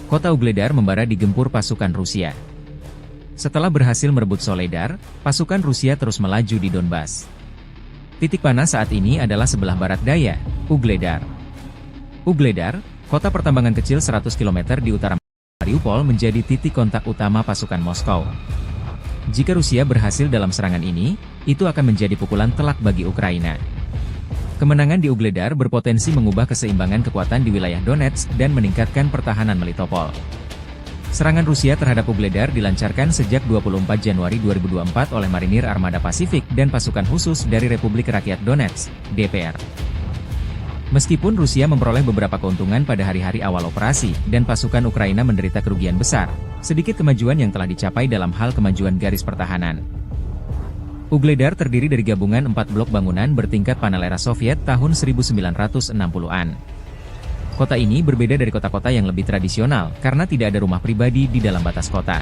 kota Ugledar membara digempur pasukan Rusia. Setelah berhasil merebut Soledar, pasukan Rusia terus melaju di Donbas. Titik panas saat ini adalah sebelah barat daya, Ugledar. Ugledar, kota pertambangan kecil 100 km di utara Mariupol menjadi titik kontak utama pasukan Moskow. Jika Rusia berhasil dalam serangan ini, itu akan menjadi pukulan telak bagi Ukraina. Kemenangan di Ugledar berpotensi mengubah keseimbangan kekuatan di wilayah Donetsk dan meningkatkan pertahanan Melitopol. Serangan Rusia terhadap Ugledar dilancarkan sejak 24 Januari 2024 oleh Marinir Armada Pasifik dan pasukan khusus dari Republik Rakyat Donetsk, DPR. Meskipun Rusia memperoleh beberapa keuntungan pada hari-hari awal operasi dan pasukan Ukraina menderita kerugian besar, sedikit kemajuan yang telah dicapai dalam hal kemajuan garis pertahanan. Ugledar terdiri dari gabungan 4 blok bangunan bertingkat panel era Soviet tahun 1960-an. Kota ini berbeda dari kota-kota yang lebih tradisional karena tidak ada rumah pribadi di dalam batas kota.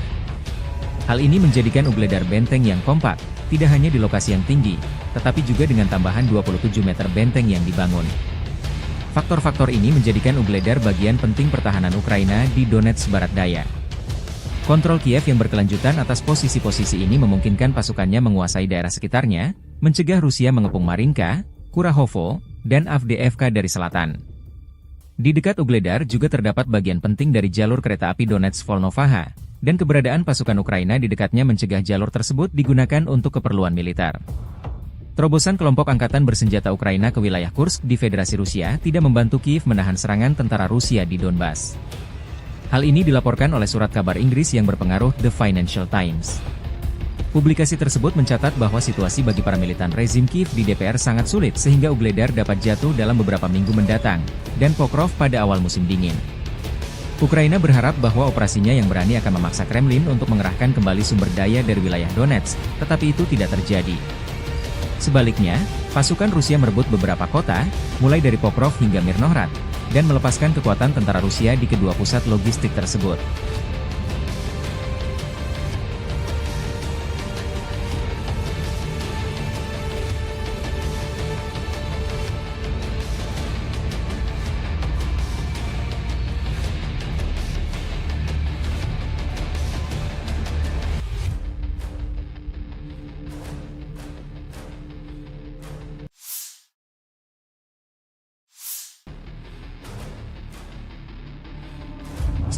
Hal ini menjadikan Ugledar benteng yang kompak, tidak hanya di lokasi yang tinggi, tetapi juga dengan tambahan 27 meter benteng yang dibangun. Faktor-faktor ini menjadikan Ugledar bagian penting pertahanan Ukraina di Donetsk Barat Daya. Kontrol Kiev yang berkelanjutan atas posisi-posisi ini memungkinkan pasukannya menguasai daerah sekitarnya, mencegah Rusia mengepung Marinka, Kurahovo, dan Avdiivka dari selatan. Di dekat Ugledar juga terdapat bagian penting dari jalur kereta api Donetsk-Volnovakha, dan keberadaan pasukan Ukraina di dekatnya mencegah jalur tersebut digunakan untuk keperluan militer. Terobosan kelompok angkatan bersenjata Ukraina ke wilayah Kursk di Federasi Rusia tidak membantu Kiev menahan serangan tentara Rusia di Donbas. Hal ini dilaporkan oleh surat kabar Inggris yang berpengaruh The Financial Times. Publikasi tersebut mencatat bahwa situasi bagi para militan rezim Kiev di DPR sangat sulit sehingga Ugledar dapat jatuh dalam beberapa minggu mendatang, dan Pokrov pada awal musim dingin. Ukraina berharap bahwa operasinya yang berani akan memaksa Kremlin untuk mengerahkan kembali sumber daya dari wilayah Donetsk, tetapi itu tidak terjadi. Sebaliknya, pasukan Rusia merebut beberapa kota, mulai dari Pokrov hingga Mirnohrad, dan melepaskan kekuatan tentara Rusia di kedua pusat logistik tersebut.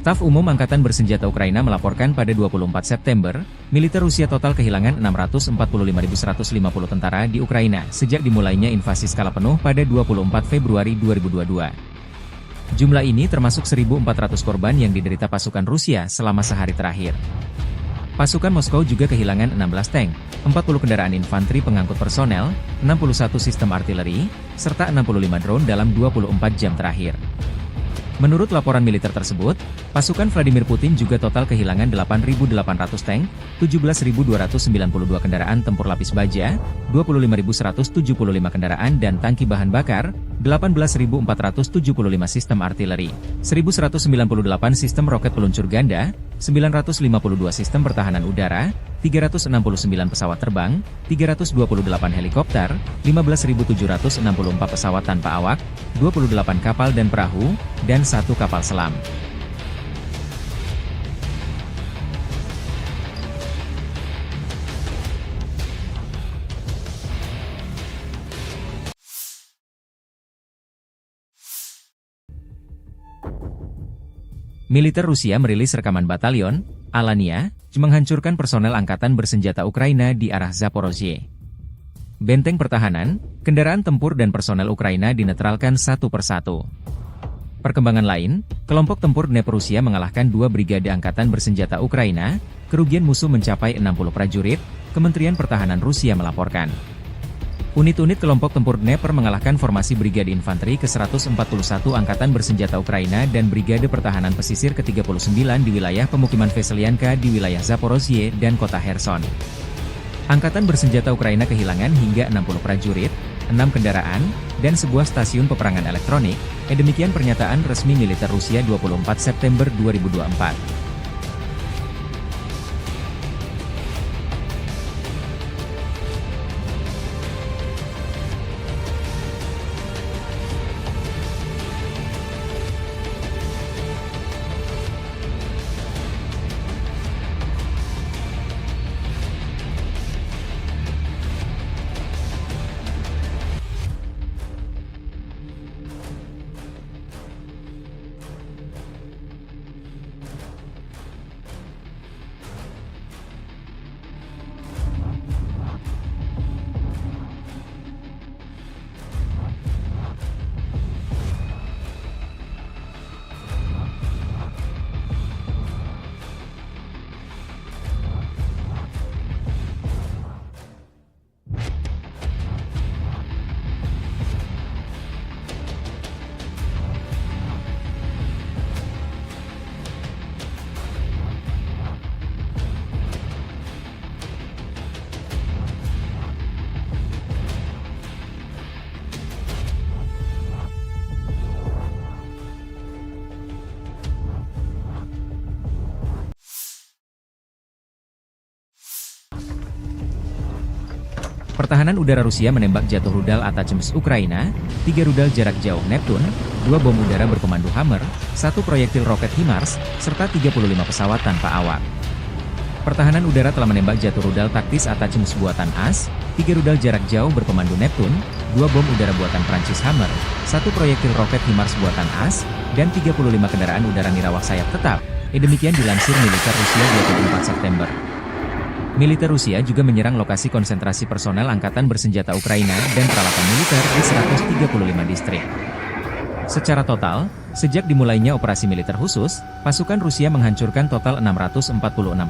Staf Umum Angkatan Bersenjata Ukraina melaporkan pada 24 September, militer Rusia total kehilangan 645.150 tentara di Ukraina sejak dimulainya invasi skala penuh pada 24 Februari 2022. Jumlah ini termasuk 1.400 korban yang diderita pasukan Rusia selama sehari terakhir. Pasukan Moskow juga kehilangan 16 tank, 40 kendaraan infanteri pengangkut personel, 61 sistem artileri, serta 65 drone dalam 24 jam terakhir. Menurut laporan militer tersebut, pasukan Vladimir Putin juga total kehilangan 8.800 tank, 17.292 kendaraan tempur lapis baja, 25.175 kendaraan dan tangki bahan bakar, 18.475 sistem artileri, 1.198 sistem roket peluncur ganda, 952 sistem pertahanan udara, 369 pesawat terbang, 328 helikopter, 15.764 pesawat tanpa awak, 28 kapal dan perahu, dan 1 kapal selam. Militer Rusia merilis rekaman batalion Alania menghancurkan personel angkatan bersenjata Ukraina di arah Zaporozhye. Benteng pertahanan, kendaraan tempur dan personel Ukraina dinetralkan satu persatu. Perkembangan lain, kelompok tempur Dnepr Rusia mengalahkan 2 brigade angkatan bersenjata Ukraina, kerugian musuh mencapai 60 prajurit, Kementerian Pertahanan Rusia melaporkan. Unit-unit kelompok tempur Dnepr mengalahkan formasi Brigade Infanteri ke-141 Angkatan Bersenjata Ukraina dan Brigade Pertahanan Pesisir ke-39 di wilayah pemukiman Veselyanka di wilayah Zaporozhye dan kota Kherson. Angkatan Bersenjata Ukraina kehilangan hingga 60 prajurit, 6 kendaraan, dan sebuah stasiun peperangan elektronik, demikian pernyataan resmi militer Rusia 24 September 2024. Pertahanan udara Rusia menembak jatuh rudal Atacms Ukraina, 3 rudal jarak jauh Neptune, 2 bom udara berpemandu Hammer, 1 proyektil roket HIMARS, serta 35 pesawat tanpa awak. Pertahanan udara telah menembak jatuh rudal taktis Atacms buatan AS, 3 rudal jarak jauh berpemandu Neptune, 2 bom udara buatan Prancis Hammer, 1 proyektil roket HIMARS buatan AS, dan 35 kendaraan udara nirawak sayap tetap. Demikian dilansir militer Rusia 24 September. Militer Rusia juga menyerang lokasi konsentrasi personel angkatan bersenjata Ukraina dan peralatan militer di 135 distrik. Secara total, sejak dimulainya operasi militer khusus, pasukan Rusia menghancurkan total 646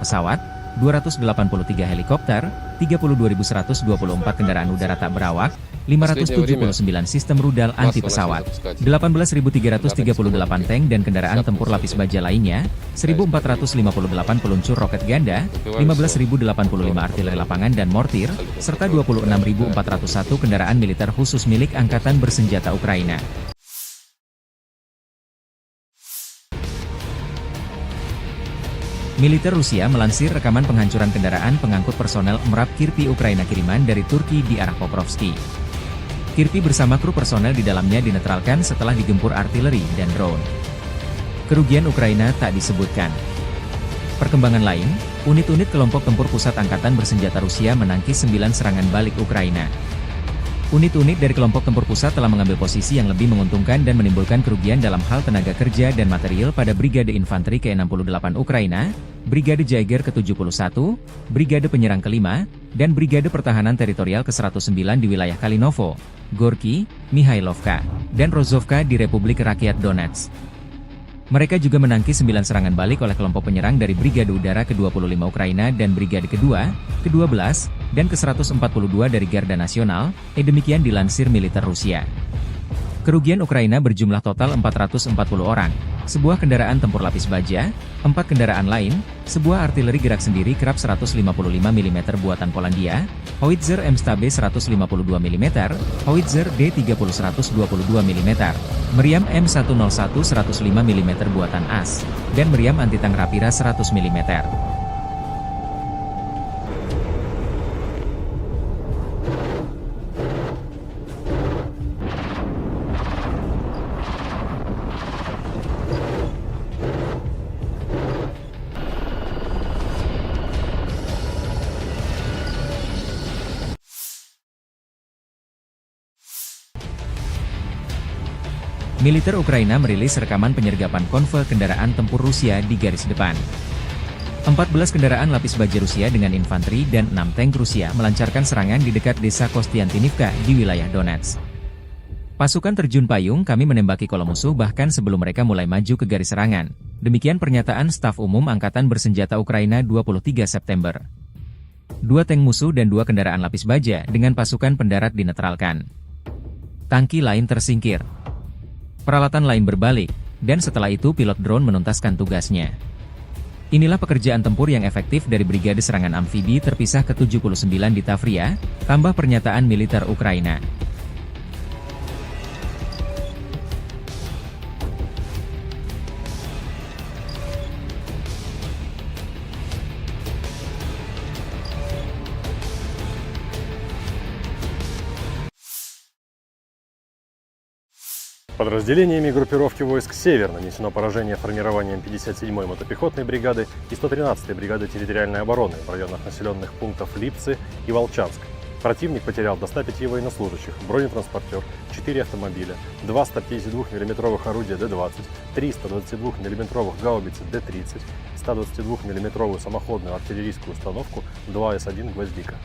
pesawat, 283 helikopter, 32.124 kendaraan udara tak berawak, 579 sistem rudal anti-pesawat, 18.338 tank dan kendaraan tempur lapis baja lainnya, 1.458 peluncur roket ganda, 15.085 artileri lapangan dan mortir, serta 26.401 kendaraan militer khusus milik Angkatan Bersenjata Ukraina. Militer Rusia melansir rekaman penghancuran kendaraan pengangkut personel MRAP Kirpi Ukraina kiriman dari Turki di arah Pokrovski. Kirpi bersama kru personel di dalamnya dinetralkan setelah digempur artileri dan drone. Kerugian Ukraina tak disebutkan. Perkembangan lain, unit-unit kelompok tempur pusat Angkatan Bersenjata Rusia menangkis 9 serangan balik Ukraina. Unit-unit dari kelompok tempur pusat telah mengambil posisi yang lebih menguntungkan dan menimbulkan kerugian dalam hal tenaga kerja dan material pada Brigade Infanteri ke-68 Ukraina, Brigade Jaeger ke-71, Brigade Penyerang ke-5, dan Brigade Pertahanan Teritorial ke-109 di wilayah Kalinovo, Gorky, Mihailovka, dan Rozovka di Republik Rakyat Donetsk. Mereka juga menangkis 9 serangan balik oleh kelompok penyerang dari Brigade Udara ke-25 Ukraina dan Brigade kedua, ke-12, dan ke-142 dari Garda Nasional, demikian dilansir militer Rusia. Kerugian Ukraina berjumlah total 440 orang, sebuah kendaraan tempur lapis baja, 4 kendaraan lain, sebuah artileri gerak sendiri Krab 155 mm buatan Polandia, Howitzer M-Stabe 152 mm, Howitzer D30 122 mm, meriam M101 105 mm buatan AS, dan meriam anti-tank Rapira 100 mm. Militer Ukraina merilis rekaman penyergapan konvoi kendaraan tempur Rusia di garis depan. 14 kendaraan lapis baja Rusia dengan infanteri dan 6 tank Rusia melancarkan serangan di dekat desa Kostiantinivka di wilayah Donetsk. Pasukan terjun payung kami menembaki kolom musuh bahkan sebelum mereka mulai maju ke garis serangan. Demikian pernyataan Staf Umum Angkatan Bersenjata Ukraina 23 September. 2 tank musuh dan 2 kendaraan lapis baja dengan pasukan pendarat dinetralkan. Tangki lain tersingkir. Peralatan lain berbalik, dan setelah itu pilot drone menuntaskan tugasnya. Inilah pekerjaan tempur yang efektif dari Brigade Serangan Amfibi terpisah ke-79 di Tavria, tambah pernyataan militer Ukraina. Подразделениями группировки войск «Север» нанесено поражение формированием 57-й мотопехотной бригады и 113-й бригады территориальной обороны в районах населенных пунктов Липцы и Волчанск. Противник потерял до 105 военнослужащих, бронетранспортер, 4 автомобиля, 2 152 мм орудия Д-20, 3 122 мм гаубицы Д-30, 122 мм самоходную артиллерийскую установку 2 С-1 «Гвоздика».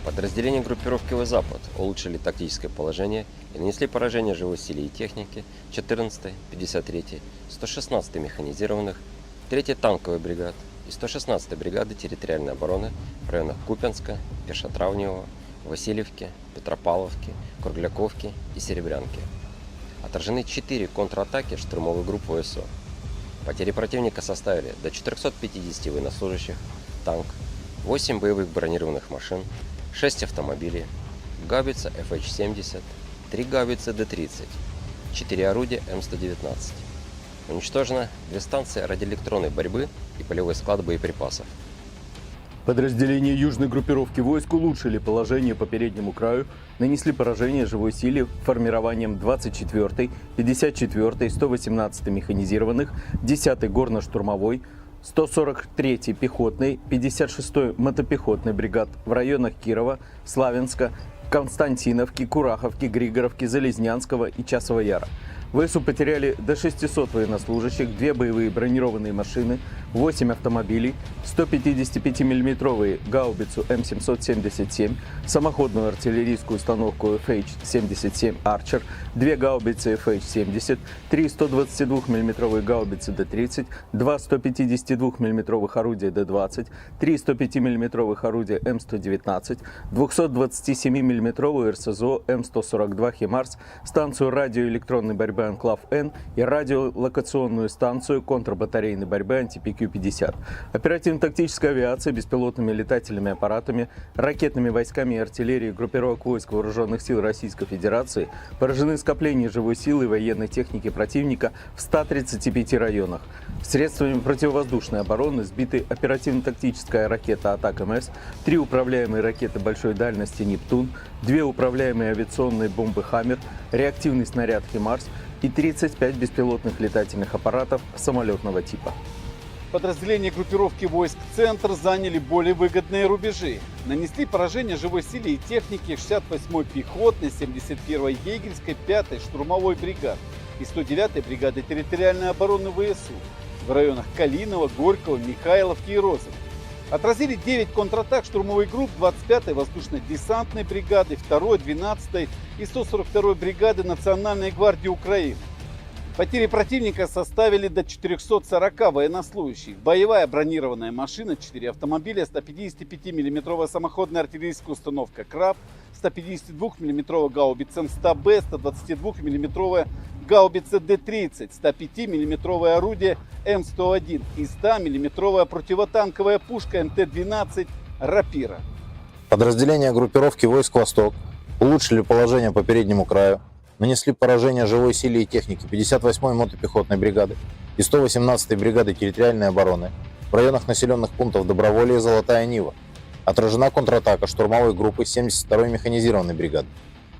Подразделения группировки «Запад» улучшили тактическое положение и нанесли поражение живой силе и технике 14-й, 53-й, 116-й механизированных, 3-й танковой бригад и 116-й бригады территориальной обороны в районах Купянска, Пешотравневого, Васильевки, Петропавловки, Кругляковки и Серебрянки. Отражены 4 контратаки штурмовых групп ВСУ. Потери противника составили до 450 военнослужащих, танк, 8 боевых бронированных машин, 6 автомобилей, гаубица FH-70, 3 гаубицы Д-30, 4 орудия М119. Уничтожено 2 станции радиоэлектронной борьбы и полевой склад боеприпасов. Подразделения южной группировки войск улучшили положение по переднему краю, нанесли поражение живой силе формированием 24-й, 54-й, 118-й механизированных, 10-й горно-штурмовой, 143-й пехотной, 56-й мотопехотной бригад в районах Кирова, Славянска, Константиновки, Кураховки, Григоровки, Залезнянского и Часового Яра. ВСУ потеряли до 600 военнослужащих, 2 боевые бронированные машины, 8 автомобилей, 155 мм гаубицу М777, самоходную артиллерийскую установку FH-77 Archer, 2 гаубицы FH-70, 3 122 мм гаубицы Д-30, 2 152 мм орудия Д-20, 3 105 мм орудия М119, 227 мм РСЗО М142 «Химарс», станцию радиоэлектронной борьбы «Анклав-Н» и радиолокационную станцию контрбатарейной борьбы «Антипи-Q-50». Оперативно-тактическая авиация, беспилотными летательными аппаратами, ракетными войсками и артиллерией группировок войск Вооруженных сил Российской Федерации поражены скопления живой силы и военной техники противника в 135 районах. Средствами противовоздушной обороны сбиты оперативно-тактическая ракета «Атак-МС», 3 управляемые ракеты большой дальности «Нептун», 2 управляемые авиационные бомбы «Хаммер», реактивный снаряд «Химарс» и 35 беспилотных летательных аппаратов самолетного типа. Подразделения группировки войск «Центр» заняли более выгодные рубежи. Нанесли поражение живой силе и технике 68-й пехотной, 71-й егерской, 5-й штурмовой бригад и 109-й бригады территориальной обороны ВСУ в районах Калинова, Горького, Михайловки и Розовки. Отразили 9 контратак штурмовых групп 25-й воздушно-десантной бригады, 2-й, 12-й и 142-й бригады Национальной гвардии Украины. Потери противника составили до 440 военнослужащих. Боевая бронированная машина, 4 автомобиля, 155 мм самоходная артиллерийская установка «Краб», 152 мм гаубица М100Б, 122 мм гаубица Д-30, 105 мм орудие М101 и 100 мм противотанковая пушка МТ-12 «Рапира». Подразделения группировки войск «Восток» улучшили положение по переднему краю, нанесли поражение живой силе и технике 58-й мотопехотной бригады и 118-й бригады территориальной обороны в районах населенных пунктов Доброволье и Золотая Нива. Отражена контратака штурмовой группы 72-й механизированной бригады.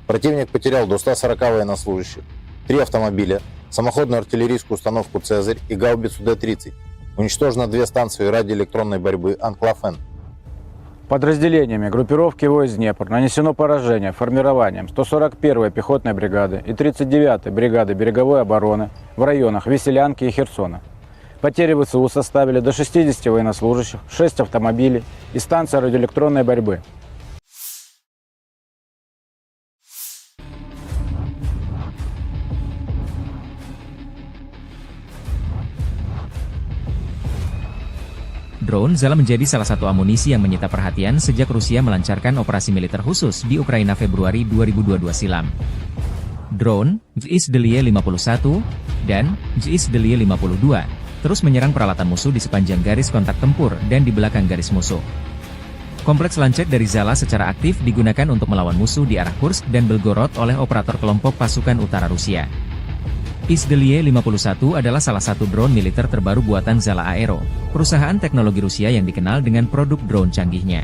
Противник потерял до 140 военнослужащих, 3 автомобиля, самоходную артиллерийскую установку «Цезарь» и гаубицу Д-30. Уничтожено 2 станции радиоэлектронной борьбы «Анклав-Н». Подразделениями группировки войск «Днепр» нанесено поражение формированием 141-й пехотной бригады и 39-й бригады береговой обороны в районах Веселянки и Херсона. Потери ВСУ составили до 60 военнослужащих, 6 автомобилей и станция радиоэлектронной борьбы. Drone Zala menjadi salah satu amunisi yang menyita perhatian sejak Rusia melancarkan operasi militer khusus di Ukraina Februari 2022 silam. Drone, JIS-51 dan JIS-52 terus menyerang peralatan musuh di sepanjang garis kontak tempur dan di belakang garis musuh. Kompleks lancet dari Zala secara aktif digunakan untuk melawan musuh di arah Kursk dan Belgorod oleh operator kelompok pasukan utara Rusia. JIS-51 adalah salah satu drone militer terbaru buatan Zala Aero, perusahaan teknologi Rusia yang dikenal dengan produk drone canggihnya.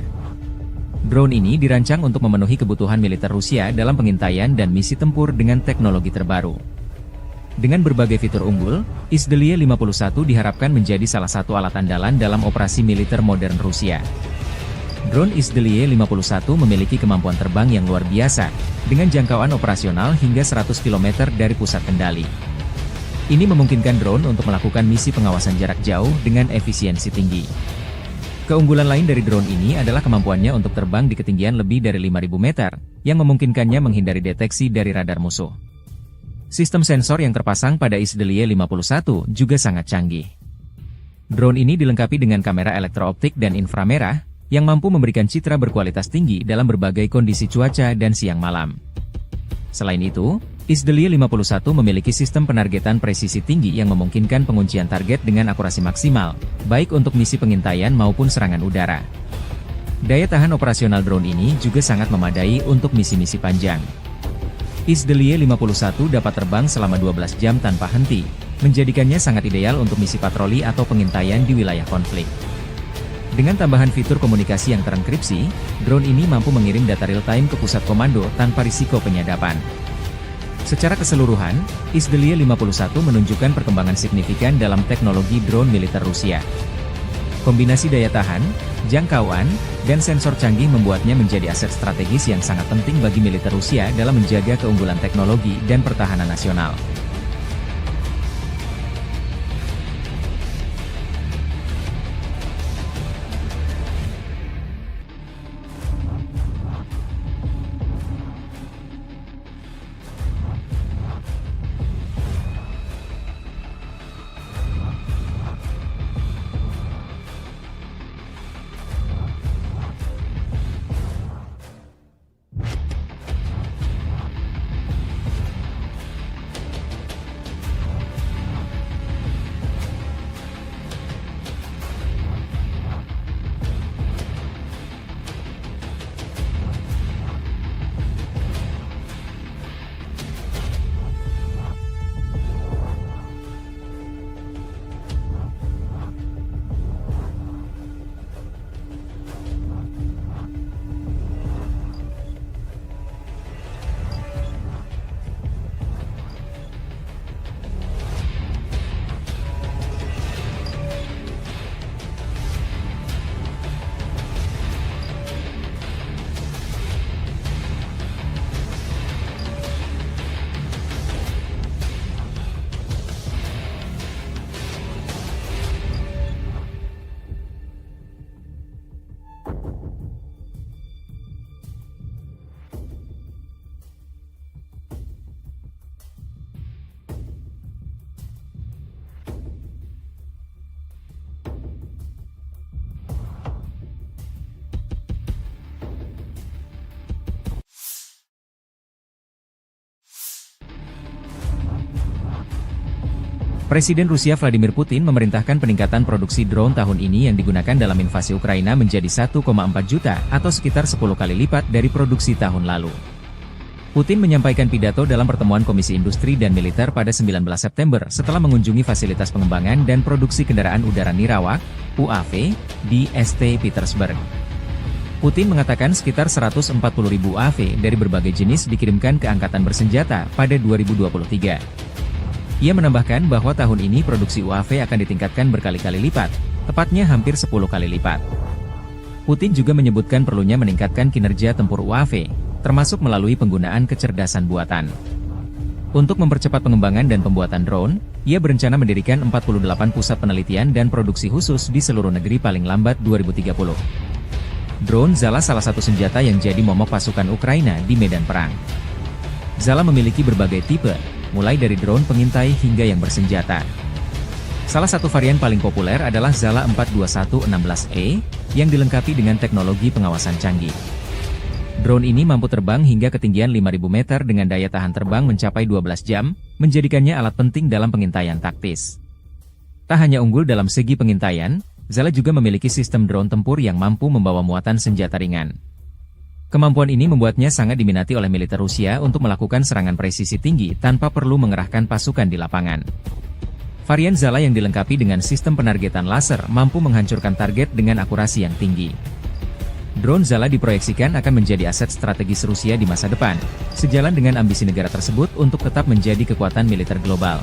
Drone ini dirancang untuk memenuhi kebutuhan militer Rusia dalam pengintaian dan misi tempur dengan teknologi terbaru. Dengan berbagai fitur unggul, JIS-51 diharapkan menjadi salah satu alat andalan dalam operasi militer modern Rusia. Drone JIS-51 memiliki kemampuan terbang yang luar biasa, dengan jangkauan operasional hingga 100 km dari pusat kendali. Ini memungkinkan drone untuk melakukan misi pengawasan jarak jauh dengan efisiensi tinggi. Keunggulan lain dari drone ini adalah kemampuannya untuk terbang di ketinggian lebih dari 5.000 meter, yang memungkinkannya menghindari deteksi dari radar musuh. Sistem sensor yang terpasang pada JIS-51 juga sangat canggih. Drone ini dilengkapi dengan kamera elektrooptik dan inframerah, yang mampu memberikan citra berkualitas tinggi dalam berbagai kondisi cuaca dan siang malam. Selain itu, JIS-51 memiliki sistem penargetan presisi tinggi yang memungkinkan penguncian target dengan akurasi maksimal, baik untuk misi pengintaian maupun serangan udara. Daya tahan operasional drone ini juga sangat memadai untuk misi-misi panjang. JIS-51 dapat terbang selama 12 jam tanpa henti, menjadikannya sangat ideal untuk misi patroli atau pengintaian di wilayah konflik. Dengan tambahan fitur komunikasi yang terenkripsi, drone ini mampu mengirim data real-time ke pusat komando tanpa risiko penyadapan. Secara keseluruhan, Izdelia 51 menunjukkan perkembangan signifikan dalam teknologi drone militer Rusia. Kombinasi daya tahan, jangkauan, dan sensor canggih membuatnya menjadi aset strategis yang sangat penting bagi militer Rusia dalam menjaga keunggulan teknologi dan pertahanan nasional. Presiden Rusia Vladimir Putin memerintahkan peningkatan produksi drone tahun ini yang digunakan dalam invasi Ukraina menjadi 1,4 juta atau sekitar 10 kali lipat dari produksi tahun lalu. Putin menyampaikan pidato dalam pertemuan Komisi Industri dan Militer pada 19 September setelah mengunjungi fasilitas pengembangan dan produksi kendaraan udara Nirawak, UAV, di St. Petersburg. Putin mengatakan sekitar 140.000 UAV dari berbagai jenis dikirimkan ke Angkatan Bersenjata pada 2023. Ia menambahkan bahwa tahun ini produksi UAV akan ditingkatkan berkali-kali lipat, tepatnya hampir 10 kali lipat. Putin juga menyebutkan perlunya meningkatkan kinerja tempur UAV, termasuk melalui penggunaan kecerdasan buatan. Untuk mempercepat pengembangan dan pembuatan drone, ia berencana mendirikan 48 pusat penelitian dan produksi khusus di seluruh negeri paling lambat 2030. Drone Zala salah satu senjata yang jadi momok pasukan Ukraina di medan perang. Zala memiliki berbagai tipe, mulai dari drone pengintai hingga yang bersenjata. Salah satu varian paling populer adalah Zala 42116E, yang dilengkapi dengan teknologi pengawasan canggih. Drone ini mampu terbang hingga ketinggian 5.000 meter dengan daya tahan terbang mencapai 12 jam, menjadikannya alat penting dalam pengintaian taktis. Tak hanya unggul dalam segi pengintaian, Zala juga memiliki sistem drone tempur yang mampu membawa muatan senjata ringan. Kemampuan ini membuatnya sangat diminati oleh militer Rusia untuk melakukan serangan presisi tinggi tanpa perlu mengerahkan pasukan di lapangan. Varian Zala yang dilengkapi dengan sistem penargetan laser mampu menghancurkan target dengan akurasi yang tinggi. Drone Zala diproyeksikan akan menjadi aset strategis Rusia di masa depan, sejalan dengan ambisi negara tersebut untuk tetap menjadi kekuatan militer global.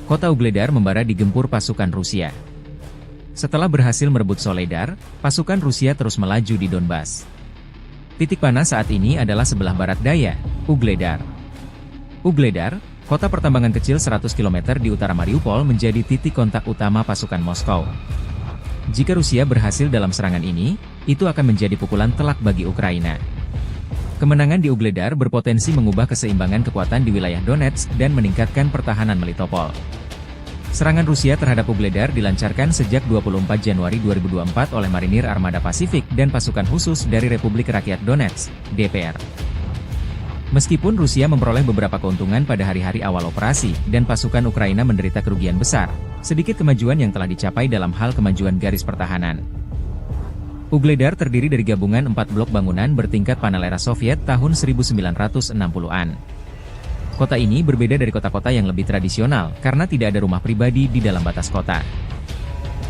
kota Ugledar membara digempur pasukan Rusia. Setelah berhasil merebut Soledar, pasukan Rusia terus melaju di Donbas. Titik panas saat ini adalah sebelah barat daya, Ugledar. Ugledar, kota pertambangan kecil 100 km di utara Mariupol, menjadi titik kontak utama pasukan Moskow. Jika Rusia berhasil dalam serangan ini, itu akan menjadi pukulan telak bagi Ukraina. Kemenangan di Ugledar berpotensi mengubah keseimbangan kekuatan di wilayah Donetsk dan meningkatkan pertahanan Melitopol. Serangan Rusia terhadap Ugledar dilancarkan sejak 24 Januari 2024 oleh Marinir Armada Pasifik dan pasukan khusus dari Republik Rakyat Donetsk, DPR. Meskipun Rusia memperoleh beberapa keuntungan pada hari-hari awal operasi dan pasukan Ukraina menderita kerugian besar, sedikit kemajuan yang telah dicapai dalam hal kemajuan garis pertahanan. Ugledar terdiri dari gabungan 4 blok bangunan bertingkat panel era Soviet tahun 1960-an. Kota ini berbeda dari kota-kota yang lebih tradisional karena tidak ada rumah pribadi di dalam batas kota.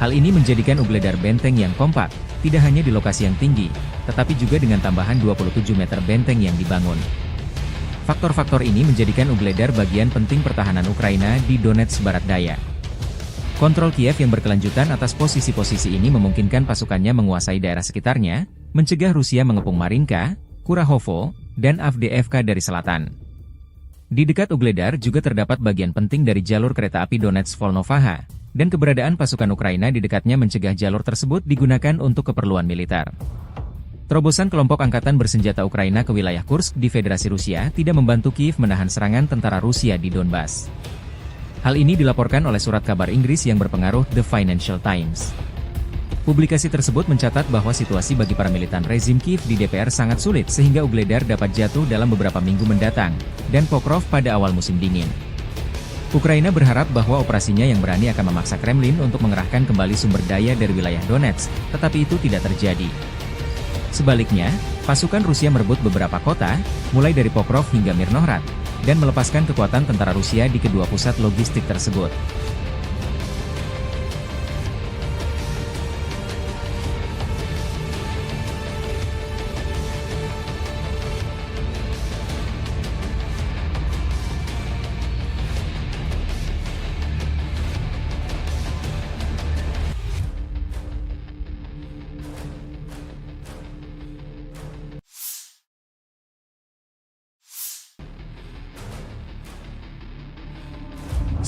Hal ini menjadikan Ugledar benteng yang kompak, tidak hanya di lokasi yang tinggi, tetapi juga dengan tambahan 27 meter benteng yang dibangun. Faktor-faktor ini menjadikan Ugledar bagian penting pertahanan Ukraina di Donetsk Barat Daya. Kontrol Kiev yang berkelanjutan atas posisi-posisi ini memungkinkan pasukannya menguasai daerah sekitarnya, mencegah Rusia mengepung Marinka, Kurahovo, dan Avdiivka dari selatan. Di dekat Ugledar juga terdapat bagian penting dari jalur kereta api Donetsk-Volnovaha, dan keberadaan pasukan Ukraina di dekatnya mencegah jalur tersebut digunakan untuk keperluan militer. Terobosan kelompok angkatan bersenjata Ukraina ke wilayah Kursk di Federasi Rusia tidak membantu Kiev menahan serangan tentara Rusia di Donbas. Hal ini dilaporkan oleh surat kabar Inggris yang berpengaruh The Financial Times. Publikasi tersebut mencatat bahwa situasi bagi para militan rezim Kiev di DPR sangat sulit sehingga Ugledar dapat jatuh dalam beberapa minggu mendatang, dan Pokrov pada awal musim dingin. Ukraina berharap bahwa operasinya yang berani akan memaksa Kremlin untuk mengerahkan kembali sumber daya dari wilayah Donetsk, tetapi itu tidak terjadi. Sebaliknya, pasukan Rusia merebut beberapa kota, mulai dari Pokrov hingga Mirnohrad, dan melepaskan kekuatan tentara Rusia di kedua pusat logistik tersebut.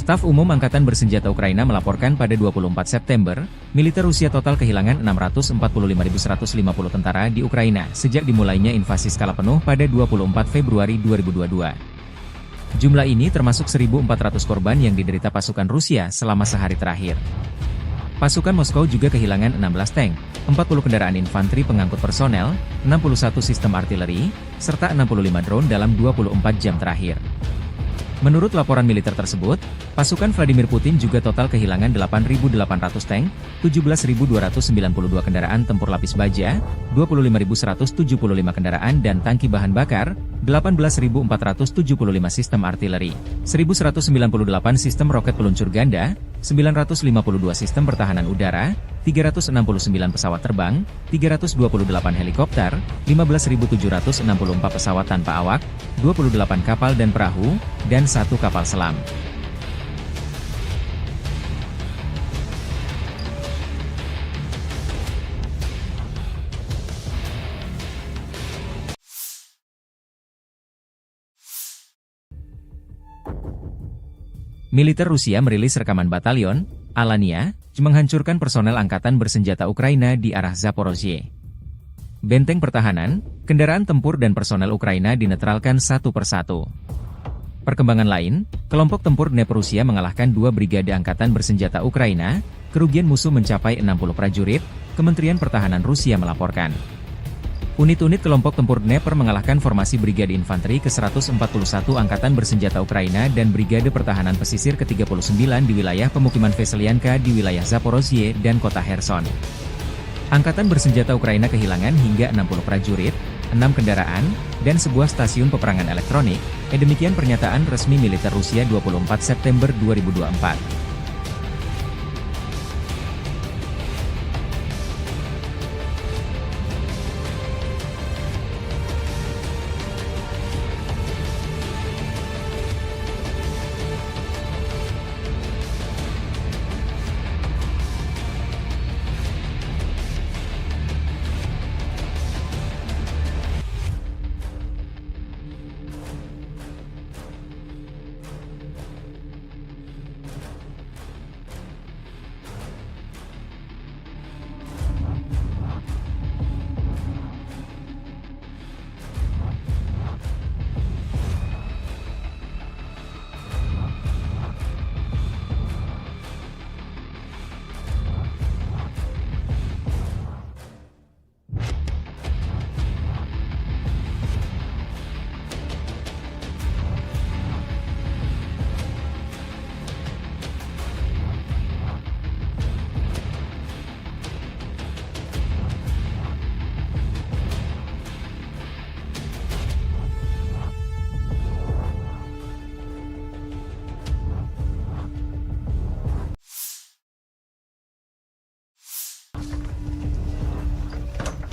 Staf Umum Angkatan Bersenjata Ukraina melaporkan pada 24 September, militer Rusia total kehilangan 645.150 tentara di Ukraina sejak dimulainya invasi skala penuh pada 24 Februari 2022. Jumlah ini termasuk 1.400 korban yang diderita pasukan Rusia selama sehari terakhir. Pasukan Moskow juga kehilangan 16 tank, 40 kendaraan infanteri pengangkut personel, 61 sistem artileri, serta 65 drone dalam 24 jam terakhir. Menurut laporan militer tersebut, pasukan Vladimir Putin juga total kehilangan 8.800 tank, 17.292 kendaraan tempur lapis baja, 25.175 kendaraan dan tangki bahan bakar, 18.475 sistem artileri, 1.198 sistem roket peluncur ganda, 952 sistem pertahanan udara, 369 pesawat terbang, 328 helikopter, 15.764 pesawat tanpa awak, 28 kapal dan perahu, dan 1 kapal selam. Militer Rusia merilis rekaman batalion Alania menghancurkan personel angkatan bersenjata Ukraina di arah Zaporozhye. Benteng pertahanan, kendaraan tempur dan personel Ukraina dinetralkan satu persatu. Perkembangan lain, kelompok tempur Dnepr Rusia mengalahkan 2 brigade angkatan bersenjata Ukraina, kerugian musuh mencapai 60 prajurit, Kementerian Pertahanan Rusia melaporkan. Unit-unit kelompok tempur Dnepr mengalahkan formasi Brigade Infanteri ke-141 Angkatan Bersenjata Ukraina dan Brigade Pertahanan Pesisir ke-39 di wilayah pemukiman Veselyanka di wilayah Zaporozhye dan kota Kherson. Angkatan Bersenjata Ukraina kehilangan hingga 60 prajurit, 6 kendaraan, dan sebuah stasiun peperangan elektronik, demikian pernyataan resmi militer Rusia 24 September 2024.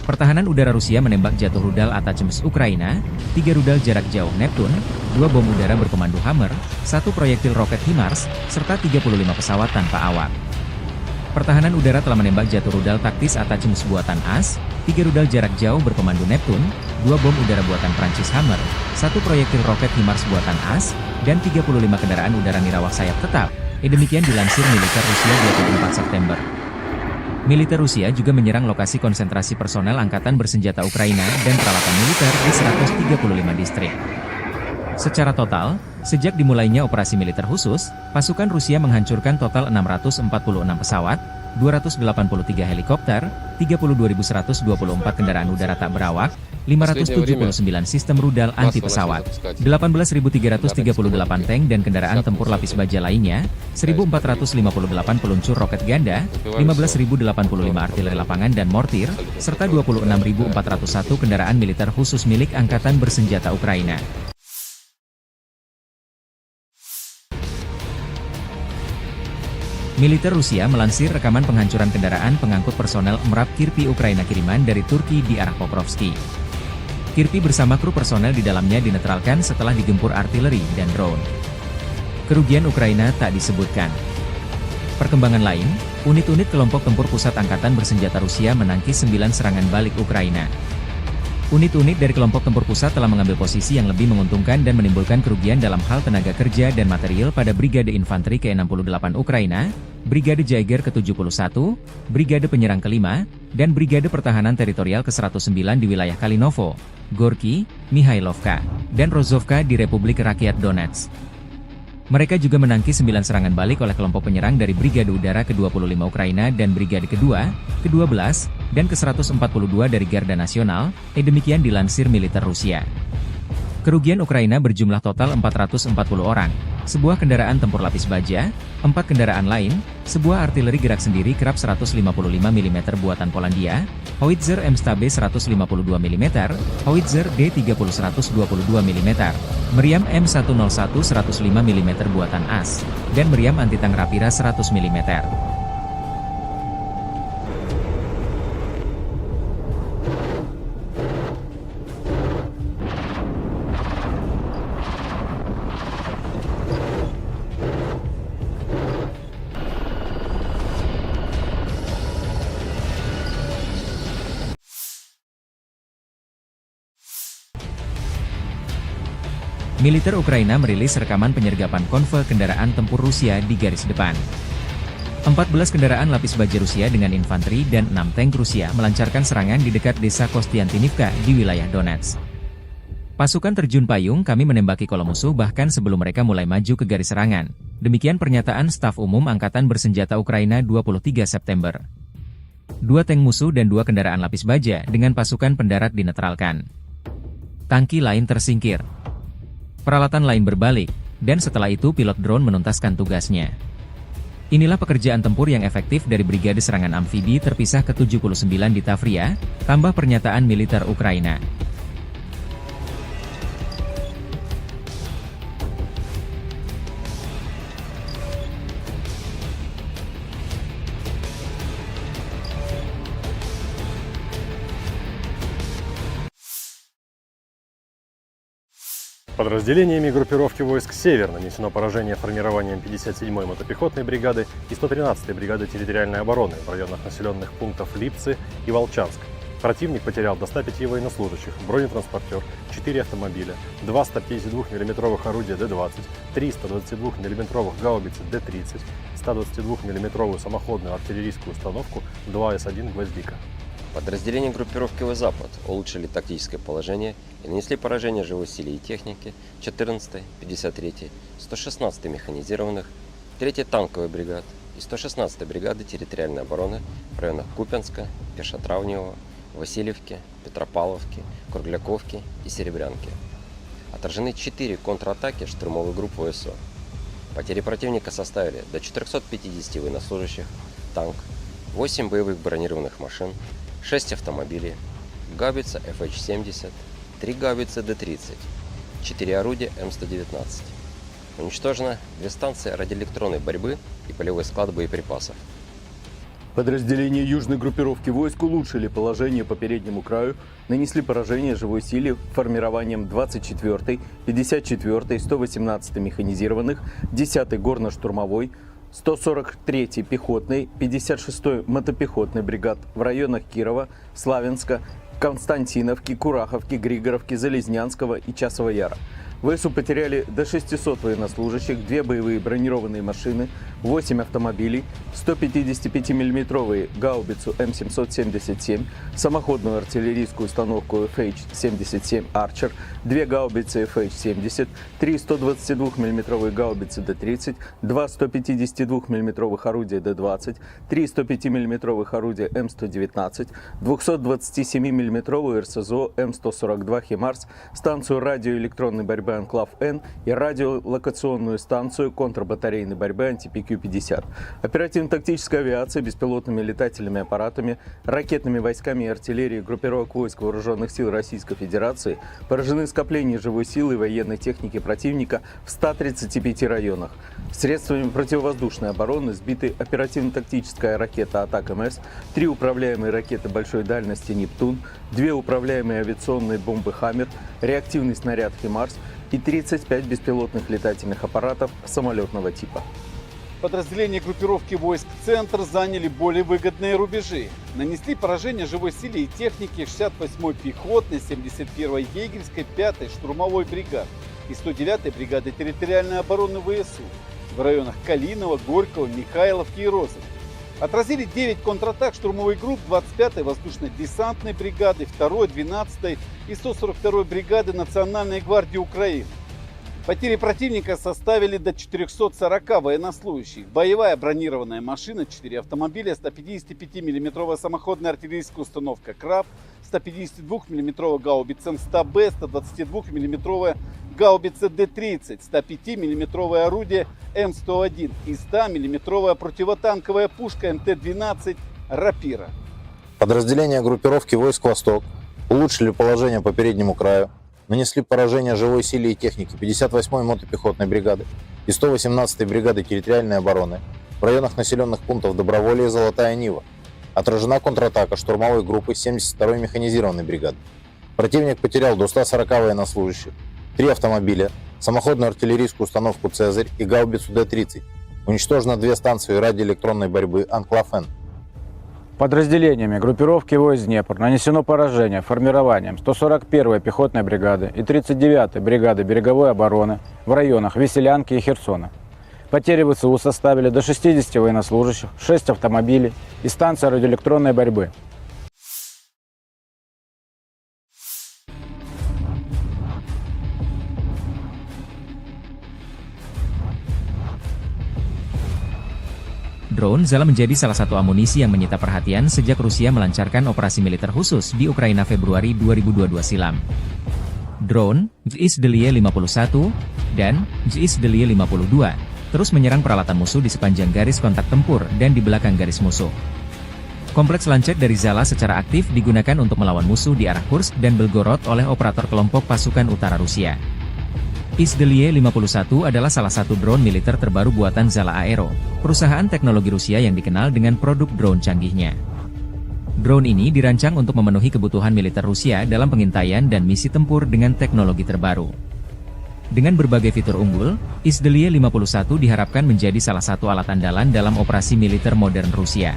Pertahanan udara Rusia menembak jatuh rudal Atacms Ukraina, 3 rudal jarak jauh Neptune, 2 bom udara berkomando Hammer, 1 proyektil roket HIMARS, serta 35 pesawat tanpa awak. Pertahanan udara telah menembak jatuh rudal taktis Atacms buatan AS, 3 rudal jarak jauh berkomando Neptune, 2 bom udara buatan Prancis Hammer, 1 proyektil roket HIMARS buatan AS, dan 35 kendaraan udara nirawak sayap tetap. Demikian dilansir militer Rusia 24 September. Militer Rusia juga menyerang lokasi konsentrasi personel angkatan bersenjata Ukraina dan peralatan militer di 135 distrik. Secara total, sejak dimulainya operasi militer khusus, pasukan Rusia menghancurkan total 646 pesawat, 283 helikopter, 32.124 kendaraan udara tak berawak, 579 sistem rudal anti-pesawat, 18.338 tank dan kendaraan tempur lapis baja lainnya, 1.458 peluncur roket ganda, 15.085 artileri lapangan dan mortir, serta 26.401 kendaraan militer khusus milik Angkatan Bersenjata Ukraina. Militer Rusia melansir rekaman penghancuran kendaraan pengangkut personel MRAP Kirpi Ukraina kiriman dari Turki di arah Pokrovski. Kirpi bersama kru personel di dalamnya dinetralkan setelah digempur artileri dan drone. Kerugian Ukraina tak disebutkan. Perkembangan lain, unit-unit kelompok tempur pusat Angkatan Bersenjata Rusia menangkis 9 serangan balik Ukraina. Unit-unit dari kelompok tempur pusat telah mengambil posisi yang lebih menguntungkan dan menimbulkan kerugian dalam hal tenaga kerja dan material pada Brigade Infanteri ke-68 Ukraina, Brigade Jaeger ke-71, Brigade Penyerang ke-5, dan Brigade Pertahanan Teritorial ke-109 di wilayah Kalinovo, Gorky, Mihailovka, dan Rozovka di Republik Rakyat Donetsk. Mereka juga menangkis 9 serangan balik oleh kelompok penyerang dari Brigade Udara ke-25 Ukraina dan Brigade kedua, ke-12, dan ke-142 dari Garda Nasional, demikian dilansir militer Rusia. Kerugian Ukraina berjumlah total 440 orang, sebuah kendaraan tempur lapis baja, 4 kendaraan lain, sebuah artileri gerak sendiri kerap 155 mm buatan Polandia, howitzer M-Stabe 152 mm, howitzer D30 122 mm, meriam M101 105 mm buatan AS, dan meriam anti-tank Rapira 100 mm. Militer Ukraina merilis rekaman penyergapan konvoi kendaraan tempur Rusia di garis depan. 14 kendaraan lapis baja Rusia dengan infanteri dan 6 tank Rusia melancarkan serangan di dekat desa Kostiantinivka di wilayah Donetsk. Pasukan terjun payung kami menembaki kolom musuh bahkan sebelum mereka mulai maju ke garis serangan. Demikian pernyataan Staf Umum Angkatan Bersenjata Ukraina 23 September. 2 tank musuh dan 2 kendaraan lapis baja dengan pasukan pendarat dinetralkan. Tangki lain tersingkir. Peralatan lain berbalik, dan setelah itu pilot drone menuntaskan tugasnya. Inilah pekerjaan tempur yang efektif dari Brigade Serangan Amfibi terpisah ke-79 di Tavria, tambah pernyataan militer Ukraina. Подразделениями группировки войск «Север» нанесено поражение формированием 57-й мотопехотной бригады и 113-й бригады территориальной обороны в районах населенных пунктов Липцы и Волчанск. Противник потерял до 105 военнослужащих, бронетранспортер, 4 автомобиля, 2 152 мм орудия Д-20, 3 122 мм гаубицы Д-30, 122 мм самоходную артиллерийскую установку 2 С-1 «Гвоздика». Подразделения группировки «Запад» улучшили тактическое положение и нанесли поражение живой силе и технике 14-й, 53-й, 116-й механизированных, 3-й танковой бригад и 116-й бригады территориальной обороны в районах Купянска, Пешотравневого, Васильевки, Петропавловки, Кругляковки и Серебрянки. Отражены 4 контратаки штурмовых групп ВСУ. Потери противника составили до 450 военнослужащих, танк, 8 боевых бронированных машин, 6 автомобилей, гаубица FH-70, 3 гаубицы Д-30, 4 орудия М119. Уничтожено 2 станции радиоэлектронной борьбы и полевой склад боеприпасов. Подразделения южной группировки войск улучшили положение по переднему краю, нанесли поражение живой силе формированием 24-й, 54-й, 118-й механизированных, 10-й горно-штурмовой, 143-й пехотной, 56-й мотопехотной бригад в районах Кирова, Славянска, Константиновки, Кураховки, Григоровки, Залезнянского и Часового Яра. ВСУ потеряли до 600 военнослужащих, 2 боевые бронированные машины, 8 автомобилей, 155 мм гаубицу М777, самоходную артиллерийскую установку FH-77 Archer, 2 гаубицы FH-70, 3 122 мм гаубицы Д-30, 2 152 мм орудия Д-20, 3 105 мм орудия М119, 227 мм РСЗО М142 «Химарс», станцию радиоэлектронной борьбы «Анклав-Н» и радиолокационную станцию контрбатарейной борьбы «Антипи-Q-50». Оперативно-тактическая авиация, беспилотными летательными аппаратами, ракетными войсками и артиллерией группировок войск Вооруженных сил Российской Федерации поражены скопления живой силы и военной техники противника в 135 районах. Средствами противовоздушной обороны сбиты оперативно-тактическая ракета «Атак-МС», 3 управляемые ракеты большой дальности «Нептун», 2 управляемые авиационные бомбы «Хаммер», реактивный снаряд «Химарс» и 35 беспилотных летательных аппаратов самолетного типа. Подразделения группировки войск «Центр» заняли более выгодные рубежи. Нанесли поражение живой силе и технике 68-й пехотной, 71-й егерской, 5-й штурмовой бригад и 109-й бригады территориальной обороны ВСУ в районах Калинова, Горького, Михайловки и Розовки. Отразили 9 контратак штурмовых групп 25-й воздушно-десантной бригады, 2-й, 12-й и 142-й бригады Национальной гвардии Украины. Потери противника составили до 440 военнослужащих. Боевая бронированная машина, 4 автомобиля, 155 мм самоходная артиллерийская установка «Краб», 152 мм гаубица М100Б, 122 мм гаубица Д-30, 105 мм орудие М101 и 100 мм противотанковая пушка МТ-12 «Рапира». Подразделения группировки войск «Восток» улучшили положение по переднему краю, нанесли поражение живой силе и технике 58-й мотопехотной бригады и 118-й бригады территориальной обороны в районах населенных пунктов Доброволье и Золотая Нива. Отражена контратака штурмовой группы 72-й механизированной бригады. Противник потерял до 140 военнослужащих, 3 автомобиля, самоходную артиллерийскую установку «Цезарь» и гаубицу Д-30. Уничтожено 2 станции радиоэлектронной борьбы «Анклав-Н». Подразделениями группировки войск «Днепр» нанесено поражение формированием 141-й пехотной бригады и 39-й бригады береговой обороны в районах Веселянки и Херсона. Потери ВСУ составили до 60 военнослужащих, 6 автомобилей и станция радиоэлектронной борьбы. Drone Zala menjadi salah satu amunisi yang menyita perhatian sejak Rusia melancarkan operasi militer khusus di Ukraina Februari 2022 silam. Drone, JIS-51 dan JIS-52 terus menyerang peralatan musuh di sepanjang garis kontak tempur dan di belakang garis musuh. Kompleks lancet dari Zala secara aktif digunakan untuk melawan musuh di arah Kursk dan Belgorod oleh operator kelompok pasukan utara Rusia. JIS-51 adalah salah satu drone militer terbaru buatan Zala Aero, perusahaan teknologi Rusia yang dikenal dengan produk drone canggihnya. Drone ini dirancang untuk memenuhi kebutuhan militer Rusia dalam pengintaian dan misi tempur dengan teknologi terbaru. Dengan berbagai fitur unggul, JIS-51 diharapkan menjadi salah satu alat andalan dalam operasi militer modern Rusia.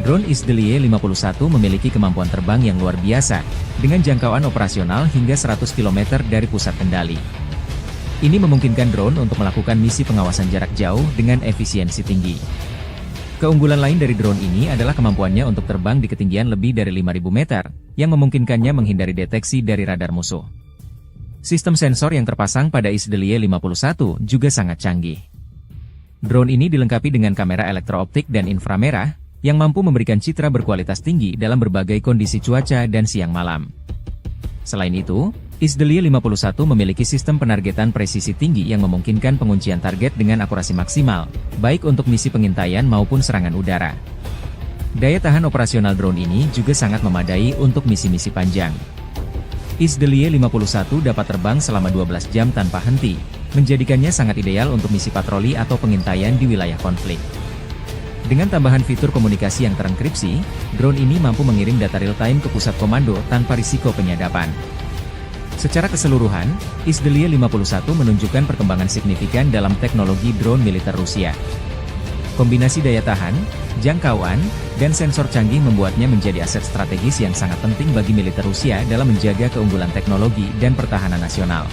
Drone JIS-51 memiliki kemampuan terbang yang luar biasa, dengan jangkauan operasional hingga 100 km dari pusat kendali. Ini memungkinkan drone untuk melakukan misi pengawasan jarak jauh dengan efisiensi tinggi. Keunggulan lain dari drone ini adalah kemampuannya untuk terbang di ketinggian lebih dari 5.000 meter, yang memungkinkannya menghindari deteksi dari radar musuh. Sistem sensor yang terpasang pada JIS-51 juga sangat canggih. Drone ini dilengkapi dengan kamera elektrooptik dan inframerah, yang mampu memberikan citra berkualitas tinggi dalam berbagai kondisi cuaca dan siang malam. Selain itu, JIS-51 memiliki sistem penargetan presisi tinggi yang memungkinkan penguncian target dengan akurasi maksimal, baik untuk misi pengintaian maupun serangan udara. Daya tahan operasional drone ini juga sangat memadai untuk misi-misi panjang. JIS-51 dapat terbang selama 12 jam tanpa henti, menjadikannya sangat ideal untuk misi patroli atau pengintaian di wilayah konflik. Dengan tambahan fitur komunikasi yang terenkripsi, drone ini mampu mengirim data real-time ke pusat komando tanpa risiko penyadapan. Secara keseluruhan, Izdeliye 51 menunjukkan perkembangan signifikan dalam teknologi drone militer Rusia. Kombinasi daya tahan, jangkauan, dan sensor canggih membuatnya menjadi aset strategis yang sangat penting bagi militer Rusia dalam menjaga keunggulan teknologi dan pertahanan nasional.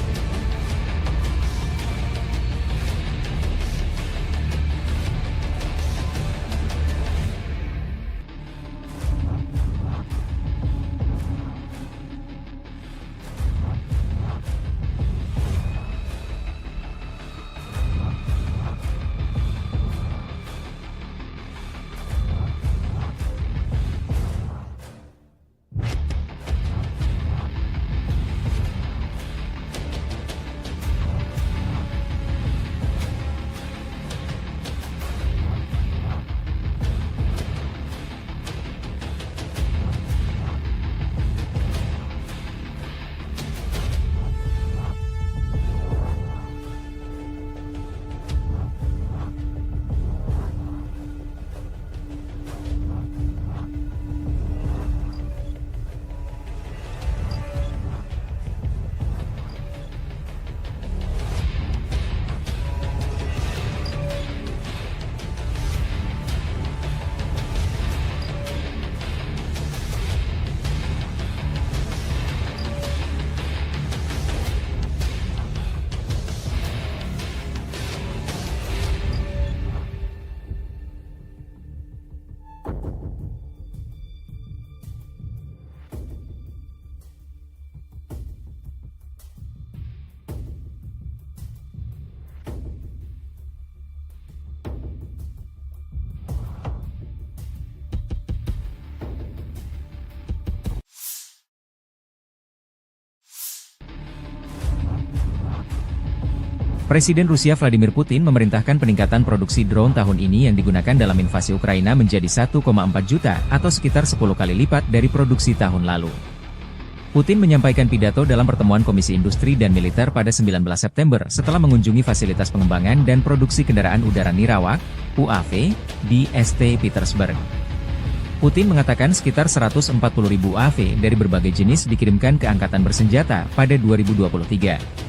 Presiden Rusia Vladimir Putin memerintahkan peningkatan produksi drone tahun ini yang digunakan dalam invasi Ukraina menjadi 1,4 juta atau sekitar 10 kali lipat dari produksi tahun lalu. Putin menyampaikan pidato dalam pertemuan Komisi Industri dan Militer pada 19 September setelah mengunjungi fasilitas pengembangan dan produksi kendaraan udara Nirawak, UAV, di St. Petersburg. Putin mengatakan sekitar 140.000 UAV dari berbagai jenis dikirimkan ke Angkatan Bersenjata pada 2023.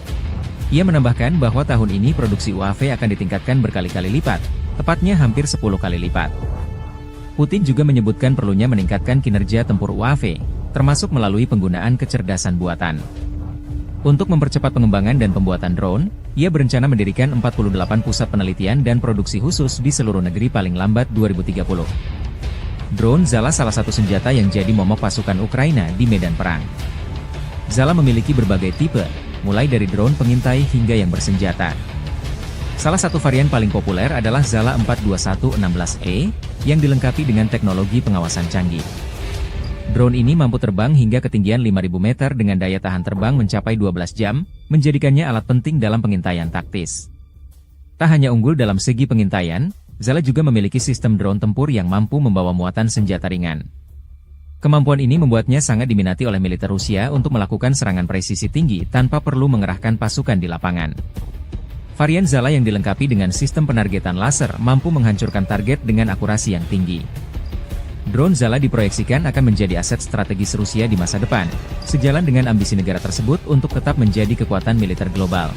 Ia menambahkan bahwa tahun ini produksi UAV akan ditingkatkan berkali-kali lipat, tepatnya hampir 10 kali lipat. Putin juga menyebutkan perlunya meningkatkan kinerja tempur UAV, termasuk melalui penggunaan kecerdasan buatan. Untuk mempercepat pengembangan dan pembuatan drone, ia berencana mendirikan 48 pusat penelitian dan produksi khusus di seluruh negeri paling lambat 2030. Drone Zala salah satu senjata yang jadi momok pasukan Ukraina di medan perang. Zala memiliki berbagai tipe, mulai dari drone pengintai hingga yang bersenjata. Salah satu varian paling populer adalah Zala 42116E, yang dilengkapi dengan teknologi pengawasan canggih. Drone ini mampu terbang hingga ketinggian 5.000 meter dengan daya tahan terbang mencapai 12 jam, menjadikannya alat penting dalam pengintaian taktis. Tak hanya unggul dalam segi pengintaian, Zala juga memiliki sistem drone tempur yang mampu membawa muatan senjata ringan. Kemampuan ini membuatnya sangat diminati oleh militer Rusia untuk melakukan serangan presisi tinggi tanpa perlu mengerahkan pasukan di lapangan. Varian Zala yang dilengkapi dengan sistem penargetan laser mampu menghancurkan target dengan akurasi yang tinggi. Drone Zala diproyeksikan akan menjadi aset strategis Rusia di masa depan, sejalan dengan ambisi negara tersebut untuk tetap menjadi kekuatan militer global.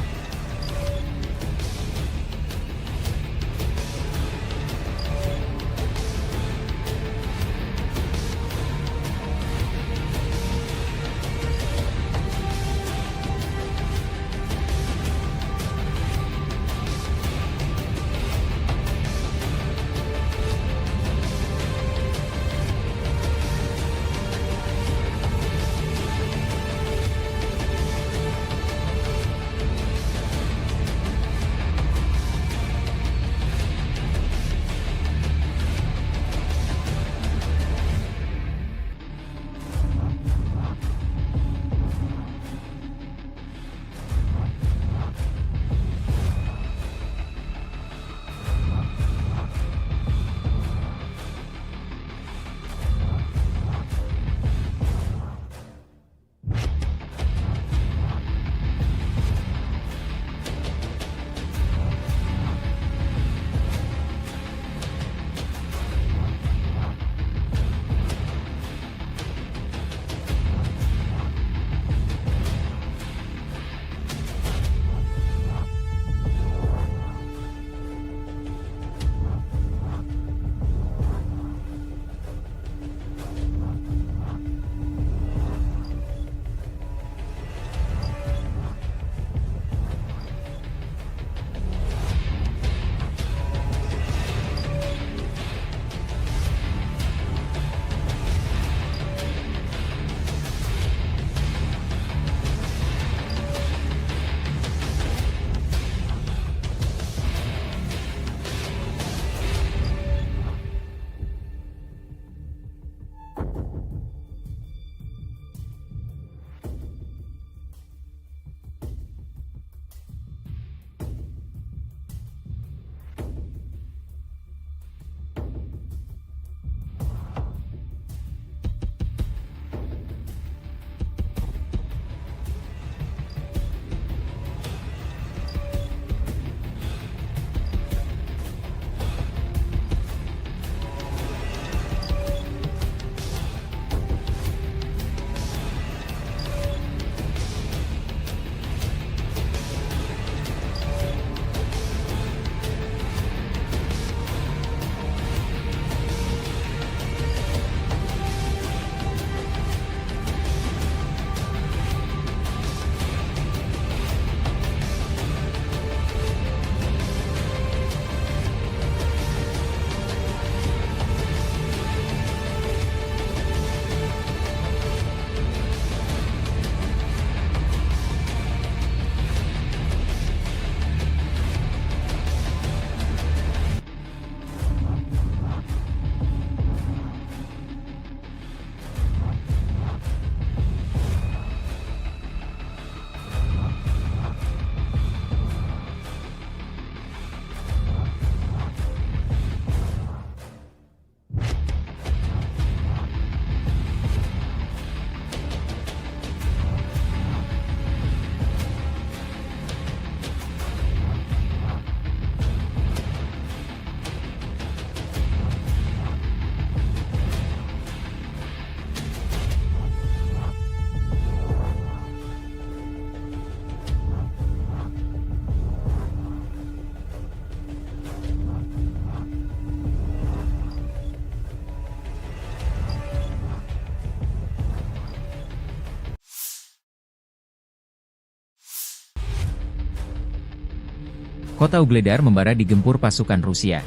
kota Ugledar membara digempur pasukan Rusia.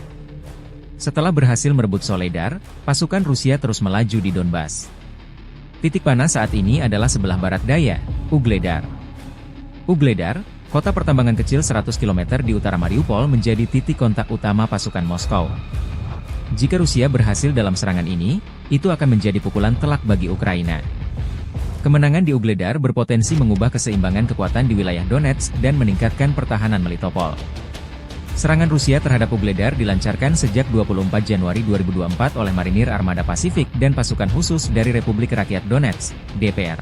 Setelah berhasil merebut Soledar, pasukan Rusia terus melaju di Donbas. Titik panas saat ini adalah sebelah barat daya, Ugledar. Ugledar, kota pertambangan kecil 100 km di utara Mariupol, menjadi titik kontak utama pasukan Moskow. Jika Rusia berhasil dalam serangan ini, itu akan menjadi pukulan telak bagi Ukraina. Kemenangan di Ugledar berpotensi mengubah keseimbangan kekuatan di wilayah Donetsk dan meningkatkan pertahanan Melitopol. Serangan Rusia terhadap Ugledar dilancarkan sejak 24 Januari 2024 oleh Marinir Armada Pasifik dan pasukan khusus dari Republik Rakyat Donetsk, DPR.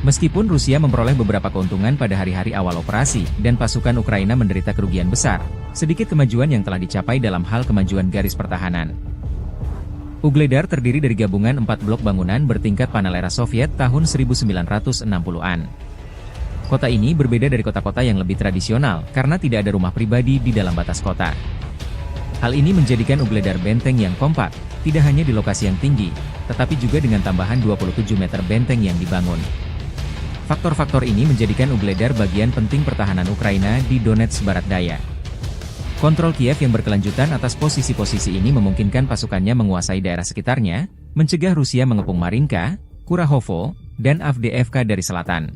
Meskipun Rusia memperoleh beberapa keuntungan pada hari-hari awal operasi dan pasukan Ukraina menderita kerugian besar, sedikit kemajuan yang telah dicapai dalam hal kemajuan garis pertahanan. Ugledar terdiri dari gabungan 4 blok bangunan bertingkat panel era Soviet tahun 1960-an. Kota ini berbeda dari kota-kota yang lebih tradisional karena tidak ada rumah pribadi di dalam batas kota. Hal ini menjadikan Ugledar benteng yang kompak, tidak hanya di lokasi yang tinggi, tetapi juga dengan tambahan 27 meter benteng yang dibangun. Faktor-faktor ini menjadikan Ugledar bagian penting pertahanan Ukraina di Donetsk Barat Daya. Kontrol Kiev yang berkelanjutan atas posisi-posisi ini memungkinkan pasukannya menguasai daerah sekitarnya, mencegah Rusia mengepung Marinka, Kurahovo, dan Avdiivka dari selatan.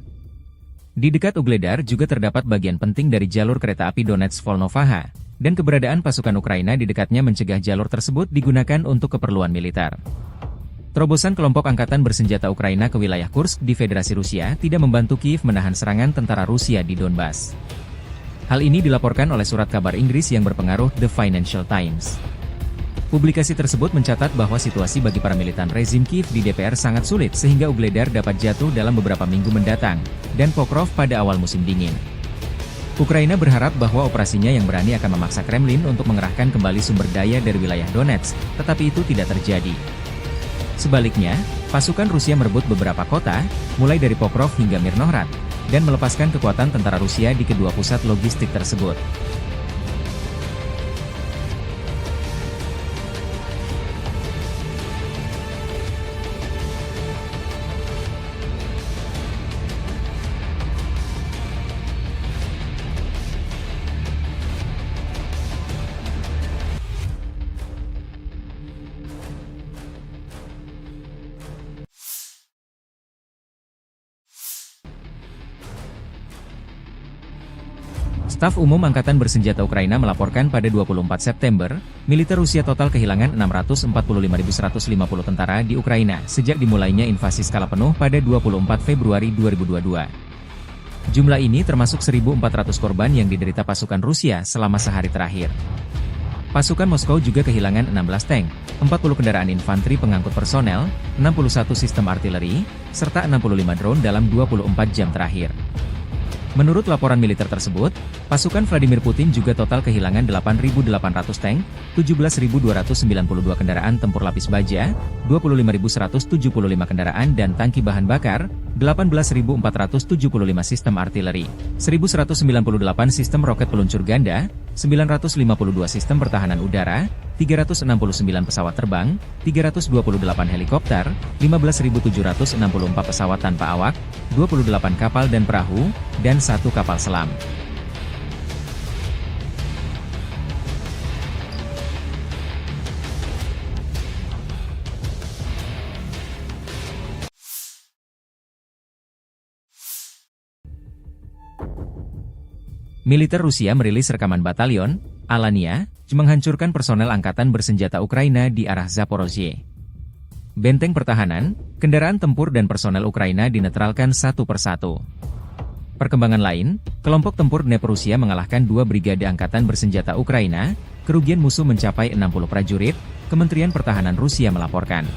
Di dekat Ugledar juga terdapat bagian penting dari jalur kereta api Donetsk-Volnovaha, dan keberadaan pasukan Ukraina di dekatnya mencegah jalur tersebut digunakan untuk keperluan militer. Terobosan kelompok angkatan bersenjata Ukraina ke wilayah Kursk di Federasi Rusia tidak membantu Kiev menahan serangan tentara Rusia di Donbas. Hal ini dilaporkan oleh surat kabar Inggris yang berpengaruh The Financial Times. Publikasi tersebut mencatat bahwa situasi bagi para militan rezim Kiev di DPR sangat sulit sehingga Ugledar dapat jatuh dalam beberapa minggu mendatang, dan Pokrov pada awal musim dingin. Ukraina berharap bahwa operasinya yang berani akan memaksa Kremlin untuk mengerahkan kembali sumber daya dari wilayah Donetsk, tetapi itu tidak terjadi. Sebaliknya, pasukan Rusia merebut beberapa kota, mulai dari Pokrov hingga Mirnohrad, dan melepaskan kekuatan tentara Rusia di kedua pusat logistik tersebut. Staf Umum Angkatan Bersenjata Ukraina melaporkan pada 24 September, militer Rusia total kehilangan 645.150 tentara di Ukraina sejak dimulainya invasi skala penuh pada 24 Februari 2022. Jumlah ini termasuk 1.400 korban yang diderita pasukan Rusia selama sehari terakhir. Pasukan Moskow juga kehilangan 16 tank, 40 kendaraan infanteri pengangkut personel, 61 sistem artileri, serta 65 drone dalam 24 jam terakhir. Menurut laporan militer tersebut, pasukan Vladimir Putin juga total kehilangan 8.800 tank, 17.292 kendaraan tempur lapis baja, 25.175 kendaraan dan tangki bahan bakar, 18.475 sistem artileri, 1.198 sistem roket peluncur ganda, 952 sistem pertahanan udara, 369 pesawat terbang, 328 helikopter, 15.764 pesawat tanpa awak, 28 kapal dan perahu, dan 1 kapal selam. Militer Rusia merilis rekaman batalion Alania menghancurkan personel angkatan bersenjata Ukraina di arah Zaporozhye. Benteng pertahanan, kendaraan tempur dan personel Ukraina dinetralkan satu persatu. Perkembangan lain, kelompok tempur Dnepr Rusia mengalahkan 2 brigade angkatan bersenjata Ukraina, kerugian musuh mencapai 60 prajurit, Kementerian Pertahanan Rusia melaporkan.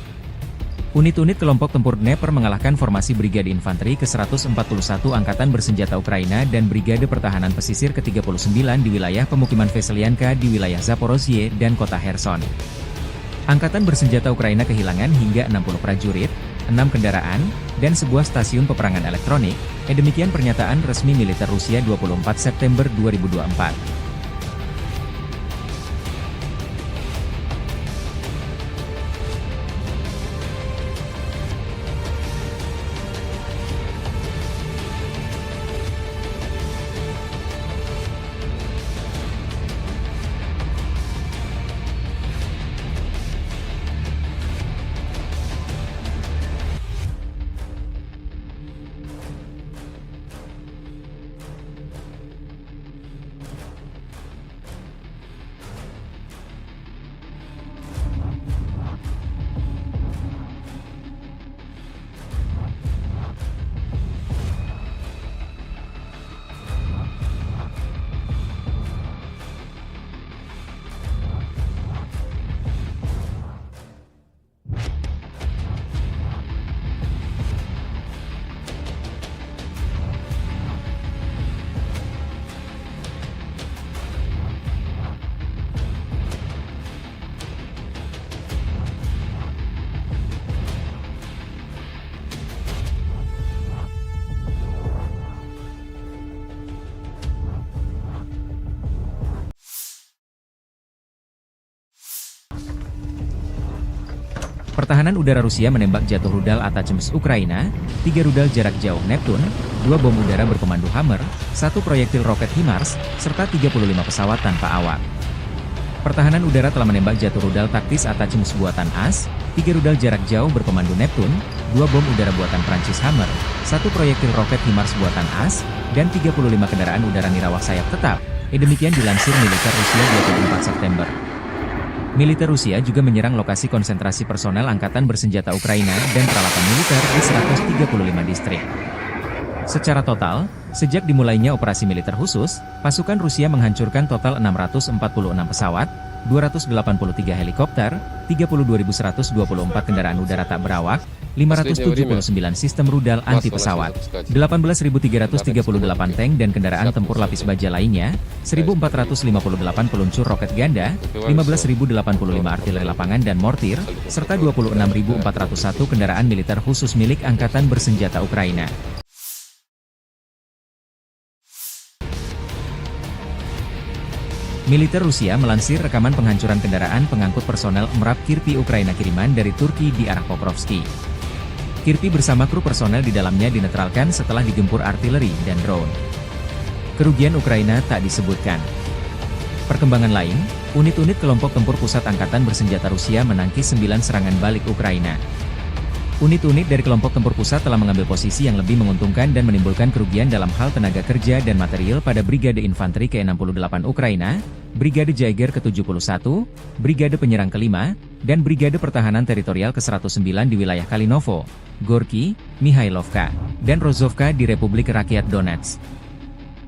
Unit-unit kelompok tempur Dnepr mengalahkan formasi Brigade Infanteri ke-141 Angkatan Bersenjata Ukraina dan Brigade Pertahanan Pesisir ke-39 di wilayah pemukiman Veselyanka di wilayah Zaporozhye dan kota Kherson. Angkatan Bersenjata Ukraina kehilangan hingga 60 prajurit, 6 kendaraan, dan sebuah stasiun peperangan elektronik, demikian pernyataan resmi militer Rusia 24 September 2024. Pertahanan udara Rusia menembak jatuh rudal Atacms Ukraina, 3 rudal jarak jauh Neptune, 2 bom udara berpemandu Hammer, 1 proyektil roket HIMARS, serta 35 pesawat tanpa awak. Pertahanan udara telah menembak jatuh rudal taktis Atacms buatan AS, 3 rudal jarak jauh berpemandu Neptune, 2 bom udara buatan Prancis Hammer, 1 proyektil roket HIMARS buatan AS, dan 35 kendaraan udara nirawak sayap tetap. Demikian dilansir militer Rusia 24 September. Militer Rusia juga menyerang lokasi konsentrasi personel angkatan bersenjata Ukraina dan peralatan militer di 135 distrik. Secara total, sejak dimulainya operasi militer khusus, pasukan Rusia menghancurkan total 646 pesawat, 283 helikopter, 32.124 kendaraan udara tak berawak, 579 sistem rudal anti-pesawat, 18.338 tank dan kendaraan tempur lapis baja lainnya, 1.458 peluncur roket ganda, 15.085 artileri lapangan dan mortir, serta 26.401 kendaraan militer khusus milik Angkatan Bersenjata Ukraina. Militer Rusia melansir rekaman penghancuran kendaraan pengangkut personel MRAP Kirpi Ukraina kiriman dari Turki di arah Pokrovski. Kirpi bersama kru personel di dalamnya dinetralkan setelah digempur artileri dan drone. Kerugian Ukraina tak disebutkan. Perkembangan lain, unit-unit kelompok tempur pusat Angkatan Bersenjata Rusia menangkis 9 serangan balik Ukraina. Unit-unit dari kelompok tempur pusat telah mengambil posisi yang lebih menguntungkan dan menimbulkan kerugian dalam hal tenaga kerja dan material pada Brigade Infanteri ke-68 Ukraina, Brigade Jaeger ke-71, Brigade Penyerang ke-5, dan Brigade Pertahanan Teritorial ke-109 di wilayah Kalinovo, Gorky, Mihailovka, dan Rozovka di Republik Rakyat Donetsk.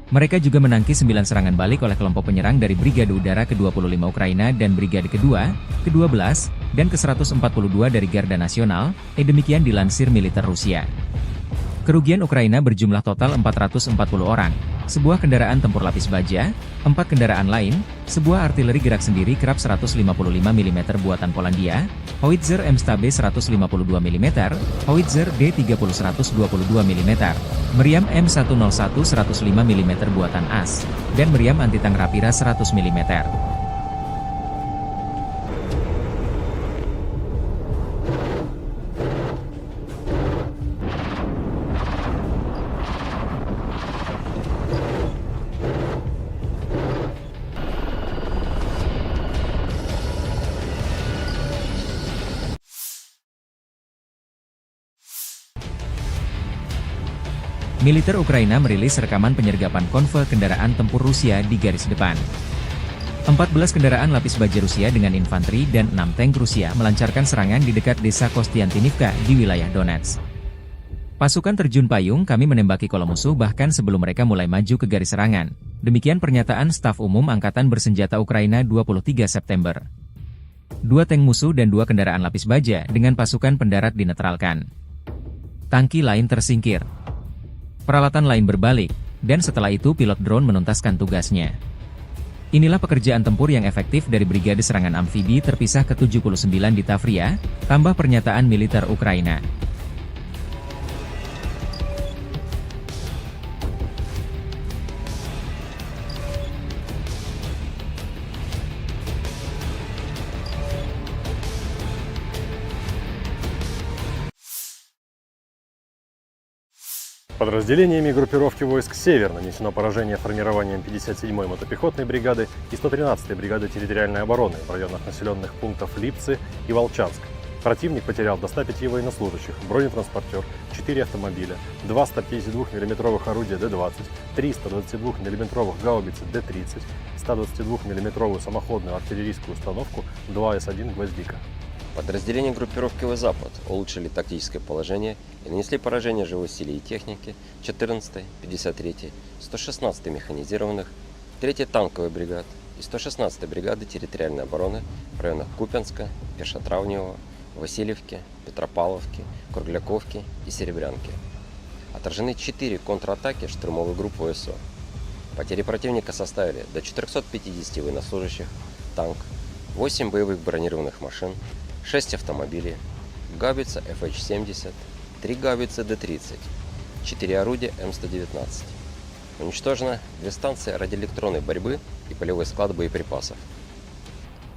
Mereka juga menangkis 9 serangan balik oleh kelompok penyerang dari Brigade Udara ke-25 Ukraina dan Brigade kedua, ke-12, dan ke-142 dari Garda Nasional, demikian dilansir militer Rusia. Kerugian Ukraina berjumlah total 440 orang, sebuah kendaraan tempur lapis baja, 4 kendaraan lain, sebuah artileri gerak sendiri Krab 155 mm buatan Polandia, Howitzer M-Stabe 152 mm, Howitzer D30 122 mm, meriam M101 105 mm buatan AS, dan meriam anti-tank Rapira 100 mm. Militer Ukraina merilis rekaman penyergapan konvoi kendaraan tempur Rusia di garis depan. 14 kendaraan lapis baja Rusia dengan infanteri dan 6 tank Rusia melancarkan serangan di dekat desa Kostiantinivka di wilayah Donetsk. Pasukan terjun payung kami menembaki kolom musuh bahkan sebelum mereka mulai maju ke garis serangan. Demikian pernyataan Staf Umum Angkatan Bersenjata Ukraina 23 September. 2 tank musuh dan 2 kendaraan lapis baja dengan pasukan pendarat dinetralkan. Tangki lain tersingkir. Peralatan lain berbalik, dan setelah itu pilot drone menuntaskan tugasnya. Inilah pekerjaan tempur yang efektif dari Brigade Serangan Amfibi terpisah ke-79 di Tavria, tambah pernyataan militer Ukraina. Подразделениями группировки войск «Север» нанесено поражение формированием 57-й мотопехотной бригады и 113-й бригады территориальной обороны в районах населенных пунктов Липцы и Волчанск. Противник потерял до 105 военнослужащих, бронетранспортер, 4 автомобиля, 2 152 мм орудия Д-20, 3 122 мм гаубицы Д-30, 122 мм самоходную артиллерийскую установку 2 С-1 «Гвоздика». Подразделения группировки «Запад» улучшили тактическое положение и нанесли поражение живой силе и технике 14-й, 53-й, 116-й механизированных, 3-й танковой бригад и 116-й бригады территориальной обороны в районах Купянска, Пешотравневого, Васильевки, Петропавловки, Кругляковки и Серебрянки. Отражены 4 контратаки штурмовой группы ВСО. Потери противника составили до 450 военнослужащих, танк, 8 боевых бронированных машин, 6 автомобилей, гаубица FH-70, 3 гаубицы Д-30, 4 орудия М119. Уничтожено 2 станции радиоэлектронной борьбы и полевой склад боеприпасов.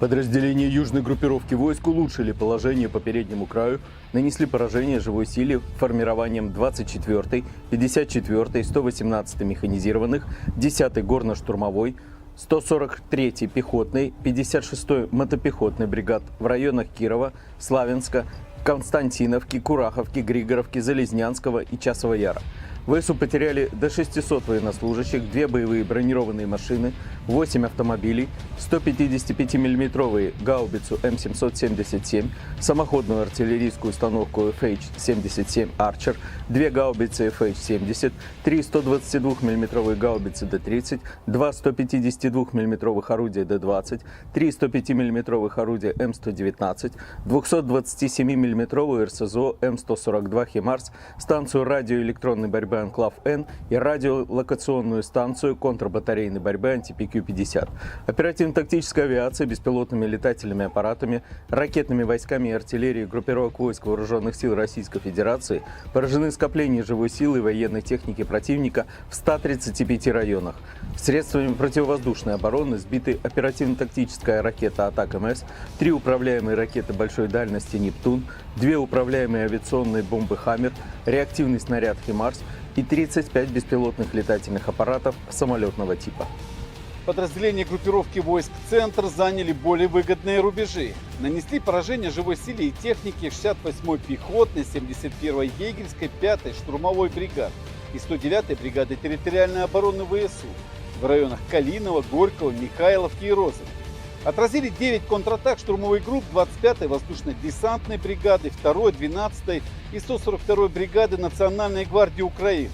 Подразделения южной группировки войск улучшили положение по переднему краю, нанесли поражение живой силе формированием 24-й, 54-й, 118-й механизированных, 10-й горно-штурмовой, 143-й пехотной, 56-й мотопехотной бригад в районах Кирова, Славянска, Константиновки, Кураховки, Григоровки, Залезнянского и Часового Яра. ВСУ потеряли до 600 военнослужащих, 2 боевые бронированные машины, 8 автомобилей, 155 мм гаубицу М777, самоходную артиллерийскую установку FH-77 Archer, 2 гаубицы FH-70, 3 122 мм гаубицы Д-30, 2 152 мм орудия Д-20, 3 105 мм орудия М119, 227 мм РСЗО М142 «Химарс», станцию радиоэлектронной борьбы «Анклав-Н» и радиолокационную станцию контрбатарейной борьбы «Анти-ПК-50». Оперативно-тактическая авиация, беспилотными летательными аппаратами, ракетными войсками и артиллерией группировок войск Вооруженных сил Российской Федерации поражены скопления живой силы и военной техники противника в 135 районах. Средствами противовоздушной обороны сбиты оперативно-тактическая ракета «Атак-МС», 3 управляемые ракеты большой дальности «Нептун», 2 управляемые авиационные бомбы «Хаммер», реактивный снаряд «Химарс» и 35 беспилотных летательных аппаратов самолетного типа. Подразделения группировки войск «Центр» заняли более выгодные рубежи. Нанесли поражение живой силе и технике 68-й пехотной, 71-й егерской, 5-й штурмовой бригад и 109-й бригады территориальной обороны ВСУ в районах Калинова, Горького, Михайловки и Розовки. Отразили 9 контратак штурмовых групп 25-й воздушно-десантной бригады, 2-й, 12-й и 142-й бригады Национальной гвардии Украины.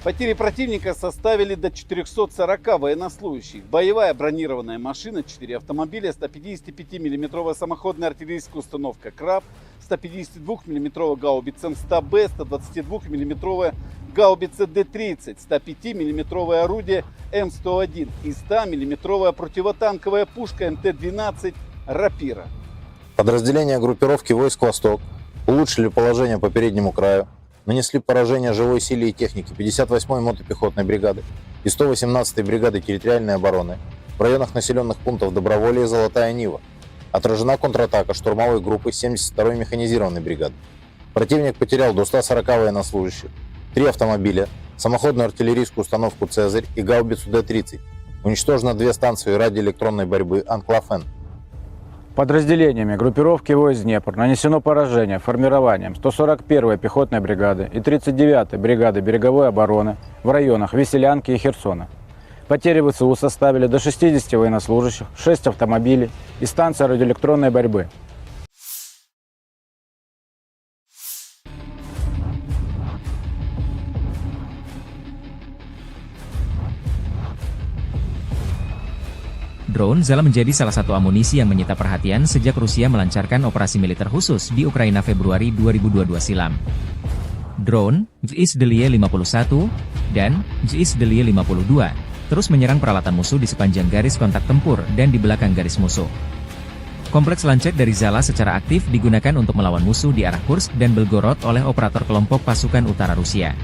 Потери противника составили до 440 военнослужащих. Боевая бронированная машина, 4 автомобиля, 155 мм самоходная артиллерийская установка «Краб», 152 мм гаубица М100Б, 122 мм гаубица Д-30, 105 мм орудие М101 и 100 мм противотанковая пушка МТ-12 «Рапира». Подразделения группировки войск «Восток» улучшили положение по переднему краю, нанесли поражение живой силе и технике 58-й мотопехотной бригады и 118-й бригады территориальной обороны в районах населенных пунктов Доброволье и Золотая Нива. Отражена контратака штурмовой группы 72-й механизированной бригады. Противник потерял до 140 военнослужащих, 3 автомобиля, самоходную артиллерийскую установку «Цезарь» и гаубицу Д-30. Уничтожено 2 станции радиоэлектронной борьбы «Анклав-Н». Подразделениями группировки войск Днепр нанесено поражение формированием 141-й пехотной бригады и 39-й бригады береговой обороны в районах Веселянки и Херсона. Потери ВСУ составили до 60 военнослужащих, 6 автомобилей и станция радиоэлектронной борьбы. Drone Zala menjadi salah satu amunisi yang menyita perhatian sejak Rusia melancarkan operasi militer khusus di Ukraina Februari 2022 silam. Drone, JIS-Delie 51, dan JIS-Delie 52, terus menyerang peralatan musuh di sepanjang garis kontak tempur dan di belakang garis musuh. Kompleks lancet dari Zala secara aktif digunakan untuk melawan musuh di arah Kursk dan Belgorod oleh operator kelompok pasukan utara Rusia.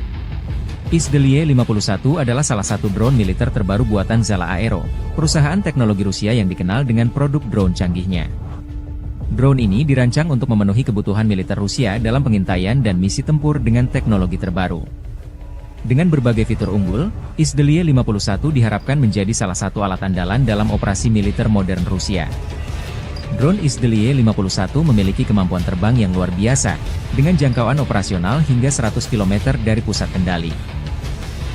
JIS-Delie 51 adalah salah satu drone militer terbaru buatan Zala Aero, perusahaan teknologi Rusia yang dikenal dengan produk drone canggihnya. Drone ini dirancang untuk memenuhi kebutuhan militer Rusia dalam pengintaian dan misi tempur dengan teknologi terbaru. Dengan berbagai fitur unggul, JIS-Delie 51 diharapkan menjadi salah satu alat andalan dalam operasi militer modern Rusia. Drone JIS-Delie 51 memiliki kemampuan terbang yang luar biasa, dengan jangkauan operasional hingga 100 km dari pusat kendali.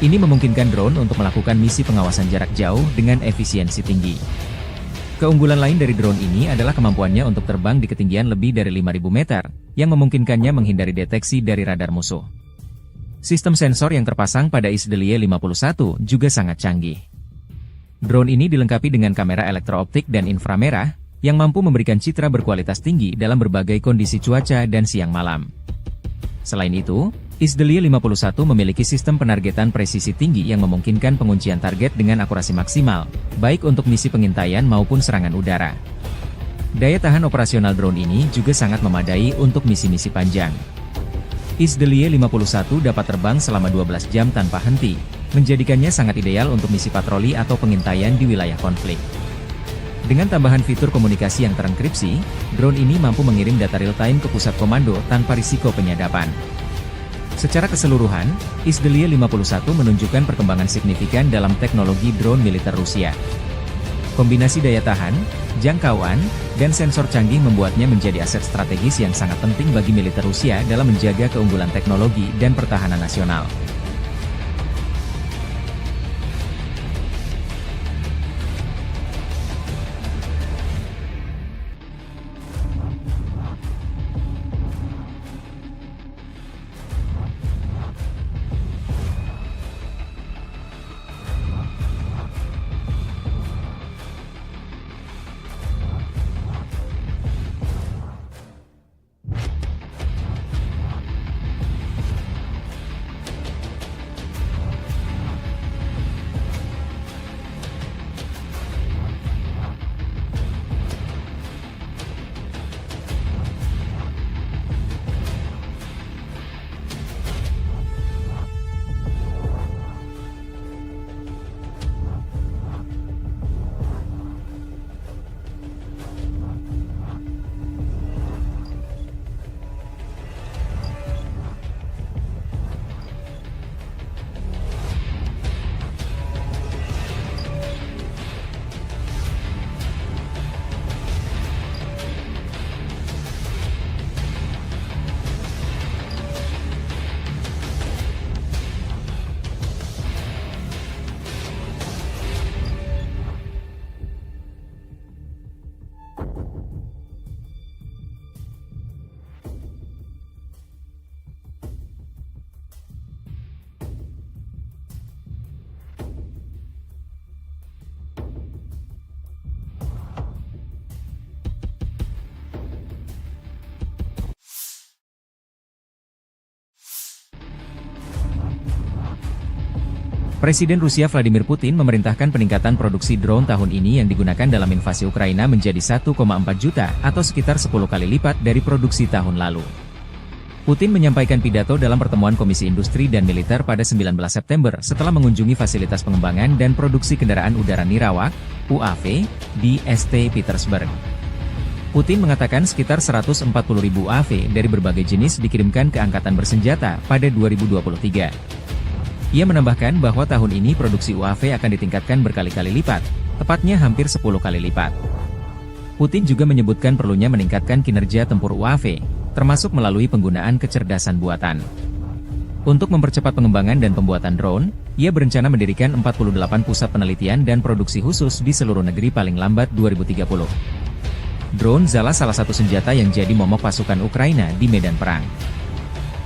Ini memungkinkan drone untuk melakukan misi pengawasan jarak jauh dengan efisiensi tinggi. Keunggulan lain dari drone ini adalah kemampuannya untuk terbang di ketinggian lebih dari 5.000 meter, yang memungkinkannya menghindari deteksi dari radar musuh. Sistem sensor yang terpasang pada JIS-Delie 51 juga sangat canggih. Drone ini dilengkapi dengan kamera elektrooptik dan inframerah, yang mampu memberikan citra berkualitas tinggi dalam berbagai kondisi cuaca dan siang malam. Selain itu, JIS-Delie 51 memiliki sistem penargetan presisi tinggi yang memungkinkan penguncian target dengan akurasi maksimal, baik untuk misi pengintaian maupun serangan udara. Daya tahan operasional drone ini juga sangat memadai untuk misi-misi panjang. JIS-Delie 51 dapat terbang selama 12 jam tanpa henti, menjadikannya sangat ideal untuk misi patroli atau pengintaian di wilayah konflik. Dengan tambahan fitur komunikasi yang terenkripsi, drone ini mampu mengirim data real-time ke pusat komando tanpa risiko penyadapan. Secara keseluruhan, Izdeliye 51 menunjukkan perkembangan signifikan dalam teknologi drone militer Rusia. Kombinasi daya tahan, jangkauan, dan sensor canggih membuatnya menjadi aset strategis yang sangat penting bagi militer Rusia dalam menjaga keunggulan teknologi dan pertahanan nasional. Presiden Rusia Vladimir Putin memerintahkan peningkatan produksi drone tahun ini yang digunakan dalam invasi Ukraina menjadi 1,4 juta atau sekitar 10 kali lipat dari produksi tahun lalu. Putin menyampaikan pidato dalam pertemuan Komisi Industri dan Militer pada 19 September setelah mengunjungi fasilitas pengembangan dan produksi kendaraan udara Nirawak, UAV, di St. Petersburg. Putin mengatakan sekitar 140.000 UAV dari berbagai jenis dikirimkan ke Angkatan Bersenjata pada 2023. Ia menambahkan bahwa tahun ini produksi UAV akan ditingkatkan berkali-kali lipat, tepatnya hampir 10 kali lipat. Putin juga menyebutkan perlunya meningkatkan kinerja tempur UAV, termasuk melalui penggunaan kecerdasan buatan. Untuk mempercepat pengembangan dan pembuatan drone, ia berencana mendirikan 48 pusat penelitian dan produksi khusus di seluruh negeri paling lambat 2030. Drone Zala salah satu senjata yang jadi momok pasukan Ukraina di medan perang.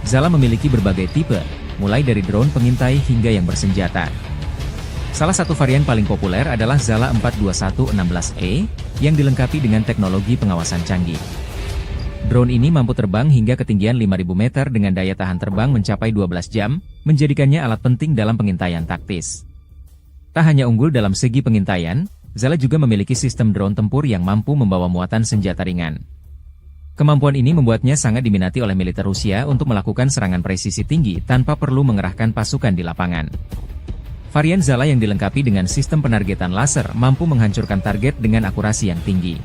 Zala memiliki berbagai tipe, mulai dari drone pengintai hingga yang bersenjata. Salah satu varian paling populer adalah Zala 42116E, yang dilengkapi dengan teknologi pengawasan canggih. Drone ini mampu terbang hingga ketinggian 5.000 meter dengan daya tahan terbang mencapai 12 jam, menjadikannya alat penting dalam pengintaian taktis. Tak hanya unggul dalam segi pengintaian, Zala juga memiliki sistem drone tempur yang mampu membawa muatan senjata ringan. Kemampuan ini membuatnya sangat diminati oleh militer Rusia untuk melakukan serangan presisi tinggi tanpa perlu mengerahkan pasukan di lapangan. Varian Zala yang dilengkapi dengan sistem penargetan laser mampu menghancurkan target dengan akurasi yang tinggi.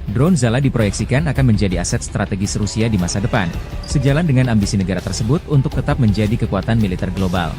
Drone Zala diproyeksikan akan menjadi aset strategis Rusia di masa depan, sejalan dengan ambisi negara tersebut untuk tetap menjadi kekuatan militer global.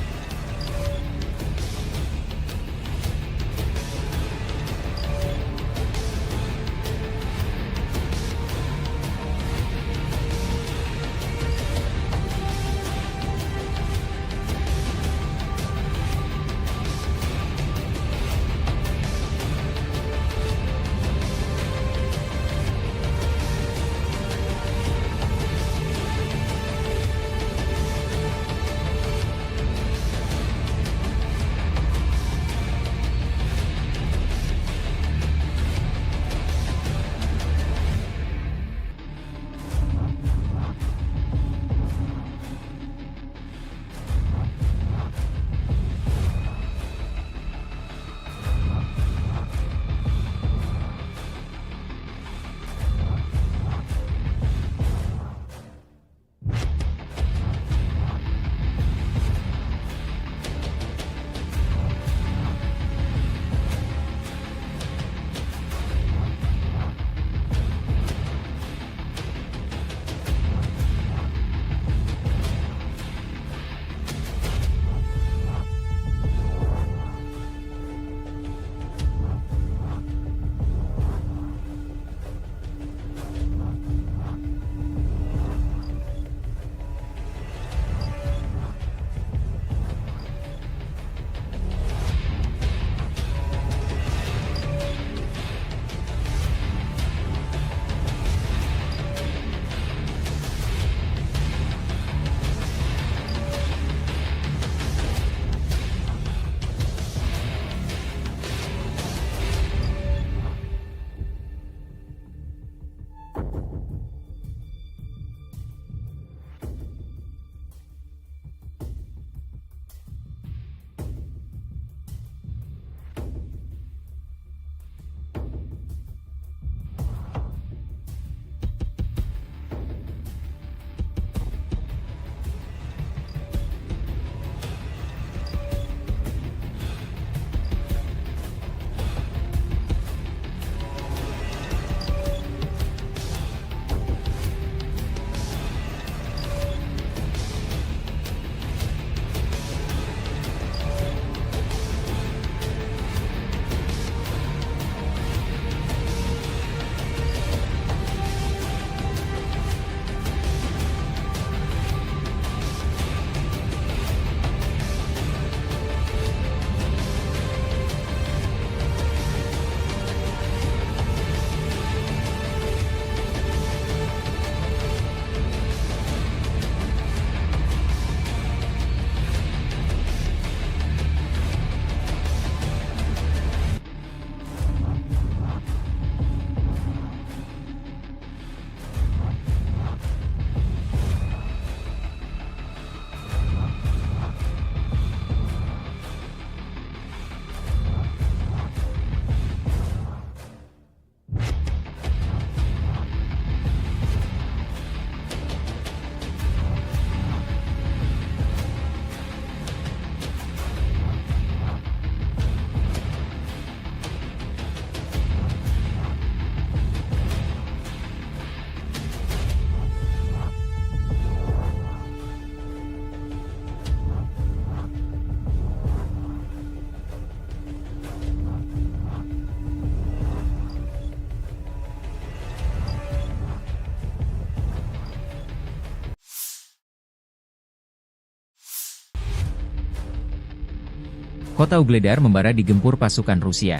kota Ugledar membara digempur pasukan Rusia.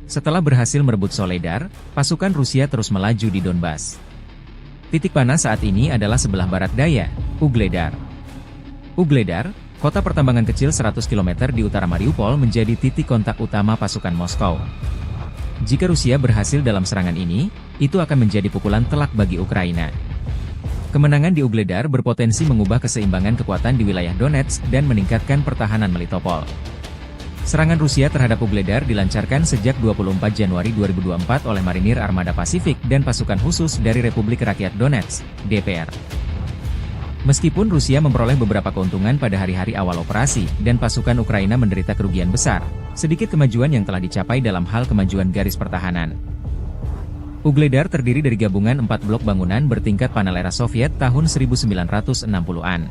Setelah berhasil merebut Soledar, pasukan Rusia terus melaju di Donbas. Titik panas saat ini adalah sebelah barat daya, Ugledar. Ugledar, kota pertambangan kecil 100 km di utara Mariupol menjadi titik kontak utama pasukan Moskow. Jika Rusia berhasil dalam serangan ini, itu akan menjadi pukulan telak bagi Ukraina. Kemenangan di Ugledar berpotensi mengubah keseimbangan kekuatan di wilayah Donetsk dan meningkatkan pertahanan Melitopol. Serangan Rusia terhadap Ugledar dilancarkan sejak 24 Januari 2024 oleh Marinir Armada Pasifik dan pasukan khusus dari Republik Rakyat Donetsk, DPR. Meskipun Rusia memperoleh beberapa keuntungan pada hari-hari awal operasi dan pasukan Ukraina menderita kerugian besar, sedikit kemajuan yang telah dicapai dalam hal kemajuan garis pertahanan. Ugledar terdiri dari gabungan 4 blok bangunan bertingkat panel era Soviet tahun 1960-an.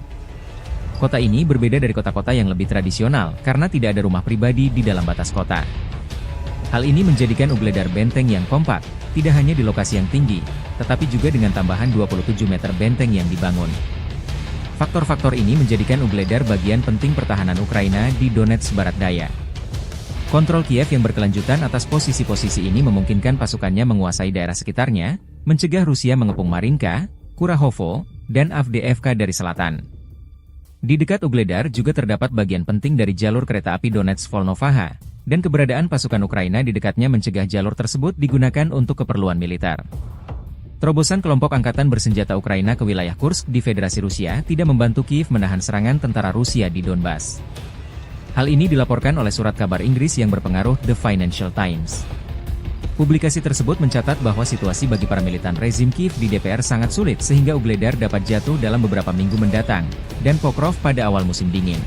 Kota ini berbeda dari kota-kota yang lebih tradisional karena tidak ada rumah pribadi di dalam batas kota. Hal ini menjadikan Ugledar benteng yang kompak, tidak hanya di lokasi yang tinggi, tetapi juga dengan tambahan 27 meter benteng yang dibangun. Faktor-faktor ini menjadikan Ugledar bagian penting pertahanan Ukraina di Donetsk Barat Daya. Kontrol Kiev yang berkelanjutan atas posisi-posisi ini memungkinkan pasukannya menguasai daerah sekitarnya, mencegah Rusia mengepung Marinka, Kurahovo, dan Avdiivka dari selatan. Di dekat Ugledar juga terdapat bagian penting dari jalur kereta api Donetsk-Volnovaha, dan keberadaan pasukan Ukraina di dekatnya mencegah jalur tersebut digunakan untuk keperluan militer. Terobosan kelompok angkatan bersenjata Ukraina ke wilayah Kursk di Federasi Rusia tidak membantu Kiev menahan serangan tentara Rusia di Donbas. Hal ini dilaporkan oleh surat kabar Inggris yang berpengaruh The Financial Times. Publikasi tersebut mencatat bahwa situasi bagi para militan rezim Kiev di DPR sangat sulit sehingga Ugledar dapat jatuh dalam beberapa minggu mendatang, dan Pokrov pada awal musim dingin.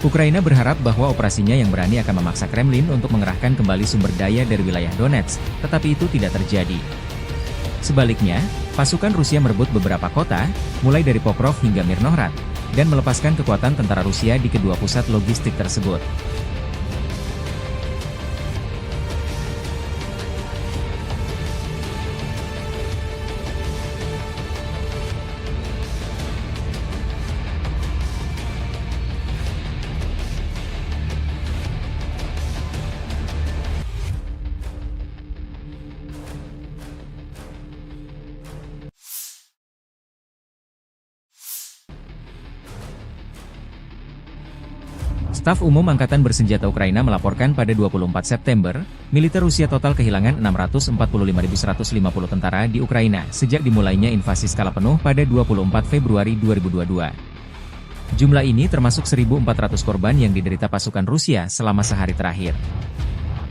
Ukraina berharap bahwa operasinya yang berani akan memaksa Kremlin untuk mengerahkan kembali sumber daya dari wilayah Donetsk, tetapi itu tidak terjadi. Sebaliknya, pasukan Rusia merebut beberapa kota, mulai dari Pokrov hingga Mirnohrad, dan melepaskan kekuatan tentara Rusia di kedua pusat logistik tersebut. Staf Umum Angkatan Bersenjata Ukraina melaporkan pada 24 September, militer Rusia total kehilangan 645.150 tentara di Ukraina sejak dimulainya invasi skala penuh pada 24 Februari 2022. Jumlah ini termasuk 1.400 korban yang diderita pasukan Rusia selama sehari terakhir.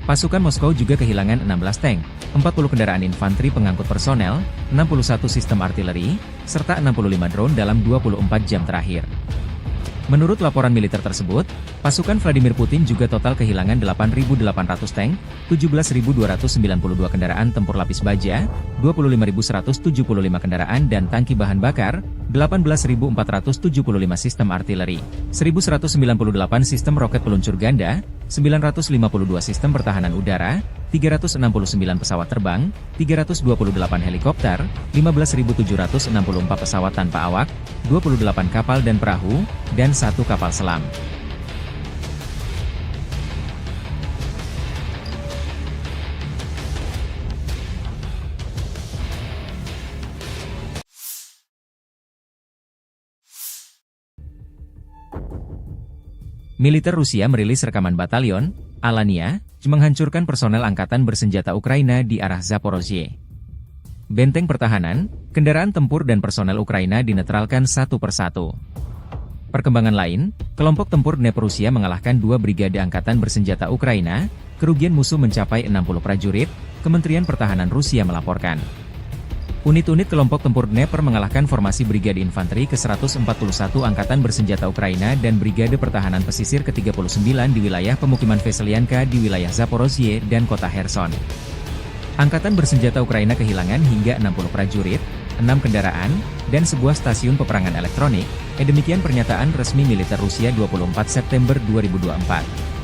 Pasukan Moskow juga kehilangan 16 tank, 40 kendaraan infanteri pengangkut personel, 61 sistem artileri, serta 65 drone dalam 24 jam terakhir. Menurut laporan militer tersebut, pasukan Vladimir Putin juga total kehilangan 8.800 tank, 17.292 kendaraan tempur lapis baja, 25.175 kendaraan dan tangki bahan bakar, 18.475 sistem artileri, 1.198 sistem roket peluncur ganda, 952 sistem pertahanan udara, 369 pesawat terbang, 328 helikopter, 15.764 pesawat tanpa awak, 28 kapal dan perahu, dan 1 kapal selam. Militer Rusia merilis rekaman batalion Alania menghancurkan personel angkatan bersenjata Ukraina di arah Zaporozhye. Benteng pertahanan, kendaraan tempur dan personel Ukraina dinetralkan satu persatu. Perkembangan lain, kelompok tempur Dnepr Rusia mengalahkan 2 brigade angkatan bersenjata Ukraina, kerugian musuh mencapai 60 prajurit, Kementerian Pertahanan Rusia melaporkan. Unit-unit kelompok tempur Dnepr mengalahkan formasi Brigade Infanteri ke-141 Angkatan Bersenjata Ukraina dan Brigade Pertahanan Pesisir ke-39 di wilayah pemukiman Veselyanka di wilayah Zaporozhye dan kota Kherson. Angkatan Bersenjata Ukraina kehilangan hingga 60 prajurit, 6 kendaraan, dan sebuah stasiun peperangan elektronik, demikian pernyataan resmi militer Rusia 24 September 2024.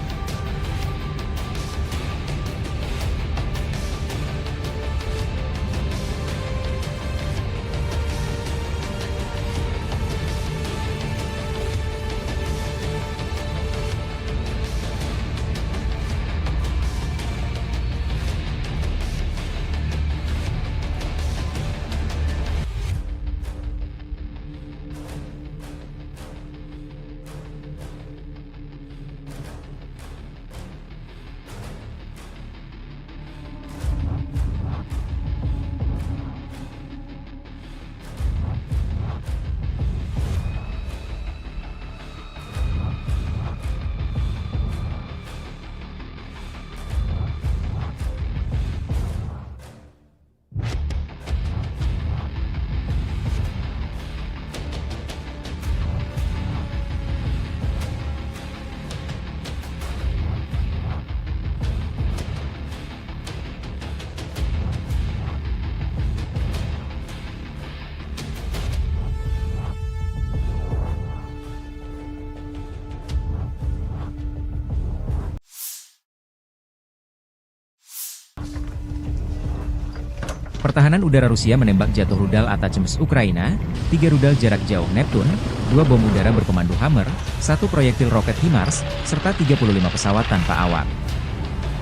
Pertahanan udara Rusia menembak jatuh rudal Atacms Ukraina, 3 rudal jarak jauh Neptune, 2 bom udara berpemandu Hammer, 1 proyektil roket HIMARS, serta 35 pesawat tanpa awak.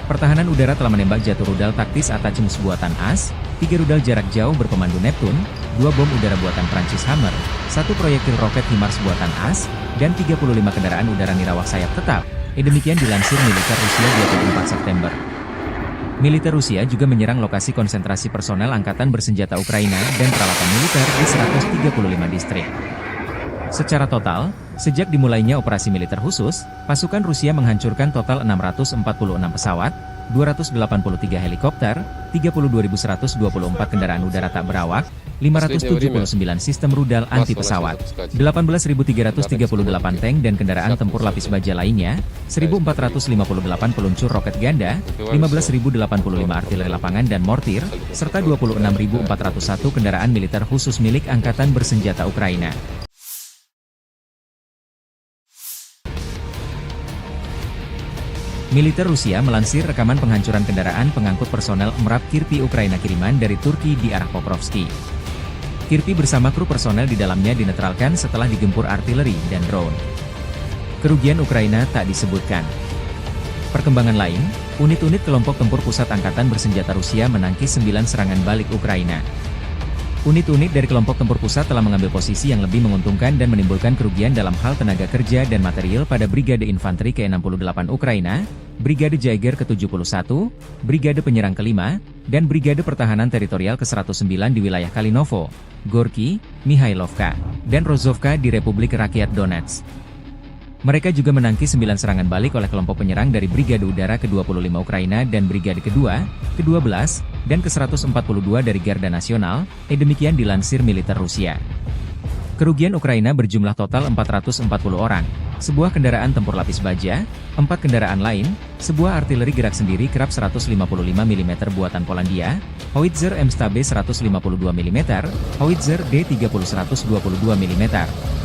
Pertahanan udara telah menembak jatuh rudal taktis Atacms buatan AS, 3 rudal jarak jauh berpemandu Neptune, 2 bom udara buatan Prancis Hammer, 1 proyektil roket HIMARS buatan AS, dan 35 kendaraan udara nirawak sayap tetap. Demikian dilansir militer Rusia 24 September. Militer Rusia juga menyerang lokasi konsentrasi personel angkatan bersenjata Ukraina dan peralatan militer di 135 distrik. Secara total, sejak dimulainya operasi militer khusus, pasukan Rusia menghancurkan total 646 pesawat, 283 helikopter, 32.124 kendaraan udara tak berawak, 579 sistem rudal anti-pesawat, 18.338 tank dan kendaraan tempur lapis baja lainnya, 1.458 peluncur roket ganda, 15.085 artileri lapangan dan mortir, serta 26.401 kendaraan militer khusus milik Angkatan Bersenjata Ukraina. Militer Rusia melansir rekaman penghancuran kendaraan pengangkut personel MRAP Kirpi Ukraina kiriman dari Turki di arah Pokrovski. Kirpi bersama kru personel di dalamnya dinetralkan setelah digempur artileri dan drone. Kerugian Ukraina tak disebutkan. Perkembangan lain, unit-unit kelompok tempur pusat Angkatan Bersenjata Rusia menangkis 9 serangan balik Ukraina. Unit-unit dari kelompok tempur pusat telah mengambil posisi yang lebih menguntungkan dan menimbulkan kerugian dalam hal tenaga kerja dan material pada Brigade Infanteri ke-68 Ukraina, Brigade Jaeger ke-71, Brigade Penyerang ke-5, dan Brigade Pertahanan Teritorial ke-109 di wilayah Kalinovo, Gorky, Mihailovka, dan Rozovka di Republik Rakyat Donetsk. Mereka juga menangkis 9 serangan balik oleh kelompok penyerang dari Brigade Udara ke-25 Ukraina dan Brigade kedua, ke-12, dan ke-142 dari Garda Nasional, demikian dilansir militer Rusia. Kerugian Ukraina berjumlah total 440 orang, sebuah kendaraan tempur lapis baja, 4 kendaraan lain, sebuah artileri gerak sendiri kerap 155 mm buatan Polandia, howitzer M-Stabe 152 mm, howitzer D30 122 mm,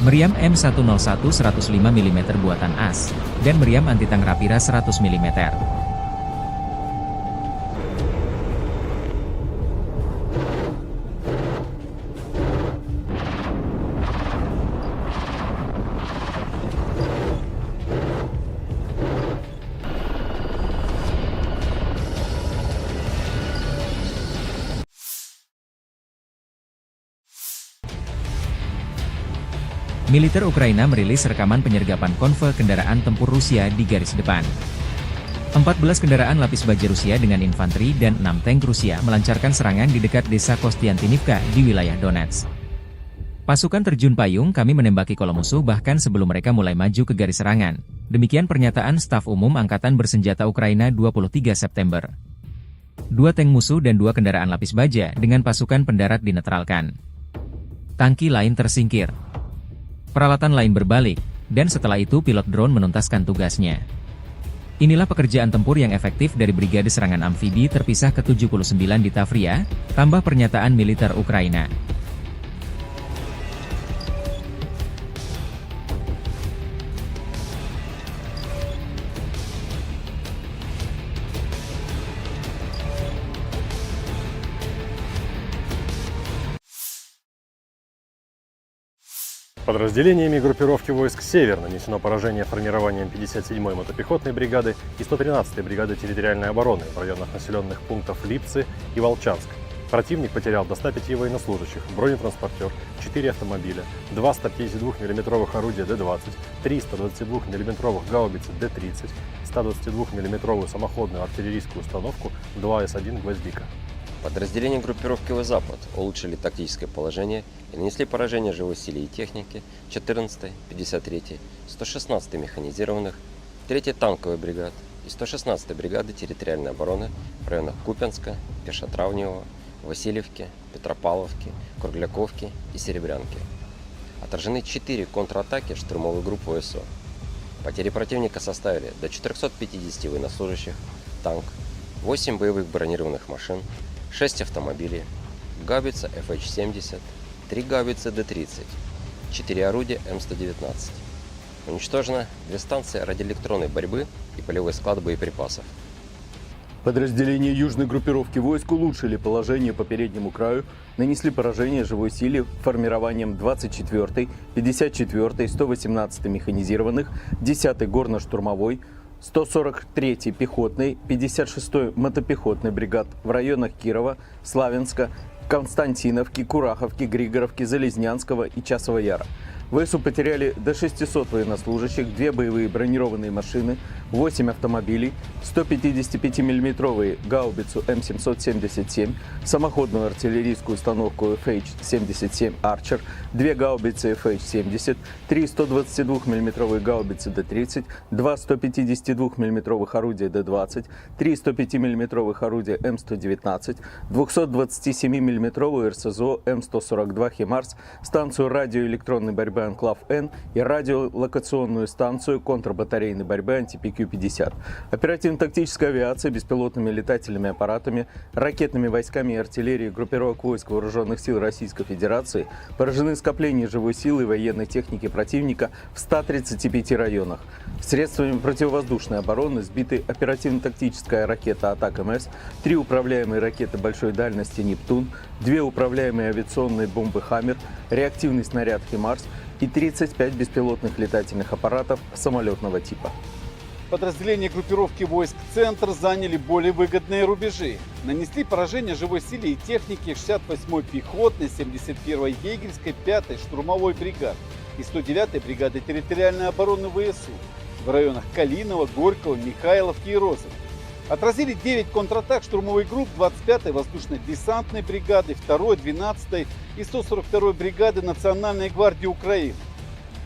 meriam M101 105 mm buatan AS, dan meriam anti-tank Rapira 100 mm. Militer Ukraina merilis rekaman penyergapan konvoi kendaraan tempur Rusia di garis depan. 14 kendaraan lapis baja Rusia dengan infanteri dan 6 tank Rusia melancarkan serangan di dekat desa Kostiantinivka di wilayah Donetsk. Pasukan terjun payung kami menembaki kolom musuh bahkan sebelum mereka mulai maju ke garis serangan. Demikian pernyataan Staf Umum Angkatan Bersenjata Ukraina 23 September. 2 tank musuh dan 2 kendaraan lapis baja dengan pasukan pendarat dinetralkan. Tangki lain tersingkir. Peralatan lain berbalik, dan setelah itu pilot drone menuntaskan tugasnya. Inilah pekerjaan tempur yang efektif dari Brigade Serangan Amfibi terpisah ke-79 di Tavria, tambah pernyataan militer Ukraina. Подразделениями группировки войск «Север» нанесено поражение формированием 57-й мотопехотной бригады и 113-й бригады территориальной обороны в районах населенных пунктов Липцы и Волчанск. Противник потерял до 105 военнослужащих, бронетранспортер, 4 автомобиля, 2 152 мм орудия Д-20, 3 122 мм гаубицы Д-30, 122 мм самоходную артиллерийскую установку 2 С-1 «Гвоздика». Подразделения группировки «Запад» улучшили тактическое положение и нанесли поражение живой силе и технике 14-й, 53-й, 116-й механизированных, 3-й танковой бригад и 116-й бригады территориальной обороны в районах Купянска, Пешотравневого, Васильевки, Петропавловки, Кругляковки и Серебрянки. Отражены 4 контратаки штурмовой группы ВСО. Потери противника составили до 450 военнослужащих, танк, 8 боевых бронированных машин, 6 автомобилей, гаубица FH-70, 3 гаубицы Д-30, 4 орудия М119. Уничтожено 2 станции радиоэлектронной борьбы и полевой склад боеприпасов. Подразделения южной группировки войск улучшили положение по переднему краю, нанесли поражение живой силе формированием 24-й, 54-й, 118-й механизированных, 10-й горно-штурмовой, 143-й пехотной, 56-й мотопехотной бригад в районах Кирова, Славянска, Константиновки, Кураховки, Григоровки, Залезнянского и Часового Яра. ВСУ потеряли до 600 военнослужащих, 2 боевые бронированные машины, 8 автомобилей, 155 мм гаубицу М777, самоходную артиллерийскую установку FH-77 Archer, 2 гаубицы FH-70, 3 122 мм гаубицы Д-30, 2 152 мм орудия Д-20, 3 105 мм орудия М119, 227 мм РСЗО М142 «Химарс», станцию радиоэлектронной борьбы «Анклав-Н» и радиолокационную станцию контрбатарейной борьбы «Анти-ПК-50». Оперативно-тактическая авиация, беспилотными летательными аппаратами, ракетными войсками и артиллерией группировок войск Вооруженных сил Российской Федерации поражены скопления живой силы и военной техники противника в 135 районах. Средствами противовоздушной обороны сбиты оперативно-тактическая ракета «Атак-МС», 3 управляемые ракеты большой дальности «Нептун», 2 управляемые авиационные бомбы «Хаммер», реактивный снаряд «Химарс» и 35 беспилотных летательных аппаратов самолетного типа. Подразделения группировки войск «Центр» заняли более выгодные рубежи. Нанесли поражение живой силе и технике 68-й пехотной, 71-й егерской, 5-й штурмовой бригад и 109-й бригады территориальной обороны ВСУ в районах Калинова, Горького, Михайловки и Розовки. Отразили 9 контратак штурмовых групп 25-й воздушно-десантной бригады, 2-й, 12-й и 142-й бригады Национальной гвардии Украины.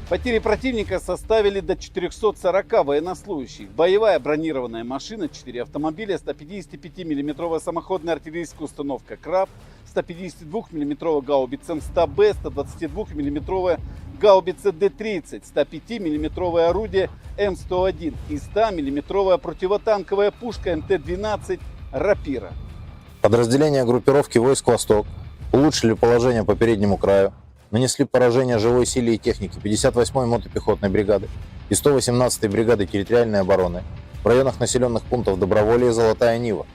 Потери противника составили до 440 военнослужащих. Боевая бронированная машина, 4 автомобиля, 155 мм самоходная артиллерийская установка «Краб», 152 мм гаубица М100Б, 122 мм гаубица Д-30, 105 мм орудие М101 и 100 мм противотанковая пушка МТ-12 «Рапира». Подразделения группировки войск «Восток» улучшили положение по переднему краю, нанесли поражение живой силе и технике 58-й мотопехотной бригады и 118-й бригады территориальной обороны в районах населенных пунктов Доброволье и Золотая Нива.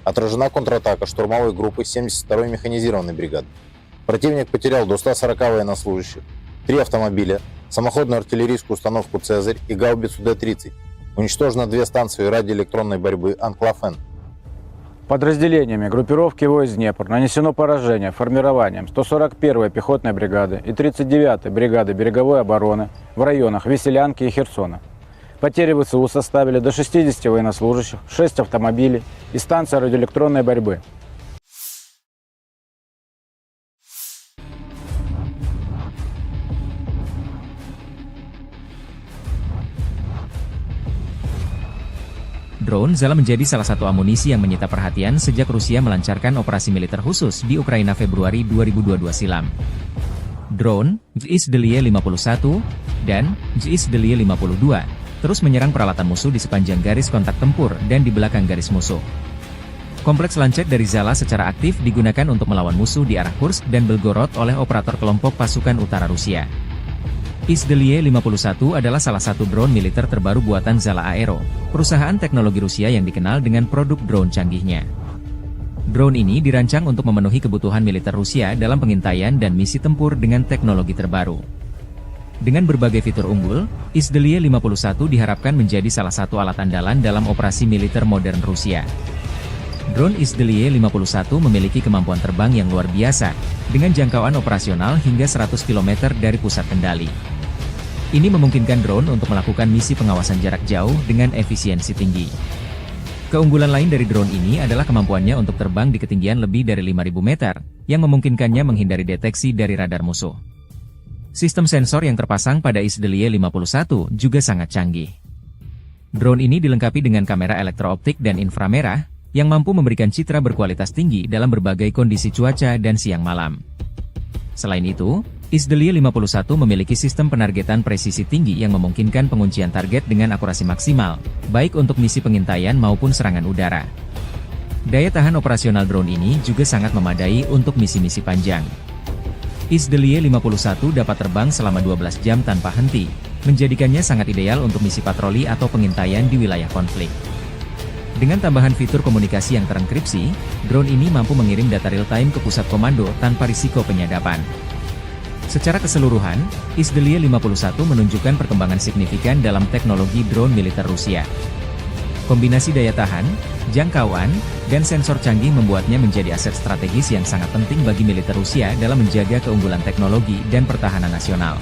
Отражена контратака штурмовой группы 72-й механизированной бригады. Противник потерял до 140 военнослужащих, 3 автомобиля, самоходную артиллерийскую установку «Цезарь» и гаубицу Д-30. Уничтожено 2 станции радиоэлектронной борьбы «Анклав-Н». Подразделениями группировки войск Днепр нанесено поражение формированием 141-й пехотной бригады и 39-й бригады береговой обороны в районах Веселянки и Херсона. Потери ВСУ составили до 60 военнослужащих, 6 автомобилей и станция радиоэлектронной борьбы. Drone Zala menjadi salah satu amunisi yang menyita perhatian sejak Rusia melancarkan operasi militer khusus di Ukraina Februari 2022 silam. Drone, JSDLY 51, dan JSDLY 52, terus menyerang peralatan musuh di sepanjang garis kontak tempur dan di belakang garis musuh. Kompleks lancet dari Zala secara aktif digunakan untuk melawan musuh di arah Kursk dan Belgorod oleh operator kelompok pasukan utara Rusia. JSDLY 51 adalah salah satu drone militer terbaru buatan Zala Aero, perusahaan teknologi Rusia yang dikenal dengan produk drone canggihnya. Drone ini dirancang untuk memenuhi kebutuhan militer Rusia dalam pengintaian dan misi tempur dengan teknologi terbaru. Dengan berbagai fitur unggul, JSDLY 51 diharapkan menjadi salah satu alat andalan dalam operasi militer modern Rusia. Drone JSDLY 51 memiliki kemampuan terbang yang luar biasa, dengan jangkauan operasional hingga 100 km dari pusat kendali. Ini memungkinkan drone untuk melakukan misi pengawasan jarak jauh dengan efisiensi tinggi. Keunggulan lain dari drone ini adalah kemampuannya untuk terbang di ketinggian lebih dari 5.000 meter, yang memungkinkannya menghindari deteksi dari radar musuh. Sistem sensor yang terpasang pada JSDLY 51 juga sangat canggih. Drone ini dilengkapi dengan kamera elektrooptik dan inframerah, yang mampu memberikan citra berkualitas tinggi dalam berbagai kondisi cuaca dan siang malam. Selain itu, JSDLY 51 memiliki sistem penargetan presisi tinggi yang memungkinkan penguncian target dengan akurasi maksimal, baik untuk misi pengintaian maupun serangan udara. Daya tahan operasional drone ini juga sangat memadai untuk misi-misi panjang. JSDLY 51 dapat terbang selama 12 jam tanpa henti, menjadikannya sangat ideal untuk misi patroli atau pengintaian di wilayah konflik. Dengan tambahan fitur komunikasi yang terenkripsi, drone ini mampu mengirim data real-time ke pusat komando tanpa risiko penyadapan. Secara keseluruhan, Izdeliye 51 menunjukkan perkembangan signifikan dalam teknologi drone militer Rusia. Kombinasi daya tahan, jangkauan, dan sensor canggih membuatnya menjadi aset strategis yang sangat penting bagi militer Rusia dalam menjaga keunggulan teknologi dan pertahanan nasional.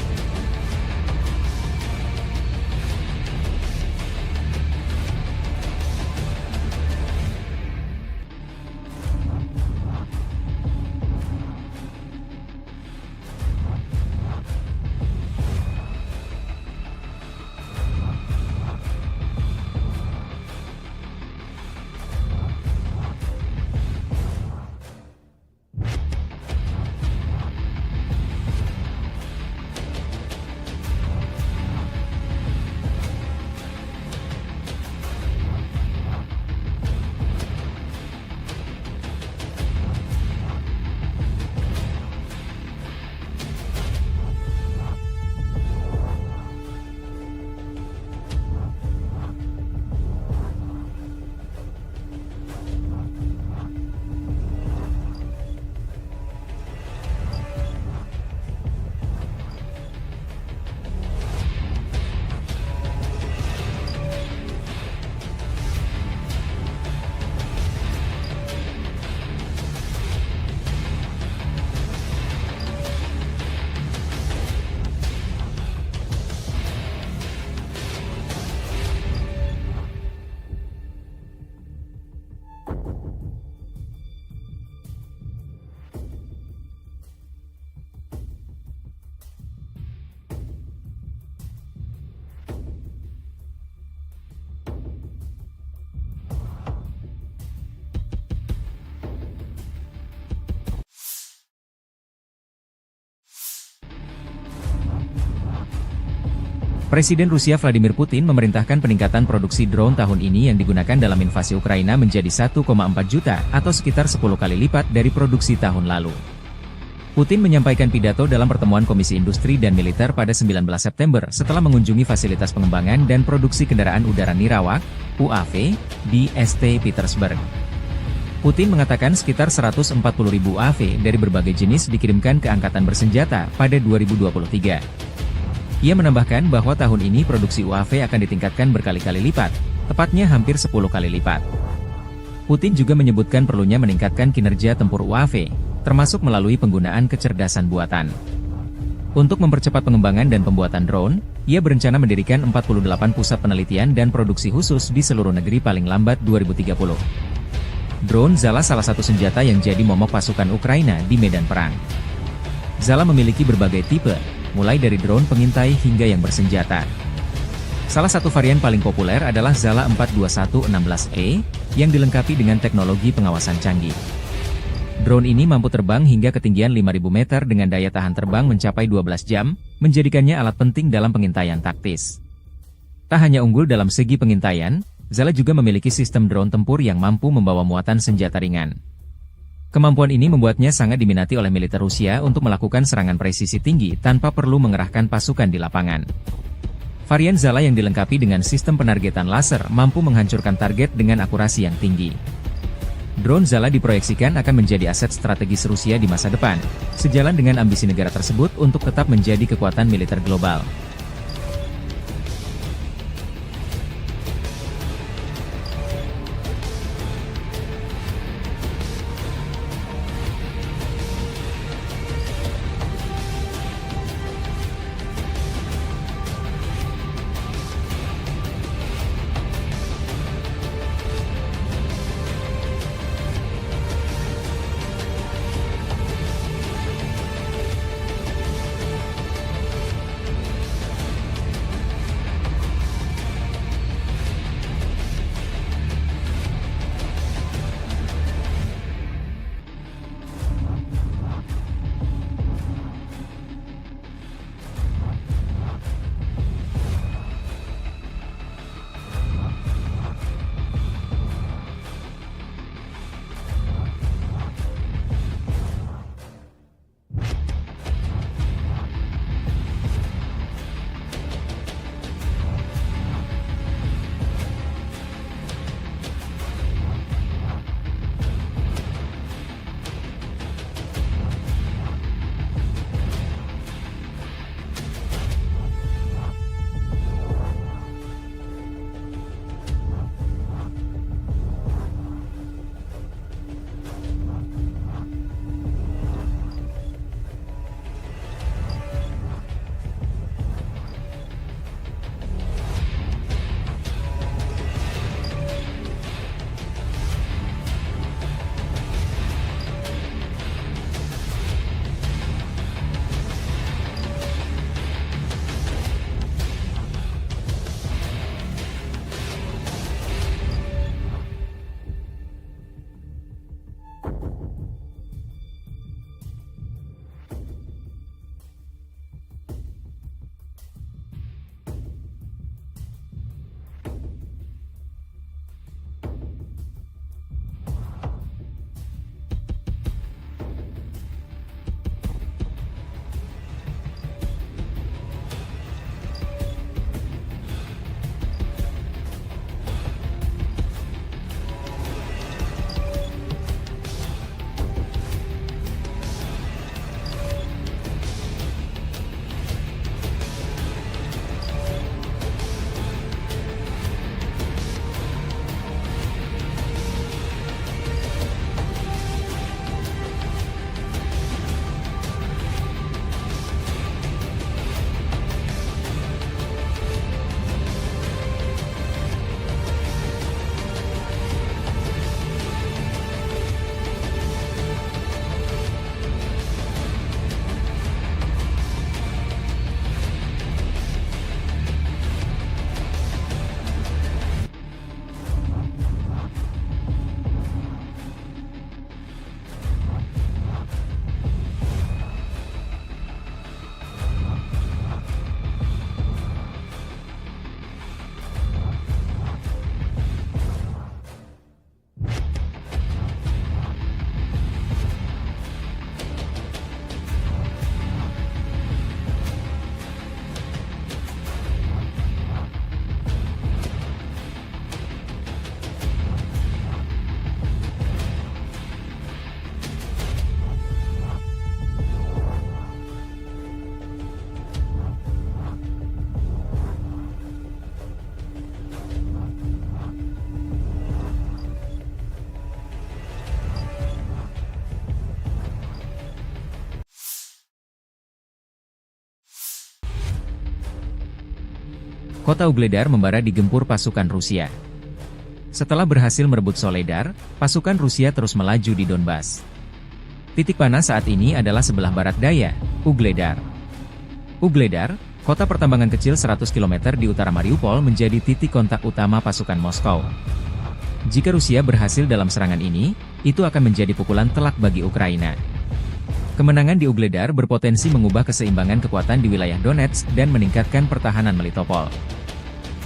Presiden Rusia Vladimir Putin memerintahkan peningkatan produksi drone tahun ini yang digunakan dalam invasi Ukraina menjadi 1,4 juta atau sekitar 10 kali lipat dari produksi tahun lalu. Putin menyampaikan pidato dalam pertemuan Komisi Industri dan Militer pada 19 September setelah mengunjungi fasilitas pengembangan dan produksi kendaraan udara Nirawak, UAV, di St. Petersburg. Putin mengatakan sekitar 140.000 UAV dari berbagai jenis dikirimkan ke Angkatan Bersenjata pada 2023. Ia menambahkan bahwa tahun ini produksi UAV akan ditingkatkan berkali-kali lipat, tepatnya hampir 10 kali lipat. Putin juga menyebutkan perlunya meningkatkan kinerja tempur UAV, termasuk melalui penggunaan kecerdasan buatan. Untuk mempercepat pengembangan dan pembuatan drone, ia berencana mendirikan 48 pusat penelitian dan produksi khusus di seluruh negeri paling lambat 2030. Drone Zala salah satu senjata yang jadi momok pasukan Ukraina di medan perang. Zala memiliki berbagai tipe, mulai dari drone pengintai hingga yang bersenjata. Salah satu varian paling populer adalah Zala 42116E, yang dilengkapi dengan teknologi pengawasan canggih. Drone ini mampu terbang hingga ketinggian 5.000 meter dengan daya tahan terbang mencapai 12 jam, menjadikannya alat penting dalam pengintaian taktis. Tak hanya unggul dalam segi pengintaian, Zala juga memiliki sistem drone tempur yang mampu membawa muatan senjata ringan. Kemampuan ini membuatnya sangat diminati oleh militer Rusia untuk melakukan serangan presisi tinggi tanpa perlu mengerahkan pasukan di lapangan. Varian Zala yang dilengkapi dengan sistem penargetan laser mampu menghancurkan target dengan akurasi yang tinggi. Drone Zala diproyeksikan akan menjadi aset strategis Rusia di masa depan, sejalan dengan ambisi negara tersebut untuk tetap menjadi kekuatan militer global. kota Ugledar membara digempur pasukan Rusia. Setelah berhasil merebut Soledar, pasukan Rusia terus melaju di Donbas. Titik panas saat ini adalah sebelah barat daya, Ugledar. Ugledar, kota pertambangan kecil 100 km di utara Mariupol, menjadi titik kontak utama pasukan Moskow. Jika Rusia berhasil dalam serangan ini, itu akan menjadi pukulan telak bagi Ukraina. Kemenangan di Ugledar berpotensi mengubah keseimbangan kekuatan di wilayah Donetsk dan meningkatkan pertahanan Melitopol.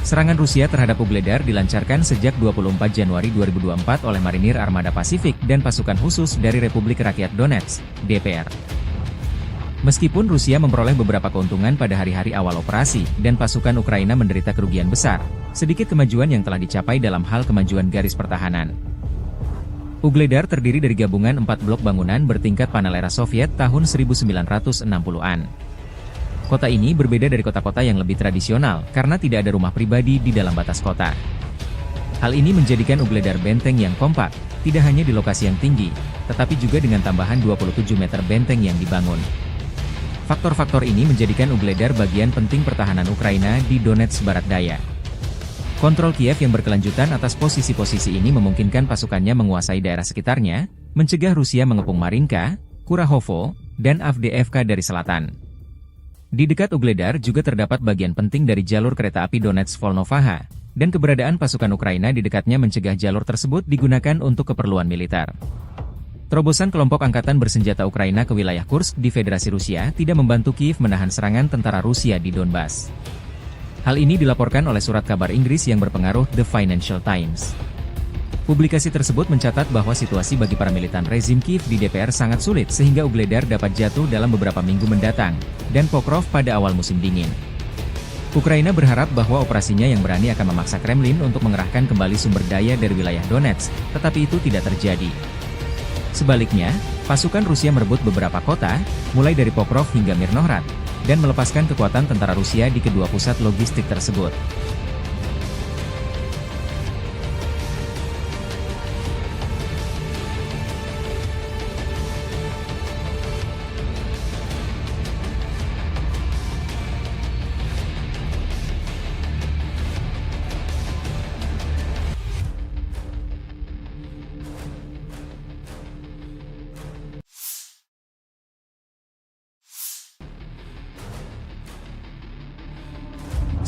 Serangan Rusia terhadap Ugledar dilancarkan sejak 24 Januari 2024 oleh Marinir Armada Pasifik dan pasukan khusus dari Republik Rakyat Donetsk, DPR. Meskipun Rusia memperoleh beberapa keuntungan pada hari-hari awal operasi dan pasukan Ukraina menderita kerugian besar, sedikit kemajuan yang telah dicapai dalam hal kemajuan garis pertahanan. Ugledar terdiri dari gabungan 4 blok bangunan bertingkat panel era Soviet tahun 1960-an. Kota ini berbeda dari kota-kota yang lebih tradisional karena tidak ada rumah pribadi di dalam batas kota. Hal ini menjadikan Ugledar benteng yang kompak, tidak hanya di lokasi yang tinggi, tetapi juga dengan tambahan 27 meter benteng yang dibangun. Faktor-faktor ini menjadikan Ugledar bagian penting pertahanan Ukraina di Donetsk barat daya. Kontrol Kiev yang berkelanjutan atas posisi-posisi ini memungkinkan pasukannya menguasai daerah sekitarnya, mencegah Rusia mengepung Marinka, Kurahovo, dan Avdiivka dari selatan. Di dekat Ugledar juga terdapat bagian penting dari jalur kereta api Donetsk-Volnovaha, dan keberadaan pasukan Ukraina di dekatnya mencegah jalur tersebut digunakan untuk keperluan militer. Terobosan kelompok angkatan bersenjata Ukraina ke wilayah Kursk di Federasi Rusia tidak membantu Kiev menahan serangan tentara Rusia di Donbas. Hal ini dilaporkan oleh surat kabar Inggris yang berpengaruh The Financial Times. Publikasi tersebut mencatat bahwa situasi bagi para militan rezim Kiev di DPR sangat sulit sehingga Ugledar dapat jatuh dalam beberapa minggu mendatang, dan Pokrov pada awal musim dingin. Ukraina berharap bahwa operasinya yang berani akan memaksa Kremlin untuk mengerahkan kembali sumber daya dari wilayah Donetsk, tetapi itu tidak terjadi. Sebaliknya, pasukan Rusia merebut beberapa kota, mulai dari Pokrov hingga Mirnohrad, dan melepaskan kekuatan tentara Rusia di kedua pusat logistik tersebut.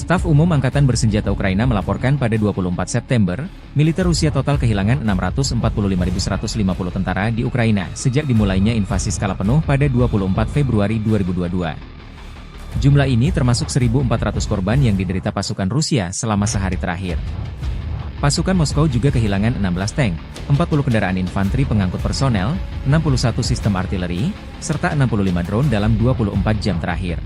Staf Umum Angkatan Bersenjata Ukraina melaporkan pada 24 September, militer Rusia total kehilangan 645.150 tentara di Ukraina sejak dimulainya invasi skala penuh pada 24 Februari 2022. Jumlah ini termasuk 1.400 korban yang diderita pasukan Rusia selama sehari terakhir. Pasukan Moskow juga kehilangan 16 tank, 40 kendaraan infanteri pengangkut personel, 61 sistem artileri, serta 65 drone dalam 24 jam terakhir.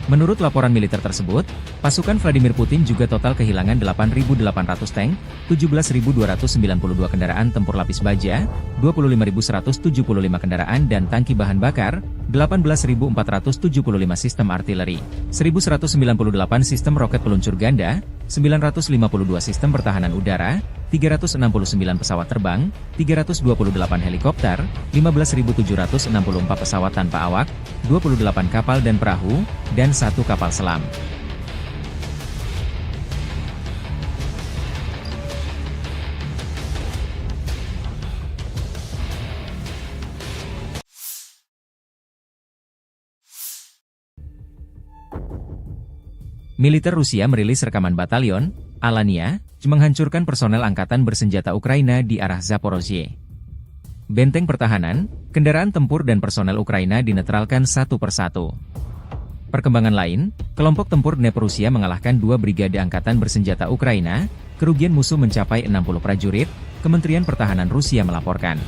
Menurut laporan militer tersebut, pasukan Vladimir Putin juga total kehilangan 8.800 tank, 17.292 kendaraan tempur lapis baja, 25.175 kendaraan dan tangki bahan bakar, 18.475 sistem artileri, 1.198 sistem roket peluncur ganda, 952 sistem pertahanan udara, 369 pesawat terbang, 328 helikopter, 15.764 pesawat tanpa awak, 28 kapal dan perahu, dan 1 kapal selam. Militer Rusia merilis rekaman batalion Alania menghancurkan personel angkatan bersenjata Ukraina di arah Zaporozhye. Benteng pertahanan, kendaraan tempur dan personel Ukraina dinetralkan satu persatu. Perkembangan lain, kelompok tempur Dnepr Rusia mengalahkan 2 brigade angkatan bersenjata Ukraina, kerugian musuh mencapai 60 prajurit, Kementerian Pertahanan Rusia melaporkan.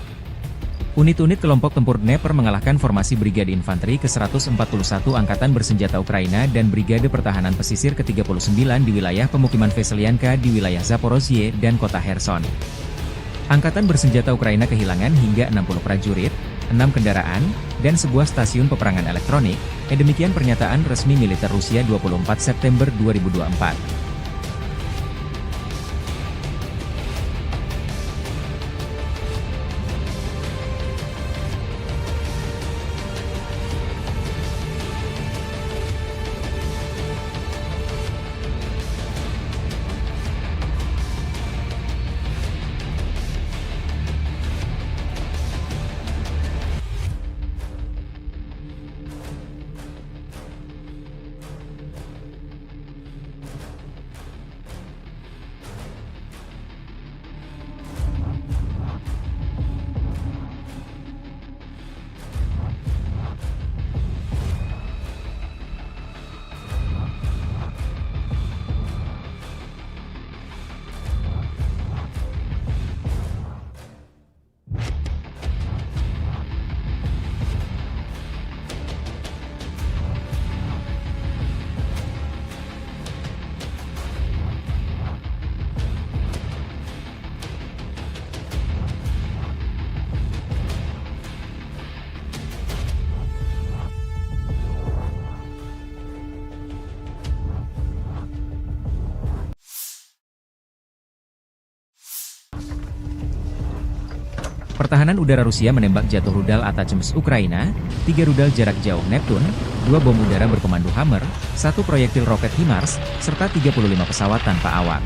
Unit-unit kelompok tempur Dnepr mengalahkan formasi Brigade Infanteri ke-141 Angkatan Bersenjata Ukraina dan Brigade Pertahanan Pesisir ke-39 di wilayah pemukiman Veselyanka di wilayah Zaporozhye dan kota Kherson. Angkatan Bersenjata Ukraina kehilangan hingga 60 prajurit, 6 kendaraan, dan sebuah stasiun peperangan elektronik, demikian pernyataan resmi militer Rusia 24 September 2024. Pertahanan udara Rusia menembak jatuh rudal Atacms Ukraina, 3 rudal jarak jauh Neptune, 2 bom udara berkomando Hammer, 1 proyektil roket HIMARS, serta 35 pesawat tanpa awak.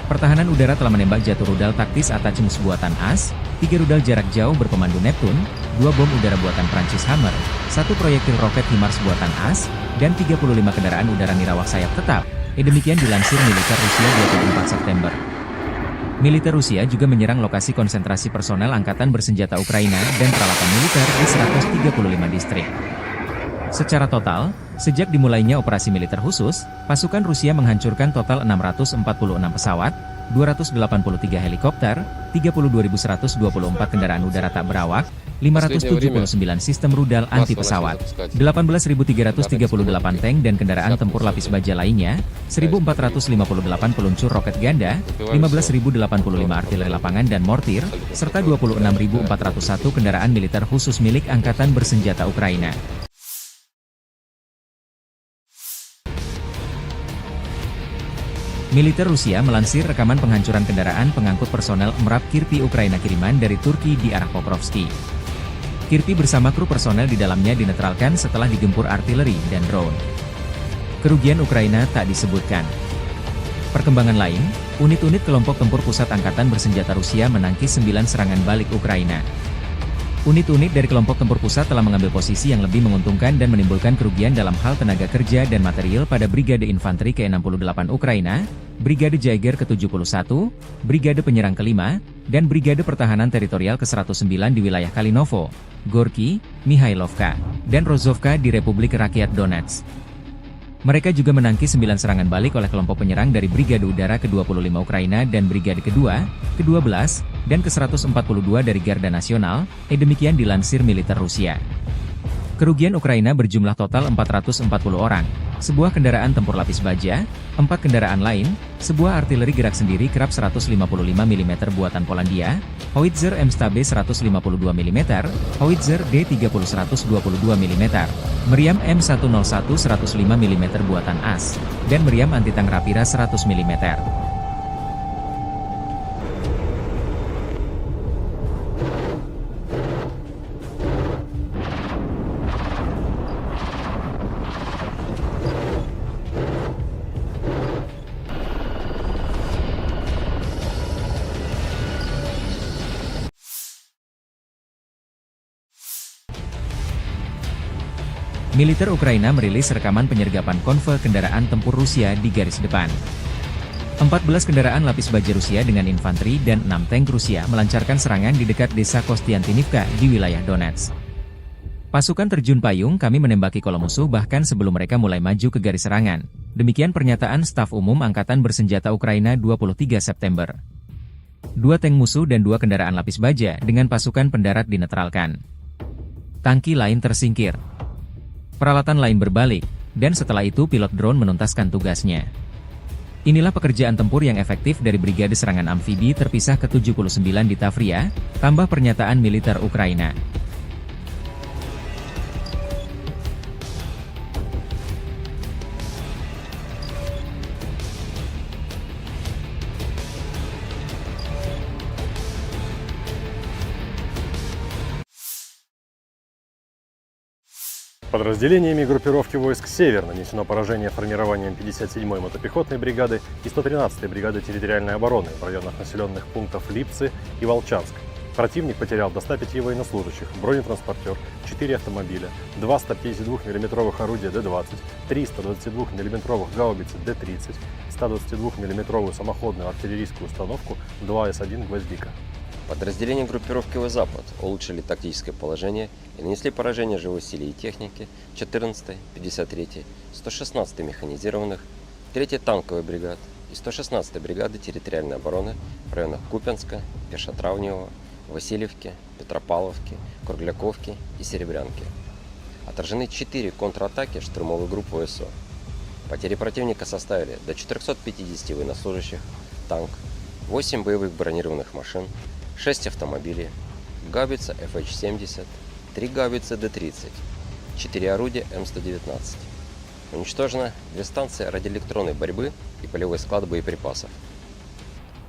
Pertahanan udara telah menembak jatuh rudal taktis Atacms buatan AS, 3 rudal jarak jauh berkomando Neptune, 2 bom udara buatan Prancis Hammer, 1 proyektil roket HIMARS buatan AS, dan 35 kendaraan udara nirawak sayap tetap. Demikian dilansir militer Rusia 24 September. Militer Rusia juga menyerang lokasi konsentrasi personel angkatan bersenjata Ukraina dan peralatan militer di 135 distrik. Secara total, sejak dimulainya operasi militer khusus, pasukan Rusia menghancurkan total 646 pesawat, 283 helikopter, 32.124 kendaraan udara tak berawak, 579 sistem rudal anti-pesawat, 18.338 tank dan kendaraan tempur lapis baja lainnya, 1.458 peluncur roket ganda, 15.085 artileri lapangan dan mortir, serta 26.401 kendaraan militer khusus milik Angkatan Bersenjata Ukraina. Militer Rusia melansir rekaman penghancuran kendaraan pengangkut personel MRAP Kirpi Ukraina kiriman dari Turki di arah Pokrovski. Kirpi bersama kru personel di dalamnya dinetralkan setelah digempur artileri dan drone. Kerugian Ukraina tak disebutkan. Perkembangan lain, unit-unit kelompok tempur pusat Angkatan Bersenjata Rusia menangkis 9 serangan balik Ukraina. Unit-unit dari kelompok tempur pusat telah mengambil posisi yang lebih menguntungkan dan menimbulkan kerugian dalam hal tenaga kerja dan material pada Brigade Infanteri ke-68 Ukraina, Brigade Jaeger ke-71, Brigade Penyerang ke-5, dan Brigade Pertahanan Teritorial ke-109 di wilayah Kalinovo, Gorky, Mihailovka, dan Rozovka di Republik Rakyat Donetsk. Mereka juga menangkis 9 serangan balik oleh kelompok penyerang dari Brigade Udara ke-25 Ukraina dan Brigade kedua, ke-12, dan ke-142 dari Garda Nasional, demikian dilansir militer Rusia. Kerugian Ukraina berjumlah total 440 orang, sebuah kendaraan tempur lapis baja, 4 kendaraan lain, sebuah artileri gerak sendiri Krab 155 mm buatan Polandia, Howitzer M-Stabe 152 mm, Howitzer D30 122 mm, meriam M101 105 mm buatan AS, dan meriam anti-tank Rapira 100 mm. Militer Ukraina merilis rekaman penyergapan konvoi kendaraan tempur Rusia di garis depan. 14 kendaraan lapis baja Rusia dengan infanteri dan 6 tank Rusia melancarkan serangan di dekat desa Kostiantinivka di wilayah Donetsk. Pasukan terjun payung kami menembaki kolom musuh bahkan sebelum mereka mulai maju ke garis serangan. Demikian pernyataan Staf Umum Angkatan Bersenjata Ukraina 23 September. 2 tank musuh dan 2 kendaraan lapis baja dengan pasukan pendarat dinetralkan. Tangki lain tersingkir. Peralatan lain berbalik, dan setelah itu pilot drone menuntaskan tugasnya. Inilah pekerjaan tempur yang efektif dari Brigade Serangan Amfibi terpisah ke-79 di Tavria, tambah pernyataan militer Ukraina. Подразделениями группировки войск «Север» нанесено поражение формированием 57-й мотопехотной бригады и 113-й бригады территориальной обороны в районах населенных пунктов Липцы и Волчанск. Противник потерял до 105 военнослужащих, бронетранспортер, 4 автомобиля, 2 152 мм орудия Д-20, 3 122 мм гаубицы Д-30, 122 мм самоходную артиллерийскую установку 2 С-1 «Гвоздика». Подразделения группировки «Запад» улучшили тактическое положение и нанесли поражение живой силе и технике 14-й, 53-й, 116-й механизированных, 3-й танковой бригад и 116-й бригады территориальной обороны в районах Купянска, Пешотравневого, Васильевки, Петропавловки, Кругляковки и Серебрянки. Отражены 4 контратаки штурмовой группы ВСО. Потери противника составили до 450 военнослужащих, танк, 8 боевых бронированных машин, 6 автомобилей, гаубица FH-70, 3 гаубицы Д-30, 4 орудия М119. Уничтожено 2 станции радиоэлектронной борьбы и полевой склад боеприпасов.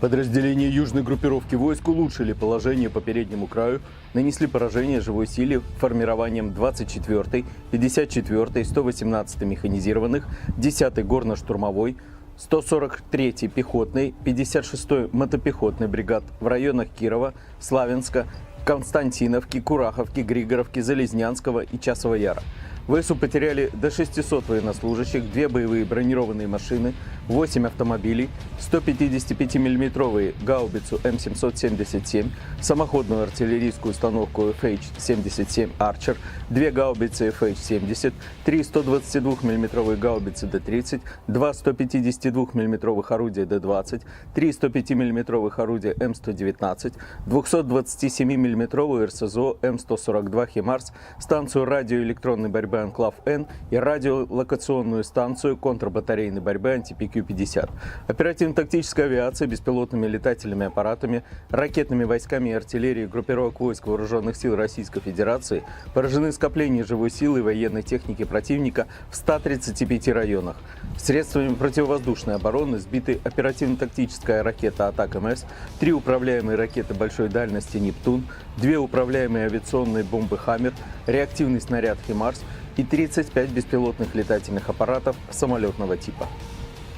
Подразделения южной группировки войск улучшили положение по переднему краю, нанесли поражение живой силе формированием 24-й, 54-й, 118-й механизированных, 10-й горно-штурмовой, 143-й пехотной, 56-й мотопехотной бригад в районах Кирова, Славянска, Константиновки, Кураховки, Григоровки, Залезнянского и Часового Яра. ВСУ потеряли до 600 военнослужащих, 2 боевые бронированные машины, 8 автомобилей, 155 мм гаубицу М777, самоходную артиллерийскую установку FH-77 Archer, 2 гаубицы FH-70, 3 122 мм гаубицы Д-30, 2 152 мм орудия Д-20, 3 105 мм орудия М119, 227 мм РСЗО М142 «Химарс», станцию радиоэлектронной борьбы «Анклав-Н» и радиолокационную станцию контрбатарейной борьбы «Антипи-Q-50». Оперативно-тактическая авиация, беспилотными летательными аппаратами, ракетными войсками и артиллерией группировок войск Вооруженных сил Российской Федерации поражены скопления живой силы и военной техники противника в 135 районах. Средствами противовоздушной обороны сбиты оперативно-тактическая ракета «Атак-МС», 3 управляемые ракеты большой дальности «Нептун», 2 управляемые авиационные бомбы «Хаммер», реактивный снаряд «Химарс» и 35 беспилотных летательных аппаратов самолетного типа.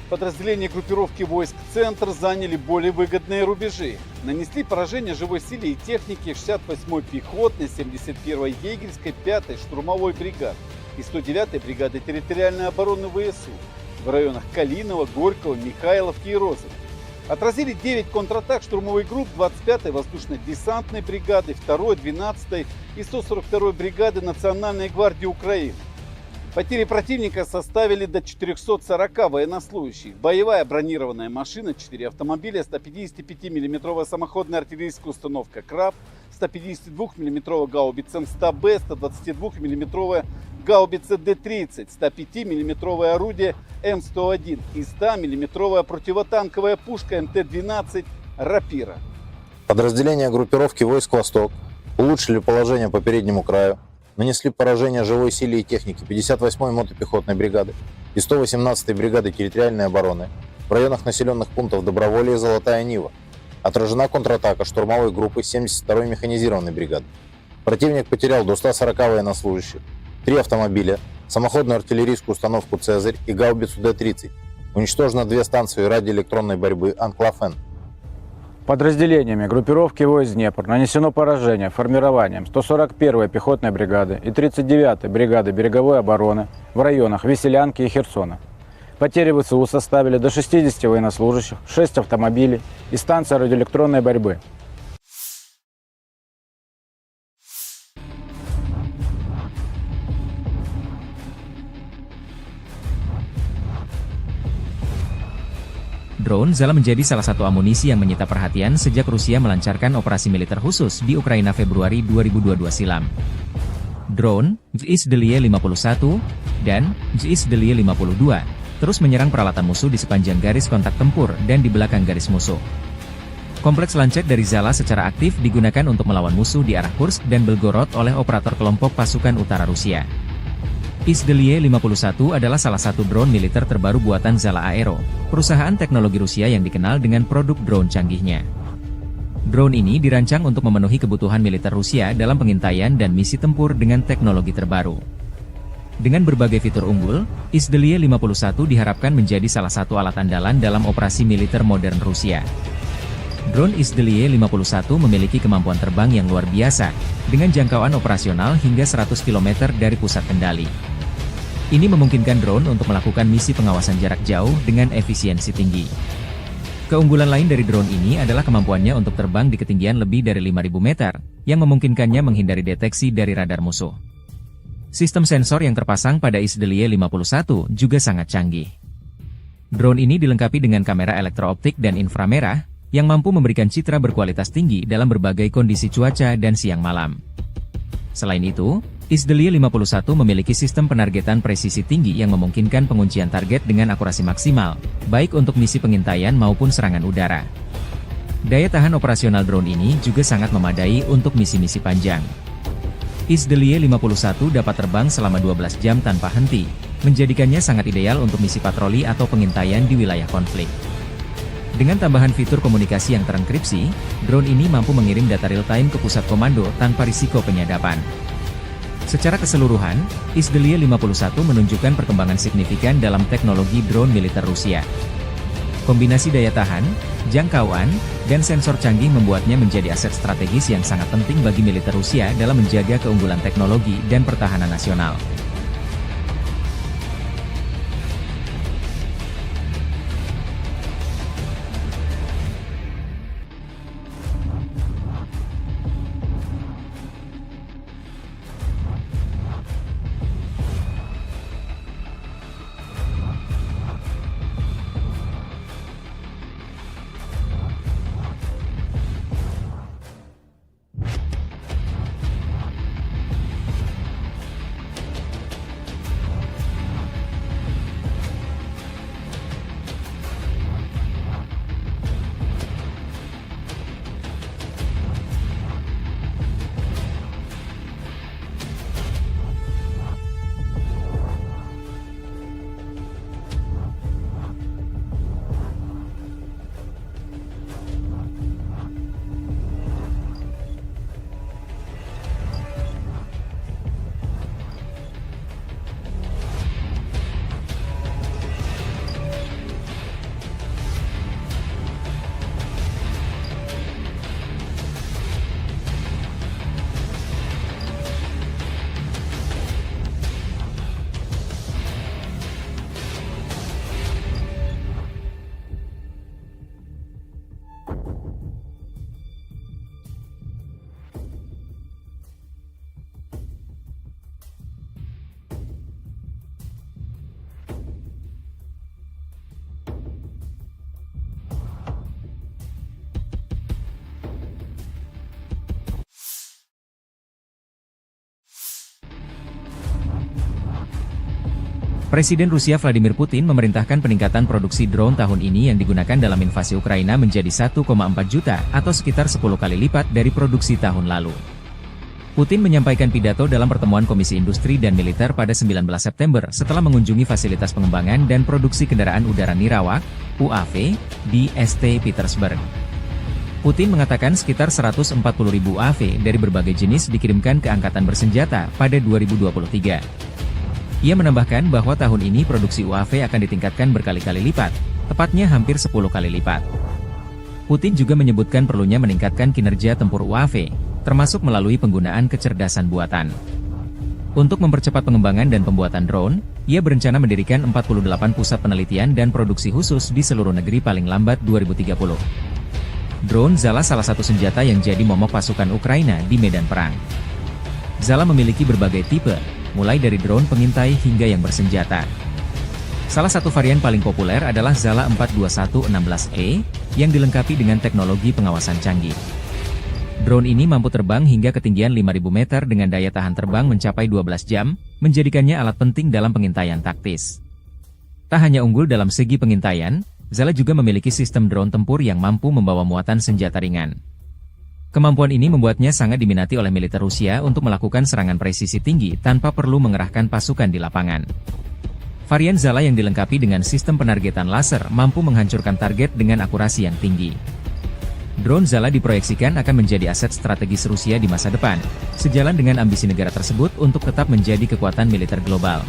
Подразделения группировки войск «Центр» заняли более выгодные рубежи. Нанесли поражение живой силе и технике 68-й пехотной, 71-й егерской, 5-й штурмовой бригад и 109-й бригады территориальной обороны ВСУ в районах Калинова, Горького, Михайловки и Розовки. Отразили 9 контратак штурмовых групп 25-й воздушно-десантной бригады, 2-й, 12-й и 142-й бригады Национальной гвардии Украины. Потери противника составили до 440 военнослужащих. Боевая бронированная машина, 4 автомобиля, 155 мм самоходная артиллерийская установка «Краб», 152 мм гаубица М100Б, 122 мм гаубица Д-30, 105 мм орудие М101 и 100 мм противотанковая пушка МТ-12 «Рапира». Подразделения группировки войск «Восток» улучшили положение по переднему краю, нанесли поражение живой силе и технике 58-й мотопехотной бригады и 118-й бригады территориальной обороны в районах населенных пунктов Доброволье и Золотая Нива. Отражена контратака штурмовой группы 72-й механизированной бригады. Противник потерял до 140 военнослужащих, 3 автомобиля, самоходную артиллерийскую установку «Цезарь» и гаубицу Д-30. Уничтожено 2 станции радиоэлектронной борьбы «Анклав-Н». Подразделениями группировки войск Днепр нанесено поражение формированием 141-й пехотной бригады и 39-й бригады береговой обороны в районах Веселянки и Херсона. Потери ВСУ составили до 60 военнослужащих, 6 автомобилей и станция радиоэлектронной борьбы. Drone Zala menjadi salah satu amunisi yang menyita perhatian sejak Rusia melancarkan operasi militer khusus di Ukraina Februari 2022 silam. Drone, JSDLY 51, dan JSDLY 52, terus menyerang peralatan musuh di sepanjang garis kontak tempur dan di belakang garis musuh. Kompleks lancet dari Zala secara aktif digunakan untuk melawan musuh di arah Kursk dan Belgorod oleh operator kelompok pasukan utara Rusia. JSDLY 51 adalah salah satu drone militer terbaru buatan Zala Aero, perusahaan teknologi Rusia yang dikenal dengan produk drone canggihnya. Drone ini dirancang untuk memenuhi kebutuhan militer Rusia dalam pengintaian dan misi tempur dengan teknologi terbaru. Dengan berbagai fitur unggul, JSDLY 51 diharapkan menjadi salah satu alat andalan dalam operasi militer modern Rusia. Drone JSDLY 51 memiliki kemampuan terbang yang luar biasa, dengan jangkauan operasional hingga 100 km dari pusat kendali. Ini memungkinkan drone untuk melakukan misi pengawasan jarak jauh dengan efisiensi tinggi. Keunggulan lain dari drone ini adalah kemampuannya untuk terbang di ketinggian lebih dari 5.000 meter, yang memungkinkannya menghindari deteksi dari radar musuh. Sistem sensor yang terpasang pada JSDLY 51 juga sangat canggih. Drone ini dilengkapi dengan kamera elektrooptik dan inframerah, yang mampu memberikan citra berkualitas tinggi dalam berbagai kondisi cuaca dan siang malam. Selain itu, JSDLY 51 memiliki sistem penargetan presisi tinggi yang memungkinkan penguncian target dengan akurasi maksimal, baik untuk misi pengintaian maupun serangan udara. Daya tahan operasional drone ini juga sangat memadai untuk misi-misi panjang. JSDLY 51 dapat terbang selama 12 jam tanpa henti, menjadikannya sangat ideal untuk misi patroli atau pengintaian di wilayah konflik. Dengan tambahan fitur komunikasi yang terenkripsi, drone ini mampu mengirim data real-time ke pusat komando tanpa risiko penyadapan. Secara keseluruhan, Izdeliye 51 menunjukkan perkembangan signifikan dalam teknologi drone militer Rusia. Kombinasi daya tahan, jangkauan, dan sensor canggih membuatnya menjadi aset strategis yang sangat penting bagi militer Rusia dalam menjaga keunggulan teknologi dan pertahanan nasional. Presiden Rusia Vladimir Putin memerintahkan peningkatan produksi drone tahun ini yang digunakan dalam invasi Ukraina menjadi 1,4 juta atau sekitar 10 kali lipat dari produksi tahun lalu. Putin menyampaikan pidato dalam pertemuan Komisi Industri dan Militer pada 19 September setelah mengunjungi fasilitas pengembangan dan produksi kendaraan udara Nirawak, UAV, di St. Petersburg. Putin mengatakan sekitar 140.000 UAV dari berbagai jenis dikirimkan ke Angkatan Bersenjata pada 2023. Ia menambahkan bahwa tahun ini produksi UAV akan ditingkatkan berkali-kali lipat, tepatnya hampir 10 kali lipat. Putin juga menyebutkan perlunya meningkatkan kinerja tempur UAV, termasuk melalui penggunaan kecerdasan buatan. Untuk mempercepat pengembangan dan pembuatan drone, ia berencana mendirikan 48 pusat penelitian dan produksi khusus di seluruh negeri paling lambat 2030. Drone Zala salah satu senjata yang jadi momok pasukan Ukraina di medan perang. Zala memiliki berbagai tipe, mulai dari drone pengintai hingga yang bersenjata. Salah satu varian paling populer adalah Zala 42116E, yang dilengkapi dengan teknologi pengawasan canggih. Drone ini mampu terbang hingga ketinggian 5.000 meter dengan daya tahan terbang mencapai 12 jam, menjadikannya alat penting dalam pengintaian taktis. Tak hanya unggul dalam segi pengintaian, Zala juga memiliki sistem drone tempur yang mampu membawa muatan senjata ringan. Kemampuan ini membuatnya sangat diminati oleh militer Rusia untuk melakukan serangan presisi tinggi tanpa perlu mengerahkan pasukan di lapangan. Varian Zala yang dilengkapi dengan sistem penargetan laser mampu menghancurkan target dengan akurasi yang tinggi. Drone Zala diproyeksikan akan menjadi aset strategis Rusia di masa depan, sejalan dengan ambisi negara tersebut untuk tetap menjadi kekuatan militer global.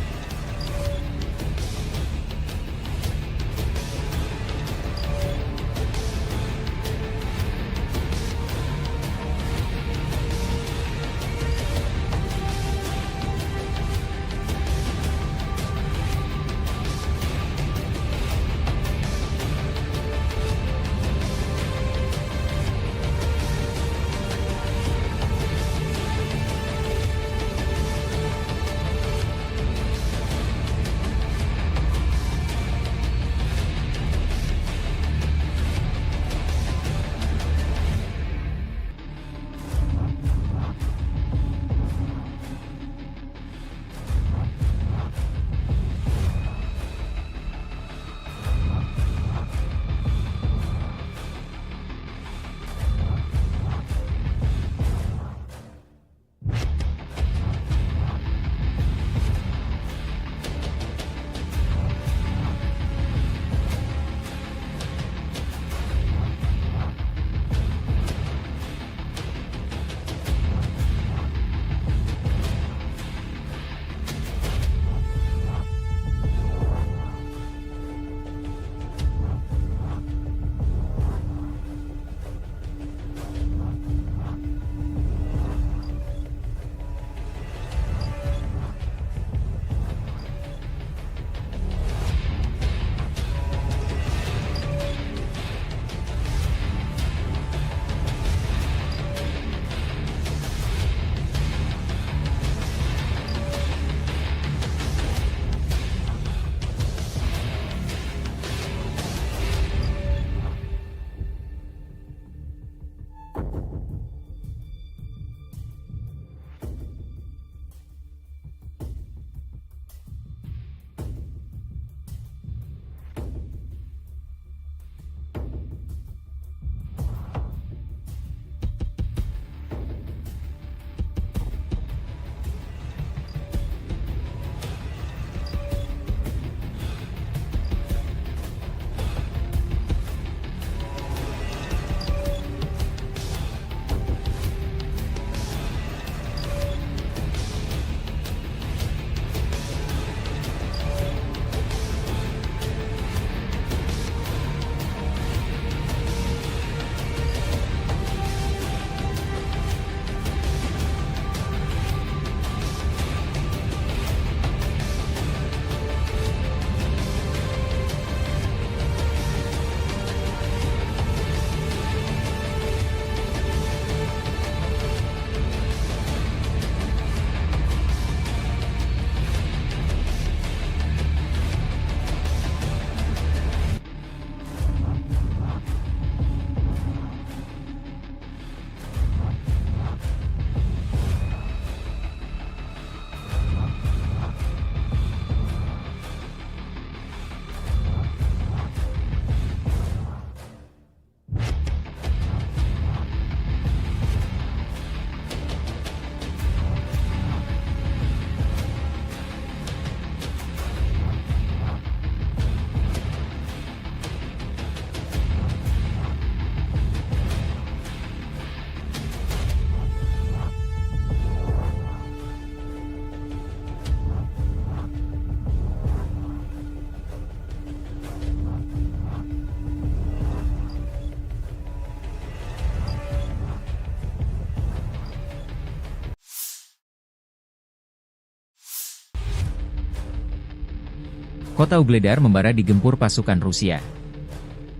kota Ugledar membara digempur pasukan Rusia.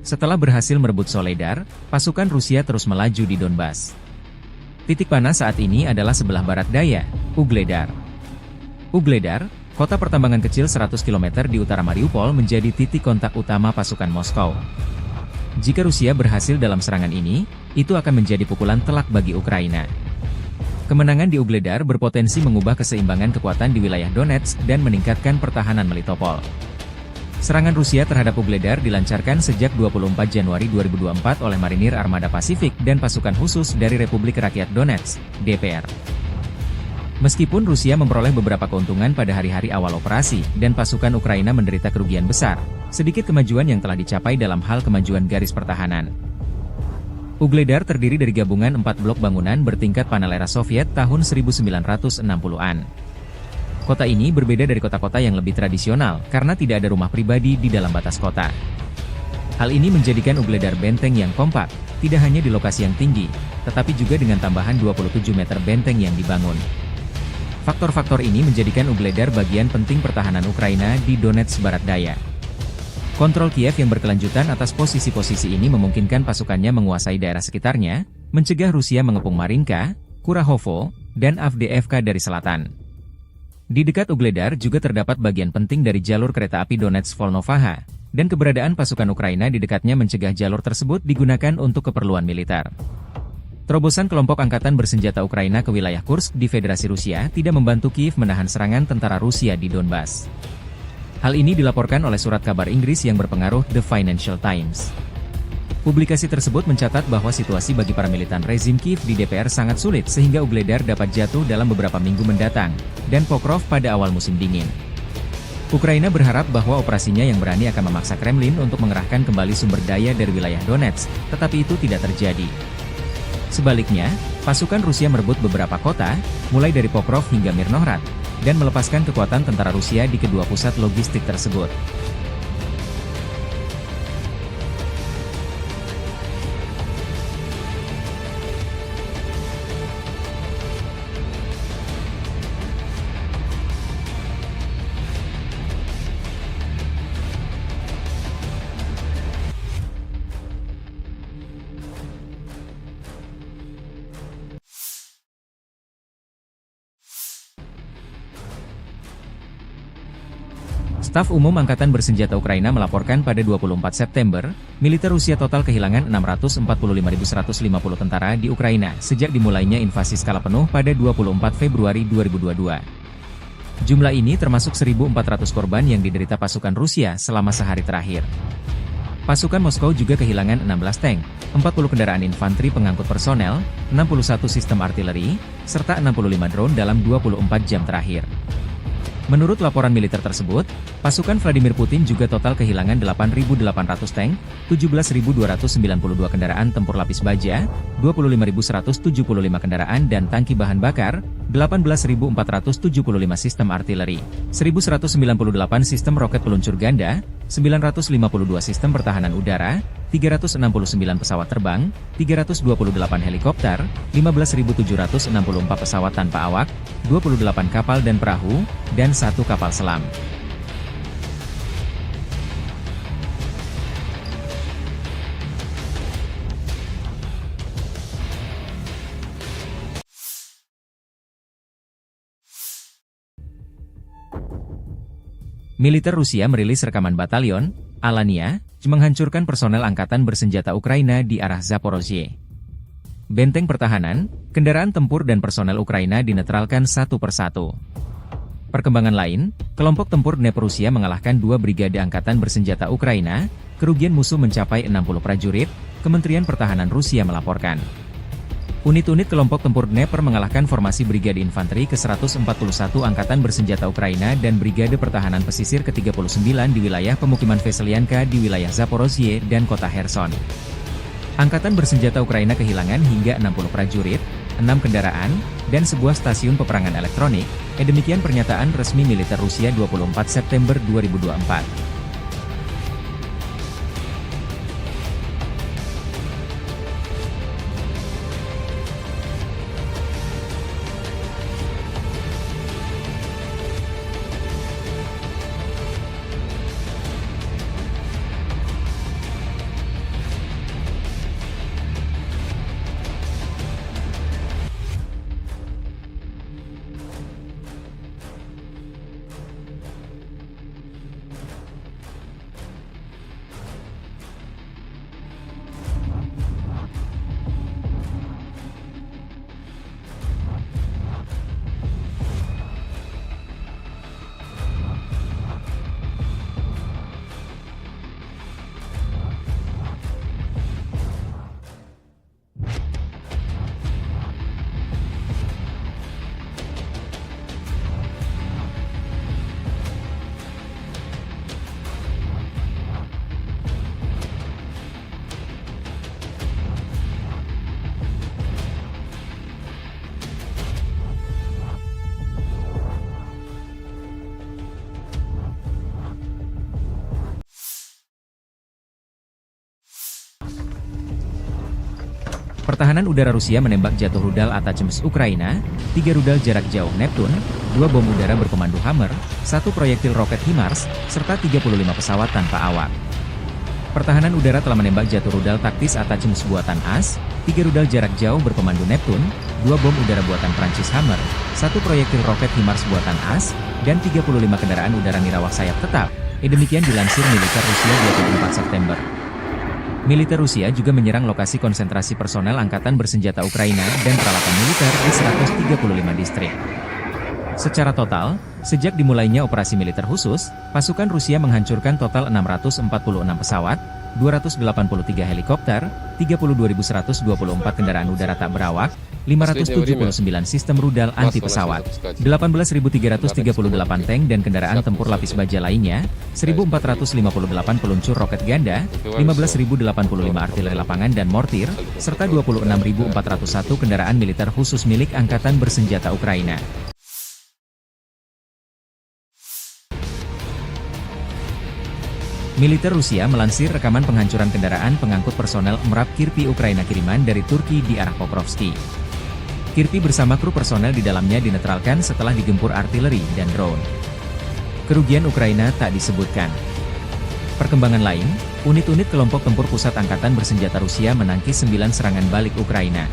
Setelah berhasil merebut Soledar, pasukan Rusia terus melaju di Donbas. Titik panas saat ini adalah sebelah barat daya, Ugledar. Ugledar, kota pertambangan kecil 100 km di utara Mariupol, menjadi titik kontak utama pasukan Moskow. Jika Rusia berhasil dalam serangan ini, itu akan menjadi pukulan telak bagi Ukraina. Kemenangan di Ugledar berpotensi mengubah keseimbangan kekuatan di wilayah Donetsk dan meningkatkan pertahanan Melitopol. Serangan Rusia terhadap Ugledar dilancarkan sejak 24 Januari 2024 oleh Marinir Armada Pasifik dan pasukan khusus dari Republik Rakyat Donetsk, DPR. Meskipun Rusia memperoleh beberapa keuntungan pada hari-hari awal operasi dan pasukan Ukraina menderita kerugian besar, sedikit kemajuan yang telah dicapai dalam hal kemajuan garis pertahanan. Ugledar terdiri dari gabungan 4 blok bangunan bertingkat panel era Soviet tahun 1960-an. Kota ini berbeda dari kota-kota yang lebih tradisional karena tidak ada rumah pribadi di dalam batas kota. Hal ini menjadikan Ugledar benteng yang kompak, tidak hanya di lokasi yang tinggi, tetapi juga dengan tambahan 27 meter benteng yang dibangun. Faktor-faktor ini menjadikan Ugledar bagian penting pertahanan Ukraina di Donetsk barat daya. Kontrol Kiev yang berkelanjutan atas posisi-posisi ini memungkinkan pasukannya menguasai daerah sekitarnya, mencegah Rusia mengepung Marinka, Kurahovo, dan Avdiivka dari selatan. Di dekat Ugledar juga terdapat bagian penting dari jalur kereta api Donetsk-Volnovaha, dan keberadaan pasukan Ukraina di dekatnya mencegah jalur tersebut digunakan untuk keperluan militer. Terobosan kelompok angkatan bersenjata Ukraina ke wilayah Kursk di Federasi Rusia tidak membantu Kiev menahan serangan tentara Rusia di Donbas. Hal ini dilaporkan oleh surat kabar Inggris yang berpengaruh The Financial Times. Publikasi tersebut mencatat bahwa situasi bagi para militan rezim Kiev di DPR sangat sulit sehingga Ugledar dapat jatuh dalam beberapa minggu mendatang, dan Pokrov pada awal musim dingin. Ukraina berharap bahwa operasinya yang berani akan memaksa Kremlin untuk mengerahkan kembali sumber daya dari wilayah Donetsk, tetapi itu tidak terjadi. Sebaliknya, pasukan Rusia merebut beberapa kota, mulai dari Pokrov hingga Mirnohrad, dan melepaskan kekuatan tentara Rusia di kedua pusat logistik tersebut. Staf Umum Angkatan Bersenjata Ukraina melaporkan pada 24 September, militer Rusia total kehilangan 645.150 tentara di Ukraina sejak dimulainya invasi skala penuh pada 24 Februari 2022. Jumlah ini termasuk 1.400 korban yang diderita pasukan Rusia selama sehari terakhir. Pasukan Moskow juga kehilangan 16 tank, 40 kendaraan infanteri pengangkut personel, 61 sistem artileri, serta 65 drone dalam 24 jam terakhir. Menurut laporan militer tersebut, pasukan Vladimir Putin juga total kehilangan 8.800 tank, 17.292 kendaraan tempur lapis baja, 25.175 kendaraan dan tangki bahan bakar, 18.475 sistem artileri, 1.198 sistem roket peluncur ganda, 952 sistem pertahanan udara, 369 pesawat terbang, 328 helikopter, 15.764 pesawat tanpa awak, 28 kapal dan perahu, dan 1 kapal selam. Militer Rusia merilis rekaman batalion Alania menghancurkan personel angkatan bersenjata Ukraina di arah Zaporozhye. Benteng pertahanan, kendaraan tempur dan personel Ukraina dinetralkan satu persatu. Perkembangan lain, kelompok tempur Dnepr Rusia mengalahkan 2 brigade angkatan bersenjata Ukraina, kerugian musuh mencapai 60 prajurit, Kementerian Pertahanan Rusia melaporkan. Unit-unit kelompok tempur Dnepr mengalahkan formasi Brigade Infanteri ke-141 Angkatan Bersenjata Ukraina dan Brigade Pertahanan Pesisir ke-39 di wilayah pemukiman Veselyanka di wilayah Zaporozhye dan kota Kherson. Angkatan Bersenjata Ukraina kehilangan hingga 60 prajurit, 6 kendaraan, dan sebuah stasiun peperangan elektronik, demikian pernyataan resmi militer Rusia 24 September 2024. Pertahanan udara Rusia menembak jatuh rudal Atacms Ukraina, 3 rudal jarak jauh Neptune, 2 bom udara berkomando Hammer, 1 proyektil roket HIMARS, serta 35 pesawat tanpa awak. Pertahanan udara telah menembak jatuh rudal taktis Atacms buatan AS, 3 rudal jarak jauh berkomando Neptune, 2 bom udara buatan Prancis Hammer, 1 proyektil roket HIMARS buatan AS, dan 35 kendaraan udara nirawak sayap tetap. Demikian dilansir militer Rusia 24 September. Militer Rusia juga menyerang lokasi konsentrasi personel angkatan bersenjata Ukraina dan peralatan militer di 135 distrik. Secara total, sejak dimulainya operasi militer khusus, pasukan Rusia menghancurkan total 646 pesawat, 283 helikopter, 32.124 kendaraan udara tak berawak, 579 sistem rudal anti-pesawat, 18.338 tank dan kendaraan tempur lapis baja lainnya, 1.458 peluncur roket ganda, 15.085 artileri lapangan dan mortir, serta 26.401 kendaraan militer khusus milik Angkatan Bersenjata Ukraina. Militer Rusia melansir rekaman penghancuran kendaraan pengangkut personel MRAP Kirpi Ukraina kiriman dari Turki di arah Pokrovski. Kirpi bersama kru personel di dalamnya dinetralkan setelah digempur artileri dan drone. Kerugian Ukraina tak disebutkan. Perkembangan lain, unit-unit kelompok tempur pusat Angkatan Bersenjata Rusia menangkis 9 serangan balik Ukraina.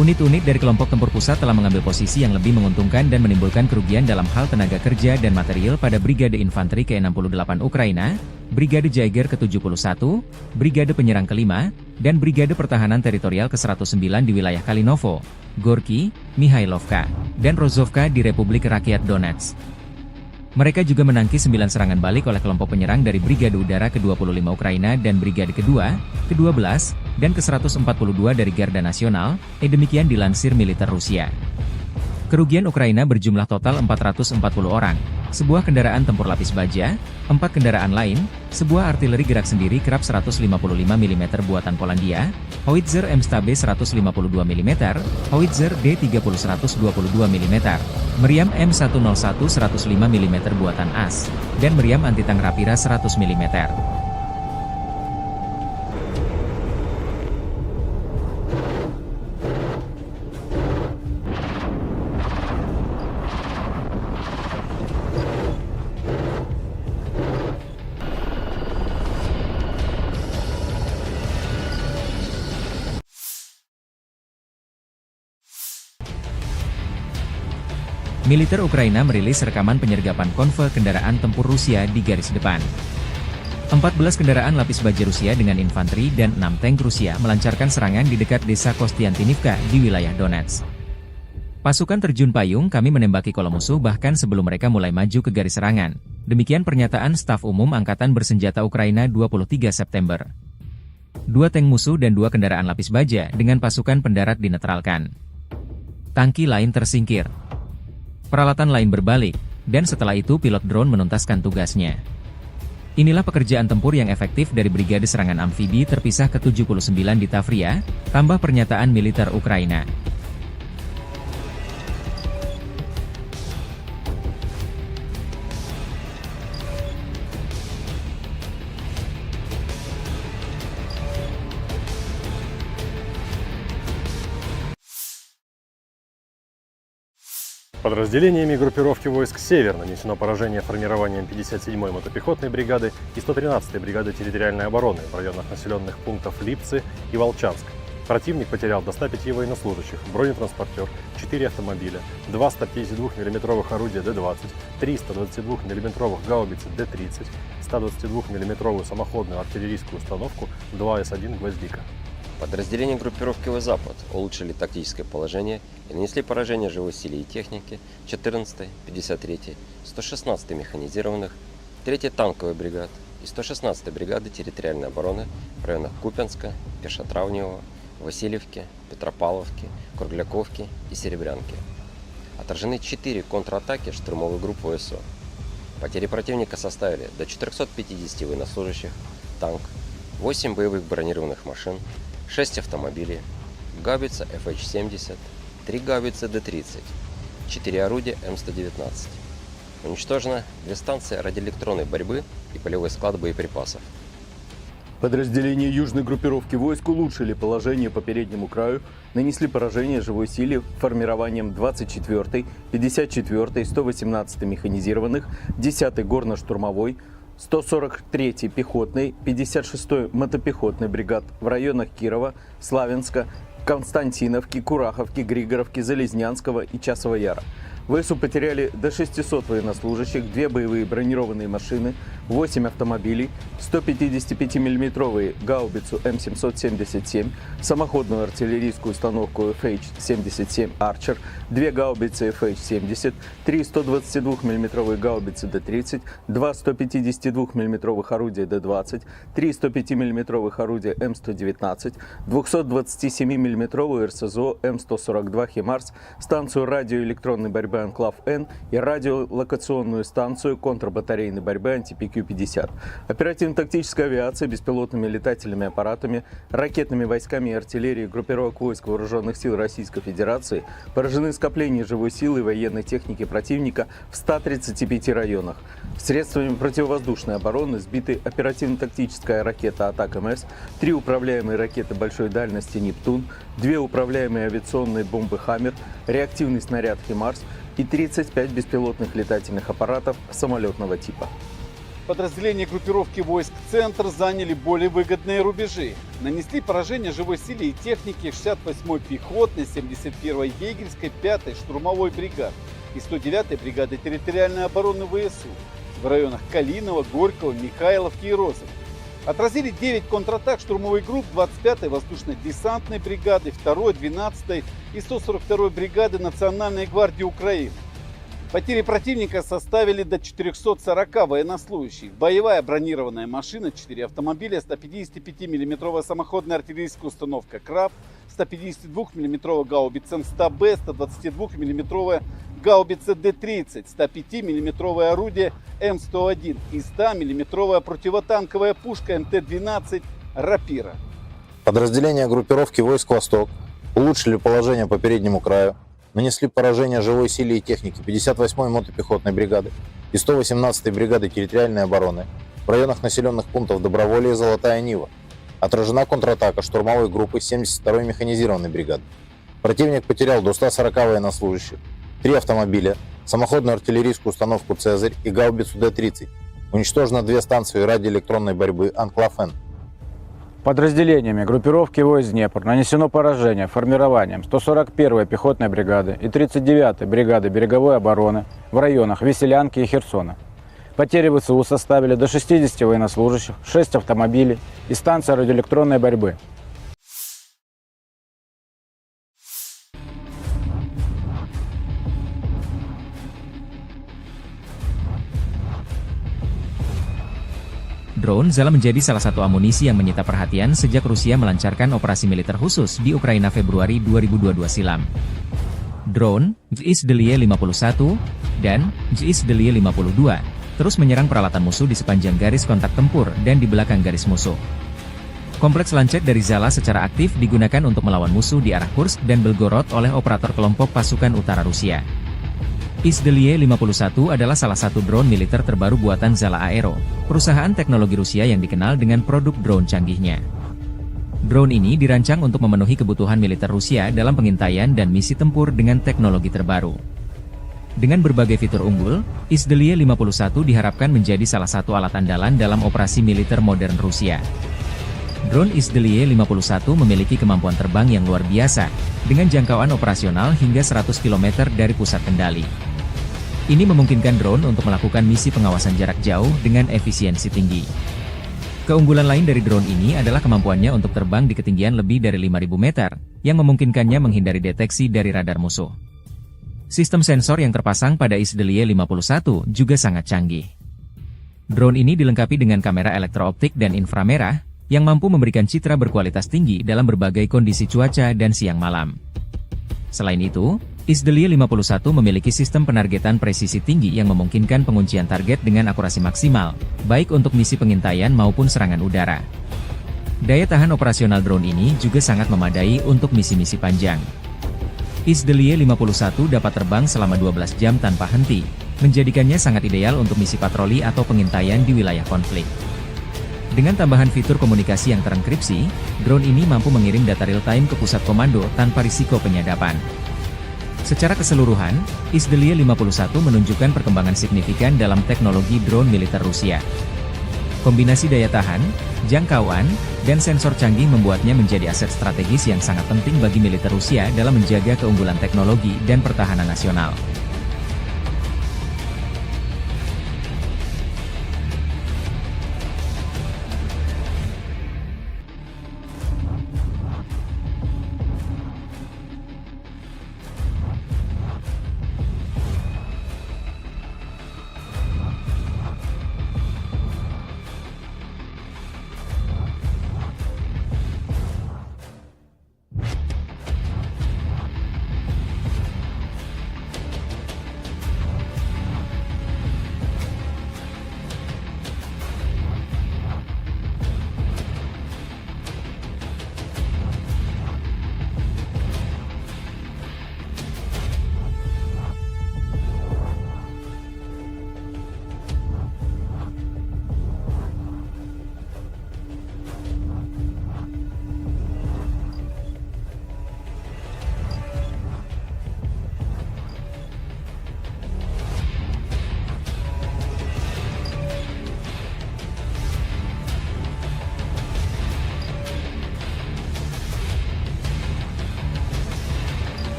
Unit-unit dari kelompok tempur pusat telah mengambil posisi yang lebih menguntungkan dan menimbulkan kerugian dalam hal tenaga kerja dan material pada Brigade Infanteri ke-68 Ukraina, Brigade Jaeger ke-71, Brigade Penyerang ke-5, dan Brigade Pertahanan Teritorial ke-109 di wilayah Kalinovo, Gorky, Mihailovka, dan Rozovka di Republik Rakyat Donetsk. Mereka juga menangkis 9 serangan balik oleh kelompok penyerang dari Brigade Udara ke-25 Ukraina dan Brigade kedua, ke-12, dan ke-142 dari Garda Nasional, demikian dilansir militer Rusia. Kerugian Ukraina berjumlah total 440 orang, sebuah kendaraan tempur lapis baja, 4 kendaraan lain, sebuah artileri gerak sendiri kerap 155 mm buatan Polandia, howitzer M-Stabe 152 mm, howitzer D30 122 mm, meriam M101 105 mm buatan AS, dan meriam anti-tank Rapira 100 mm. Militer Ukraina merilis rekaman penyergapan konvoi kendaraan tempur Rusia di garis depan. 14 kendaraan lapis baja Rusia dengan infanteri dan 6 tank Rusia melancarkan serangan di dekat desa Kostiantinivka di wilayah Donetsk. Pasukan terjun payung kami menembaki kolom musuh bahkan sebelum mereka mulai maju ke garis serangan. Demikian pernyataan Staf Umum Angkatan Bersenjata Ukraina 23 September. 2 tank musuh dan 2 kendaraan lapis baja dengan pasukan pendarat dinetralkan. Tangki lain tersingkir. Peralatan lain berbalik, dan setelah itu pilot drone menuntaskan tugasnya. Inilah pekerjaan tempur yang efektif dari Brigade Serangan Amfibi terpisah ke-79 di Tavria, tambah pernyataan militer Ukraina. Подразделениями группировки войск «Север» нанесено поражение формированием 57-й мотопехотной бригады и 113-й бригады территориальной обороны в районах населенных пунктов Липцы и Волчанск. Противник потерял до 105 военнослужащих, бронетранспортер, 4 автомобиля, 2 152 мм орудия Д-20, 3 122 мм гаубицы Д-30, 122 мм самоходную артиллерийскую установку 2 С-1 «Гвоздика». Подразделения группировки «Запад» улучшили тактическое положение и нанесли поражение живой силе и технике 14-й, 53-й, 116-й механизированных, 3-й танковой бригад и 116-й бригады территориальной обороны в районах Купянска, Пешотравневого, Васильевки, Петропавловки, Кругляковки и Серебрянки. Отражены 4 контратаки штурмовой группы ВСУ. Потери противника составили до 450 военнослужащих, танк, 8 боевых бронированных машин, 6 автомобилей, гаубица FH-70, 3 гаубицы Д-30, 4 орудия М119. Уничтожено 2 станции радиоэлектронной борьбы и полевой склад боеприпасов. Подразделения южной группировки войск улучшили положение по переднему краю, нанесли поражение живой силе формированием 24-й, 54-й, 118-й механизированных, 10-й горно-штурмовой, 143-й пехотной, 56-й мотопехотной бригад в районах Кирова, Славянска, Константиновки, Кураховки, Григоровки, Залезнянского и Часова Яра. ВСУ потеряли до 600 военнослужащих, 2 боевые бронированные машины, 8 автомобилей, 155 мм гаубицу М777, самоходную артиллерийскую установку FH-77 Archer, 2 гаубицы FH-70, 3 122 мм гаубицы Д-30, 2 152 мм орудия Д-20, 3 105 мм орудия М119, 227 мм РСЗО М142 «Химарс», станцию радиоэлектронной борьбы «Анклав-Н» и радиолокационную станцию контрбатарейной борьбы «Антипи-Q-50». Оперативно-тактическая авиация, беспилотными летательными аппаратами, ракетными войсками и артиллерией группировок войск Вооруженных сил Российской Федерации поражены скопления живой силы и военной техники противника в 135 районах. Средствами противовоздушной обороны сбиты оперативно-тактическая ракета «Атак-МС», 3 управляемые ракеты большой дальности «Нептун», 2 управляемые авиационные бомбы «Хаммер», реактивный снаряд «Химарс» и 35 беспилотных летательных аппаратов самолетного типа. Подразделения группировки войск «Центр» заняли более выгодные рубежи. Нанесли поражение живой силе и технике 68-й пехотной, 71-й егерской, 5-й штурмовой бригад и 109-й бригады территориальной обороны ВСУ в районах Калинова, Горького, Михайловки и Розовки. Отразили 9 контратак штурмовых групп 25-й воздушно-десантной бригады, 2-й, 12-й и 142-й бригады Национальной гвардии Украины. Потери противника составили до 440 военнослужащих. Боевая бронированная машина, 4 автомобиля, 155 мм самоходная артиллерийская установка «Краб», 152 мм гаубица М100Б, 122 мм гаубица Д-30, 105 мм орудие М101 и 100 мм противотанковая пушка МТ-12 «Рапира». Подразделения группировки войск «Восток» улучшили положение по переднему краю, нанесли поражение живой силе и технике 58-й мотопехотной бригады и 118-й бригады территориальной обороны в районах населенных пунктов Доброволье и Золотая Нива. Отражена контратака штурмовой группы 72-й механизированной бригады. Противник потерял до 140 военнослужащих, 3 автомобиля, самоходную артиллерийскую установку «Цезарь» и гаубицу Д-30. Уничтожено 2 станции радиоэлектронной борьбы «Анклав-Н». Подразделениями группировки войск Днепр нанесено поражение формированием 141-й пехотной бригады и 39-й бригады береговой обороны в районах Веселянки и Херсона. Потери ВСУ составили до 60 военнослужащих, 6 автомобилей и станция радиоэлектронной борьбы. Drone Zala menjadi salah satu amunisi yang menyita perhatian sejak Rusia melancarkan operasi militer khusus di Ukraina Februari 2022 silam. Drone, JSDLY 51, dan JSDLY 52, terus menyerang peralatan musuh di sepanjang garis kontak tempur dan di belakang garis musuh. Kompleks lancet dari Zala secara aktif digunakan untuk melawan musuh di arah Kursk dan Belgorod oleh operator kelompok pasukan utara Rusia. JSDLY 51 adalah salah satu drone militer terbaru buatan Zala Aero, perusahaan teknologi Rusia yang dikenal dengan produk drone canggihnya. Drone ini dirancang untuk memenuhi kebutuhan militer Rusia dalam pengintaian dan misi tempur dengan teknologi terbaru. Dengan berbagai fitur unggul, JSDLY 51 diharapkan menjadi salah satu alat andalan dalam operasi militer modern Rusia. Drone JSDLY 51 memiliki kemampuan terbang yang luar biasa, dengan jangkauan operasional hingga 100 km dari pusat kendali. Ini memungkinkan drone untuk melakukan misi pengawasan jarak jauh dengan efisiensi tinggi. Keunggulan lain dari drone ini adalah kemampuannya untuk terbang di ketinggian lebih dari 5.000 meter, yang memungkinkannya menghindari deteksi dari radar musuh. Sistem sensor yang terpasang pada JSDLY 51 juga sangat canggih. Drone ini dilengkapi dengan kamera elektrooptik dan inframerah, yang mampu memberikan citra berkualitas tinggi dalam berbagai kondisi cuaca dan siang malam. Selain itu, JSDLY 51 memiliki sistem penargetan presisi tinggi yang memungkinkan penguncian target dengan akurasi maksimal, baik untuk misi pengintaian maupun serangan udara. Daya tahan operasional drone ini juga sangat memadai untuk misi-misi panjang. JSDLY 51 dapat terbang selama 12 jam tanpa henti, menjadikannya sangat ideal untuk misi patroli atau pengintaian di wilayah konflik. Dengan tambahan fitur komunikasi yang terenkripsi, drone ini mampu mengirim data real-time ke pusat komando tanpa risiko penyadapan. Secara keseluruhan, Izdeliye 51 menunjukkan perkembangan signifikan dalam teknologi drone militer Rusia. Kombinasi daya tahan, jangkauan, dan sensor canggih membuatnya menjadi aset strategis yang sangat penting bagi militer Rusia dalam menjaga keunggulan teknologi dan pertahanan nasional.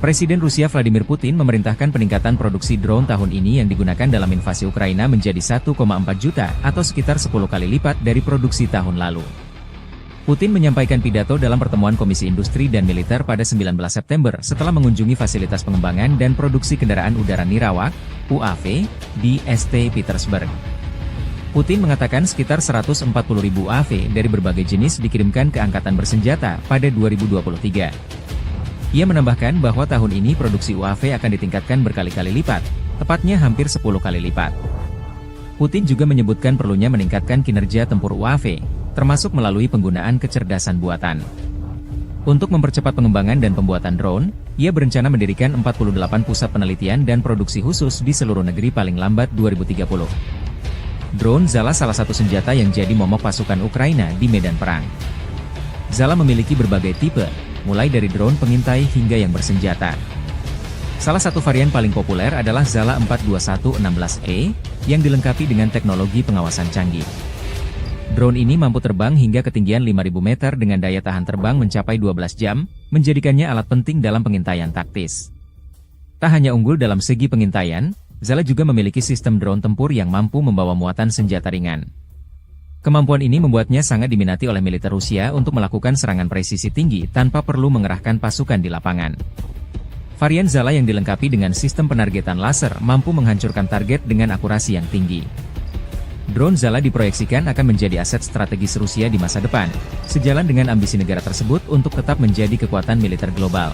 Presiden Rusia Vladimir Putin memerintahkan peningkatan produksi drone tahun ini yang digunakan dalam invasi Ukraina menjadi 1,4 juta atau sekitar 10 kali lipat dari produksi tahun lalu. Putin menyampaikan pidato dalam pertemuan Komisi Industri dan Militer pada 19 September setelah mengunjungi fasilitas pengembangan dan produksi kendaraan udara Nirawak, UAV, di St. Petersburg. Putin mengatakan sekitar 140.000 UAV dari berbagai jenis dikirimkan ke Angkatan Bersenjata pada 2023. Ia menambahkan bahwa tahun ini produksi UAV akan ditingkatkan berkali-kali lipat, tepatnya hampir 10 kali lipat. Putin juga menyebutkan perlunya meningkatkan kinerja tempur UAV, termasuk melalui penggunaan kecerdasan buatan. Untuk mempercepat pengembangan dan pembuatan drone, ia berencana mendirikan 48 pusat penelitian dan produksi khusus di seluruh negeri paling lambat 2030. Drone Zala salah satu senjata yang jadi momok pasukan Ukraina di medan perang. Zala memiliki berbagai tipe, mulai dari drone pengintai hingga yang bersenjata. Salah satu varian paling populer adalah Zala 42116E, yang dilengkapi dengan teknologi pengawasan canggih. Drone ini mampu terbang hingga ketinggian 5.000 meter dengan daya tahan terbang mencapai 12 jam, menjadikannya alat penting dalam pengintaian taktis. Tak hanya unggul dalam segi pengintaian, Zala juga memiliki sistem drone tempur yang mampu membawa muatan senjata ringan. Kemampuan ini membuatnya sangat diminati oleh militer Rusia untuk melakukan serangan presisi tinggi tanpa perlu mengerahkan pasukan di lapangan. Varian Zala yang dilengkapi dengan sistem penargetan laser mampu menghancurkan target dengan akurasi yang tinggi. Drone Zala diproyeksikan akan menjadi aset strategis Rusia di masa depan, sejalan dengan ambisi negara tersebut untuk tetap menjadi kekuatan militer global.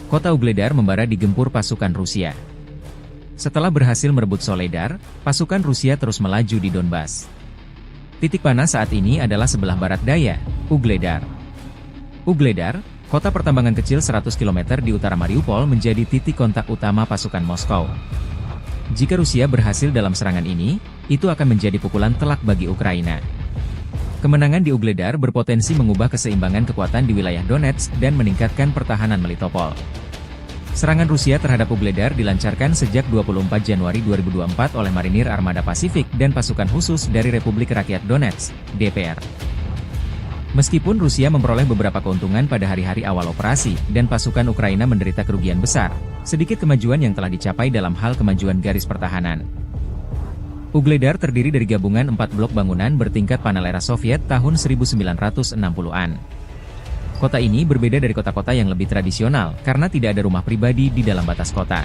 Kota Ugledar membara digempur pasukan Rusia. Setelah berhasil merebut Soledar, pasukan Rusia terus melaju di Donbas. Titik panas saat ini adalah sebelah barat daya, Ugledar. Ugledar, kota pertambangan kecil 100 km di utara Mariupol, menjadi titik kontak utama pasukan Moskow. Jika Rusia berhasil dalam serangan ini, itu akan menjadi pukulan telak bagi Ukraina. Kemenangan di Ugledar berpotensi mengubah keseimbangan kekuatan di wilayah Donetsk dan meningkatkan pertahanan Melitopol. Serangan Rusia terhadap Ugledar dilancarkan sejak 24 Januari 2024 oleh Marinir Armada Pasifik dan pasukan khusus dari Republik Rakyat Donetsk, DPR. Meskipun Rusia memperoleh beberapa keuntungan pada hari-hari awal operasi dan pasukan Ukraina menderita kerugian besar, sedikit kemajuan yang telah dicapai dalam hal kemajuan garis pertahanan. Ugledar terdiri dari gabungan 4 blok bangunan bertingkat panel era Soviet tahun 1960-an. Kota ini berbeda dari kota-kota yang lebih tradisional karena tidak ada rumah pribadi di dalam batas kota.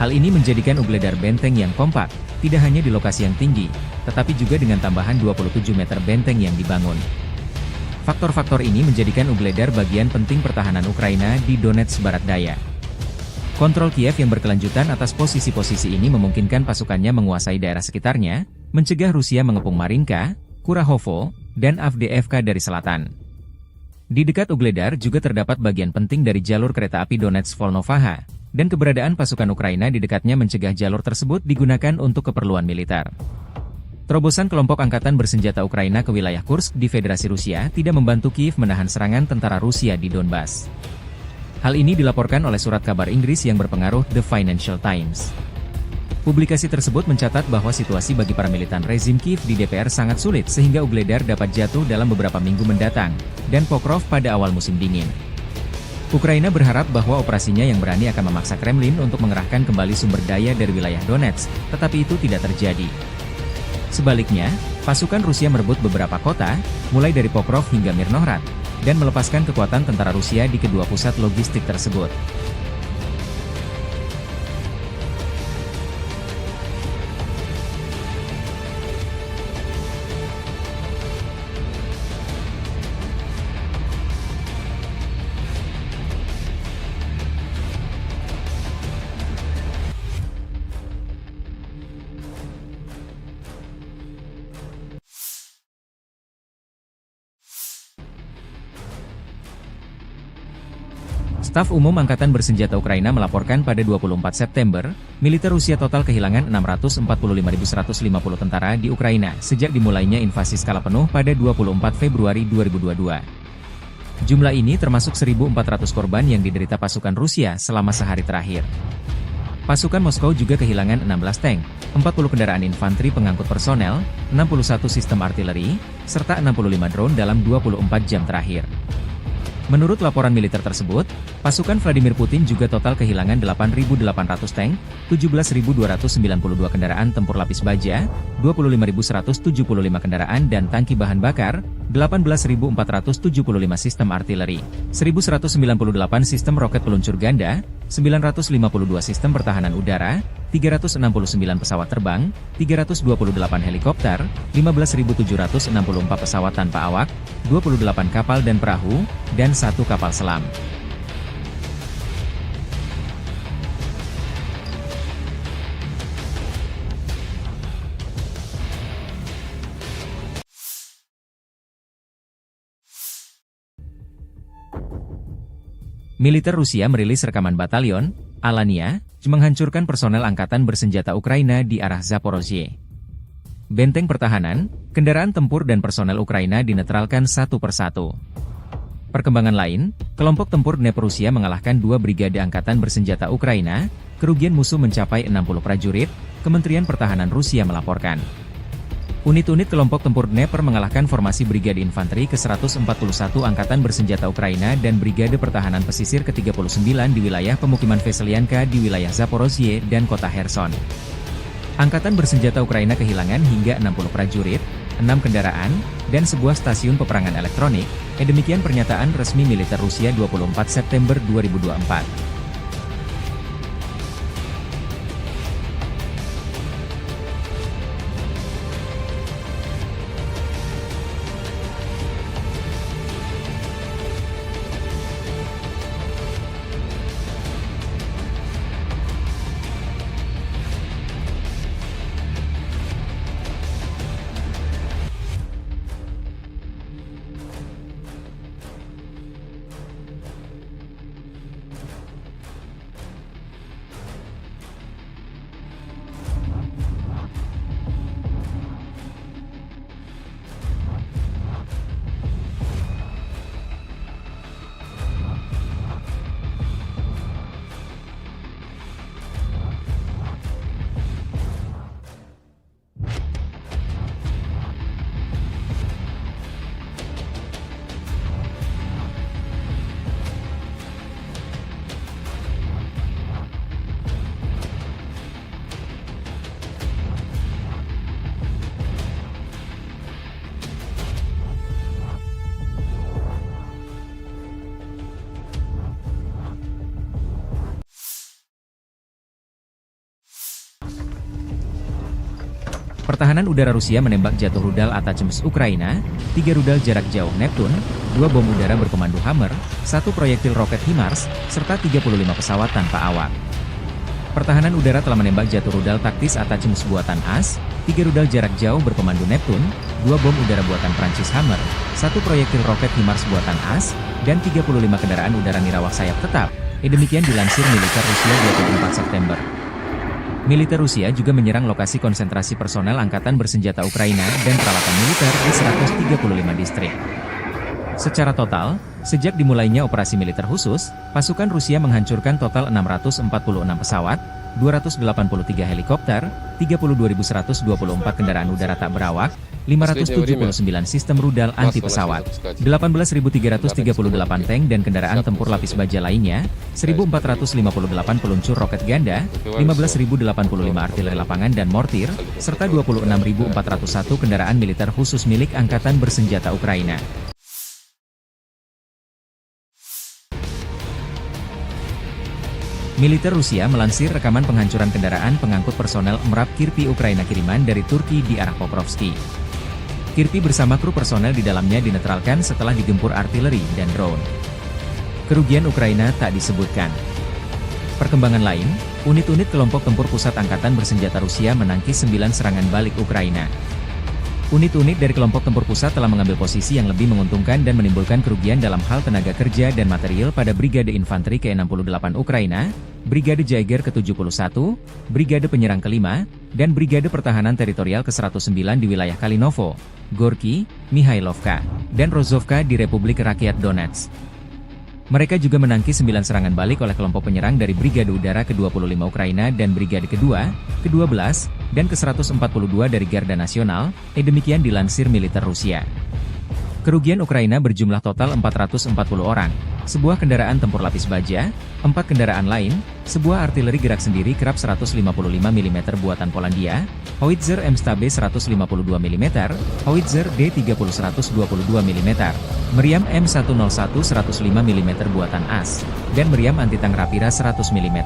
Hal ini menjadikan Ugledar benteng yang kompak, tidak hanya di lokasi yang tinggi, tetapi juga dengan tambahan 27 meter benteng yang dibangun. Faktor-faktor ini menjadikan Ugledar bagian penting pertahanan Ukraina di Donetsk Barat Daya. Kontrol Kiev yang berkelanjutan atas posisi-posisi ini memungkinkan pasukannya menguasai daerah sekitarnya, mencegah Rusia mengepung Marinka, Kurahovo, dan Avdiivka dari selatan. Di dekat Ugledar juga terdapat bagian penting dari jalur kereta api Donetsk-Volnovaha, dan keberadaan pasukan Ukraina di dekatnya mencegah jalur tersebut digunakan untuk keperluan militer. Terobosan kelompok angkatan bersenjata Ukraina ke wilayah Kursk di Federasi Rusia tidak membantu Kiev menahan serangan tentara Rusia di Donbas. Hal ini dilaporkan oleh surat kabar Inggris yang berpengaruh The Financial Times. Publikasi tersebut mencatat bahwa situasi bagi para militan rezim Kiev di DPR sangat sulit sehingga Ugledar dapat jatuh dalam beberapa minggu mendatang, dan Pokrov pada awal musim dingin. Ukraina berharap bahwa operasinya yang berani akan memaksa Kremlin untuk mengerahkan kembali sumber daya dari wilayah Donetsk, tetapi itu tidak terjadi. Sebaliknya, pasukan Rusia merebut beberapa kota, mulai dari Pokrov hingga Mirnohrad, dan melepaskan kekuatan tentara Rusia di kedua pusat logistik tersebut. Staf Umum Angkatan Bersenjata Ukraina melaporkan pada 24 September, militer Rusia total kehilangan 645.150 tentara di Ukraina sejak dimulainya invasi skala penuh pada 24 Februari 2022. Jumlah ini termasuk 1.400 korban yang diderita pasukan Rusia selama sehari terakhir. Pasukan Moskow juga kehilangan 16 tank, 40 kendaraan infanteri pengangkut personel, 61 sistem artileri, serta 65 drone dalam 24 jam terakhir. Menurut laporan militer tersebut, pasukan Vladimir Putin juga total kehilangan 8.800 tank, 17.292 kendaraan tempur lapis baja, 25.175 kendaraan dan tangki bahan bakar, 18.475 sistem artileri, 1.198 sistem roket peluncur ganda, 952 sistem pertahanan udara, 369 pesawat terbang, 328 helikopter, 15.764 pesawat tanpa awak, 28 kapal dan perahu, dan 1 kapal selam. Militer Rusia merilis rekaman batalion Alania menghancurkan personel angkatan bersenjata Ukraina di arah Zaporozhye. Benteng pertahanan, kendaraan tempur dan personel Ukraina dinetralkan satu persatu. Perkembangan lain, kelompok tempur Dnepr Rusia mengalahkan 2 brigade angkatan bersenjata Ukraina, kerugian musuh mencapai 60 prajurit, Kementerian Pertahanan Rusia melaporkan. Unit-unit kelompok tempur Dnepr mengalahkan formasi Brigade Infanteri ke-141 Angkatan Bersenjata Ukraina dan Brigade Pertahanan Pesisir ke-39 di wilayah pemukiman Veselyanka di wilayah Zaporozhye dan kota Kherson. Angkatan Bersenjata Ukraina kehilangan hingga 60 prajurit, 6 kendaraan, dan sebuah stasiun peperangan elektronik, demikian pernyataan resmi militer Rusia 24 September 2024. Pertahanan udara Rusia menembak jatuh rudal Atacms Ukraina, 3 rudal jarak jauh Neptune, 2 bom udara berkomando Hammer, 1 proyektil roket HIMARS, serta 35 pesawat tanpa awak. Pertahanan udara telah menembak jatuh rudal taktis Atacms buatan AS, 3 rudal jarak jauh berkomando Neptune, 2 bom udara buatan Prancis Hammer, 1 proyektil roket HIMARS buatan AS, dan 35 kendaraan udara nirawak sayap tetap. Demikian dilansir militer Rusia 24 September. Militer Rusia juga menyerang lokasi konsentrasi personel angkatan bersenjata Ukraina dan peralatan militer di 135 distrik. Secara total, sejak dimulainya operasi militer khusus, pasukan Rusia menghancurkan total 646 pesawat, 283 helikopter, 32.124 kendaraan udara tak berawak, 579 sistem rudal anti-pesawat, 18.338 tank dan kendaraan tempur lapis baja lainnya, 1.458 peluncur roket ganda, 15.085 artileri lapangan dan mortir, serta 26.401 kendaraan militer khusus milik Angkatan Bersenjata Ukraina. Militer Rusia melansir rekaman penghancuran kendaraan pengangkut personel MRAP Kirpi Ukraina kiriman dari Turki di arah Pokrovski. Kirpi bersama kru personel di dalamnya dinetralkan setelah digempur artileri dan drone. Kerugian Ukraina tak disebutkan. Perkembangan lain, unit-unit kelompok tempur pusat Angkatan Bersenjata Rusia menangkis 9 serangan balik Ukraina. Unit-unit dari kelompok tempur pusat telah mengambil posisi yang lebih menguntungkan dan menimbulkan kerugian dalam hal tenaga kerja dan material pada Brigade Infanteri ke-68 Ukraina, Brigade Jaeger ke-71, Brigade Penyerang ke-5, dan Brigade Pertahanan Teritorial ke-109 di wilayah Kalinovo, Gorky, Mihailovka, dan Rozovka di Republik Rakyat Donetsk. Mereka juga menangkis 9 serangan balik oleh kelompok penyerang dari Brigade Udara ke-25 Ukraina dan Brigade kedua, ke-12, dan ke-142 dari Garda Nasional, demikian dilansir militer Rusia. Kerugian Ukraina berjumlah total 440 orang, sebuah kendaraan tempur lapis baja, 4 kendaraan lain, sebuah artileri gerak sendiri kerap 155 mm buatan Polandia, howitzer M-Stabe 152 mm, howitzer D30 122 mm, meriam M101 105 mm buatan AS, dan meriam anti-tank Rapira 100 mm.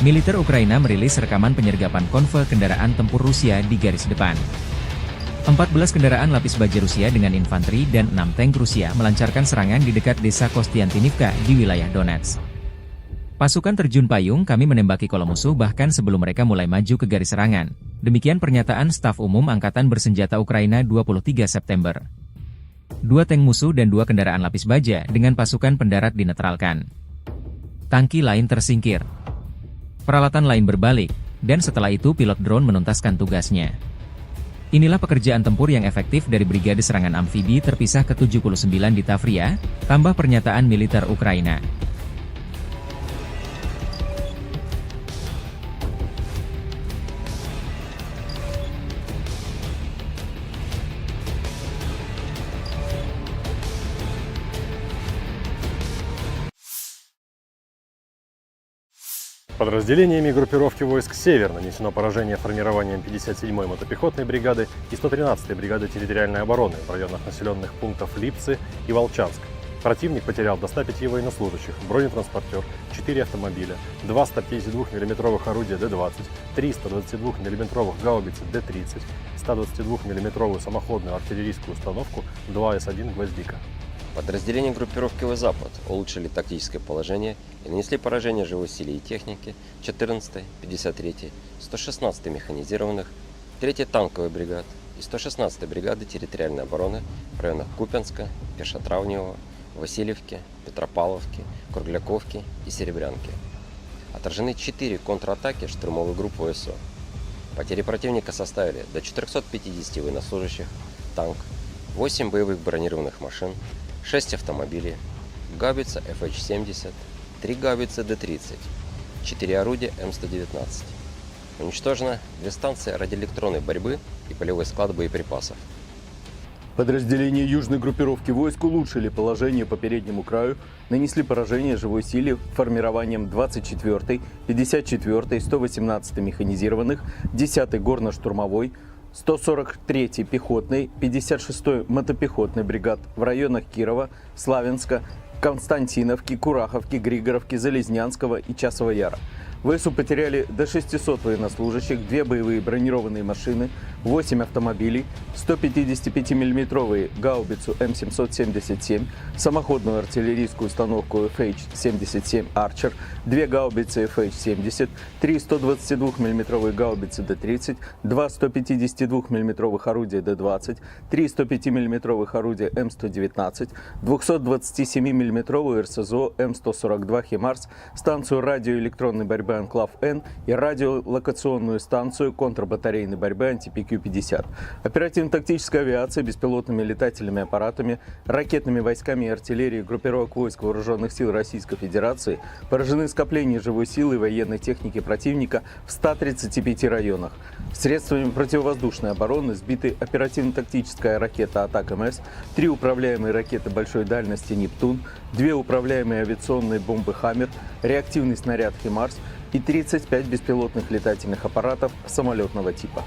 Militer Ukraina merilis rekaman penyergapan konvoi kendaraan tempur Rusia di garis depan. 14 kendaraan lapis baja Rusia dengan infanteri dan 6 tank Rusia melancarkan serangan di dekat desa Kostiantinivka di wilayah Donetsk. Pasukan terjun payung kami menembaki kolom musuh bahkan sebelum mereka mulai maju ke garis serangan. Demikian pernyataan Staf Umum Angkatan Bersenjata Ukraina 23 September. 2 tank musuh dan 2 kendaraan lapis baja dengan pasukan pendarat dinetralkan. Tangki lain tersingkir. Peralatan lain berbalik, dan setelah itu pilot drone menuntaskan tugasnya. Inilah pekerjaan tempur yang efektif dari Brigade Serangan Amfibi terpisah ke-79 di Tavria, tambah pernyataan militer Ukraina. Подразделениями группировки войск «Север» нанесено поражение формированием 57-й мотопехотной бригады и 113-й бригады территориальной обороны в районах населенных пунктов Липцы и Волчанск. Противник потерял до 105 военнослужащих, бронетранспортер, 4 автомобиля, 2 152 мм орудия Д-20, 3 122 мм гаубицы Д-30, 122 мм самоходную артиллерийскую установку 2 С-1 «Гвоздика». Подразделения группировки «Запад» улучшили тактическое положение и нанесли поражение живой силе и технике 14-й, 53-й, 116-й механизированных, 3-й танковой бригад и 116-й бригады территориальной обороны в районах Купянска, Пешотравневого, Васильевки, Петропавловки, Кругляковки и Серебрянки. Отражены 4 контратаки штурмовой группы ВСУ. Потери противника составили до 450 военнослужащих, танк, 8 боевых бронированных машин, 6 автомобилей, гаубица FH-70, 3 гаубицы Д-30, 4 орудия М119. Уничтожено 2 станции радиоэлектронной борьбы и полевой склад боеприпасов. Подразделения южной группировки войск улучшили положение по переднему краю, нанесли поражение живой силе формированием 24-й, 54-й, 118-й механизированных, 10-й горно-штурмовой, 143-й пехотной, 56-й мотопехотной бригад в районах Кирова, Славянска, Константиновки, Кураховки, Григоровки, Залезнянского и Часова Яра. ВСУ потеряли до 600 военнослужащих, 2 боевые бронированные машины, 8 автомобилей, 155 мм гаубицу М777, самоходную артиллерийскую установку FH-77 Archer, 2 гаубицы FH-70, 3 122 мм гаубицы Д-30, 2 152 мм орудия Д-20, 3 105 мм орудия М119, 227 мм РСЗО М142 Химарс, станцию радиоэлектронной борьбы «Анклав-Н» и радиолокационную станцию контрбатарейной борьбы «Антипи-Q-50». Оперативно-тактическая авиация, беспилотными летательными аппаратами, ракетными войсками и артиллерией группировок войск Вооруженных сил Российской Федерации поражены скопления живой силы и военной техники противника в 135 районах. Средствами противовоздушной обороны сбиты оперативно-тактическая ракета «Атак-МС», 3 управляемые ракеты большой дальности «Нептун», 2 управляемые авиационные бомбы «Хаммер», реактивный снаряд «Химарс» и 35 беспилотных летательных аппаратов самолетного типа.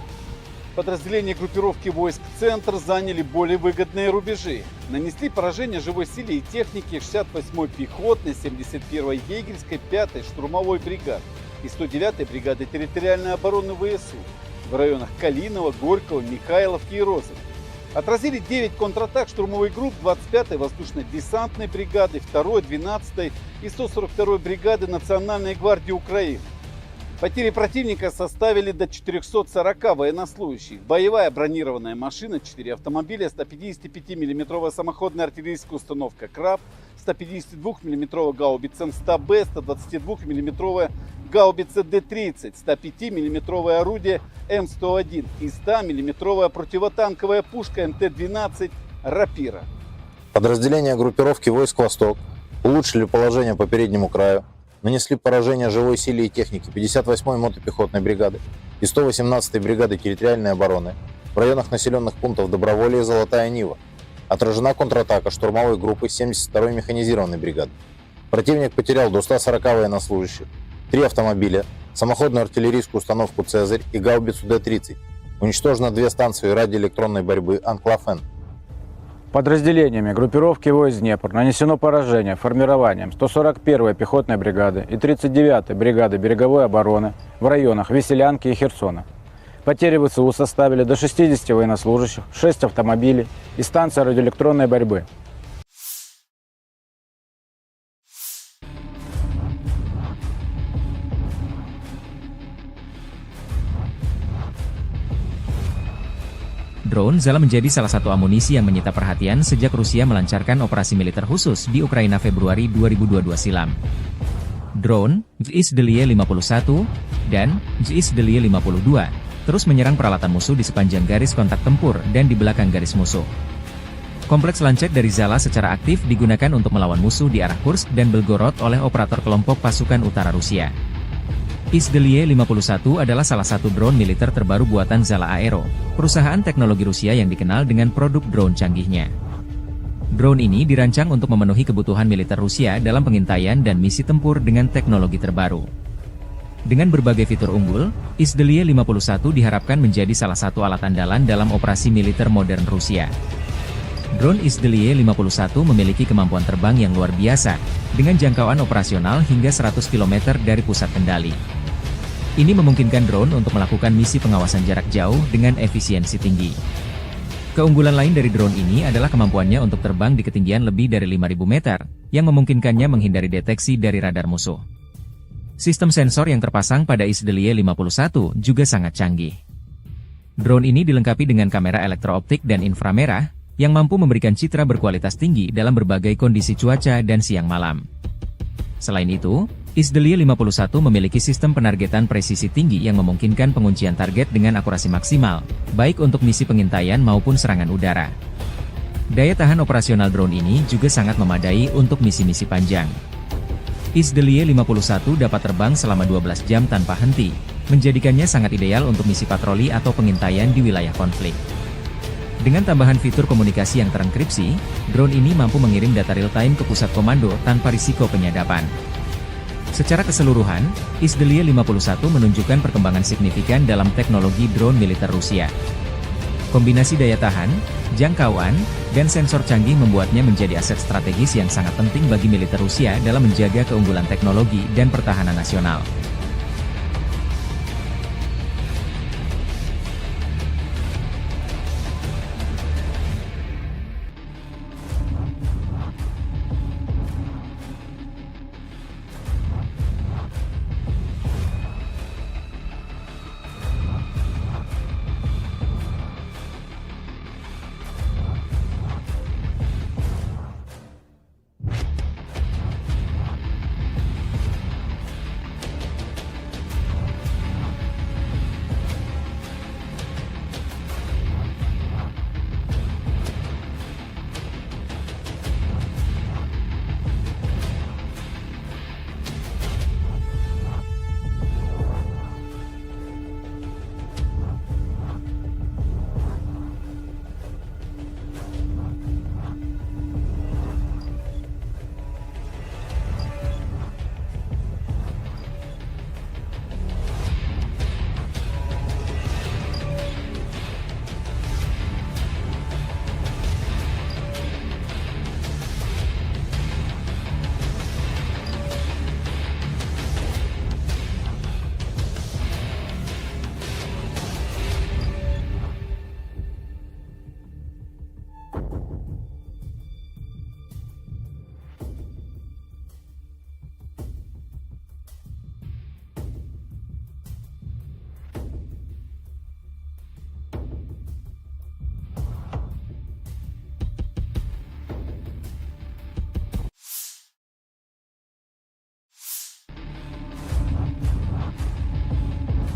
Подразделения группировки войск «Центр» заняли более выгодные рубежи. Нанесли поражение живой силе и технике 68-й пехотной, 71-й егерской, 5-й штурмовой бригады и 109-й бригады территориальной обороны ВСУ в районах Калинова, Горького, Михайловки и Розовки. Отразили 9 контратак штурмовых групп 25-й воздушно-десантной бригады, 2-й, 12-й и 142-й бригады Национальной гвардии Украины. Потери противника составили до 440 военнослужащих. Боевая бронированная машина, 4 автомобиля, 155 мм самоходная артиллерийская установка «Краб», 152 мм гаубица М100Б, 122 мм гаубица Д-30, 105 мм орудие М101 и 100 мм противотанковая пушка МТ-12 «Рапира». Подразделения группировки войск «Восток» улучшили положение по переднему краю, нанесли поражение живой силе и технике 58-й мотопехотной бригады и 118-й бригады территориальной обороны в районах населенных пунктов Доброволье и Золотая Нива. Отражена контратака штурмовой группы 72-й механизированной бригады. Противник потерял до 140 военнослужащих, 3 автомобиля, самоходную артиллерийскую установку «Цезарь» и гаубицу Д-30. Уничтожено 2 станции радиоэлектронной борьбы «Анклав-Н». Подразделениями группировки войск «Днепр» нанесено поражение формированием 141-й пехотной бригады и 39-й бригады береговой обороны в районах Веселянки и Херсона. Потери ВСУ составили до 60 военнослужащих, 6 автомобилей и станция радиоэлектронной борьбы. Drone Zala menjadi salah satu amunisi yang menyita perhatian sejak Rusia melancarkan operasi militer khusus di Ukraina Februari 2022 silam. Drone, JSDLY 51, dan JSDLY 52, terus menyerang peralatan musuh di sepanjang garis kontak tempur dan di belakang garis musuh. Kompleks lancet dari Zala secara aktif digunakan untuk melawan musuh di arah Kursk dan Belgorod oleh operator kelompok pasukan utara Rusia. JSDLY 51 adalah salah satu drone militer terbaru buatan Zala Aero, perusahaan teknologi Rusia yang dikenal dengan produk drone canggihnya. Drone ini dirancang untuk memenuhi kebutuhan militer Rusia dalam pengintaian dan misi tempur dengan teknologi terbaru. Dengan berbagai fitur unggul, JSDLY 51 diharapkan menjadi salah satu alat andalan dalam operasi militer modern Rusia. Drone JSDLY 51 memiliki kemampuan terbang yang luar biasa, dengan jangkauan operasional hingga 100 km dari pusat kendali. Ini memungkinkan drone untuk melakukan misi pengawasan jarak jauh dengan efisiensi tinggi. Keunggulan lain dari drone ini adalah kemampuannya untuk terbang di ketinggian lebih dari 5.000 meter, yang memungkinkannya menghindari deteksi dari radar musuh. Sistem sensor yang terpasang pada JSDLY 51 juga sangat canggih. Drone ini dilengkapi dengan kamera elektrooptik dan inframerah, yang mampu memberikan citra berkualitas tinggi dalam berbagai kondisi cuaca dan siang malam. Selain itu, JSDLY 51 memiliki sistem penargetan presisi tinggi yang memungkinkan penguncian target dengan akurasi maksimal, baik untuk misi pengintaian maupun serangan udara. Daya tahan operasional drone ini juga sangat memadai untuk misi-misi panjang. JSDLY 51 dapat terbang selama 12 jam tanpa henti, menjadikannya sangat ideal untuk misi patroli atau pengintaian di wilayah konflik. Dengan tambahan fitur komunikasi yang terenkripsi, drone ini mampu mengirim data real-time ke pusat komando tanpa risiko penyadapan. Secara keseluruhan, JSDLY 51 menunjukkan perkembangan signifikan dalam teknologi drone militer Rusia. Kombinasi daya tahan, jangkauan, dan sensor canggih membuatnya menjadi aset strategis yang sangat penting bagi militer Rusia dalam menjaga keunggulan teknologi dan pertahanan nasional.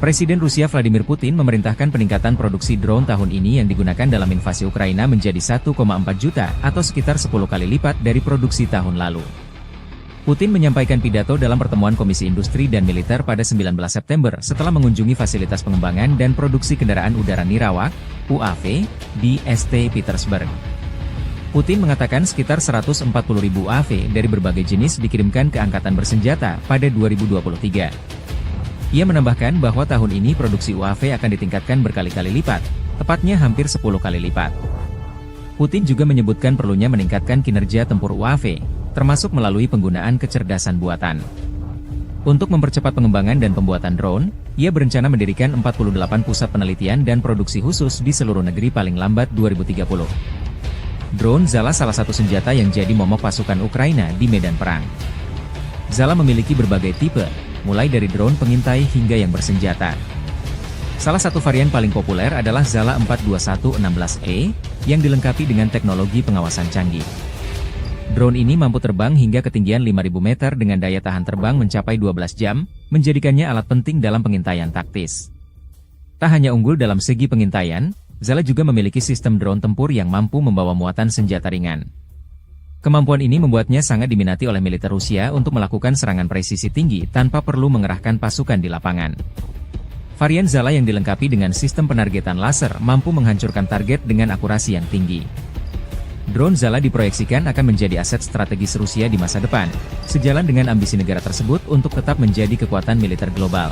Presiden Rusia Vladimir Putin memerintahkan peningkatan produksi drone tahun ini yang digunakan dalam invasi Ukraina menjadi 1,4 juta atau sekitar 10 kali lipat dari produksi tahun lalu. Putin menyampaikan pidato dalam pertemuan Komisi Industri dan Militer pada 19 September setelah mengunjungi fasilitas pengembangan dan produksi kendaraan udara Nirawak, UAV, di St. Petersburg. Putin mengatakan sekitar 140.000 UAV dari berbagai jenis dikirimkan ke Angkatan Bersenjata pada 2023. Ia menambahkan bahwa tahun ini produksi UAV akan ditingkatkan berkali-kali lipat, tepatnya hampir 10 kali lipat. Putin juga menyebutkan perlunya meningkatkan kinerja tempur UAV, termasuk melalui penggunaan kecerdasan buatan. Untuk mempercepat pengembangan dan pembuatan drone, ia berencana mendirikan 48 pusat penelitian dan produksi khusus di seluruh negeri paling lambat 2030. Drone Zala salah satu senjata yang jadi momok pasukan Ukraina di medan perang. Zala memiliki berbagai tipe, mulai dari drone pengintai hingga yang bersenjata. Salah satu varian paling populer adalah Zala 42116E, yang dilengkapi dengan teknologi pengawasan canggih. Drone ini mampu terbang hingga ketinggian 5.000 meter dengan daya tahan terbang mencapai 12 jam, menjadikannya alat penting dalam pengintaian taktis. Tak hanya unggul dalam segi pengintaian, Zala juga memiliki sistem drone tempur yang mampu membawa muatan senjata ringan. Kemampuan ini membuatnya sangat diminati oleh militer Rusia untuk melakukan serangan presisi tinggi tanpa perlu mengerahkan pasukan di lapangan. Varian Zala yang dilengkapi dengan sistem penargetan laser mampu menghancurkan target dengan akurasi yang tinggi. Drone Zala diproyeksikan akan menjadi aset strategis Rusia di masa depan, sejalan dengan ambisi negara tersebut untuk tetap menjadi kekuatan militer global.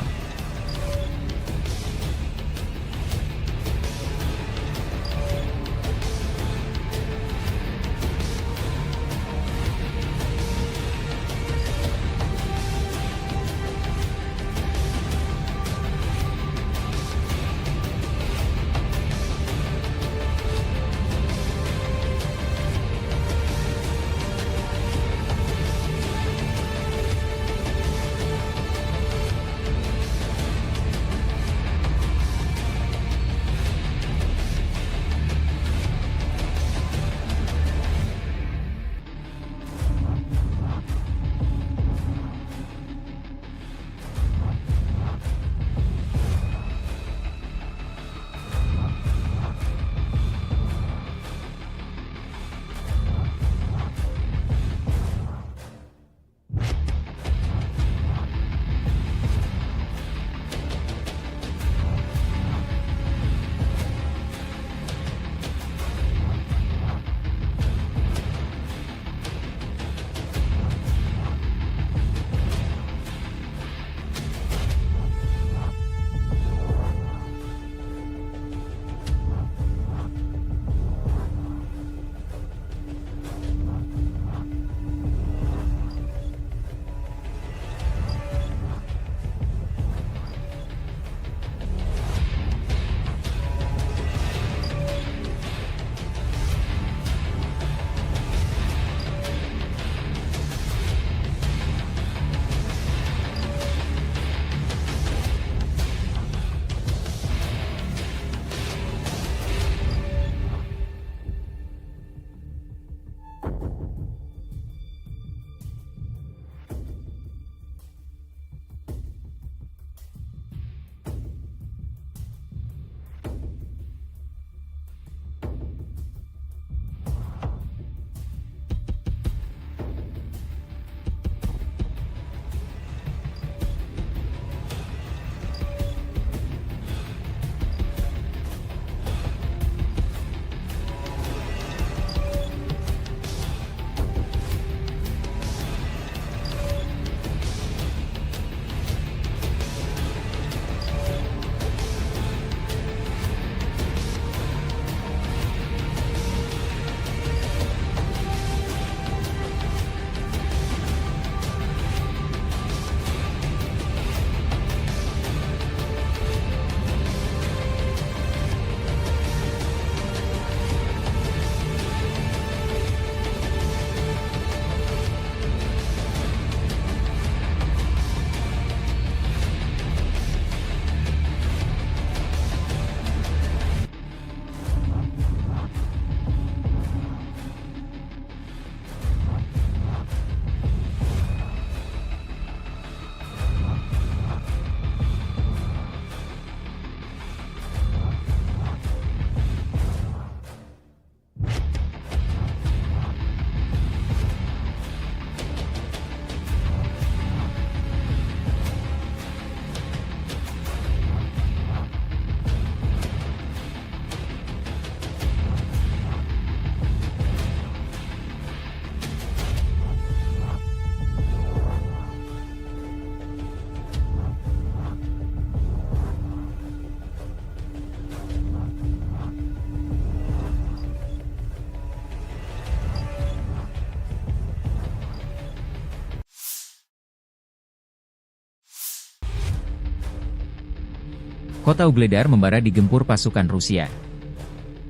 kota Ugledar membara digempur pasukan Rusia.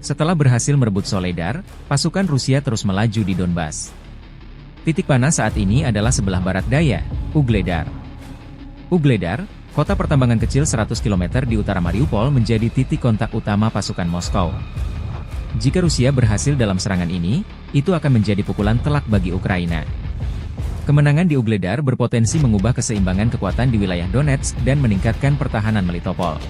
Setelah berhasil merebut Soledar, pasukan Rusia terus melaju di Donbas. Titik panas saat ini adalah sebelah barat daya, Ugledar. Ugledar, kota pertambangan kecil 100 km di utara Mariupol, menjadi titik kontak utama pasukan Moskow. Jika Rusia berhasil dalam serangan ini, itu akan menjadi pukulan telak bagi Ukraina. Kemenangan di Ugledar berpotensi mengubah keseimbangan kekuatan di wilayah Donetsk dan meningkatkan pertahanan Melitopol.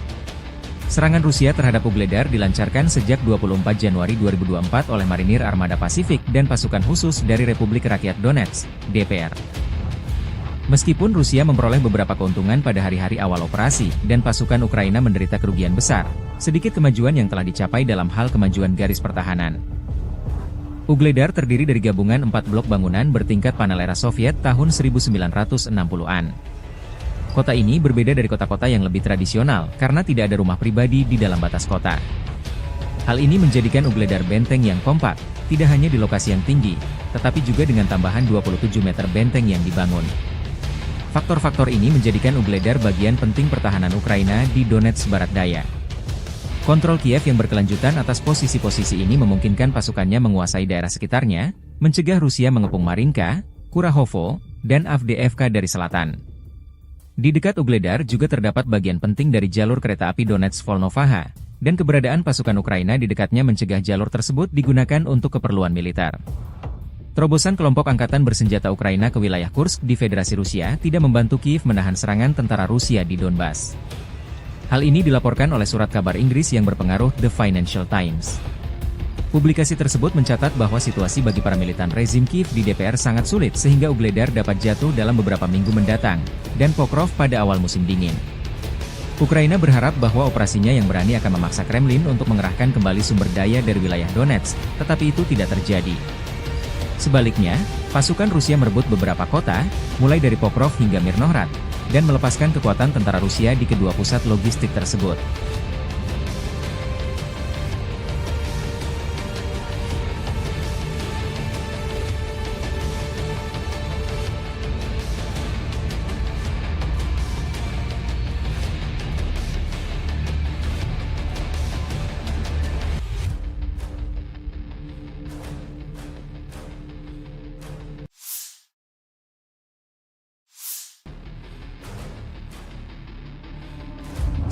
Serangan Rusia terhadap Ugledar dilancarkan sejak 24 Januari 2024 oleh Marinir Armada Pasifik dan pasukan khusus dari Republik Rakyat Donetsk, DPR. Meskipun Rusia memperoleh beberapa keuntungan pada hari-hari awal operasi dan pasukan Ukraina menderita kerugian besar, sedikit kemajuan yang telah dicapai dalam hal kemajuan garis pertahanan. Ugledar terdiri dari gabungan 4 blok bangunan bertingkat panel era Soviet tahun 1960-an. Kota ini berbeda dari kota-kota yang lebih tradisional karena tidak ada rumah pribadi di dalam batas kota. Hal ini menjadikan Ugledar benteng yang kompak, tidak hanya di lokasi yang tinggi, tetapi juga dengan tambahan 27 meter benteng yang dibangun. Faktor-faktor ini menjadikan Ugledar bagian penting pertahanan Ukraina di Donetsk Barat Daya. Kontrol Kiev yang berkelanjutan atas posisi-posisi ini memungkinkan pasukannya menguasai daerah sekitarnya, mencegah Rusia mengepung Marinka, Kurahovo, dan Avdiivka dari selatan. Di dekat Ugledar juga terdapat bagian penting dari jalur kereta api Donetsk-Volnovaha, dan keberadaan pasukan Ukraina di dekatnya mencegah jalur tersebut digunakan untuk keperluan militer. Terobosan kelompok angkatan bersenjata Ukraina ke wilayah Kursk di Federasi Rusia tidak membantu Kiev menahan serangan tentara Rusia di Donbas. Hal ini dilaporkan oleh surat kabar Inggris yang berpengaruh The Financial Times. Publikasi tersebut mencatat bahwa situasi bagi para militan rezim Kiev di DPR sangat sulit sehingga Ugledar dapat jatuh dalam beberapa minggu mendatang, dan Pokrov pada awal musim dingin. Ukraina berharap bahwa operasinya yang berani akan memaksa Kremlin untuk mengerahkan kembali sumber daya dari wilayah Donetsk, tetapi itu tidak terjadi. Sebaliknya, pasukan Rusia merebut beberapa kota, mulai dari Pokrov hingga Mirnohrad, dan melepaskan kekuatan tentara Rusia di kedua pusat logistik tersebut.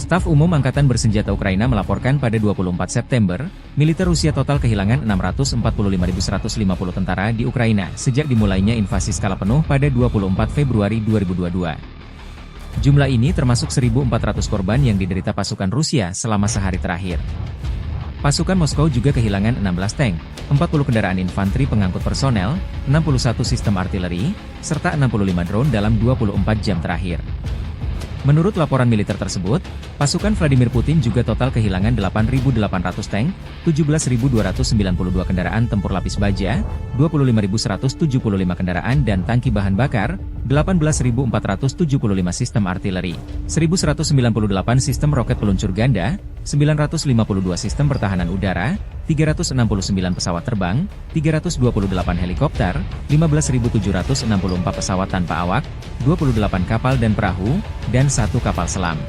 Staf Umum Angkatan Bersenjata Ukraina melaporkan pada 24 September, militer Rusia total kehilangan 645.150 tentara di Ukraina sejak dimulainya invasi skala penuh pada 24 Februari 2022. Jumlah ini termasuk 1.400 korban yang diderita pasukan Rusia selama sehari terakhir. Pasukan Moskow juga kehilangan 16 tank, 40 kendaraan infanteri pengangkut personel, 61 sistem artileri, serta 65 drone dalam 24 jam terakhir. Menurut laporan militer tersebut, pasukan Vladimir Putin juga total kehilangan 8.800 tank, 17.292 kendaraan tempur lapis baja, 25.175 kendaraan dan tangki bahan bakar, 18.475 sistem artileri, 1.198 sistem roket peluncur ganda, 952 sistem pertahanan udara, 369 pesawat terbang, 328 helikopter, 15.764 pesawat tanpa awak, 28 kapal dan perahu, dan 1 kapal selam.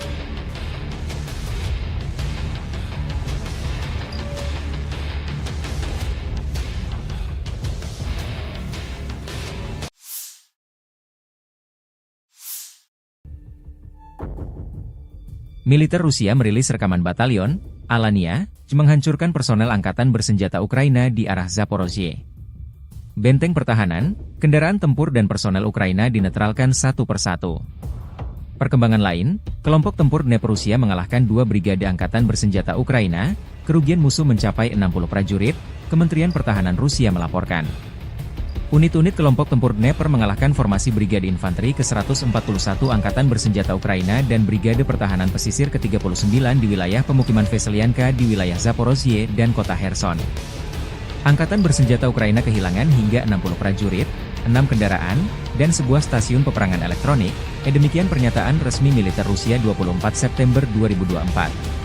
Militer Rusia merilis rekaman batalion Alania menghancurkan personel angkatan bersenjata Ukraina di arah Zaporozhye. Benteng pertahanan, kendaraan tempur dan personel Ukraina dinetralkan satu persatu. Perkembangan lain, kelompok tempur Dnepr Rusia mengalahkan 2 brigade angkatan bersenjata Ukraina, kerugian musuh mencapai 60 prajurit, Kementerian Pertahanan Rusia melaporkan. Unit-unit kelompok tempur Dnepr mengalahkan formasi Brigade Infanteri ke-141 Angkatan Bersenjata Ukraina dan Brigade Pertahanan Pesisir ke-39 di wilayah pemukiman Veselyanka di wilayah Zaporozhye dan kota Kherson. Angkatan Bersenjata Ukraina kehilangan hingga 60 prajurit, 6 kendaraan, dan sebuah stasiun peperangan elektronik, demikian pernyataan resmi militer Rusia 24 September 2024.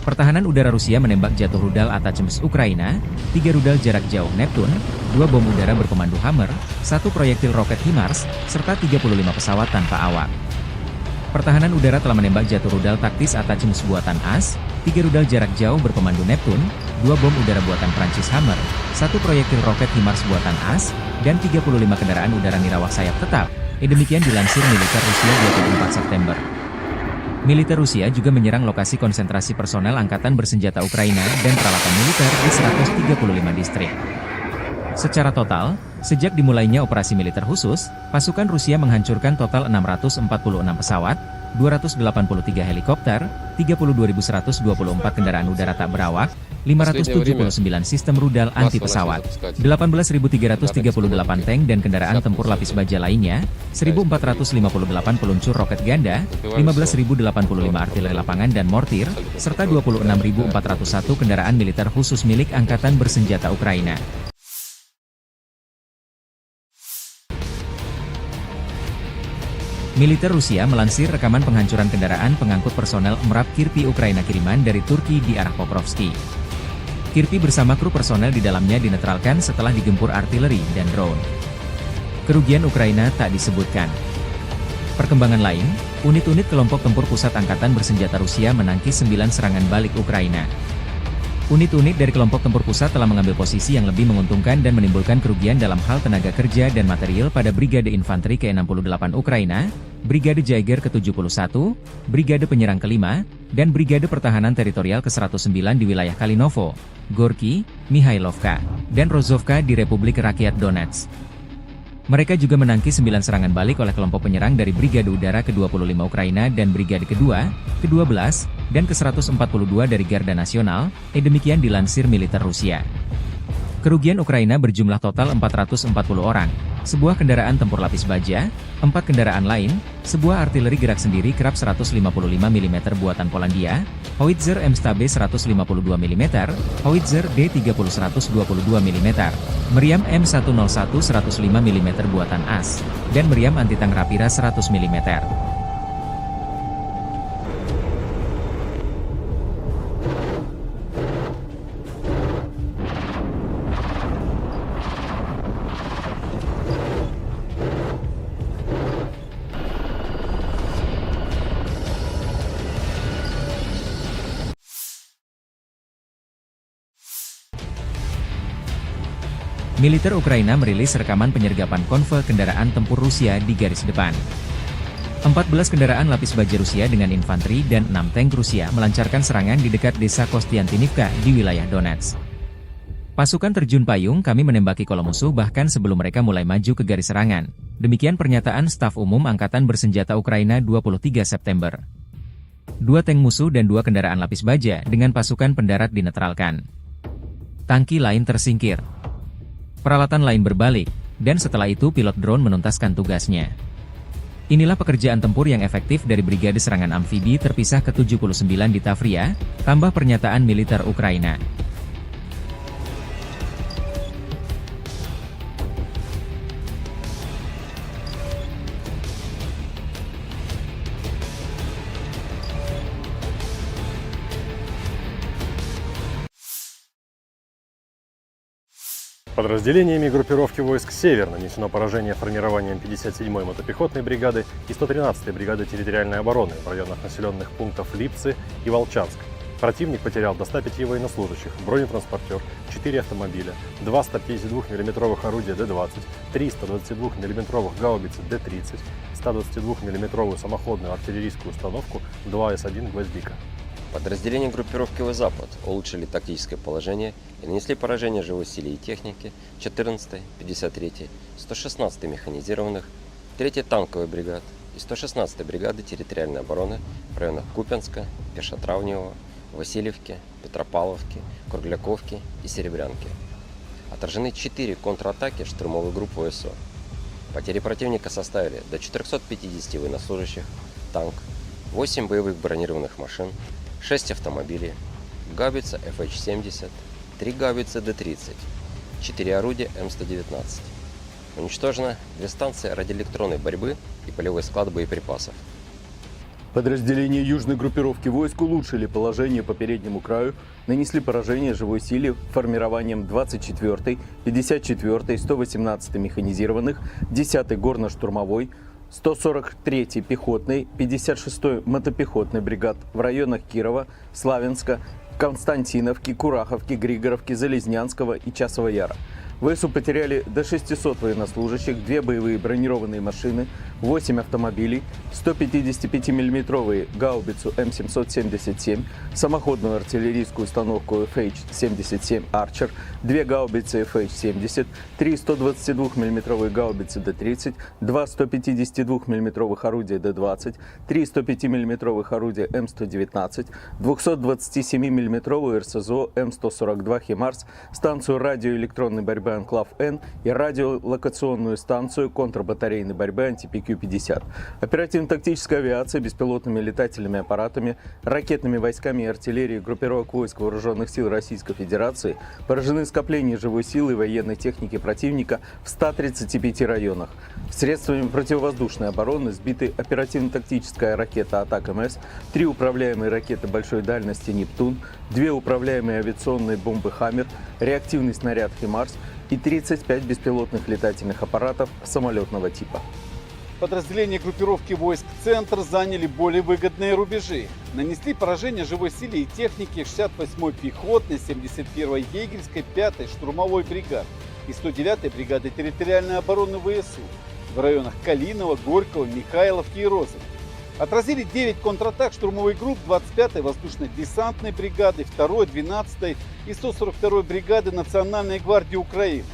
Pertahanan udara Rusia menembak jatuh rudal Atacms Ukraina, 3 rudal jarak jauh Neptun, 2 bom udara berkomando Hammer, 1 proyektil roket HIMARS, serta 35 pesawat tanpa awak. Pertahanan udara telah menembak jatuh rudal taktis Atacms buatan AS, 3 rudal jarak jauh berkomando Neptun, 2 bom udara buatan Prancis Hammer, 1 proyektil roket HIMARS buatan AS, dan 35 kendaraan udara nirawak sayap tetap. Demikian dilansir militer Rusia 24 September. Militer Rusia juga menyerang lokasi konsentrasi personel angkatan bersenjata Ukraina dan peralatan militer di 135 distrik. Secara total, sejak dimulainya operasi militer khusus, pasukan Rusia menghancurkan total 646 pesawat, 283 helikopter, 32.124 kendaraan udara tak berawak, 579 sistem rudal anti-pesawat, 18.338 tank dan kendaraan tempur lapis baja lainnya, 1.458 peluncur roket ganda, 15.085 artileri lapangan dan mortir, serta 26.401 kendaraan militer khusus milik Angkatan Bersenjata Ukraina. Militer Rusia melansir rekaman penghancuran kendaraan pengangkut personel MRAP Kirpi Ukraina kiriman dari Turki di arah Pokrovski. Kirpi bersama kru personel di dalamnya dinetralkan setelah digempur artileri dan drone. Kerugian Ukraina tak disebutkan. Perkembangan lain, unit-unit kelompok tempur pusat Angkatan Bersenjata Rusia menangkis 9 serangan balik Ukraina. Unit-unit dari kelompok tempur pusat telah mengambil posisi yang lebih menguntungkan dan menimbulkan kerugian dalam hal tenaga kerja dan material pada Brigade Infanteri ke-68 Ukraina, Brigade Jaeger ke-71, Brigade Penyerang ke-5, dan Brigade Pertahanan Teritorial ke-109 di wilayah Kalinovo, Gorky, Mihailovka, dan Rozovka di Republik Rakyat Donetsk. Mereka juga menangkis 9 serangan balik oleh kelompok penyerang dari Brigade Udara ke-25 Ukraina dan Brigade kedua, ke-12, dan ke-142 dari Garda Nasional, demikian dilansir militer Rusia. Kerugian Ukraina berjumlah total 440 orang, sebuah kendaraan tempur lapis baja, 4 kendaraan lain, sebuah artileri gerak sendiri Krab 155 mm buatan Polandia, Howitzer M-Stabe 152 mm, Howitzer D30 122 mm, meriam M101 105 mm buatan AS, dan meriam anti-tank Rapira 100 mm. Militer Ukraina merilis rekaman penyergapan konvoi kendaraan tempur Rusia di garis depan. 14 kendaraan lapis baja Rusia dengan infanteri dan 6 tank Rusia melancarkan serangan di dekat desa Kostiantinivka di wilayah Donetsk. Pasukan terjun payung kami menembaki kolom musuh bahkan sebelum mereka mulai maju ke garis serangan. Demikian pernyataan Staf Umum Angkatan Bersenjata Ukraina 23 September. 2 tank musuh dan 2 kendaraan lapis baja dengan pasukan pendarat dinetralkan. Tangki lain tersingkir. Peralatan lain berbalik, dan setelah itu pilot drone menuntaskan tugasnya. Inilah pekerjaan tempur yang efektif dari Brigade Serangan Amfibi terpisah ke-79 di Tavria, tambah pernyataan militer Ukraina. Подразделениями группировки войск «Север» нанесено поражение формированием 57-й мотопехотной бригады и 113-й бригады территориальной обороны в районах населенных пунктов Липцы и Волчанск. Противник потерял до 105 военнослужащих, бронетранспортер, 4 автомобиля, 2 152 мм орудия Д-20, 3 122 мм гаубицы Д-30, 122 мм самоходную артиллерийскую установку 2 С-1 «Гвоздика». Подразделения группировки «Запад» улучшили тактическое положение и нанесли поражение живой силе и технике 14-й, 53-й, 116-й механизированных, 3-й танковой бригад и 116-й бригады территориальной обороны в районах Купянска, Пешотравневого, Васильевки, Петропавловки, Кругляковки и Серебрянки. Отражены 4 контратаки штурмовой группы ВСУ. Потери противника составили до 450 военнослужащих, танк, 8 боевых бронированных машин, 6 автомобилей, гаубица FH-70, 3 гаубицы Д-30, 4 орудия М119. Уничтожено 2 станции радиоэлектронной борьбы и полевой склад боеприпасов. Подразделения южной группировки войск улучшили положение по переднему краю, нанесли поражение живой силе формированием 24-й, 54-й, 118-й механизированных, 10-й горно-штурмовой, 143-й пехотной, 56-й мотопехотной бригад в районах Кирова, Славянска, Константиновки, Кураховки, Григоровки, Залезнянского и Часова Яра. ВСУ потеряли до 600 военнослужащих, 2 боевые бронированные машины, 8 автомобилей, 155 мм гаубицу М777, самоходную артиллерийскую установку FH-77 Archer, 2 гаубицы FH-70, 3 122 мм гаубицы Д-30, 2 152 мм орудия Д-20, 3 105 мм орудия М119, 227 мм РСЗО М142 «Химарс», станцию радиоэлектронной борьбы «Анклав-Н» и радиолокационную станцию контрбатарейной борьбы «Антипи-Q-50». Оперативно-тактическая авиация беспилотными летательными аппаратами, ракетными войсками и артиллерией группировок войск Вооруженных сил Российской Федерации поражены скопления живой силы и военной техники противника в 135 районах. Средствами противовоздушной обороны сбиты оперативно-тактическая ракета «Атак-МС», 3 управляемые ракеты большой дальности «Нептун», 2 управляемые авиационные бомбы «Хаммер», реактивный снаряд «Химарс» и 35 беспилотных летательных аппаратов самолетного типа. Подразделения группировки войск «Центр» заняли более выгодные рубежи. Нанесли поражение живой силе и технике 68-й пехотной, 71-й егерской, 5-й штурмовой бригад и 109-й бригады территориальной обороны ВСУ в районах Калинова, Горького, Михайловки и Розовки. Отразили 9 контратак штурмовых групп 25-й воздушно-десантной бригады, 2-й, 12-й и 142-й бригады Национальной гвардии Украины.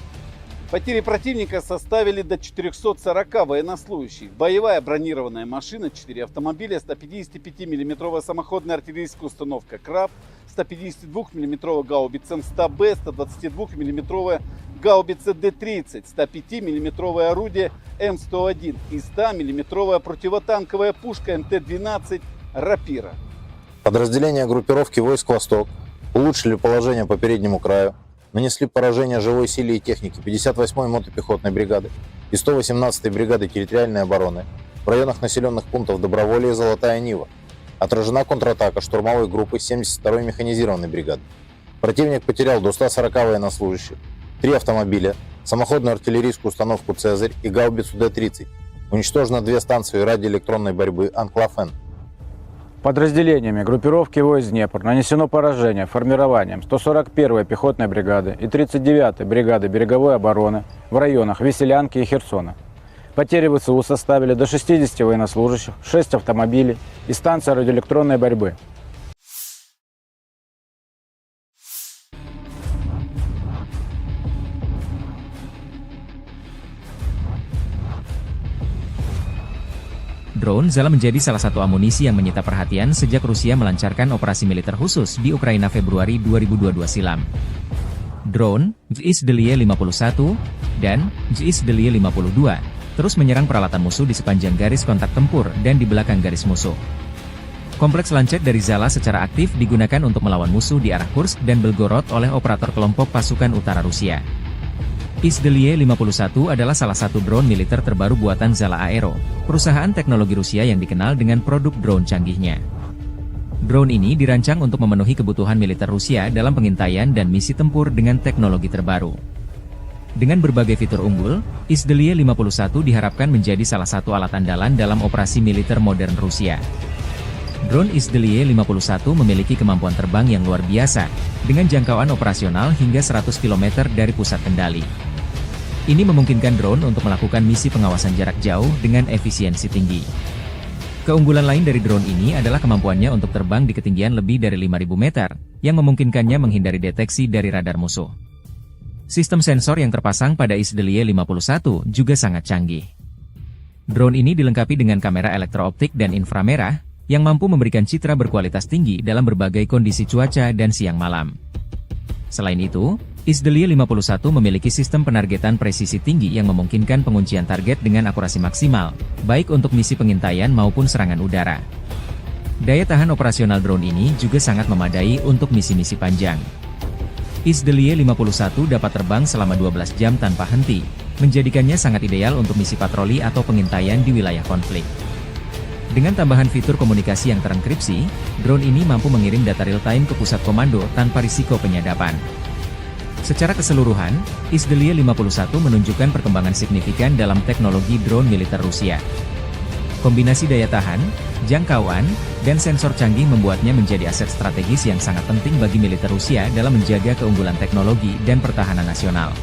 Потери противника составили до 440 военнослужащих. Боевая бронированная машина, 4 автомобиля, 155 мм самоходная артиллерийская установка «Краб», 152 мм гаубица М100Б, 122 мм гаубица Д-30, 105 мм орудие М101 и 100 мм противотанковая пушка МТ-12 «Рапира». Подразделения группировки войск «Восток» улучшили положение по переднему краю, нанесли поражение живой силе и технике 58-й мотопехотной бригады и 118-й бригады территориальной обороны в районах населенных пунктов Доброволье и Золотая Нива. Отражена контратака штурмовой группы 72-й механизированной бригады. Противник потерял до 140 военнослужащих, 3 автомобиля, самоходную артиллерийскую установку «Цезарь» и гаубицу Д-30. Уничтожено 2 станции радиоэлектронной борьбы «Анклав-Н». Подразделениями группировки войск «Днепр» нанесено поражение формированием 141-й пехотной бригады и 39-й бригады береговой обороны в районах Веселянки и Херсона. Потери ВСУ составили до 60 военнослужащих, 6 автомобилей и станция радиоэлектронной борьбы. Drone Zala menjadi salah satu amunisi yang menyita perhatian sejak Rusia melancarkan operasi militer khusus di Ukraina Februari 2022 silam. Drone, JSDLY 51, dan JSDLY 52, terus menyerang peralatan musuh di sepanjang garis kontak tempur dan di belakang garis musuh. Kompleks lancet dari Zala secara aktif digunakan untuk melawan musuh di arah Kursk dan Belgorod oleh operator kelompok pasukan utara Rusia. JSDLY 51 adalah salah satu drone militer terbaru buatan Zala Aero, perusahaan teknologi Rusia yang dikenal dengan produk drone canggihnya. Drone ini dirancang untuk memenuhi kebutuhan militer Rusia dalam pengintaian dan misi tempur dengan teknologi terbaru. Dengan berbagai fitur unggul, JSDLY 51 diharapkan menjadi salah satu alat andalan dalam operasi militer modern Rusia. Drone JSDLY 51 memiliki kemampuan terbang yang luar biasa, dengan jangkauan operasional hingga 100 km dari pusat kendali. Ini memungkinkan drone untuk melakukan misi pengawasan jarak jauh dengan efisiensi tinggi. Keunggulan lain dari drone ini adalah kemampuannya untuk terbang di ketinggian lebih dari 5.000 meter, yang memungkinkannya menghindari deteksi dari radar musuh. Sistem sensor yang terpasang pada JSDLY 51 juga sangat canggih. Drone ini dilengkapi dengan kamera elektrooptik dan inframerah, yang mampu memberikan citra berkualitas tinggi dalam berbagai kondisi cuaca dan siang malam. Selain itu, JSDLY 51 memiliki sistem penargetan presisi tinggi yang memungkinkan penguncian target dengan akurasi maksimal, baik untuk misi pengintaian maupun serangan udara. Daya tahan operasional drone ini juga sangat memadai untuk misi-misi panjang. JSDLY 51 dapat terbang selama 12 jam tanpa henti, menjadikannya sangat ideal untuk misi patroli atau pengintaian di wilayah konflik. Dengan tambahan fitur komunikasi yang terenkripsi, drone ini mampu mengirim data real-time ke pusat komando tanpa risiko penyadapan. Secara keseluruhan, Izdeliye 51 menunjukkan perkembangan signifikan dalam teknologi drone militer Rusia. Kombinasi daya tahan, jangkauan, dan sensor canggih membuatnya menjadi aset strategis yang sangat penting bagi militer Rusia dalam menjaga keunggulan teknologi dan pertahanan nasional.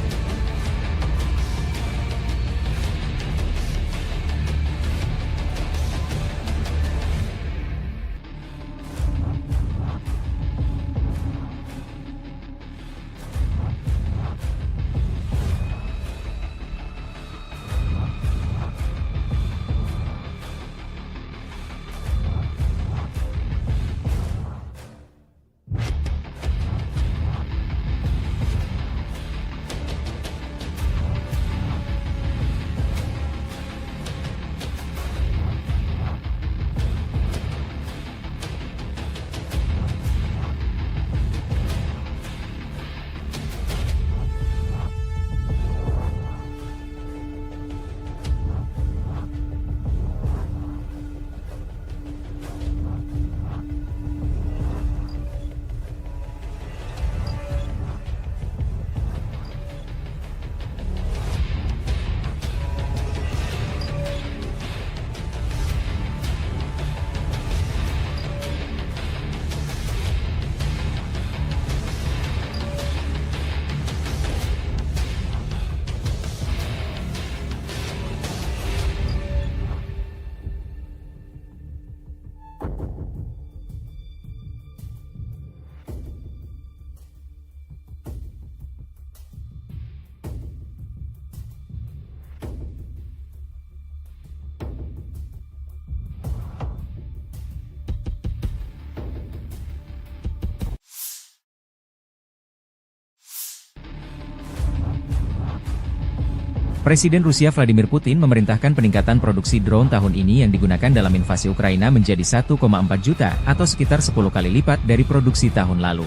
Presiden Rusia Vladimir Putin memerintahkan peningkatan produksi drone tahun ini yang digunakan dalam invasi Ukraina menjadi 1,4 juta atau sekitar 10 kali lipat dari produksi tahun lalu.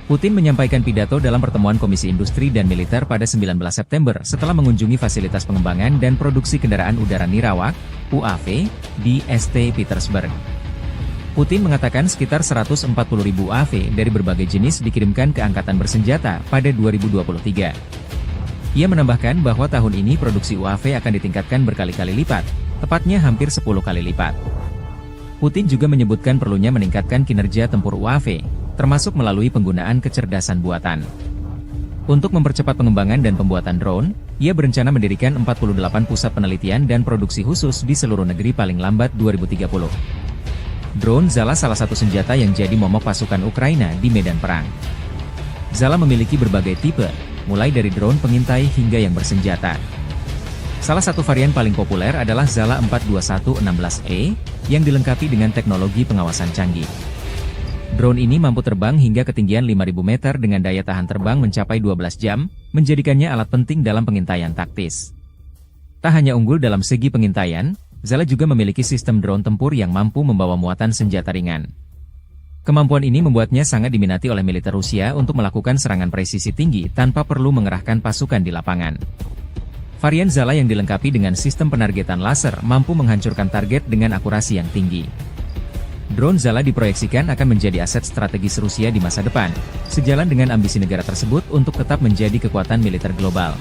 Putin menyampaikan pidato dalam pertemuan Komisi Industri dan Militer pada 19 September setelah mengunjungi fasilitas pengembangan dan produksi kendaraan udara Nirawak, UAV, di St. Petersburg. Putin mengatakan sekitar 140.000 UAV dari berbagai jenis dikirimkan ke Angkatan Bersenjata pada 2023. Ia menambahkan bahwa tahun ini produksi UAV akan ditingkatkan berkali-kali lipat, tepatnya hampir 10 kali lipat. Putin juga menyebutkan perlunya meningkatkan kinerja tempur UAV, termasuk melalui penggunaan kecerdasan buatan. Untuk mempercepat pengembangan dan pembuatan drone, ia berencana mendirikan 48 pusat penelitian dan produksi khusus di seluruh negeri paling lambat 2030. Drone Zala salah satu senjata yang jadi momok pasukan Ukraina di medan perang. Zala memiliki berbagai tipe, mulai dari drone pengintai hingga yang bersenjata. Salah satu varian paling populer adalah Zala 42116E, yang dilengkapi dengan teknologi pengawasan canggih. Drone ini mampu terbang hingga ketinggian 5.000 meter dengan daya tahan terbang mencapai 12 jam, menjadikannya alat penting dalam pengintaian taktis. Tak hanya unggul dalam segi pengintaian, Zala juga memiliki sistem drone tempur yang mampu membawa muatan senjata ringan. Kemampuan ini membuatnya sangat diminati oleh militer Rusia untuk melakukan serangan presisi tinggi tanpa perlu mengerahkan pasukan di lapangan. Varian Zala yang dilengkapi dengan sistem penargetan laser mampu menghancurkan target dengan akurasi yang tinggi. Drone Zala diproyeksikan akan menjadi aset strategis Rusia di masa depan, sejalan dengan ambisi negara tersebut untuk tetap menjadi kekuatan militer global.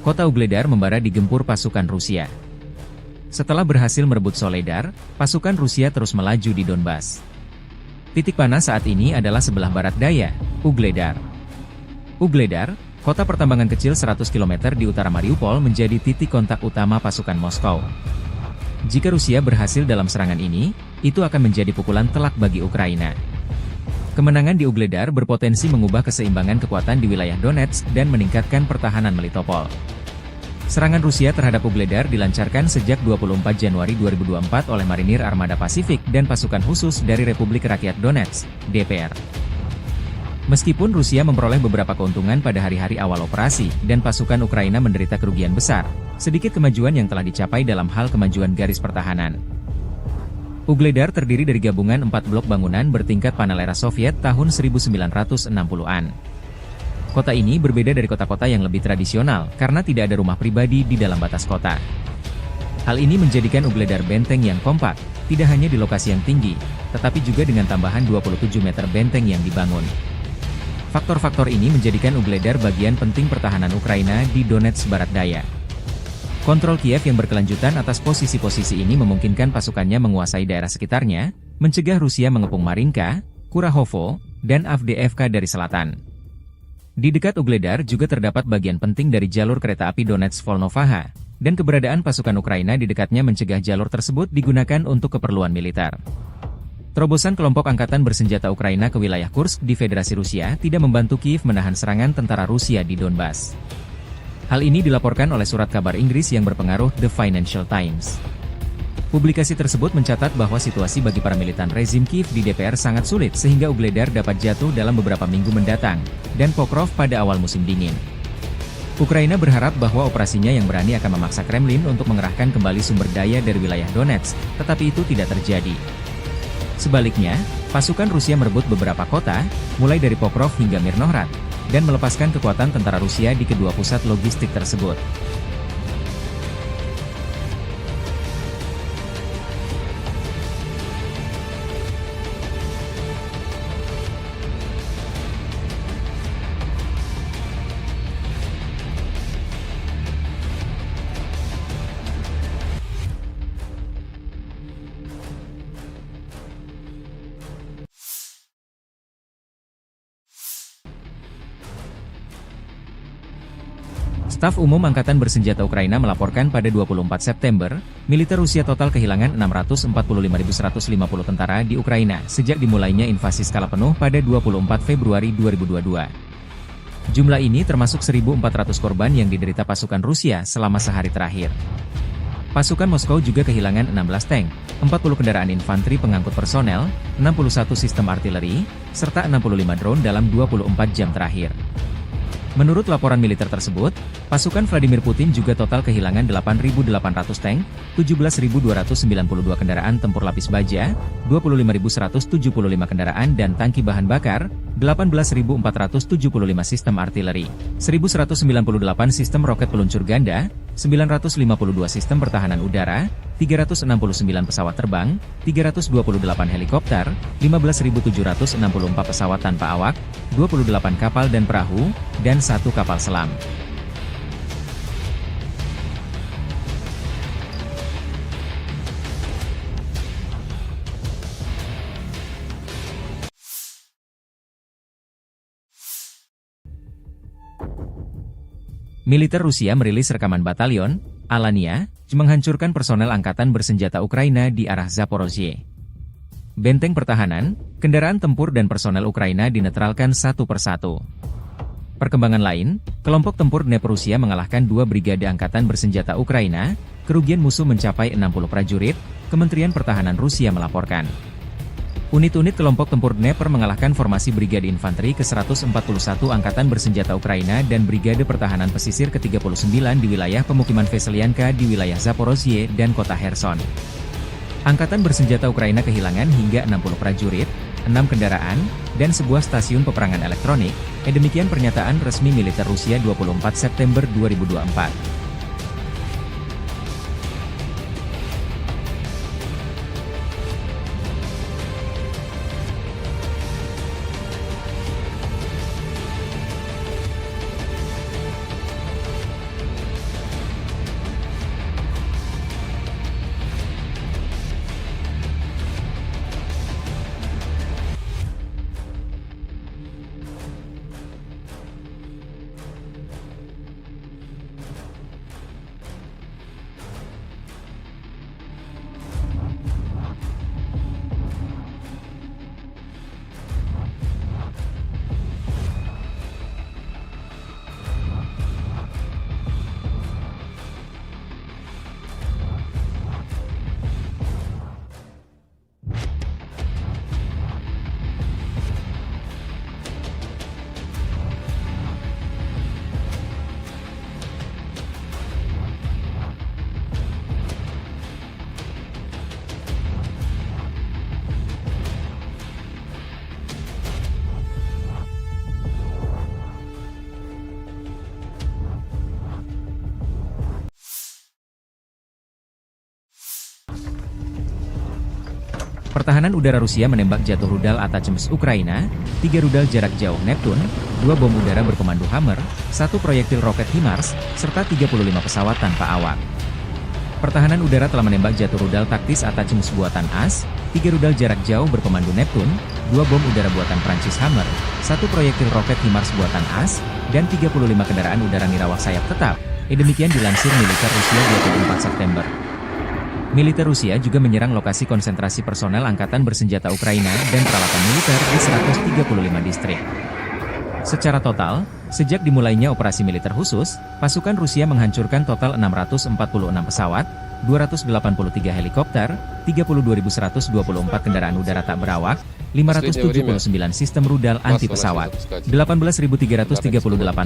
kota Ugledar membara digempur pasukan Rusia. Setelah berhasil merebut Soledar, pasukan Rusia terus melaju di Donbas. Titik panas saat ini adalah sebelah barat daya, Ugledar. Ugledar, kota pertambangan kecil 100 km di utara Mariupol, menjadi titik kontak utama pasukan Moskow. Jika Rusia berhasil dalam serangan ini, itu akan menjadi pukulan telak bagi Ukraina. Kemenangan di Ugledar berpotensi mengubah keseimbangan kekuatan di wilayah Donetsk dan meningkatkan pertahanan Melitopol. Serangan Rusia terhadap Ugledar dilancarkan sejak 24 Januari 2024 oleh Marinir Armada Pasifik dan pasukan khusus dari Republik Rakyat Donetsk, DPR. Meskipun Rusia memperoleh beberapa keuntungan pada hari-hari awal operasi dan pasukan Ukraina menderita kerugian besar, sedikit kemajuan yang telah dicapai dalam hal kemajuan garis pertahanan. Ugledar terdiri dari gabungan 4 blok bangunan bertingkat panel era Soviet tahun 1960-an. Kota ini berbeda dari kota-kota yang lebih tradisional karena tidak ada rumah pribadi di dalam batas kota. Hal ini menjadikan Ugledar benteng yang kompak, tidak hanya di lokasi yang tinggi, tetapi juga dengan tambahan 27 meter benteng yang dibangun. Faktor-faktor ini menjadikan Ugledar bagian penting pertahanan Ukraina di Donetsk barat daya. Kontrol Kiev yang berkelanjutan atas posisi-posisi ini memungkinkan pasukannya menguasai daerah sekitarnya, mencegah Rusia mengepung Marinka, Kurahovo, dan Avdiivka dari selatan. Di dekat Ugledar juga terdapat bagian penting dari jalur kereta api Donetsk-Volnovaha, dan keberadaan pasukan Ukraina di dekatnya mencegah jalur tersebut digunakan untuk keperluan militer. Terobosan kelompok angkatan bersenjata Ukraina ke wilayah Kursk di Federasi Rusia tidak membantu Kiev menahan serangan tentara Rusia di Donbas. Hal ini dilaporkan oleh surat kabar Inggris yang berpengaruh The Financial Times. Publikasi tersebut mencatat bahwa situasi bagi para militan rezim Kiev di DPR sangat sulit sehingga Ugledar dapat jatuh dalam beberapa minggu mendatang, dan Pokrov pada awal musim dingin. Ukraina berharap bahwa operasinya yang berani akan memaksa Kremlin untuk mengerahkan kembali sumber daya dari wilayah Donetsk, tetapi itu tidak terjadi. Sebaliknya, pasukan Rusia merebut beberapa kota, mulai dari Pokrov hingga Mirnohrad, dan melepaskan kekuatan tentara Rusia di kedua pusat logistik tersebut. Staf Umum Angkatan Bersenjata Ukraina melaporkan pada 24 September, militer Rusia total kehilangan 645.150 tentara di Ukraina sejak dimulainya invasi skala penuh pada 24 Februari 2022. Jumlah ini termasuk 1.400 korban yang diderita pasukan Rusia selama sehari terakhir. Pasukan Moskow juga kehilangan 16 tank, 40 kendaraan infanteri pengangkut personel, 61 sistem artileri, serta 65 drone dalam 24 jam terakhir. Menurut laporan militer tersebut, pasukan Vladimir Putin juga total kehilangan 8.800 tank, 17.292 kendaraan tempur lapis baja, 25.175 kendaraan dan tangki bahan bakar, 18.475 sistem artileri, 1.198 sistem roket peluncur ganda, 952 sistem pertahanan udara, 369 pesawat terbang, 328 helikopter, 15.764 pesawat tanpa awak, 28 kapal dan perahu, dan 1 kapal selam. Militer Rusia merilis rekaman batalion Alania menghancurkan personel angkatan bersenjata Ukraina di arah Zaporozhye. Benteng pertahanan, kendaraan tempur dan personel Ukraina dinetralkan satu persatu. Perkembangan lain, kelompok tempur Dnepr Rusia mengalahkan 2 brigade angkatan bersenjata Ukraina, kerugian musuh mencapai 60 prajurit, Kementerian Pertahanan Rusia melaporkan. Unit-unit kelompok tempur Dnepr mengalahkan formasi Brigade Infanteri ke-141 Angkatan Bersenjata Ukraina dan Brigade Pertahanan Pesisir ke-39 di wilayah pemukiman Veselyanka di wilayah Zaporozhye dan kota Kherson. Angkatan Bersenjata Ukraina kehilangan hingga 60 prajurit, 6 kendaraan, dan sebuah stasiun peperangan elektronik, demikian pernyataan resmi militer Rusia 24 September 2024. Pertahanan udara Rusia menembak jatuh rudal Atacms Ukraina, 3 rudal jarak jauh Neptun, 2 bom udara berkomando Hammer, 1 proyektil roket HIMARS, serta 35 pesawat tanpa awak. Pertahanan udara telah menembak jatuh rudal taktis Atacms buatan AS, 3 rudal jarak jauh berkomando Neptun, 2 bom udara buatan Prancis Hammer, 1 proyektil roket HIMARS buatan AS, dan 35 kendaraan udara nirawak sayap tetap. Demikian dilansir militer Rusia 24 September. Militer Rusia juga menyerang lokasi konsentrasi personel angkatan bersenjata Ukraina dan peralatan militer di 135 distrik. Secara total, sejak dimulainya operasi militer khusus, pasukan Rusia menghancurkan total 646 pesawat, 283 helikopter, 32.124 kendaraan udara tak berawak, 579 sistem rudal anti-pesawat, 18.338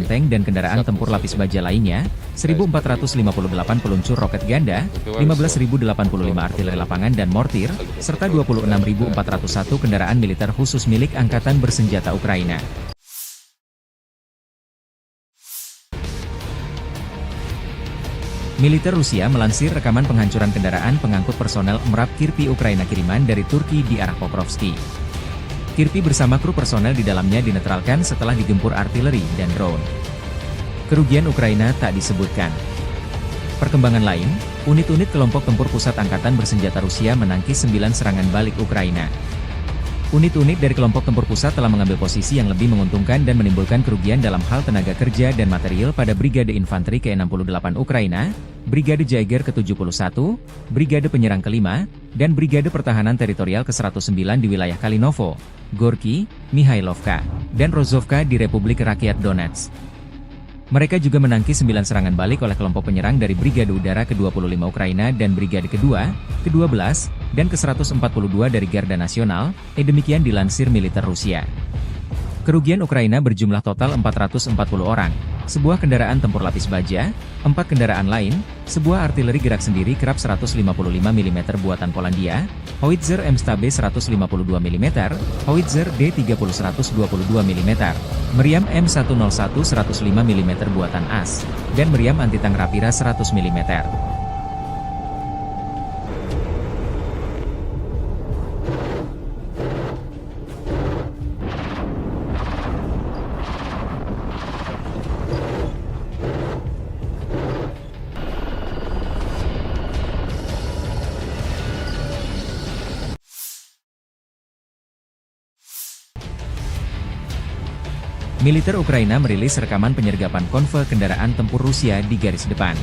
tank dan kendaraan tempur lapis baja lainnya, 1.458 peluncur roket ganda, 15.085 artileri lapangan dan mortir, serta 26.401 kendaraan militer khusus milik Angkatan Bersenjata Ukraina. Militer Rusia melansir rekaman penghancuran kendaraan pengangkut personel MRAP Kirpi Ukraina kiriman dari Turki di arah Pokrovski. Kirpi bersama kru personel di dalamnya dinetralkan setelah digempur artileri dan drone. Kerugian Ukraina tak disebutkan. Perkembangan lain, unit-unit kelompok tempur pusat Angkatan Bersenjata Rusia menangkis 9 serangan balik Ukraina. Unit-unit dari kelompok tempur pusat telah mengambil posisi yang lebih menguntungkan dan menimbulkan kerugian dalam hal tenaga kerja dan material pada Brigade Infanteri ke-68 Ukraina, Brigade Jaeger ke-71, Brigade Penyerang ke-5, dan Brigade Pertahanan Teritorial ke-109 di wilayah Kalinovo, Gorky, Mihailovka, dan Rozovka di Republik Rakyat Donetsk. Mereka juga menangkis 9 serangan balik oleh kelompok penyerang dari Brigade Udara ke-25 Ukraina dan Brigade kedua, ke-12, dan ke-142 dari Garda Nasional, demikian dilansir militer Rusia. Kerugian Ukraina berjumlah total 440 orang, sebuah kendaraan tempur lapis baja, 4 kendaraan lain, sebuah artileri gerak sendiri kerap 155 mm buatan Polandia, howitzer M-Stabe 152 mm, howitzer D30 122 mm, meriam M101 105 mm buatan AS, dan meriam anti-tank Rapira 100 mm. Militer Ukraina merilis rekaman penyergapan konvoi kendaraan tempur Rusia di garis depan.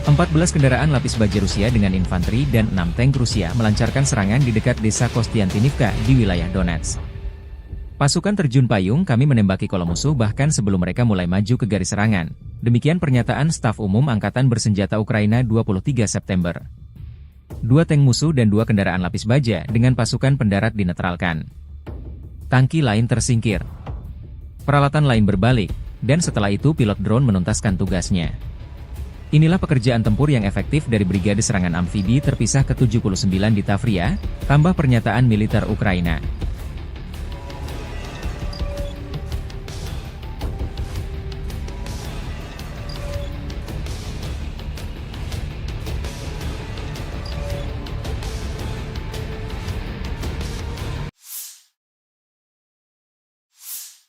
14 kendaraan lapis baja Rusia dengan infanteri dan 6 tank Rusia melancarkan serangan di dekat desa Kostiantinivka di wilayah Donetsk. Pasukan terjun payung kami menembaki kolom musuh bahkan sebelum mereka mulai maju ke garis serangan. Demikian pernyataan Staf Umum Angkatan Bersenjata Ukraina 23 September. 2 tank musuh dan 2 kendaraan lapis baja dengan pasukan pendarat dinetralkan. Tangki lain tersingkir. Peralatan lain berbalik, dan setelah itu pilot drone menuntaskan tugasnya. Inilah pekerjaan tempur yang efektif dari Brigade Serangan Amfibi terpisah ke-79 di Tavria, tambah pernyataan militer Ukraina.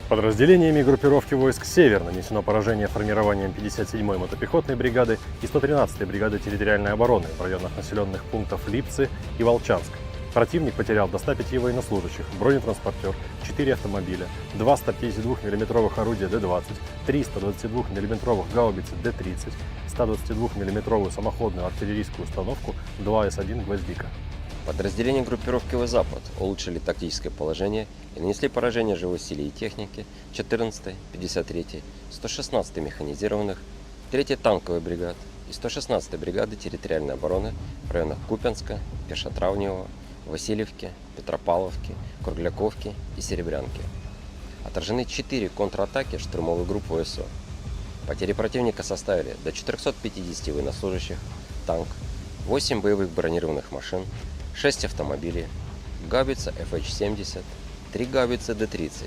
Подразделениями группировки войск «Север» нанесено поражение формированием 57-й мотопехотной бригады и 113-й бригады территориальной обороны в районах населенных пунктов Липцы и Волчанск. Противник потерял до 105 военнослужащих, бронетранспортер, 4 автомобиля, 2 152 мм орудия Д-20, 3 122 мм гаубицы Д-30, 122 мм самоходную артиллерийскую установку 2 С-1 «Гвоздика». Подразделения группировки «Запад» улучшили тактическое положение и нанесли поражение живой силе и технике 14-й, 53-й, 116-й механизированных, 3-й танковой бригад и 116-й бригады территориальной обороны в районах Купянска, Пешотравневого, Васильевки, Петропавловки, Кругляковки и Серебрянки. Отражены 4 контратаки штурмовой группы ВСУ. Потери противника составили до 450 военнослужащих, танк, 8 боевых бронированных машин, 6 автомобилей, гаубица FH-70, 3 гаубицы Д-30,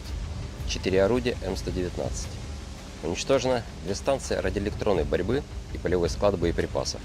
4 орудия М119. Уничтожено 2 станции радиоэлектронной борьбы и полевой склад боеприпасов.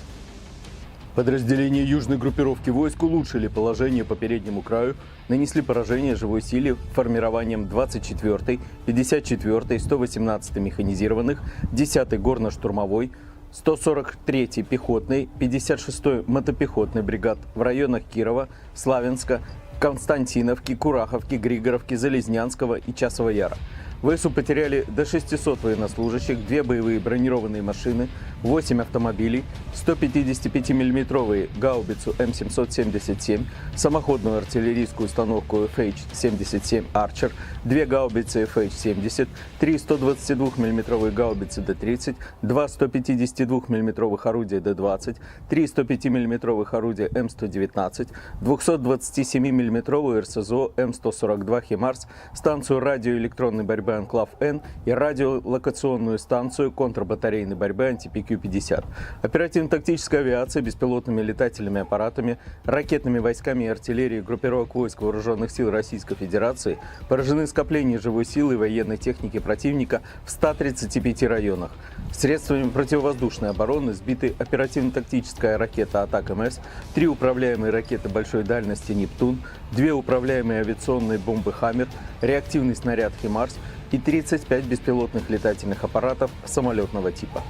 Подразделения южной группировки войск улучшили положение по переднему краю, нанесли поражение живой силе формированием 24-й, 54-й, 118-й механизированных, 10-й горно-штурмовой, 143-й пехотной, 56-й мотопехотной бригад в районах Кирова, Славянска, Константиновки, Кураховки, Григоровки, Залезнянского и Часова Яра. ВСУ потеряли до 600 военнослужащих, 2 боевые бронированные машины, 8 автомобилей, 155 мм гаубицу М777, самоходную артиллерийскую установку FH-77 Archer, 2 гаубицы FH-70, 3 122 мм гаубицы Д-30, 2 152 мм орудия Д-20, 3 105 мм орудия М119, 227 мм РСЗО М142 «Химарс», станцию радиоэлектронной борьбы «Анклав-Н» и радиолокационную станцию контрбатарейной борьбы «Антипи-Q-50». Оперативно-тактическая авиация беспилотными летательными аппаратами, ракетными войсками и артиллерией группировок войск Вооруженных сил Российской Федерации поражены скопления живой силы и военной техники противника в 135 районах. Средствами противовоздушной обороны сбиты оперативно-тактическая ракета «Атак-МС», 3 управляемые ракеты большой дальности «Нептун», 2 управляемые авиационные бомбы «Хаммер», реактивный снаряд «Химарс» и 35 беспилотных летательных аппаратов самолетного типа.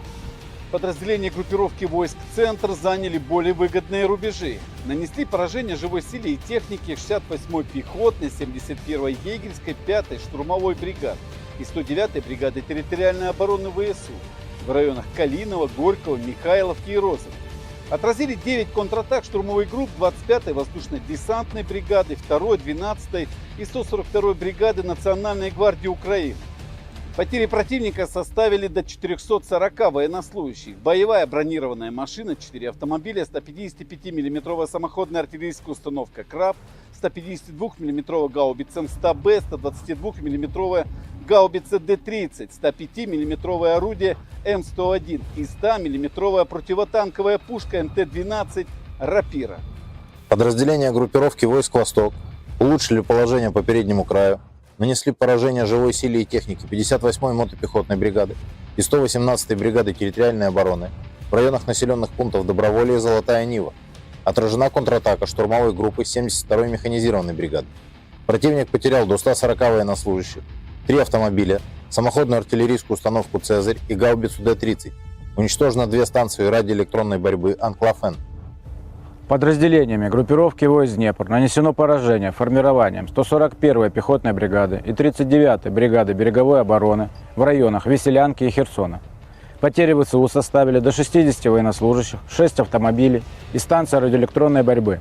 Подразделения группировки войск «Центр» заняли более выгодные рубежи. Нанесли поражение живой силе и технике 68-й пехотной, 71-й егерской, 5-й штурмовой бригад и 109-й бригады территориальной обороны ВСУ в районах Калинова, Горького, Михайловки и Розовки. Отразили 9 контратак штурмовых групп 25-й воздушно-десантной бригады, 2-й, 12-й и 142-й бригады Национальной гвардии Украины. Потери противника составили до 440 военнослужащих. Боевая бронированная машина, 4 автомобиля, 155 мм самоходная артиллерийская установка «Краб», 152 мм гаубица М100Б, 122 мм гаубица Д-30, 105 мм орудие М101 и 100 мм противотанковая пушка МТ-12 «Рапира». Подразделения группировки войск «Восток» улучшили положение по переднему краю, нанесли поражение живой силе и технике 58-й мотопехотной бригады и 118-й бригады территориальной обороны в районах населенных пунктов Доброволье и Золотая Нива. Отражена контратака штурмовой группы 72-й механизированной бригады. Противник потерял до 140 военнослужащих, 3 автомобиля, самоходную артиллерийскую установку «Цезарь» и гаубицу Д-30. Уничтожено 2 станции радиоэлектронной борьбы «Анклав-Н». Подразделениями группировки войск «Днепр» нанесено поражение формированием 141-й пехотной бригады и 39-й бригады береговой обороны в районах Веселянки и Херсона. Потери ВСУ составили до 60 военнослужащих, 6 автомобилей и станция радиоэлектронной борьбы.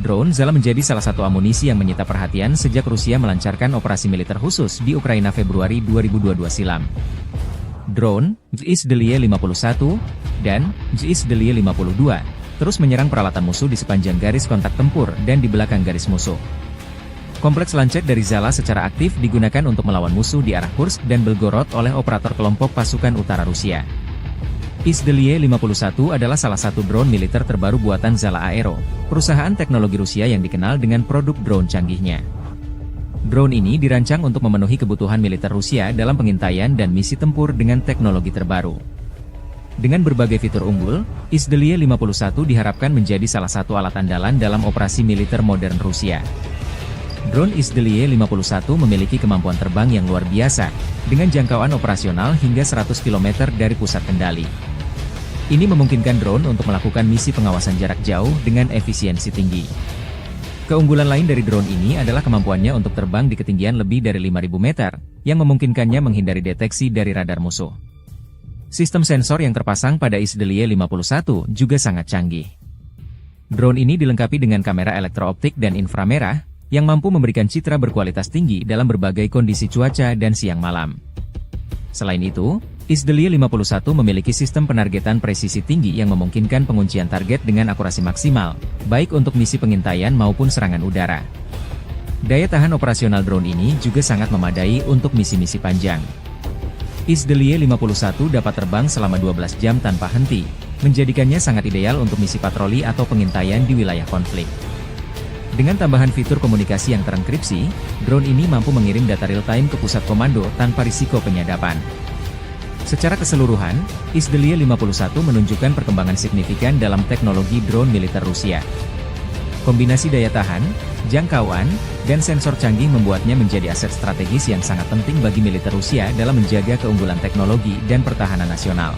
Drone Zala menjadi salah satu amunisi yang menyita perhatian sejak Rusia melancarkan operasi militer khusus di Ukraina Februari 2022 silam. Drone ZSDLY 51 dan ZSDLY 52 terus menyerang peralatan musuh di sepanjang garis kontak tempur dan di belakang garis musuh. Kompleks lancet dari Zala secara aktif digunakan untuk melawan musuh di arah Kursk dan Belgorod oleh operator kelompok pasukan utara Rusia. ZSDLY 51 adalah salah satu drone militer terbaru buatan Zala Aero, perusahaan teknologi Rusia yang dikenal dengan produk drone canggihnya. Drone ini dirancang untuk memenuhi kebutuhan militer Rusia dalam pengintaian dan misi tempur dengan teknologi terbaru. Dengan berbagai fitur unggul, ZSDLY 51 diharapkan menjadi salah satu alat andalan dalam operasi militer modern Rusia. Drone ZSDLY 51 memiliki kemampuan terbang yang luar biasa, dengan jangkauan operasional hingga 100 km dari pusat kendali. Ini memungkinkan drone untuk melakukan misi pengawasan jarak jauh dengan efisiensi tinggi. Keunggulan lain dari drone ini adalah kemampuannya untuk terbang di ketinggian lebih dari 5.000 meter, yang memungkinkannya menghindari deteksi dari radar musuh. Sistem sensor yang terpasang pada ZSDLY 51 juga sangat canggih. Drone ini dilengkapi dengan kamera elektrooptik dan inframerah, yang mampu memberikan citra berkualitas tinggi dalam berbagai kondisi cuaca dan siang malam. Selain itu, ZSDLY 51 memiliki sistem penargetan presisi tinggi yang memungkinkan penguncian target dengan akurasi maksimal, baik untuk misi pengintaian maupun serangan udara. Daya tahan operasional drone ini juga sangat memadai untuk misi-misi panjang. ZSDLY 51 dapat terbang selama 12 jam tanpa henti, menjadikannya sangat ideal untuk misi patroli atau pengintaian di wilayah konflik. Dengan tambahan fitur komunikasi yang terenkripsi, drone ini mampu mengirim data real-time ke pusat komando tanpa risiko penyadapan. Secara keseluruhan, Izdeliye 51 menunjukkan perkembangan signifikan dalam teknologi drone militer Rusia. Kombinasi daya tahan, jangkauan, dan sensor canggih membuatnya menjadi aset strategis yang sangat penting bagi militer Rusia dalam menjaga keunggulan teknologi dan pertahanan nasional.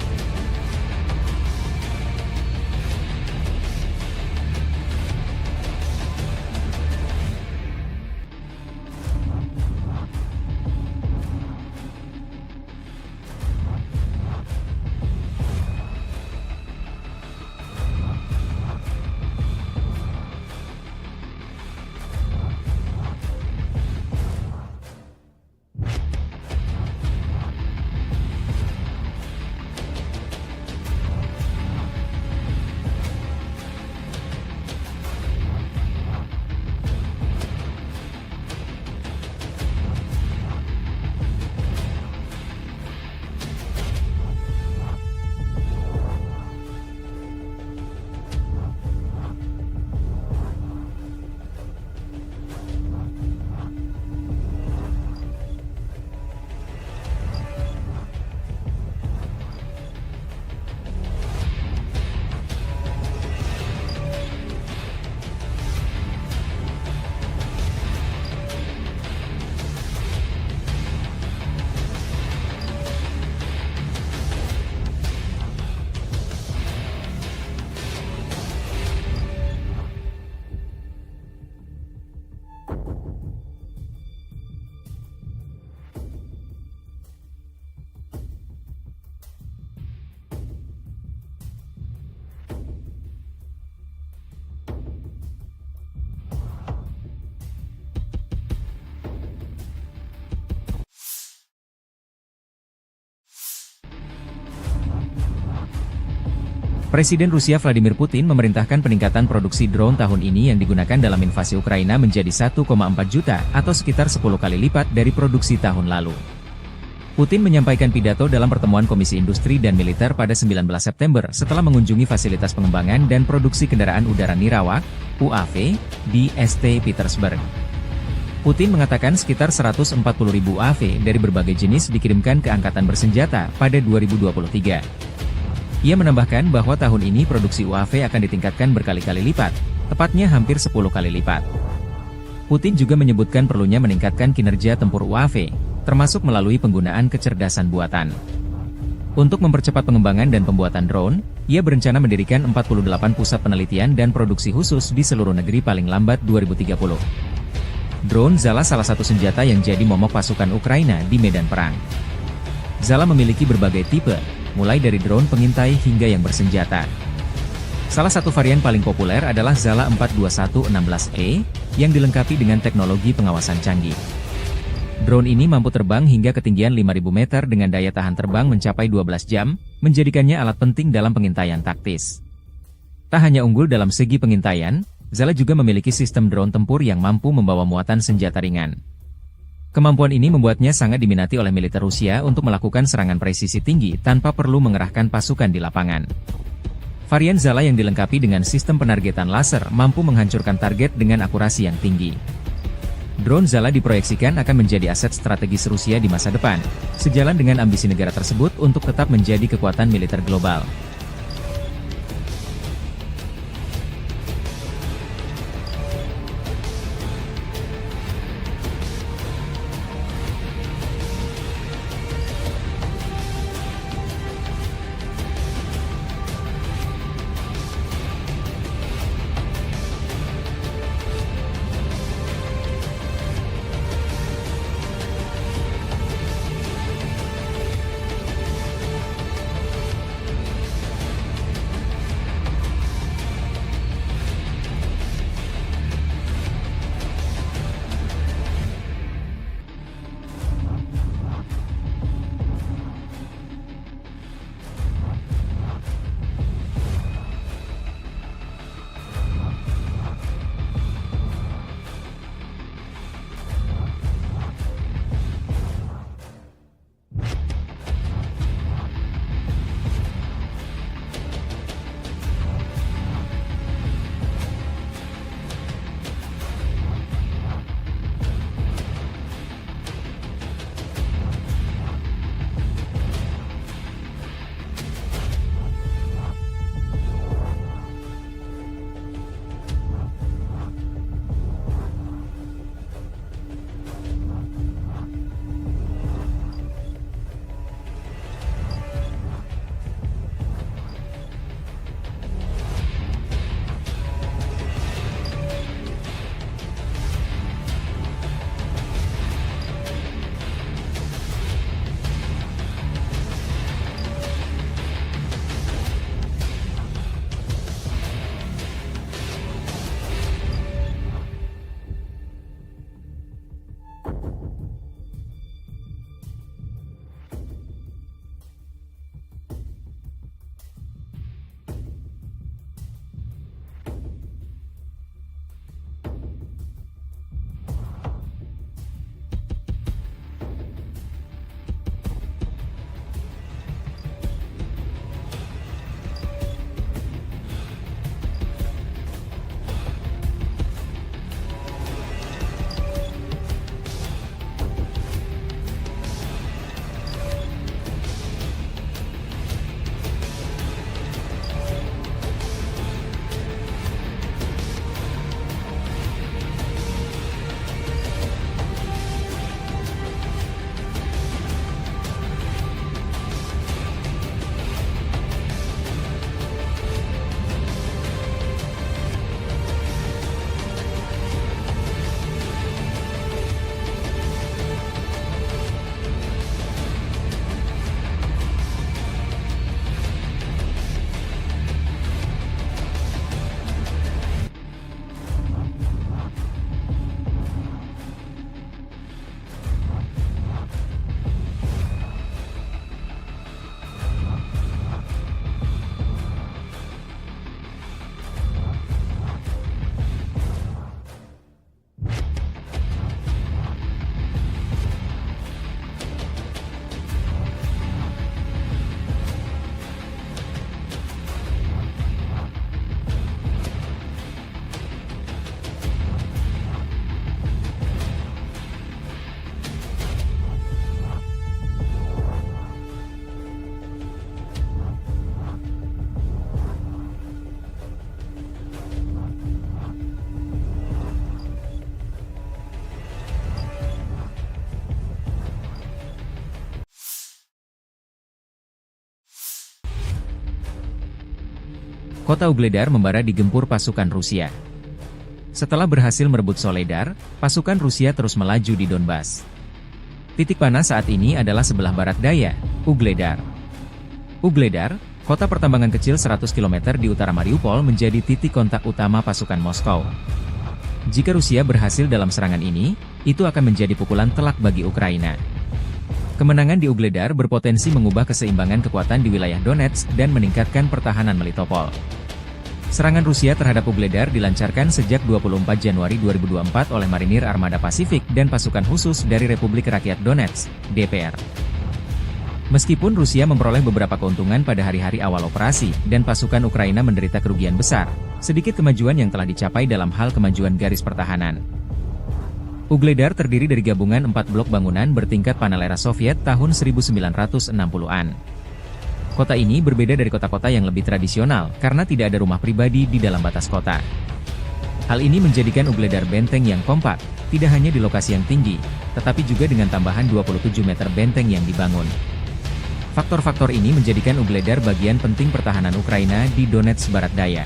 Presiden Rusia Vladimir Putin memerintahkan peningkatan produksi drone tahun ini yang digunakan dalam invasi Ukraina menjadi 1,4 juta atau sekitar 10 kali lipat dari produksi tahun lalu. Putin menyampaikan pidato dalam pertemuan Komisi Industri dan Militer pada 19 September setelah mengunjungi fasilitas pengembangan dan produksi kendaraan udara Nirawak, UAV, di St. Petersburg. Putin mengatakan sekitar 140.000 UAV dari berbagai jenis dikirimkan ke Angkatan Bersenjata pada 2023. Ia menambahkan bahwa tahun ini produksi UAV akan ditingkatkan berkali-kali lipat, tepatnya hampir 10 kali lipat. Putin juga menyebutkan perlunya meningkatkan kinerja tempur UAV, termasuk melalui penggunaan kecerdasan buatan. Untuk mempercepat pengembangan dan pembuatan drone, ia berencana mendirikan 48 pusat penelitian dan produksi khusus di seluruh negeri paling lambat 2030. Drone Zala salah satu senjata yang jadi momok pasukan Ukraina di medan perang. Zala memiliki berbagai tipe, mulai dari drone pengintai hingga yang bersenjata. Salah satu varian paling populer adalah Zala 42116E, yang dilengkapi dengan teknologi pengawasan canggih. Drone ini mampu terbang hingga ketinggian 5.000 meter dengan daya tahan terbang mencapai 12 jam, menjadikannya alat penting dalam pengintaian taktis. Tak hanya unggul dalam segi pengintaian, Zala juga memiliki sistem drone tempur yang mampu membawa muatan senjata ringan. Kemampuan ini membuatnya sangat diminati oleh militer Rusia untuk melakukan serangan presisi tinggi tanpa perlu mengerahkan pasukan di lapangan. Varian Zala yang dilengkapi dengan sistem penargetan laser mampu menghancurkan target dengan akurasi yang tinggi. Drone Zala diproyeksikan akan menjadi aset strategis Rusia di masa depan, sejalan dengan ambisi negara tersebut untuk tetap menjadi kekuatan militer global. kota Ugledar membara digempur pasukan Rusia. Setelah berhasil merebut Soledar, pasukan Rusia terus melaju di Donbas. Titik panas saat ini adalah sebelah barat daya, Ugledar. Ugledar, kota pertambangan kecil 100 km di utara Mariupol, menjadi titik kontak utama pasukan Moskow. Jika Rusia berhasil dalam serangan ini, itu akan menjadi pukulan telak bagi Ukraina. Kemenangan di Ugledar berpotensi mengubah keseimbangan kekuatan di wilayah Donetsk dan meningkatkan pertahanan Melitopol. Serangan Rusia terhadap Ugledar dilancarkan sejak 24 Januari 2024 oleh Marinir Armada Pasifik dan pasukan khusus dari Republik Rakyat Donetsk, DPR. Meskipun Rusia memperoleh beberapa keuntungan pada hari-hari awal operasi dan pasukan Ukraina menderita kerugian besar, sedikit kemajuan yang telah dicapai dalam hal kemajuan garis pertahanan. Ugledar terdiri dari gabungan 4 blok bangunan bertingkat panel era Soviet tahun 1960-an. Kota ini berbeda dari kota-kota yang lebih tradisional karena tidak ada rumah pribadi di dalam batas kota. Hal ini menjadikan Ugledar benteng yang kompak, tidak hanya di lokasi yang tinggi, tetapi juga dengan tambahan 27 meter benteng yang dibangun. Faktor-faktor ini menjadikan Ugledar bagian penting pertahanan Ukraina di Donetsk barat daya.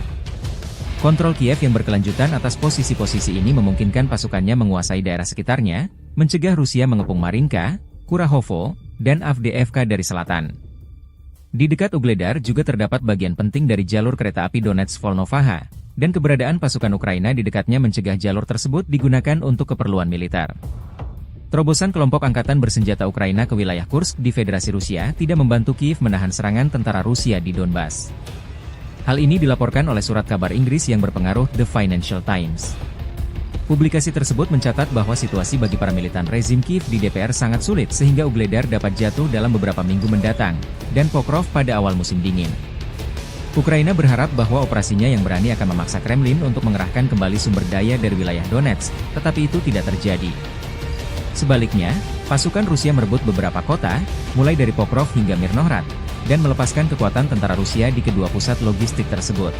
Kontrol Kiev yang berkelanjutan atas posisi-posisi ini memungkinkan pasukannya menguasai daerah sekitarnya, mencegah Rusia mengepung Marinka, Kurahovo, dan Avdiivka dari selatan. Di dekat Ugledar juga terdapat bagian penting dari jalur kereta api Donetsk-Volnovaha, dan keberadaan pasukan Ukraina di dekatnya mencegah jalur tersebut digunakan untuk keperluan militer. Terobosan kelompok angkatan bersenjata Ukraina ke wilayah Kursk di Federasi Rusia tidak membantu Kiev menahan serangan tentara Rusia di Donbas. Hal ini dilaporkan oleh surat kabar Inggris yang berpengaruh The Financial Times. Publikasi tersebut mencatat bahwa situasi bagi para militan rezim Kiev di DPR sangat sulit sehingga Ugledar dapat jatuh dalam beberapa minggu mendatang, dan Pokrov pada awal musim dingin. Ukraina berharap bahwa operasinya yang berani akan memaksa Kremlin untuk mengerahkan kembali sumber daya dari wilayah Donetsk, tetapi itu tidak terjadi. Sebaliknya, pasukan Rusia merebut beberapa kota, mulai dari Pokrov hingga Mirnohrad, dan melepaskan kekuatan tentara Rusia di kedua pusat logistik tersebut.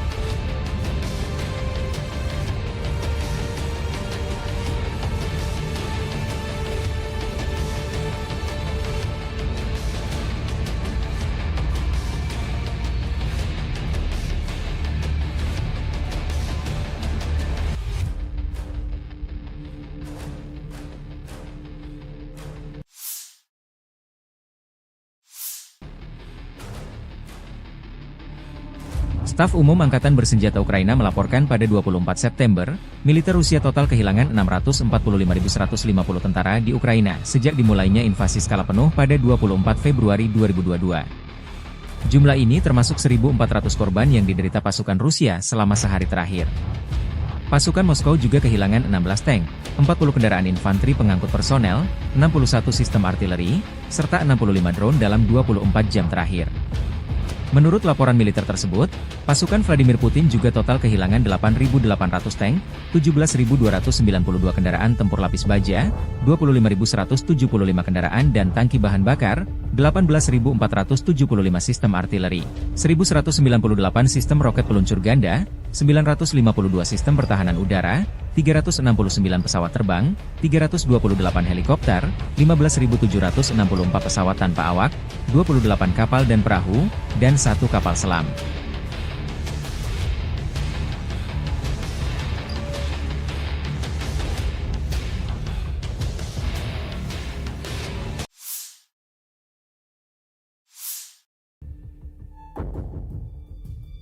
Staf Umum Angkatan Bersenjata Ukraina melaporkan pada 24 September, militer Rusia total kehilangan 645.150 tentara di Ukraina sejak dimulainya invasi skala penuh pada 24 Februari 2022. Jumlah ini termasuk 1.400 korban yang diderita pasukan Rusia selama sehari terakhir. Pasukan Moskow juga kehilangan 16 tank, 40 kendaraan infanteri pengangkut personel, 61 sistem artileri, serta 65 drone dalam 24 jam terakhir. Menurut laporan militer tersebut, pasukan Vladimir Putin juga total kehilangan 8.800 tank, 17.292 kendaraan tempur lapis baja, 25.175 kendaraan dan tangki bahan bakar, 18.475 sistem artileri, 1.198 sistem roket peluncur ganda, 952 sistem pertahanan udara, 369 pesawat terbang, 328 helikopter, 15.764 pesawat tanpa awak, 28 kapal dan perahu, dan 1 kapal selam.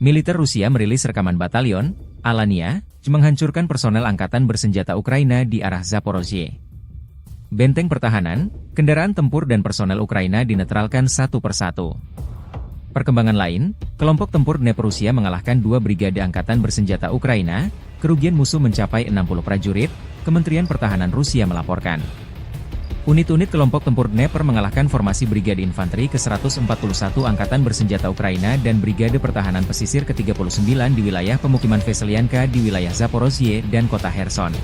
Militer Rusia merilis rekaman batalion Alania menghancurkan personel angkatan bersenjata Ukraina di arah Zaporozhye. Benteng pertahanan, kendaraan tempur dan personel Ukraina dinetralkan satu persatu. Perkembangan lain, kelompok tempur Dnepr Rusia mengalahkan 2 brigade angkatan bersenjata Ukraina, kerugian musuh mencapai 60 prajurit, Kementerian Pertahanan Rusia melaporkan. Unit-unit kelompok tempur Dnepr mengalahkan formasi Brigade Infanteri ke-141 Angkatan Bersenjata Ukraina dan Brigade Pertahanan Pesisir ke-39 di wilayah pemukiman Veselyanka di wilayah Zaporozhye dan kota Kherson.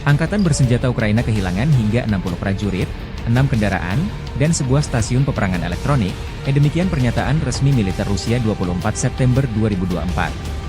Angkatan Bersenjata Ukraina kehilangan hingga 60 prajurit, 6 kendaraan, dan sebuah stasiun peperangan elektronik, demikian pernyataan resmi militer Rusia 24 September 2024.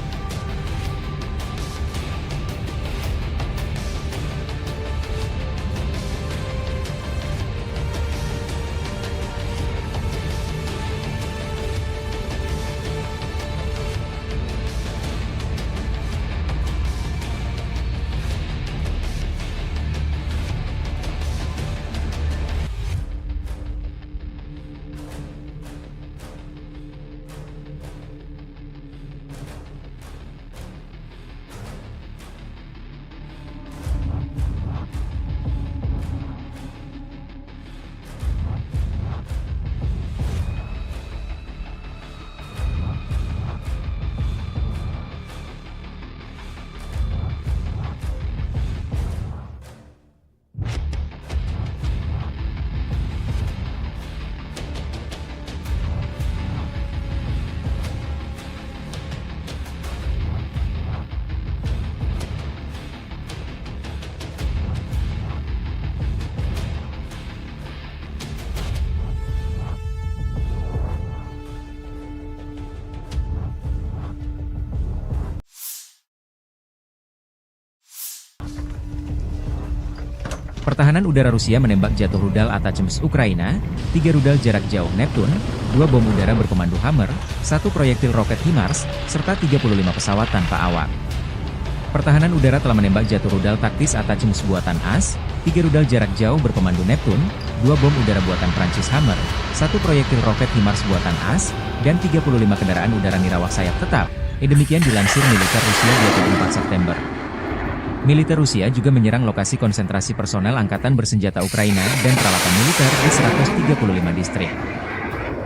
Pertahanan udara Rusia menembak jatuh rudal Atacms Ukraina, 3 rudal jarak jauh Neptune, 2 bom udara berpemandu Hammer, 1 proyektil roket HIMARS, serta 35 pesawat tanpa awak. Pertahanan udara telah menembak jatuh rudal taktis Atacms buatan AS, 3 rudal jarak jauh berpemandu Neptune, 2 bom udara buatan Prancis Hammer, 1 proyektil roket HIMARS buatan AS, dan 35 kendaraan udara nirawak sayap tetap. Demikian dilansir militer Rusia 24 September. Militer Rusia juga menyerang lokasi konsentrasi personel angkatan bersenjata Ukraina dan peralatan militer di 135 distrik.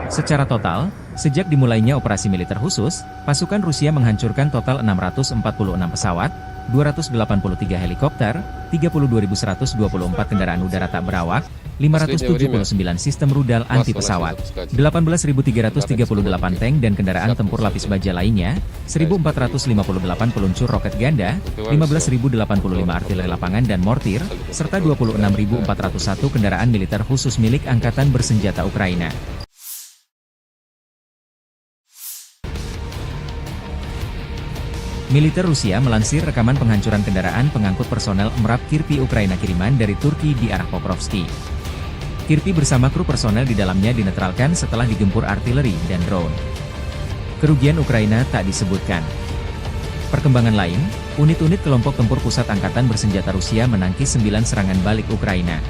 Secara total, sejak dimulainya operasi militer khusus, pasukan Rusia menghancurkan total 646 pesawat, 283 helikopter, 32.124 kendaraan udara tak berawak, 579 sistem rudal anti-pesawat, 18.338 tank dan kendaraan tempur lapis baja lainnya, 1.458 peluncur roket ganda, 15.085 artileri lapangan dan mortir, serta 26.401 kendaraan militer khusus milik Angkatan Bersenjata Ukraina. Militer Rusia melansir rekaman penghancuran kendaraan pengangkut personel MRAP Kirpi Ukraina kiriman dari Turki di arah Pokrovski. Kirpi bersama kru personel di dalamnya dinetralkan setelah digempur artileri dan drone. Kerugian Ukraina tak disebutkan. Perkembangan lain, unit-unit kelompok tempur pusat Angkatan Bersenjata Rusia menangkis 9 serangan balik Ukraina.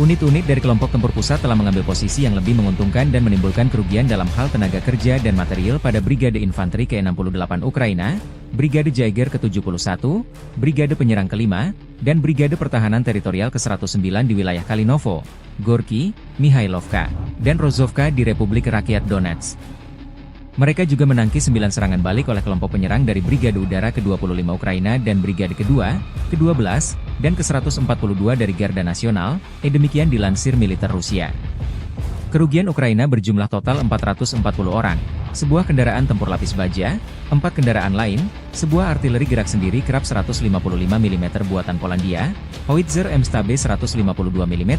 Unit-unit dari kelompok tempur pusat telah mengambil posisi yang lebih menguntungkan dan menimbulkan kerugian dalam hal tenaga kerja dan material pada Brigade Infanteri ke-68 Ukraina, Brigade Jaeger ke-71, Brigade Penyerang ke-5, dan Brigade Pertahanan Teritorial ke-109 di wilayah Kalinovo, Gorky, Mihailovka, dan Rozovka di Republik Rakyat Donetsk. Mereka juga menangkis 9 serangan balik oleh kelompok penyerang dari Brigade Udara ke-25 Ukraina dan Brigade kedua, ke-12, dan ke-142 dari Garda Nasional, demikian dilansir militer Rusia. Kerugian Ukraina berjumlah total 440 orang, sebuah kendaraan tempur lapis baja, 4 kendaraan lain, sebuah artileri gerak sendiri Krab 155 mm buatan Polandia, Howitzer M-Stabe 152 mm,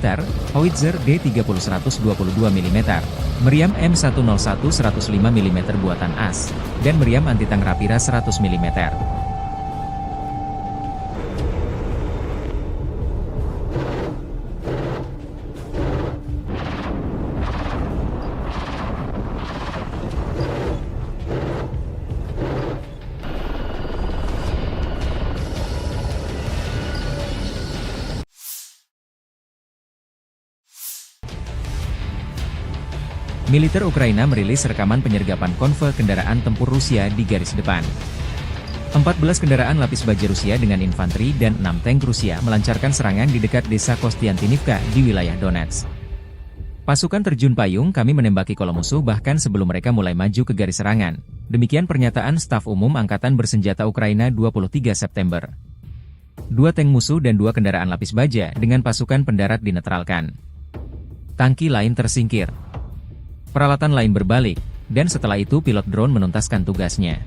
Howitzer D30 122 mm, meriam M101 105 mm buatan AS, dan meriam anti-tank Rapira 100 mm. Militer Ukraina merilis rekaman penyergapan konvoi kendaraan tempur Rusia di garis depan. 14 kendaraan lapis baja Rusia dengan infanteri dan 6 tank Rusia melancarkan serangan di dekat desa Kostiantinivka di wilayah Donetsk. Pasukan terjun payung kami menembaki kolom musuh bahkan sebelum mereka mulai maju ke garis serangan. Demikian pernyataan Staf Umum Angkatan Bersenjata Ukraina 23 September. 2 tank musuh dan 2 kendaraan lapis baja dengan pasukan pendarat dinetralkan. Tangki lain tersingkir. Peralatan lain berbalik, dan setelah itu pilot drone menuntaskan tugasnya.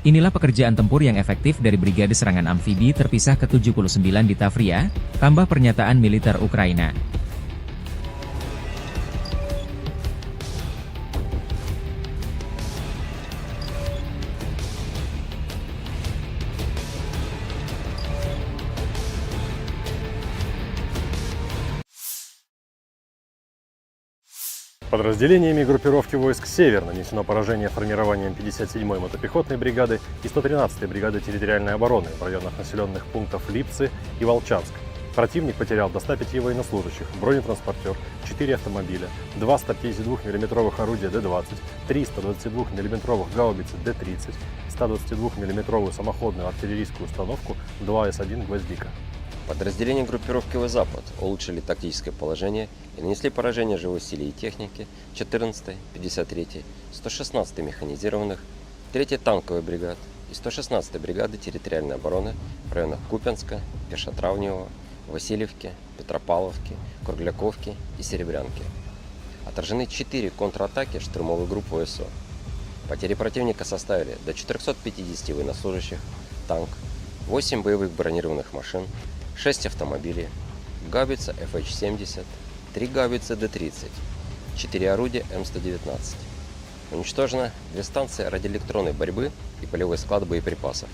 Inilah pekerjaan tempur yang efektif dari Brigade Serangan Amfibi terpisah ke-79 di Tavria, tambah pernyataan militer Ukraina. Подразделениями группировки войск «Север» нанесено поражение формированием 57-й мотопехотной бригады и 113-й бригады территориальной обороны в районах населенных пунктов Липцы и Волчанск. Противник потерял до 105 военнослужащих, бронетранспортер, 4 автомобиля, 2 152 мм орудия Д-20, 3 122 мм гаубицы Д-30, 122 мм самоходную артиллерийскую установку 2 С-1 «Гвоздика». Подразделения группировки «Запад» улучшили тактическое положение и нанесли поражение живой силе и технике 14-й, 53-й, 116-й механизированных, 3-й танковой бригад и 116-й бригады территориальной обороны в районах Купянска, Пешотравневого, Васильевки, Петропавловки, Кругляковки и Серебрянки. Отражены 4 контратаки штурмовой группы ВСУ. Потери противника составили до 450 военнослужащих, танк, 8 боевых бронированных машин, 6 автомобилей, гаубица FH-70, 3 гаубицы Д-30, 4 орудия М119. Уничтожено 2 станции радиоэлектронной борьбы и полевой склад боеприпасов.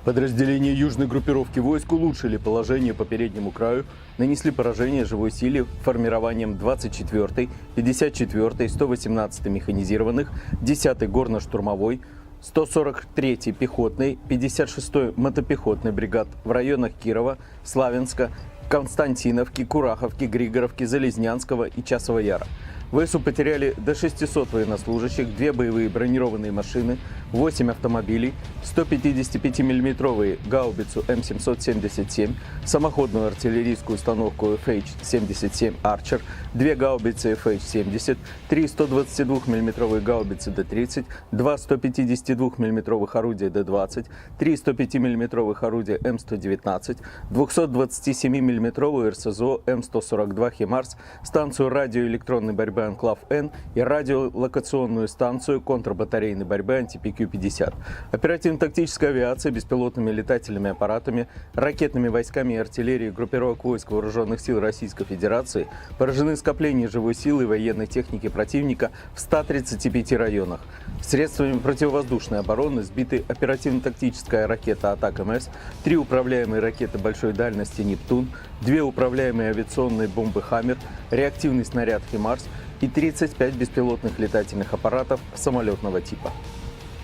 Подразделения южной группировки войск улучшили положение по переднему краю, нанесли поражение живой силе формированием 24-й, 54-й, 118-й механизированных, 10-й горно-штурмовой, 143-й пехотной, 56-й мотопехотной бригад в районах Кирова, Славянска, Константиновки, Кураховки, Григоровки, Залезнянского и Часова Яра. ВСУ потеряли до 600 военнослужащих, 2 боевые бронированные машины, 8 автомобилей, 155-мм гаубицу М777, самоходную артиллерийскую установку FH-77 Archer, 2 гаубицы FH-70, 3 122-мм гаубицы Д-30, 2 152-мм орудия Д-20, 3 105-мм орудия М119, 227-мм РСЗО М142 «Химарс», станцию радиоэлектронной борьбы «Анклав-Н» и радиолокационную станцию контрбатарейной борьбы «Антипи-Q-50». Оперативно-тактическая авиация беспилотными летательными аппаратами, ракетными войсками и артиллерией группировок войск Вооруженных сил Российской Федерации поражены скопления живой силы и военной техники противника в 135 районах. Средствами противовоздушной обороны сбиты оперативно-тактическая ракета «Атак-МС», 3 управляемые ракеты большой дальности «Нептун», 2 управляемые авиационные бомбы «Хаммер», реактивный снаряд «Химарс» и 35 беспилотных летательных аппаратов самолетного типа.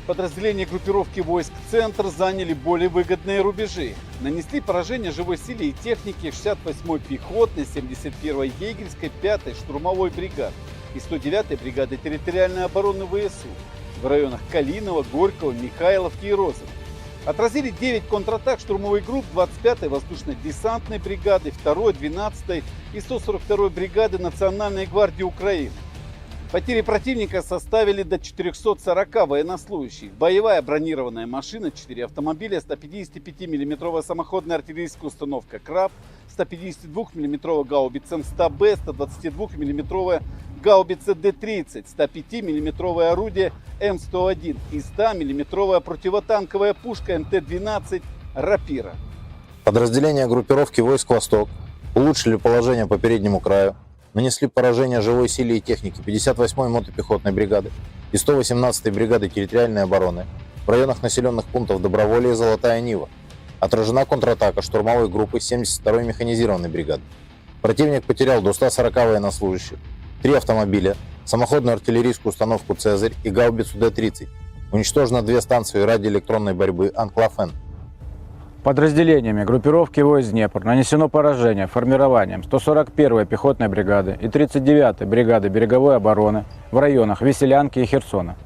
Подразделения группировки войск «Центр» заняли более выгодные рубежи. Нанесли поражение живой силе и технике 68-й пехотной, 71-й егерской, 5-й штурмовой бригад и 109-й бригады территориальной обороны ВСУ в районах Калинова, Горького, Михайловки и Розовой. Отразили 9 контратак штурмовых групп 25-й воздушно-десантной бригады, 2-й, 12-й и 142-й бригады Национальной гвардии Украины. Потери противника составили до 440 военнослужащих. Боевая бронированная машина, 4 автомобиля, 155-мм самоходная артиллерийская установка «Краб», 152-мм гаубица М100Б, 122-мм гаубица Д-30, 105-мм орудие М101 и 100-мм противотанковая пушка МТ-12 «Рапира». Подразделения группировки войск «Восток» улучшили положение по переднему краю, нанесли поражение живой силе и технике 58-й мотопехотной бригады и 118-й бригады территориальной обороны в районах населенных пунктов Доброволье и Золотая Нива. Отражена контратака штурмовой группы 72-й механизированной бригады. Противник потерял до 140 военнослужащих, 3 автомобиля, самоходную артиллерийскую установку «Цезарь» и гаубицу Д-30. Уничтожено 2 станции радиоэлектронной борьбы «Анклав-Н». Подразделениями группировки войск «Днепр» нанесено поражение формированием 141-й пехотной бригады и 39-й бригады береговой обороны в районах Веселянки и Херсона.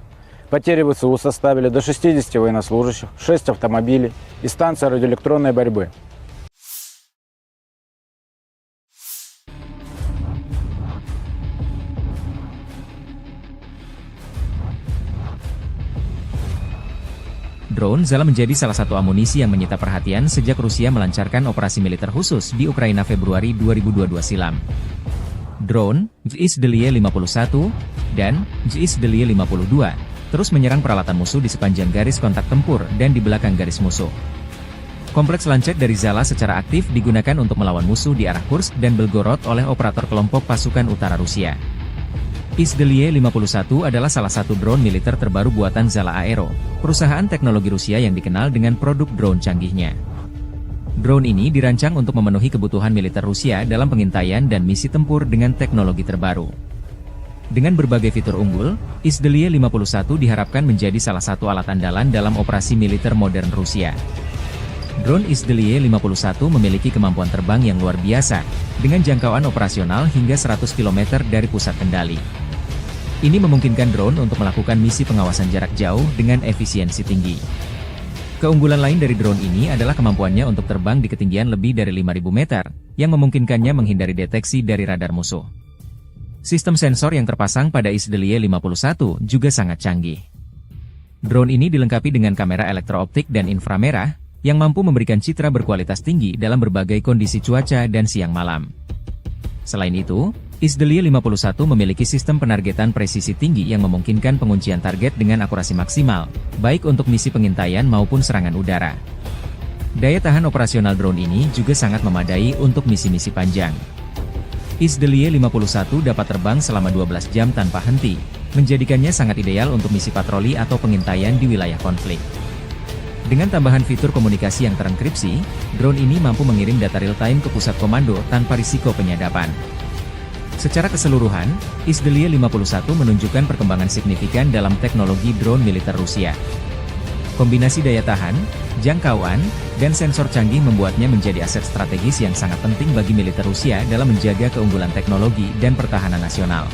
Потери ВСУ составили до 60 военнослужащих, 6 автомобилей и станция радиоэлектронной борьбы. Drone Zala menjadi salah satu amunisi yang menyita perhatian sejak Rusia melancarkan operasi militer khusus di Ukraina Februari 2022 silam. Drone ZSDLY 51 dan ZSDLY 52 terus menyerang peralatan musuh di sepanjang garis kontak tempur dan di belakang garis musuh. Kompleks lancet dari Zala secara aktif digunakan untuk melawan musuh di arah Kursk dan Belgorod oleh operator kelompok pasukan utara Rusia. ZSDLY 51 adalah salah satu drone militer terbaru buatan Zala Aero, perusahaan teknologi Rusia yang dikenal dengan produk drone canggihnya. Drone ini dirancang untuk memenuhi kebutuhan militer Rusia dalam pengintaian dan misi tempur dengan teknologi terbaru. Dengan berbagai fitur unggul, ZSDLY 51 diharapkan menjadi salah satu alat andalan dalam operasi militer modern Rusia. Drone ZSDLY 51 memiliki kemampuan terbang yang luar biasa, dengan jangkauan operasional hingga 100 km dari pusat kendali. Ini memungkinkan drone untuk melakukan misi pengawasan jarak jauh dengan efisiensi tinggi. Keunggulan lain dari drone ini adalah kemampuannya untuk terbang di ketinggian lebih dari 5.000 meter, yang memungkinkannya menghindari deteksi dari radar musuh. Sistem sensor yang terpasang pada ZSDLY 51 juga sangat canggih. Drone ini dilengkapi dengan kamera elektrooptik dan inframerah, yang mampu memberikan citra berkualitas tinggi dalam berbagai kondisi cuaca dan siang malam. Selain itu, ZSDLY 51 memiliki sistem penargetan presisi tinggi yang memungkinkan penguncian target dengan akurasi maksimal, baik untuk misi pengintaian maupun serangan udara. Daya tahan operasional drone ini juga sangat memadai untuk misi-misi panjang. ZSDLY 51 dapat terbang selama 12 jam tanpa henti, menjadikannya sangat ideal untuk misi patroli atau pengintaian di wilayah konflik. Dengan tambahan fitur komunikasi yang terenkripsi, drone ini mampu mengirim data real-time ke pusat komando tanpa risiko penyadapan. Secara keseluruhan, Izdeliye 51 menunjukkan perkembangan signifikan dalam teknologi drone militer Rusia. Kombinasi daya tahan, jangkauan, dan sensor canggih membuatnya menjadi aset strategis yang sangat penting bagi militer Rusia dalam menjaga keunggulan teknologi dan pertahanan nasional.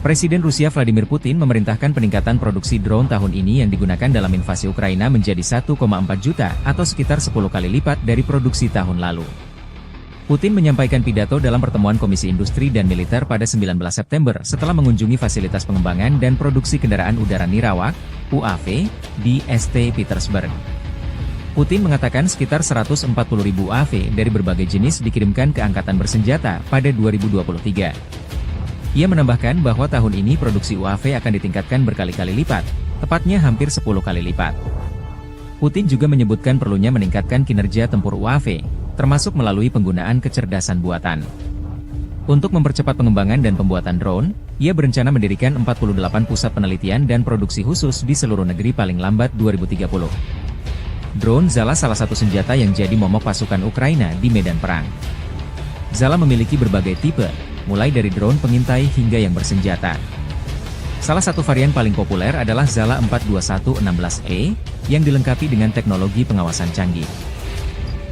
Presiden Rusia Vladimir Putin memerintahkan peningkatan produksi drone tahun ini yang digunakan dalam invasi Ukraina menjadi 1,4 juta atau sekitar 10 kali lipat dari produksi tahun lalu. Putin menyampaikan pidato dalam pertemuan Komisi Industri dan Militer pada 19 September setelah mengunjungi fasilitas pengembangan dan produksi kendaraan udara Nirawak, UAV, di St. Petersburg. Putin mengatakan sekitar 140.000 UAV dari berbagai jenis dikirimkan ke Angkatan Bersenjata pada 2023. Ia menambahkan bahwa tahun ini produksi UAV akan ditingkatkan berkali-kali lipat, tepatnya hampir 10 kali lipat. Putin juga menyebutkan perlunya meningkatkan kinerja tempur UAV, termasuk melalui penggunaan kecerdasan buatan. Untuk mempercepat pengembangan dan pembuatan drone, ia berencana mendirikan 48 pusat penelitian dan produksi khusus di seluruh negeri paling lambat 2030. Drone Zala salah satu senjata yang jadi momok pasukan Ukraina di medan perang. Zala memiliki berbagai tipe, mulai dari drone pengintai hingga yang bersenjata. Salah satu varian paling populer adalah Zala 42116E, yang dilengkapi dengan teknologi pengawasan canggih.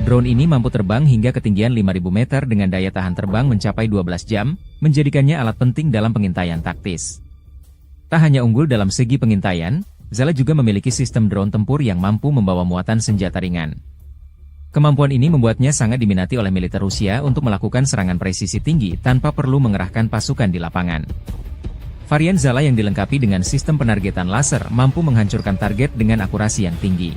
Drone ini mampu terbang hingga ketinggian 5.000 meter dengan daya tahan terbang mencapai 12 jam, menjadikannya alat penting dalam pengintaian taktis. Tak hanya unggul dalam segi pengintaian, Zala juga memiliki sistem drone tempur yang mampu membawa muatan senjata ringan. Kemampuan ini membuatnya sangat diminati oleh militer Rusia untuk melakukan serangan presisi tinggi tanpa perlu mengerahkan pasukan di lapangan. Varian Zala yang dilengkapi dengan sistem penargetan laser mampu menghancurkan target dengan akurasi yang tinggi.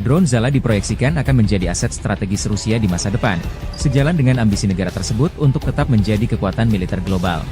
Drone Zala diproyeksikan akan menjadi aset strategis Rusia di masa depan, sejalan dengan ambisi negara tersebut untuk tetap menjadi kekuatan militer global.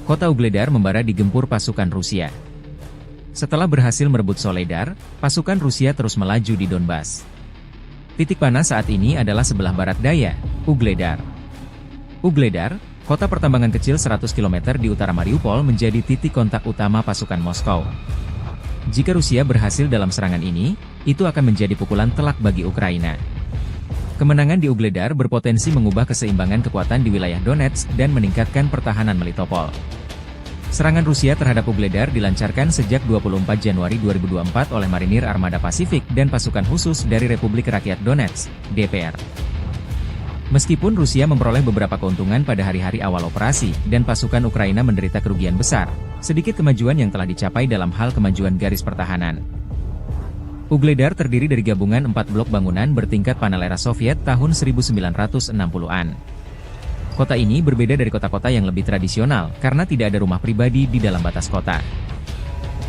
kota Ugledar membara digempur pasukan Rusia. Setelah berhasil merebut Soledar, pasukan Rusia terus melaju di Donbas. Titik panas saat ini adalah sebelah barat daya, Ugledar. Ugledar, kota pertambangan kecil 100 km di utara Mariupol, menjadi titik kontak utama pasukan Moskow. Jika Rusia berhasil dalam serangan ini, itu akan menjadi pukulan telak bagi Ukraina. Kemenangan di Ugledar berpotensi mengubah keseimbangan kekuatan di wilayah Donetsk dan meningkatkan pertahanan Melitopol. Serangan Rusia terhadap Ugledar dilancarkan sejak 24 Januari 2024 oleh Marinir Armada Pasifik dan pasukan khusus dari Republik Rakyat Donetsk, DPR. Meskipun Rusia memperoleh beberapa keuntungan pada hari-hari awal operasi, dan pasukan Ukraina menderita kerugian besar, sedikit kemajuan yang telah dicapai dalam hal kemajuan garis pertahanan. Ugledar terdiri dari gabungan 4 blok bangunan bertingkat panel era Soviet tahun 1960-an. Kota ini berbeda dari kota-kota yang lebih tradisional, karena tidak ada rumah pribadi di dalam batas kota.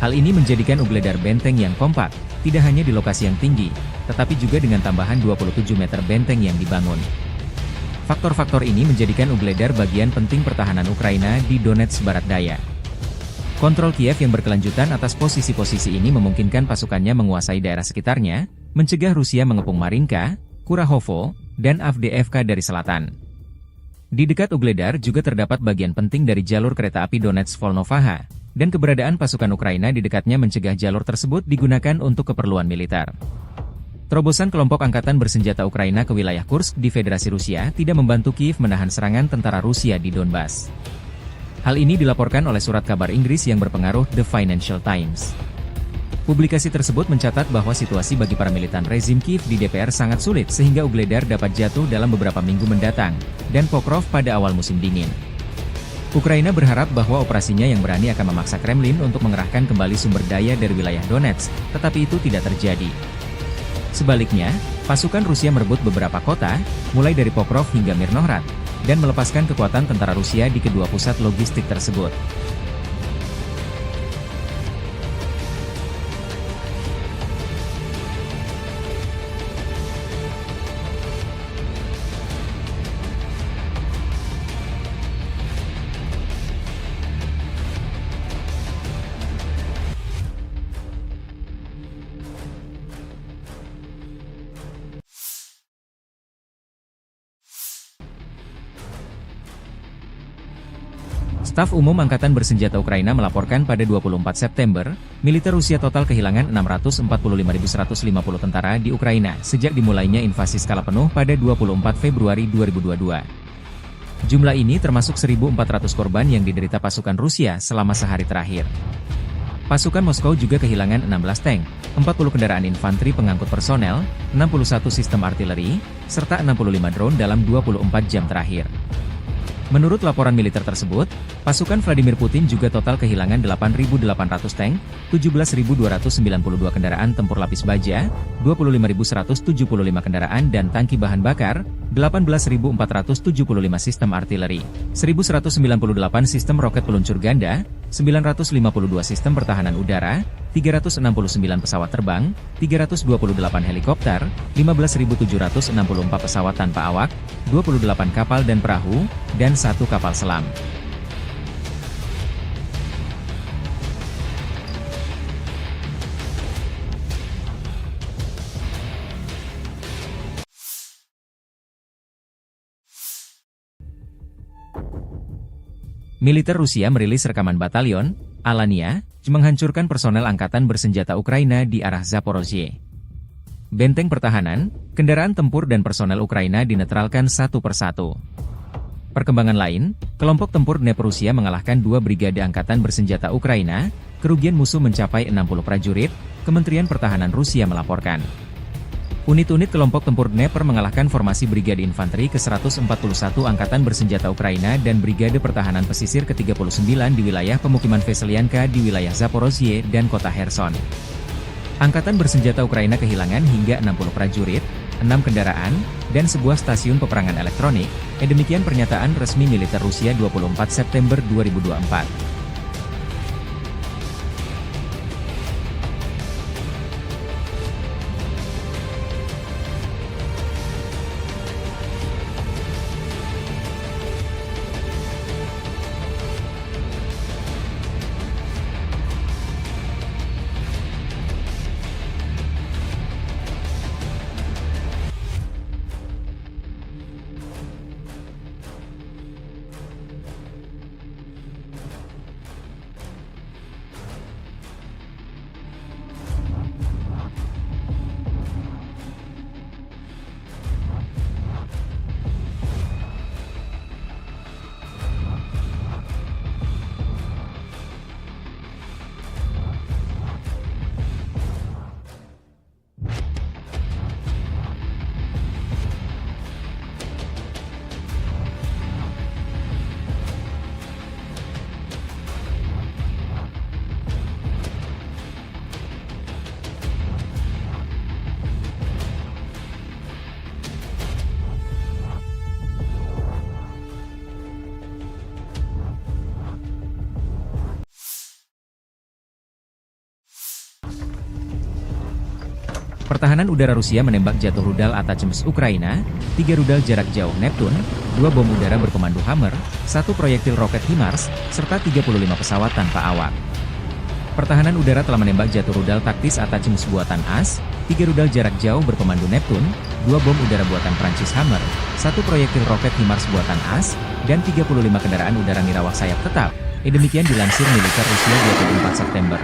Hal ini menjadikan Ugledar benteng yang kompak, tidak hanya di lokasi yang tinggi, tetapi juga dengan tambahan 27 meter benteng yang dibangun. Faktor-faktor ini menjadikan Ugledar bagian penting pertahanan Ukraina di Donetsk barat daya. Kontrol Kiev yang berkelanjutan atas posisi-posisi ini memungkinkan pasukannya menguasai daerah sekitarnya, mencegah Rusia mengepung Marinka, Kurahovo, dan Avdiivka dari selatan. Di dekat Ugledar juga terdapat bagian penting dari jalur kereta api Donetsk-Volnovaha, dan keberadaan pasukan Ukraina di dekatnya mencegah jalur tersebut digunakan untuk keperluan militer. Terobosan kelompok angkatan bersenjata Ukraina ke wilayah Kursk di Federasi Rusia tidak membantu Kiev menahan serangan tentara Rusia di Donbas. Hal ini dilaporkan oleh surat kabar Inggris yang berpengaruh The Financial Times. Publikasi tersebut mencatat bahwa situasi bagi para militan rezim Kiev di DPR sangat sulit sehingga Ugledar dapat jatuh dalam beberapa minggu mendatang, dan Pokrov pada awal musim dingin. Ukraina berharap bahwa operasinya yang berani akan memaksa Kremlin untuk mengerahkan kembali sumber daya dari wilayah Donetsk, tetapi itu tidak terjadi. Sebaliknya, pasukan Rusia merebut beberapa kota, mulai dari Pokrov hingga Mirnohrad, dan melepaskan kekuatan tentara Rusia di kedua pusat logistik tersebut. Staf Umum Angkatan Bersenjata Ukraina melaporkan pada 24 September, militer Rusia total kehilangan 645.150 tentara di Ukraina sejak dimulainya invasi skala penuh pada 24 Februari 2022. Jumlah ini termasuk 1.400 korban yang diderita pasukan Rusia selama sehari terakhir. Pasukan Moskow juga kehilangan 16 tank, 40 kendaraan infanteri pengangkut personel, 61 sistem artileri, serta 65 drone dalam 24 jam terakhir. Menurut laporan militer tersebut, pasukan Vladimir Putin juga total kehilangan 8.800 tank, 17.292 kendaraan tempur lapis baja, 25.175 kendaraan dan tangki bahan bakar, 18.475 sistem artileri, 1.198 sistem roket peluncur ganda, 952 sistem pertahanan udara, 369 pesawat terbang, 328 helikopter, 15.764 pesawat tanpa awak, 28 kapal dan perahu, dan 1 kapal selam. Militer Rusia merilis rekaman batalion Alania menghancurkan personel angkatan bersenjata Ukraina di arah Zaporozhye. Benteng pertahanan, kendaraan tempur dan personel Ukraina dinetralkan satu persatu. Perkembangan lain, kelompok tempur Dnepr Rusia mengalahkan 2 brigade angkatan bersenjata Ukraina, kerugian musuh mencapai 60 prajurit, Kementerian Pertahanan Rusia melaporkan. Unit-unit kelompok tempur Dnepr mengalahkan formasi Brigade Infanteri ke-141 Angkatan Bersenjata Ukraina dan Brigade Pertahanan Pesisir ke-39 di wilayah pemukiman Veselyanka di wilayah Zaporozhye dan kota Kherson. Angkatan Bersenjata Ukraina kehilangan hingga 60 prajurit, 6 kendaraan, dan sebuah stasiun peperangan elektronik, demikian pernyataan resmi militer Rusia 24 September 2024. Pertahanan udara Rusia menembak jatuh rudal Atacms Ukraina, 3 rudal jarak jauh Neptune, 2 bom udara berkomando Hammer, 1 proyektil roket HIMARS, serta 35 pesawat tanpa awak. Pertahanan udara telah menembak jatuh rudal taktis Atacms buatan AS, 3 rudal jarak jauh berkomando Neptune, 2 bom udara buatan Prancis Hammer, 1 proyektil roket HIMARS buatan AS, dan 35 kendaraan udara nirawak sayap tetap. Demikian dilansir militer Rusia 24 September.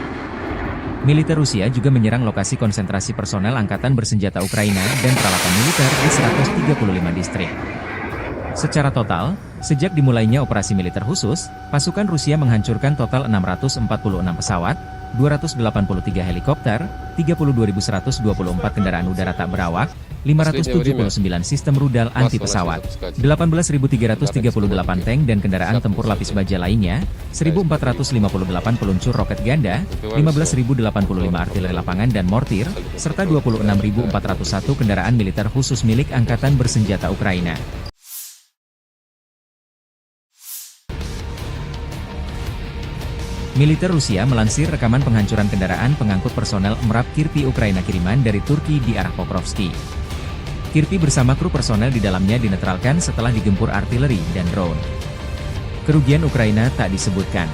Militer Rusia juga menyerang lokasi konsentrasi personel angkatan bersenjata Ukraina dan peralatan militer di 135 distrik. Secara total, sejak dimulainya operasi militer khusus, pasukan Rusia menghancurkan total 646 pesawat, 283 helikopter, 32.124 kendaraan udara tak berawak, 579 sistem rudal anti-pesawat, 18.338 tank dan kendaraan tempur lapis baja lainnya, 1.458 peluncur roket ganda, 15.085 artileri lapangan dan mortir, serta 26.401 kendaraan militer khusus milik Angkatan Bersenjata Ukraina. Militer Rusia melansir rekaman penghancuran kendaraan pengangkut personel MRAP Kirpi Ukraina kiriman dari Turki di arah Pokrovski. Kirpi bersama kru personel di dalamnya dinetralkan setelah digempur artileri dan drone. Kerugian Ukraina tak disebutkan.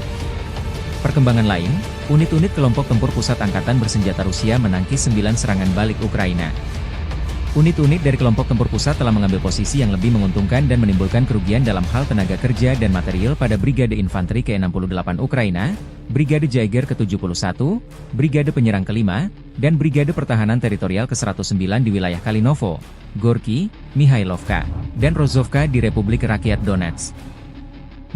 Perkembangan lain, unit-unit kelompok tempur pusat Angkatan Bersenjata Rusia menangkis 9 serangan balik Ukraina. Unit-unit dari kelompok tempur pusat telah mengambil posisi yang lebih menguntungkan dan menimbulkan kerugian dalam hal tenaga kerja dan material pada Brigade Infanteri ke-68 Ukraina, Brigade Jaeger ke-71, Brigade Penyerang ke-5, dan Brigade Pertahanan Teritorial ke-109 di wilayah Kalinovo, Gorky, Mihailovka, dan Rozovka di Republik Rakyat Donetsk.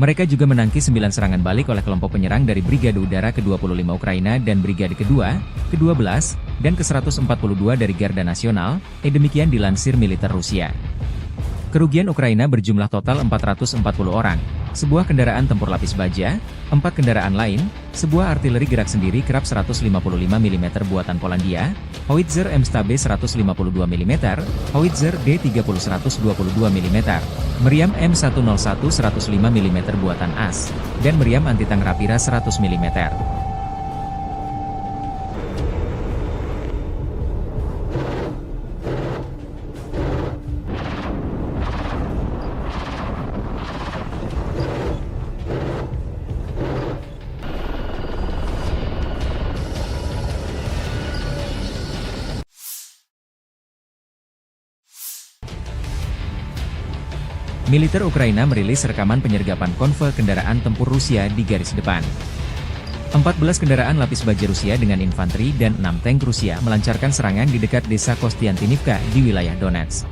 Mereka juga menangkis 9 serangan balik oleh kelompok penyerang dari Brigade Udara ke-25 Ukraina dan Brigade kedua, ke-12, dan ke-142 dari Garda Nasional, demikian dilansir militer Rusia. Kerugian Ukraina berjumlah total 440 orang, sebuah kendaraan tempur lapis baja, 4 kendaraan lain, sebuah artileri gerak sendiri kerap 155 mm buatan Polandia, howitzer M-Stabe 152 mm, howitzer D30 122 mm, meriam M101 105 mm buatan AS, dan meriam anti-tank Rapira 100 mm. Militer Ukraina merilis rekaman penyergapan konvoi kendaraan tempur Rusia di garis depan. 14 kendaraan lapis baja Rusia dengan infanteri dan 6 tank Rusia melancarkan serangan di dekat desa Kostiantinivka di wilayah Donetsk.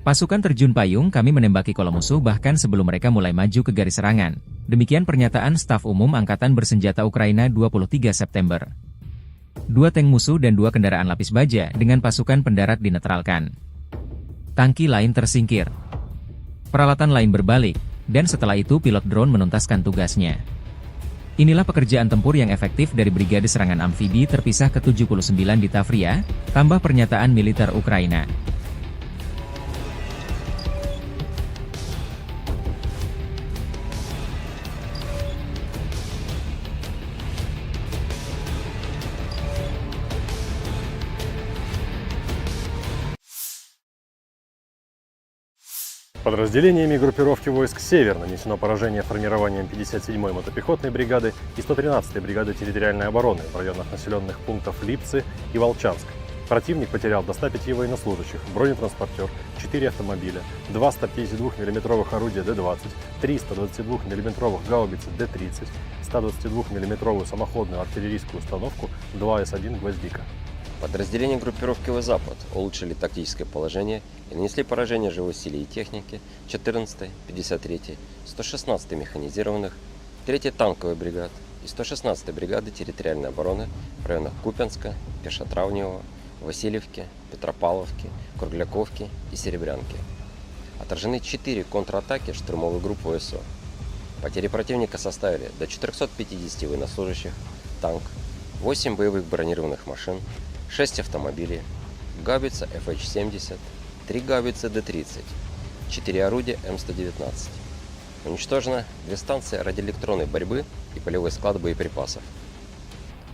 Pasukan terjun payung kami menembaki kolom musuh bahkan sebelum mereka mulai maju ke garis serangan. Demikian pernyataan Staf Umum Angkatan Bersenjata Ukraina 23 September. 2 tank musuh dan 2 kendaraan lapis baja dengan pasukan pendarat dinetralkan. Tangki lain tersingkir. Peralatan lain berbalik, dan setelah itu pilot drone menuntaskan tugasnya. Inilah pekerjaan tempur yang efektif dari Brigade Serangan Amfibi terpisah ke-79 di Tavria, tambah pernyataan militer Ukraina. Подразделениями группировки войск «Север» нанесено поражение формированием 57-й мотопехотной бригады и 113-й бригады территориальной обороны в районах населенных пунктов Липцы и Волчанск. Противник потерял до 105 военнослужащих, бронетранспортер, 4 автомобиля, 2 152 мм орудия Д-20, 3 122 мм гаубицы Д-30, 122 мм самоходную артиллерийскую установку 2 С-1 «Гвоздика». Подразделения группировки «Запад» улучшили тактическое положение и нанесли поражение живой силе и технике 14-й, 53-й, 116-й механизированных, 3-й танковой бригад и 116-й бригады территориальной обороны в районах Купянска, Пешотравневого, Васильевки, Петропавловки, Кругляковки и Серебрянки. Отражены 4 контратаки штурмовой группы ВСУ. Потери противника составили до 450 военнослужащих, танк, 8 боевых бронированных машин, 6 автомобилей, гаубица FH-70, 3 гаубицы Д-30, 4 орудия М119. Уничтожено 2 станции радиоэлектронной борьбы и полевой склад боеприпасов.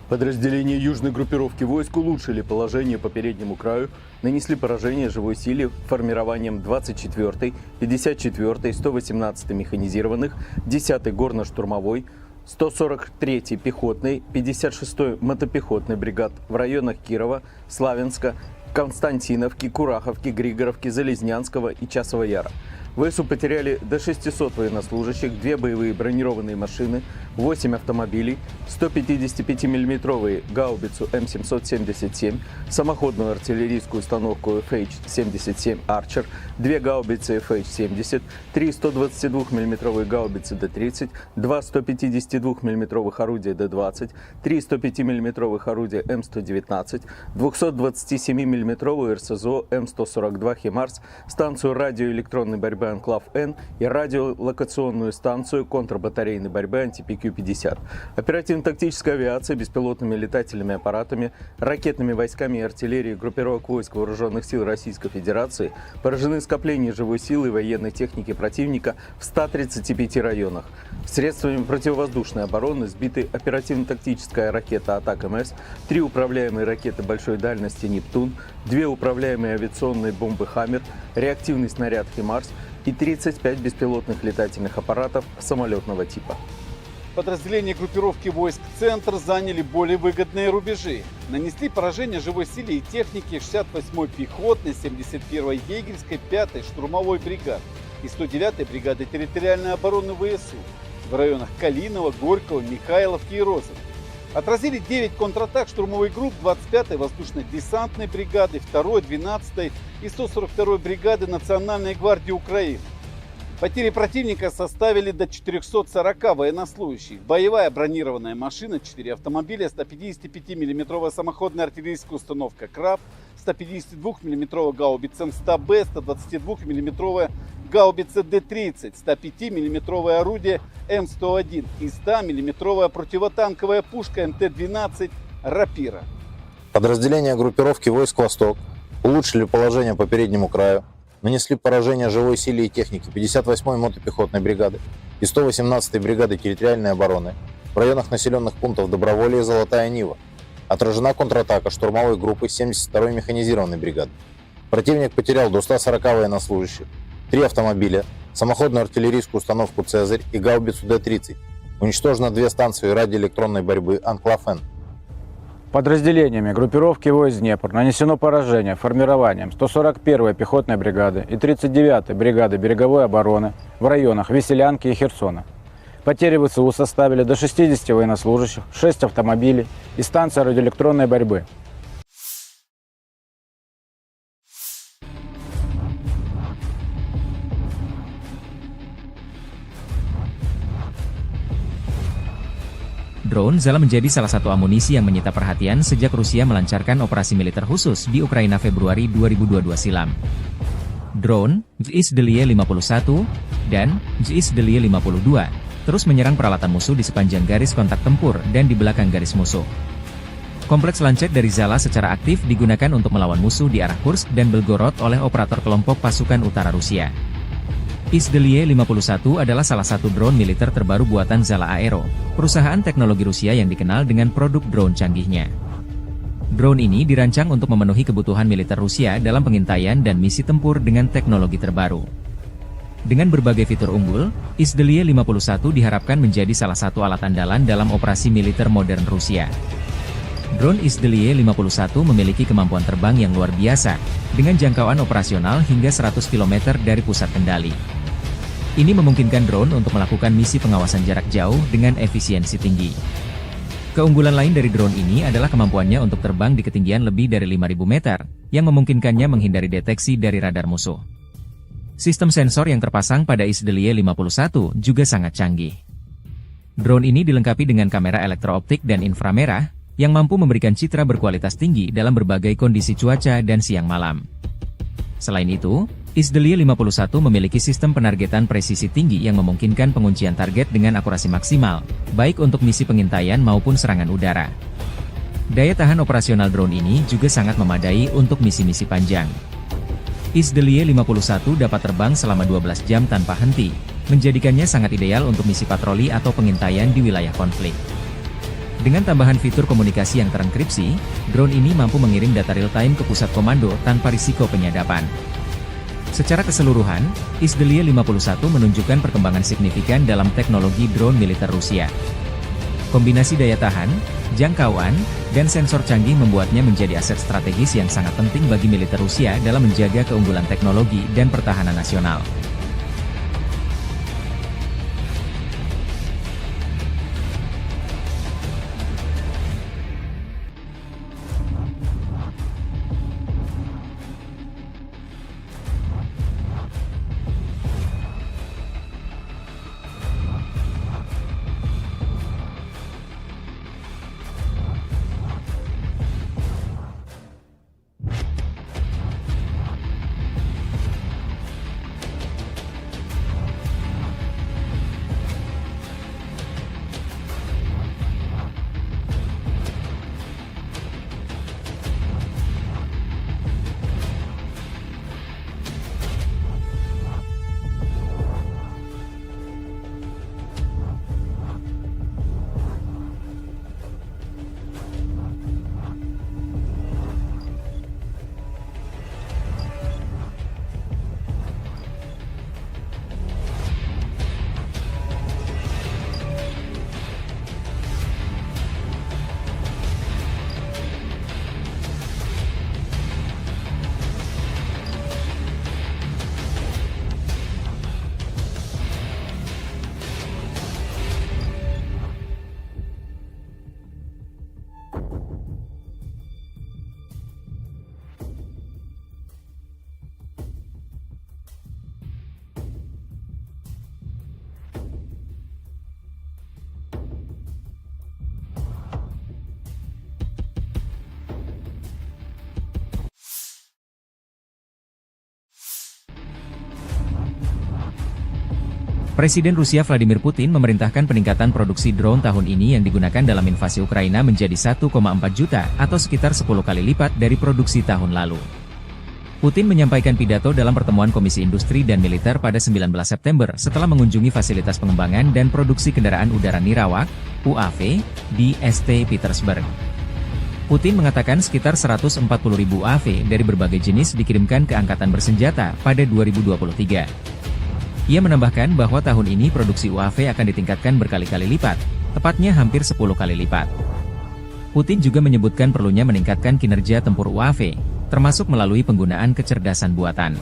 Подразделения южной группировки войск улучшили положение по переднему краю, нанесли поражение живой силе формированием 24-й, 54-й, 118-й механизированных, 10-й горно-штурмовой, 143-й пехотной, 56-й мотопехотной бригад в районах Кирова, Славянска, Константиновки, Кураховки, Григоровки, Залезнянского и Часова Яра. ВСУ потеряли до 600 военнослужащих, 2 боевые бронированные машины, 8 автомобилей, 155-мм гаубицу М777, самоходную артиллерийскую установку FH-77 Archer, 2 гаубицы FH-70, 3 122-мм гаубицы Д-30, 2 152-мм орудия Д-20, 3 105-мм орудия М119, 227-мм РСЗО М142 «Химарс», станцию радиоэлектронной борьбы «Анклав-Н» и радиолокационную станцию контрбатарейной борьбы «Антипи-Q-50». Оперативно-тактическая авиация, беспилотными летательными аппаратами, ракетными войсками и артиллерией группировок войск Вооруженных сил Российской Федерации поражены скопления живой силы и военной техники противника в 135 районах. Средствами противовоздушной обороны сбиты оперативно-тактическая ракета «Атак-МС», 3 управляемые ракеты большой дальности «Нептун», 2 управляемые авиационные бомбы «Хаммер», реактивный снаряд «Химарс» и 35 беспилотных летательных аппаратов самолетного типа. Подразделения группировки войск «Центр» заняли более выгодные рубежи. Нанесли поражение живой силе и технике 68-й пехотной, 71-й егерской, 5-й штурмовой бригад и 109-й бригады территориальной обороны ВСУ в районах Калинова, Горького, Михайловки и Розовки. Отразили 9 контратак штурмовых групп 25-й воздушно-десантной бригады, 2-й, 12-й и 142-й бригады Национальной гвардии Украины. Потери противника составили до 440 военнослужащих. Боевая бронированная машина, 4 автомобиля, 155-мм самоходная артиллерийская установка «Краб», 152-мм гаубица М100Б, 122-мм гаубица Д-30, 105-мм орудие М101 и 100-мм противотанковая пушка МТ-12 «Рапира». Подразделения группировки войск «Восток» улучшили положение по переднему краю, нанесли поражение живой силе и технике 58-й мотопехотной бригады и 118-й бригады территориальной обороны в районах населенных пунктов Доброволье и Золотая Нива. Отражена контратака штурмовой группы 72-й механизированной бригады. Противник потерял до 140 военнослужащих, 3 автомобиля, самоходную артиллерийскую установку «Цезарь» и гаубицу Д-30. Уничтожено 2 станции радиоэлектронной борьбы «Анклав-Н». Подразделениями группировки войск «Днепр» нанесено поражение формированием 141-й пехотной бригады и 39-й бригады береговой обороны в районах Веселянки и Херсона. Потери ВСУ составили до 60 военнослужащих, 6 автомобилей и станция радиоэлектронной борьбы. Drone Zala menjadi salah satu amunisi yang menyita perhatian sejak Rusia melancarkan operasi militer khusus di Ukraina Februari 2022 silam. Drone ZSDLY 51 dan ZSDLY 52 terus menyerang peralatan musuh di sepanjang garis kontak tempur dan di belakang garis musuh. Kompleks lancet dari Zala secara aktif digunakan untuk melawan musuh di arah Kursk dan Belgorod oleh operator kelompok pasukan utara Rusia. ZSDLY 51 adalah salah satu drone militer terbaru buatan Zala Aero, perusahaan teknologi Rusia yang dikenal dengan produk drone canggihnya. Drone ini dirancang untuk memenuhi kebutuhan militer Rusia dalam pengintaian dan misi tempur dengan teknologi terbaru. Dengan berbagai fitur unggul, ZSDLY 51 diharapkan menjadi salah satu alat andalan dalam operasi militer modern Rusia. Drone ZSDLY 51 memiliki kemampuan terbang yang luar biasa, dengan jangkauan operasional hingga 100 km dari pusat kendali. Ini memungkinkan drone untuk melakukan misi pengawasan jarak jauh dengan efisiensi tinggi. Keunggulan lain dari drone ini adalah kemampuannya untuk terbang di ketinggian lebih dari 5.000 meter, yang memungkinkannya menghindari deteksi dari radar musuh. Sistem sensor yang terpasang pada ZSDLY 51 juga sangat canggih. Drone ini dilengkapi dengan kamera elektrooptik dan inframerah, yang mampu memberikan citra berkualitas tinggi dalam berbagai kondisi cuaca dan siang malam. Selain itu, ZSDLY 51 memiliki sistem penargetan presisi tinggi yang memungkinkan penguncian target dengan akurasi maksimal, baik untuk misi pengintaian maupun serangan udara. Daya tahan operasional drone ini juga sangat memadai untuk misi-misi panjang. ZSDLY 51 dapat terbang selama 12 jam tanpa henti, menjadikannya sangat ideal untuk misi patroli atau pengintaian di wilayah konflik. Dengan tambahan fitur komunikasi yang terenkripsi, drone ini mampu mengirim data real-time ke pusat komando tanpa risiko penyadapan. Secara keseluruhan, Izdelia 51 menunjukkan perkembangan signifikan dalam teknologi drone militer Rusia. Kombinasi daya tahan, jangkauan, dan sensor canggih membuatnya menjadi aset strategis yang sangat penting bagi militer Rusia dalam menjaga keunggulan teknologi dan pertahanan nasional. Presiden Rusia Vladimir Putin memerintahkan peningkatan produksi drone tahun ini yang digunakan dalam invasi Ukraina menjadi 1,4 juta atau sekitar 10 kali lipat dari produksi tahun lalu. Putin menyampaikan pidato dalam pertemuan Komisi Industri dan Militer pada 19 September setelah mengunjungi fasilitas pengembangan dan produksi kendaraan udara Nirawak, UAV, di St. Petersburg. Putin mengatakan sekitar 140.000 UAV dari berbagai jenis dikirimkan ke Angkatan Bersenjata pada 2023. Ia menambahkan bahwa tahun ini produksi UAV akan ditingkatkan berkali-kali lipat, tepatnya hampir 10 kali lipat. Putin juga menyebutkan perlunya meningkatkan kinerja tempur UAV, termasuk melalui penggunaan kecerdasan buatan.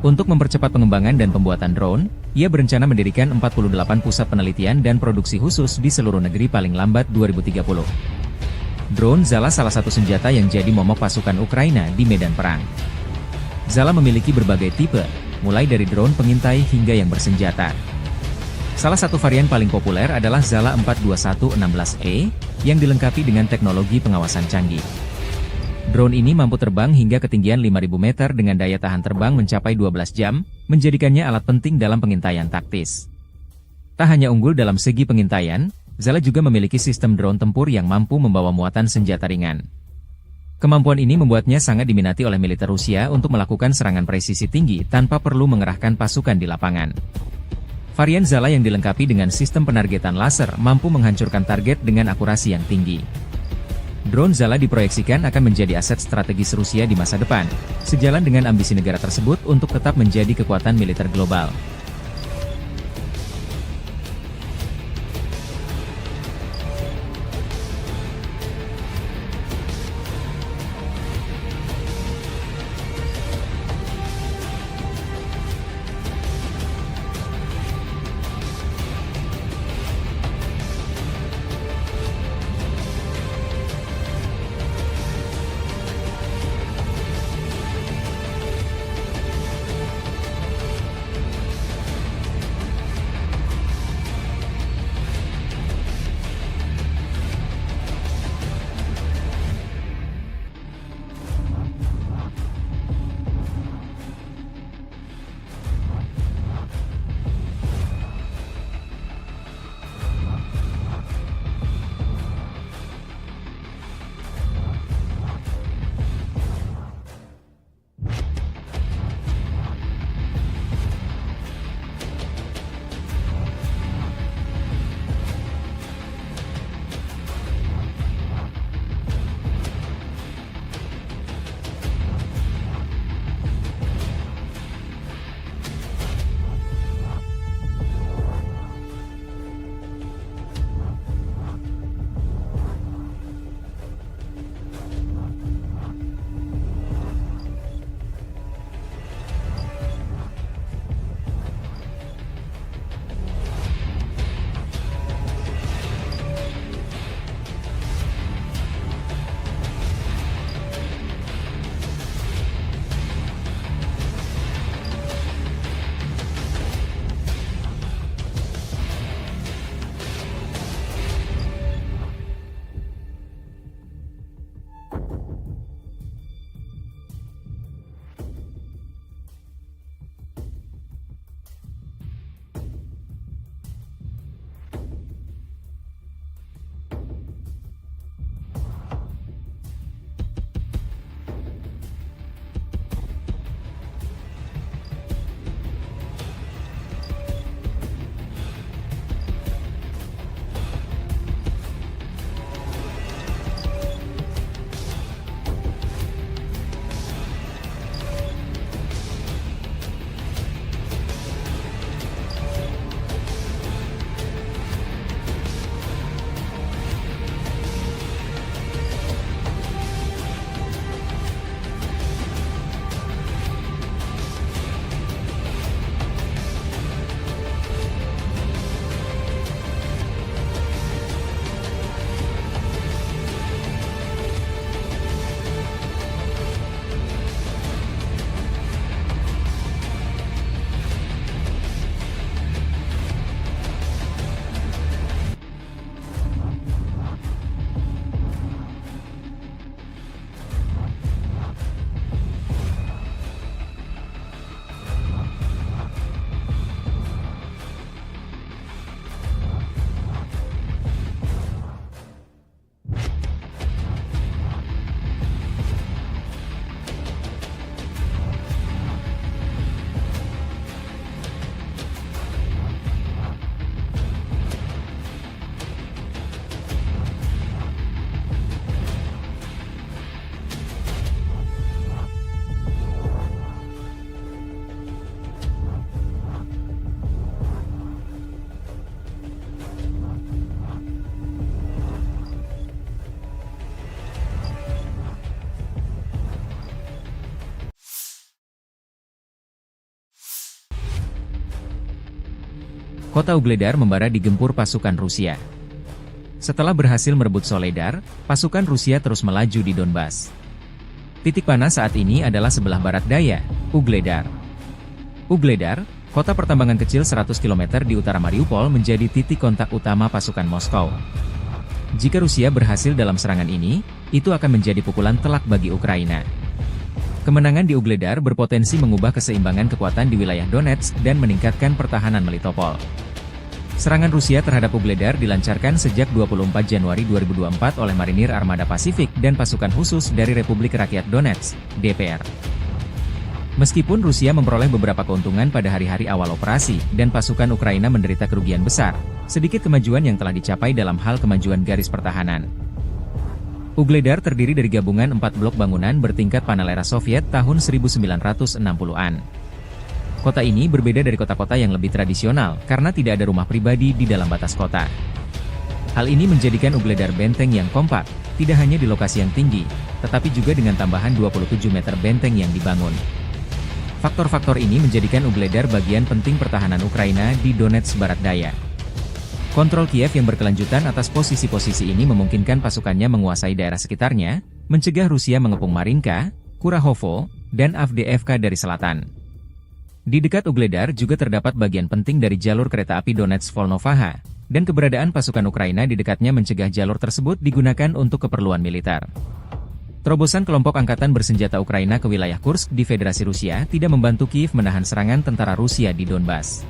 Untuk mempercepat pengembangan dan pembuatan drone, ia berencana mendirikan 48 pusat penelitian dan produksi khusus di seluruh negeri paling lambat 2030. Drone Zala salah satu senjata yang jadi momok pasukan Ukraina di medan perang. Zala memiliki berbagai tipe, mulai dari drone pengintai hingga yang bersenjata. Salah satu varian paling populer adalah Zala 42116E, yang dilengkapi dengan teknologi pengawasan canggih. Drone ini mampu terbang hingga ketinggian 5.000 meter dengan daya tahan terbang mencapai 12 jam, menjadikannya alat penting dalam pengintaian taktis. Tak hanya unggul dalam segi pengintaian, Zala juga memiliki sistem drone tempur yang mampu membawa muatan senjata ringan. Kemampuan ini membuatnya sangat diminati oleh militer Rusia untuk melakukan serangan presisi tinggi tanpa perlu mengerahkan pasukan di lapangan. Varian Zala yang dilengkapi dengan sistem penargetan laser mampu menghancurkan target dengan akurasi yang tinggi. Drone Zala diproyeksikan akan menjadi aset strategis Rusia di masa depan, sejalan dengan ambisi negara tersebut untuk tetap menjadi kekuatan militer global. kota Ugledar membara digempur pasukan Rusia. Setelah berhasil merebut Soledar, pasukan Rusia terus melaju di Donbas. Titik panas saat ini adalah sebelah barat daya, Ugledar. Ugledar, kota pertambangan kecil 100 km di utara Mariupol, menjadi titik kontak utama pasukan Moskow. Jika Rusia berhasil dalam serangan ini, itu akan menjadi pukulan telak bagi Ukraina. Kemenangan di Ugledar berpotensi mengubah keseimbangan kekuatan di wilayah Donetsk dan meningkatkan pertahanan Melitopol. Serangan Rusia terhadap Ugledar dilancarkan sejak 24 Januari 2024 oleh Marinir Armada Pasifik dan pasukan khusus dari Republik Rakyat Donetsk, DPR. Meskipun Rusia memperoleh beberapa keuntungan pada hari-hari awal operasi dan pasukan Ukraina menderita kerugian besar, sedikit kemajuan yang telah dicapai dalam hal kemajuan garis pertahanan. Ugledar terdiri dari gabungan 4 blok bangunan bertingkat panel era Soviet tahun 1960-an. Kota ini berbeda dari kota-kota yang lebih tradisional karena tidak ada rumah pribadi di dalam batas kota. Hal ini menjadikan Ugledar benteng yang kompak, tidak hanya di lokasi yang tinggi, tetapi juga dengan tambahan 27 meter benteng yang dibangun. Faktor-faktor ini menjadikan Ugledar bagian penting pertahanan Ukraina di Donetsk Barat Daya. Kontrol Kiev yang berkelanjutan atas posisi-posisi ini memungkinkan pasukannya menguasai daerah sekitarnya, mencegah Rusia mengepung Marinka, Kurahovo, dan Avdiivka dari selatan. Di dekat Ugledar juga terdapat bagian penting dari jalur kereta api Donetsk-Volnovaha, dan keberadaan pasukan Ukraina di dekatnya mencegah jalur tersebut digunakan untuk keperluan militer. Terobosan kelompok angkatan bersenjata Ukraina ke wilayah Kursk di Federasi Rusia tidak membantu Kiev menahan serangan tentara Rusia di Donbas.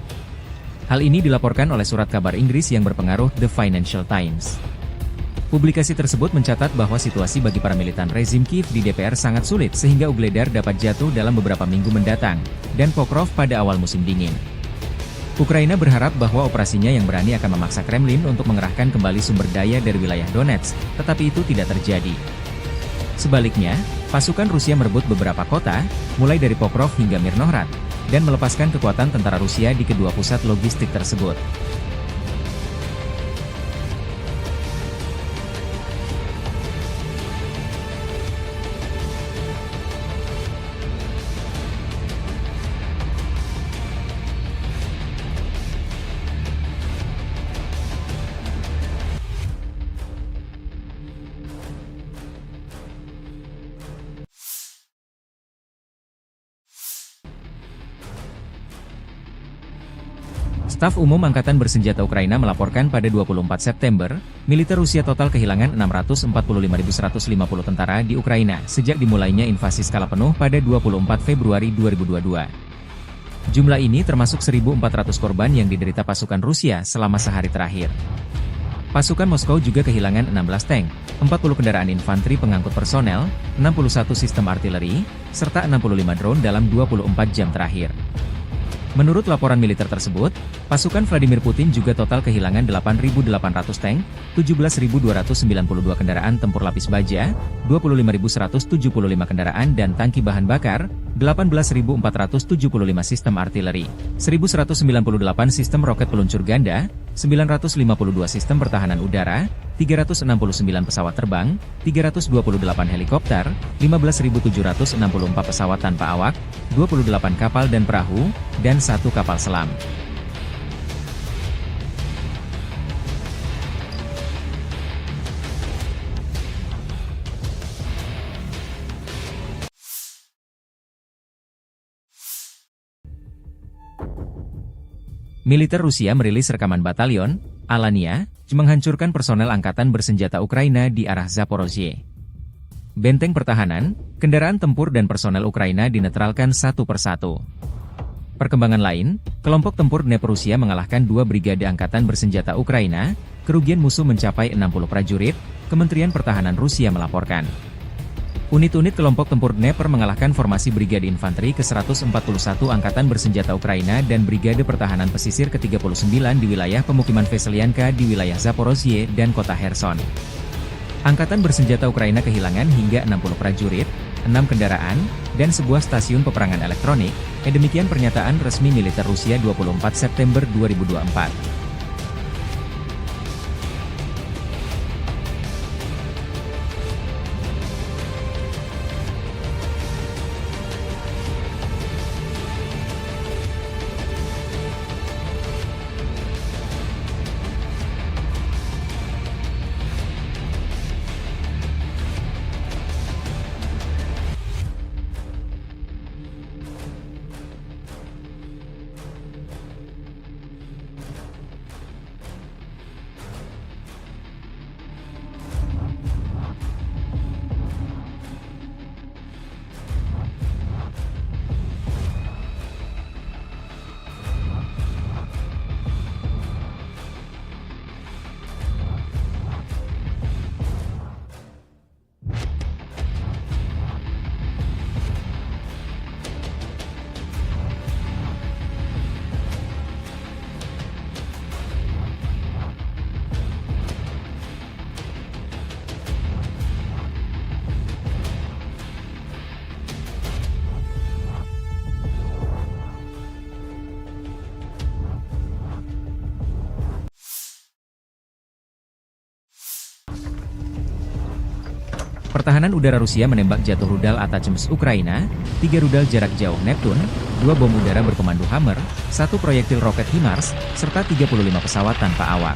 Hal ini dilaporkan oleh surat kabar Inggris yang berpengaruh The Financial Times. Publikasi tersebut mencatat bahwa situasi bagi para militan rezim Kiev di DPR sangat sulit sehingga Ugledar dapat jatuh dalam beberapa minggu mendatang, dan Pokrov pada awal musim dingin. Ukraina berharap bahwa operasinya yang berani akan memaksa Kremlin untuk mengerahkan kembali sumber daya dari wilayah Donetsk, tetapi itu tidak terjadi. Sebaliknya, pasukan Rusia merebut beberapa kota, mulai dari Pokrov hingga Mirnohrad, dan melepaskan kekuatan tentara Rusia di kedua pusat logistik tersebut. Staf Umum Angkatan Bersenjata Ukraina melaporkan pada 24 September, militer Rusia total kehilangan 645.150 tentara di Ukraina sejak dimulainya invasi skala penuh pada 24 Februari 2022. Jumlah ini termasuk 1.400 korban yang diderita pasukan Rusia selama sehari terakhir. Pasukan Moskow juga kehilangan 16 tank, 40 kendaraan infanteri pengangkut personel, 61 sistem artileri, serta 65 drone dalam 24 jam terakhir. Menurut laporan militer tersebut, pasukan Vladimir Putin juga total kehilangan 8.800 tank, 17.292 kendaraan tempur lapis baja, 25.175 kendaraan dan tangki bahan bakar, 18.475 sistem artileri, 1.198 sistem roket peluncur ganda, 952 sistem pertahanan udara, 369 pesawat terbang, 328 helikopter, 15.764 pesawat tanpa awak, 28 kapal dan perahu, dan 1 kapal selam. Militer Rusia merilis rekaman batalion Alania menghancurkan personel angkatan bersenjata Ukraina di arah Zaporozhye. Benteng pertahanan, kendaraan tempur dan personel Ukraina dinetralkan satu persatu. Perkembangan lain, kelompok tempur Dnepr Rusia mengalahkan 2 brigade angkatan bersenjata Ukraina, kerugian musuh mencapai 60 prajurit, Kementerian Pertahanan Rusia melaporkan. Unit-unit kelompok tempur Dnepr mengalahkan formasi Brigade Infanteri ke-141 Angkatan Bersenjata Ukraina dan Brigade Pertahanan Pesisir ke-39 di wilayah pemukiman Veselyanka di wilayah Zaporozhye dan kota Kherson. Angkatan Bersenjata Ukraina kehilangan hingga 60 prajurit, 6 kendaraan, dan sebuah stasiun peperangan elektronik, demikian pernyataan resmi militer Rusia 24 September 2024. Pertahanan udara Rusia menembak jatuh rudal Atacms Ukraina, 3 rudal jarak jauh Neptune, 2 bom udara berpemandu Hammer, 1 proyektil roket HIMARS, serta 35 pesawat tanpa awak.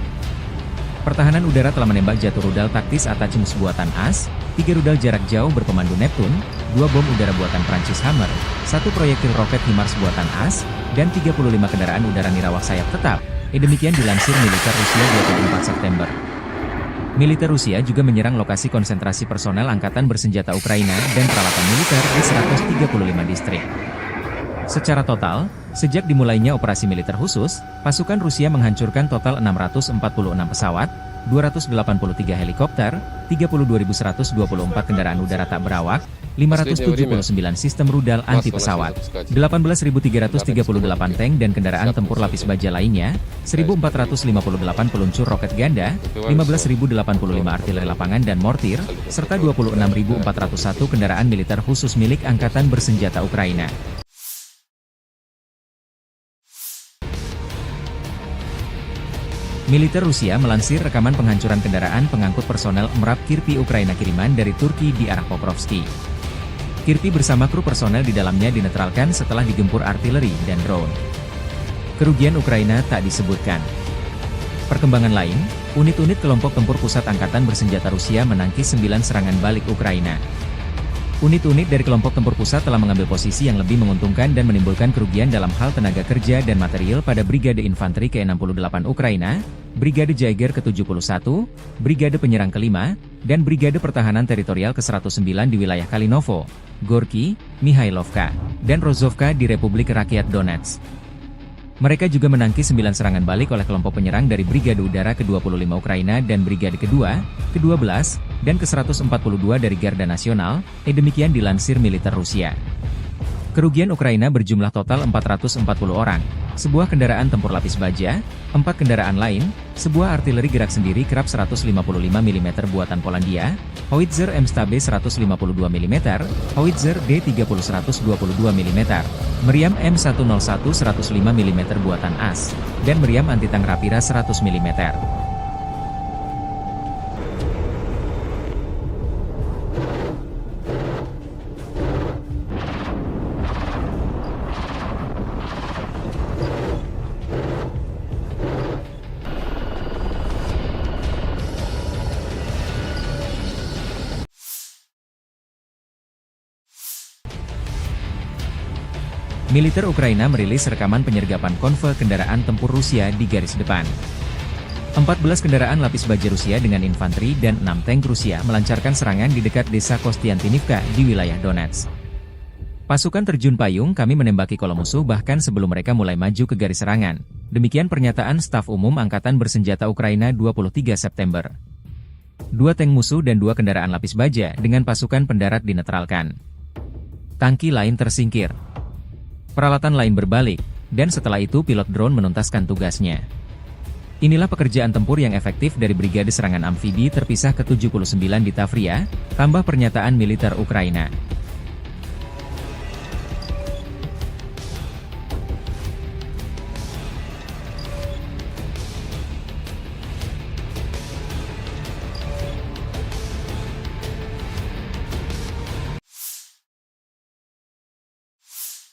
Pertahanan udara telah menembak jatuh rudal taktis Atacms buatan AS, 3 rudal jarak jauh berpemandu Neptune, 2 bom udara buatan Prancis Hammer, 1 proyektil roket HIMARS buatan AS, dan 35 kendaraan udara nirawak sayap tetap. Demikian dilansir militer Rusia 24 September. Militer Rusia juga menyerang lokasi konsentrasi personel angkatan bersenjata Ukraina dan peralatan militer di 135 distrik. Secara total, sejak dimulainya operasi militer khusus, pasukan Rusia menghancurkan total 646 pesawat, 283 helikopter, 32.124 kendaraan udara tak berawak, 579 sistem rudal anti-pesawat, 18.338 tank dan kendaraan tempur lapis baja lainnya, 1.458 peluncur roket ganda, 15.085 artileri lapangan dan mortir, serta 26.401 kendaraan militer khusus milik Angkatan Bersenjata Ukraina. Militer Rusia melansir rekaman penghancuran kendaraan pengangkut personel MRAP Kirpi Ukraina kiriman dari Turki di arah Pokrovski. Kirpi bersama kru personel di dalamnya dinetralkan setelah digempur artileri dan drone. Kerugian Ukraina tak disebutkan. Perkembangan lain, unit-unit kelompok tempur pusat Angkatan Bersenjata Rusia menangkis 9 serangan balik Ukraina. Unit-unit dari kelompok tempur pusat telah mengambil posisi yang lebih menguntungkan dan menimbulkan kerugian dalam hal tenaga kerja dan material pada Brigade Infanteri ke-68 Ukraina, Brigade Jaeger ke-71, Brigade Penyerang ke-5, dan Brigade Pertahanan Teritorial ke-109 di wilayah Kalinovo, Gorky, Mihailovka, dan Rozovka di Republik Rakyat Donetsk. Mereka juga menangkis 9 serangan balik oleh kelompok penyerang dari Brigade Udara ke-25 Ukraina dan Brigade kedua, ke-12, dan ke-142 dari Garda Nasional, demikian dilansir militer Rusia. Kerugian Ukraina berjumlah total 440 orang, sebuah kendaraan tempur lapis baja, 4 kendaraan lain, sebuah artileri gerak sendiri kerap 155 mm buatan Polandia, howitzer M-Stabe 152 mm, howitzer D30 122 mm, meriam M101 105 mm buatan AS, dan meriam anti-tank Rapira 100 mm. Militer Ukraina merilis rekaman penyergapan konvoi kendaraan tempur Rusia di garis depan. 14 kendaraan lapis baja Rusia dengan infanteri dan 6 tank Rusia melancarkan serangan di dekat desa Kostiantinivka di wilayah Donetsk. Pasukan terjun payung kami menembaki kolom musuh bahkan sebelum mereka mulai maju ke garis serangan. Demikian pernyataan Staf Umum Angkatan Bersenjata Ukraina 23 September. 2 tank musuh dan 2 kendaraan lapis baja dengan pasukan pendarat dinetralkan. Tangki lain tersingkir. Peralatan lain berbalik, dan setelah itu pilot drone menuntaskan tugasnya. Inilah pekerjaan tempur yang efektif dari Brigade Serangan Amfibi terpisah ke-79 di Tavria, tambah pernyataan militer Ukraina.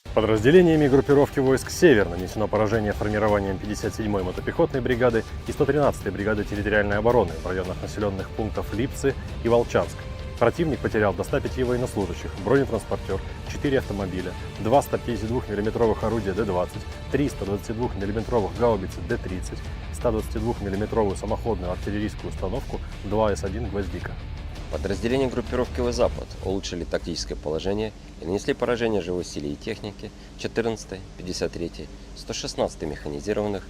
Подразделениями группировки войск «Север» нанесено поражение формированием 57-й мотопехотной бригады и 113-й бригады территориальной обороны в районах населенных пунктов Липцы и Волчанск. Противник потерял до 105 военнослужащих, бронетранспортер, 4 автомобиля, 2 152 мм орудия Д-20, 3 122 мм гаубицы Д-30, 122 мм самоходную артиллерийскую установку 2 С-1 «Гвоздика». Подразделения группировки «Запад» улучшили тактическое положение и нанесли поражение живой силе и технике 14-й, 53-й, 116-й механизированных,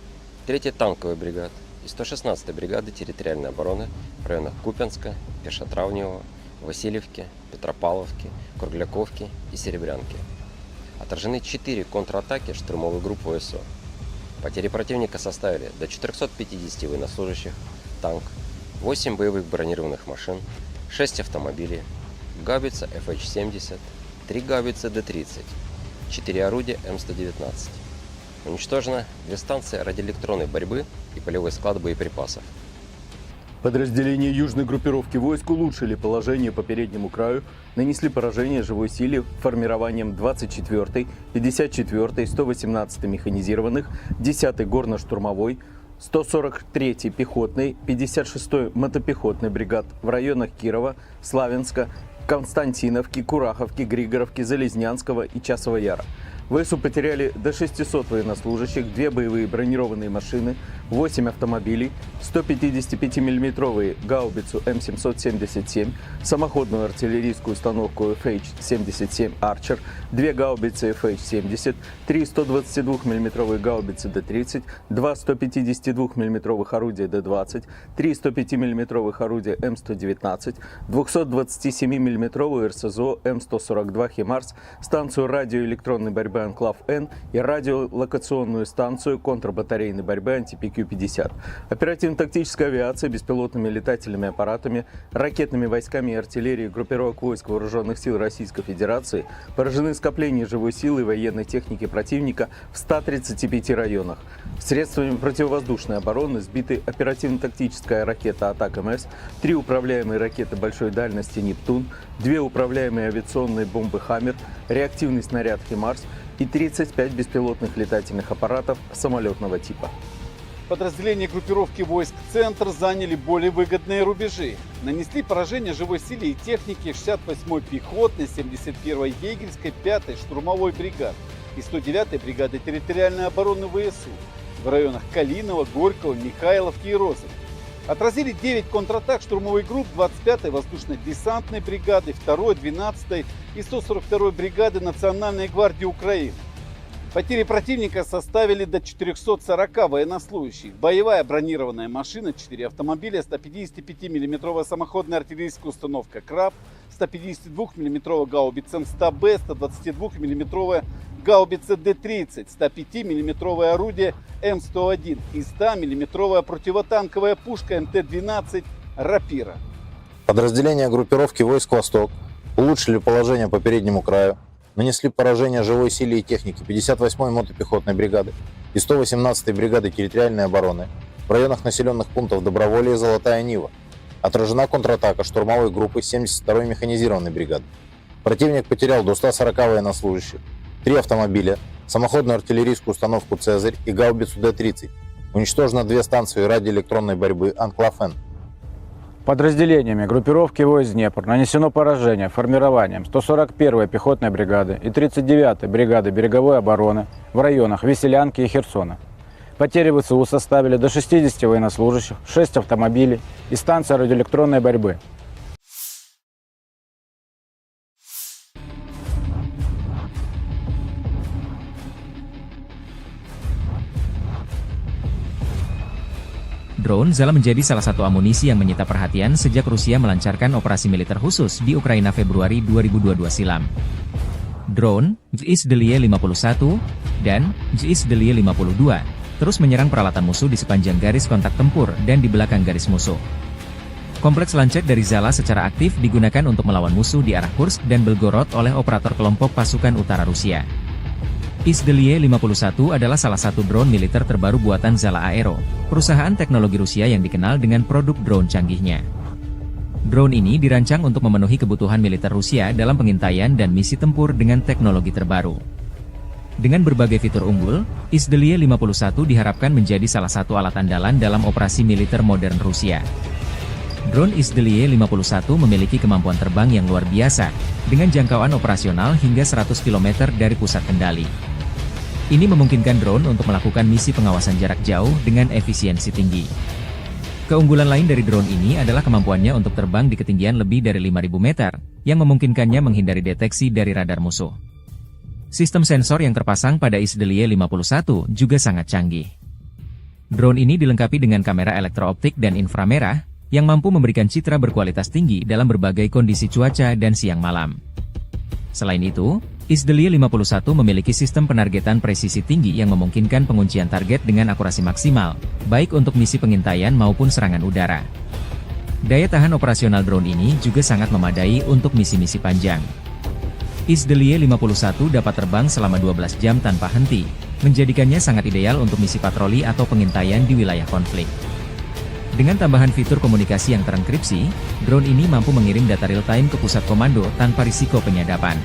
3-й танковой бригад и 116-й бригады территориальной обороны в районах Купянска, Пешотравневого, Васильевки, Петропавловки, Кругляковки и Серебрянки. Отражены 4 контратаки штурмовой группы ВСУ. Потери противника составили до 450 военнослужащих, танк, 8 боевых бронированных машин, 6 автомобилей, гаубица FH-70, 3 гаубицы Д-30, 4 орудия М119. Уничтожено 2 станции радиоэлектронной борьбы и полевой склад боеприпасов. Подразделения южной группировки войск улучшили положение по переднему краю, нанесли поражение живой силе формированием 24-й, 54-й, 118-й механизированных, 10-й горно-штурмовой, 143-й пехотной, 56-й мотопехотной бригад в районах Кирова, Славянска, Константиновки, Кураховки, Григоровки, Залезнянского и Часова Яра. ВСУ потеряли до 600 военнослужащих, 2 боевые бронированные машины, 8 автомобилей, 155-мм гаубицу М777, самоходную артиллерийскую установку FH-77 Archer, 2 гаубицы FH-70, 3 122-мм гаубицы Д-30, 2 152-мм орудия Д-20, 3 105-мм орудия М119, 227-мм РСЗО М142 «Химарс», станцию радиоэлектронной борьбы «Анклав-Н» и радиолокационную станцию контрбатарейной борьбы «Антипикю-50». Оперативно-тактическая авиация, беспилотными летательными аппаратами, ракетными войсками и артиллерией группировок войск Вооруженных сил Российской Федерации поражены скопления живой силы и военной техники противника в 135 районах. Средствами противовоздушной обороны сбиты оперативно-тактическая ракета «Атак-МС», 3 управляемые ракеты большой дальности «Нептун», 2 управляемые авиационные бомбы «Хаммер», реактивный снаряд «Химарс» и 35 беспилотных летательных аппаратов самолетного типа. Подразделения группировки войск «Центр» заняли более выгодные рубежи. Нанесли поражение живой силе и технике 68-й пехотной, 71-й егерской, 5-й штурмовой бригад и 109-й бригады территориальной обороны ВСУ в районах Калинова, Горького, Михайловки и Розовки. Отразили 9 контратак штурмовых групп 25-й воздушно-десантной бригады, 2-й, 12-й и 142-й бригады Национальной гвардии Украины. Потери противника составили до 440 военнослужащих. Боевая бронированная машина, 4 автомобиля, 155-мм самоходная артиллерийская установка «Краб», 152-мм гаубица М100Б, 122-мм гаубица Д-30, 105-мм орудие М101 и 100-мм противотанковая пушка МТ-12 «Рапира». Подразделения группировки войск «Восток» улучшили положение по переднему краю, нанесли поражение живой силе и технике 58-й мотопехотной бригады и 118-й бригады территориальной обороны в районах населенных пунктов Доброволье и Золотая Нива. Отражена контратака штурмовой группы 72-й механизированной бригады. Противник потерял до 140 военнослужащих, 3 автомобиля, самоходную артиллерийскую установку «Цезарь» и гаубицу Д-30. Уничтожено 2 станции радиоэлектронной борьбы «Анклав-Н». Подразделениями группировки войск Днепр нанесено поражение формированием 141-й пехотной бригады и 39-й бригады береговой обороны в районах Веселянки и Херсона. Потери ВСУ составили до 60 военнослужащих, 6 автомобилей и станция радиоэлектронной борьбы. Drone Zala menjadi salah satu amunisi yang menyita perhatian sejak Rusia melancarkan operasi militer khusus di Ukraina Februari 2022 silam. Drone Zizdelie 51 dan Zizdelie 52 terus menyerang peralatan musuh di sepanjang garis kontak tempur dan di belakang garis musuh. Kompleks lancet dari Zala secara aktif digunakan untuk melawan musuh di arah Kursk dan Belgorod oleh operator kelompok pasukan utara Rusia. Izdelie 51 adalah salah satu drone militer terbaru buatan Zala Aero, perusahaan teknologi Rusia yang dikenal dengan produk drone canggihnya. Drone ini dirancang untuk memenuhi kebutuhan militer Rusia dalam pengintaian dan misi tempur dengan teknologi terbaru. Dengan berbagai fitur unggul, Izdelie 51 diharapkan menjadi salah satu alat andalan dalam operasi militer modern Rusia. Drone Izdelie 51 memiliki kemampuan terbang yang luar biasa, dengan jangkauan operasional hingga 100 km dari pusat kendali. Ini memungkinkan drone untuk melakukan misi pengawasan jarak jauh dengan efisiensi tinggi. Keunggulan lain dari drone ini adalah kemampuannya untuk terbang di ketinggian lebih dari 5.000 meter, yang memungkinkannya menghindari deteksi dari radar musuh. Sistem sensor yang terpasang pada Izdelie 51 juga sangat canggih. Drone ini dilengkapi dengan kamera elektrooptik dan inframerah, yang mampu memberikan citra berkualitas tinggi dalam berbagai kondisi cuaca dan siang malam. Selain itu, Izdelie 51 memiliki sistem penargetan presisi tinggi yang memungkinkan penguncian target dengan akurasi maksimal, baik untuk misi pengintaian maupun serangan udara. Daya tahan operasional drone ini juga sangat memadai untuk misi-misi panjang. Izdelie 51 dapat terbang selama 12 jam tanpa henti, menjadikannya sangat ideal untuk misi patroli atau pengintaian di wilayah konflik. Dengan tambahan fitur komunikasi yang terenkripsi, drone ini mampu mengirim data real-time ke pusat komando tanpa risiko penyadapan.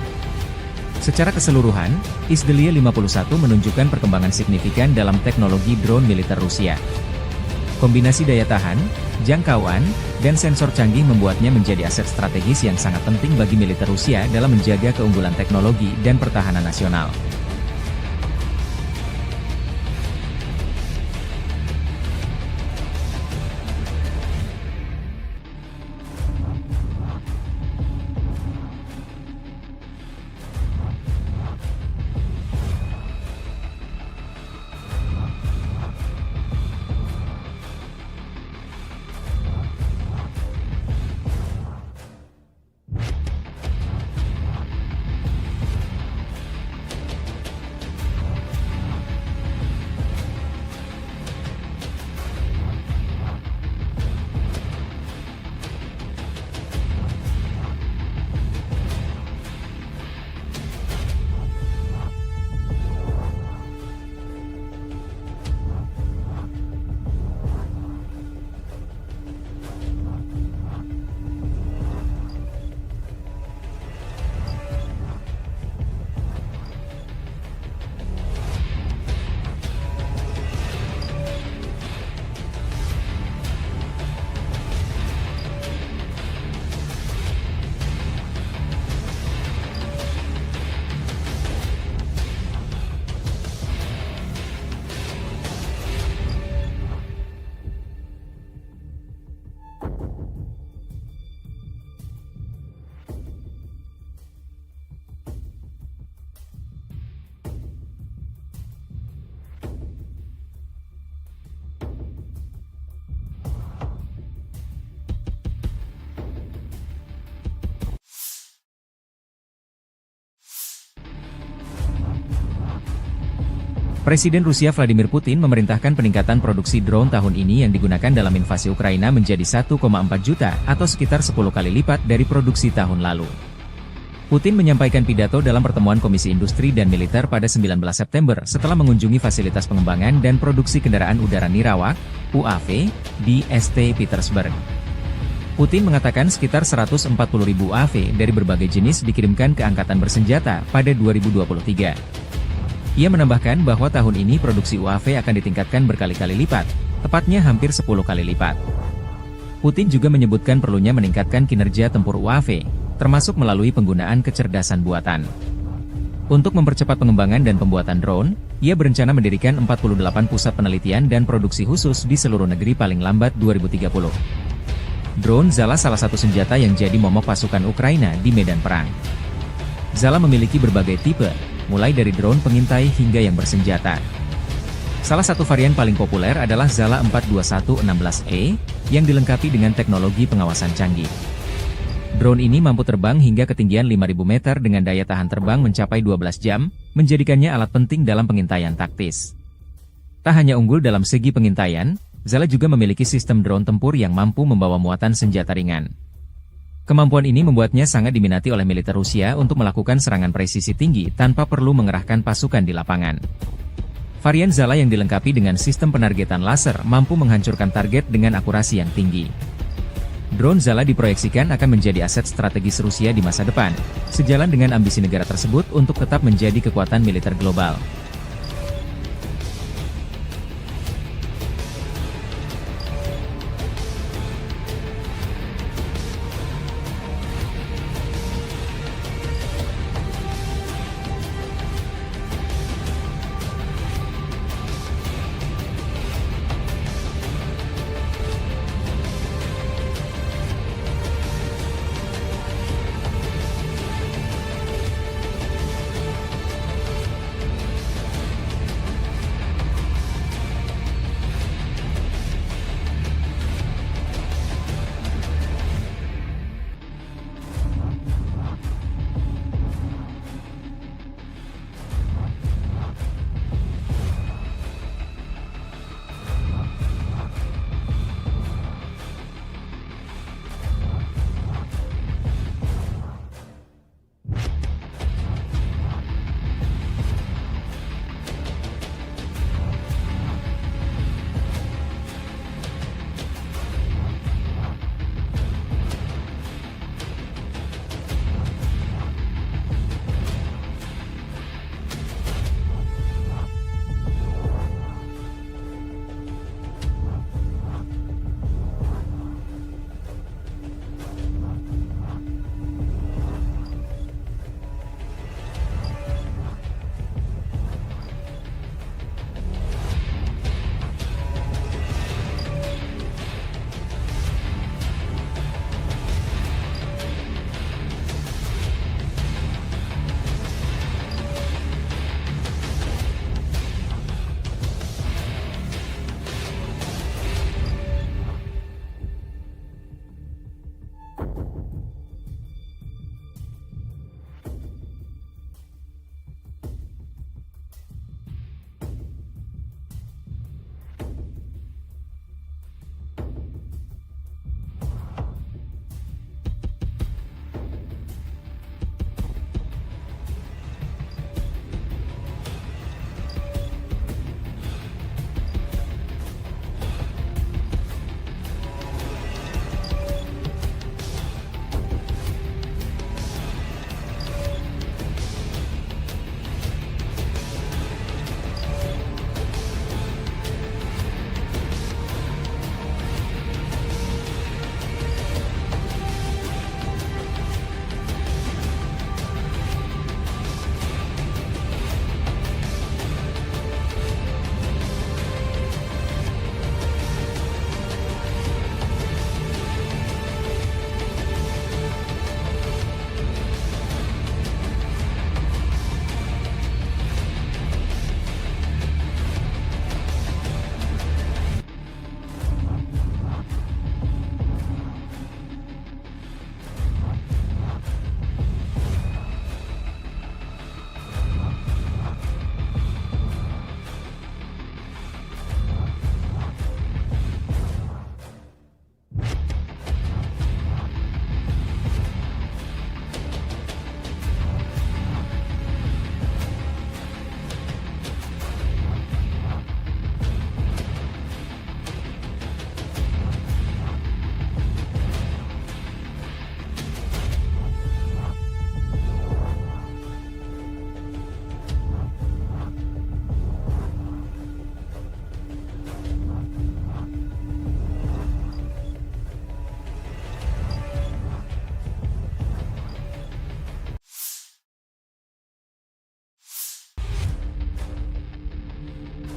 Secara keseluruhan, Izdelia 51 menunjukkan perkembangan signifikan dalam teknologi drone militer Rusia. Kombinasi daya tahan, jangkauan, dan sensor canggih membuatnya menjadi aset strategis yang sangat penting bagi militer Rusia dalam menjaga keunggulan teknologi dan pertahanan nasional. Presiden Rusia Vladimir Putin memerintahkan peningkatan produksi drone tahun ini yang digunakan dalam invasi Ukraina menjadi 1,4 juta atau sekitar 10 kali lipat dari produksi tahun lalu. Putin menyampaikan pidato dalam pertemuan Komisi Industri dan Militer pada 19 September setelah mengunjungi fasilitas pengembangan dan produksi kendaraan udara Nirawak, UAV, di St. Petersburg. Putin mengatakan sekitar 140.000 UAV dari berbagai jenis dikirimkan ke Angkatan Bersenjata pada 2023. Ia menambahkan bahwa tahun ini produksi UAV akan ditingkatkan berkali-kali lipat, tepatnya hampir 10 kali lipat. Putin juga menyebutkan perlunya meningkatkan kinerja tempur UAV, termasuk melalui penggunaan kecerdasan buatan. Untuk mempercepat pengembangan dan pembuatan drone, ia berencana mendirikan 48 pusat penelitian dan produksi khusus di seluruh negeri paling lambat 2030. Drone Zala salah satu senjata yang jadi momok pasukan Ukraina di medan perang. Zala memiliki berbagai tipe, mulai dari drone pengintai hingga yang bersenjata. Salah satu varian paling populer adalah Zala 42116E, yang dilengkapi dengan teknologi pengawasan canggih. Drone ini mampu terbang hingga ketinggian 5.000 meter dengan daya tahan terbang mencapai 12 jam, menjadikannya alat penting dalam pengintaian taktis. Tak hanya unggul dalam segi pengintaian, Zala juga memiliki sistem drone tempur yang mampu membawa muatan senjata ringan. Kemampuan ini membuatnya sangat diminati oleh militer Rusia untuk melakukan serangan presisi tinggi tanpa perlu mengerahkan pasukan di lapangan. Varian Zala yang dilengkapi dengan sistem penargetan laser mampu menghancurkan target dengan akurasi yang tinggi. Drone Zala diproyeksikan akan menjadi aset strategis Rusia di masa depan, sejalan dengan ambisi negara tersebut untuk tetap menjadi kekuatan militer global.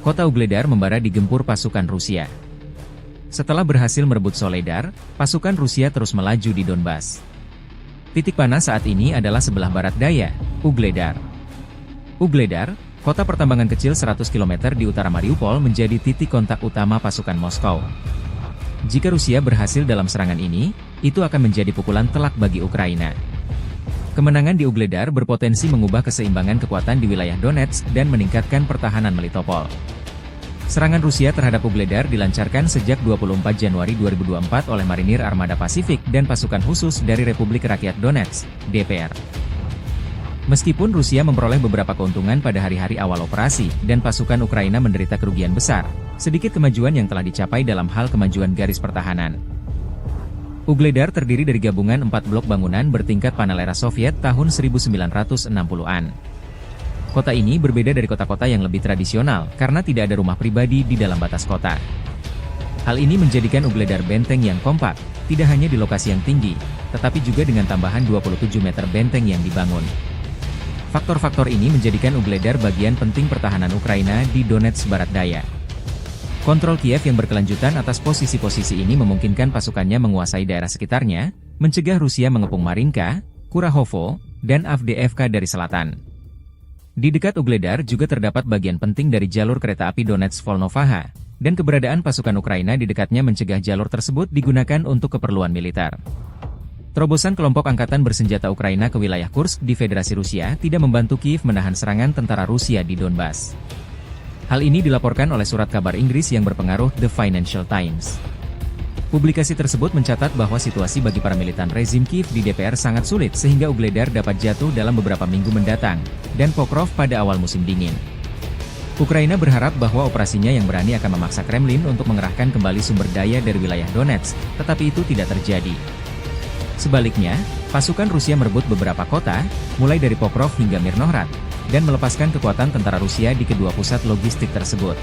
kota Ugledar membara digempur pasukan Rusia. Setelah berhasil merebut Soledar, pasukan Rusia terus melaju di Donbas. Titik panas saat ini adalah sebelah barat daya, Ugledar. Ugledar, kota pertambangan kecil 100 km di utara Mariupol, menjadi titik kontak utama pasukan Moskow. Jika Rusia berhasil dalam serangan ini, itu akan menjadi pukulan telak bagi Ukraina. Kemenangan di Ugledar berpotensi mengubah keseimbangan kekuatan di wilayah Donetsk dan meningkatkan pertahanan Melitopol. Serangan Rusia terhadap Ugledar dilancarkan sejak 24 Januari 2024 oleh Marinir Armada Pasifik dan pasukan khusus dari Republik Rakyat Donetsk, DPR. Meskipun Rusia memperoleh beberapa keuntungan pada hari-hari awal operasi, dan pasukan Ukraina menderita kerugian besar, sedikit kemajuan yang telah dicapai dalam hal kemajuan garis pertahanan. Ugledar terdiri dari gabungan 4 blok bangunan bertingkat panel era Soviet tahun 1960-an. Kota ini berbeda dari kota-kota yang lebih tradisional karena tidak ada rumah pribadi di dalam batas kota. Hal ini menjadikan Ugledar benteng yang kompak, tidak hanya di lokasi yang tinggi, tetapi juga dengan tambahan 27 meter benteng yang dibangun. Faktor-faktor ini menjadikan Ugledar bagian penting pertahanan Ukraina di Donetsk Barat Daya. Kontrol Kiev yang berkelanjutan atas posisi-posisi ini memungkinkan pasukannya menguasai daerah sekitarnya, mencegah Rusia mengepung Marinka, Kurahovo, dan Avdiivka dari selatan. Di dekat Ugledar juga terdapat bagian penting dari jalur kereta api Donetsk-Volnovaha, dan keberadaan pasukan Ukraina di dekatnya mencegah jalur tersebut digunakan untuk keperluan militer. Terobosan kelompok angkatan bersenjata Ukraina ke wilayah Kursk di Federasi Rusia tidak membantu Kiev menahan serangan tentara Rusia di Donbas. Hal ini dilaporkan oleh surat kabar Inggris yang berpengaruh The Financial Times. Publikasi tersebut mencatat bahwa situasi bagi para militan rezim Kiev di DPR sangat sulit sehingga Ugledar dapat jatuh dalam beberapa minggu mendatang, dan Pokrov pada awal musim dingin. Ukraina berharap bahwa operasinya yang berani akan memaksa Kremlin untuk mengerahkan kembali sumber daya dari wilayah Donetsk, tetapi itu tidak terjadi. Sebaliknya, pasukan Rusia merebut beberapa kota, mulai dari Pokrov hingga Mirnohrad, dan melepaskan kekuatan tentara Rusia di kedua pusat logistik tersebut.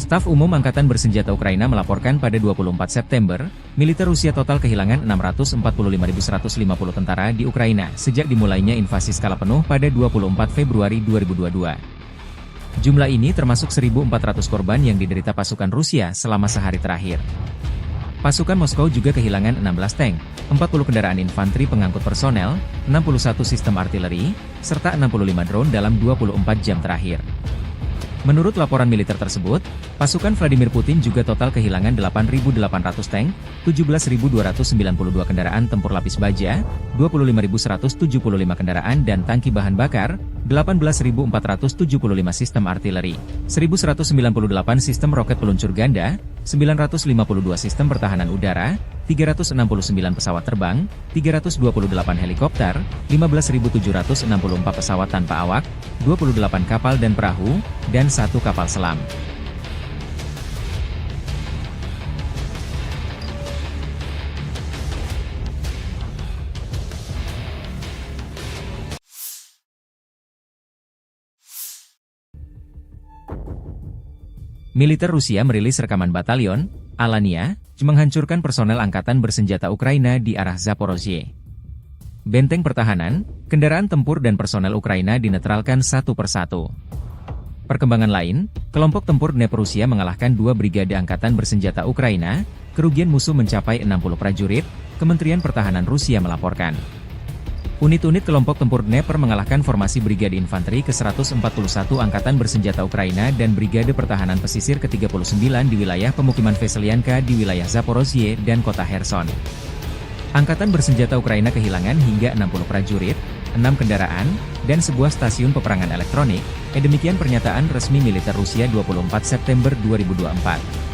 Staf Umum Angkatan Bersenjata Ukraina melaporkan pada 24 September, militer Rusia total kehilangan 645.150 tentara di Ukraina sejak dimulainya invasi skala penuh pada 24 Februari 2022. Jumlah ini termasuk 1.400 korban yang diderita pasukan Rusia selama sehari terakhir. Pasukan Moskow juga kehilangan 16 tank, 40 kendaraan infanteri pengangkut personel, 61 sistem artileri, serta 65 drone dalam 24 jam terakhir. Menurut laporan militer tersebut, pasukan Vladimir Putin juga total kehilangan 8.800 tank, 17.292 kendaraan tempur lapis baja, 25.175 kendaraan dan tangki bahan bakar, 18.475 sistem artileri, 1.198 sistem roket peluncur ganda, 952 sistem pertahanan udara, 369 pesawat terbang, 328 helikopter, 15.764 pesawat tanpa awak, 28 kapal dan perahu, dan 1 kapal selam. Militer Rusia merilis rekaman batalion Alania menghancurkan personel angkatan bersenjata Ukraina di arah Zaporozhye. Benteng pertahanan, kendaraan tempur dan personel Ukraina dinetralkan satu persatu. Perkembangan lain, kelompok tempur Dnepr Rusia mengalahkan 2 brigade angkatan bersenjata Ukraina, kerugian musuh mencapai 60 prajurit, Kementerian Pertahanan Rusia melaporkan. Unit-unit kelompok tempur Dnepr mengalahkan formasi Brigade Infanteri ke-141 Angkatan Bersenjata Ukraina dan Brigade Pertahanan Pesisir ke-39 di wilayah pemukiman Veselyanka di wilayah Zaporozhye dan kota Kherson. Angkatan Bersenjata Ukraina kehilangan hingga 60 prajurit, 6 kendaraan, dan sebuah stasiun peperangan elektronik, demikian pernyataan resmi militer Rusia 24 September 2024.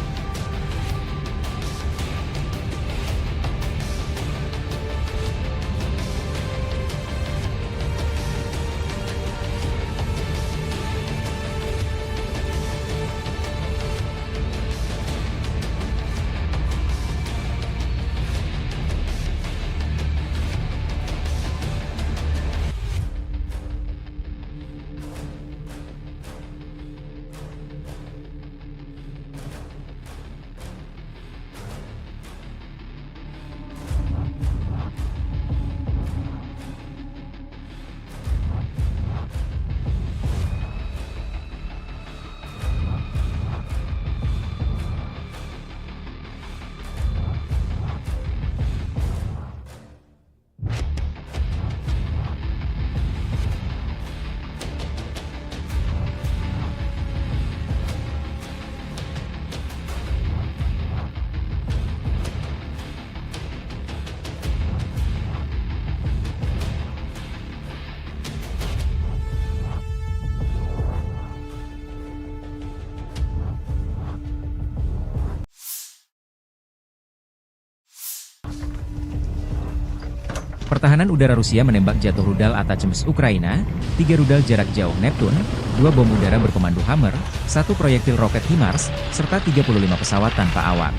Pertahanan udara Rusia menembak jatuh rudal Atacms Ukraina, 3 rudal jarak jauh Neptune, 2 bom udara berpemandu Hammer, 1 proyektil roket HIMARS, serta 35 pesawat tanpa awak.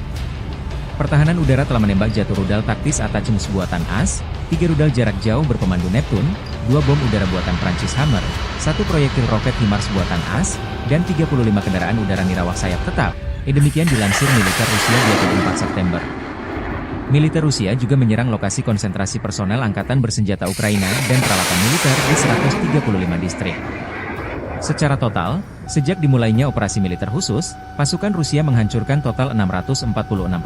Pertahanan udara telah menembak jatuh rudal taktis Atacms buatan AS, 3 rudal jarak jauh berpemandu Neptune, 2 bom udara buatan Prancis Hammer, 1 proyektil roket HIMARS buatan AS, dan 35 kendaraan udara nirawak sayap tetap. Demikian dilansir militer Rusia 24 September. Militer Rusia juga menyerang lokasi konsentrasi personel angkatan bersenjata Ukraina dan peralatan militer di 135 distrik. Secara total, sejak dimulainya operasi militer khusus, pasukan Rusia menghancurkan total 646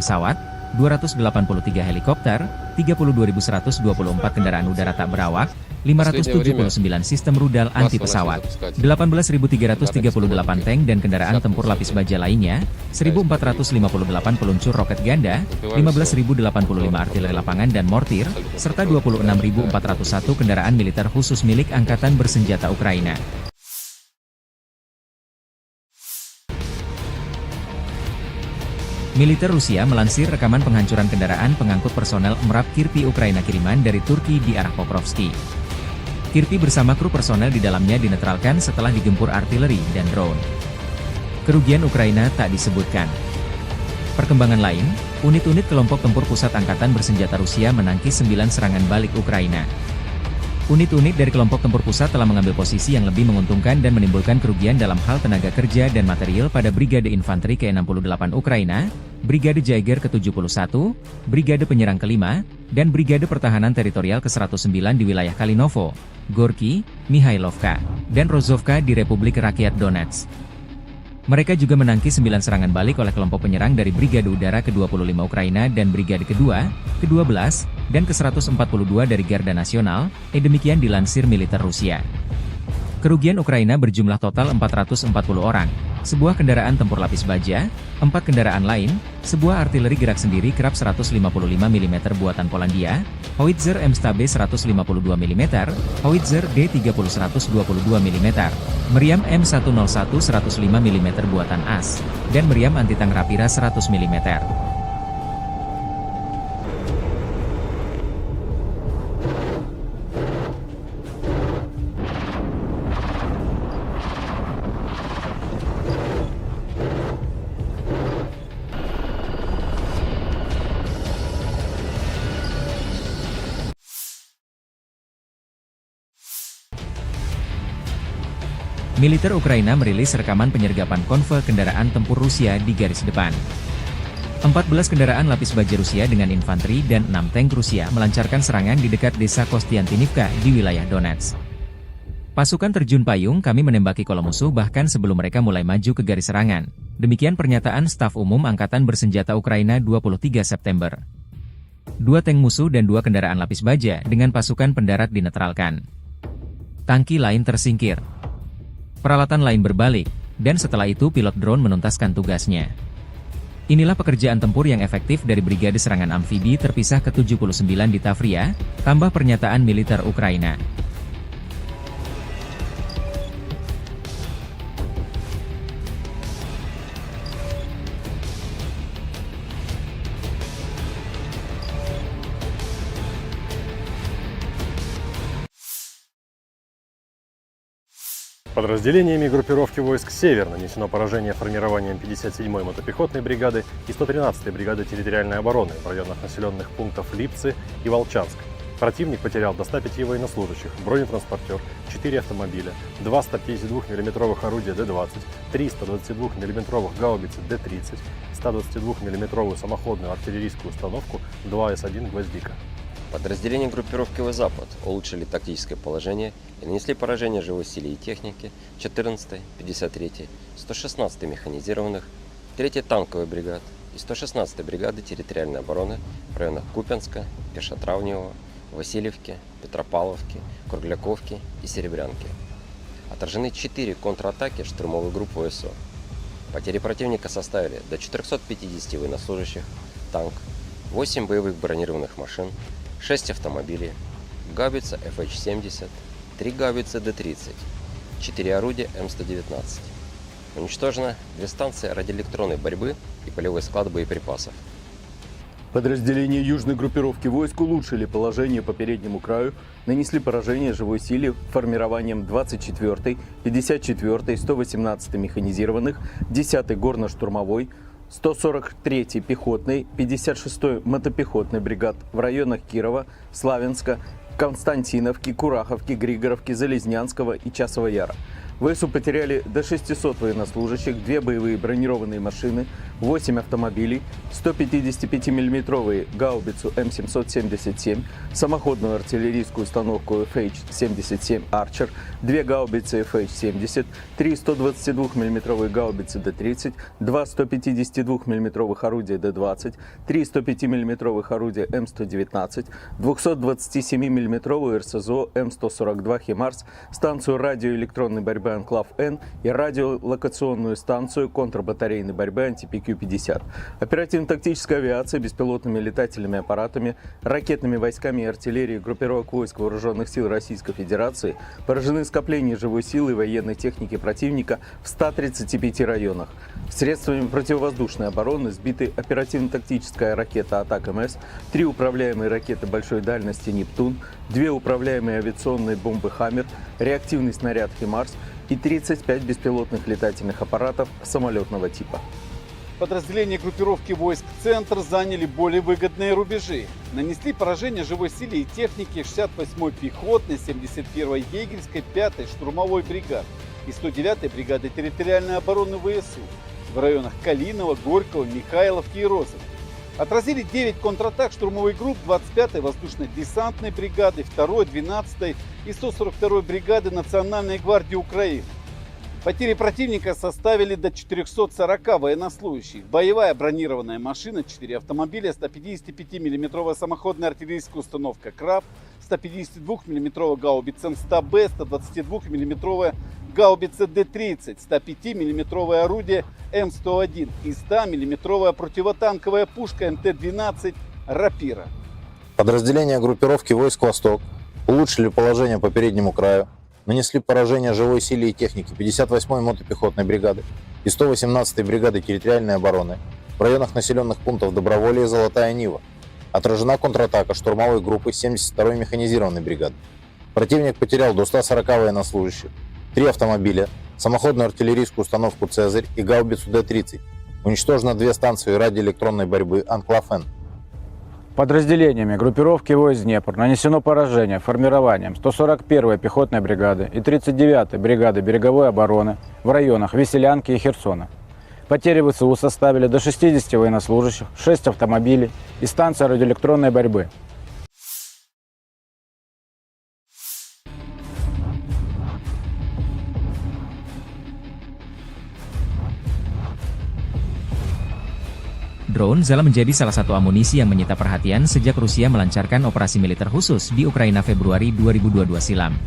pesawat, 283 helikopter, 32.124 kendaraan udara tak berawak, 579 sistem rudal anti-pesawat, 18.338 tank dan kendaraan tempur lapis baja lainnya, 1.458 peluncur roket ganda, 15.085 artileri lapangan dan mortir, serta 26.401 kendaraan militer khusus milik Angkatan Bersenjata Ukraina. Militer Rusia melansir rekaman penghancuran kendaraan pengangkut personel MRAP Kirpi Ukraina kiriman dari Turki di arah Pokrovski. Kirpi bersama kru personel di dalamnya dinetralkan setelah digempur artileri dan drone. Kerugian Ukraina tak disebutkan. Perkembangan lain, unit-unit kelompok tempur pusat Angkatan Bersenjata Rusia menangkis 9 serangan balik Ukraina. Unit-unit dari kelompok tempur pusat telah mengambil posisi yang lebih menguntungkan dan menimbulkan kerugian dalam hal tenaga kerja dan material pada Brigade Infanteri ke-68 Ukraina, Brigade Jaeger ke-71, Brigade Penyerang ke-5, dan Brigade Pertahanan Teritorial ke-109 di wilayah Kalinovo, Gorky, Mihailovka, dan Rozovka di Republik Rakyat Donetsk. Mereka juga menangkis 9 serangan balik oleh kelompok penyerang dari Brigade Udara ke-25 Ukraina dan Brigade kedua, ke-12, dan ke-142 dari Garda Nasional, demikian dilansir militer Rusia. Kerugian Ukraina berjumlah total 440 orang, sebuah kendaraan tempur lapis baja, 4 kendaraan lain, sebuah artileri gerak sendiri kerap 155 mm buatan Polandia, howitzer M-Stabe 152 mm, howitzer D30 122 mm, meriam M101 105 mm buatan AS, dan meriam anti-tank Rapira 100 mm. Militer Ukraina merilis rekaman penyergapan konvoi kendaraan tempur Rusia di garis depan. 14 kendaraan lapis baja Rusia dengan infanteri dan 6 tank Rusia melancarkan serangan di dekat desa Kostiantinivka di wilayah Donetsk. Pasukan terjun payung kami menembaki kolom musuh bahkan sebelum mereka mulai maju ke garis serangan. Demikian pernyataan Staf Umum Angkatan Bersenjata Ukraina 23 September. 2 tank musuh dan 2 kendaraan lapis baja dengan pasukan pendarat dinetralkan. Tangki lain tersingkir. Peralatan lain berbalik, dan setelah itu pilot drone menuntaskan tugasnya. Inilah pekerjaan tempur yang efektif dari Brigade Serangan Amfibi terpisah ke-79 di Tavria, tambah pernyataan militer Ukraina. Подразделениями группировки войск «Север» нанесено поражение формированием 57-й мотопехотной бригады и 113-й бригады территориальной обороны в районах населенных пунктов Липцы и Волчанск. Противник потерял до 105 военнослужащих, бронетранспортер, 4 автомобиля, 2 152 мм орудия Д-20, 3 122 мм гаубицы Д-30, 122 мм самоходную артиллерийскую установку 2 С-1 «Гвоздика». Подразделения группировки «Запад» улучшили тактическое положение и нанесли поражение живой силе и технике 14-й, 53-й, 116-й механизированных, 3-й танковой бригад и 116-й бригады территориальной обороны в районах Купянска, Пешотравневого, Васильевки, Петропавловки, Кругляковки и Серебрянки. Отражены 4 контратаки штурмовой группы ВСУ. Потери противника составили до 450 военнослужащих, танк, 8 боевых бронированных машин, 6 автомобилей, гаубица FH-70, 3 гаубицы Д-30, 4 орудия М119. Уничтожено 2 станции радиоэлектронной борьбы и полевой склад боеприпасов. Подразделения южной группировки войск улучшили положение по переднему краю, нанесли поражение живой силе формированием 24-й, 54-й, 118-й механизированных, 10-й горно-штурмовой, 143-й пехотной, 56-й мотопехотной бригад в районах Кирова, Славянска, Константиновки, Кураховки, Григоровки, Залезнянского и Часова Яра. ВСУ потеряли до 600 военнослужащих, 2 боевые бронированные машины, 8 автомобилей, 155 мм гаубицу М777, самоходную артиллерийскую установку FH-77 Archer, 2 гаубицы FH-70, 3 122 мм гаубицы Д-30, 2 152 мм орудия Д-20, 3 105 мм орудия М119, 227 мм РСЗО М142 «Химарс», станцию радиоэлектронной борьбы «Анклав-Н» и радиолокационную станцию контрбатарейной борьбы «Антипи-Q-50». Оперативно-тактическая авиация беспилотными летательными аппаратами, ракетными войсками и артиллерией группировок войск Вооруженных сил Российской Федерации поражены скопления живой силы и военной техники противника в 135 районах. Средствами противовоздушной обороны сбиты оперативно-тактическая ракета «Атак-МС», 3 управляемые ракеты большой дальности «Нептун», 2 управляемые авиационные бомбы «Хаммер», реактивный снаряд «Химарс» и 35 беспилотных летательных аппаратов самолетного типа. Подразделения группировки войск «Центр» заняли более выгодные рубежи. Нанесли поражение живой силе и технике 68-й пехотной, 71-й егерской, 5-й штурмовой бригад и 109-й бригады территориальной обороны ВСУ в районах Калинова, Горького, Михайловки и Розовки. Отразили 9 контратак штурмовых групп 25-й воздушно-десантной бригады, 2-й, 12-й и 142-й бригады Национальной гвардии Украины. Потери противника составили до 440 военнослужащих. Боевая бронированная машина, 4 автомобиля, 155 мм самоходная артиллерийская установка «Краб», 152 мм гаубица М100Б, 122 мм гаубица Д-30, 105 мм орудие М101 и 100 мм противотанковая пушка МТ-12 «Рапира». Подразделения группировки войск «Восток» улучшили положение по переднему краю, нанесли поражение живой силе и технике 58-й мотопехотной бригады и 118-й бригады территориальной обороны в районах населенных пунктов Доброволье и Золотая Нива. Отражена контратака штурмовой группы 72-й механизированной бригады. Противник потерял до 140 военнослужащих, 3 автомобиля, самоходную артиллерийскую установку «Цезарь» и гаубицу Д-30. Уничтожено 2 станции радиоэлектронной борьбы «Анклав-Н». Подразделениями группировки войск «Днепр» нанесено поражение формированием 141-й пехотной бригады и 39-й бригады береговой обороны в районах Веселянки и Херсона. Потери ВСУ составили до 60 военнослужащих, 6 автомобилей и станция радиоэлектронной борьбы. Drone Zala menjadi salah satu amunisi yang menyita perhatian sejak Rusia melancarkan operasi militer khusus di Ukraina Februari 2022 silam.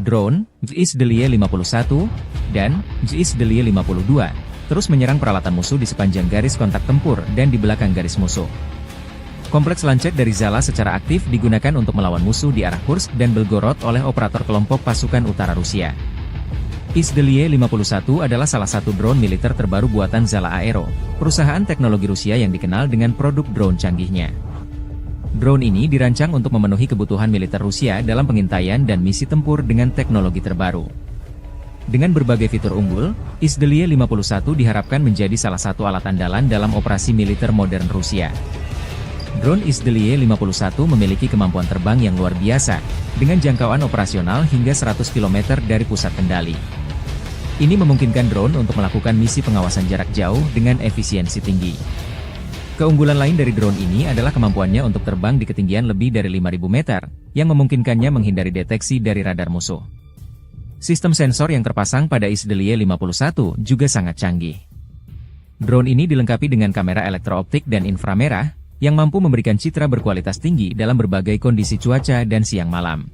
Drone Zizdelie 51 dan Zizdelie 52 terus menyerang peralatan musuh di sepanjang garis kontak tempur dan di belakang garis musuh. Kompleks lancet dari Zala secara aktif digunakan untuk melawan musuh di arah Kursk dan Belgorod oleh operator kelompok pasukan utara Rusia. Izdelie 51 adalah salah satu drone militer terbaru buatan Zala Aero, perusahaan teknologi Rusia yang dikenal dengan produk drone canggihnya. Drone ini dirancang untuk memenuhi kebutuhan militer Rusia dalam pengintaian dan misi tempur dengan teknologi terbaru. Dengan berbagai fitur unggul, Izdelie 51 diharapkan menjadi salah satu alat andalan dalam operasi militer modern Rusia. Drone Izdelie 51 memiliki kemampuan terbang yang luar biasa, dengan jangkauan operasional hingga 100 km dari pusat kendali. Ini memungkinkan drone untuk melakukan misi pengawasan jarak jauh dengan efisiensi tinggi. Keunggulan lain dari drone ini adalah kemampuannya untuk terbang di ketinggian lebih dari 5.000 meter, yang memungkinkannya menghindari deteksi dari radar musuh. Sistem sensor yang terpasang pada Izdelie 51 juga sangat canggih. Drone ini dilengkapi dengan kamera elektrooptik dan inframerah, yang mampu memberikan citra berkualitas tinggi dalam berbagai kondisi cuaca dan siang malam.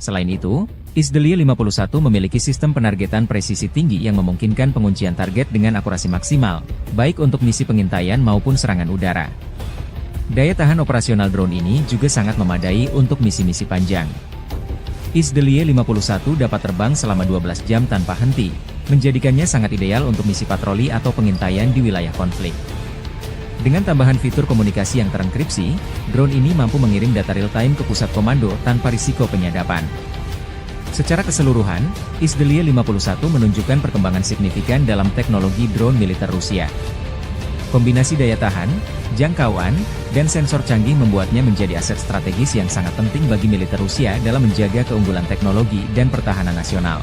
Selain itu, Izdelie 51 memiliki sistem penargetan presisi tinggi yang memungkinkan penguncian target dengan akurasi maksimal, baik untuk misi pengintaian maupun serangan udara. Daya tahan operasional drone ini juga sangat memadai untuk misi-misi panjang. Izdelie 51 dapat terbang selama 12 jam tanpa henti, menjadikannya sangat ideal untuk misi patroli atau pengintaian di wilayah konflik. Dengan tambahan fitur komunikasi yang terenkripsi, drone ini mampu mengirim data real-time ke pusat komando tanpa risiko penyadapan. Secara keseluruhan, Izdelia 51 menunjukkan perkembangan signifikan dalam teknologi drone militer Rusia. Kombinasi daya tahan, jangkauan, dan sensor canggih membuatnya menjadi aset strategis yang sangat penting bagi militer Rusia dalam menjaga keunggulan teknologi dan pertahanan nasional.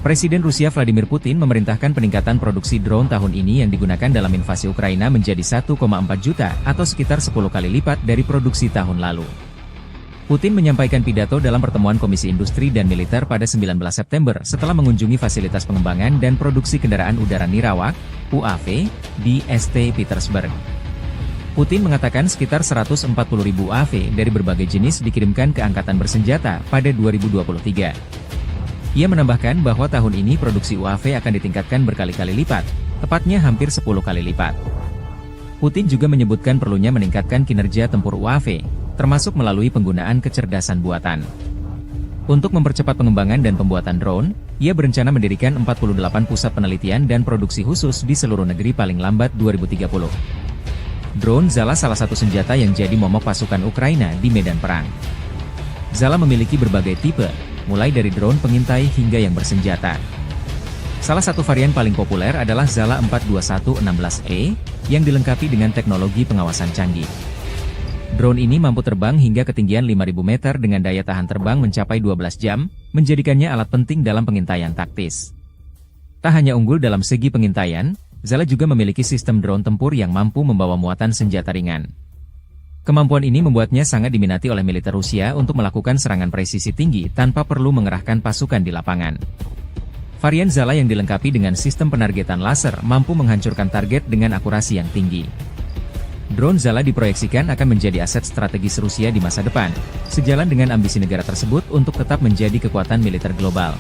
Presiden Rusia Vladimir Putin memerintahkan peningkatan produksi drone tahun ini yang digunakan dalam invasi Ukraina menjadi 1,4 juta atau sekitar 10 kali lipat dari produksi tahun lalu. Putin menyampaikan pidato dalam pertemuan Komisi Industri dan Militer pada 19 September setelah mengunjungi fasilitas pengembangan dan produksi kendaraan udara Nirawak, UAV, di St. Petersburg. Putin mengatakan sekitar 140.000 UAV dari berbagai jenis dikirimkan ke Angkatan Bersenjata pada 2023. Ia menambahkan bahwa tahun ini produksi UAV akan ditingkatkan berkali-kali lipat, tepatnya hampir 10 kali lipat. Putin juga menyebutkan perlunya meningkatkan kinerja tempur UAV, termasuk melalui penggunaan kecerdasan buatan. Untuk mempercepat pengembangan dan pembuatan drone, ia berencana mendirikan 48 pusat penelitian dan produksi khusus di seluruh negeri paling lambat 2030. Drone Zala salah satu senjata yang jadi momok pasukan Ukraina di medan perang. Zala memiliki berbagai tipe, mulai dari drone pengintai hingga yang bersenjata. Salah satu varian paling populer adalah Zala 42116E, yang dilengkapi dengan teknologi pengawasan canggih. Drone ini mampu terbang hingga ketinggian 5.000 meter dengan daya tahan terbang mencapai 12 jam, menjadikannya alat penting dalam pengintaian taktis. Tak hanya unggul dalam segi pengintaian, Zala juga memiliki sistem drone tempur yang mampu membawa muatan senjata ringan. Kemampuan ini membuatnya sangat diminati oleh militer Rusia untuk melakukan serangan presisi tinggi tanpa perlu mengerahkan pasukan di lapangan. Varian Zala yang dilengkapi dengan sistem penargetan laser mampu menghancurkan target dengan akurasi yang tinggi. Drone Zala diproyeksikan akan menjadi aset strategis Rusia di masa depan, sejalan dengan ambisi negara tersebut untuk tetap menjadi kekuatan militer global.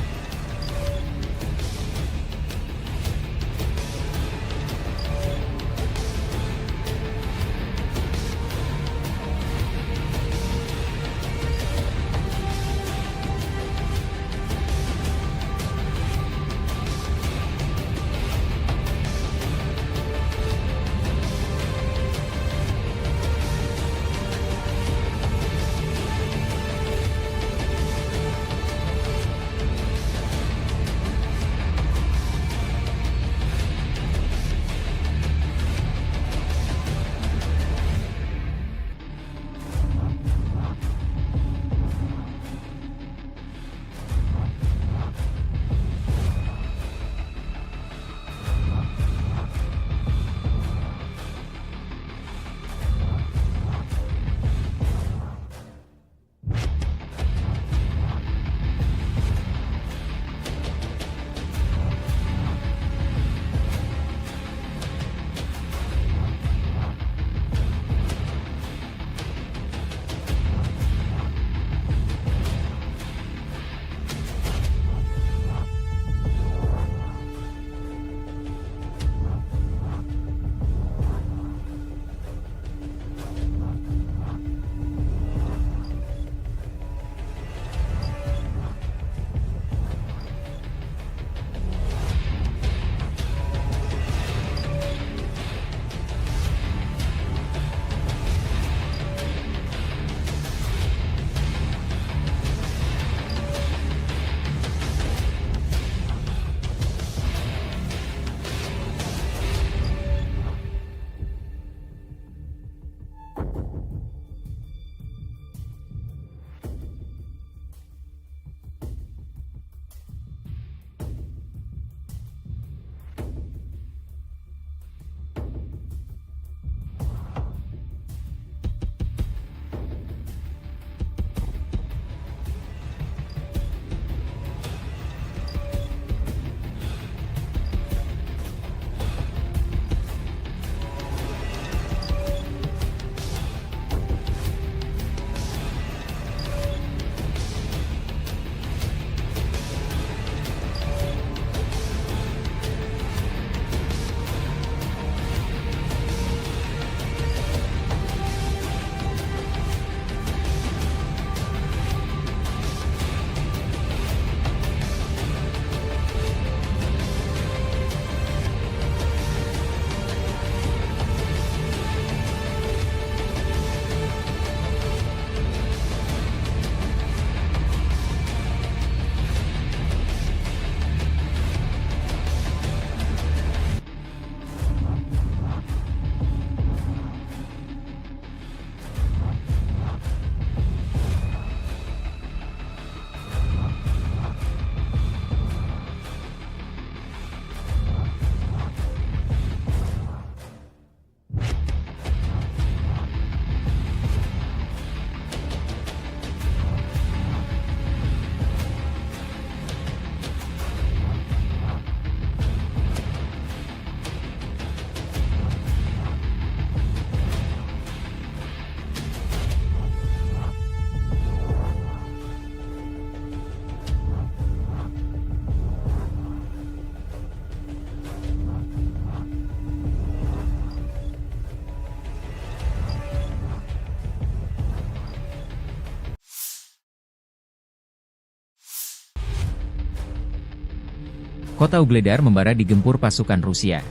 kota Ugledar membara digempur pasukan Rusia.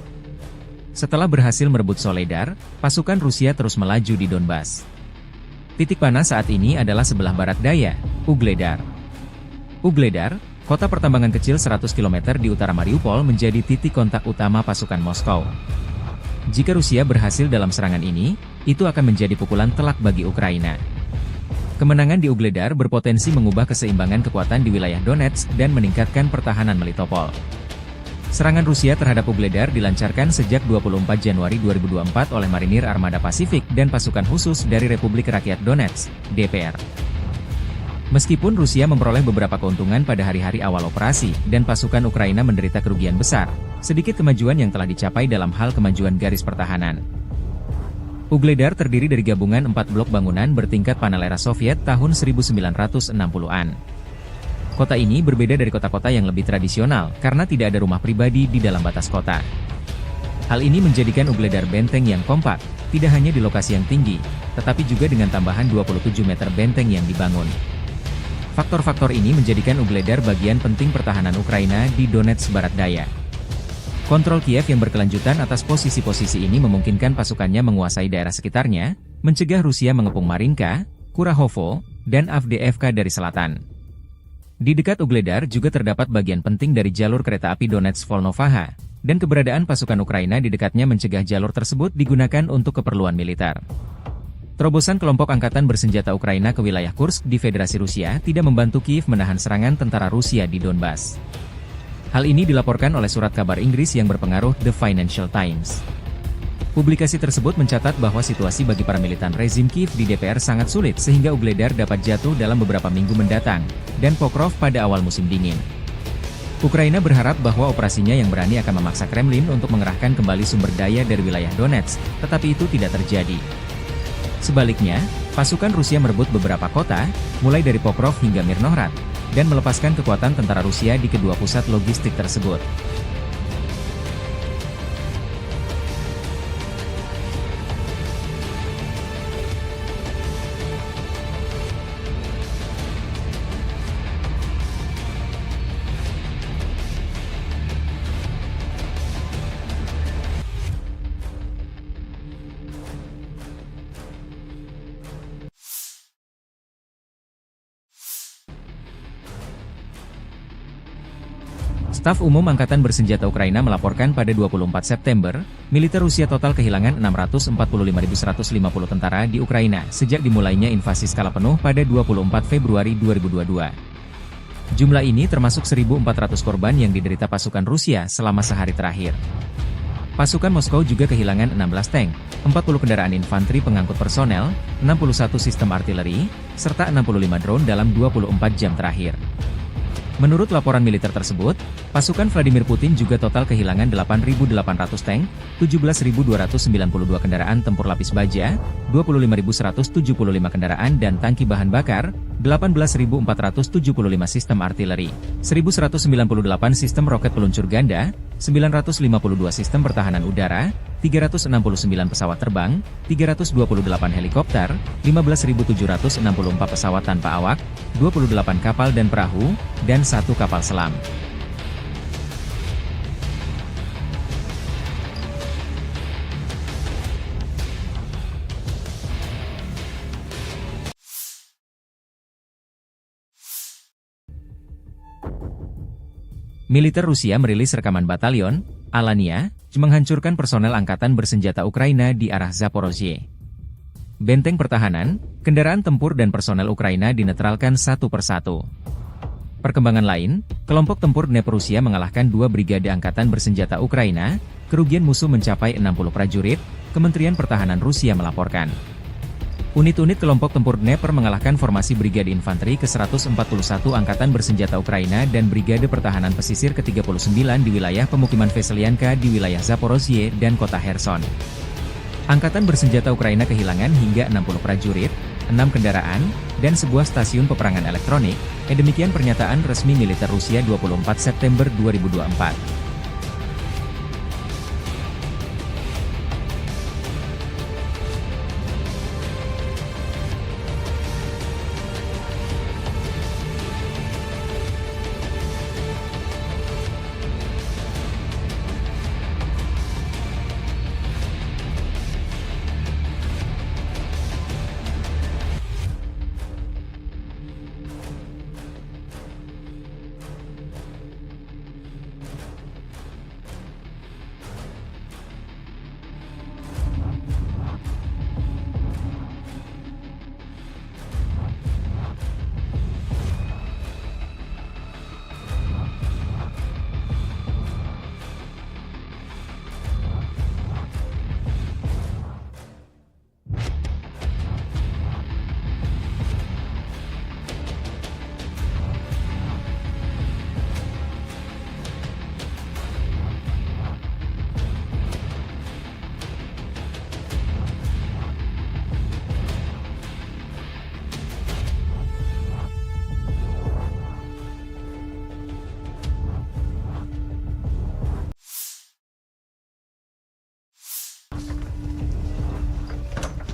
Setelah berhasil merebut Soledar, pasukan Rusia terus melaju di Donbas. Titik panas saat ini adalah sebelah barat daya, Ugledar. Ugledar, kota pertambangan kecil 100 km di utara Mariupol, menjadi titik kontak utama pasukan Moskow. Jika Rusia berhasil dalam serangan ini, itu akan menjadi pukulan telak bagi Ukraina. Kemenangan di Ugledar berpotensi mengubah keseimbangan kekuatan di wilayah Donetsk dan meningkatkan pertahanan Melitopol. Serangan Rusia terhadap Ugledar dilancarkan sejak 24 Januari 2024 oleh Marinir Armada Pasifik dan pasukan khusus dari Republik Rakyat Donetsk, DPR. Meskipun Rusia memperoleh beberapa keuntungan pada hari-hari awal operasi, dan pasukan Ukraina menderita kerugian besar, sedikit kemajuan yang telah dicapai dalam hal kemajuan garis pertahanan. Ugledar terdiri dari gabungan 4 blok bangunan bertingkat panel era Soviet tahun 1960-an. Kota ini berbeda dari kota-kota yang lebih tradisional, karena tidak ada rumah pribadi di dalam batas kota. Hal ini menjadikan Ugledar benteng yang kompak, tidak hanya di lokasi yang tinggi, tetapi juga dengan tambahan 27 meter benteng yang dibangun. Faktor-faktor ini menjadikan Ugledar bagian penting pertahanan Ukraina di Donetsk Barat Daya. Kontrol Kiev yang berkelanjutan atas posisi-posisi ini memungkinkan pasukannya menguasai daerah sekitarnya, mencegah Rusia mengepung Marinka, Kurahovo, dan Avdiivka dari selatan. Di dekat Ugledar juga terdapat bagian penting dari jalur kereta api Donetsk-Volnovakha, dan keberadaan pasukan Ukraina di dekatnya mencegah jalur tersebut digunakan untuk keperluan militer. Terobosan kelompok angkatan bersenjata Ukraina ke wilayah Kursk di Federasi Rusia tidak membantu Kiev menahan serangan tentara Rusia di Donbas. Hal ini dilaporkan oleh surat kabar Inggris yang berpengaruh The Financial Times. Publikasi tersebut mencatat bahwa situasi bagi para militan rezim Kiev di DPR sangat sulit sehingga Ugledar dapat jatuh dalam beberapa minggu mendatang, dan Pokrov pada awal musim dingin. Ukraina berharap bahwa operasinya yang berani akan memaksa Kremlin untuk mengerahkan kembali sumber daya dari wilayah Donetsk, tetapi itu tidak terjadi. Sebaliknya, pasukan Rusia merebut beberapa kota, mulai dari Pokrov hingga Mirnohrad, dan melepaskan kekuatan tentara Rusia di kedua pusat logistik tersebut. Staf Umum Angkatan Bersenjata Ukraina melaporkan pada 24 September, militer Rusia total kehilangan 645.150 tentara di Ukraina sejak dimulainya invasi skala penuh pada 24 Februari 2022. Jumlah ini termasuk 1.400 korban yang diderita pasukan Rusia selama sehari terakhir. Pasukan Moskow juga kehilangan 16 tank, 40 kendaraan infanteri pengangkut personel, 61 sistem artileri, serta 65 drone dalam 24 jam terakhir. Menurut laporan militer tersebut, pasukan Vladimir Putin juga total kehilangan 8.800 tank, 17.292 kendaraan tempur lapis baja, 25.175 kendaraan dan tangki bahan bakar, 18.475 sistem artileri, 1.198 sistem roket peluncur ganda, 952 sistem pertahanan udara, 369 pesawat terbang, 328 helikopter, 15.764 pesawat tanpa awak, 28 kapal dan perahu, dan 1 kapal selam. Militer Rusia merilis rekaman batalion Alania menghancurkan personel angkatan bersenjata Ukraina di arah Zaporozhye. Benteng pertahanan, kendaraan tempur dan personel Ukraina dinetralkan satu persatu. Perkembangan lain, kelompok tempur Dnepr Rusia mengalahkan 2 brigade angkatan bersenjata Ukraina, kerugian musuh mencapai 60 prajurit, Kementerian Pertahanan Rusia melaporkan. Unit-unit kelompok tempur Dnepr mengalahkan formasi Brigade Infanteri ke-141 Angkatan Bersenjata Ukraina dan Brigade Pertahanan Pesisir ke-39 di wilayah pemukiman Veselyanka di wilayah Zaporozhye dan kota Kherson. Angkatan Bersenjata Ukraina kehilangan hingga 60 prajurit, 6 kendaraan, dan sebuah stasiun peperangan elektronik, demikian pernyataan resmi militer Rusia 24 September 2024.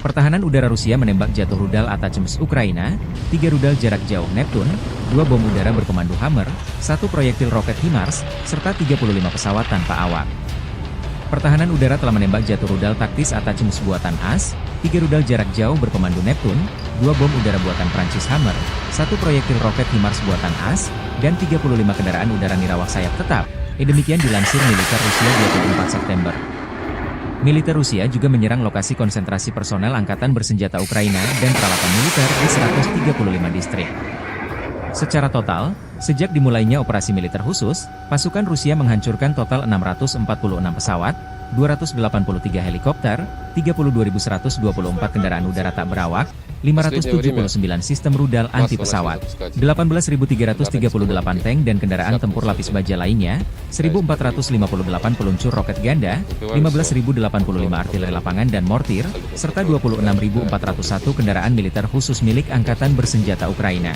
Pertahanan udara Rusia menembak jatuh rudal Atacms Ukraina, 3 rudal jarak jauh Neptune, 2 bom udara berkomando Hammer, 1 proyektil roket HIMARS, serta 35 pesawat tanpa awak. Pertahanan udara telah menembak jatuh rudal taktis Atacms buatan AS, 3 rudal jarak jauh berkomando Neptune, 2 bom udara buatan Prancis Hammer, 1 proyektil roket HIMARS buatan AS, dan 35 kendaraan udara nirawak sayap tetap. Demikian dilansir militer Rusia 24 September. Militer Rusia juga menyerang lokasi konsentrasi personel angkatan bersenjata Ukraina dan peralatan militer di 135 distrik. Secara total, sejak dimulainya operasi militer khusus, pasukan Rusia menghancurkan total 646 pesawat, 283 helikopter, 32.124 kendaraan udara tak berawak, 579 sistem rudal anti-pesawat, 18.338 tank dan kendaraan tempur lapis baja lainnya, 1.458 peluncur roket ganda, 15.085 artileri lapangan dan mortir, serta 26.401 kendaraan militer khusus milik Angkatan Bersenjata Ukraina.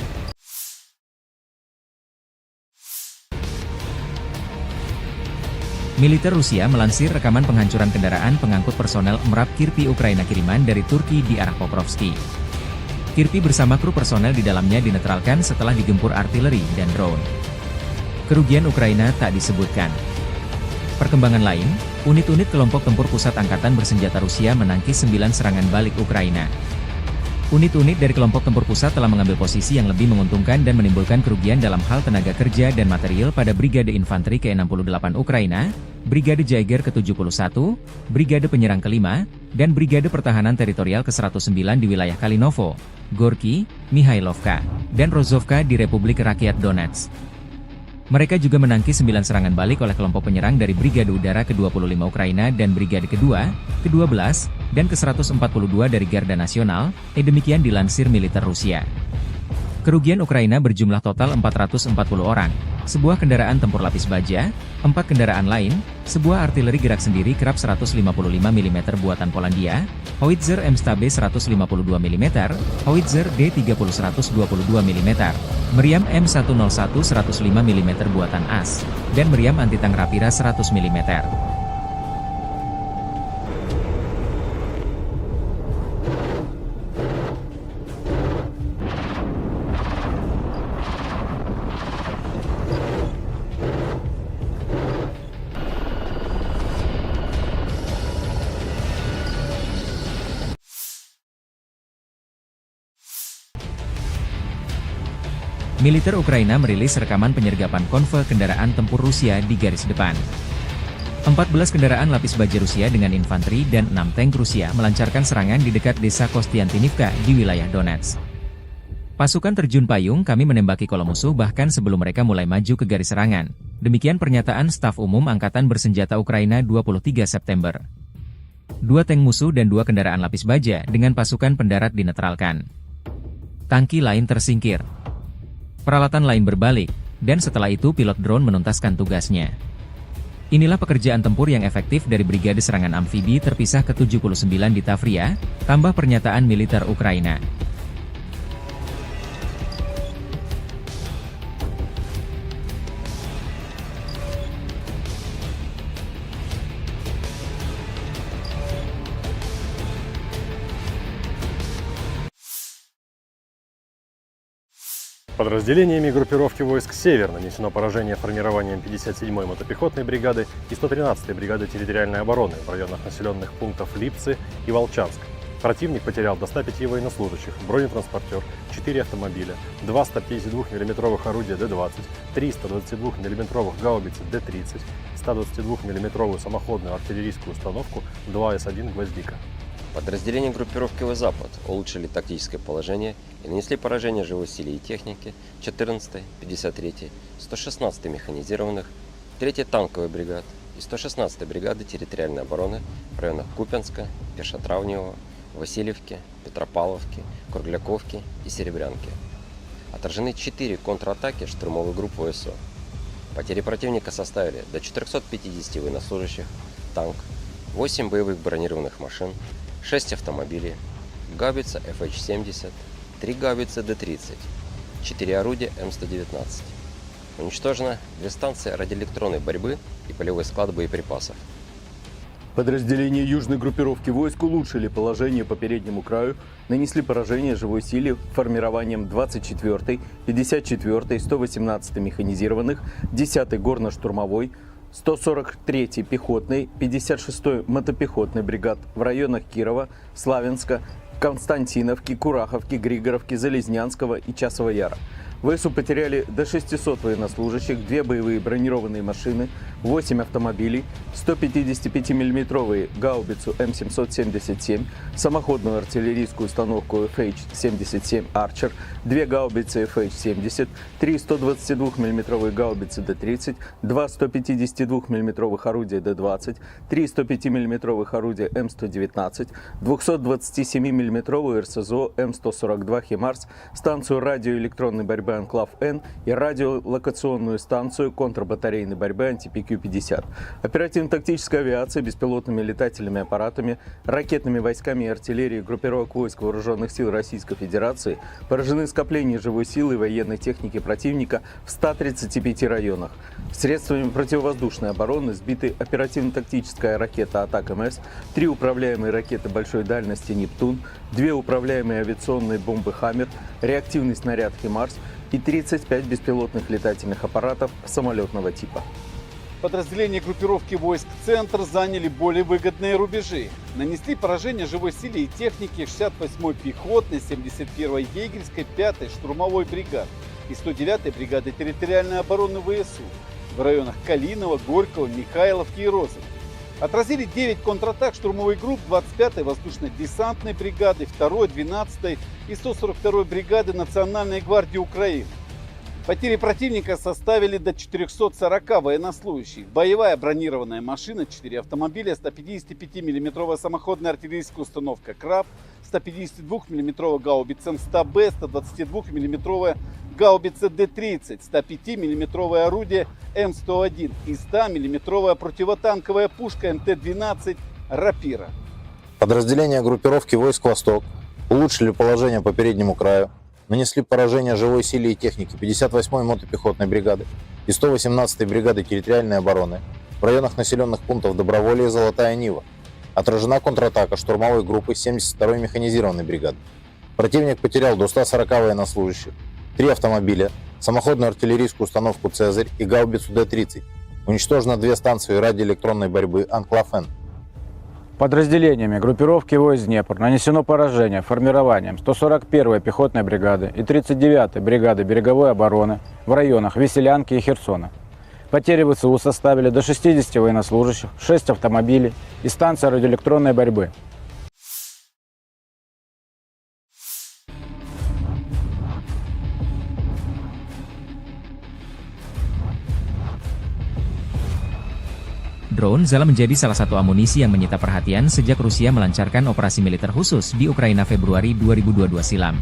Militer Rusia melansir rekaman penghancuran kendaraan pengangkut personel MRAP Kirpi Ukraina kiriman dari Turki di arah Pokrovski. Kirpi bersama kru personel di dalamnya dinetralkan setelah digempur artileri dan drone. Kerugian Ukraina tak disebutkan. Perkembangan lain, unit-unit kelompok tempur pusat Angkatan Bersenjata Rusia menangkis 9 serangan balik Ukraina. Unit-unit dari kelompok tempur pusat telah mengambil posisi yang lebih menguntungkan dan menimbulkan kerugian dalam hal tenaga kerja dan material pada Brigade Infanteri ke-68 Ukraina, Brigade Jaeger ke-71, Brigade Penyerang ke-5, dan Brigade Pertahanan Teritorial ke-109 di wilayah Kalinovo, Gorky, Mihailovka, dan Rozovka di Republik Rakyat Donetsk. Mereka juga menangkis 9 serangan balik oleh kelompok penyerang dari Brigade Udara ke-25 Ukraina dan Brigade kedua, ke-12, dan ke-142 dari Garda Nasional, demikian dilansir militer Rusia. Kerugian Ukraina berjumlah total 440 orang, sebuah kendaraan tempur lapis baja, 4 kendaraan lain, sebuah artileri gerak sendiri kerap 155 mm buatan Polandia, howitzer M-Stabe 152 mm, howitzer D30 122 mm, meriam M101 105 mm buatan AS, dan meriam anti-tank Rapira 100 mm. Militer Ukraina merilis rekaman penyergapan konvoi kendaraan tempur Rusia di garis depan. 14 kendaraan lapis baja Rusia dengan infanteri dan 6 tank Rusia melancarkan serangan di dekat desa Kostiantinivka di wilayah Donetsk. Pasukan terjun payung kami menembaki kolom musuh bahkan sebelum mereka mulai maju ke garis serangan. Demikian pernyataan Staf Umum Angkatan Bersenjata Ukraina 23 September. 2 tank musuh dan 2 kendaraan lapis baja dengan pasukan pendarat dinetralkan. Tangki lain tersingkir. Peralatan lain berbalik, dan setelah itu pilot drone menuntaskan tugasnya. Inilah pekerjaan tempur yang efektif dari Brigade Serangan Amfibi terpisah ke-79 di Tavria, tambah pernyataan militer Ukraina. Подразделениями группировки войск «Север» нанесено поражение формированием 57-й мотопехотной бригады и 113-й бригады территориальной обороны в районах населенных пунктов Липцы и Волчанск. Противник потерял до 105 военнослужащих, бронетранспортер, 4 автомобиля, 2 152 мм орудия Д-20, 3 122 мм гаубицы Д-30, 122 мм самоходную артиллерийскую установку 2 С-1 «Гвоздика». Подразделения группировки «Запад» улучшили тактическое положение и нанесли поражение живой силе и технике 14-й, 53-й, 116-й механизированных, 3-й танковой бригад и 116-й бригады территориальной обороны в районах Купянска, Пешотравневого, Васильевки, Петропавловки, Кругляковки и Серебрянки. Отражены 4 контратаки штурмовой группы ВСУ. Потери противника составили до 450 военнослужащих, танк, 8 боевых бронированных машин, 6 автомобилей, гаубица FH-70, 3 гаубицы Д-30, 4 орудия М119. Уничтожено 2 станции радиоэлектронной борьбы и полевой склад боеприпасов. Подразделения южной группировки войск улучшили положение по переднему краю, нанесли поражение живой силе формированием 24-й, 54-й, 118-й механизированных, 10-й горно-штурмовой, 143-й пехотной, 56-й мотопехотной бригад в районах Кирова, Славянска, Константиновки, Кураховки, Григоровки, Залезнянского и Часова Яра. ВСУ потеряли до 600 военнослужащих, 2 боевые бронированные машины, 8 автомобилей, 155 мм гаубицу М777, самоходную артиллерийскую установку FH-77 Archer, 2 гаубицы FH-70, 3 122 мм гаубицы Д-30, 2 152 мм орудия Д-20, 3 105 мм орудия М119, 227 мм РСЗО М142 «Химарс», станцию радиоэлектронной борьбы «Анклав-Н» и радиолокационную станцию контрбатарейной борьбы «Антипи-Q-50». Оперативно-тактическая авиация, беспилотными летательными аппаратами, ракетными войсками и артиллерией группировок войск Вооруженных сил Российской Федерации поражены скопления живой силы и военной техники противника в 135 районах. Средствами противовоздушной обороны сбиты оперативно-тактическая ракета «Атак-МС», 3 управляемые ракеты большой дальности «Нептун», 2 управляемые авиационные бомбы «Хаммер», реактивный снаряд «Химарс» и 35 беспилотных летательных аппаратов самолетного типа. Подразделения группировки войск «Центр» заняли более выгодные рубежи. Нанесли поражение живой силе и технике 68-й пехотной, 71-й егерской, 5-й штурмовой бригад и 109-й бригады территориальной обороны ВСУ в районах Калинова, Горького, Михайловки и Розовки. Отразили 9 контратак штурмовых групп 25-й воздушно-десантной бригады, 2-й, 12-й и 142-й бригады Национальной гвардии Украины. Потери противника составили до 440 военнослужащих. Боевая бронированная машина, 4 автомобиля, 155 мм самоходная артиллерийская установка «Краб», 152 мм гаубица М100Б, 122 мм гаубица Д-30, 105 мм орудие М101 и 100 мм противотанковая пушка МТ-12 «Рапира». Подразделения группировки войск «Восток» улучшили положение по переднему краю, нанесли поражение живой силе и технике 58-й мотопехотной бригады и 118-й бригады территориальной обороны в районах населенных пунктов Доброволье и Золотая Нива. Отражена контратака штурмовой группы 72-й механизированной бригады. Противник потерял до 140 военнослужащих, 3 автомобиля, самоходную артиллерийскую установку «Цезарь» и гаубицу Д-30. Уничтожено 2 станции радиоэлектронной борьбы «Анклав-Н». Подразделениями группировки войск «Днепр» нанесено поражение формированием 141-й пехотной бригады и 39-й бригады береговой обороны в районах Веселянки и Херсона. Потери ВСУ составили до 60 военнослужащих, 6 автомобилей и станция радиоэлектронной борьбы. Drone Zala menjadi salah satu amunisi yang menyita perhatian sejak Rusia melancarkan operasi militer khusus di Ukraina Februari 2022 silam.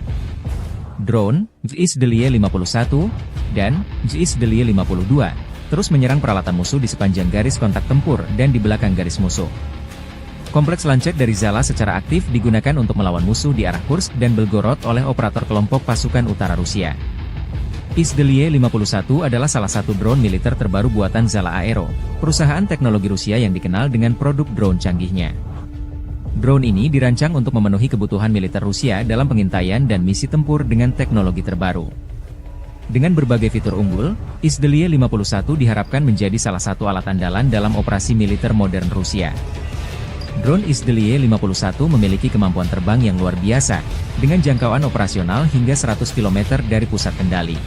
Drone, JIS-Delie 51, dan JIS-Delie 52, terus menyerang peralatan musuh di sepanjang garis kontak tempur dan di belakang garis musuh. Kompleks lancet dari Zala secara aktif digunakan untuk melawan musuh di arah Kursk dan Belgorod oleh operator kelompok pasukan utara Rusia. JIS-Delie 51 adalah salah satu drone militer terbaru buatan Zala Aero, perusahaan teknologi Rusia yang dikenal dengan produk drone canggihnya. Drone ini dirancang untuk memenuhi kebutuhan militer Rusia dalam pengintaian dan misi tempur dengan teknologi terbaru. Dengan berbagai fitur unggul, JIS-Delie 51 diharapkan menjadi salah satu alat andalan dalam operasi militer modern Rusia. Drone JIS-Delie 51 memiliki kemampuan terbang yang luar biasa, dengan jangkauan operasional hingga 100 km dari pusat kendali.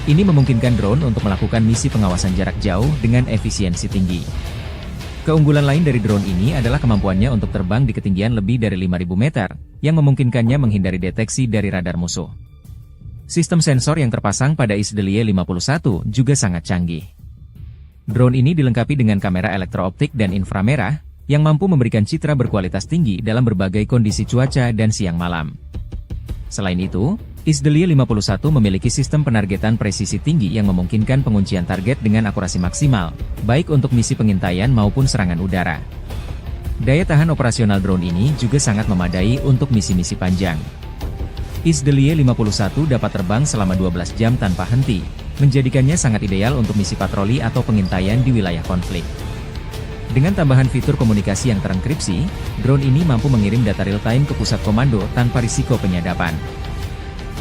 Ini memungkinkan drone untuk melakukan misi pengawasan jarak jauh dengan efisiensi tinggi. Keunggulan lain dari drone ini adalah kemampuannya untuk terbang di ketinggian lebih dari 5.000 meter, yang memungkinkannya menghindari deteksi dari radar musuh. Sistem sensor yang terpasang pada JIS-Delie 51 juga sangat canggih. Drone ini dilengkapi dengan kamera elektrooptik dan inframerah, yang mampu memberikan citra berkualitas tinggi dalam berbagai kondisi cuaca dan siang malam. Selain itu, JIS-Delie 51 memiliki sistem penargetan presisi tinggi yang memungkinkan penguncian target dengan akurasi maksimal, baik untuk misi pengintaian maupun serangan udara. Daya tahan operasional drone ini juga sangat memadai untuk misi-misi panjang. JIS-Delie 51 dapat terbang selama 12 jam tanpa henti, menjadikannya sangat ideal untuk misi patroli atau pengintaian di wilayah konflik. Dengan tambahan fitur komunikasi yang terenkripsi, drone ini mampu mengirim data real-time ke pusat komando tanpa risiko penyadapan.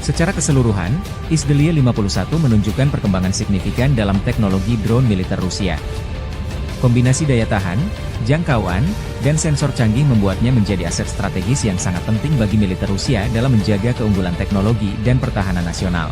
Secara keseluruhan, Izdeliye 51 menunjukkan perkembangan signifikan dalam teknologi drone militer Rusia. Kombinasi daya tahan, jangkauan, dan sensor canggih membuatnya menjadi aset strategis yang sangat penting bagi militer Rusia dalam menjaga keunggulan teknologi dan pertahanan nasional.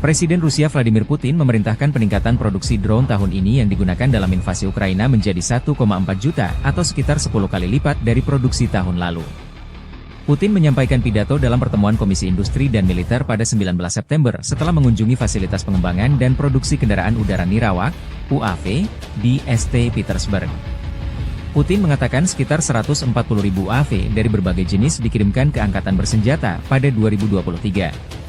Presiden Rusia Vladimir Putin memerintahkan peningkatan produksi drone tahun ini yang digunakan dalam invasi Ukraina menjadi 1,4 juta atau sekitar 10 kali lipat dari produksi tahun lalu. Putin menyampaikan pidato dalam pertemuan Komisi Industri dan Militer pada 19 September setelah mengunjungi fasilitas pengembangan dan produksi kendaraan udara Nirawak, UAV, di St. Petersburg. Putin mengatakan sekitar 140.000 UAV dari berbagai jenis dikirimkan ke Angkatan Bersenjata pada 2023.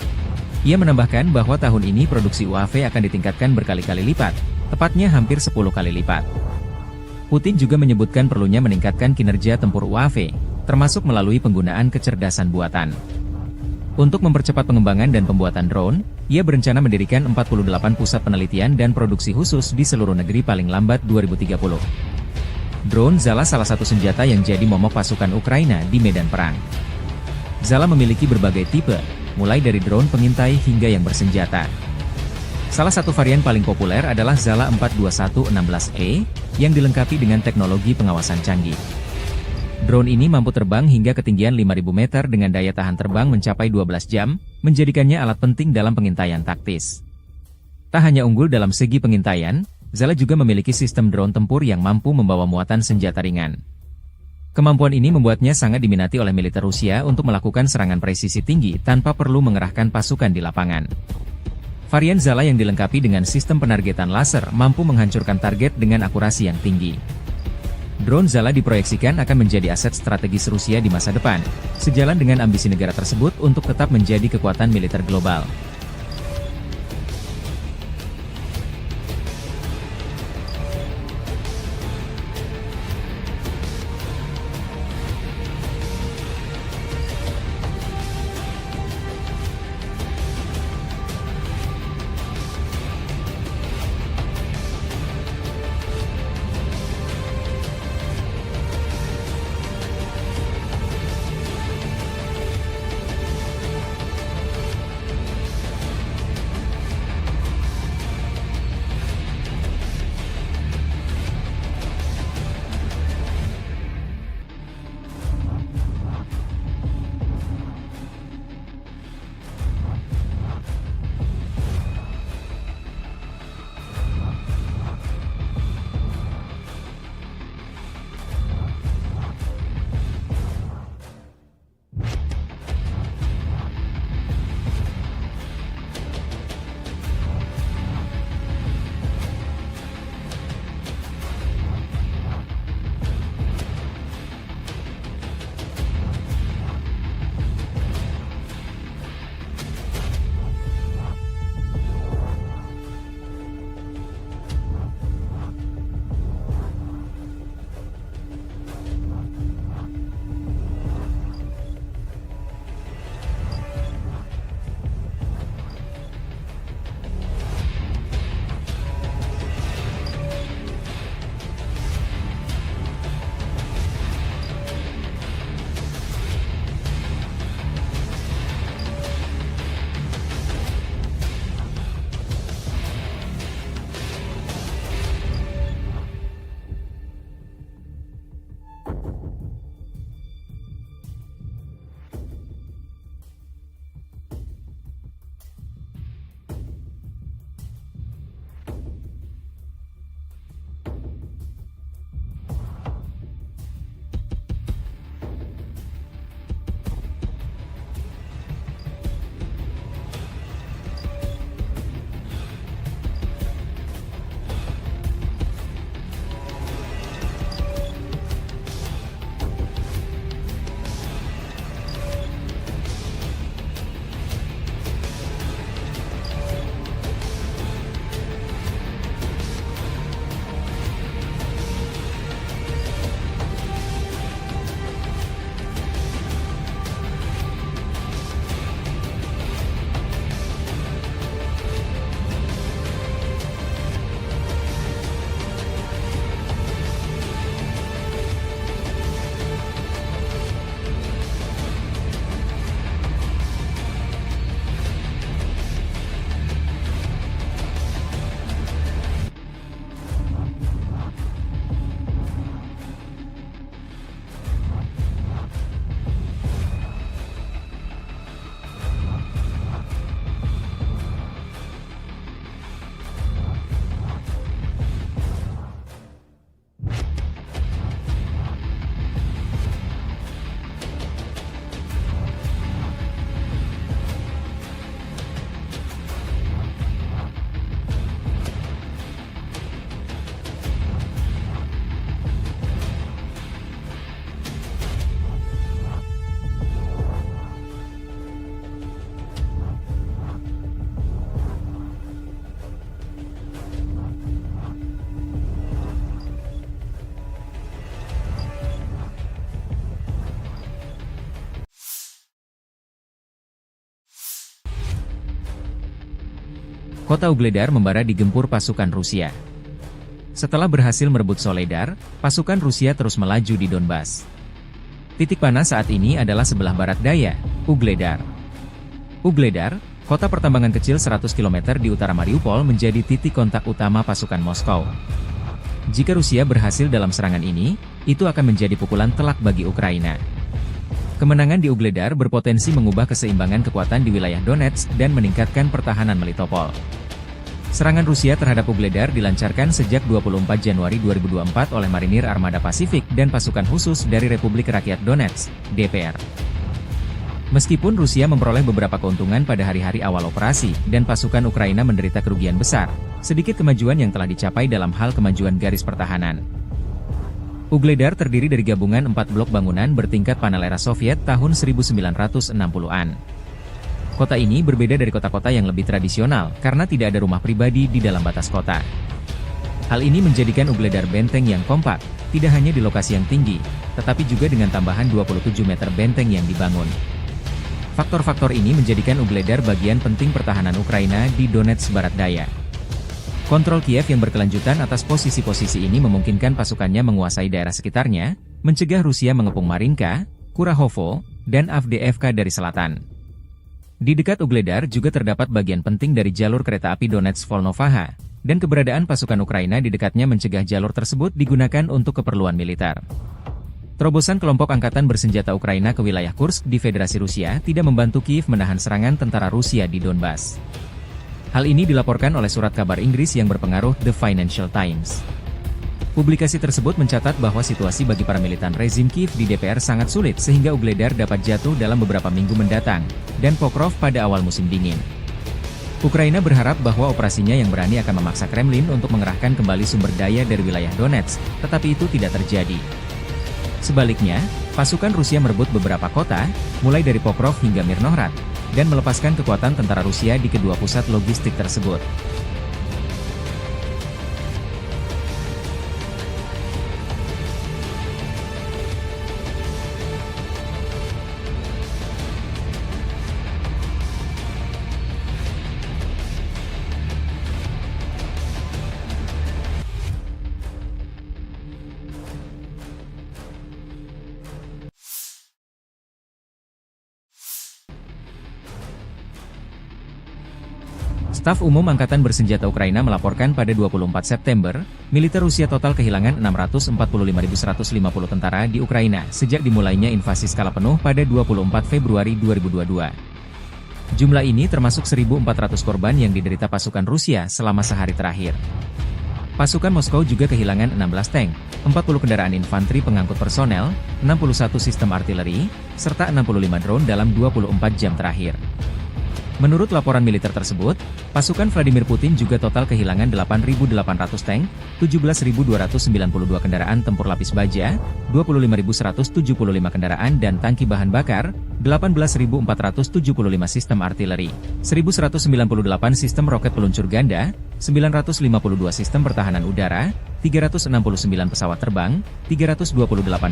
Ia menambahkan bahwa tahun ini produksi UAV akan ditingkatkan berkali-kali lipat, tepatnya hampir 10 kali lipat. Putin juga menyebutkan perlunya meningkatkan kinerja tempur UAV, termasuk melalui penggunaan kecerdasan buatan. Untuk mempercepat pengembangan dan pembuatan drone, ia berencana mendirikan 48 pusat penelitian dan produksi khusus di seluruh negeri paling lambat 2030. Drone Zala salah satu senjata yang jadi momok pasukan Ukraina di medan perang. Zala memiliki berbagai tipe, mulai dari drone pengintai hingga yang bersenjata. Salah satu varian paling populer adalah Zala 42116E, yang dilengkapi dengan teknologi pengawasan canggih. Drone ini mampu terbang hingga ketinggian 5.000 meter dengan daya tahan terbang mencapai 12 jam, menjadikannya alat penting dalam pengintaian taktis. Tak hanya unggul dalam segi pengintaian, Zala juga memiliki sistem drone tempur yang mampu membawa muatan senjata ringan. Kemampuan ini membuatnya sangat diminati oleh militer Rusia untuk melakukan serangan presisi tinggi tanpa perlu mengerahkan pasukan di lapangan. Varian Zala yang dilengkapi dengan sistem penargetan laser mampu menghancurkan target dengan akurasi yang tinggi. Drone Zala diproyeksikan akan menjadi aset strategis Rusia di masa depan, sejalan dengan ambisi negara tersebut untuk tetap menjadi kekuatan militer global. kota Ugledar membara digempur pasukan Rusia. Setelah berhasil merebut Soledar, pasukan Rusia terus melaju di Donbas. Titik panas saat ini adalah sebelah barat daya, Ugledar. Ugledar, kota pertambangan kecil 100 km di utara Mariupol, menjadi titik kontak utama pasukan Moskow. Jika Rusia berhasil dalam serangan ini, itu akan menjadi pukulan telak bagi Ukraina. Kemenangan di Ugledar berpotensi mengubah keseimbangan kekuatan di wilayah Donetsk dan meningkatkan pertahanan Melitopol. Serangan Rusia terhadap Ugledar dilancarkan sejak 24 Januari 2024 oleh Marinir Armada Pasifik dan pasukan khusus dari Republik Rakyat Donetsk, DPR. Meskipun Rusia memperoleh beberapa keuntungan pada hari-hari awal operasi, dan pasukan Ukraina menderita kerugian besar, sedikit kemajuan yang telah dicapai dalam hal kemajuan garis pertahanan. Ugledar terdiri dari gabungan 4 blok bangunan bertingkat panel era Soviet tahun 1960-an. Kota ini berbeda dari kota-kota yang lebih tradisional, karena tidak ada rumah pribadi di dalam batas kota. Hal ini menjadikan Ugledar benteng yang kompak, tidak hanya di lokasi yang tinggi, tetapi juga dengan tambahan 27 meter benteng yang dibangun. Faktor-faktor ini menjadikan Ugledar bagian penting pertahanan Ukraina di Donetsk Barat Daya. Kontrol Kiev yang berkelanjutan atas posisi-posisi ini memungkinkan pasukannya menguasai daerah sekitarnya, mencegah Rusia mengepung Marinka, Kurahovo, dan Avdiivka dari selatan. Di dekat Ugledar juga terdapat bagian penting dari jalur kereta api Donetsk-Volnovakha, dan keberadaan pasukan Ukraina di dekatnya mencegah jalur tersebut digunakan untuk keperluan militer. Terobosan kelompok angkatan bersenjata Ukraina ke wilayah Kursk di Federasi Rusia tidak membantu Kiev menahan serangan tentara Rusia di Donbas. Hal ini dilaporkan oleh surat kabar Inggris yang berpengaruh The Financial Times. Publikasi tersebut mencatat bahwa situasi bagi para militan rezim Kiev di DPR sangat sulit sehingga Ugledar dapat jatuh dalam beberapa minggu mendatang, dan Pokrov pada awal musim dingin. Ukraina berharap bahwa operasinya yang berani akan memaksa Kremlin untuk mengerahkan kembali sumber daya dari wilayah Donetsk, tetapi itu tidak terjadi. Sebaliknya, pasukan Rusia merebut beberapa kota, mulai dari Pokrov hingga Mirnohrad, dan melepaskan kekuatan tentara Rusia di kedua pusat logistik tersebut. Staf Umum Angkatan Bersenjata Ukraina melaporkan pada 24 September, militer Rusia total kehilangan 645.150 tentara di Ukraina sejak dimulainya invasi skala penuh pada 24 Februari 2022. Jumlah ini termasuk 1.400 korban yang diderita pasukan Rusia selama sehari terakhir. Pasukan Moskow juga kehilangan 16 tank, 40 kendaraan infanteri pengangkut personel, 61 sistem artileri, serta 65 drone dalam 24 jam terakhir. Menurut laporan militer tersebut, pasukan Vladimir Putin juga total kehilangan 8.800 tank, 17.292 kendaraan tempur lapis baja, 25.175 kendaraan dan tangki bahan bakar, 18.475 sistem artileri, 1.198 sistem roket peluncur ganda, 952 sistem pertahanan udara, 369 pesawat terbang, 328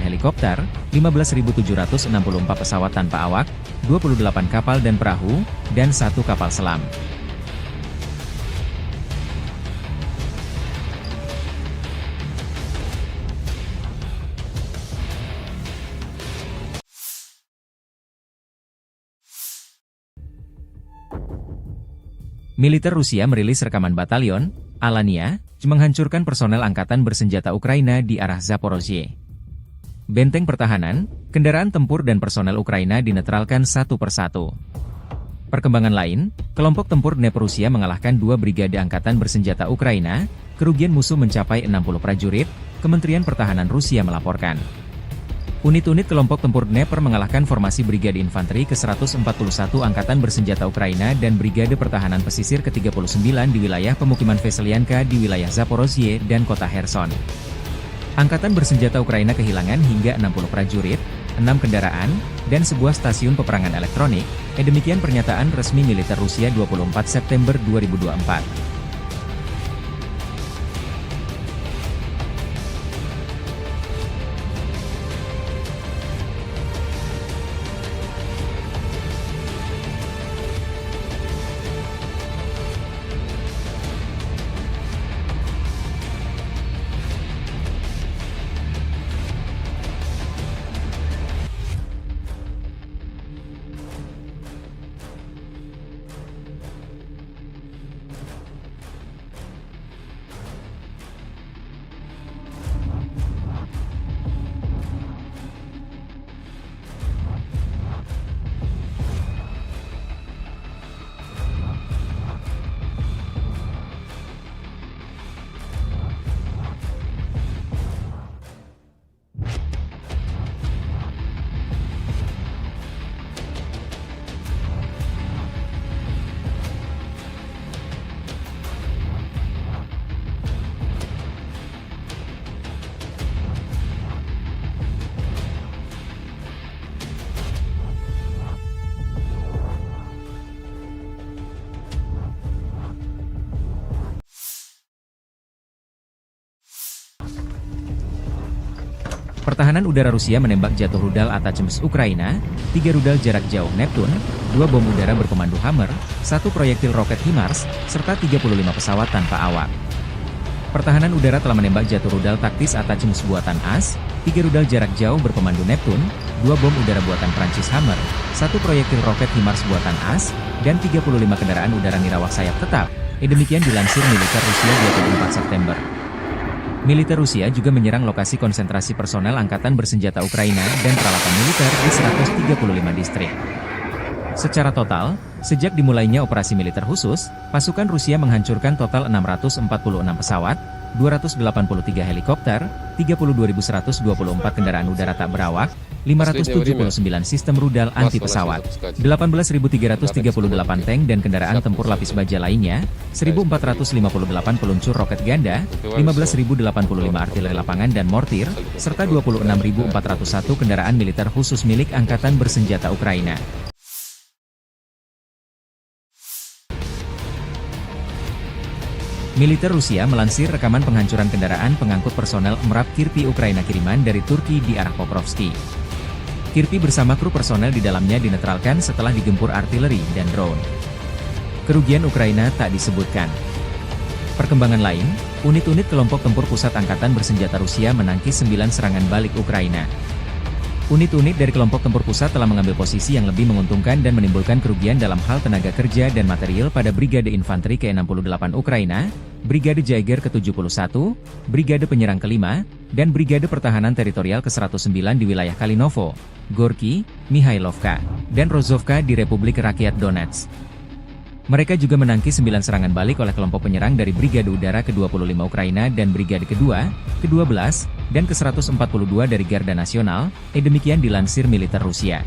helikopter, 15.764 pesawat tanpa awak, 28 kapal dan perahu, dan 1 kapal selam. Militer Rusia merilis rekaman batalion Alania menghancurkan personel angkatan bersenjata Ukraina di arah Zaporozhye. Benteng pertahanan, kendaraan tempur dan personel Ukraina dinetralkan satu persatu. Perkembangan lain, kelompok tempur Dnepr Rusia mengalahkan 2 brigade angkatan bersenjata Ukraina, kerugian musuh mencapai 60 prajurit, Kementerian Pertahanan Rusia melaporkan. Unit-unit kelompok tempur Dnepr mengalahkan formasi Brigade Infanteri ke-141 Angkatan Bersenjata Ukraina dan Brigade Pertahanan Pesisir ke-39 di wilayah pemukiman Veselyanka di wilayah Zaporozhye dan kota Kherson. Angkatan Bersenjata Ukraina kehilangan hingga 60 prajurit, 6 kendaraan, dan sebuah stasiun peperangan elektronik, demikian pernyataan resmi militer Rusia 24 September 2024. Pertahanan udara Rusia menembak jatuh rudal Atacms Ukraina, 3 rudal jarak jauh Neptune, 2 bom udara berpemandu Hammer, 1 proyektil roket HIMARS, serta 35 pesawat tanpa awak. Pertahanan udara telah menembak jatuh rudal taktis Atacms buatan AS, 3 rudal jarak jauh berpemandu Neptune, 2 bom udara buatan Prancis Hammer, 1 proyektil roket HIMARS buatan AS, dan 35 kendaraan udara nirawak sayap tetap. Demikian dilansir militer Rusia 24 September. Militer Rusia juga menyerang lokasi konsentrasi personel angkatan bersenjata Ukraina dan peralatan militer di 135 distrik. Secara total, sejak dimulainya operasi militer khusus, pasukan Rusia menghancurkan total 646 pesawat, 283 helikopter, 32.124 kendaraan udara tak berawak, 579 sistem rudal anti-pesawat, 18.338 tank dan kendaraan tempur lapis baja lainnya, 1.458 peluncur roket ganda, 15.085 artileri lapangan dan mortir, serta 26.401 kendaraan militer khusus milik Angkatan Bersenjata Ukraina. Militer Rusia melansir rekaman penghancuran kendaraan pengangkut personel MRAP Kirpi Ukraina kiriman dari Turki di arah Pokrovski. Kirpi bersama kru personel di dalamnya dinetralkan setelah digempur artileri dan drone. Kerugian Ukraina tak disebutkan. Perkembangan lain, unit-unit kelompok tempur pusat Angkatan Bersenjata Rusia menangkis 9 serangan balik Ukraina. Unit-unit dari kelompok tempur pusat telah mengambil posisi yang lebih menguntungkan dan menimbulkan kerugian dalam hal tenaga kerja dan material pada Brigade Infanteri ke-68 Ukraina, Brigade Jaeger ke-71, Brigade Penyerang ke-5, dan Brigade Pertahanan Teritorial ke-109 di wilayah Kalinovo, Gorky, Mihailovka, dan Rozovka di Republik Rakyat Donetsk. Mereka juga menangkis 9 serangan balik oleh kelompok penyerang dari Brigade Udara ke-25 Ukraina dan Brigade kedua, ke-12, dan ke-142 dari Garda Nasional, demikian dilansir militer Rusia.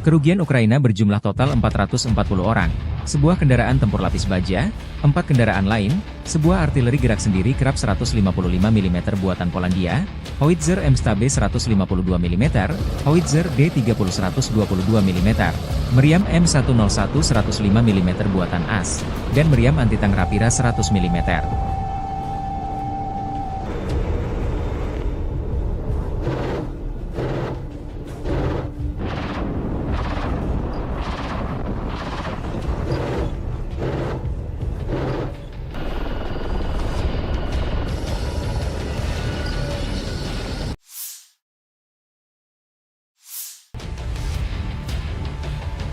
Kerugian Ukraina berjumlah total 440 orang, sebuah kendaraan tempur lapis baja, 4 kendaraan lain, sebuah artileri gerak sendiri Krab 155 mm buatan Polandia, Howitzer M-Stabe 152 mm, Howitzer D30 122 mm, meriam M101 105 mm buatan AS, dan meriam anti-tank Rapira 100 mm.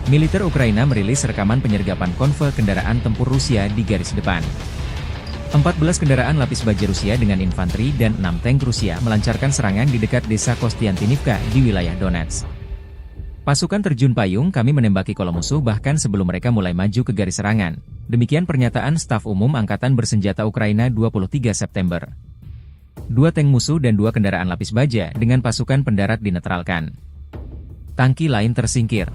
Militer Ukraina merilis rekaman penyergapan konvoi kendaraan tempur Rusia di garis depan. 14 kendaraan lapis baja Rusia dengan infanteri dan 6 tank Rusia melancarkan serangan di dekat desa Kostiantinivka di wilayah Donetsk. Pasukan terjun payung kami menembaki kolom musuh bahkan sebelum mereka mulai maju ke garis serangan. Demikian pernyataan Staf Umum Angkatan Bersenjata Ukraina 23 September. 2 tank musuh dan 2 kendaraan lapis baja dengan pasukan pendarat dinetralkan. Tangki lain tersingkir.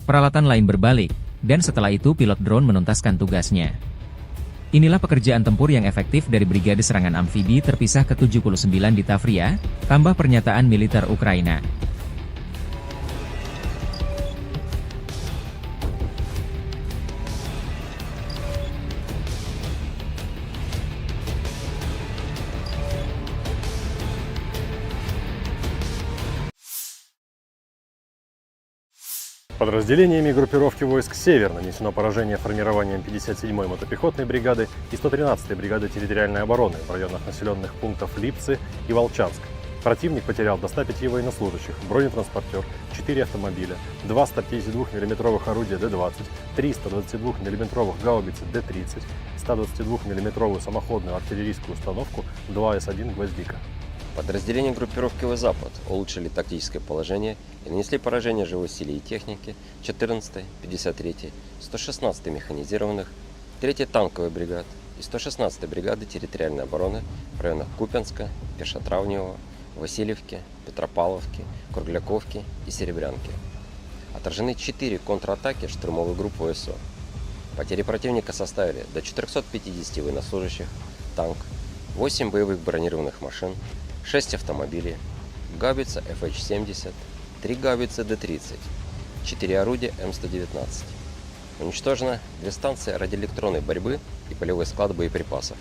Peralatan lain berbalik, dan setelah itu pilot drone menuntaskan tugasnya. Inilah pekerjaan tempur yang efektif dari Brigade Serangan Amfibi terpisah ke-79 di Tavria, tambah pernyataan militer Ukraina. Подразделениями группировки войск «Север» нанесено поражение формированием 57-й мотопехотной бригады и 113-й бригады территориальной обороны в районах населенных пунктов Липцы и Волчанск. Противник потерял до 105 военнослужащих, бронетранспортер, 4 автомобиля, 2 152 мм орудия Д-20, 3 122 мм гаубицы Д-30, 122 мм самоходную артиллерийскую установку 2 С-1 «Гвоздика». Подразделения группировки «Запад» улучшили тактическое положение и нанесли поражение живой силе и технике 14-й, 53-й, 116-й механизированных, 3-й танковой бригад и 116-й бригады территориальной обороны в районах Купянска, Пешотравневого, Васильевки, Петропавловки, Кругляковки и Серебрянки. Отражены 4 контратаки штурмовой группы ВСУ. Потери противника составили до 450 военнослужащих, танк, 8 боевых бронированных машин, 6 автомобилей, гаубица FH-70, 3 гаубицы Д-30, 4 орудия М119. Уничтожено 2 станции радиоэлектронной борьбы и полевой склад боеприпасов.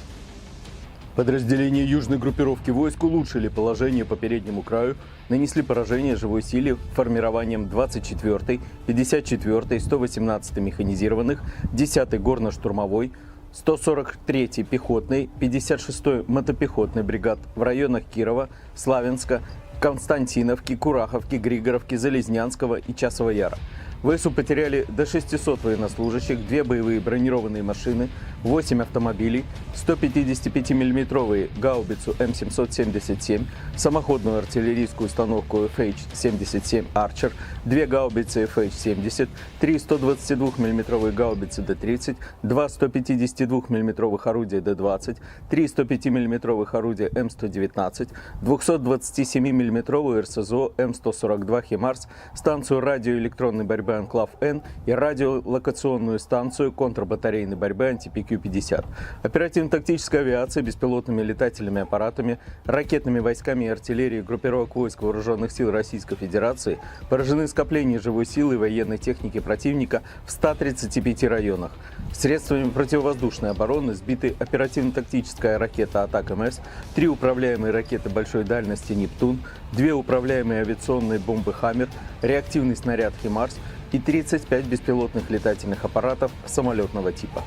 Подразделения южной группировки войск улучшили положение по переднему краю, нанесли поражение живой силе формированием 24-й, 54-й, 118-й механизированных, 10-й горно-штурмовой, 143-й пехотной, 56-й мотопехотной бригад в районах Кирова, Славянска, Константиновки, Кураховки, Григоровки, Залезнянского и Часова Яра. ВСУ потеряли до 600 военнослужащих, 2 боевые бронированные машины, 8 автомобилей, 155 мм гаубицу М777, самоходную артиллерийскую установку FH-77 Archer, 2 гаубицы FH-70, 3 122 мм гаубицы Д-30, 2 152 мм орудия Д-20, 3 105 мм орудия М119, 227 мм РСЗО М142 «Химарс», станцию радиоэлектронной борьбы «Анклав-Н» и радиолокационную станцию контрбатарейной борьбы «Антипи-Q-50». Оперативно-тактическая авиация беспилотными летательными аппаратами, ракетными войсками и артиллерией группировок войск Вооруженных сил Российской Федерации поражены скопления живой силы и военной техники противника в 135 районах. Средствами противовоздушной обороны сбиты оперативно-тактическая ракета «Атак-МС», 3 управляемые ракеты большой дальности «Нептун», 2 управляемые авиационные бомбы «Хаммер», реактивный снаряд «Химарс» и 35 беспилотных летательных аппаратов самолетного типа.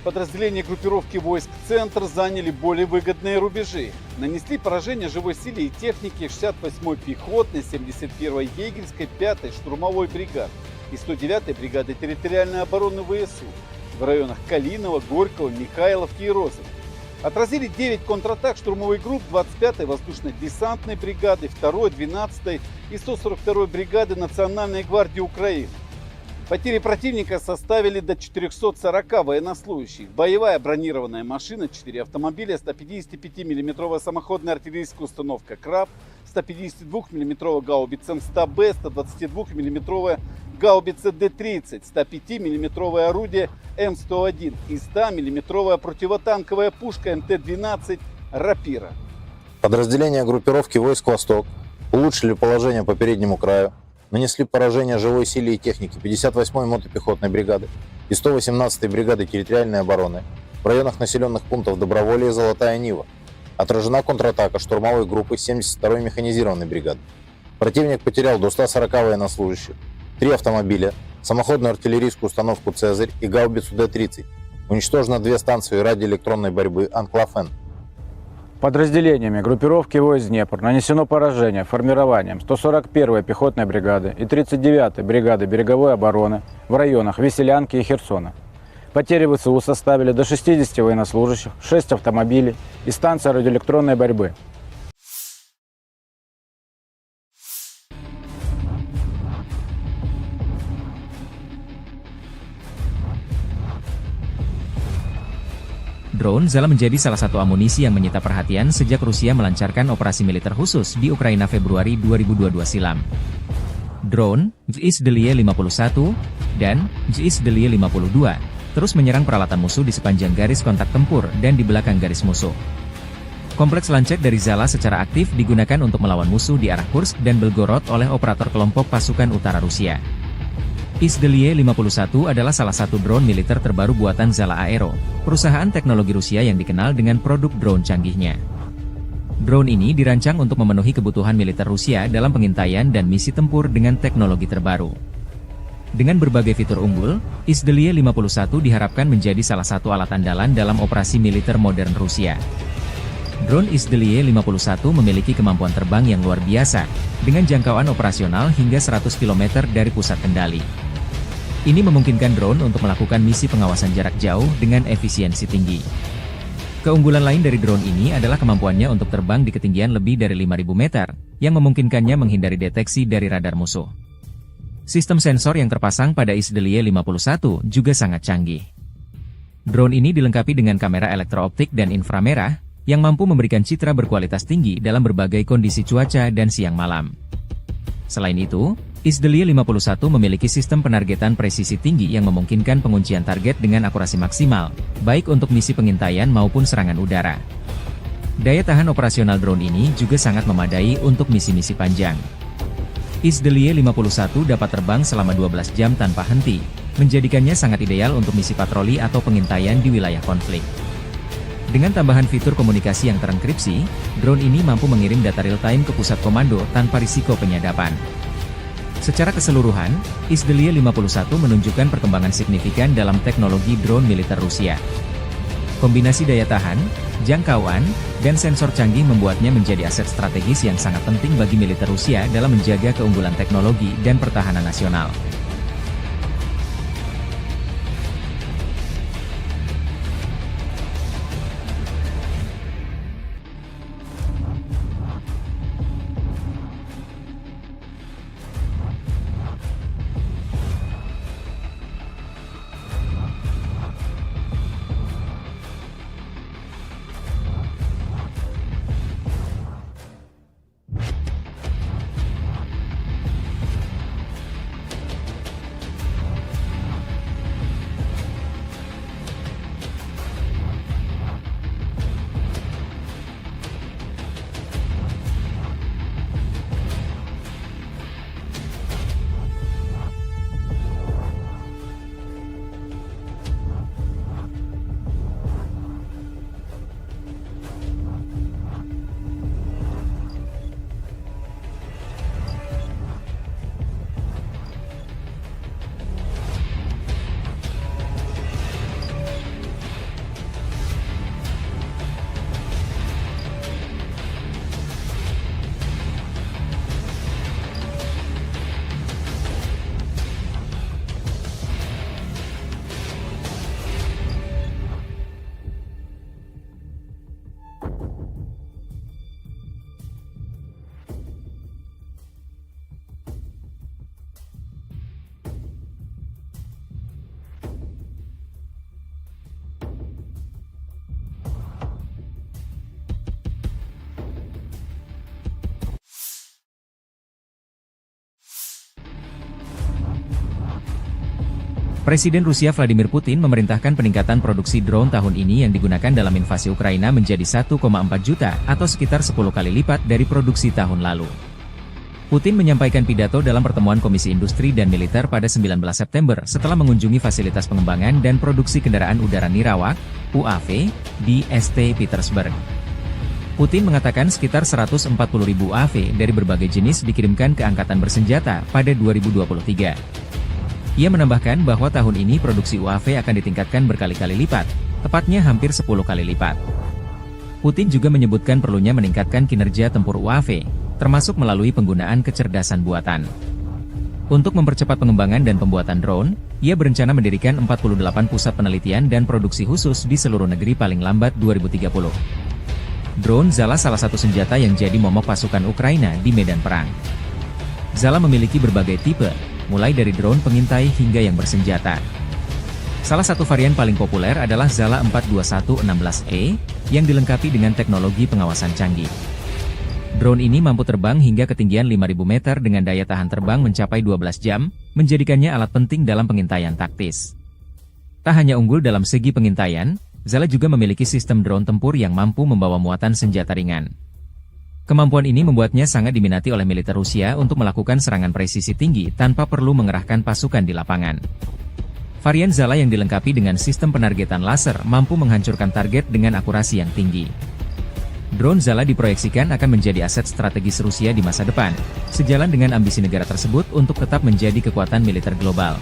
Подразделения группировки войск «Центр» заняли более выгодные рубежи. Нанесли поражение живой силе и технике 68-й пехотной, 71-й егерской, 5-й штурмовой бригад и 109-й бригады территориальной обороны ВСУ в районах Калинова, Горького, Михайловки и Розовой. Отразили 9 контратак штурмовых групп 25-й воздушно-десантной бригады, 2-й, 12-й и 142-й бригады Национальной гвардии Украины. Потери противника составили до 440 военнослужащих. Боевая бронированная машина, 4 автомобиля, 155 мм самоходная артиллерийская установка «Краб», 152 мм гаубица М100Б, 122 мм гаубица Д-30, 105 мм орудие М101 и 100 мм противотанковая пушка МТ-12 «Рапира». Подразделения группировки войск «Восток» улучшили положение по переднему краю, нанесли поражение живой силе и технике 58-й мотопехотной бригады и 118-й бригады территориальной обороны в районах населенных пунктов Доброволье и Золотая Нива. Отражена контратака штурмовой группы 72-й механизированной бригады. Противник потерял до 140 военнослужащих, 3 автомобиля, самоходную артиллерийскую установку «Цезарь» и гаубицу Д-30. Уничтожено 2 станции радиоэлектронной борьбы «Анклав-Н». Подразделениями группировки войск «Днепр» нанесено поражение формированием 141-й пехотной бригады и 39-й бригады береговой обороны в районах Веселянки и Херсона. Потери ВСУ составили до 60 военнослужащих, 6 автомобилей и станция радиоэлектронной борьбы. Drone Zala menjadi salah satu amunisi yang menyita perhatian sejak Rusia melancarkan operasi militer khusus di Ukraina Februari 2022 silam. Drone, JIS-Delie 51, dan JIS-Delie 52, terus menyerang peralatan musuh di sepanjang garis kontak tempur dan di belakang garis musuh. Kompleks lancet dari Zala secara aktif digunakan untuk melawan musuh di arah Kursk dan Belgorod oleh operator kelompok pasukan utara Rusia. JIS-Delie 51 adalah salah satu drone militer terbaru buatan Zala Aero, perusahaan teknologi Rusia yang dikenal dengan produk drone canggihnya. Drone ini dirancang untuk memenuhi kebutuhan militer Rusia dalam pengintaian dan misi tempur dengan teknologi terbaru. Dengan berbagai fitur unggul, JIS-Delie 51 diharapkan menjadi salah satu alat andalan dalam operasi militer modern Rusia. Drone JIS-Delie 51 memiliki kemampuan terbang yang luar biasa, dengan jangkauan operasional hingga 100 km dari pusat kendali. Ini memungkinkan drone untuk melakukan misi pengawasan jarak jauh dengan efisiensi tinggi. Keunggulan lain dari drone ini adalah kemampuannya untuk terbang di ketinggian lebih dari 5.000 meter, yang memungkinkannya menghindari deteksi dari radar musuh. Sistem sensor yang terpasang pada JIS-Delie 51 juga sangat canggih. Drone ini dilengkapi dengan kamera elektrooptik dan inframerah, yang mampu memberikan citra berkualitas tinggi dalam berbagai kondisi cuaca dan siang malam. Selain itu, JIS-Delie 51 memiliki sistem penargetan presisi tinggi yang memungkinkan penguncian target dengan akurasi maksimal, baik untuk misi pengintaian maupun serangan udara. Daya tahan operasional drone ini juga sangat memadai untuk misi-misi panjang. JIS-Delie 51 dapat terbang selama 12 jam tanpa henti, menjadikannya sangat ideal untuk misi patroli atau pengintaian di wilayah konflik. Dengan tambahan fitur komunikasi yang terenkripsi, drone ini mampu mengirim data real-time ke pusat komando tanpa risiko penyadapan. Secara keseluruhan, Izdeliye 51 menunjukkan perkembangan signifikan dalam teknologi drone militer Rusia. Kombinasi daya tahan, jangkauan, dan sensor canggih membuatnya menjadi aset strategis yang sangat penting bagi militer Rusia dalam menjaga keunggulan teknologi dan pertahanan nasional. Presiden Rusia Vladimir Putin memerintahkan peningkatan produksi drone tahun ini yang digunakan dalam invasi Ukraina menjadi 1,4 juta atau sekitar 10 kali lipat dari produksi tahun lalu. Putin menyampaikan pidato dalam pertemuan Komisi Industri dan Militer pada 19 September setelah mengunjungi fasilitas pengembangan dan produksi kendaraan udara Nirawak, UAV, di St. Petersburg. Putin mengatakan sekitar 140.000 UAV dari berbagai jenis dikirimkan ke Angkatan Bersenjata pada 2023. Ia menambahkan bahwa tahun ini produksi UAV akan ditingkatkan berkali-kali lipat, tepatnya hampir 10 kali lipat. Putin juga menyebutkan perlunya meningkatkan kinerja tempur UAV, termasuk melalui penggunaan kecerdasan buatan. Untuk mempercepat pengembangan dan pembuatan drone, ia berencana mendirikan 48 pusat penelitian dan produksi khusus di seluruh negeri paling lambat 2030. Drone Zala salah satu senjata yang jadi momok pasukan Ukraina di medan perang. Zala memiliki berbagai tipe, mulai dari drone pengintai hingga yang bersenjata. Salah satu varian paling populer adalah Zala 42116E, yang dilengkapi dengan teknologi pengawasan canggih. Drone ini mampu terbang hingga ketinggian 5.000 meter dengan daya tahan terbang mencapai 12 jam, menjadikannya alat penting dalam pengintaian taktis. Tak hanya unggul dalam segi pengintaian, Zala juga memiliki sistem drone tempur yang mampu membawa muatan senjata ringan. Kemampuan ini membuatnya sangat diminati oleh militer Rusia untuk melakukan serangan presisi tinggi tanpa perlu mengerahkan pasukan di lapangan. Varian Zala yang dilengkapi dengan sistem penargetan laser mampu menghancurkan target dengan akurasi yang tinggi. Drone Zala diproyeksikan akan menjadi aset strategis Rusia di masa depan, sejalan dengan ambisi negara tersebut untuk tetap menjadi kekuatan militer global.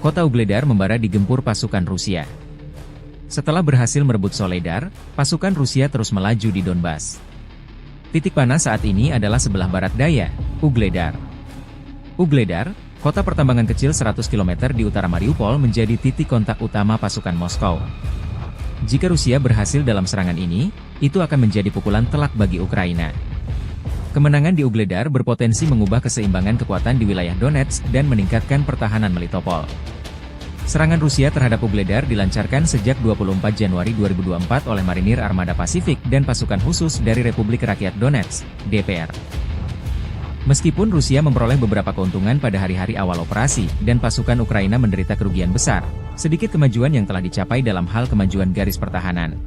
kota Ugledar membara digempur pasukan Rusia. Setelah berhasil merebut Soledar, pasukan Rusia terus melaju di Donbas. Titik panas saat ini adalah sebelah barat daya, Ugledar. Ugledar, kota pertambangan kecil 100 km di utara Mariupol, menjadi titik kontak utama pasukan Moskow. Jika Rusia berhasil dalam serangan ini, itu akan menjadi pukulan telak bagi Ukraina. Kemenangan di Ugledar berpotensi mengubah keseimbangan kekuatan di wilayah Donetsk dan meningkatkan pertahanan Melitopol. Serangan Rusia terhadap Ugledar dilancarkan sejak 24 Januari 2024 oleh Marinir Armada Pasifik dan pasukan khusus dari Republik Rakyat Donetsk, DPR. Meskipun Rusia memperoleh beberapa keuntungan pada hari-hari awal operasi, dan pasukan Ukraina menderita kerugian besar, sedikit kemajuan yang telah dicapai dalam hal kemajuan garis pertahanan.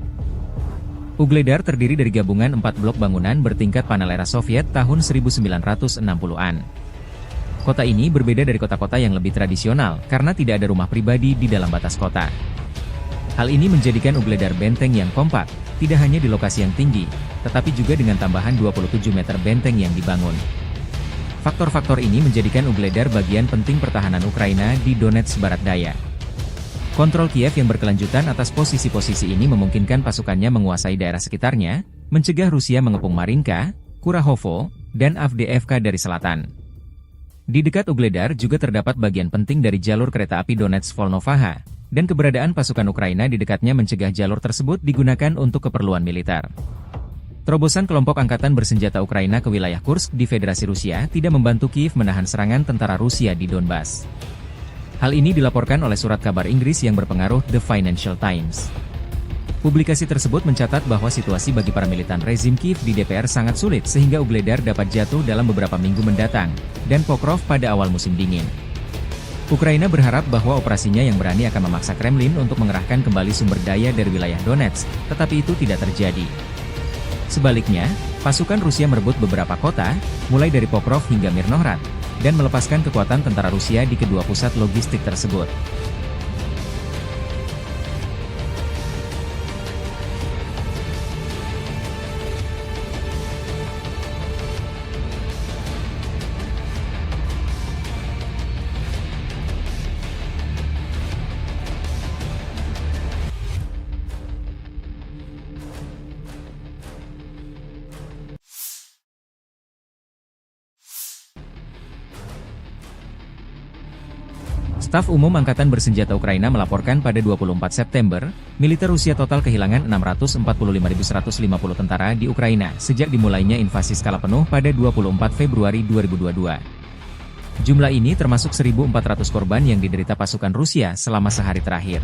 Ugledar terdiri dari gabungan 4 blok bangunan bertingkat panel era Soviet tahun 1960-an. Kota ini berbeda dari kota-kota yang lebih tradisional, karena tidak ada rumah pribadi di dalam batas kota. Hal ini menjadikan Ugledar benteng yang kompak, tidak hanya di lokasi yang tinggi, tetapi juga dengan tambahan 27 meter benteng yang dibangun. Faktor-faktor ini menjadikan Ugledar bagian penting pertahanan Ukraina di Donetsk Barat Daya. Kontrol Kiev yang berkelanjutan atas posisi-posisi ini memungkinkan pasukannya menguasai daerah sekitarnya, mencegah Rusia mengepung Marinka, Kurahovo, dan Avdiivka dari selatan. Di dekat Ugledar juga terdapat bagian penting dari jalur kereta api Donetsk-Volnovaha, dan keberadaan pasukan Ukraina di dekatnya mencegah jalur tersebut digunakan untuk keperluan militer. Terobosan kelompok angkatan bersenjata Ukraina ke wilayah Kursk di Federasi Rusia tidak membantu Kiev menahan serangan tentara Rusia di Donbas. Hal ini dilaporkan oleh surat kabar Inggris yang berpengaruh The Financial Times. Publikasi tersebut mencatat bahwa situasi bagi para militan rezim Kiev di DPR sangat sulit sehingga Ugledar dapat jatuh dalam beberapa minggu mendatang, dan Pokrov pada awal musim dingin. Ukraina berharap bahwa operasinya yang berani akan memaksa Kremlin untuk mengerahkan kembali sumber daya dari wilayah Donetsk, tetapi itu tidak terjadi. Sebaliknya, pasukan Rusia merebut beberapa kota, mulai dari Pokrov hingga Mirnohrad, dan melepaskan kekuatan tentara Rusia di kedua pusat logistik tersebut. Staf Umum Angkatan Bersenjata Ukraina melaporkan pada 24 September, militer Rusia total kehilangan 645.150 tentara di Ukraina sejak dimulainya invasi skala penuh pada 24 Februari 2022. Jumlah ini termasuk 1.400 korban yang diderita pasukan Rusia selama sehari terakhir.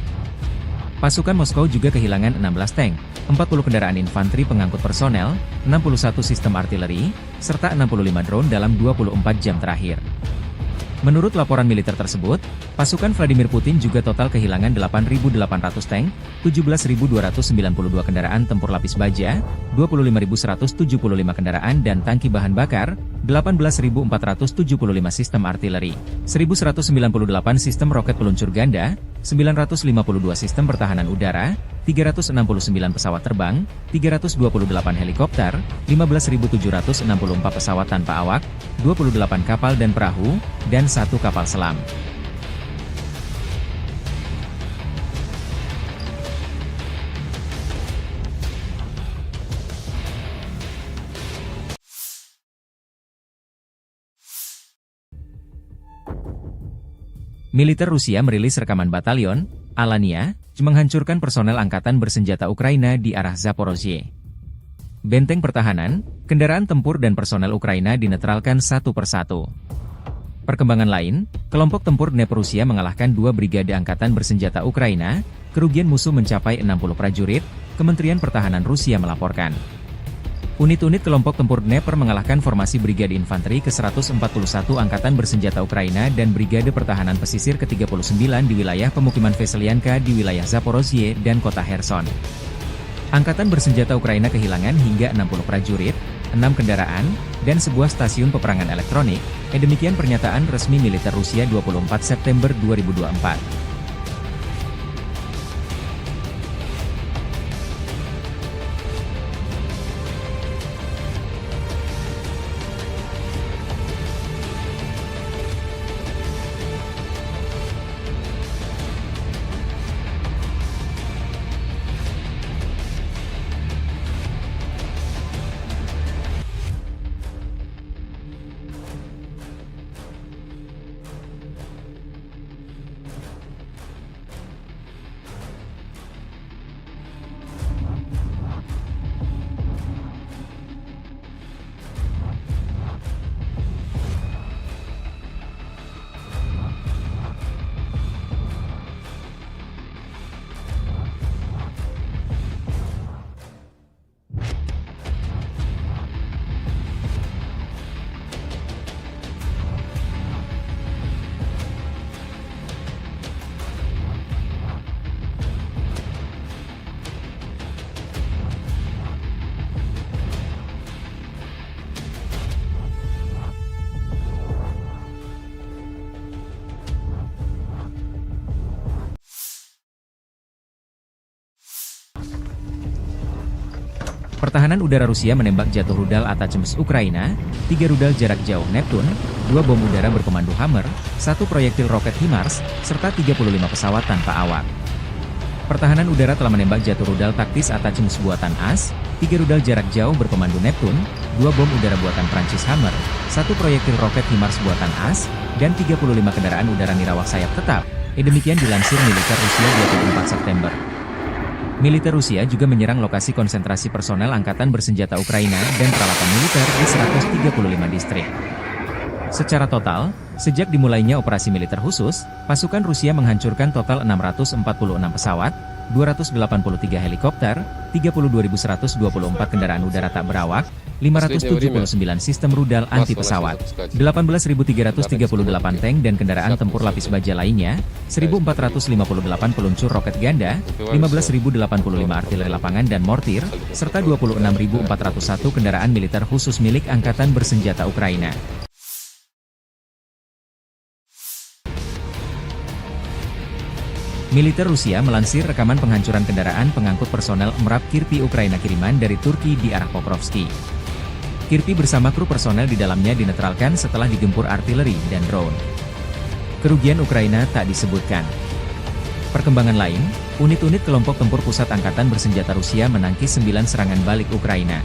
Pasukan Moskow juga kehilangan 16 tank, 40 kendaraan infanteri pengangkut personel, 61 sistem artileri, serta 65 drone dalam 24 jam terakhir. Menurut laporan militer tersebut, pasukan Vladimir Putin juga total kehilangan 8.800 tank, 17.292 kendaraan tempur lapis baja, 25.175 kendaraan dan tangki bahan bakar, 18.475 sistem artileri, 1.198 sistem roket peluncur ganda, 952 sistem pertahanan udara, 369 pesawat terbang, 328 helikopter, 15.764 pesawat tanpa awak, 28 kapal dan perahu, dan 1 kapal selam. Militer Rusia merilis rekaman batalion Alania menghancurkan personel angkatan bersenjata Ukraina di arah Zaporozhye. Benteng pertahanan, kendaraan tempur dan personel Ukraina dinetralkan satu persatu. Perkembangan lain, kelompok tempur Dnepr Rusia mengalahkan 2 brigade angkatan bersenjata Ukraina, kerugian musuh mencapai 60 prajurit, Kementerian Pertahanan Rusia melaporkan. Unit-unit kelompok tempur Dnepr mengalahkan formasi Brigade Infanteri ke-141 Angkatan Bersenjata Ukraina dan Brigade Pertahanan Pesisir ke-39 di wilayah pemukiman Veselyanka di wilayah Zaporozhye dan kota Kherson. Angkatan Bersenjata Ukraina kehilangan hingga 60 prajurit, 6 kendaraan, dan sebuah stasiun peperangan elektronik, demikian pernyataan resmi militer Rusia 24 September 2024. Pertahanan udara Rusia menembak jatuh rudal Atacms Ukraina, 3 rudal jarak jauh Neptune, 2 bom udara berkomando Hammer, 1 proyektil roket HIMARS, serta 35 pesawat tanpa awak. Pertahanan udara telah menembak jatuh rudal taktis Atacms buatan AS, 3 rudal jarak jauh berkomando Neptune, 2 bom udara buatan Prancis Hammer, 1 proyektil roket HIMARS buatan AS, dan 35 kendaraan udara nirawak sayap tetap. Demikian dilansir militer Rusia 24 September. Militer Rusia juga menyerang lokasi konsentrasi personel angkatan bersenjata Ukraina dan peralatan militer di 135 distrik. Secara total, sejak dimulainya operasi militer khusus, pasukan Rusia menghancurkan total 646 pesawat, 283 helikopter, 32.124 kendaraan udara tak berawak, 579 sistem rudal anti-pesawat, 18.338 tank dan kendaraan tempur lapis baja lainnya, 1.458 peluncur roket ganda, 15.085 artileri lapangan dan mortir, serta 26.401 kendaraan militer khusus milik Angkatan Bersenjata Ukraina. Militer Rusia melansir rekaman penghancuran kendaraan pengangkut personel MRAP Kirpi Ukraina kiriman dari Turki di arah Pokrovski. Kirpi bersama kru personel di dalamnya dinetralkan setelah digempur artileri dan drone. Kerugian Ukraina tak disebutkan. Perkembangan lain, unit-unit kelompok tempur pusat Angkatan Bersenjata Rusia menangkis 9 serangan balik Ukraina.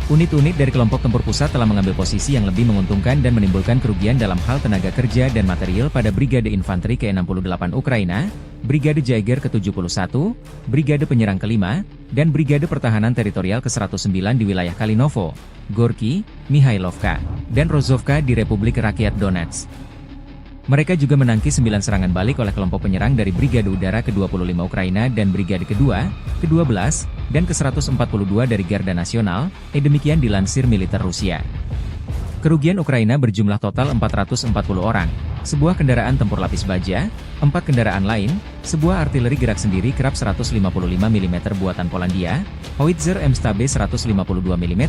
Unit-unit dari kelompok tempur pusat telah mengambil posisi yang lebih menguntungkan dan menimbulkan kerugian dalam hal tenaga kerja dan material pada Brigade Infanteri ke-68 Ukraina, Brigade Jaeger ke-71, Brigade Penyerang ke-5, dan Brigade Pertahanan Teritorial ke-109 di wilayah Kalinovo, Gorky, Mihailovka, dan Rozovka di Republik Rakyat Donetsk. Mereka juga menangkis 9 serangan balik oleh kelompok penyerang dari Brigade Udara ke-25 Ukraina dan Brigade kedua, ke-12, dan ke-142 dari Garda Nasional, demikian dilansir militer Rusia. Kerugian Ukraina berjumlah total 440 orang, sebuah kendaraan tempur lapis baja, 4 kendaraan lain, sebuah artileri gerak sendiri kerap 155 mm buatan Polandia, howitzer M-Stabe 152 mm,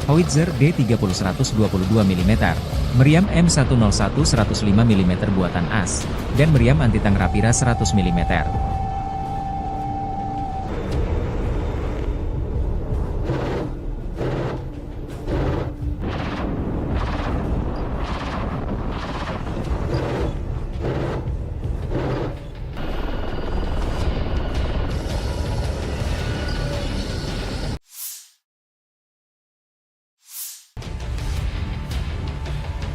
howitzer D30 122 mm, meriam M101 105 mm buatan AS, dan meriam anti-tank Rapira 100 mm.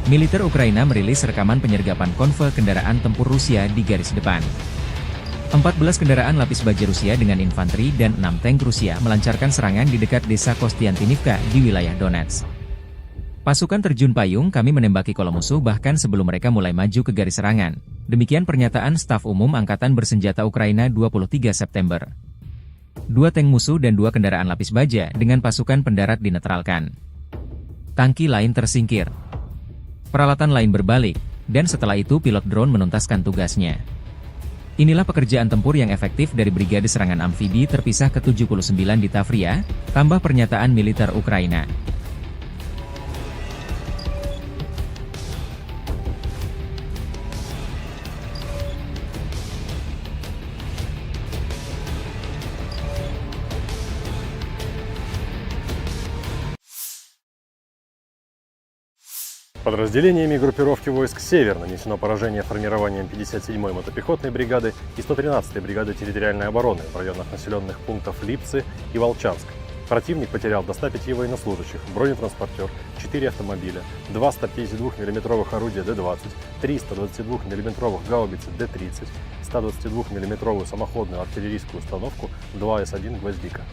Militer Ukraina merilis rekaman penyergapan konvoi kendaraan tempur Rusia di garis depan. 14 kendaraan lapis baja Rusia dengan infanteri dan 6 tank Rusia melancarkan serangan di dekat desa Kostiantinivka di wilayah Donetsk. Pasukan terjun payung kami menembaki kolom musuh bahkan sebelum mereka mulai maju ke garis serangan. Demikian pernyataan Staf Umum Angkatan Bersenjata Ukraina 23 September. 2 tank musuh dan 2 kendaraan lapis baja dengan pasukan pendarat dinetralkan. Tangki lain tersingkir. Peralatan lain berbalik, dan setelah itu pilot drone menuntaskan tugasnya. Inilah pekerjaan tempur yang efektif dari Brigade Serangan Amfibi terpisah ke-79 di Tavria, tambah pernyataan militer Ukraina. Подразделениями группировки войск «Север» нанесено поражение формированием 57-й мотопехотной бригады и 113-й бригады территориальной обороны в районах населенных пунктов Липцы и Волчанск. Противник потерял до 105 военнослужащих, бронетранспортер, 4 автомобиля, 2 152 мм орудия Д-20, 3 122 мм гаубицы Д-30, 122 мм самоходную артиллерийскую установку 2 С-1 «Гвоздика».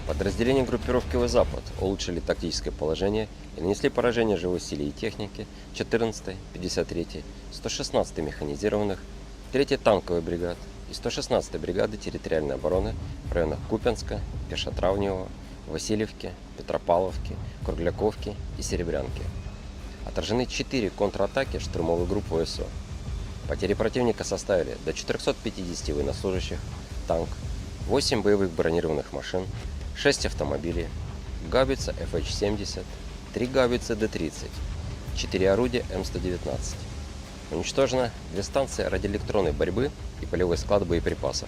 Подразделения группировки «Запад» улучшили тактическое положение и нанесли поражение живой силе и технике 14-й, 53-й, 116-й механизированных, 3-й танковой бригад и 116-й бригады территориальной обороны в районах Купянска, Пешотравневого, Васильевки, Петропавловки, Кругляковки и Серебрянки. Отражены 4 контратаки штурмовой группы ВСУ. Потери противника составили до 450 военнослужащих, танк, 8 боевых бронированных машин, 6 автомобилей, гаубица FH-70, 3 гаубицы Д-30, 4 орудия М119. Уничтожено 2 станции радиоэлектронной борьбы и полевой склад боеприпасов.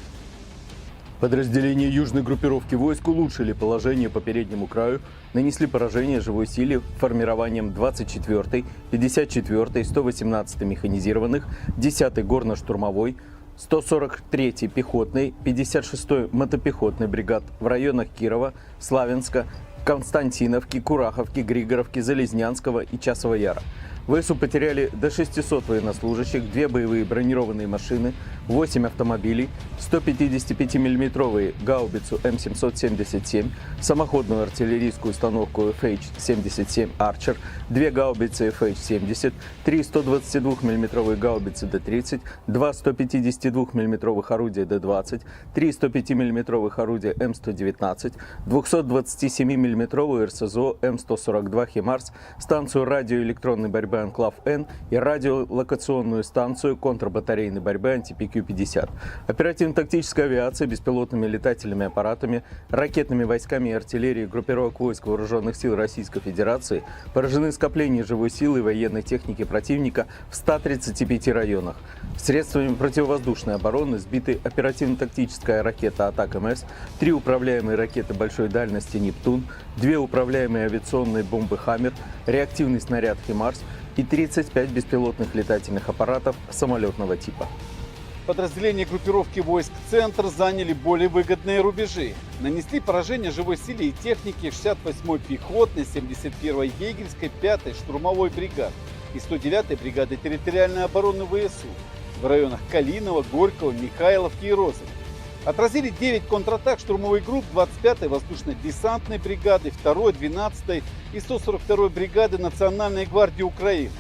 Подразделения южной группировки войск улучшили положение по переднему краю, нанесли поражение живой силе формированием 24-й, 54-й, 118-й механизированных, 10-й горно-штурмовой, 143-й пехотной, 56-й мотопехотной бригад в районах Кирова, Славянска, Константиновки, Кураховки, Григоровки, Залезнянского и Часова Яра. ВСУ потеряли до 600 военнослужащих, 2 боевые бронированные машины, 8 автомобилей, 155 миллиметровые гаубицу М777, самоходную артиллерийскую установку FH-77 Archer, 2 гаубицы FH-70, 3 122 миллиметровые гаубицы Д-30, 2 152 миллиметровых орудия Д-20, 3 105 миллиметровых орудия М119, 227 миллиметровую РСЗО М142 Химарс, станцию радиоэлектронной борьбы Анклав-Н и радиолокационную станцию контрбатарейной борьбы Антипи-Q-50. Оперативно-тактическая авиация, беспилотными летательными аппаратами, ракетными войсками и артиллерией группировок войск Вооруженных сил Российской Федерации поражены скопления живой силы и военной техники противника в 135 районах. Средствами противовоздушной обороны сбиты оперативно-тактическая ракета «Атак-МС», 3 управляемые ракеты большой дальности «Нептун», 2 управляемые авиационные бомбы «Хаммер», реактивный снаряд «Химарс» и 35 беспилотных летательных аппаратов самолетного типа. Подразделения группировки войск «Центр» заняли более выгодные рубежи. Нанесли поражение живой силе и технике 68-й пехотной, 71-й егерской, 5-й штурмовой бригад и 109-й бригады территориальной обороны ВСУ в районах Калинова, Горького, Михайловки и Розовой. Отразили 9 контратак штурмовых групп 25-й воздушно-десантной бригады, 2-й, 12-й и 142-й бригады Национальной гвардии Украины.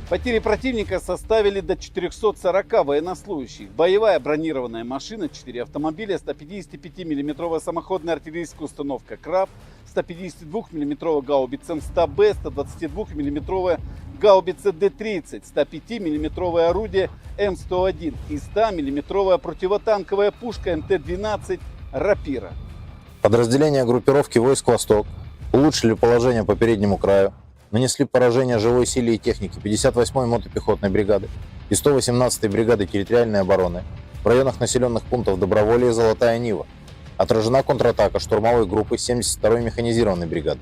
Потери противника составили до 440 военнослужащих. Боевая бронированная машина, 4 автомобиля, 155 миллиметровая самоходная артиллерийская установка «Краб», 152 миллиметровая гаубица М100Б, 122 миллиметровая гаубица Д-30, 105 миллиметровое орудие М101 и 100 миллиметровая противотанковая пушка МТ-12 «Рапира». Подразделения группировки войск «Восток» улучшили положение по переднему краю, нанесли поражение живой силе и технике 58-й мотопехотной бригады и 118-й бригады территориальной обороны в районах населенных пунктов Доброволье и Золотая Нива. Отражена контратака штурмовой группы 72-й механизированной бригады.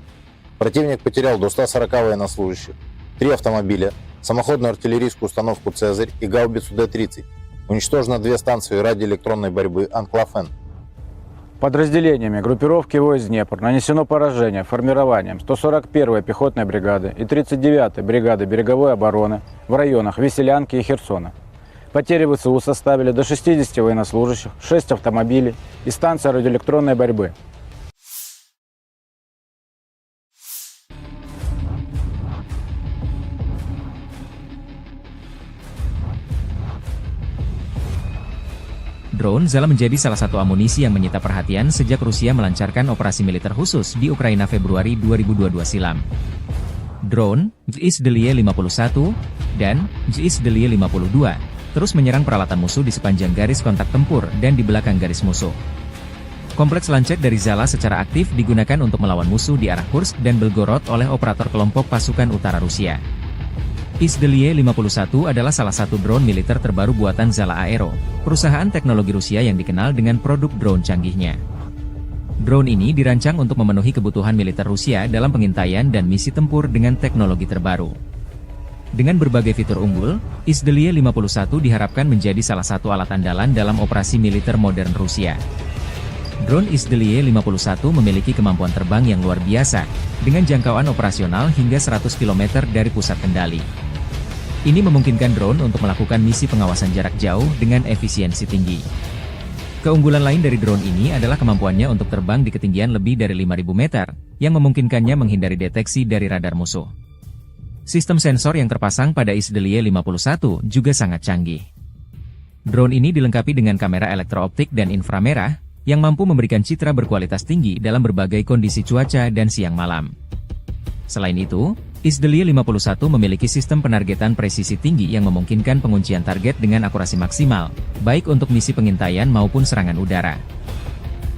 Противник потерял до 140 военнослужащих, 3 автомобиля, самоходную артиллерийскую установку «Цезарь» и гаубицу Д-30. Уничтожено 2 станции радиоэлектронной борьбы «Анклав-Н». Подразделениями группировки войск Днепр нанесено поражение формированием 141-й пехотной бригады и 39-й бригады береговой обороны в районах Веселянки и Херсона. Потери ВСУ составили до 60 военнослужащих, 6 автомобилей и станция радиоэлектронной борьбы. Drone Zala menjadi salah satu amunisi yang menyita perhatian sejak Rusia melancarkan operasi militer khusus di Ukraina Februari 2022 silam. Drone, JIS-Delie 51, dan JIS-Delie 52, terus menyerang peralatan musuh di sepanjang garis kontak tempur dan di belakang garis musuh. Kompleks lancet dari Zala secara aktif digunakan untuk melawan musuh di arah Kursk dan Belgorod oleh operator kelompok pasukan utara Rusia. JIS-Delie 51 adalah salah satu drone militer terbaru buatan Zala Aero, perusahaan teknologi Rusia yang dikenal dengan produk drone canggihnya. Drone ini dirancang untuk memenuhi kebutuhan militer Rusia dalam pengintaian dan misi tempur dengan teknologi terbaru. Dengan berbagai fitur unggul, JIS-Delie 51 diharapkan menjadi salah satu alat andalan dalam operasi militer modern Rusia. Drone JIS-Delie 51 memiliki kemampuan terbang yang luar biasa, dengan jangkauan operasional hingga 100 km dari pusat kendali. Ini memungkinkan drone untuk melakukan misi pengawasan jarak jauh dengan efisiensi tinggi. Keunggulan lain dari drone ini adalah kemampuannya untuk terbang di ketinggian lebih dari 5.000 meter, yang memungkinkannya menghindari deteksi dari radar musuh. Sistem sensor yang terpasang pada JIS-Delie 51 juga sangat canggih. Drone ini dilengkapi dengan kamera elektrooptik dan inframerah, yang mampu memberikan citra berkualitas tinggi dalam berbagai kondisi cuaca dan siang malam. Selain itu, JIS-Delie 51 memiliki sistem penargetan presisi tinggi yang memungkinkan penguncian target dengan akurasi maksimal, baik untuk misi pengintaian maupun serangan udara.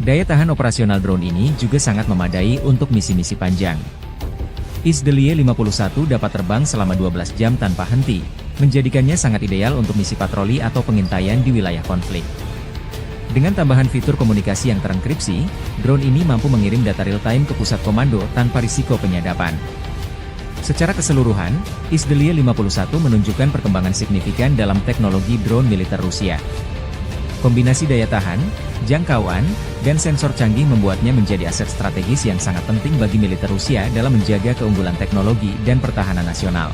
Daya tahan operasional drone ini juga sangat memadai untuk misi-misi panjang. JIS-Delie 51 dapat terbang selama 12 jam tanpa henti, menjadikannya sangat ideal untuk misi patroli atau pengintaian di wilayah konflik. Dengan tambahan fitur komunikasi yang terenkripsi, drone ini mampu mengirim data real-time ke pusat komando tanpa risiko penyadapan. Secara keseluruhan, Izdeliye 51 menunjukkan perkembangan signifikan dalam teknologi drone militer Rusia. Kombinasi daya tahan, jangkauan, dan sensor canggih membuatnya menjadi aset strategis yang sangat penting bagi militer Rusia dalam menjaga keunggulan teknologi dan pertahanan nasional.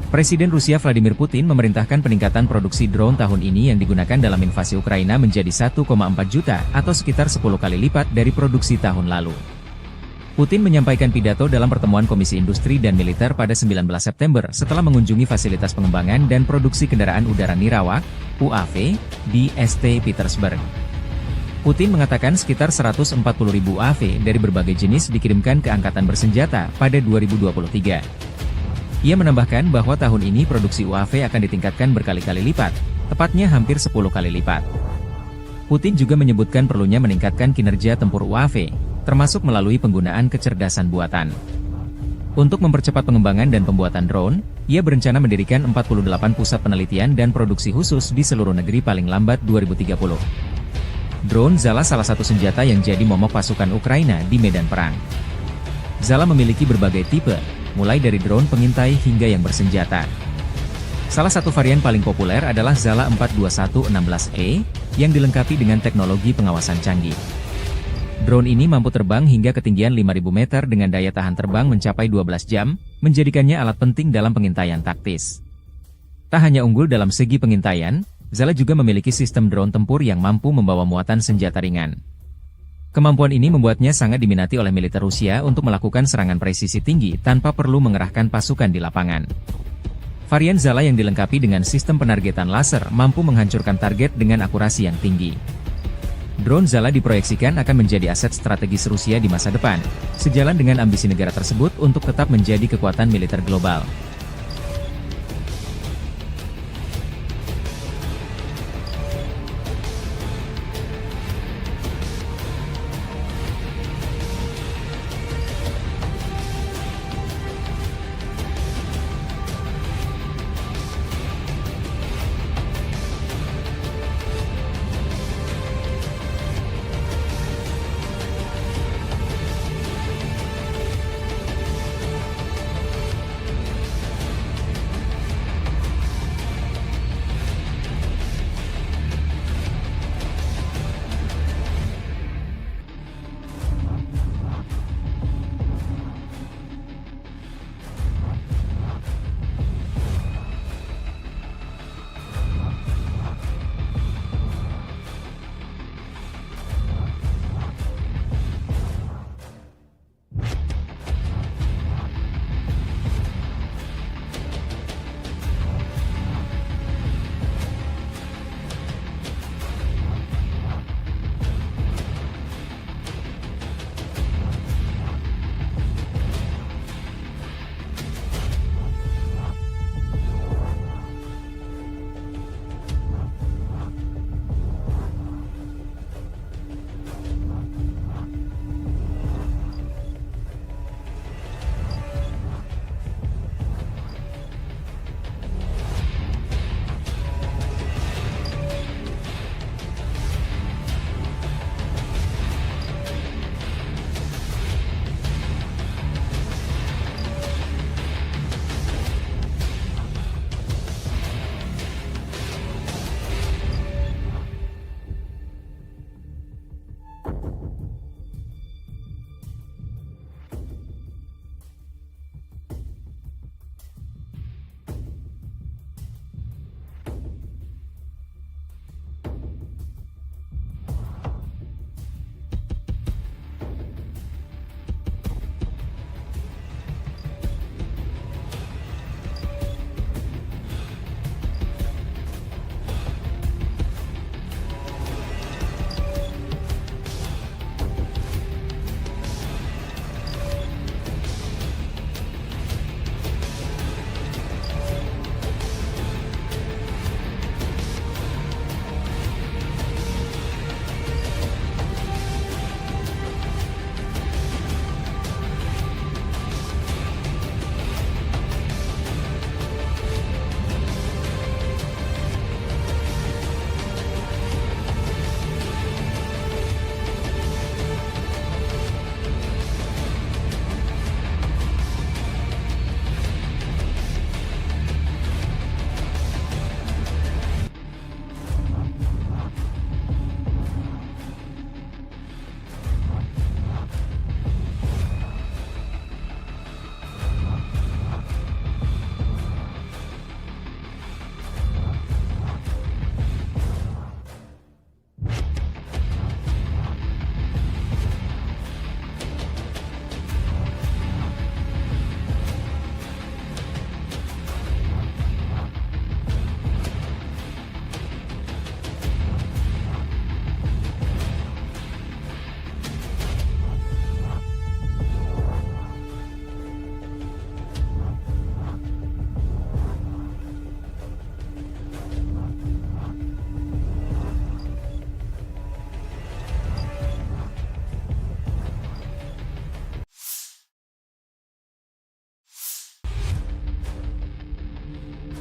Presiden Rusia Vladimir Putin memerintahkan peningkatan produksi drone tahun ini yang digunakan dalam invasi Ukraina menjadi 1,4 juta atau sekitar 10 kali lipat dari produksi tahun lalu. Putin menyampaikan pidato dalam pertemuan Komisi Industri dan Militer pada 19 September setelah mengunjungi fasilitas pengembangan dan produksi kendaraan udara Nirawak, UAV, di St. Petersburg. Putin mengatakan sekitar 140.000 UAV dari berbagai jenis dikirimkan ke Angkatan Bersenjata pada 2023. Ia menambahkan bahwa tahun ini produksi UAV akan ditingkatkan berkali-kali lipat, tepatnya hampir 10 kali lipat. Putin juga menyebutkan perlunya meningkatkan kinerja tempur UAV, termasuk melalui penggunaan kecerdasan buatan. Untuk mempercepat pengembangan dan pembuatan drone, ia berencana mendirikan 48 pusat penelitian dan produksi khusus di seluruh negeri paling lambat 2030. Drone Zala salah satu senjata yang jadi momok pasukan Ukraina di medan perang. Zala memiliki berbagai tipe, mulai dari drone pengintai hingga yang bersenjata. Salah satu varian paling populer adalah Zala 42116E, yang dilengkapi dengan teknologi pengawasan canggih. Drone ini mampu terbang hingga ketinggian 5.000 meter dengan daya tahan terbang mencapai 12 jam, menjadikannya alat penting dalam pengintaian taktis. Tak hanya unggul dalam segi pengintaian, Zala juga memiliki sistem drone tempur yang mampu membawa muatan senjata ringan. Kemampuan ini membuatnya sangat diminati oleh militer Rusia untuk melakukan serangan presisi tinggi tanpa perlu mengerahkan pasukan di lapangan. Varian Zala yang dilengkapi dengan sistem penargetan laser mampu menghancurkan target dengan akurasi yang tinggi. Drone Zala diproyeksikan akan menjadi aset strategis Rusia di masa depan, sejalan dengan ambisi negara tersebut untuk tetap menjadi kekuatan militer global.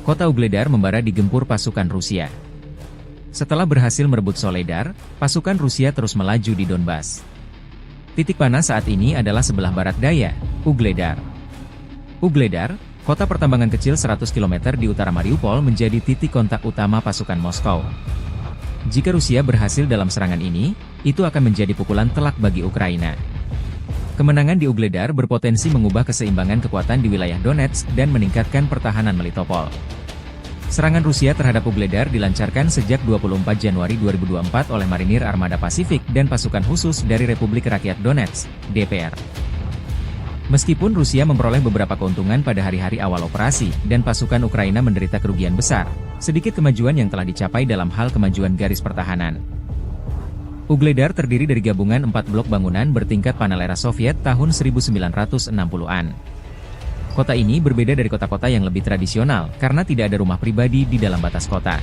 kota Ugledar membara digempur pasukan Rusia. Setelah berhasil merebut Soledar, pasukan Rusia terus melaju di Donbas. Titik panas saat ini adalah sebelah barat daya, Ugledar. Ugledar, kota pertambangan kecil 100 km di utara Mariupol, menjadi titik kontak utama pasukan Moskow. Jika Rusia berhasil dalam serangan ini, itu akan menjadi pukulan telak bagi Ukraina. Kemenangan di Ugledar berpotensi mengubah keseimbangan kekuatan di wilayah Donetsk dan meningkatkan pertahanan Melitopol. Serangan Rusia terhadap Ugledar dilancarkan sejak 24 Januari 2024 oleh Marinir Armada Pasifik dan pasukan khusus dari Republik Rakyat Donetsk, DPR. Meskipun Rusia memperoleh beberapa keuntungan pada hari-hari awal operasi, dan pasukan Ukraina menderita kerugian besar, sedikit kemajuan yang telah dicapai dalam hal kemajuan garis pertahanan. Ugledar terdiri dari gabungan 4 blok bangunan bertingkat panel era Soviet tahun 1960-an. Kota ini berbeda dari kota-kota yang lebih tradisional, karena tidak ada rumah pribadi di dalam batas kota.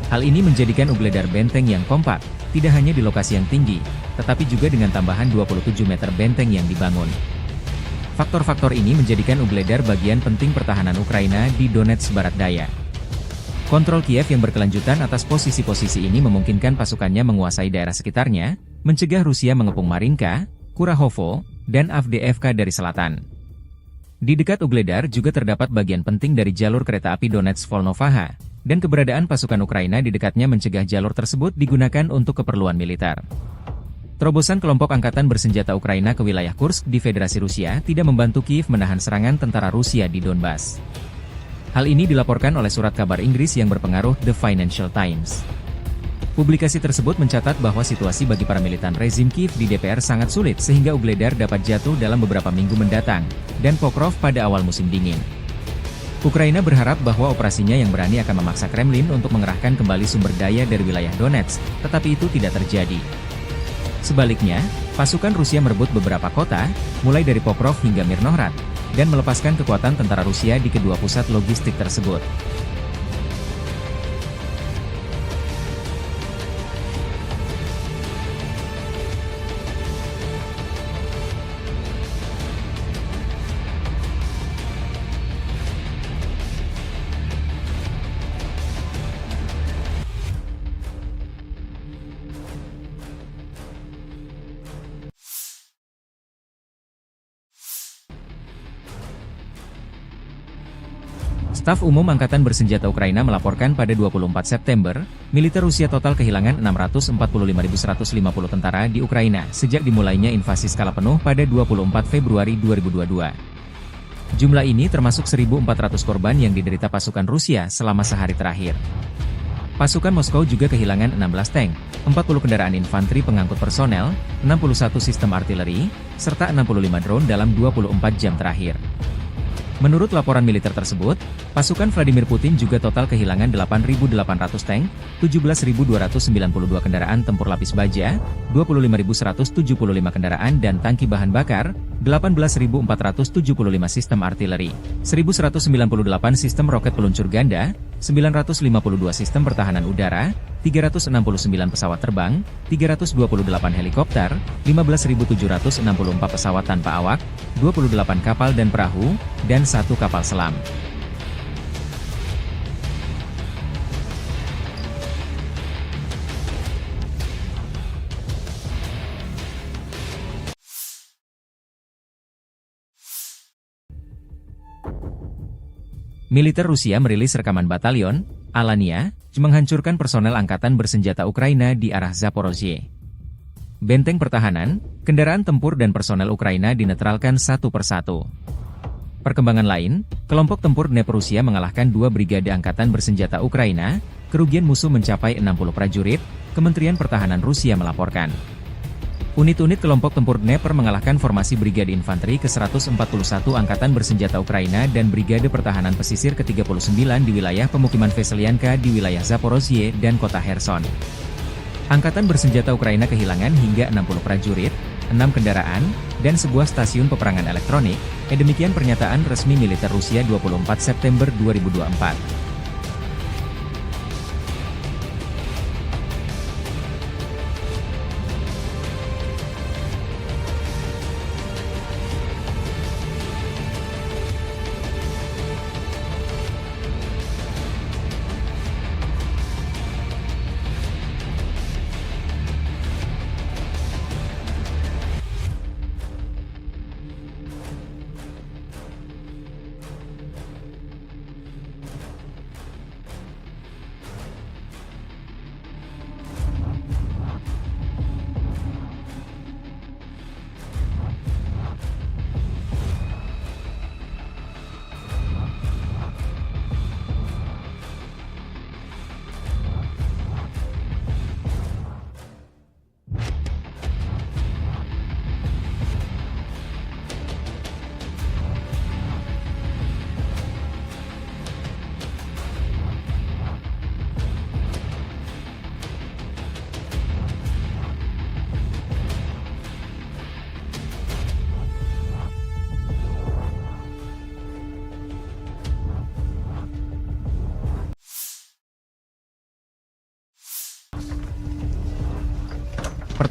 Hal ini menjadikan Ugledar benteng yang kompak, tidak hanya di lokasi yang tinggi, tetapi juga dengan tambahan 27 meter benteng yang dibangun. Faktor-faktor ini menjadikan Ugledar bagian penting pertahanan Ukraina di Donetsk Barat Daya. Kontrol Kiev yang berkelanjutan atas posisi-posisi ini memungkinkan pasukannya menguasai daerah sekitarnya, mencegah Rusia mengepung Marinka, Kurahovo, dan Avdiivka dari selatan. Di dekat Ugledar juga terdapat bagian penting dari jalur kereta api Donetsk-Volnovakha, dan keberadaan pasukan Ukraina di dekatnya mencegah jalur tersebut digunakan untuk keperluan militer. Terobosan kelompok angkatan bersenjata Ukraina ke wilayah Kursk di Federasi Rusia tidak membantu Kiev menahan serangan tentara Rusia di Donbas. Hal ini dilaporkan oleh surat kabar Inggris yang berpengaruh The Financial Times. Publikasi tersebut mencatat bahwa situasi bagi para militan rezim Kiev di DPR sangat sulit sehingga Ugledar dapat jatuh dalam beberapa minggu mendatang, dan Pokrov pada awal musim dingin. Ukraina berharap bahwa operasinya yang berani akan memaksa Kremlin untuk mengerahkan kembali sumber daya dari wilayah Donetsk, tetapi itu tidak terjadi. Sebaliknya, pasukan Rusia merebut beberapa kota, mulai dari Pokrov hingga Mirnohrad, dan melepaskan kekuatan tentara Rusia di kedua pusat logistik tersebut. Staf Umum Angkatan Bersenjata Ukraina melaporkan pada 24 September, militer Rusia total kehilangan 645.150 tentara di Ukraina sejak dimulainya invasi skala penuh pada 24 Februari 2022. Jumlah ini termasuk 1.400 korban yang diderita pasukan Rusia selama sehari terakhir. Pasukan Moskow juga kehilangan 16 tank, 40 kendaraan infanteri pengangkut personel, 61 sistem artileri, serta 65 drone dalam 24 jam terakhir. Menurut laporan militer tersebut, pasukan Vladimir Putin juga total kehilangan 8.800 tank, 17.292 kendaraan tempur lapis baja, 25.175 kendaraan dan tangki bahan bakar, 18.475 sistem artileri, 1.198 sistem roket peluncur ganda, 952 sistem pertahanan udara, 369 pesawat terbang, 328 helikopter, 15.764 pesawat tanpa awak, 28 kapal dan perahu, dan 1 kapal selam. Militer Rusia merilis rekaman batalion Alania menghancurkan personel angkatan bersenjata Ukraina di arah Zaporozhye. Benteng pertahanan, kendaraan tempur dan personel Ukraina dinetralkan satu persatu. Perkembangan lain, kelompok tempur Dnepr Rusia mengalahkan 2 brigade angkatan bersenjata Ukraina, kerugian musuh mencapai 60 prajurit, Kementerian Pertahanan Rusia melaporkan. Unit-unit kelompok tempur Dnepr mengalahkan formasi Brigade Infanteri ke-141 Angkatan Bersenjata Ukraina dan Brigade Pertahanan Pesisir ke-39 di wilayah pemukiman Veselyanka di wilayah Zaporozhye dan kota Kherson. Angkatan Bersenjata Ukraina kehilangan hingga 60 prajurit, 6 kendaraan, dan sebuah stasiun peperangan elektronik, demikian pernyataan resmi militer Rusia 24 September 2024.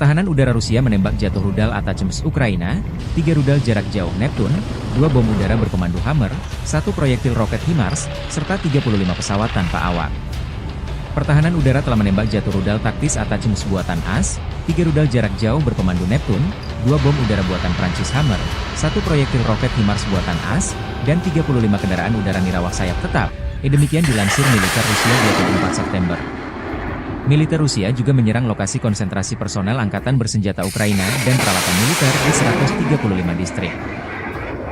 Pertahanan udara Rusia menembak jatuh rudal Atacms Ukraina, 3 rudal jarak jauh Neptune, 2 bom udara berpemandu Hammer, 1 proyektil roket HIMARS, serta 35 pesawat tanpa awak. Pertahanan udara telah menembak jatuh rudal taktis Atacms buatan AS, 3 rudal jarak jauh berpemandu Neptune, 2 bom udara buatan Prancis Hammer, 1 proyektil roket HIMARS buatan AS, dan 35 kendaraan udara nirawak sayap tetap. Demikian dilansir militer Rusia 24 September. Militer Rusia juga menyerang lokasi konsentrasi personel angkatan bersenjata Ukraina dan peralatan militer di 135 distrik.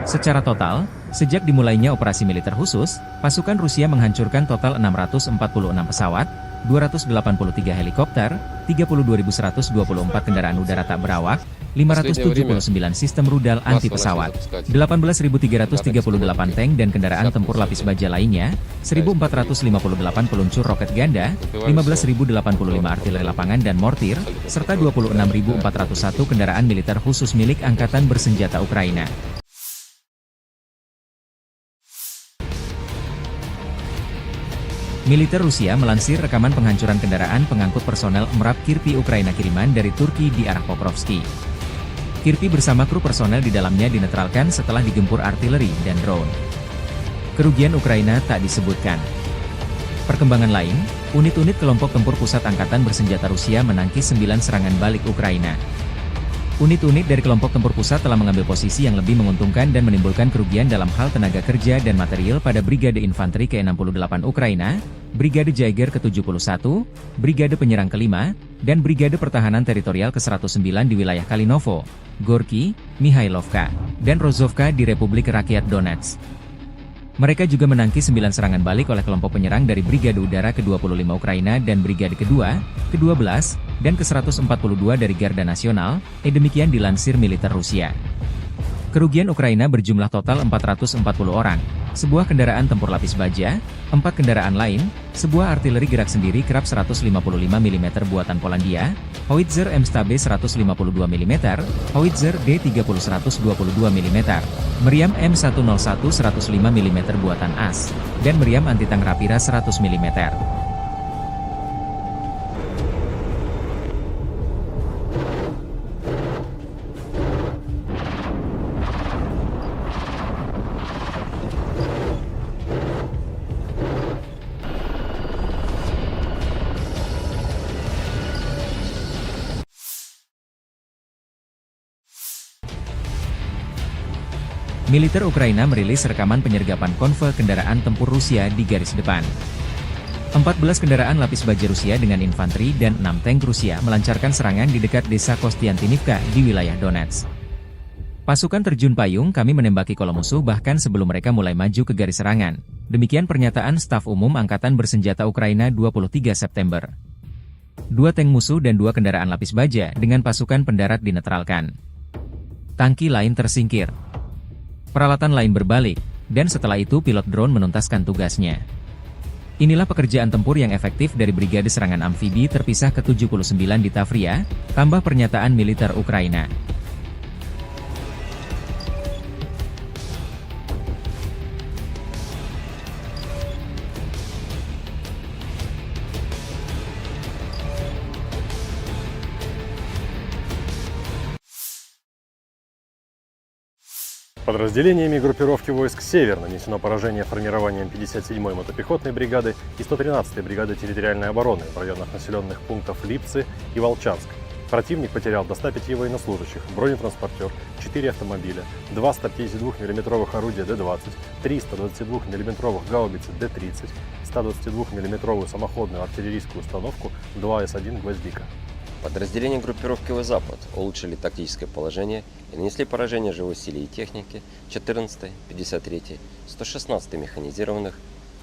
Secara total, sejak dimulainya operasi militer khusus, pasukan Rusia menghancurkan total 646 pesawat, 283 helikopter, 32.124 kendaraan udara tak berawak, 579 sistem rudal anti-pesawat, 18.338 tank dan kendaraan tempur lapis baja lainnya, 1.458 peluncur roket ganda, 15.085 artileri lapangan dan mortir, serta 26.401 kendaraan militer khusus milik Angkatan Bersenjata Ukraina. Militer Rusia melansir rekaman penghancuran kendaraan pengangkut personel MRAP Kirpi Ukraina kiriman dari Turki di arah Pokrovski. Kirpi bersama kru personel di dalamnya dinetralkan setelah digempur artileri dan drone. Kerugian Ukraina tak disebutkan. Perkembangan lain, unit-unit kelompok tempur pusat Angkatan Bersenjata Rusia menangkis 9 serangan balik Ukraina. Unit-unit dari kelompok tempur pusat telah mengambil posisi yang lebih menguntungkan dan menimbulkan kerugian dalam hal tenaga kerja dan material pada Brigade Infanteri ke-68 Ukraina, Brigade Jaeger ke-71, Brigade Penyerang ke-5, dan Brigade Pertahanan Teritorial ke-109 di wilayah Kalinovo, Gorky, Mihailovka, dan Rozovka di Republik Rakyat Donetsk. Mereka juga menangkis 9 serangan balik oleh kelompok penyerang dari Brigade Udara ke-25 Ukraina dan Brigade kedua, ke-12, dan ke-142 dari Garda Nasional, demikian dilansir militer Rusia. Kerugian Ukraina berjumlah total 440 orang, sebuah kendaraan tempur lapis baja, 4 kendaraan lain, sebuah artileri gerak sendiri Krab 155 mm buatan Polandia, Howitzer M-Stabe 152 mm, Howitzer D30 122 mm, meriam M101 105 mm buatan AS, dan meriam anti-tank Rapira 100 mm. Militer Ukraina merilis rekaman penyergapan konvoi kendaraan tempur Rusia di garis depan. 14 kendaraan lapis baja Rusia dengan infanteri dan 6 tank Rusia melancarkan serangan di dekat desa Kostiantinivka di wilayah Donetsk. Pasukan terjun payung kami menembaki kolom musuh bahkan sebelum mereka mulai maju ke garis serangan. Demikian pernyataan Staf Umum Angkatan Bersenjata Ukraina 23 September. 2 tank musuh dan 2 kendaraan lapis baja dengan pasukan pendarat dinetralkan. Tangki lain tersingkir. Peralatan lain berbalik, dan setelah itu pilot drone menuntaskan tugasnya. Inilah pekerjaan tempur yang efektif dari Brigade Serangan Amfibi terpisah ke-79 di Tavria, tambah pernyataan militer Ukraina. Подразделениями группировки войск «Север» нанесено поражение формированием 57-й мотопехотной бригады и 113-й бригады территориальной обороны в районах населенных пунктов Липцы и Волчанск. Противник потерял до 105 военнослужащих, бронетранспортер, 4 автомобиля, 2 152 мм орудия Д-20, 3 122 мм гаубицы Д-30, 122 мм самоходную артиллерийскую установку 2 С-1 «Гвоздика». Подразделения группировки «Запад» улучшили тактическое положение и нанесли поражение живой силе и технике 14-й, 53-й, 116-й механизированных,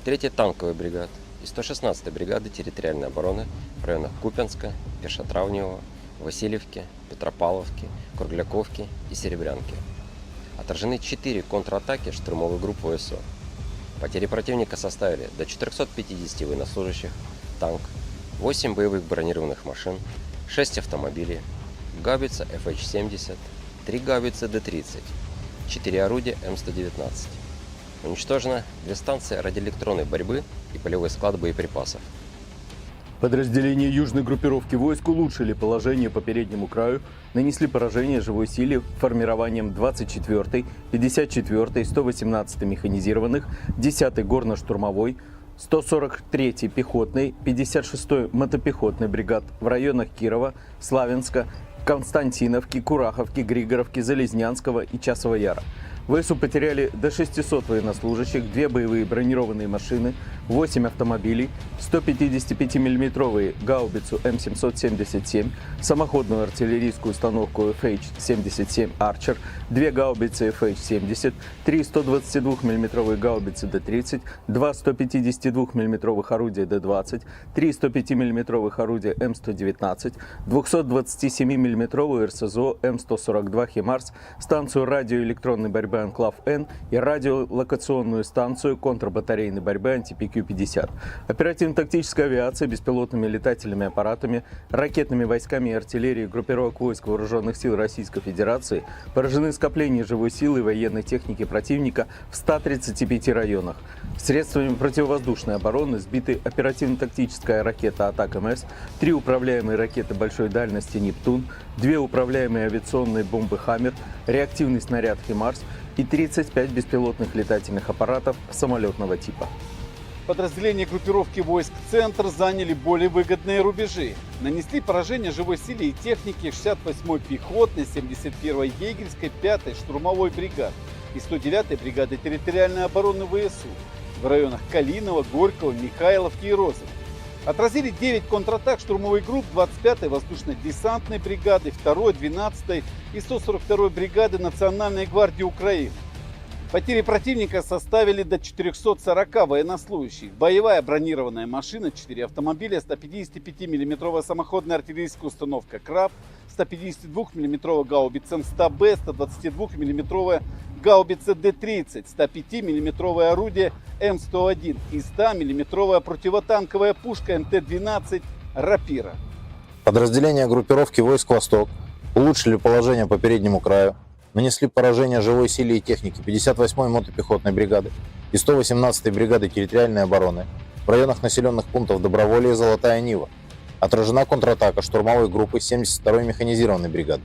3-й танковой бригад и 116-й бригады территориальной обороны в районах Купянска, Пешотравневого, Васильевки, Петропавловки, Кругляковки и Серебрянки. Отражены 4 контратаки штурмовых групп ВСУ. Потери противника составили до 450 военнослужащих, танк, 8 боевых бронированных машин, 6 автомобилей, гаубица FH-70, 3 гаубицы Д-30, 4 орудия М119. Уничтожено 2 станции радиоэлектронной борьбы и полевой склад боеприпасов. Подразделения южной группировки войск улучшили положение по переднему краю, нанесли поражение живой силе формированием 24-й, 54-й, 118-й механизированных, 10-й горно-штурмовой, 143-й пехотной, 56-й мотопехотной бригад в районах Кирова, Славянска, Константиновки, Кураховки, Григоровки, Залезнянского и Часова Яра. ВСУ потеряли до 600 военнослужащих, 2 боевые бронированные машины, 8 автомобилей, 155 мм гаубицу М777, самоходную артиллерийскую установку FH-77 Archer, 2 гаубицы FH-70, 3 122 мм гаубицы Д-30, 2 152 мм орудия Д-20, 3 105 мм орудия М119, 227 мм РСЗО М142 «Химарс», станцию радиоэлектронной борьбы «Анклав-Н» и радиолокационную станцию контрбатарейной борьбы «Антипи-Q-50». Оперативно-тактическая авиация беспилотными летательными аппаратами, ракетными войсками и артиллерией группировок войск Вооруженных сил Российской Федерации поражены скопления живой силы и военной техники противника в 135 районах. Средствами противовоздушной обороны сбиты оперативно-тактическая ракета «Атак-МС», 3 управляемые ракеты большой дальности «Нептун», 2 управляемые авиационные бомбы «Хаммер», реактивный снаряд «Химарс» и 35 беспилотных летательных аппаратов самолетного типа. Подразделения группировки войск «Центр» заняли более выгодные рубежи. Нанесли поражение живой силе и технике 68-й пехотной, 71-й егерской, 5-й штурмовой бригад и 109-й бригады территориальной обороны ВСУ в районах Калинова, Горького, Михайловки и Розовой. Отразили 9 контратак штурмовых групп 25-й воздушно-десантной бригады, 2-й, 12-й и 142-й бригады Национальной гвардии Украины. Потери противника составили до 440 военнослужащих. Боевая бронированная машина, 4 автомобиля, 155 мм самоходная артиллерийская установка «Краб», 152 мм гаубица М100Б, 122 мм гаубица Д-30, 105 мм орудие М101 и 100 мм противотанковая пушка МТ-12 «Рапира». Подразделения группировки войск «Восток» улучшили положение по переднему краю, нанесли поражение живой силе и технике 58-й мотопехотной бригады и 118-й бригады территориальной обороны в районах населенных пунктов Доброволье и Золотая Нива. Отражена контратака штурмовой группы 72-й механизированной бригады.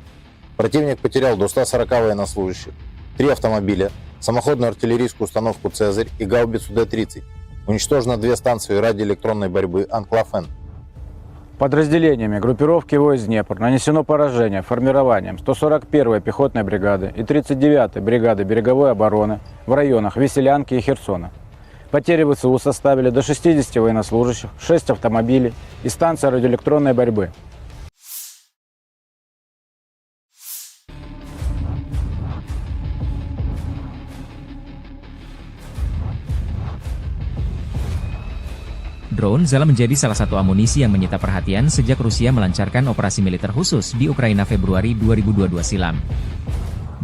Противник потерял до 140 военнослужащих, 3 автомобиля, самоходную артиллерийскую установку «Цезарь» и гаубицу Д-30. Уничтожено 2 станции радиоэлектронной борьбы «Анклав-Н». Подразделениями группировки войск «Днепр» нанесено поражение формированием 141-й пехотной бригады и 39-й бригады береговой обороны в районах Веселянки и Херсона. Потери ВСУ составили до 60 военнослужащих, 6 автомобилей и станция радиоэлектронной борьбы. Drone Zala menjadi salah satu amunisi yang menyita perhatian sejak Rusia melancarkan operasi militer khusus di Ukraina Februari 2022 silam.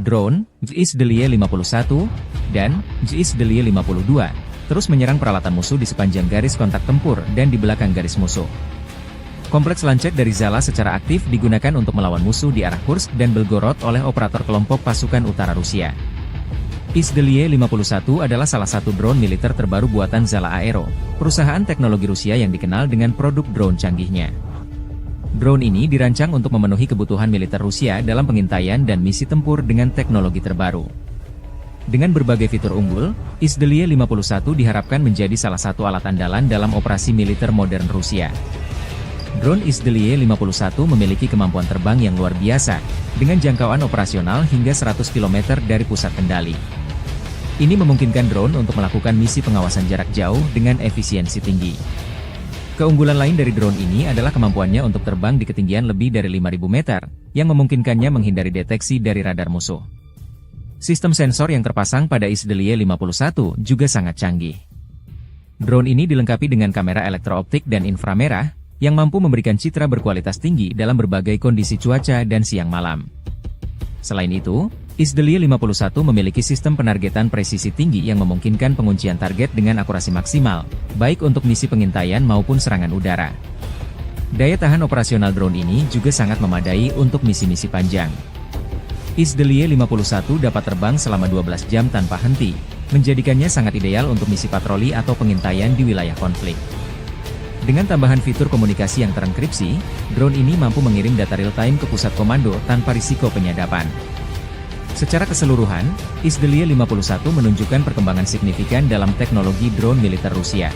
Drone, JIS-Delie 51, dan JIS-Delie 52, terus menyerang peralatan musuh di sepanjang garis kontak tempur dan di belakang garis musuh. Kompleks lancet dari Zala secara aktif digunakan untuk melawan musuh di arah Kursk dan Belgorod oleh operator kelompok pasukan utara Rusia. JIS-Delie 51 adalah salah satu drone militer terbaru buatan Zala Aero, perusahaan teknologi Rusia yang dikenal dengan produk drone canggihnya. Drone ini dirancang untuk memenuhi kebutuhan militer Rusia dalam pengintaian dan misi tempur dengan teknologi terbaru. Dengan berbagai fitur unggul, JIS-Delie 51 diharapkan menjadi salah satu alat andalan dalam operasi militer modern Rusia. Drone JIS-Delie 51 memiliki kemampuan terbang yang luar biasa, dengan jangkauan operasional hingga 100 km dari pusat kendali. Ini memungkinkan drone untuk melakukan misi pengawasan jarak jauh dengan efisiensi tinggi. Keunggulan lain dari drone ini adalah kemampuannya untuk terbang di ketinggian lebih dari 5.000 meter, yang memungkinkannya menghindari deteksi dari radar musuh. Sistem sensor yang terpasang pada JIS-Delie 51 juga sangat canggih. Drone ini dilengkapi dengan kamera elektrooptik dan inframerah, yang mampu memberikan citra berkualitas tinggi dalam berbagai kondisi cuaca dan siang malam. Selain itu, JIS-Delie 51 memiliki sistem penargetan presisi tinggi yang memungkinkan penguncian target dengan akurasi maksimal, baik untuk misi pengintaian maupun serangan udara. Daya tahan operasional drone ini juga sangat memadai untuk misi-misi panjang. JIS-Delie 51 dapat terbang selama 12 jam tanpa henti, menjadikannya sangat ideal untuk misi patroli atau pengintaian di wilayah konflik. Dengan tambahan fitur komunikasi yang terenkripsi, drone ini mampu mengirim data real-time ke pusat komando tanpa risiko penyadapan. Secara keseluruhan, Izdeliye 51 menunjukkan perkembangan signifikan dalam teknologi drone militer Rusia.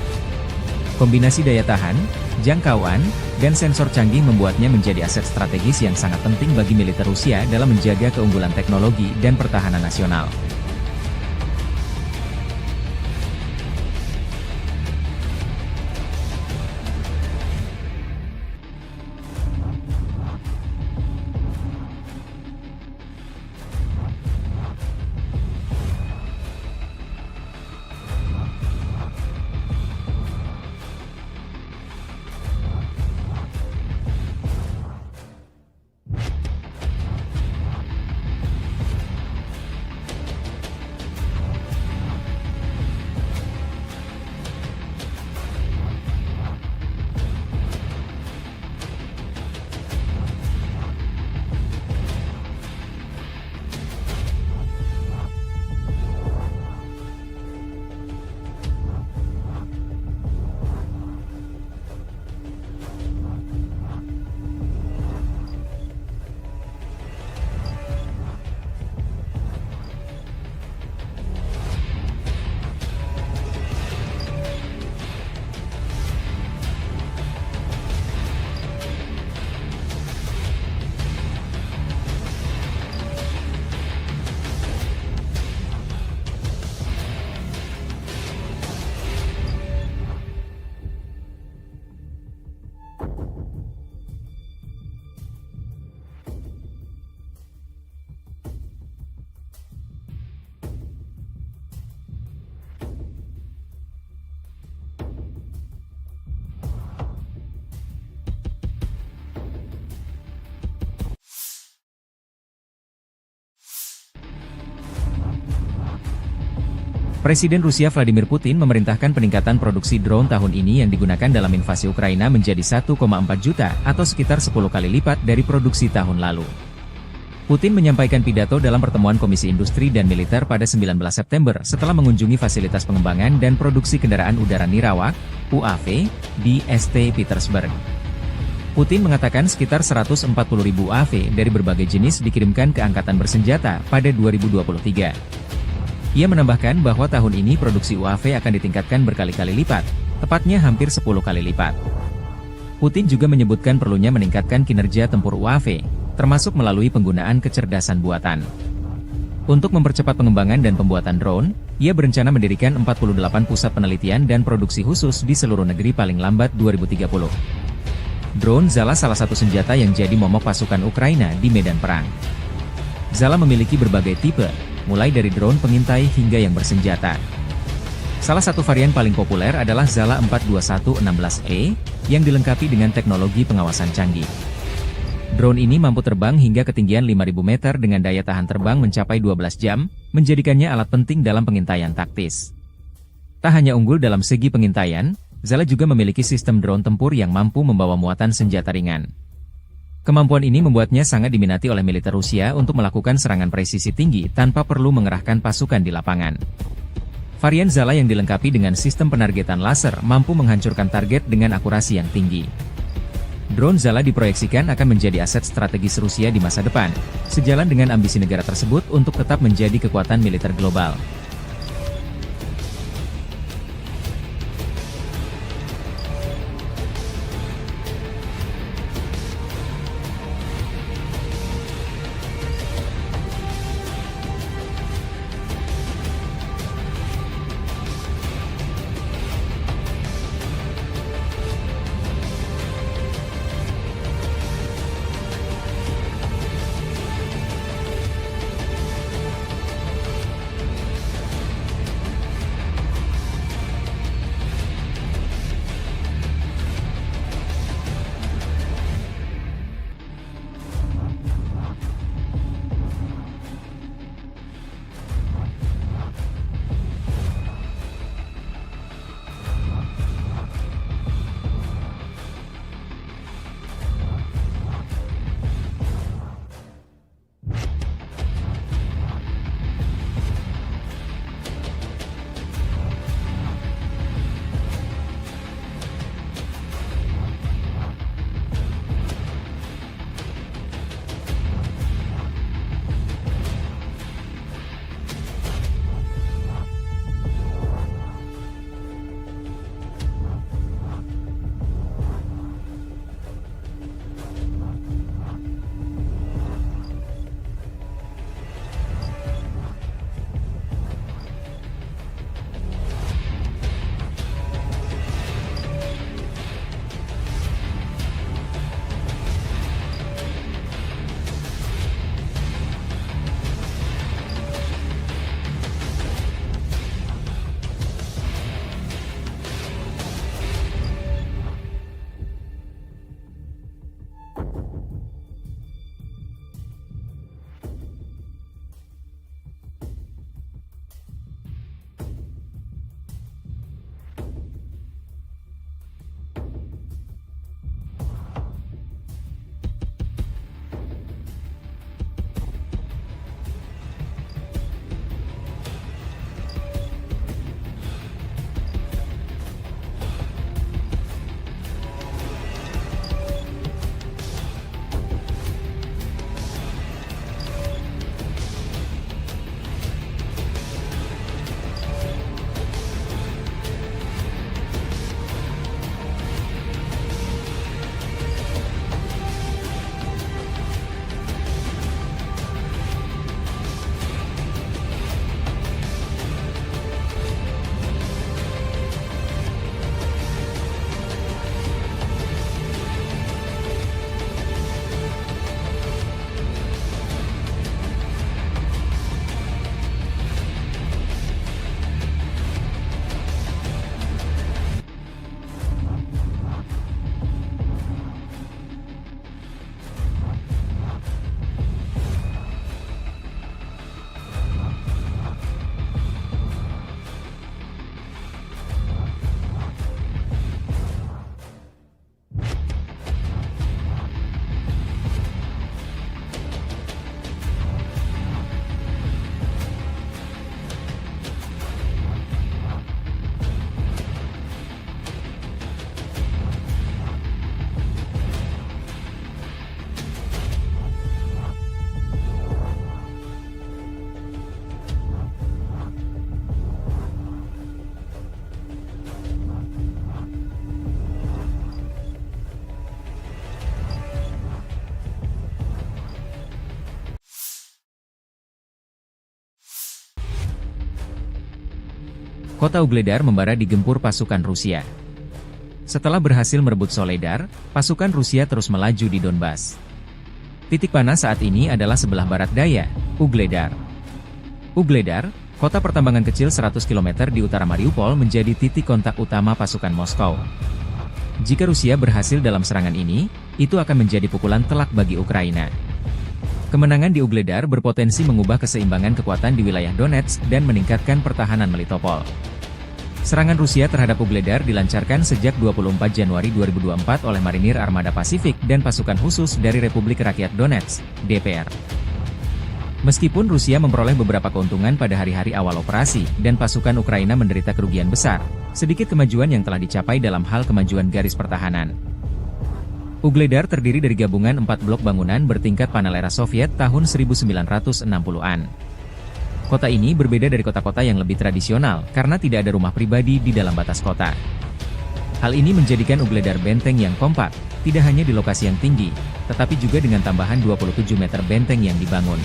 Kombinasi daya tahan, jangkauan, dan sensor canggih membuatnya menjadi aset strategis yang sangat penting bagi militer Rusia dalam menjaga keunggulan teknologi dan pertahanan nasional. Presiden Rusia Vladimir Putin memerintahkan peningkatan produksi drone tahun ini yang digunakan dalam invasi Ukraina menjadi 1,4 juta atau sekitar 10 kali lipat dari produksi tahun lalu. Putin menyampaikan pidato dalam pertemuan Komisi Industri dan Militer pada 19 September setelah mengunjungi fasilitas pengembangan dan produksi kendaraan udara Nirawak, UAV, di St. Petersburg. Putin mengatakan sekitar 140.000 UAV dari berbagai jenis dikirimkan ke Angkatan Bersenjata pada 2023. Ia menambahkan bahwa tahun ini produksi UAV akan ditingkatkan berkali-kali lipat, tepatnya hampir 10 kali lipat. Putin juga menyebutkan perlunya meningkatkan kinerja tempur UAV, termasuk melalui penggunaan kecerdasan buatan. Untuk mempercepat pengembangan dan pembuatan drone, ia berencana mendirikan 48 pusat penelitian dan produksi khusus di seluruh negeri paling lambat 2030. Drone Zala salah satu senjata yang jadi momok pasukan Ukraina di medan perang. Zala memiliki berbagai tipe, mulai dari drone pengintai hingga yang bersenjata. Salah satu varian paling populer adalah Zala 42116E, yang dilengkapi dengan teknologi pengawasan canggih. Drone ini mampu terbang hingga ketinggian 5.000 meter dengan daya tahan terbang mencapai 12 jam, menjadikannya alat penting dalam pengintaian taktis. Tak hanya unggul dalam segi pengintaian, Zala juga memiliki sistem drone tempur yang mampu membawa muatan senjata ringan. Kemampuan ini membuatnya sangat diminati oleh militer Rusia untuk melakukan serangan presisi tinggi tanpa perlu mengerahkan pasukan di lapangan. Varian Zala yang dilengkapi dengan sistem penargetan laser mampu menghancurkan target dengan akurasi yang tinggi. Drone Zala diproyeksikan akan menjadi aset strategis Rusia di masa depan, sejalan dengan ambisi negara tersebut untuk tetap menjadi kekuatan militer global. kota Ugledar membara digempur pasukan Rusia. Setelah berhasil merebut Soledar, pasukan Rusia terus melaju di Donbas. Titik panas saat ini adalah sebelah barat daya, Ugledar. Ugledar, kota pertambangan kecil 100 km di utara Mariupol, menjadi titik kontak utama pasukan Moskow. Jika Rusia berhasil dalam serangan ini, itu akan menjadi pukulan telak bagi Ukraina. Kemenangan di Ugledar berpotensi mengubah keseimbangan kekuatan di wilayah Donetsk dan meningkatkan pertahanan Melitopol. Serangan Rusia terhadap Ugledar dilancarkan sejak 24 Januari 2024 oleh Marinir Armada Pasifik dan pasukan khusus dari Republik Rakyat Donetsk, DPR. Meskipun Rusia memperoleh beberapa keuntungan pada hari-hari awal operasi, dan pasukan Ukraina menderita kerugian besar, sedikit kemajuan yang telah dicapai dalam hal kemajuan garis pertahanan. Ugledar terdiri dari gabungan 4 blok bangunan bertingkat panel era Soviet tahun 1960-an. Kota ini berbeda dari kota-kota yang lebih tradisional, karena tidak ada rumah pribadi di dalam batas kota. Hal ini menjadikan Ugledar benteng yang kompak, tidak hanya di lokasi yang tinggi, tetapi juga dengan tambahan 27 meter benteng yang dibangun.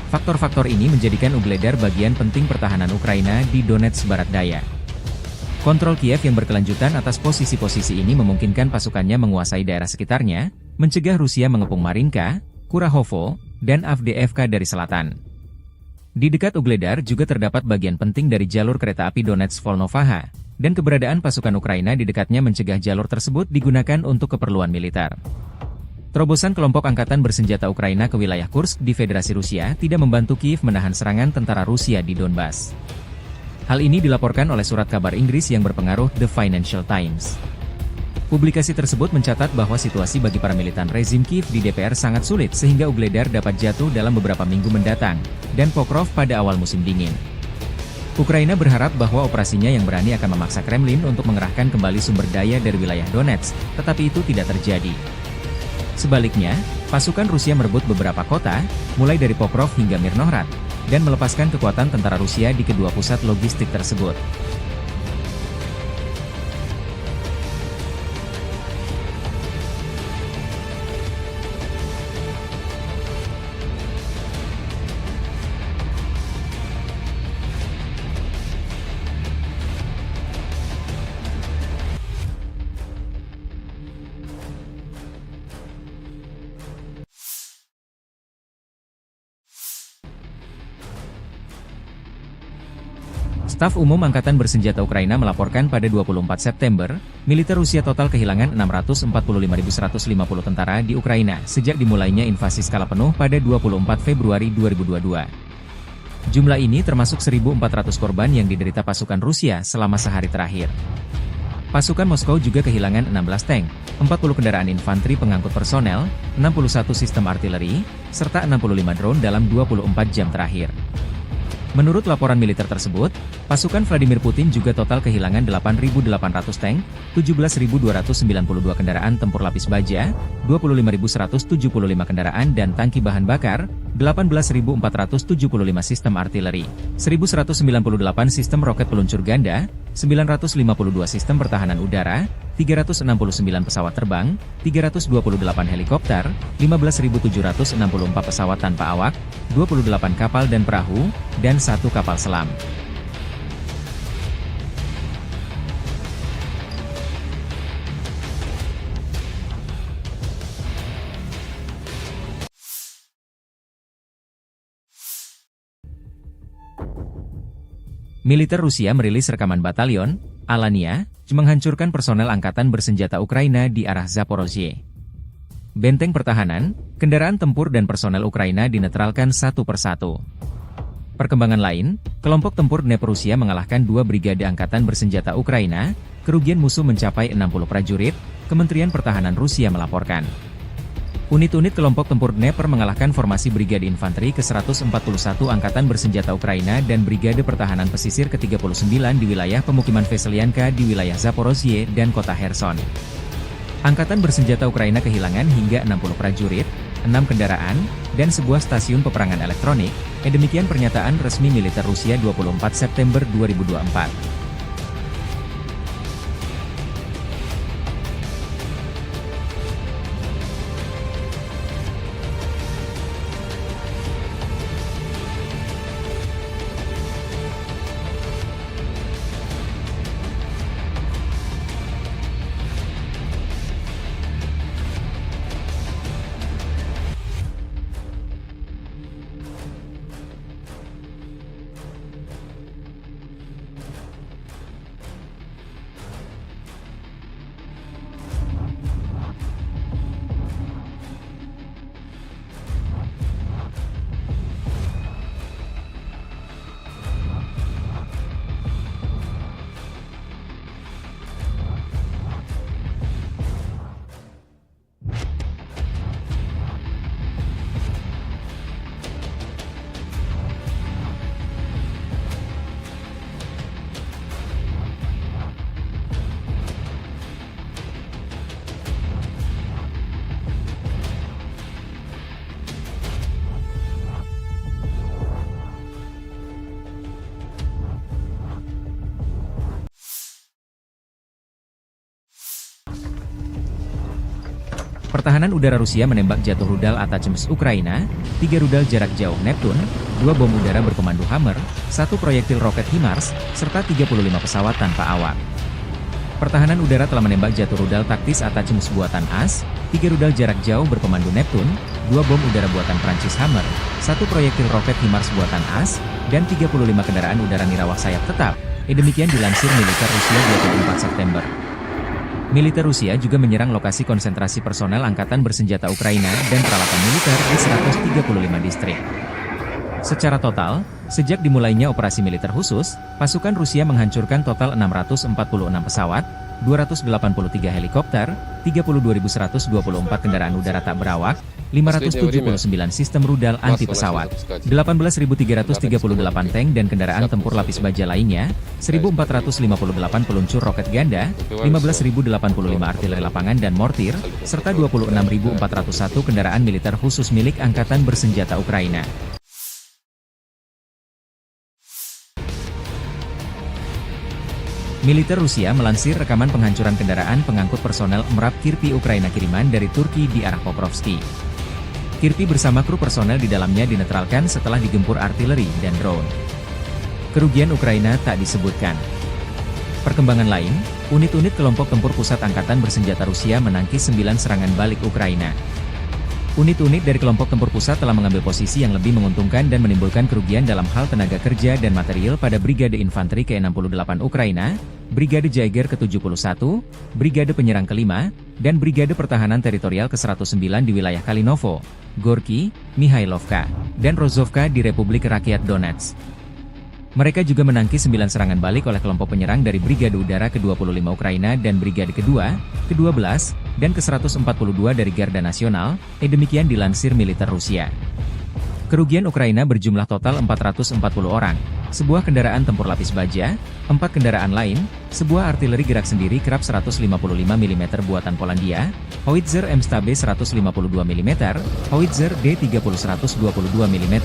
Faktor-faktor ini menjadikan Ugledar bagian penting pertahanan Ukraina di Donetsk Barat Daya. Kontrol Kiev yang berkelanjutan atas posisi-posisi ini memungkinkan pasukannya menguasai daerah sekitarnya, mencegah Rusia mengepung Marinka, Kurahovo, dan Avdiivka dari selatan. Di dekat Ugledar juga terdapat bagian penting dari jalur kereta api Donetsk-Volnovaha, dan keberadaan pasukan Ukraina di dekatnya mencegah jalur tersebut digunakan untuk keperluan militer. Terobosan kelompok angkatan bersenjata Ukraina ke wilayah Kursk di Federasi Rusia tidak membantu Kiev menahan serangan tentara Rusia di Donbas. Hal ini dilaporkan oleh surat kabar Inggris yang berpengaruh The Financial Times. Publikasi tersebut mencatat bahwa situasi bagi para militan rezim Kiev di DPR sangat sulit sehingga Ugledar dapat jatuh dalam beberapa minggu mendatang, dan Pokrov pada awal musim dingin. Ukraina berharap bahwa operasinya yang berani akan memaksa Kremlin untuk mengerahkan kembali sumber daya dari wilayah Donetsk, tetapi itu tidak terjadi. Sebaliknya, pasukan Rusia merebut beberapa kota, mulai dari Pokrov hingga Mirnohrad, dan melepaskan kekuatan tentara Rusia di kedua pusat logistik tersebut. Staf Umum Angkatan Bersenjata Ukraina melaporkan pada 24 September, militer Rusia total kehilangan 645.150 tentara di Ukraina sejak dimulainya invasi skala penuh pada 24 Februari 2022. Jumlah ini termasuk 1.400 korban yang diderita pasukan Rusia selama sehari terakhir. Pasukan Moskow juga kehilangan 16 tank, 40 kendaraan infanteri pengangkut personel, 61 sistem artileri, serta 65 drone dalam 24 jam terakhir. Menurut laporan militer tersebut, pasukan Vladimir Putin juga total kehilangan 8.800 tank, 17.292 kendaraan tempur lapis baja, 25.175 kendaraan dan tangki bahan bakar, 18.475 sistem artileri, 1.198 sistem roket peluncur ganda, 952 sistem pertahanan udara, 369 pesawat terbang, 328 helikopter, 15.764 pesawat tanpa awak, 28 kapal dan perahu, dan 1 kapal selam. Militer Rusia merilis rekaman batalion Alania menghancurkan personel angkatan bersenjata Ukraina di arah Zaporozhye. Benteng pertahanan, kendaraan tempur dan personel Ukraina dinetralkan satu persatu. Perkembangan lain, kelompok tempur Dnepr Rusia mengalahkan 2 brigade angkatan bersenjata Ukraina, kerugian musuh mencapai 60 prajurit, Kementerian Pertahanan Rusia melaporkan. Unit-unit kelompok tempur Dnepr mengalahkan formasi Brigade Infanteri ke-141 Angkatan Bersenjata Ukraina dan Brigade Pertahanan Pesisir ke-39 di wilayah pemukiman Veselyanka di wilayah Zaporozhye dan kota Kherson. Angkatan Bersenjata Ukraina kehilangan hingga 60 prajurit, 6 kendaraan, dan sebuah stasiun peperangan elektronik, demikian pernyataan resmi militer Rusia 24 September 2024. Pertahanan udara Rusia menembak jatuh rudal Atacms Ukraina, 3 rudal jarak jauh Neptune, 2 bom udara berpemandu Hammer, 1 proyektil roket HIMARS, serta 35 pesawat tanpa awak. Pertahanan udara telah menembak jatuh rudal taktis Atacms buatan AS, 3 rudal jarak jauh berpemandu Neptune, 2 bom udara buatan Prancis Hammer, 1 proyektil roket HIMARS buatan AS, dan 35 kendaraan udara nirawak sayap tetap. Demikian dilansir militer Rusia 24 September. Militer Rusia juga menyerang lokasi konsentrasi personel Angkatan Bersenjata Ukraina dan peralatan militer di 135 distrik. Secara total, sejak dimulainya operasi militer khusus, pasukan Rusia menghancurkan total 646 pesawat, 283 helikopter, 32.124 kendaraan udara tak berawak, 579 sistem rudal anti-pesawat, 18.338 tank dan kendaraan tempur lapis baja lainnya, 1.458 peluncur roket ganda, 15.085 artileri lapangan dan mortir, serta 26.401 kendaraan militer khusus milik Angkatan Bersenjata Ukraina. Militer Rusia melansir rekaman penghancuran kendaraan pengangkut personel MRAP Kirpi Ukraina kiriman dari Turki di arah Pokrovski. Kirpi bersama kru personel di dalamnya dinetralkan setelah digempur artileri dan drone. Kerugian Ukraina tak disebutkan. Perkembangan lain, unit-unit kelompok tempur pusat Angkatan Bersenjata Rusia menangkis 9 serangan balik Ukraina. Unit-unit dari kelompok tempur pusat telah mengambil posisi yang lebih menguntungkan dan menimbulkan kerugian dalam hal tenaga kerja dan material pada Brigade Infanteri ke-68 Ukraina, Brigade Jaeger ke-71, Brigade Penyerang ke-5, dan Brigade Pertahanan Teritorial ke-109 di wilayah Kalinovo, Gorky, Mihailovka, dan Rozovka di Republik Rakyat Donetsk. Mereka juga menangkis 9 serangan balik oleh kelompok penyerang dari Brigade Udara ke-25 Ukraina dan Brigade kedua, ke-12, dan ke-142 dari Garda Nasional, demikian dilansir militer Rusia. Kerugian Ukraina berjumlah total 440 orang, sebuah kendaraan tempur lapis baja, 4 kendaraan lain, sebuah artileri gerak sendiri Krab 155 mm buatan Polandia, Howitzer M-Stabe 152 mm, Howitzer D30 122 mm,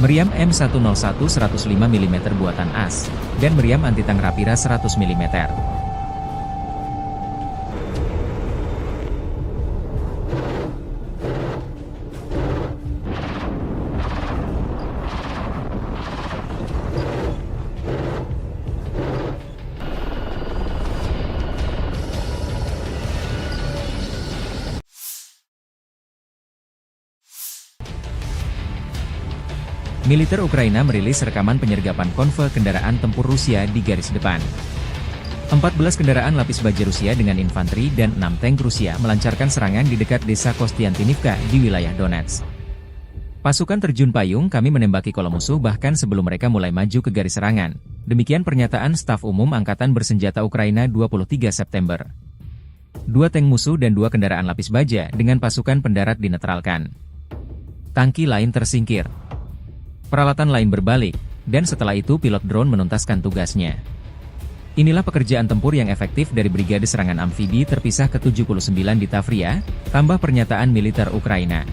meriam M101 105 mm buatan AS, dan meriam antitang Rapira 100 mm. Militer Ukraina merilis rekaman penyergapan konvoi kendaraan tempur Rusia di garis depan. 14 kendaraan lapis baja Rusia dengan infanteri dan 6 tank Rusia melancarkan serangan di dekat desa Kostiantinivka di wilayah Donetsk. Pasukan terjun payung kami menembaki kolom musuh bahkan sebelum mereka mulai maju ke garis serangan. Demikian pernyataan Staf Umum Angkatan Bersenjata Ukraina 23 September. 2 tank musuh dan 2 kendaraan lapis baja dengan pasukan pendarat dinetralkan. Tangki lain tersingkir. Peralatan lain berbalik, dan setelah itu pilot drone menuntaskan tugasnya. Inilah pekerjaan tempur yang efektif dari Brigade Serangan Amfibi terpisah ke-79 di Tavria, tambah pernyataan militer Ukraina.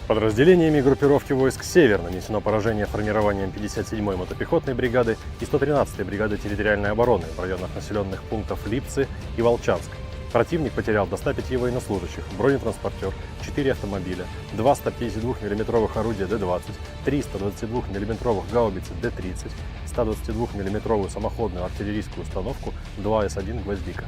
Подразделениями группировки войск «Север» нанесено поражение формированием 57-й мотопехотной бригады и 113-й бригады территориальной обороны в районах населенных пунктов Липцы и Волчанск. Противник потерял до 105 военнослужащих, бронетранспортер, 4 автомобиля, 2 152 мм орудия Д-20, 3 122 мм гаубицы Д-30, 122 мм самоходную артиллерийскую установку 2 С-1 «Гвоздика».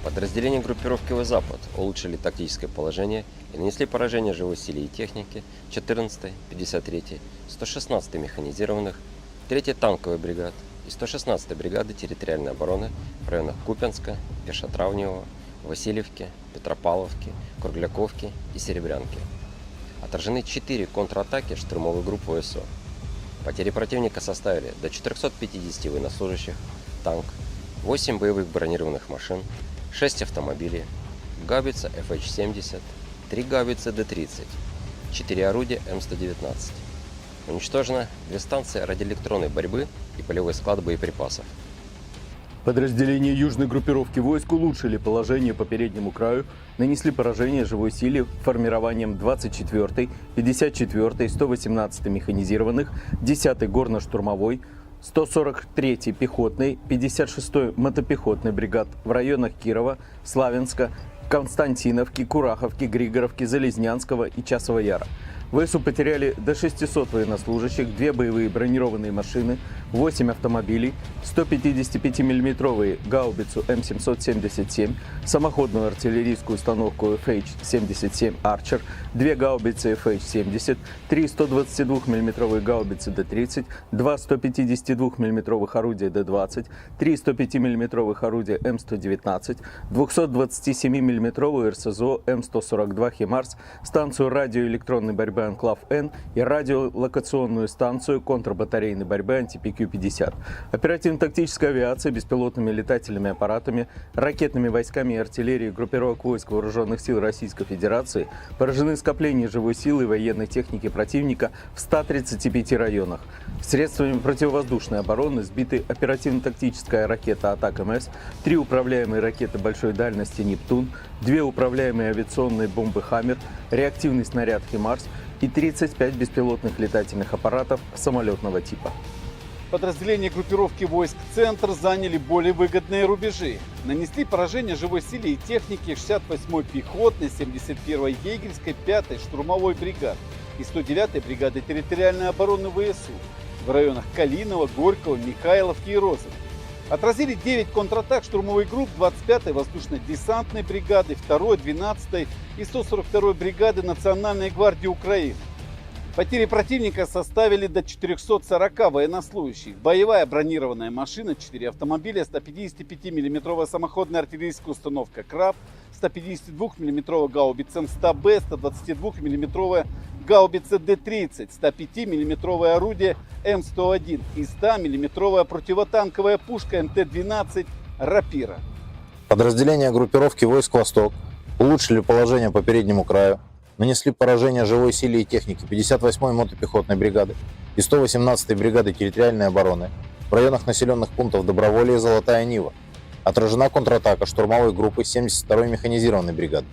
Подразделения группировки «Запад» улучшили тактическое положение и нанесли поражение живой силе и технике 14-й, 53-й, 116-й механизированных, 3-й танковой бригад и 116-й бригады территориальной обороны в районах Купянска, Пешотравневого, Васильевки, Петропавловки, Кругляковки и Серебрянки. Отражены 4 контратаки штурмовых групп ВСО. Потери противника составили до 450 военнослужащих, танк, 8 боевых бронированных машин, 6 автомобилей, гаубица FH-70, 3 гаубицы Д-30, 4 орудия М119. Уничтожено 2 станции радиоэлектронной борьбы и полевой склад боеприпасов. Подразделения южной группировки войск улучшили положение по переднему краю, нанесли поражение живой силе формированием 24-й, 54-й, 118-й механизированных, 10-й горно-штурмовой, 143-й пехотной, 56-й мотопехотной бригад в районах Кирова, Славянска, Константиновки, Кураховки, Григоровки, Залезнянского и Часового Яра. ВСУ потеряли до 600 военнослужащих, 2 боевые бронированные машины, 8 автомобилей, 155 мм гаубицу М777, самоходную артиллерийскую установку FH-77 Archer, 2 гаубицы FH-70, 3 122 мм гаубицы Д-30, 2 152 мм орудия Д-20, 3 105 мм орудия М119, 227 мм РСЗО М142 «Химарс», станцию радиоэлектронной борьбы «Анклав-Н» и радиолокационную станцию контрбатарейной борьбы «Антипикю-50». Оперативно-тактическая авиация, беспилотными летательными аппаратами, ракетными войсками и артиллерией группировок войск Вооруженных сил Российской Федерации поражены скопления живой силы и военной техники противника в 135 районах. Средствами противовоздушной обороны сбиты оперативно-тактическая ракета «Атак-МС», 3 управляемые ракеты большой дальности «Нептун», 2 управляемые авиационные бомбы «Хаммер», реактивный снаряд «Химарс» и 35 беспилотных летательных аппаратов самолетного типа. Подразделения группировки войск «Центр» заняли более выгодные рубежи. Нанесли поражение живой силе и технике 68-й пехотной, 71-й егерской, 5-й штурмовой бригад и 109-й бригады территориальной обороны ВСУ в районах Калинова, Горького, Михайловки и Розовой. Отразили 9 контратак штурмовых групп 25-й воздушно-десантной бригады, 2-й, 12-й и 142-й бригады Национальной гвардии Украины. Потери противника составили до 440 военнослужащих. Боевая бронированная машина, 4 автомобиля, 155 мм самоходная артиллерийская установка «Краб», 152 мм гаубица М100Б, 122 мм гаубица Д-30, 105 мм орудие М101 и 100 мм противотанковая пушка МТ-12 «Рапира». Подразделения группировки войск «Восток» улучшили положение по переднему краю, нанесли поражение живой силе и технике 58-й мотопехотной бригады и 118-й бригады территориальной обороны в районах населенных пунктов Доброволье и Золотая Нива. Отражена контратака штурмовой группы 72-й механизированной бригады.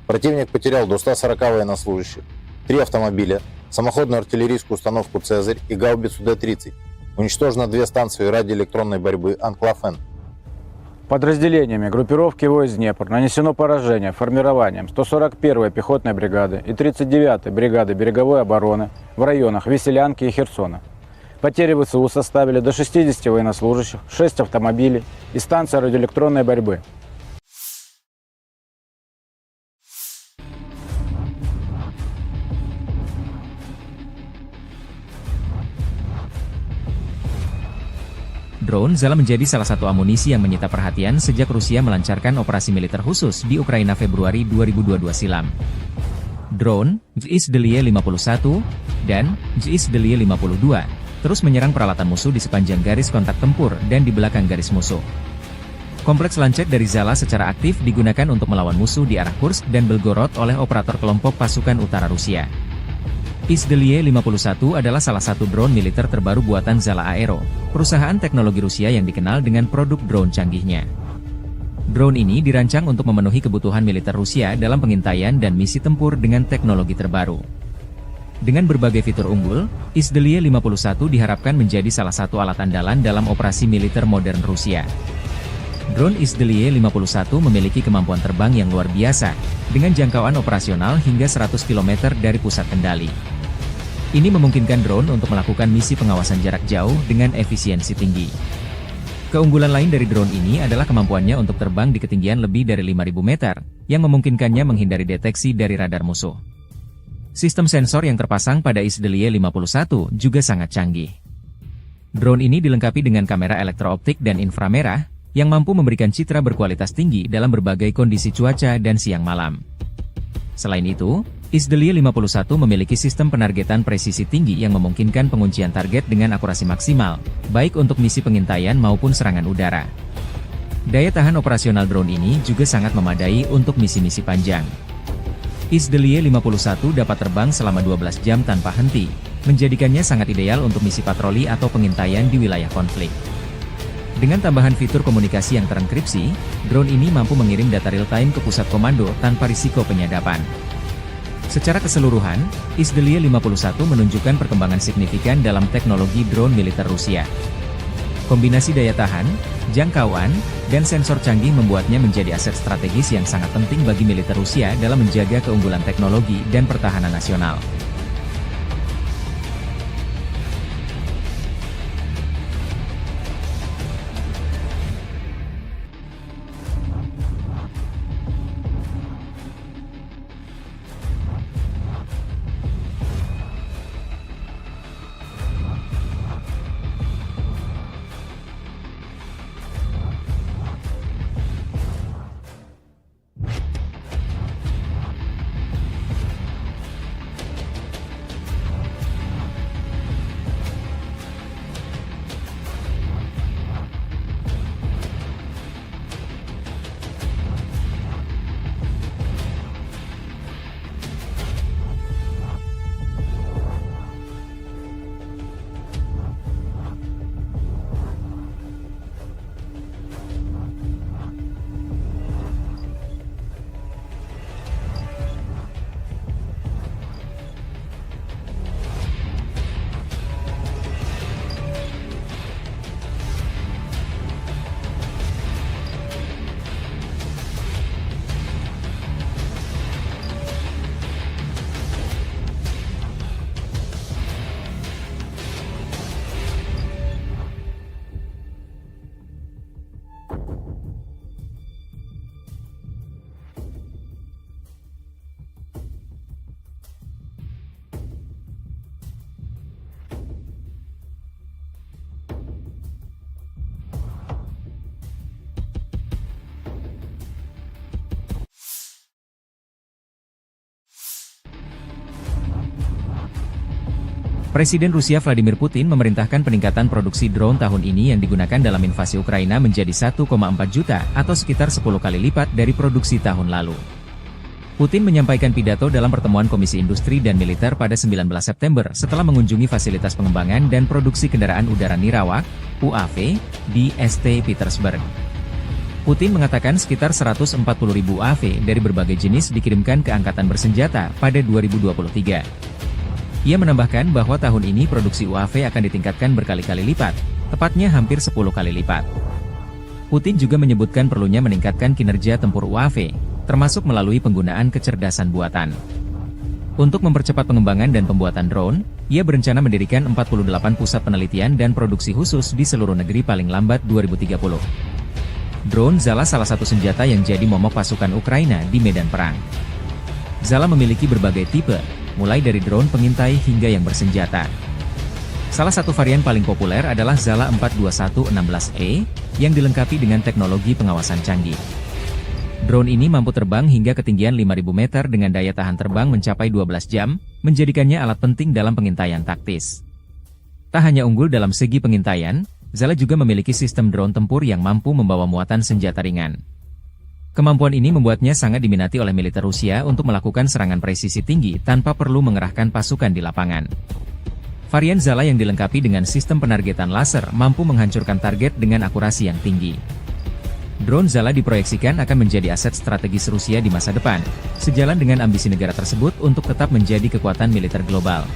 Противник потерял до 140 военнослужащих, 3 автомобиля, самоходную артиллерийскую установку «Цезарь» и гаубицу Д-30. Уничтожено 2 станции радиоэлектронной борьбы «Анклав-Н». Подразделениями группировки войск «Днепр» нанесено поражение формированием 141-й пехотной бригады и 39-й бригады береговой обороны в районах Веселянки и Херсона. Потери ВСУ составили до 60 военнослужащих, 6 автомобилей и станция радиоэлектронной борьбы. Drone Zala menjadi salah satu amunisi yang menyita perhatian sejak Rusia melancarkan operasi militer khusus di Ukraina Februari 2022 silam. Drone, JIS-51 dan JIS-52 terus menyerang peralatan musuh di sepanjang garis kontak tempur dan di belakang garis musuh. Kompleks Lancet dari Zala secara aktif digunakan untuk melawan musuh di arah Kursk dan Belgorod oleh operator kelompok pasukan utara Rusia. JIS-51 adalah salah satu drone militer terbaru buatan Zala Aero, perusahaan teknologi Rusia yang dikenal dengan produk drone canggihnya. Drone ini dirancang untuk memenuhi kebutuhan militer Rusia dalam pengintaian dan misi tempur dengan teknologi terbaru. Dengan berbagai fitur unggul, JIS-51 diharapkan menjadi salah satu alat andalan dalam operasi militer modern Rusia. Drone JIS-51 memiliki kemampuan terbang yang luar biasa, dengan jangkauan operasional hingga 100 km dari pusat kendali. Ini memungkinkan drone untuk melakukan misi pengawasan jarak jauh dengan efisiensi tinggi. Keunggulan lain dari drone ini adalah kemampuannya untuk terbang di ketinggian lebih dari 5.000 meter, yang memungkinkannya menghindari deteksi dari radar musuh. Sistem sensor yang terpasang pada JIS-51 juga sangat canggih. Drone ini dilengkapi dengan kamera elektrooptik dan inframerah, yang mampu memberikan citra berkualitas tinggi dalam berbagai kondisi cuaca dan siang malam. Selain itu, JIS-51 memiliki sistem penargetan presisi tinggi yang memungkinkan penguncian target dengan akurasi maksimal, baik untuk misi pengintaian maupun serangan udara. Daya tahan operasional drone ini juga sangat memadai untuk misi-misi panjang. JIS-51 dapat terbang selama 12 jam tanpa henti, menjadikannya sangat ideal untuk misi patroli atau pengintaian di wilayah konflik. Dengan tambahan fitur komunikasi yang terenkripsi, drone ini mampu mengirim data real-time ke pusat komando tanpa risiko penyadapan. Secara keseluruhan, Izdeliye 51 menunjukkan perkembangan signifikan dalam teknologi drone militer Rusia. Kombinasi daya tahan, jangkauan, dan sensor canggih membuatnya menjadi aset strategis yang sangat penting bagi militer Rusia dalam menjaga keunggulan teknologi dan pertahanan nasional. Presiden Rusia Vladimir Putin memerintahkan peningkatan produksi drone tahun ini yang digunakan dalam invasi Ukraina menjadi 1,4 juta atau sekitar 10 kali lipat dari produksi tahun lalu. Putin menyampaikan pidato dalam pertemuan Komisi Industri dan Militer pada 19 September setelah mengunjungi fasilitas pengembangan dan produksi kendaraan udara Nirawak, UAV, di St. Petersburg. Putin mengatakan sekitar 140.000 UAV dari berbagai jenis dikirimkan ke Angkatan Bersenjata pada 2023. Ia menambahkan bahwa tahun ini produksi UAV akan ditingkatkan berkali-kali lipat, tepatnya hampir 10 kali lipat. Putin juga menyebutkan perlunya meningkatkan kinerja tempur UAV, termasuk melalui penggunaan kecerdasan buatan. Untuk mempercepat pengembangan dan pembuatan drone, ia berencana mendirikan 48 pusat penelitian dan produksi khusus di seluruh negeri paling lambat 2030. Drone Zala salah satu senjata yang jadi momok pasukan Ukraina di medan perang. Zala memiliki berbagai tipe, mulai dari drone pengintai hingga yang bersenjata. Salah satu varian paling populer adalah Zala 42116E, yang dilengkapi dengan teknologi pengawasan canggih. Drone ini mampu terbang hingga ketinggian 5.000 meter dengan daya tahan terbang mencapai 12 jam, menjadikannya alat penting dalam pengintaian taktis. Tak hanya unggul dalam segi pengintaian, Zala juga memiliki sistem drone tempur yang mampu membawa muatan senjata ringan. Kemampuan ini membuatnya sangat diminati oleh militer Rusia untuk melakukan serangan presisi tinggi tanpa perlu mengerahkan pasukan di lapangan. Varian Zala yang dilengkapi dengan sistem penargetan laser mampu menghancurkan target dengan akurasi yang tinggi. Drone Zala diproyeksikan akan menjadi aset strategis Rusia di masa depan, sejalan dengan ambisi negara tersebut untuk tetap menjadi kekuatan militer global.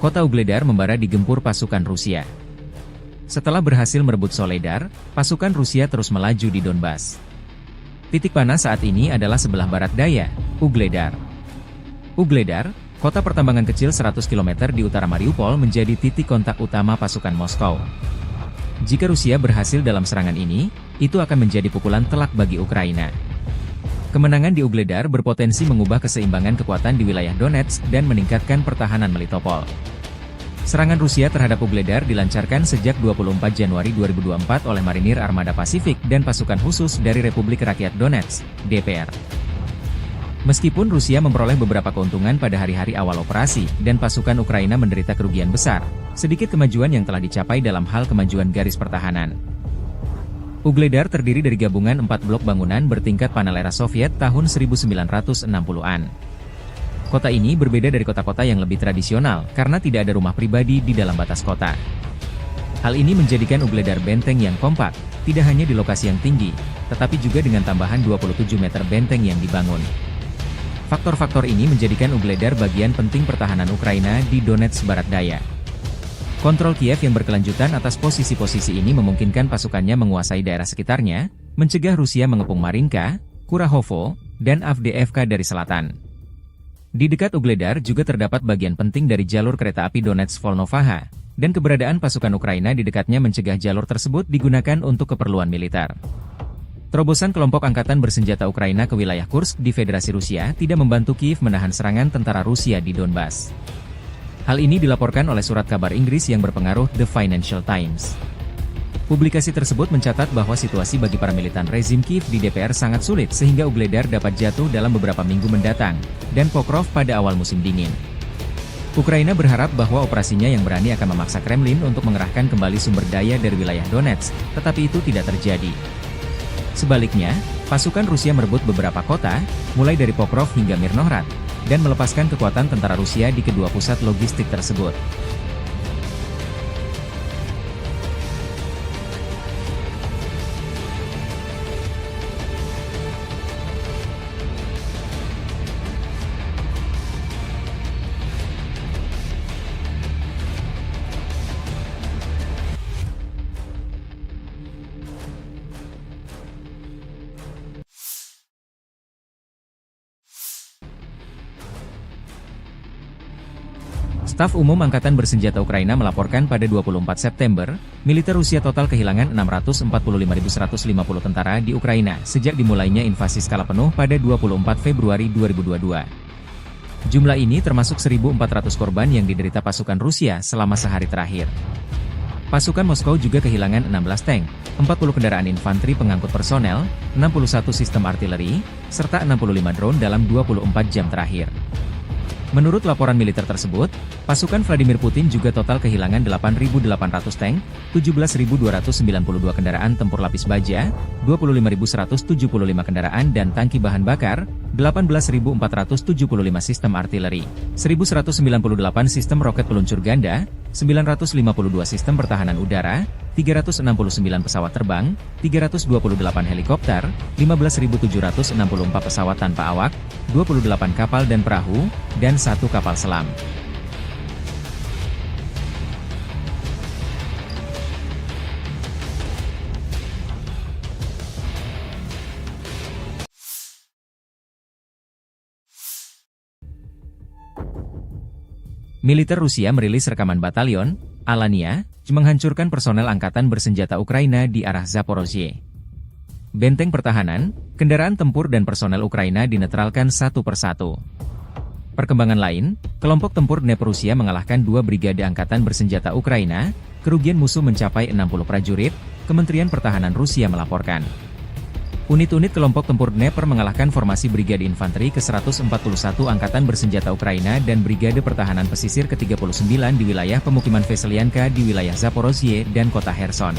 kota Ugledar membara digempur pasukan Rusia. Setelah berhasil merebut Soledar, pasukan Rusia terus melaju di Donbas. Titik panas saat ini adalah sebelah barat daya, Ugledar. Ugledar, kota pertambangan kecil 100 km di utara Mariupol, menjadi titik kontak utama pasukan Moskow. Jika Rusia berhasil dalam serangan ini, itu akan menjadi pukulan telak bagi Ukraina. Kemenangan di Ugledar berpotensi mengubah keseimbangan kekuatan di wilayah Donetsk dan meningkatkan pertahanan Melitopol. Serangan Rusia terhadap Ugledar dilancarkan sejak 24 Januari 2024 oleh Marinir Armada Pasifik dan pasukan khusus dari Republik Rakyat Donetsk, DPR. Meskipun Rusia memperoleh beberapa keuntungan pada hari-hari awal operasi dan pasukan Ukraina menderita kerugian besar, sedikit kemajuan yang telah dicapai dalam hal kemajuan garis pertahanan. Ugledar terdiri dari gabungan 4 blok bangunan bertingkat panel era Soviet tahun 1960-an. Kota ini berbeda dari kota-kota yang lebih tradisional karena tidak ada rumah pribadi di dalam batas kota. Hal ini menjadikan Ugledar benteng yang kompak, tidak hanya di lokasi yang tinggi, tetapi juga dengan tambahan 27 meter benteng yang dibangun. Faktor-faktor ini menjadikan Ugledar bagian penting pertahanan Ukraina di Donetsk Barat Daya. Kontrol Kiev yang berkelanjutan atas posisi-posisi ini memungkinkan pasukannya menguasai daerah sekitarnya, mencegah Rusia mengepung Marinka, Kurahovo, dan Avdiivka dari selatan. Di dekat Ugledar juga terdapat bagian penting dari jalur kereta api Donetsk-Volnovaha, dan keberadaan pasukan Ukraina di dekatnya mencegah jalur tersebut digunakan untuk keperluan militer. Terobosan kelompok angkatan bersenjata Ukraina ke wilayah Kursk di Federasi Rusia tidak membantu Kiev menahan serangan tentara Rusia di Donbas. Hal ini dilaporkan oleh surat kabar Inggris yang berpengaruh The Financial Times. Publikasi tersebut mencatat bahwa situasi bagi para militan rezim Kiev di DPR sangat sulit sehingga Ugledar dapat jatuh dalam beberapa minggu mendatang, dan Pokrov pada awal musim dingin. Ukraina berharap bahwa operasinya yang berani akan memaksa Kremlin untuk mengerahkan kembali sumber daya dari wilayah Donetsk, tetapi itu tidak terjadi. Sebaliknya, pasukan Rusia merebut beberapa kota, mulai dari Pokrov hingga Mirnohrad, dan melepaskan kekuatan tentara Rusia di kedua pusat logistik tersebut. Staf Umum Angkatan Bersenjata Ukraina melaporkan pada 24 September, militer Rusia total kehilangan 645.150 tentara di Ukraina sejak dimulainya invasi skala penuh pada 24 Februari 2022. Jumlah ini termasuk 1.400 korban yang diderita pasukan Rusia selama sehari terakhir. Pasukan Moskow juga kehilangan 16 tank, 40 kendaraan infanteri pengangkut personel, 61 sistem artileri, serta 65 drone dalam 24 jam terakhir. Menurut laporan militer tersebut, pasukan Vladimir Putin juga total kehilangan 8.800 tank, 17.292 kendaraan tempur lapis baja, 25.175 kendaraan dan tangki bahan bakar, 18.475 sistem artileri, 1.198 sistem roket peluncur ganda, 952 sistem pertahanan udara, 369 pesawat terbang, 328 helikopter, 15.764 pesawat tanpa awak, 28 kapal dan perahu, dan 1 kapal selam. Militer Rusia merilis rekaman batalion Alania menghancurkan personel angkatan bersenjata Ukraina di arah Zaporozhye. Benteng pertahanan, kendaraan tempur dan personel Ukraina dinetralkan satu persatu. Perkembangan lain, kelompok tempur Dnepr Rusia mengalahkan 2 brigade angkatan bersenjata Ukraina, kerugian musuh mencapai 60 prajurit, Kementerian Pertahanan Rusia melaporkan. Unit-unit kelompok tempur Dnepr mengalahkan formasi Brigade Infanteri ke-141 Angkatan Bersenjata Ukraina dan Brigade Pertahanan Pesisir ke-39 di wilayah pemukiman Veselyanka di wilayah Zaporozhye dan kota Kherson.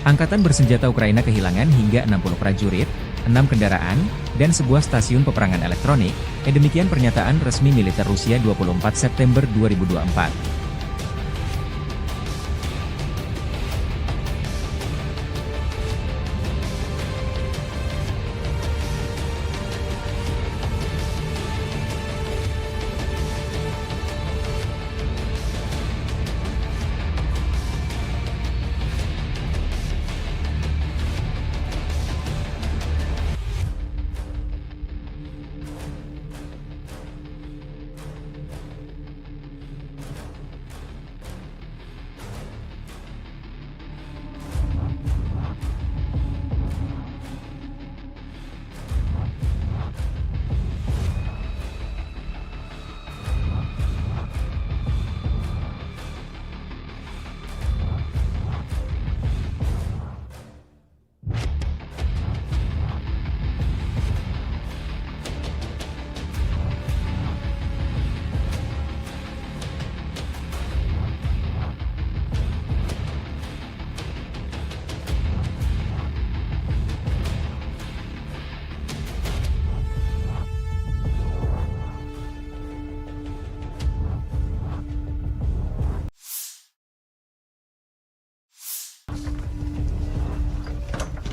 Angkatan Bersenjata Ukraina kehilangan hingga 60 prajurit, 6 kendaraan, dan sebuah stasiun peperangan elektronik, demikian pernyataan resmi militer Rusia 24 September 2024.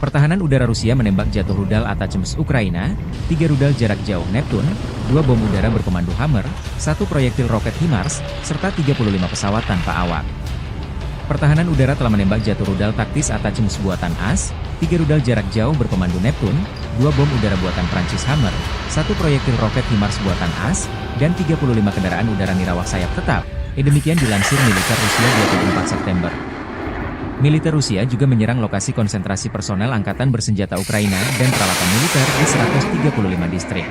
Pertahanan udara Rusia menembak jatuh rudal Atacms Ukraina, 3 rudal jarak jauh Neptune, 2 bom udara berkomando Hammer, 1 proyektil roket HIMARS, serta 35 pesawat tanpa awak. Pertahanan udara telah menembak jatuh rudal taktis Atacms buatan AS, 3 rudal jarak jauh berkomando Neptune, 2 bom udara buatan Prancis Hammer, 1 proyektil roket HIMARS buatan AS, dan 35 kendaraan udara nirawak sayap tetap. Demikian dilansir militer Rusia 24 September. Militer Rusia juga menyerang lokasi konsentrasi personel angkatan bersenjata Ukraina dan peralatan militer di 135 distrik.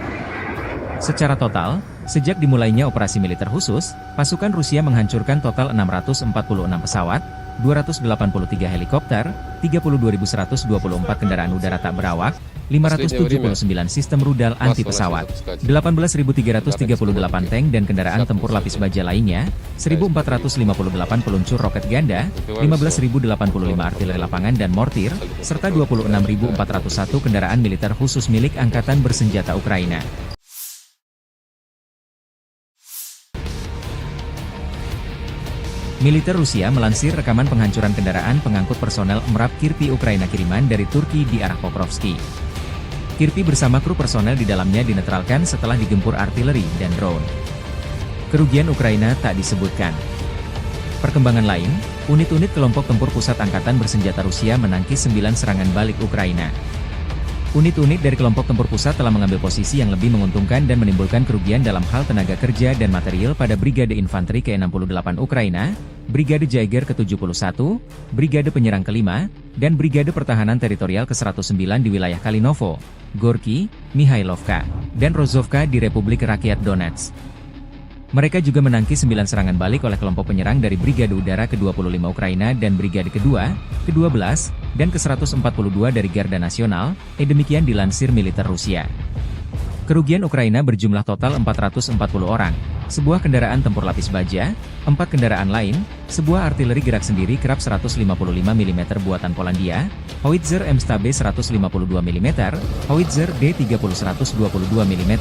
Secara total, sejak dimulainya operasi militer khusus, pasukan Rusia menghancurkan total 646 pesawat, 283 helikopter, 32.124 kendaraan udara tak berawak, 579 sistem rudal anti-pesawat, 18.338 tank dan kendaraan tempur lapis baja lainnya, 1.458 peluncur roket ganda, 15.085 artileri lapangan dan mortir, serta 26.401 kendaraan militer khusus milik Angkatan Bersenjata Ukraina. Militer Rusia melansir rekaman penghancuran kendaraan pengangkut personel MRAP Kirpi Ukraina kiriman dari Turki di arah Pokrovski. Kirpi bersama kru personel di dalamnya dinetralkan setelah digempur artileri dan drone. Kerugian Ukraina tak disebutkan. Perkembangan lain, unit-unit kelompok tempur pusat Angkatan Bersenjata Rusia menangkis 9 serangan balik Ukraina. Unit-unit dari kelompok tempur pusat telah mengambil posisi yang lebih menguntungkan dan menimbulkan kerugian dalam hal tenaga kerja dan material pada Brigade Infanteri ke-68 Ukraina, Brigade Jaeger ke-71, Brigade Penyerang ke-5, dan Brigade Pertahanan Teritorial ke-109 di wilayah Kalinovo, Gorky, Mihailovka, dan Rozovka di Republik Rakyat Donetsk. Mereka juga menangkis 9 serangan balik oleh kelompok penyerang dari Brigade Udara ke-25 Ukraina dan Brigade kedua, ke-12, dan ke-142 dari Garda Nasional, demikian dilansir militer Rusia. Kerugian Ukraina berjumlah total 440 orang, sebuah kendaraan tempur lapis baja, 4 kendaraan lain, sebuah artileri gerak sendiri kerap 155 mm buatan Polandia, howitzer M-Stabe 152 mm, howitzer D30 122 mm,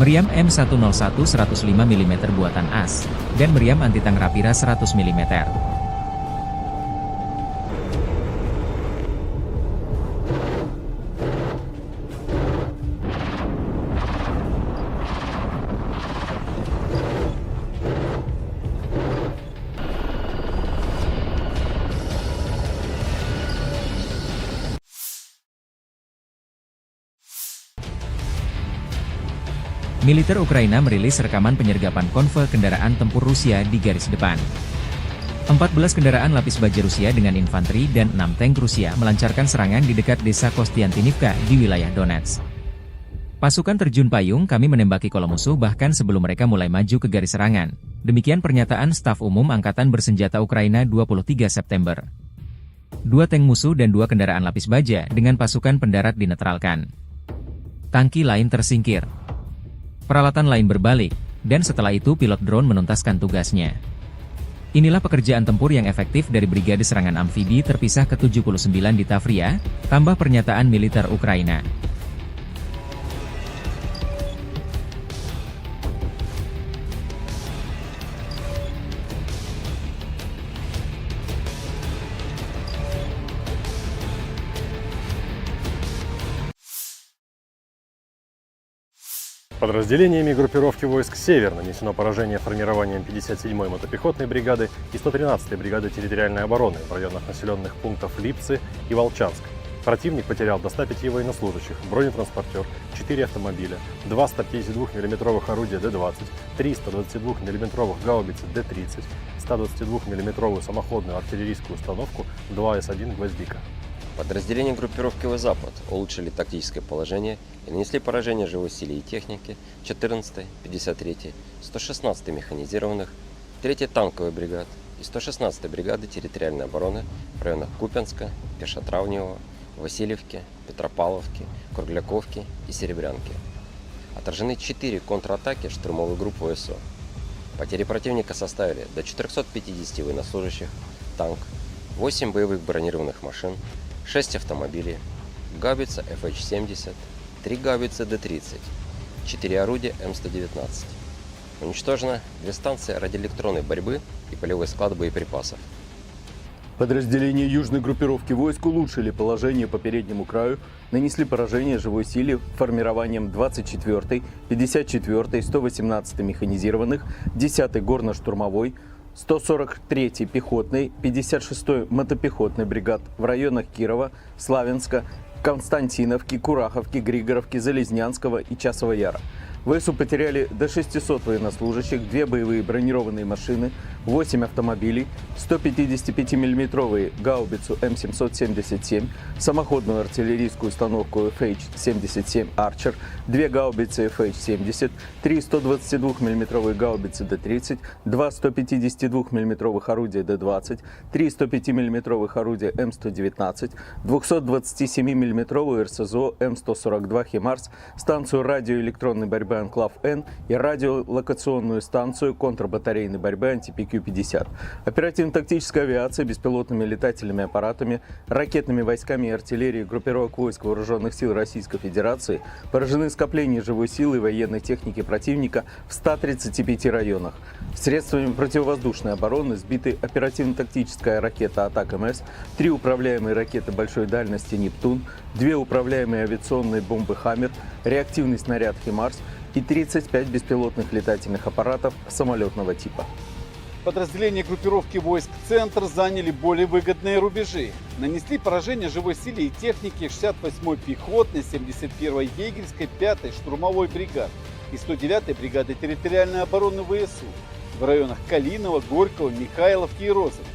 meriam M101 105 mm buatan AS, dan meriam anti-tank Rapira 100 mm. Militer Ukraina merilis rekaman penyergapan konvoi kendaraan tempur Rusia di garis depan. 14 kendaraan lapis baja Rusia dengan infanteri dan 6 tank Rusia melancarkan serangan di dekat desa Kostiantinivka di wilayah Donetsk. Pasukan terjun payung kami menembaki kolom musuh bahkan sebelum mereka mulai maju ke garis serangan. Demikian pernyataan Staf Umum Angkatan Bersenjata Ukraina 23 September. 2 tank musuh dan 2 kendaraan lapis baja dengan pasukan pendarat dinetralkan. Tangki lain tersingkir. Peralatan lain berbalik, dan setelah itu pilot drone menuntaskan tugasnya. Inilah pekerjaan tempur yang efektif dari Brigade Serangan Amfibi terpisah ke-79 di Tavria, tambah pernyataan militer Ukraina. Подразделениями группировки войск «Север» нанесено поражение формированием 57-й мотопехотной бригады и 113-й бригады территориальной обороны в районах населенных пунктов Липцы и Волчанск. Противник потерял до 105 военнослужащих, бронетранспортер, 4 автомобиля, 2 152 мм орудия Д-20, 3 122 мм гаубицы Д-30, 122 мм самоходную артиллерийскую установку 2 С-1 «Гвоздика». Подразделения группировки «Запад» улучшили тактическое положение и нанесли поражение живой силе и технике 14-й, 53-й, 116-й механизированных, 3-й танковой бригад и 116-й бригады территориальной обороны в районах Купянска, Пешотравневого, Васильевки, Петропавловки, Кругляковки и Серебрянки. Отражены 4 контратаки штурмовых групп ВСО. Потери противника составили до 450 военнослужащих, танк, 8 боевых бронированных машин, 6 автомобилей, гаубица FH-70, 3 гаубицы Д-30, 4 орудия М119. Уничтожено 2 станции радиоэлектронной борьбы и полевой склад боеприпасов. Подразделения южной группировки войск улучшили положение по переднему краю, нанесли поражение живой силе формированием 24-й, 54-й, 118-й механизированных, 10-й горно-штурмовой, 143-й пехотной, 56-й мотопехотной бригад в районах Кирова, Славянска, Константиновки, Кураховки, Григоровки, Залезнянского и Часового Яра. ВСУ потеряли до 600 военнослужащих, 2 боевые бронированные машины, 8 автомобилей, 155 мм гаубицу М777, самоходную артиллерийскую установку FH-77 Archer, 2 гаубицы FH-70, 3 122 мм гаубицы Д-30, 2 152 мм орудия Д-20, 3 105 мм орудия М119, 227 мм РСЗО М142 «Химарс», станцию радиоэлектронной борьбы «Анклав-Н» и радиолокационную станцию контрбатарейной борьбы «Антипикю-50». Оперативно-тактическая авиация, беспилотными летательными аппаратами, ракетными войсками и артиллерией группировок войск Вооруженных сил Российской Федерации поражены скопления живой силы и военной техники противника в 135 районах. Средствами противовоздушной обороны сбиты оперативно-тактическая ракета «Атак-МС», 3 управляемые ракеты большой дальности «Нептун», 2 управляемые авиационные бомбы «Хаммер», реактивный снаряд «Химарс» и 35 беспилотных летательных аппаратов самолетного типа. Подразделения группировки войск «Центр» заняли более выгодные рубежи. Нанесли поражение живой силе и технике 68-й пехотной, 71-й егерской, 5-й штурмовой бригад и 109-й бригады территориальной обороны ВСУ в районах Калинова, Горького, Михайловки и Розовки.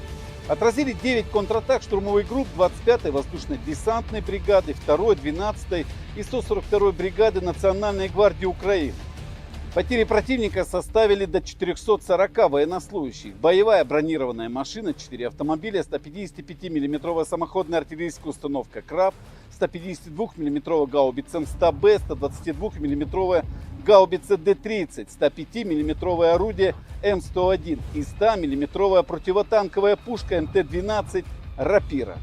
Отразили 9 контратак штурмовых групп 25-й воздушно-десантной бригады, 2-й, 12-й и 142-й бригады Национальной гвардии Украины. Потери противника составили до 440 военнослужащих. Боевая бронированная машина, 4 автомобиля, 155 мм самоходная артиллерийская установка «Краб», 152 мм гаубица М100Б, 122 мм гаубица Д-30, 105 мм орудие М101 и 100 мм противотанковая пушка МТ-12 «Рапира».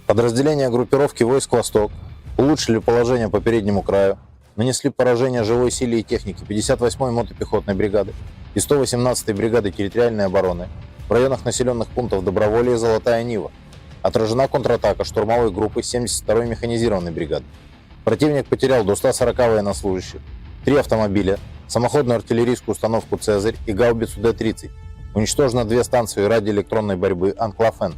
Подразделения группировки войск «Восток» улучшили положение по переднему краю, нанесли поражение живой силе и технике 58-й мотопехотной бригады и 118-й бригады территориальной обороны в районах населенных пунктов Доброволье и Золотая Нива. Отражена контратака штурмовой группы 72-й механизированной бригады. Противник потерял до 140 военнослужащих, 3 автомобиля, самоходную артиллерийскую установку «Цезарь» и гаубицу Д-30. Уничтожено 2 станции радиоэлектронной борьбы «Анклав-Н».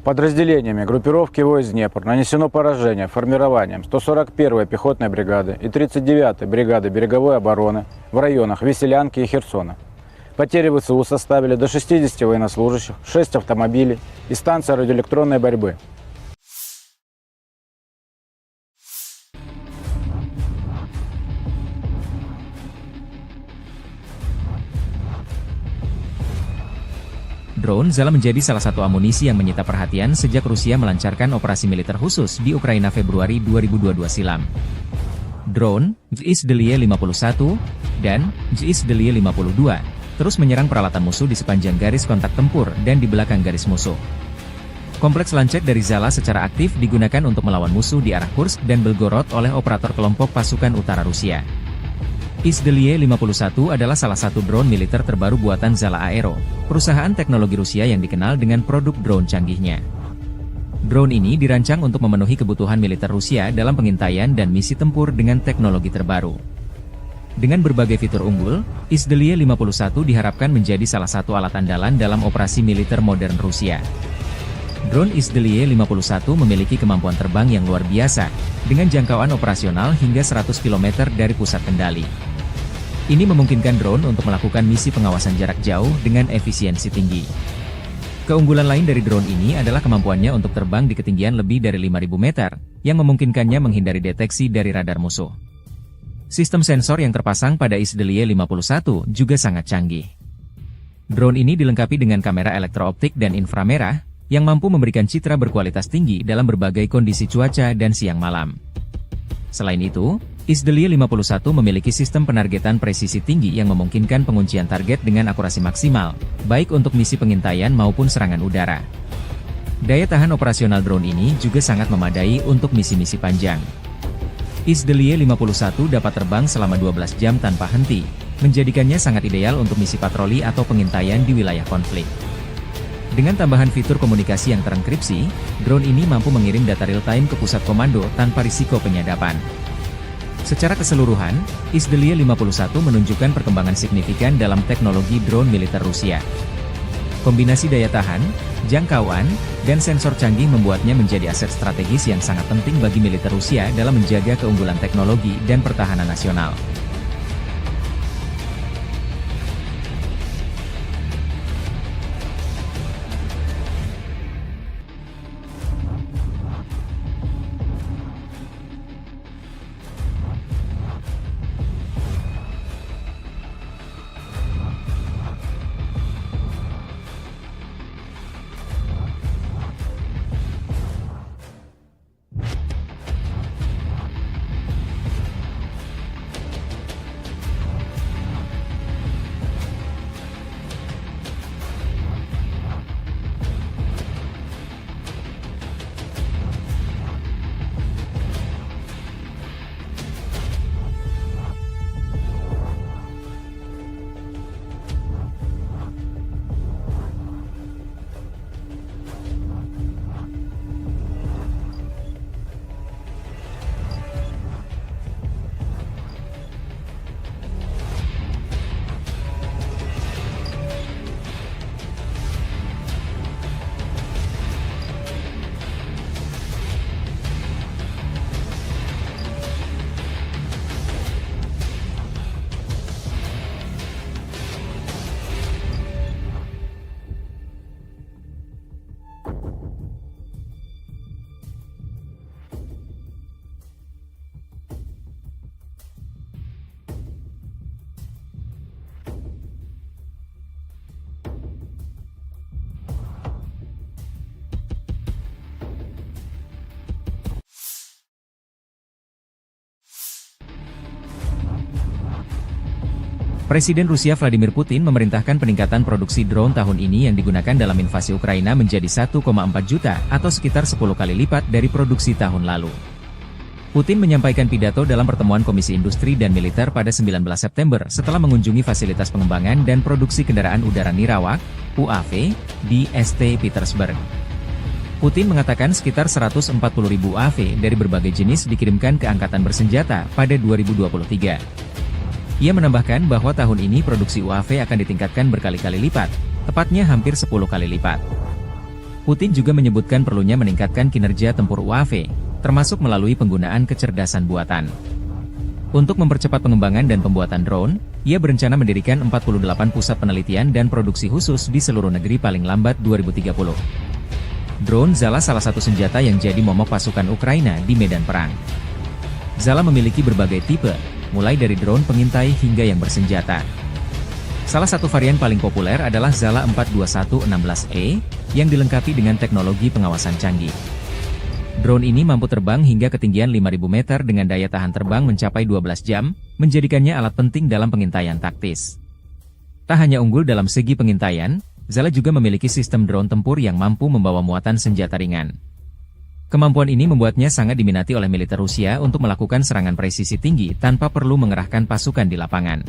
Подразделениями группировки войск Днепр нанесено поражение формированием 141-й пехотной бригады и 39-й бригады береговой обороны в районах Веселянки и Херсона. Потери ВСУ составили до 60 военнослужащих, 6 автомобилей и станция радиоэлектронной борьбы. Drone Zala menjadi salah satu amunisi yang menyita perhatian sejak Rusia melancarkan operasi militer khusus di Ukraina Februari 2022 silam. Drone, JIS-51 dan JIS-52 terus menyerang peralatan musuh di sepanjang garis kontak tempur dan di belakang garis musuh. Kompleks lancet dari Zala secara aktif digunakan untuk melawan musuh di arah Kursk dan Belgorod oleh operator kelompok pasukan utara Rusia. JIS-51 adalah salah satu drone militer terbaru buatan Zala Aero, perusahaan teknologi Rusia yang dikenal dengan produk drone canggihnya. Drone ini dirancang untuk memenuhi kebutuhan militer Rusia dalam pengintaian dan misi tempur dengan teknologi terbaru. Dengan berbagai fitur unggul, JIS-51 diharapkan menjadi salah satu alat andalan dalam operasi militer modern Rusia. Drone JIS-51 memiliki kemampuan terbang yang luar biasa, dengan jangkauan operasional hingga 100 km dari pusat kendali. Ini memungkinkan drone untuk melakukan misi pengawasan jarak jauh dengan efisiensi tinggi. Keunggulan lain dari drone ini adalah kemampuannya untuk terbang di ketinggian lebih dari 5.000 meter, yang memungkinkannya menghindari deteksi dari radar musuh. Sistem sensor yang terpasang pada JIS-51 juga sangat canggih. Drone ini dilengkapi dengan kamera elektrooptik dan inframerah, yang mampu memberikan citra berkualitas tinggi dalam berbagai kondisi cuaca dan siang malam. Selain itu, JIS-51 memiliki sistem penargetan presisi tinggi yang memungkinkan penguncian target dengan akurasi maksimal, baik untuk misi pengintaian maupun serangan udara. Daya tahan operasional drone ini juga sangat memadai untuk misi-misi panjang. JIS-51 dapat terbang selama 12 jam tanpa henti, menjadikannya sangat ideal untuk misi patroli atau pengintaian di wilayah konflik. Dengan tambahan fitur komunikasi yang terenkripsi, drone ini mampu mengirim data real-time ke pusat komando tanpa risiko penyadapan. Secara keseluruhan, Izdeliye 51 menunjukkan perkembangan signifikan dalam teknologi drone militer Rusia. Kombinasi daya tahan, jangkauan, dan sensor canggih membuatnya menjadi aset strategis yang sangat penting bagi militer Rusia dalam menjaga keunggulan teknologi dan pertahanan nasional. Presiden Rusia Vladimir Putin memerintahkan peningkatan produksi drone tahun ini yang digunakan dalam invasi Ukraina menjadi 1,4 juta atau sekitar 10 kali lipat dari produksi tahun lalu. Putin menyampaikan pidato dalam pertemuan Komisi Industri dan Militer pada 19 September setelah mengunjungi fasilitas pengembangan dan produksi kendaraan udara Nirawak, UAV, di St. Petersburg. Putin mengatakan sekitar 140.000 UAV dari berbagai jenis dikirimkan ke Angkatan Bersenjata pada 2023. Ia menambahkan bahwa tahun ini produksi UAV akan ditingkatkan berkali-kali lipat, tepatnya hampir 10 kali lipat. Putin juga menyebutkan perlunya meningkatkan kinerja tempur UAV, termasuk melalui penggunaan kecerdasan buatan. Untuk mempercepat pengembangan dan pembuatan drone, ia berencana mendirikan 48 pusat penelitian dan produksi khusus di seluruh negeri paling lambat 2030. Drone Zala salah satu senjata yang jadi momok pasukan Ukraina di medan perang. Zala memiliki berbagai tipe, mulai dari drone pengintai hingga yang bersenjata. Salah satu varian paling populer adalah Zala 42116E, yang dilengkapi dengan teknologi pengawasan canggih. Drone ini mampu terbang hingga ketinggian 5.000 meter dengan daya tahan terbang mencapai 12 jam, menjadikannya alat penting dalam pengintaian taktis. Tak hanya unggul dalam segi pengintaian, Zala juga memiliki sistem drone tempur yang mampu membawa muatan senjata ringan. Kemampuan ini membuatnya sangat diminati oleh militer Rusia untuk melakukan serangan presisi tinggi tanpa perlu mengerahkan pasukan di lapangan.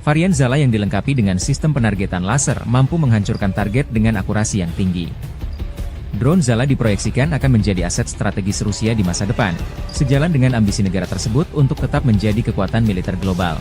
Varian Zala yang dilengkapi dengan sistem penargetan laser mampu menghancurkan target dengan akurasi yang tinggi. Drone Zala diproyeksikan akan menjadi aset strategis Rusia di masa depan, sejalan dengan ambisi negara tersebut untuk tetap menjadi kekuatan militer global.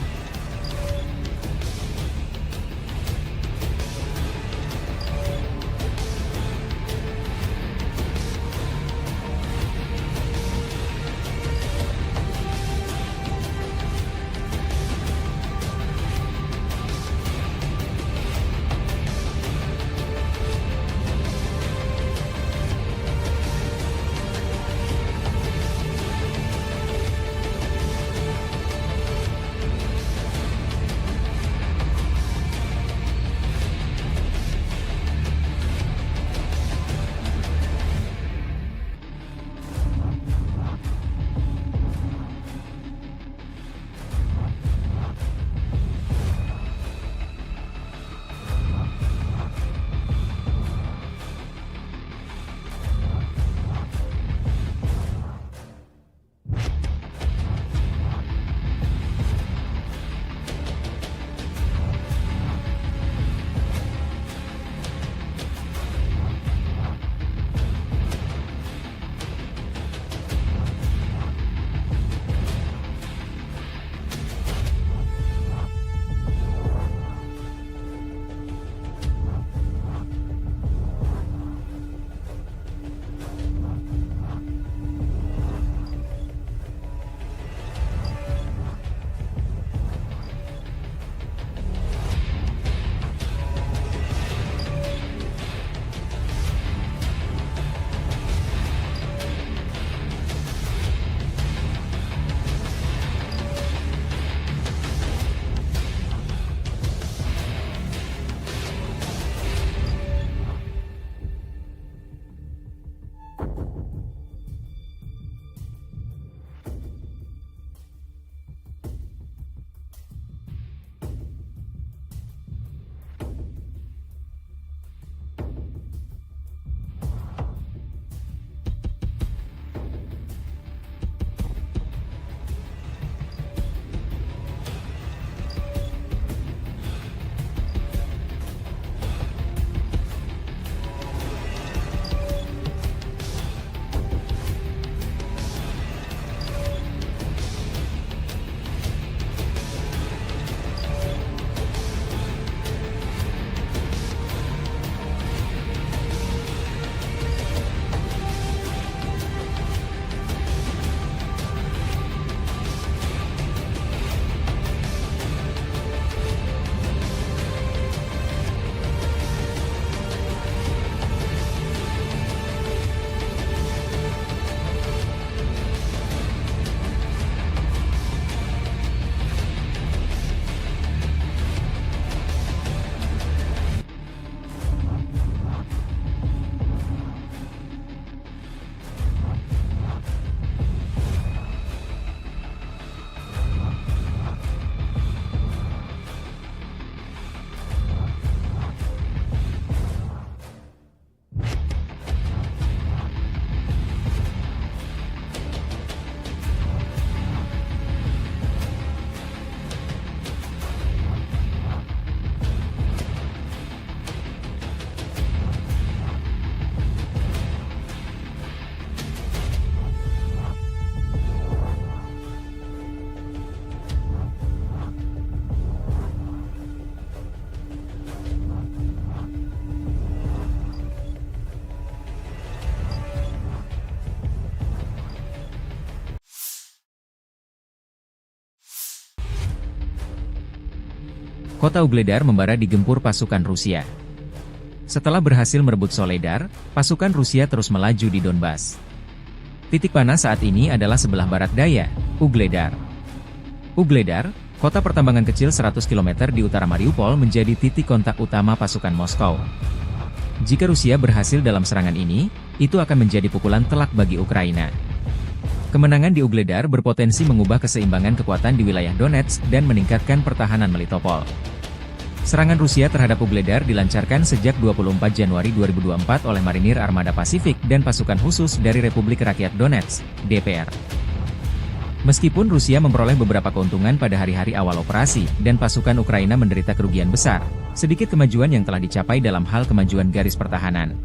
kota Ugledar membara digempur pasukan Rusia. Setelah berhasil merebut Soledar, pasukan Rusia terus melaju di Donbas. Titik panas saat ini adalah sebelah barat daya, Ugledar. Ugledar, kota pertambangan kecil 100 km di utara Mariupol menjadi titik kontak utama pasukan Moskow. Jika Rusia berhasil dalam serangan ini, itu akan menjadi pukulan telak bagi Ukraina. Kemenangan di Ugledar berpotensi mengubah keseimbangan kekuatan di wilayah Donetsk dan meningkatkan pertahanan Melitopol. Serangan Rusia terhadap Ugledar dilancarkan sejak 24 Januari 2024 oleh Marinir Armada Pasifik dan pasukan khusus dari Republik Rakyat Donetsk, DPR. Meskipun Rusia memperoleh beberapa keuntungan pada hari-hari awal operasi dan pasukan Ukraina menderita kerugian besar, sedikit kemajuan yang telah dicapai dalam hal kemajuan garis pertahanan.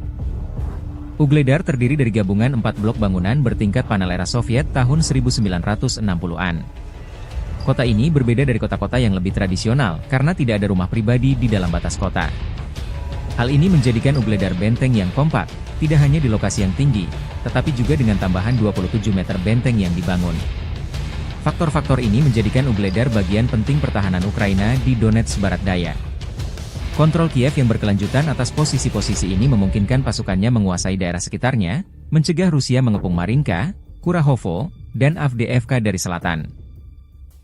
Ugledar terdiri dari gabungan 4 blok bangunan bertingkat panel era Soviet tahun 1960-an. Kota ini berbeda dari kota-kota yang lebih tradisional karena tidak ada rumah pribadi di dalam batas kota. Hal ini menjadikan Ugledar benteng yang kompak, tidak hanya di lokasi yang tinggi, tetapi juga dengan tambahan 27 meter benteng yang dibangun. Faktor-faktor ini menjadikan Ugledar bagian penting pertahanan Ukraina di Donetsk Barat Daya. Kontrol Kiev yang berkelanjutan atas posisi-posisi ini memungkinkan pasukannya menguasai daerah sekitarnya, mencegah Rusia mengepung Marinka, Kurahovo, dan Avdiivka dari selatan.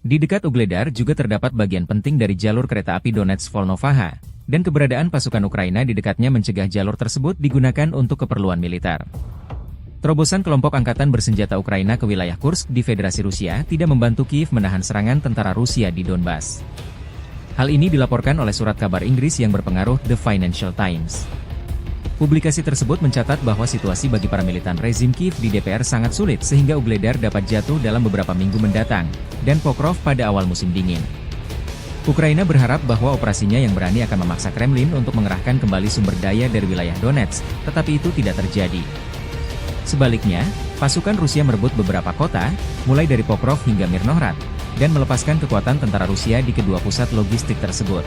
Di dekat Ugledar juga terdapat bagian penting dari jalur kereta api Donetsk-Volnovaha, dan keberadaan pasukan Ukraina di dekatnya mencegah jalur tersebut digunakan untuk keperluan militer. Terobosan kelompok angkatan bersenjata Ukraina ke wilayah Kursk di Federasi Rusia tidak membantu Kiev menahan serangan tentara Rusia di Donbas. Hal ini dilaporkan oleh surat kabar Inggris yang berpengaruh The Financial Times. Publikasi tersebut mencatat bahwa situasi bagi paramilitan rezim Kiev di DPR sangat sulit sehingga Ugledar dapat jatuh dalam beberapa minggu mendatang, dan Pokrov pada awal musim dingin. Ukraina berharap bahwa operasinya yang berani akan memaksa Kremlin untuk mengerahkan kembali sumber daya dari wilayah Donetsk, tetapi itu tidak terjadi. Sebaliknya, pasukan Rusia merebut beberapa kota, mulai dari Pokrov hingga Mirnohrad, dan melepaskan kekuatan tentara Rusia di kedua pusat logistik tersebut.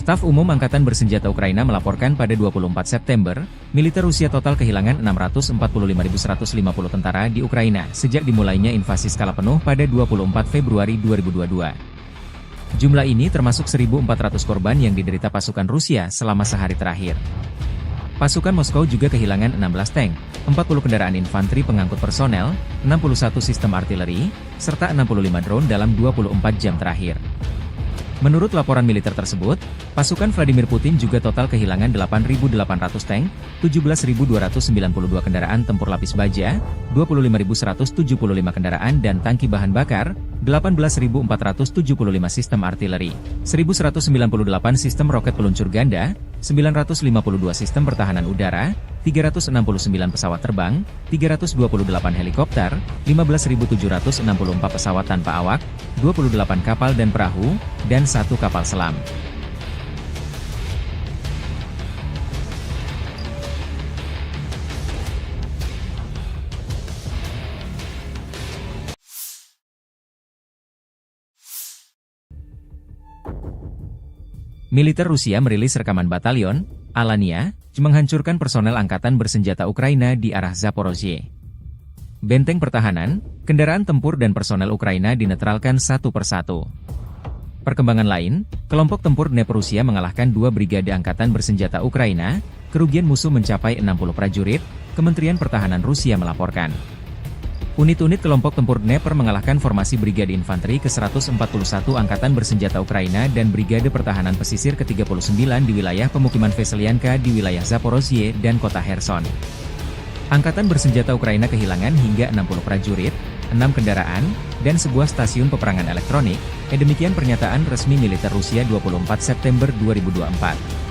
Staf Umum Angkatan Bersenjata Ukraina melaporkan pada 24 September, militer Rusia total kehilangan 645.150 tentara di Ukraina sejak dimulainya invasi skala penuh pada 24 Februari 2022. Jumlah ini termasuk 1.400 korban yang diderita pasukan Rusia selama sehari terakhir. Pasukan Moskow juga kehilangan 16 tank, 40 kendaraan infanteri pengangkut personel, 61 sistem artileri, serta 65 drone dalam 24 jam terakhir. Menurut laporan militer tersebut, pasukan Vladimir Putin juga total kehilangan 8.800 tank, 17.292 kendaraan tempur lapis baja, 25.175 kendaraan dan tangki bahan bakar, 18.475 sistem artileri, 1.198 sistem roket peluncur ganda, 952 sistem pertahanan udara, 369 pesawat terbang, 328 helikopter, 15.764 pesawat tanpa awak, 28 kapal dan perahu, dan 1 kapal selam. Militer Rusia merilis rekaman batalion Alania menghancurkan personel angkatan bersenjata Ukraina di arah Zaporozhye. Benteng pertahanan, kendaraan tempur dan personel Ukraina dinetralkan satu persatu. Perkembangan lain, kelompok tempur Dnepr Rusia mengalahkan 2 brigade angkatan bersenjata Ukraina, kerugian musuh mencapai 60 prajurit, Kementerian Pertahanan Rusia melaporkan. Unit-unit kelompok tempur Dnepr mengalahkan formasi Brigade Infanteri ke-141 Angkatan Bersenjata Ukraina dan Brigade Pertahanan Pesisir ke-39 di wilayah pemukiman Veselyanka di wilayah Zaporozhye dan kota Kherson. Angkatan Bersenjata Ukraina kehilangan hingga 60 prajurit, 6 kendaraan, dan sebuah stasiun peperangan elektronik, demikian pernyataan resmi militer Rusia 24 September 2024.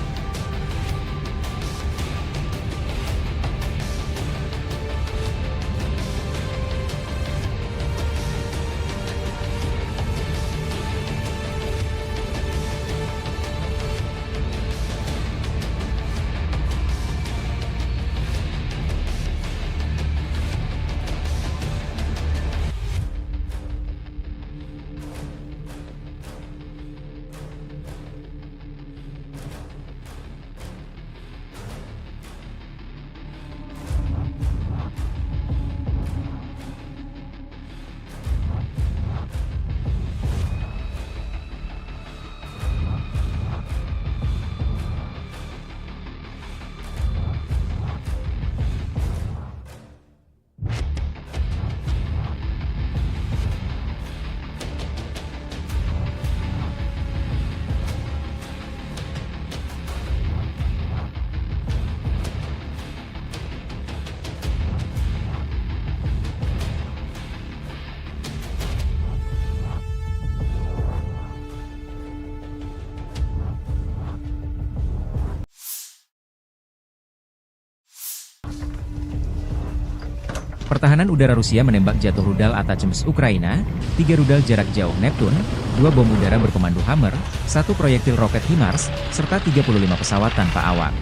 Pertahanan udara Rusia menembak jatuh rudal Atacms Ukraina, 3 rudal jarak jauh Neptune, 2 bom udara berkomando Hammer, 1 proyektil roket HIMARS, serta 35 pesawat tanpa awak.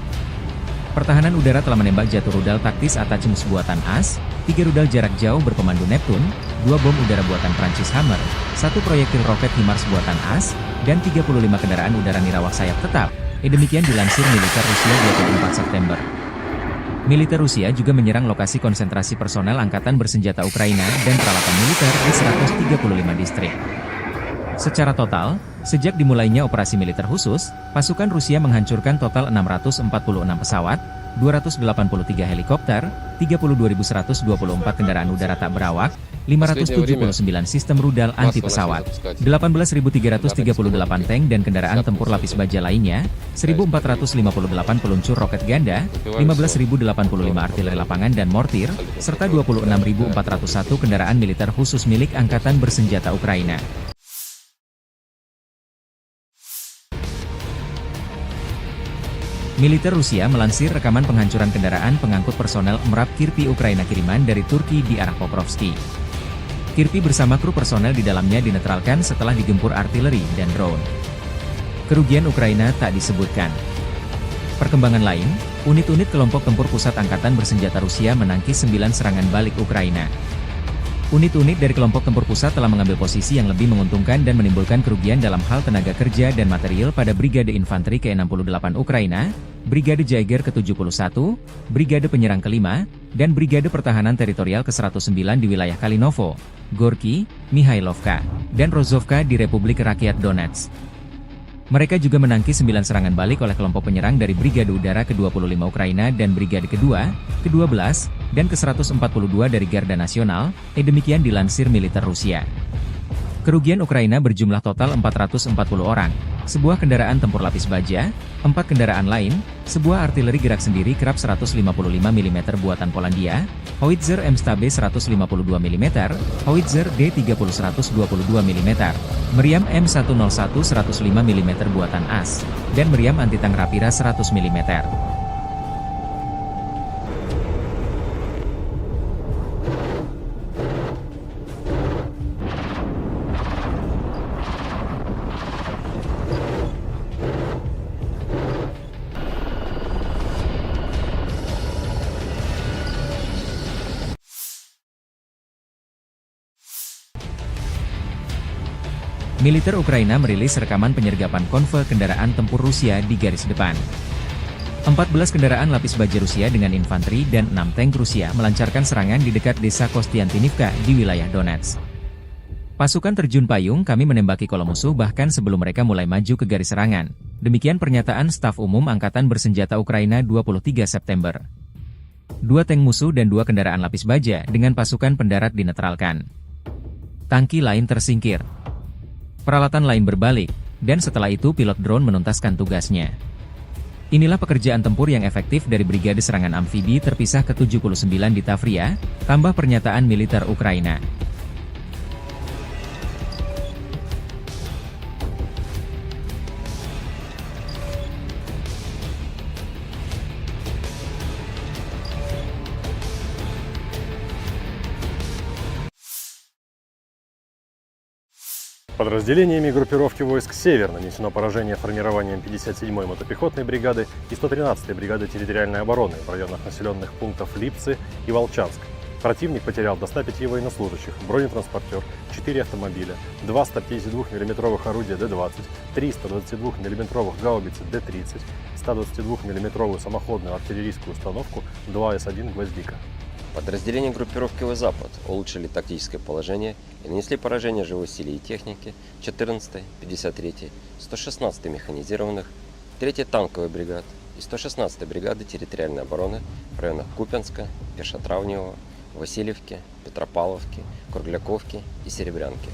Pertahanan udara telah menembak jatuh rudal taktis Atacms buatan AS, 3 rudal jarak jauh berkomando Neptune, 2 bom udara buatan Prancis Hammer, 1 proyektil roket HIMARS buatan AS, dan 35 kendaraan udara nirawak sayap tetap. Demikian dilansir militer Rusia 24 September. Militer Rusia juga menyerang lokasi konsentrasi personel angkatan bersenjata Ukraina dan peralatan militer di 135 distrik. Secara total, sejak dimulainya operasi militer khusus, pasukan Rusia menghancurkan total 646 pesawat, 283 helikopter, 32.124 kendaraan udara tak berawak, 579 sistem rudal anti-pesawat, 18.338 tank dan kendaraan tempur lapis baja lainnya, 1.458 peluncur roket ganda, 15.085 artileri lapangan dan mortir, serta 26.401 kendaraan militer khusus milik Angkatan Bersenjata Ukraina. Militer Rusia melansir rekaman penghancuran kendaraan pengangkut personel MRAP Kirpi Ukraina kiriman dari Turki di arah Pokrovski. Kirpi bersama kru personel di dalamnya dinetralkan setelah digempur artileri dan drone. Kerugian Ukraina tak disebutkan. Perkembangan lain, unit-unit kelompok tempur pusat Angkatan Bersenjata Rusia menangkis 9 serangan balik Ukraina. Unit-unit dari kelompok tempur pusat telah mengambil posisi yang lebih menguntungkan dan menimbulkan kerugian dalam hal tenaga kerja dan material pada Brigade Infanteri ke-68 Ukraina, Brigade Jaeger ke-71, Brigade Penyerang ke-5, dan Brigade Pertahanan Teritorial ke-109 di wilayah Kalinovo, Gorky, Mihailovka, dan Rozovka di Republik Rakyat Donetsk. Mereka juga menangkis 9 serangan balik oleh kelompok penyerang dari Brigade Udara ke-25 Ukraina dan Brigade kedua, ke-12, dan ke-142 dari Garda Nasional, demikian dilansir militer Rusia. Kerugian Ukraina berjumlah total 440 orang, sebuah kendaraan tempur lapis baja, 4 kendaraan lain, sebuah artileri gerak sendiri kerap 155 mm buatan Polandia, howitzer M-Stabe 152 mm, howitzer D30 122 mm, meriam M101 105 mm buatan AS, dan meriam anti-tank Rapira 100 mm. Militer Ukraina merilis rekaman penyergapan konvoi kendaraan tempur Rusia di garis depan. 14 kendaraan lapis baja Rusia dengan infanteri dan 6 tank Rusia melancarkan serangan di dekat desa Kostiantinivka di wilayah Donetsk. Pasukan terjun payung kami menembaki kolom musuh bahkan sebelum mereka mulai maju ke garis serangan. Demikian pernyataan Staf Umum Angkatan Bersenjata Ukraina 23 September. 2 tank musuh dan 2 kendaraan lapis baja dengan pasukan pendarat dinetralkan. Tangki lain tersingkir. Peralatan lain berbalik, dan setelah itu pilot drone menuntaskan tugasnya. Inilah pekerjaan tempur yang efektif dari Brigade Serangan Amfibi terpisah ke-79 di Tavria, tambah pernyataan militer Ukraina. Подразделениями группировки войск «Север» нанесено поражение формированием 57-й мотопехотной бригады и 113-й бригады территориальной обороны в районах населенных пунктов Липцы и Волчанск. Противник потерял до 105 военнослужащих, бронетранспортер, 4 автомобиля, 2 152 мм орудия Д-20, 3 122 мм гаубицы Д-30, 122 мм самоходную артиллерийскую установку 2 С-1 «Гвоздика». Подразделения группировки «Запад» улучшили тактическое положение и нанесли поражение живой силе и технике 14-й, 53-й, 116-й механизированных, 3-й танковой бригад и 116-й бригады территориальной обороны в районах Купянска, Пешотравневого, Васильевки, Петропавловки, Кругляковки и Серебрянки.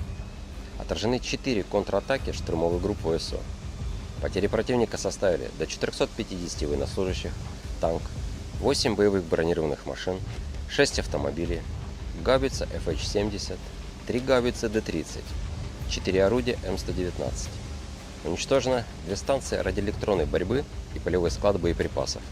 Отражены 4 контратаки штурмовых групп ВСО. Потери противника составили до 450 военнослужащих, танк, 8 боевых бронированных машин, 6 автомобилей, гаубица FH-70, 3 гаубицы Д-30, 4 орудия М119. Уничтожено 2 станции радиоэлектронной борьбы и полевой склад боеприпасов.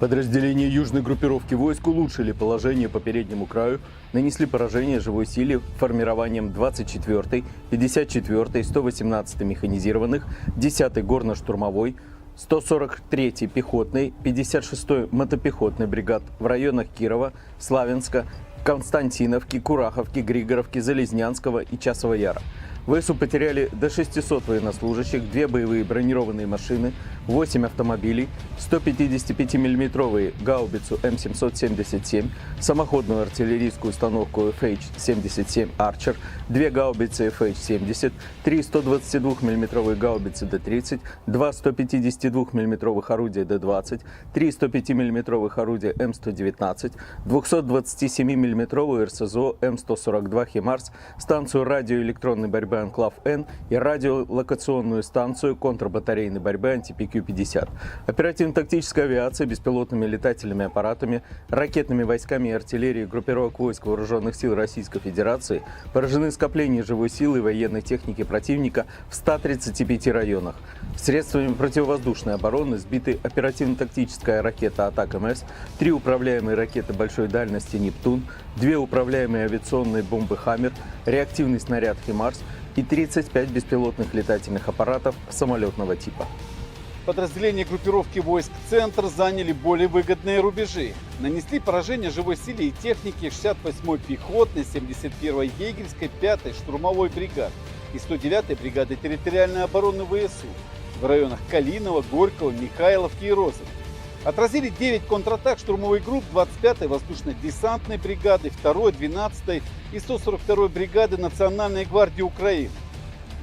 Подразделения южной группировки войск улучшили положение по переднему краю, нанесли поражение живой силе формированием 24-й, 54-й, 118-й механизированных, 10-й горно-штурмовой, 143-й пехотной, 56-й мотопехотной бригад в районах Кирова, Славянска, Константиновки, Кураховки, Григоровки, Залезнянского и Часового Яра. ВСУ потеряли до 600 военнослужащих, 2 боевые бронированные машины, 8 автомобилей, 155 мм гаубицу М777, самоходную артиллерийскую установку FH-77 Archer, 2 гаубицы FH-70, 3 122 мм гаубицы Д-30, 2 152 мм орудия Д-20, 3 105 мм орудия М119, 227 мм РСЗО М142 «Химарс», станцию радиоэлектронной борьбы «Анклав-Н» и радиолокационную станцию контрбатарейной борьбы «Антипикю-50». Оперативно-тактическая авиация, беспилотными летательными аппаратами, ракетными войсками и артиллерией группировок войск Вооруженных сил Российской Федерации поражены скопления живой силы и военной техники противника в 135 районах. Средствами противовоздушной обороны сбиты оперативно-тактическая ракета «Атак-МС», 3 управляемые ракеты большой дальности «Нептун», 2 управляемые авиационные бомбы «Хаммер», реактивный снаряд «Химарс» и 35 беспилотных летательных аппаратов самолетного типа. Подразделения группировки войск «Центр» заняли более выгодные рубежи. Нанесли поражение живой силе и технике 68-й пехотной, 71-й егерской, 5-й штурмовой бригад и 109-й бригады территориальной обороны ВСУ в районах Калинова, Горького, Михайловки и Розовки. Отразили 9 контратак штурмовых групп 25-й воздушно-десантной бригады, 2-й, 12-й и 142-й бригады Национальной гвардии Украины.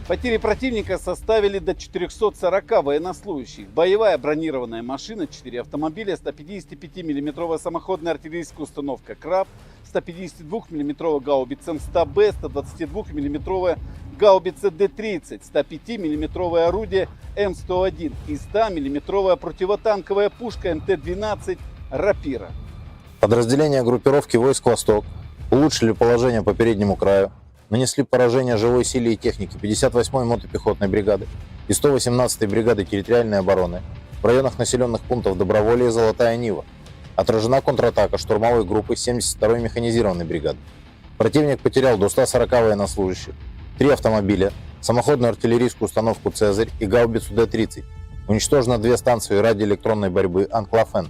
Потери противника составили до 440 военнослужащих. Боевая бронированная машина, 4 автомобиля, 155 мм самоходная артиллерийская установка «Краб», 152 мм гаубица М100Б, 122 мм гаубица Д-30, 105 мм орудие М101 и 100 мм противотанковая пушка МТ-12 «Рапира». Подразделения группировки войск «Восток» улучшили положение по переднему краю, нанесли поражение живой силе и технике 58-й мотопехотной бригады и 118-й бригады территориальной обороны в районах населенных пунктов Доброволье и Золотая Нива. Отражена контратака штурмовой группы 72-й механизированной бригады. Противник потерял до 140 военнослужащих, 3 автомобиля, самоходную артиллерийскую установку «Цезарь» и гаубицу Д-30. Уничтожено 2 станции радиоэлектронной борьбы «Анклав-Н».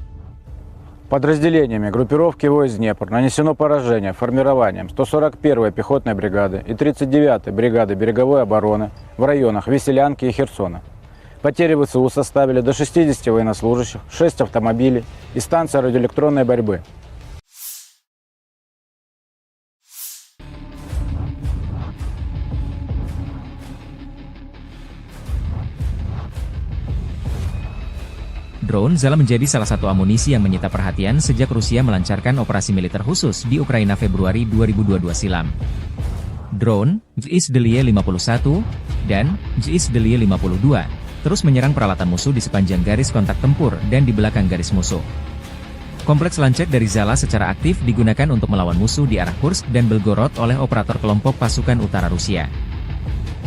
Подразделениями группировки войск Днепр нанесено поражение формированием 141-й пехотной бригады и 39-й бригады береговой обороны в районах Веселянки и Херсона. Потери ВСУ составили до 60 военнослужащих, 6 автомобилей и станция радиоэлектронной борьбы. Drone Zala menjadi salah satu amunisi yang menyita perhatian sejak Rusia melancarkan operasi militer khusus di Ukraina Februari 2022 silam. Drone JIS-51 dan JIS-52 terus menyerang peralatan musuh di sepanjang garis kontak tempur dan di belakang garis musuh. Kompleks lancet dari Zala secara aktif digunakan untuk melawan musuh di arah Kursk dan Belgorod oleh operator kelompok pasukan utara Rusia.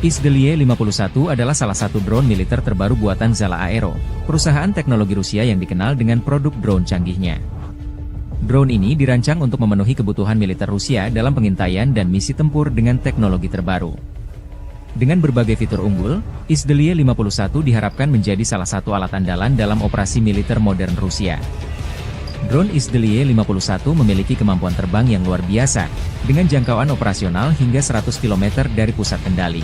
JIS-51 adalah salah satu drone militer terbaru buatan Zala Aero, perusahaan teknologi Rusia yang dikenal dengan produk drone canggihnya. Drone ini dirancang untuk memenuhi kebutuhan militer Rusia dalam pengintaian dan misi tempur dengan teknologi terbaru. Dengan berbagai fitur unggul, JIS-51 diharapkan menjadi salah satu alat andalan dalam operasi militer modern Rusia. Drone JIS-51 memiliki kemampuan terbang yang luar biasa, dengan jangkauan operasional hingga 100 km dari pusat kendali.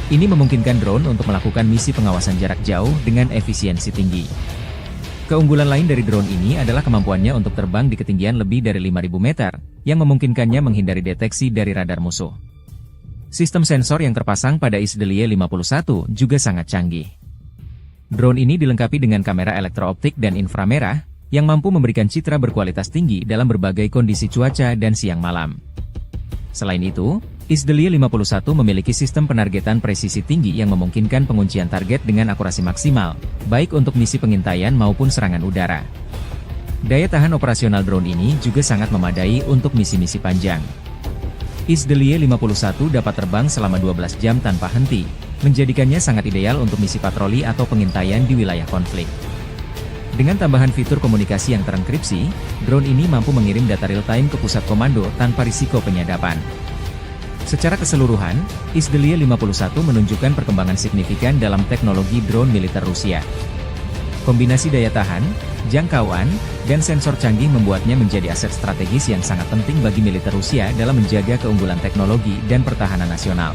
Ini memungkinkan drone untuk melakukan misi pengawasan jarak jauh dengan efisiensi tinggi. Keunggulan lain dari drone ini adalah kemampuannya untuk terbang di ketinggian lebih dari 5.000 meter, yang memungkinkannya menghindari deteksi dari radar musuh. Sistem sensor yang terpasang pada JIS-51 juga sangat canggih. Drone ini dilengkapi dengan kamera elektrooptik dan inframerah, yang mampu memberikan citra berkualitas tinggi dalam berbagai kondisi cuaca dan siang malam. Selain itu, JIS-51 memiliki sistem penargetan presisi tinggi yang memungkinkan penguncian target dengan akurasi maksimal, baik untuk misi pengintaian maupun serangan udara. Daya tahan operasional drone ini juga sangat memadai untuk misi-misi panjang. JIS-51 dapat terbang selama 12 jam tanpa henti, menjadikannya sangat ideal untuk misi patroli atau pengintaian di wilayah konflik. Dengan tambahan fitur komunikasi yang terenkripsi, drone ini mampu mengirim data real-time ke pusat komando tanpa risiko penyadapan. Secara keseluruhan, Izdeliye 51 menunjukkan perkembangan signifikan dalam teknologi drone militer Rusia. Kombinasi daya tahan, jangkauan, dan sensor canggih membuatnya menjadi aset strategis yang sangat penting bagi militer Rusia dalam menjaga keunggulan teknologi dan pertahanan nasional.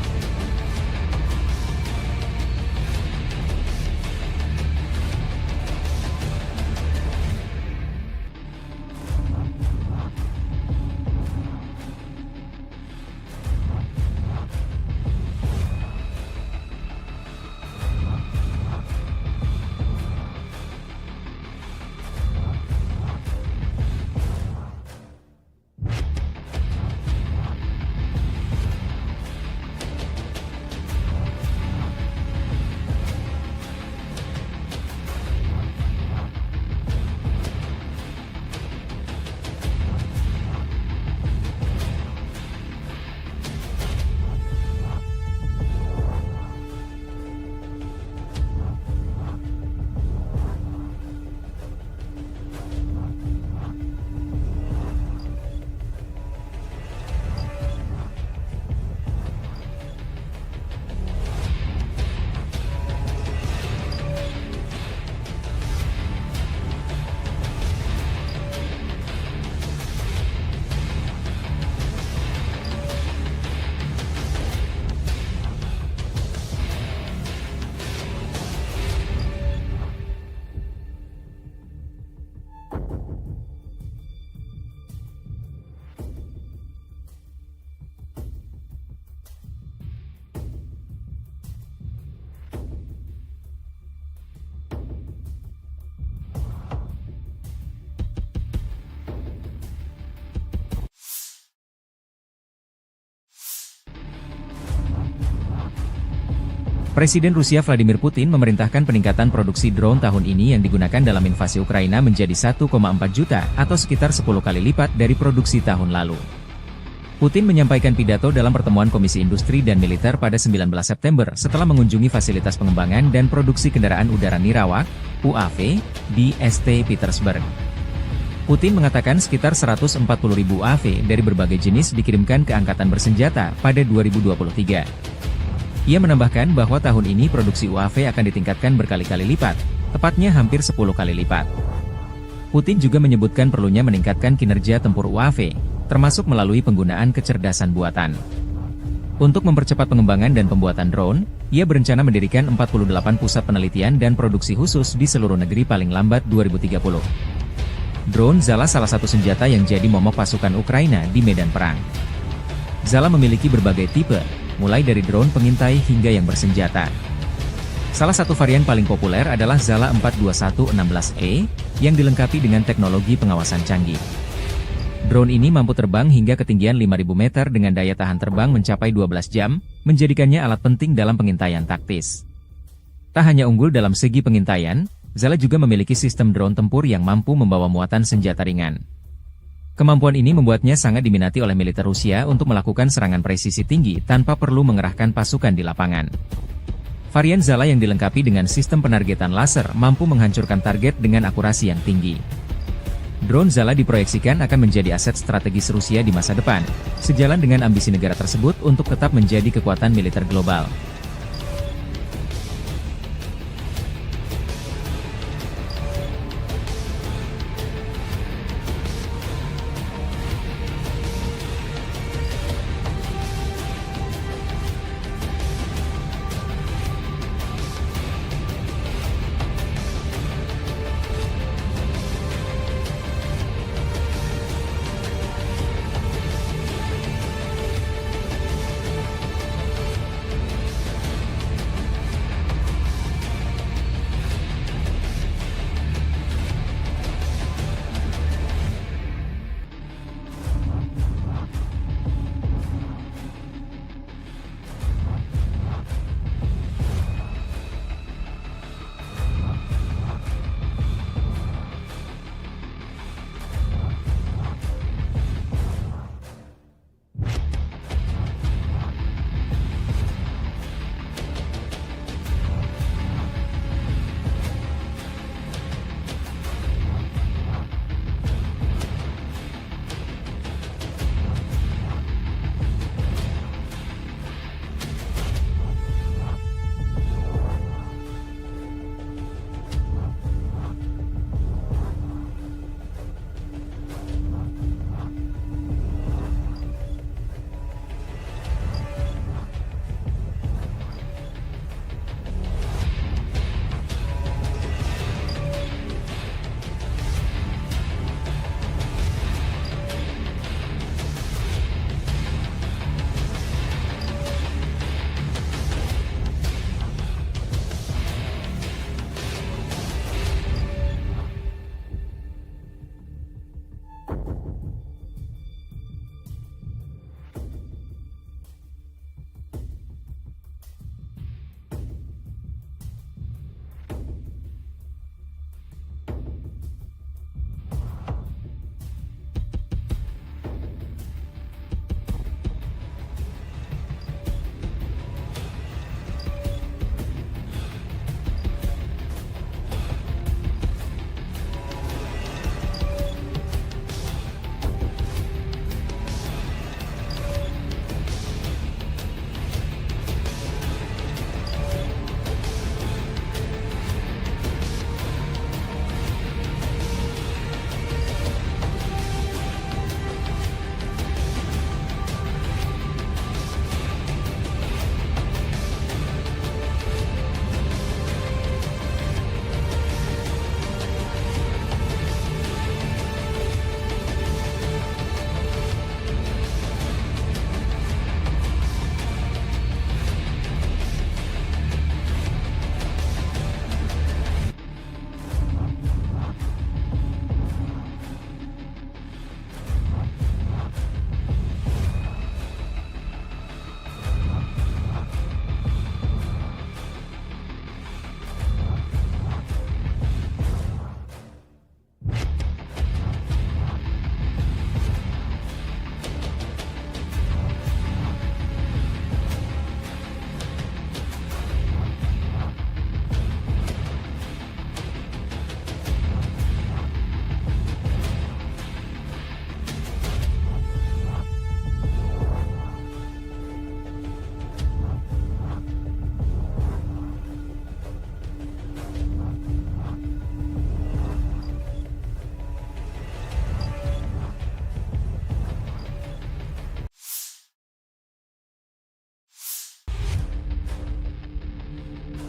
Presiden Rusia Vladimir Putin memerintahkan peningkatan produksi drone tahun ini yang digunakan dalam invasi Ukraina menjadi 1,4 juta atau sekitar 10 kali lipat dari produksi tahun lalu. Putin menyampaikan pidato dalam pertemuan Komisi Industri dan Militer pada 19 September setelah mengunjungi fasilitas pengembangan dan produksi kendaraan udara Nirawak, UAV, di St. Petersburg. Putin mengatakan sekitar 140.000 UAV dari berbagai jenis dikirimkan ke Angkatan Bersenjata pada 2023. Ia menambahkan bahwa tahun ini produksi UAV akan ditingkatkan berkali-kali lipat, tepatnya hampir 10 kali lipat. Putin juga menyebutkan perlunya meningkatkan kinerja tempur UAV, termasuk melalui penggunaan kecerdasan buatan. Untuk mempercepat pengembangan dan pembuatan drone, ia berencana mendirikan 48 pusat penelitian dan produksi khusus di seluruh negeri paling lambat 2030. Drone Zala salah satu senjata yang jadi momok pasukan Ukraina di medan perang. Zala memiliki berbagai tipe, mulai dari drone pengintai hingga yang bersenjata. Salah satu varian paling populer adalah Zala 42116E, yang dilengkapi dengan teknologi pengawasan canggih. Drone ini mampu terbang hingga ketinggian 5.000 meter dengan daya tahan terbang mencapai 12 jam, menjadikannya alat penting dalam pengintaian taktis. Tak hanya unggul dalam segi pengintaian, Zala juga memiliki sistem drone tempur yang mampu membawa muatan senjata ringan. Kemampuan ini membuatnya sangat diminati oleh militer Rusia untuk melakukan serangan presisi tinggi tanpa perlu mengerahkan pasukan di lapangan. Varian Zala yang dilengkapi dengan sistem penargetan laser mampu menghancurkan target dengan akurasi yang tinggi. Drone Zala diproyeksikan akan menjadi aset strategis Rusia di masa depan, sejalan dengan ambisi negara tersebut untuk tetap menjadi kekuatan militer global.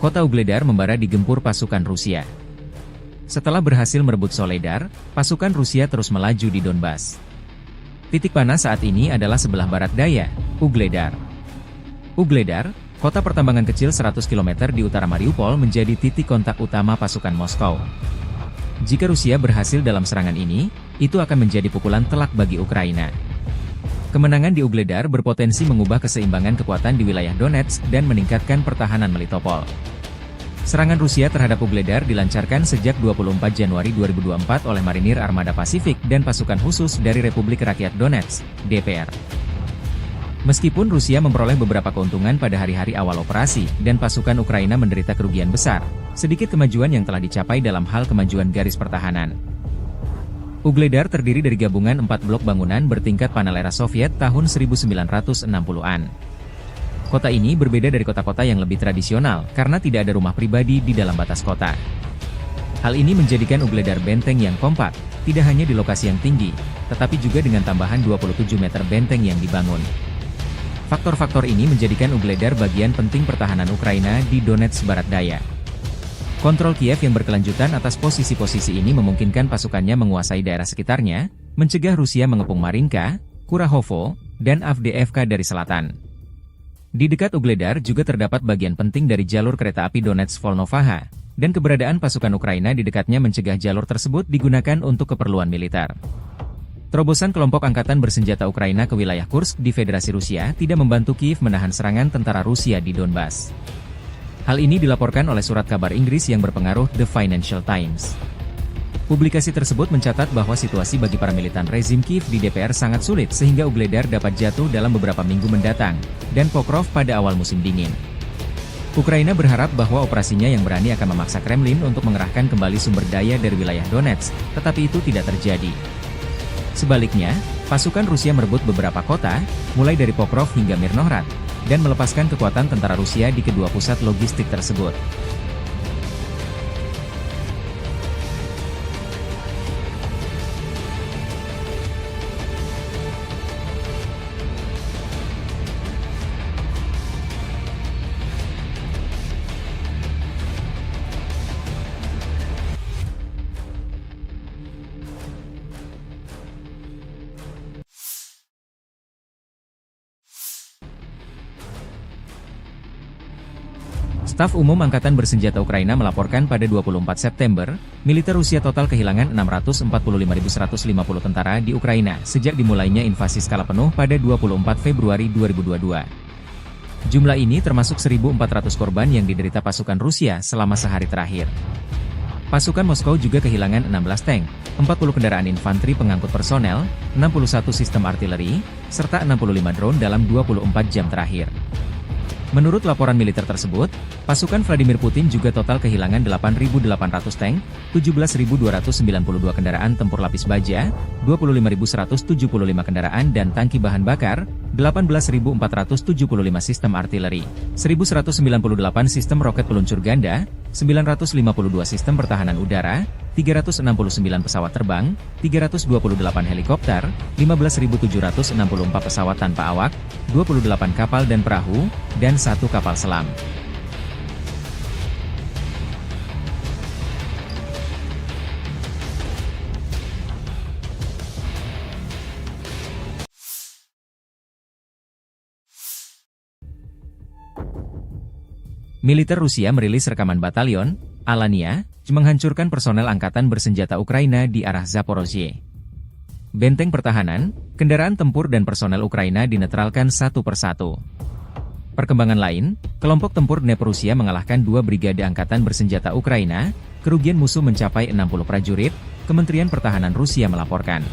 kota Ugledar membara digempur pasukan Rusia. Setelah berhasil merebut Soledar, pasukan Rusia terus melaju di Donbas. Titik panas saat ini adalah sebelah barat daya, Ugledar. Ugledar, kota pertambangan kecil 100 km di utara Mariupol, menjadi titik kontak utama pasukan Moskow. Jika Rusia berhasil dalam serangan ini, itu akan menjadi pukulan telak bagi Ukraina. Kemenangan di Ugledar berpotensi mengubah keseimbangan kekuatan di wilayah Donetsk dan meningkatkan pertahanan Melitopol. Serangan Rusia terhadap Ugledar dilancarkan sejak 24 Januari 2024 oleh Marinir Armada Pasifik dan pasukan khusus dari Republik Rakyat Donetsk, DPR. Meskipun Rusia memperoleh beberapa keuntungan pada hari-hari awal operasi dan pasukan Ukraina menderita kerugian besar, sedikit kemajuan yang telah dicapai dalam hal kemajuan garis pertahanan. Ugledar terdiri dari gabungan 4 blok bangunan bertingkat panel era Soviet tahun 1960-an. Kota ini berbeda dari kota-kota yang lebih tradisional karena tidak ada rumah pribadi di dalam batas kota. Hal ini menjadikan Ugledar benteng yang kompak, tidak hanya di lokasi yang tinggi, tetapi juga dengan tambahan 27 meter benteng yang dibangun. Faktor-faktor ini menjadikan Ugledar bagian penting pertahanan Ukraina di Donetsk Barat Daya. Kontrol Kiev yang berkelanjutan atas posisi-posisi ini memungkinkan pasukannya menguasai daerah sekitarnya, mencegah Rusia mengepung Marinka, Kurahovo, dan Avdiivka dari selatan. Di dekat Ugledar juga terdapat bagian penting dari jalur kereta api Donetsk-Volnovaha, dan keberadaan pasukan Ukraina di dekatnya mencegah jalur tersebut digunakan untuk keperluan militer. Terobosan kelompok angkatan bersenjata Ukraina ke wilayah Kursk di Federasi Rusia tidak membantu Kiev menahan serangan tentara Rusia di Donbas. Hal ini dilaporkan oleh surat kabar Inggris yang berpengaruh The Financial Times. Publikasi tersebut mencatat bahwa situasi bagi para militan rezim Kiev di DPR sangat sulit sehingga Ugledar dapat jatuh dalam beberapa minggu mendatang, dan Pokrov pada awal musim dingin. Ukraina berharap bahwa operasinya yang berani akan memaksa Kremlin untuk mengerahkan kembali sumber daya dari wilayah Donetsk, tetapi itu tidak terjadi. Sebaliknya, pasukan Rusia merebut beberapa kota, mulai dari Pokrov hingga Mirnohrad, dan melepaskan kekuatan tentara Rusia di kedua pusat logistik tersebut. Staf Umum Angkatan Bersenjata Ukraina melaporkan pada 24 September, militer Rusia total kehilangan 645.150 tentara di Ukraina sejak dimulainya invasi skala penuh pada 24 Februari 2022. Jumlah ini termasuk 1.400 korban yang diderita pasukan Rusia selama sehari terakhir. Pasukan Moskow juga kehilangan 16 tank, 40 kendaraan infanteri pengangkut personel, 61 sistem artileri, serta 65 drone dalam 24 jam terakhir. Menurut laporan militer tersebut, pasukan Vladimir Putin juga total kehilangan 8.800 tank, 17.292 kendaraan tempur lapis baja, 25.175 kendaraan dan tangki bahan bakar, 18.475 sistem artileri, 1.198 sistem roket peluncur ganda, 952 sistem pertahanan udara, 369 pesawat terbang, 328 helikopter, 15.764 pesawat tanpa awak, 28 kapal dan perahu, dan 1 kapal selam. Militer Rusia merilis rekaman batalion Alania menghancurkan personel angkatan bersenjata Ukraina di arah Zaporozhye. Benteng pertahanan, kendaraan tempur dan personel Ukraina dinetralkan satu persatu. Perkembangan lain, kelompok tempur Dnepr Rusia mengalahkan 2 brigade angkatan bersenjata Ukraina, kerugian musuh mencapai 60 prajurit, Kementerian Pertahanan Rusia melaporkan.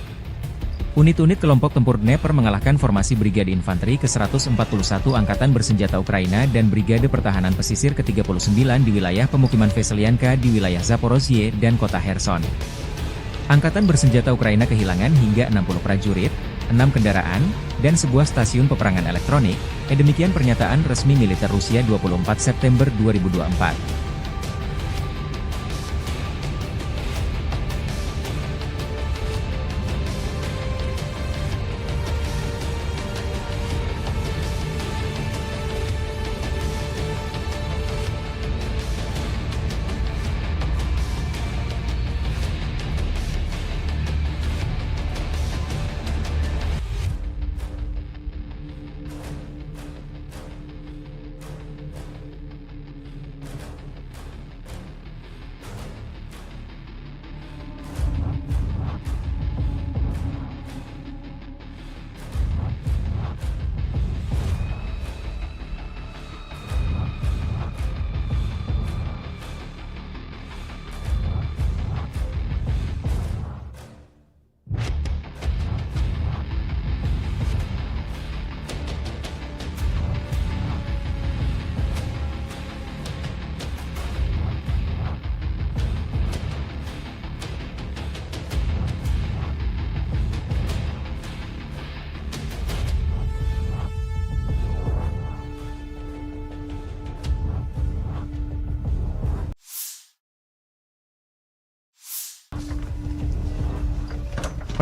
Unit-unit kelompok tempur Dnepr mengalahkan formasi Brigade Infanteri ke-141 Angkatan Bersenjata Ukraina dan Brigade Pertahanan Pesisir ke-39 di wilayah pemukiman Veselyanka di wilayah Zaporozhye dan kota Kherson. Angkatan Bersenjata Ukraina kehilangan hingga 60 prajurit, 6 kendaraan, dan sebuah stasiun peperangan elektronik, demikian pernyataan resmi militer Rusia 24 September 2024.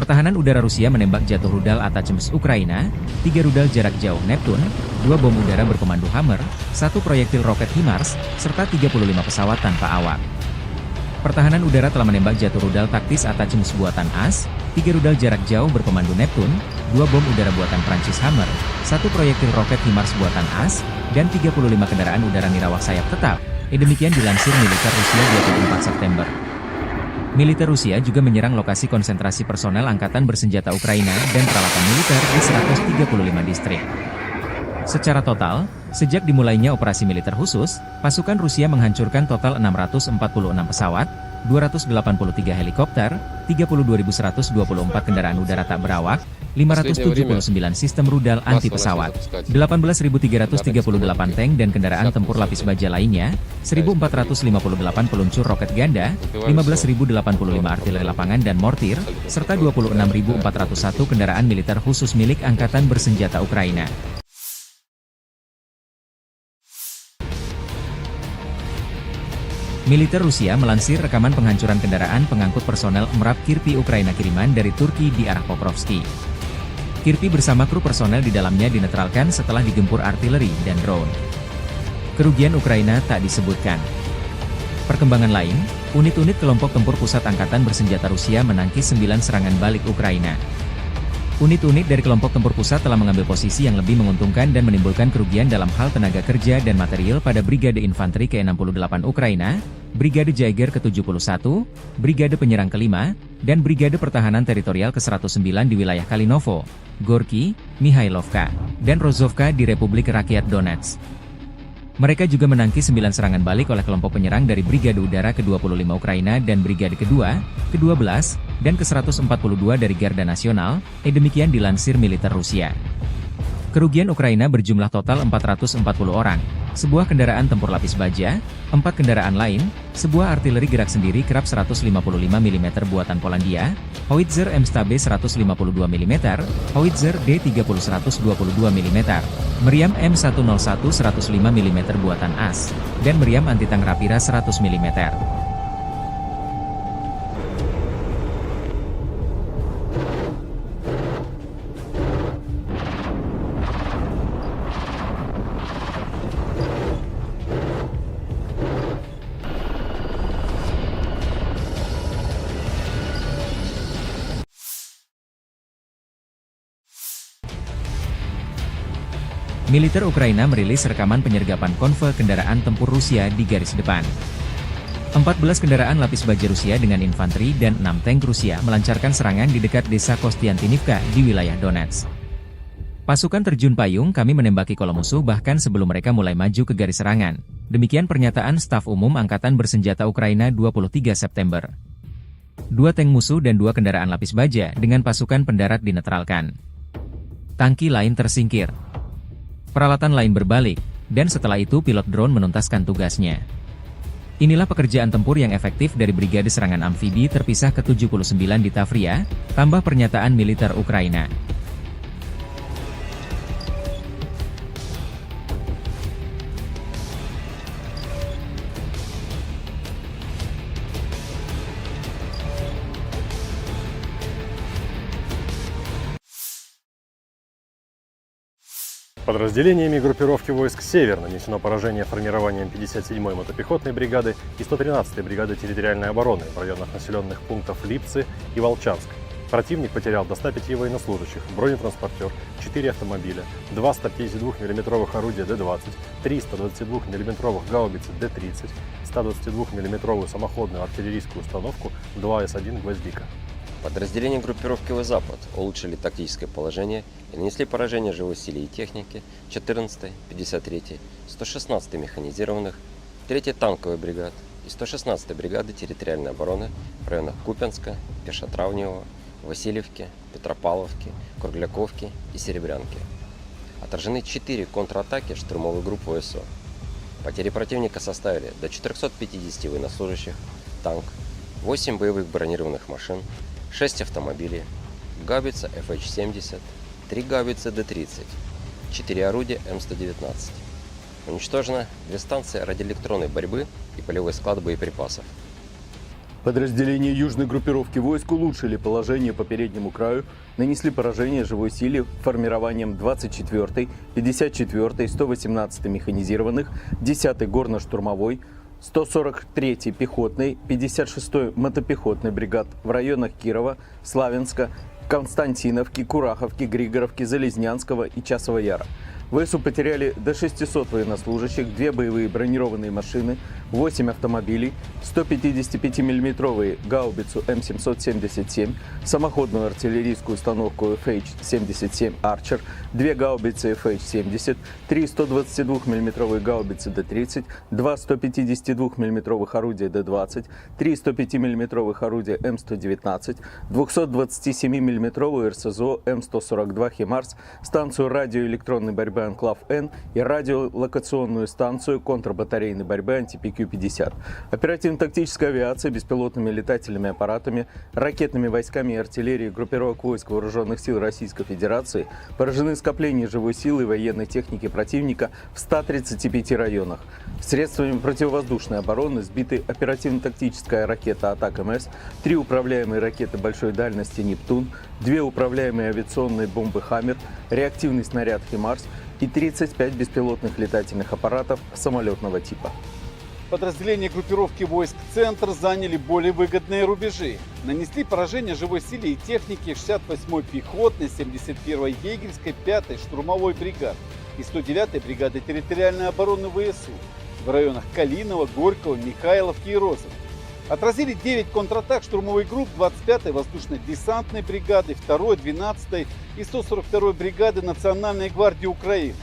Pertahanan udara Rusia menembak jatuh rudal Atacms Ukraina, 3 rudal jarak jauh Neptune, 2 bom udara berkomando Hammer, 1 proyektil roket HIMARS, serta 35 pesawat tanpa awak. Pertahanan udara telah menembak jatuh rudal taktis Atacms buatan AS, 3 rudal jarak jauh berkomando Neptune, 2 bom udara buatan Prancis Hammer, 1 proyektil roket HIMARS buatan AS, dan 35 kendaraan udara nirawak sayap tetap. Demikian dilansir militer Rusia 24 September. Militer Rusia juga menyerang lokasi konsentrasi personel angkatan bersenjata Ukraina dan peralatan militer di 135 distrik. Secara total, sejak dimulainya operasi militer khusus, pasukan Rusia menghancurkan total 646 pesawat, 283 helikopter, 32.124 kendaraan udara tak berawak, 579 sistem rudal anti-pesawat, 18.338 tank dan kendaraan tempur lapis baja lainnya, 1.458 peluncur roket ganda, 15.085 artileri lapangan dan mortir, serta 26.401 kendaraan militer khusus milik Angkatan Bersenjata Ukraina. Militer Rusia melansir rekaman penghancuran kendaraan pengangkut personel MRAP Kirpi Ukraina kiriman dari Turki di arah Pokrovski. Kirpi bersama kru personel di dalamnya dinetralkan setelah digempur artileri dan drone. Kerugian Ukraina tak disebutkan. Perkembangan lain, unit-unit kelompok tempur pusat Angkatan Bersenjata Rusia menangkis 9 serangan balik Ukraina. Unit-unit dari kelompok tempur pusat telah mengambil posisi yang lebih menguntungkan dan menimbulkan kerugian dalam hal tenaga kerja dan material pada Brigade Infanteri ke-68 Ukraina, Brigade Jaeger ke-71, Brigade Penyerang ke-5, dan Brigade Pertahanan Teritorial ke-109 di wilayah Kalinovo, Gorky, Mihailovka, dan Rozovka di Republik Rakyat Donetsk. Mereka juga menangkis 9 serangan balik oleh kelompok penyerang dari Brigade Udara ke-25 Ukraina dan Brigade kedua, ke-12, dan ke-142 dari Garda Nasional, demikian dilansir militer Rusia. Kerugian Ukraina berjumlah total 440 orang, sebuah kendaraan tempur lapis baja, 4 kendaraan lain, sebuah artileri gerak sendiri kerap 155 mm buatan Polandia, howitzer M-Stabe 152 mm, howitzer D30 122 mm, meriam M101 105 mm buatan AS, dan meriam anti-tank Rapira 100 mm. Militer Ukraina merilis rekaman penyergapan konvoi kendaraan tempur Rusia di garis depan. 14 kendaraan lapis baja Rusia dengan infanteri dan 6 tank Rusia melancarkan serangan di dekat desa Kostiantinivka di wilayah Donetsk. Pasukan terjun payung kami menembaki kolom musuh bahkan sebelum mereka mulai maju ke garis serangan. Demikian pernyataan Staf Umum Angkatan Bersenjata Ukraina 23 September. 2 tank musuh dan 2 kendaraan lapis baja dengan pasukan pendarat dinetralkan. Tangki lain tersingkir. Peralatan lain berbalik, dan setelah itu pilot drone menuntaskan tugasnya. Inilah pekerjaan tempur yang efektif dari Brigade Serangan Amfibi terpisah ke-79 di Tavria, tambah pernyataan militer Ukraina. Подразделениями группировки войск «Север» нанесено поражение формированием 57-й мотопехотной бригады и 113-й бригады территориальной обороны в районах населенных пунктов Липцы и Волчанск. Противник потерял до 105 военнослужащих, бронетранспортер, 4 автомобиля, 2 152 мм орудия Д-20, 3 122 мм гаубицы Д-30, 122 мм самоходную артиллерийскую установку 2 С-1 «Гвоздика». Подразделения группировки «Запад» улучшили тактическое положение и нанесли поражение живой силе и технике 14-й, 53-й, 116-й механизированных, 3-й танковой бригад и 116-й бригады территориальной обороны в районах Купянска, Пешотравневого, Васильевки, Петропавловки, Кругляковки и Серебрянки. Отражены 4 контратаки штурмовых групп ВСУ. Потери противника составили до 450 военнослужащих, танк, 8 боевых бронированных машин, 6 автомобилей, гаубица FH-70, 3 гаубицы Д-30, 4 орудия М119. Уничтожено 2 станции радиоэлектронной борьбы и полевой склад боеприпасов. Подразделения южной группировки войск улучшили положение по переднему краю, нанесли поражение живой силе формированием 24-й, 54-й, 118-й механизированных, 10-й горно-штурмовой, 143-й пехотной, 56-й мотопехотной бригад в районах Кирова, Славянска, Константиновки, Кураховки, Григоровки, Залезнянского и Часового Яра. ВСУ потеряли до 600 военнослужащих, 2 боевые бронированные машины, 8 автомобилей, 155 мм гаубицу М777, самоходную артиллерийскую установку FH-77 Archer, 2 гаубицы FH-70, 3 122 мм гаубицы Д-30, 2 152 мм орудия Д-20, 3 105 мм орудия М119, 227 мм РСЗО М142 «Химарс», станцию радиоэлектронной борьбы «Анклав-Н» и радиолокационную станцию контрбатарейной борьбы «Антипи-Q-50». Оперативно-тактическая авиация, беспилотными летательными аппаратами, ракетными войсками и артиллерией группировок войск Вооруженных сил Российской Федерации поражены скопления живой силы и военной техники противника в 135 районах. Средствами противовоздушной обороны сбиты оперативно-тактическая ракета «Атак-МС», 3 управляемые ракеты большой дальности «Нептун», 2 управляемые авиационные бомбы «Хаммер», реактивный снаряд «Химарс» и 35 беспилотных летательных аппаратов самолетного типа. Подразделения группировки войск «Центр» заняли более выгодные рубежи. Нанесли поражение живой силе и технике 68-й пехотной, 71-й егерской, 5-й штурмовой бригад и 109-й бригады территориальной обороны ВСУ в районах Калинова, Горького, Михайловки и Розовки. Отразили 9 контратак штурмовых групп 25-й воздушно-десантной бригады, 2-й, 12-й и 142-й бригады Национальной гвардии Украины.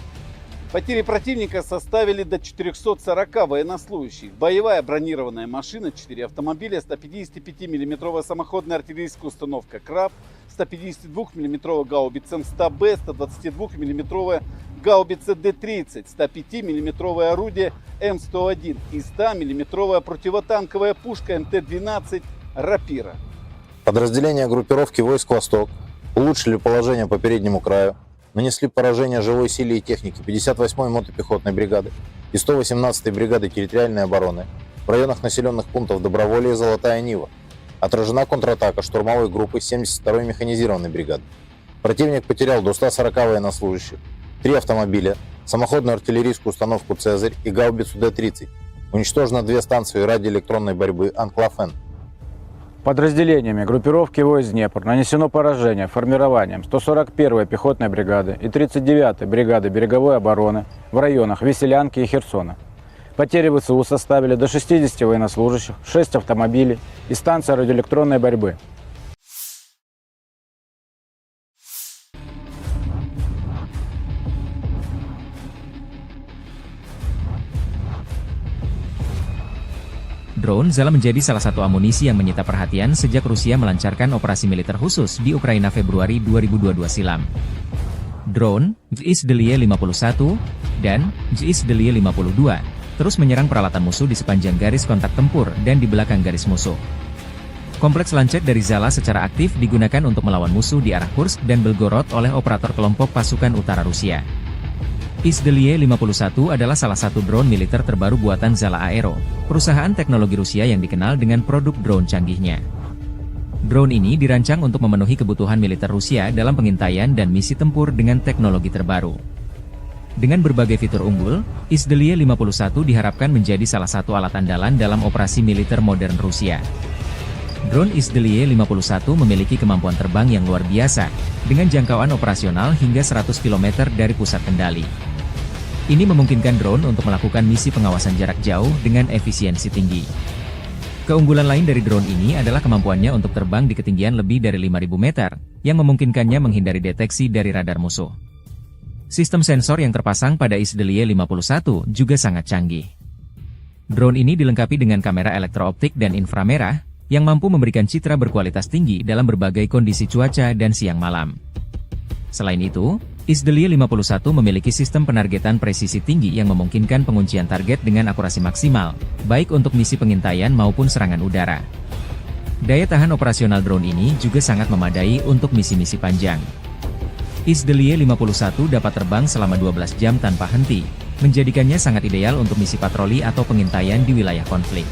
Потери противника составили до 440 военнослужащих. Боевая бронированная машина, 4 автомобиля, 155 мм самоходная артиллерийская установка «Краб», 152 мм гаубица М100Б, 122 мм гаубица Д-30, 105 мм орудие М101 и 100 мм противотанковая пушка МТ-12 «Рапира». Подразделения группировки войск «Восток» улучшили положение по переднему краю, нанесли поражение живой силе и технике 58-й мотопехотной бригады и 118-й бригады территориальной обороны в районах населенных пунктов Доброволье и Золотая Нива. Отражена контратака штурмовой группы 72-й механизированной бригады. Противник потерял до 140 военнослужащих, 3 автомобиля, самоходную артиллерийскую установку «Цезарь» и гаубицу Д-30. Уничтожено 2 станции радиоэлектронной борьбы «Анклав-Н». Подразделениями группировки войск Днепр нанесено поражение формированием 141-й пехотной бригады и 39-й бригады береговой обороны в районах Веселянки и Херсона. Потери ВСУ составили до 60 военнослужащих, 6 автомобилей и станция радиоэлектронной борьбы. Drone Zala menjadi salah satu amunisi yang menyita perhatian sejak Rusia melancarkan operasi militer khusus di Ukraina Februari 2022 silam. Drone, JIS-51 dan JIS-52 terus menyerang peralatan musuh di sepanjang garis kontak tempur dan di belakang garis musuh. Kompleks lancet dari Zala secara aktif digunakan untuk melawan musuh di arah Kursk dan Belgorod oleh operator kelompok pasukan utara Rusia. JIS-51 adalah salah satu drone militer terbaru buatan Zala Aero, perusahaan teknologi Rusia yang dikenal dengan produk drone canggihnya. Drone ini dirancang untuk memenuhi kebutuhan militer Rusia dalam pengintaian dan misi tempur dengan teknologi terbaru. Dengan berbagai fitur unggul, JIS-51 diharapkan menjadi salah satu alat andalan dalam operasi militer modern Rusia. Drone JIS-51 memiliki kemampuan terbang yang luar biasa, dengan jangkauan operasional hingga 100 km dari pusat kendali. Ini memungkinkan drone untuk melakukan misi pengawasan jarak jauh dengan efisiensi tinggi. Keunggulan lain dari drone ini adalah kemampuannya untuk terbang di ketinggian lebih dari 5.000 meter, yang memungkinkannya menghindari deteksi dari radar musuh. Sistem sensor yang terpasang pada JIS-51 juga sangat canggih. Drone ini dilengkapi dengan kamera elektrooptik dan inframerah, yang mampu memberikan citra berkualitas tinggi dalam berbagai kondisi cuaca dan siang malam. Selain itu, JIS-51 memiliki sistem penargetan presisi tinggi yang memungkinkan penguncian target dengan akurasi maksimal, baik untuk misi pengintaian maupun serangan udara. Daya tahan operasional drone ini juga sangat memadai untuk misi-misi panjang. JIS-51 dapat terbang selama 12 jam tanpa henti, menjadikannya sangat ideal untuk misi patroli atau pengintaian di wilayah konflik.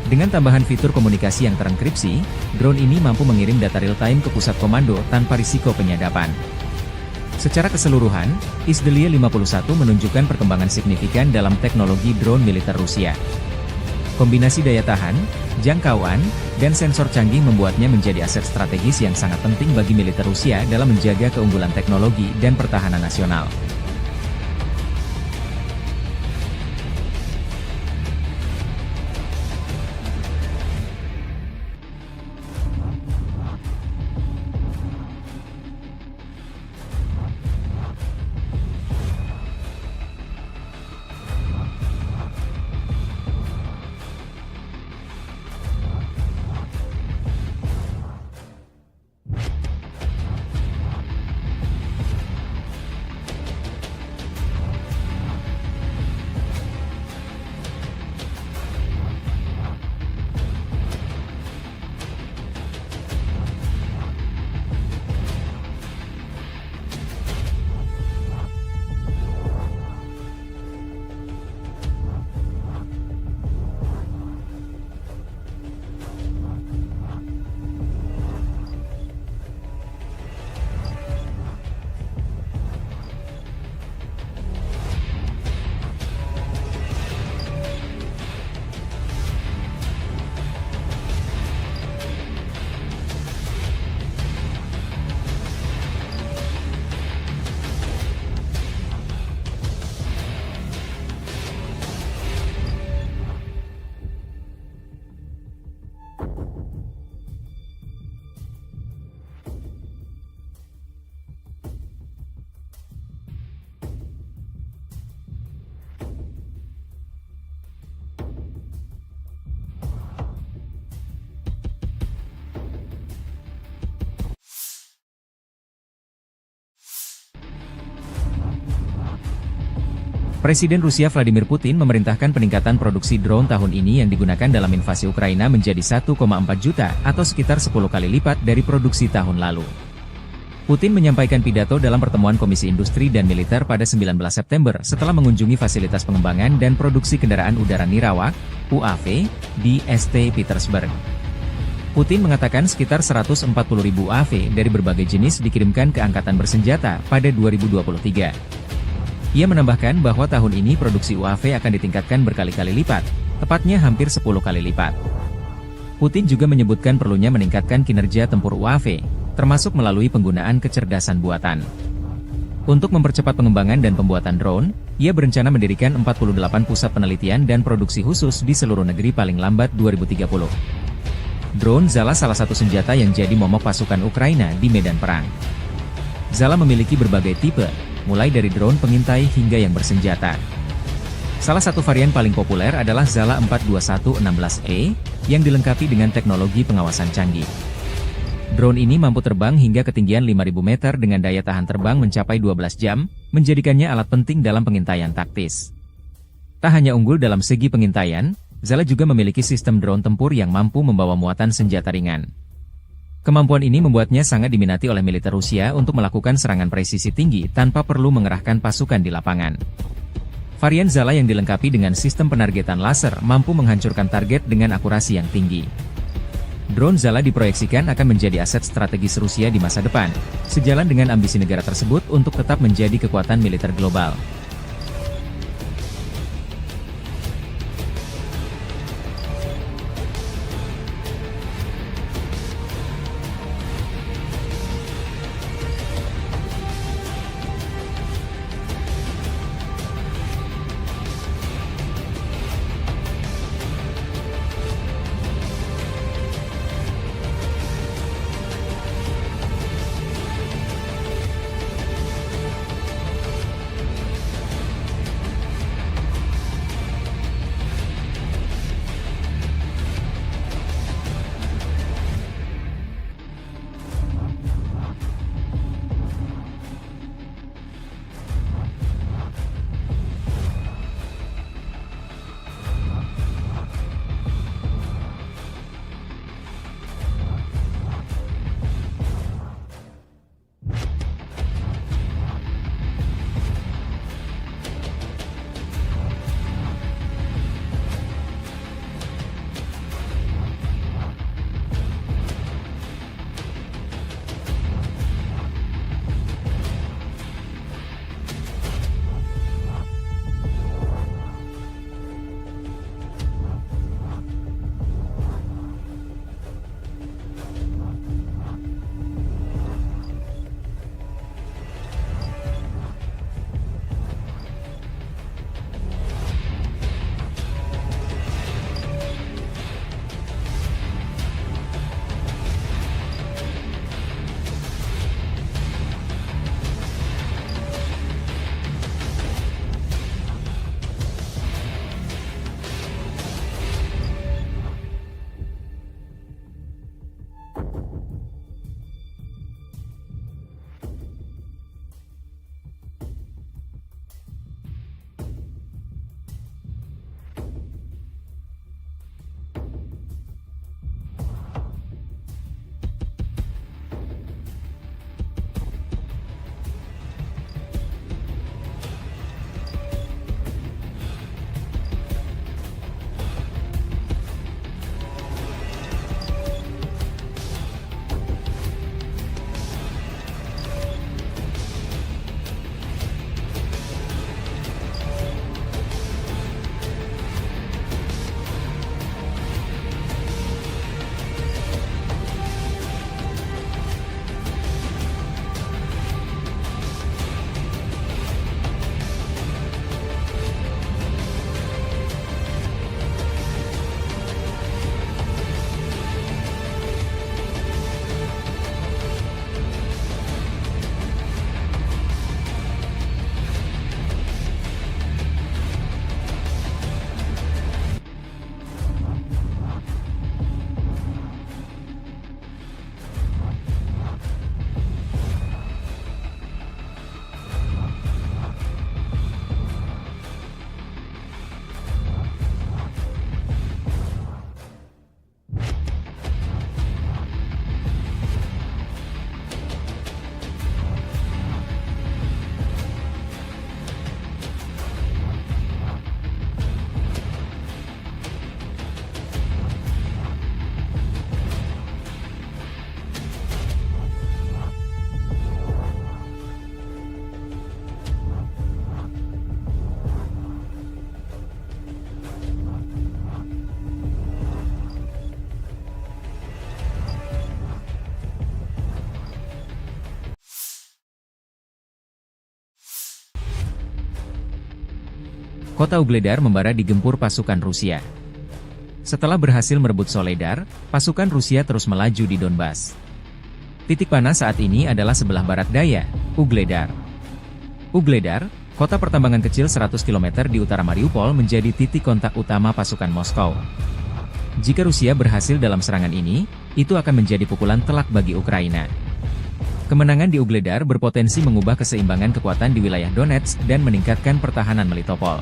Dengan tambahan fitur komunikasi yang terenkripsi, drone ini mampu mengirim data real-time ke pusat komando tanpa risiko penyadapan. Secara keseluruhan, Izdeliye 51 menunjukkan perkembangan signifikan dalam teknologi drone militer Rusia. Kombinasi daya tahan, jangkauan, dan sensor canggih membuatnya menjadi aset strategis yang sangat penting bagi militer Rusia dalam menjaga keunggulan teknologi dan pertahanan nasional. Presiden Rusia Vladimir Putin memerintahkan peningkatan produksi drone tahun ini yang digunakan dalam invasi Ukraina menjadi 1,4 juta atau sekitar 10 kali lipat dari produksi tahun lalu. Putin menyampaikan pidato dalam pertemuan Komisi Industri dan Militer pada 19 September setelah mengunjungi fasilitas pengembangan dan produksi kendaraan udara Nirawak, UAV, di St. Petersburg. Putin mengatakan sekitar 140.000 UAV dari berbagai jenis dikirimkan ke Angkatan Bersenjata pada 2023. Ia menambahkan bahwa tahun ini produksi UAV akan ditingkatkan berkali-kali lipat, tepatnya hampir 10 kali lipat. Putin juga menyebutkan perlunya meningkatkan kinerja tempur UAV, termasuk melalui penggunaan kecerdasan buatan. Untuk mempercepat pengembangan dan pembuatan drone, ia berencana mendirikan 48 pusat penelitian dan produksi khusus di seluruh negeri paling lambat 2030. Drone Zala salah satu senjata yang jadi momok pasukan Ukraina di medan perang. Zala memiliki berbagai tipe, mulai dari drone pengintai hingga yang bersenjata. Salah satu varian paling populer adalah Zala 42116E, yang dilengkapi dengan teknologi pengawasan canggih. Drone ini mampu terbang hingga ketinggian 5.000 meter dengan daya tahan terbang mencapai 12 jam, menjadikannya alat penting dalam pengintaian taktis. Tak hanya unggul dalam segi pengintaian, Zala juga memiliki sistem drone tempur yang mampu membawa muatan senjata ringan. Kemampuan ini membuatnya sangat diminati oleh militer Rusia untuk melakukan serangan presisi tinggi tanpa perlu mengerahkan pasukan di lapangan. Varian Zala yang dilengkapi dengan sistem penargetan laser mampu menghancurkan target dengan akurasi yang tinggi. Drone Zala diproyeksikan akan menjadi aset strategis Rusia di masa depan, sejalan dengan ambisi negara tersebut untuk tetap menjadi kekuatan militer global. kota Ugledar membara digempur pasukan Rusia. Setelah berhasil merebut Soledar, pasukan Rusia terus melaju di Donbas. Titik panas saat ini adalah sebelah barat daya, Ugledar. Ugledar, kota pertambangan kecil 100 km di utara Mariupol, menjadi titik kontak utama pasukan Moskow. Jika Rusia berhasil dalam serangan ini, itu akan menjadi pukulan telak bagi Ukraina. Kemenangan di Ugledar berpotensi mengubah keseimbangan kekuatan di wilayah Donetsk dan meningkatkan pertahanan Melitopol.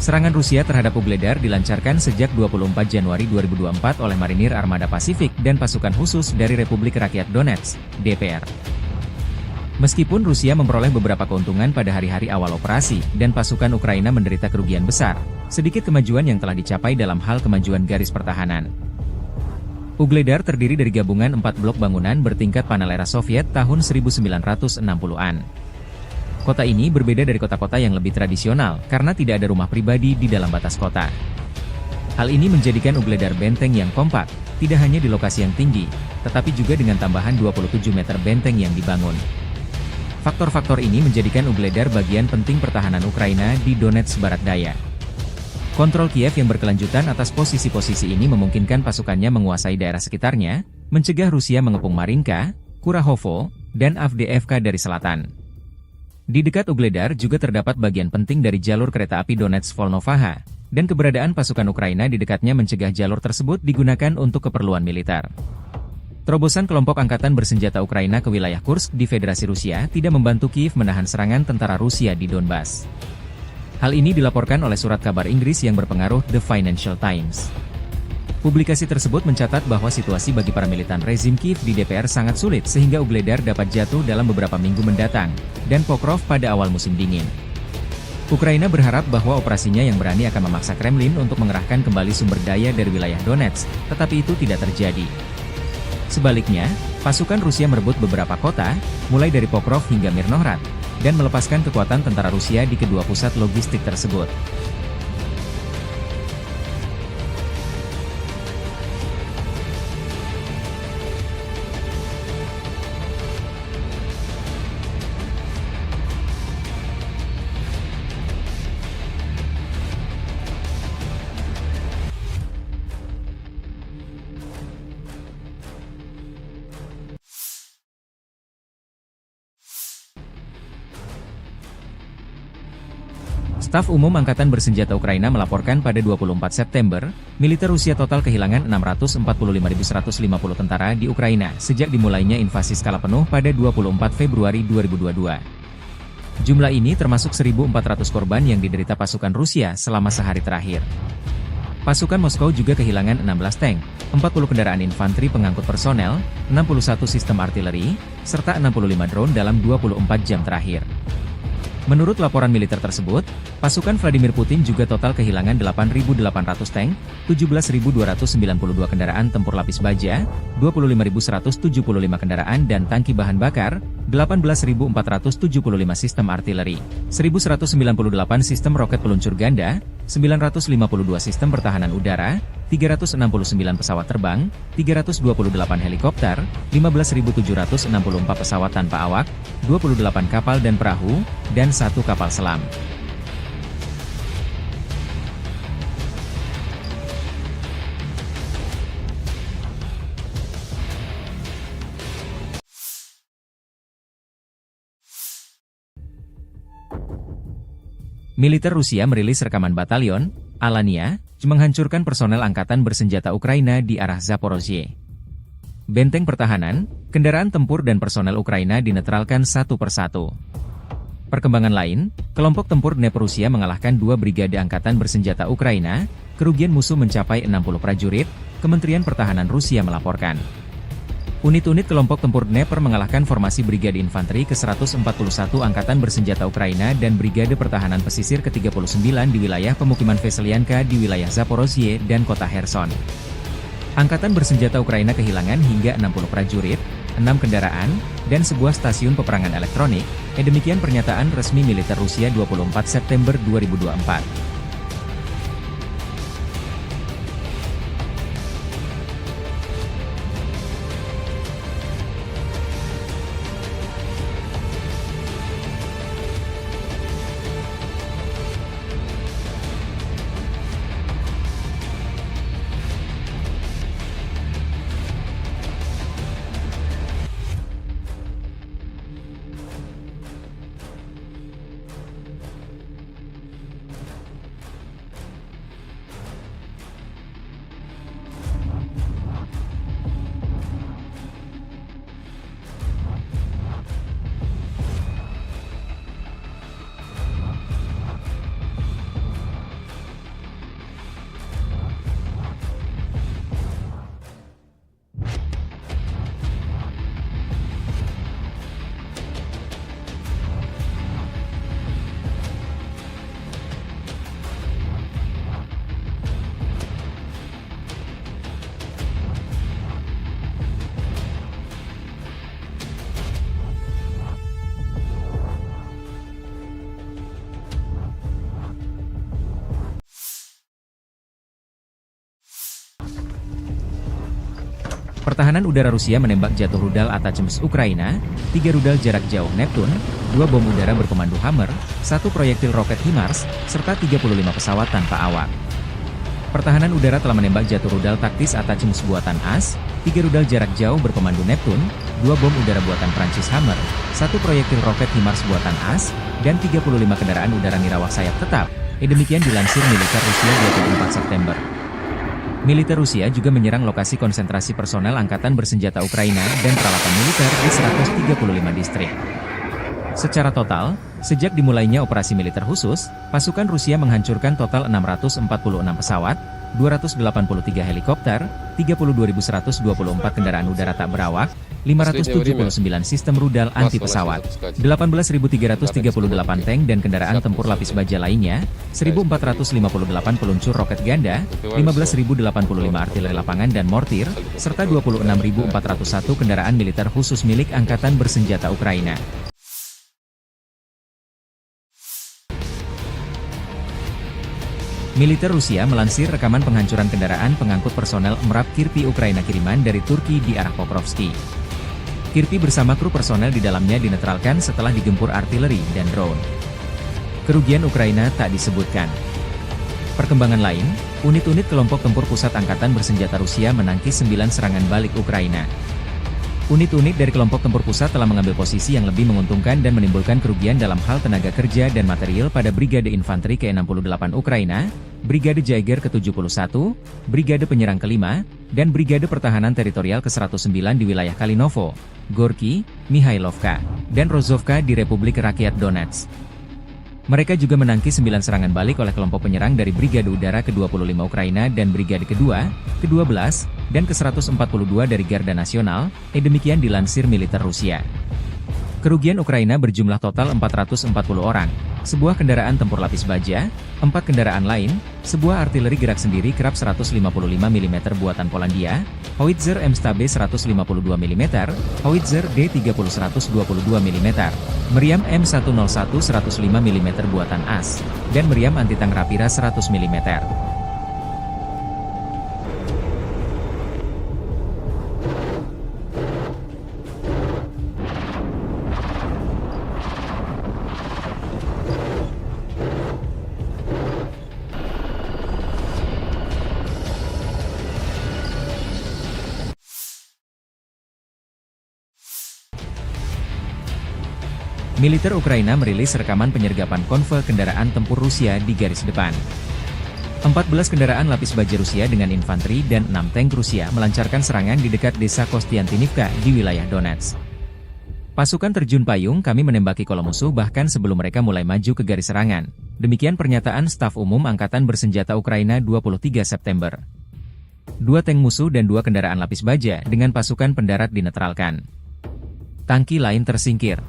Serangan Rusia terhadap Ugledar dilancarkan sejak 24 Januari 2024 oleh Marinir Armada Pasifik dan pasukan khusus dari Republik Rakyat Donetsk, DPR. Meskipun Rusia memperoleh beberapa keuntungan pada hari-hari awal operasi dan pasukan Ukraina menderita kerugian besar, sedikit kemajuan yang telah dicapai dalam hal kemajuan garis pertahanan. Ugledar terdiri dari gabungan 4 blok bangunan bertingkat panel era Soviet tahun 1960-an. Kota ini berbeda dari kota-kota yang lebih tradisional karena tidak ada rumah pribadi di dalam batas kota. Hal ini menjadikan Ugledar benteng yang kompak, tidak hanya di lokasi yang tinggi, tetapi juga dengan tambahan 27 meter benteng yang dibangun. Faktor-faktor ini menjadikan Ugledar bagian penting pertahanan Ukraina di Donetsk Barat Daya. Kontrol Kiev yang berkelanjutan atas posisi-posisi ini memungkinkan pasukannya menguasai daerah sekitarnya, mencegah Rusia mengepung Marinka, Kurahovo, dan Avdiivka dari selatan. Di dekat Ugledar juga terdapat bagian penting dari jalur kereta api Donetsk-Volnovaha, dan keberadaan pasukan Ukraina di dekatnya mencegah jalur tersebut digunakan untuk keperluan militer. Terobosan kelompok angkatan bersenjata Ukraina ke wilayah Kursk di Federasi Rusia tidak membantu Kiev menahan serangan tentara Rusia di Donbas. Hal ini dilaporkan oleh surat kabar Inggris yang berpengaruh The Financial Times. Publikasi tersebut mencatat bahwa situasi bagi para militan rezim Kiev di DPR sangat sulit sehingga Ugledar dapat jatuh dalam beberapa minggu mendatang, dan Pokrov pada awal musim dingin. Ukraina berharap bahwa operasinya yang berani akan memaksa Kremlin untuk mengerahkan kembali sumber daya dari wilayah Donetsk, tetapi itu tidak terjadi. Sebaliknya, pasukan Rusia merebut beberapa kota, mulai dari Pokrov hingga Mirnohrad, dan melepaskan kekuatan tentara Rusia di kedua pusat logistik tersebut. Staf Umum Angkatan Bersenjata Ukraina melaporkan pada 24 September, militer Rusia total kehilangan 645.150 tentara di Ukraina sejak dimulainya invasi skala penuh pada 24 Februari 2022. Jumlah ini termasuk 1.400 korban yang diderita pasukan Rusia selama sehari terakhir. Pasukan Moskow juga kehilangan 16 tank, 40 kendaraan infanteri pengangkut personel, 61 sistem artileri, serta 65 drone dalam 24 jam terakhir. Menurut laporan militer tersebut, pasukan Vladimir Putin juga total kehilangan 8.800 tank, 17.292 kendaraan tempur lapis baja, 25.175 kendaraan dan tangki bahan bakar, 18.475 sistem artileri, 1.198 sistem roket peluncur ganda, 952 sistem pertahanan udara, 369 pesawat terbang, 328 helikopter, 15.764 pesawat tanpa awak, 28 kapal dan perahu, dan 1 kapal selam. Militer Rusia merilis rekaman batalion Alania menghancurkan personel angkatan bersenjata Ukraina di arah Zaporozhye. Benteng pertahanan, kendaraan tempur dan personel Ukraina dinetralkan satu persatu. Perkembangan lain, kelompok tempur Dnepr Rusia mengalahkan 2 brigade angkatan bersenjata Ukraina, kerugian musuh mencapai 60 prajurit, Kementerian Pertahanan Rusia melaporkan. Unit-unit kelompok tempur Dnepr mengalahkan formasi Brigade Infanteri ke-141 Angkatan Bersenjata Ukraina dan Brigade Pertahanan Pesisir ke-39 di wilayah pemukiman Veselyanka di wilayah Zaporozhye dan kota Kherson. Angkatan Bersenjata Ukraina kehilangan hingga 60 prajurit, 6 kendaraan, dan sebuah stasiun peperangan elektronik, demikian pernyataan resmi militer Rusia 24 September 2024. Pertahanan udara Rusia menembak jatuh rudal Atacms Ukraina, 3 rudal jarak jauh Neptune, 2 bom udara berkomando Hammer, 1 proyektil roket HIMARS, serta 35 pesawat tanpa awak. Pertahanan udara telah menembak jatuh rudal taktis Atacms buatan AS, 3 rudal jarak jauh berkomando Neptune, 2 bom udara buatan Prancis Hammer, 1 proyektil roket HIMARS buatan AS, dan 35 kendaraan udara nirawak sayap tetap. Demikian dilansir militer Rusia 24 September. Militer Rusia juga menyerang lokasi konsentrasi personel angkatan bersenjata Ukraina dan peralatan militer di 135 distrik. Secara total, sejak dimulainya operasi militer khusus, pasukan Rusia menghancurkan total 646 pesawat, 283 helikopter, 32.124 kendaraan udara tak berawak, 579 sistem rudal anti-pesawat, 18.338 tank dan kendaraan tempur lapis baja lainnya, 1.458 peluncur roket ganda, 15.085 artileri lapangan dan mortir, serta 26.401 kendaraan militer khusus milik Angkatan Bersenjata Ukraina. Militer Rusia melansir rekaman penghancuran kendaraan pengangkut personel MRAP Kirpi Ukraina kiriman dari Turki di arah Pokrovski. Kirpi bersama kru personel di dalamnya dinetralkan setelah digempur artileri dan drone. Kerugian Ukraina tak disebutkan. Perkembangan lain, unit-unit kelompok tempur pusat Angkatan Bersenjata Rusia menangkis 9 serangan balik Ukraina. Unit-unit dari kelompok tempur pusat telah mengambil posisi yang lebih menguntungkan dan menimbulkan kerugian dalam hal tenaga kerja dan material pada Brigade Infanteri ke-68 Ukraina, Brigade Jaeger ke-71, Brigade Penyerang ke-5, dan Brigade Pertahanan Teritorial ke-109 di wilayah Kalinovo, Gorky, Mihailovka, dan Rozovka di Republik Rakyat Donetsk. Mereka juga menangkis 9 serangan balik oleh kelompok penyerang dari Brigade Udara ke-25 Ukraina dan Brigade kedua, ke-12, dan ke-142 dari Garda Nasional, demikian dilansir militer Rusia. Kerugian Ukraina berjumlah total 440 orang, sebuah kendaraan tempur lapis baja, 4 kendaraan lain, sebuah artileri gerak sendiri kerap 155 mm buatan Polandia, howitzer M-Stabe 152 mm, howitzer D30 122 mm, meriam M101 105 mm buatan AS, dan meriam anti-tank Rapira 100 mm. Militer Ukraina merilis rekaman penyergapan konvoi kendaraan tempur Rusia di garis depan. 14 kendaraan lapis baja Rusia dengan infanteri dan 6 tank Rusia melancarkan serangan di dekat desa Kostiantinivka di wilayah Donetsk. Pasukan terjun payung kami menembaki kolom musuh bahkan sebelum mereka mulai maju ke garis serangan. Demikian pernyataan Staf Umum Angkatan Bersenjata Ukraina 23 September. 2 tank musuh dan 2 kendaraan lapis baja dengan pasukan pendarat dinetralkan. Tangki lain tersingkir.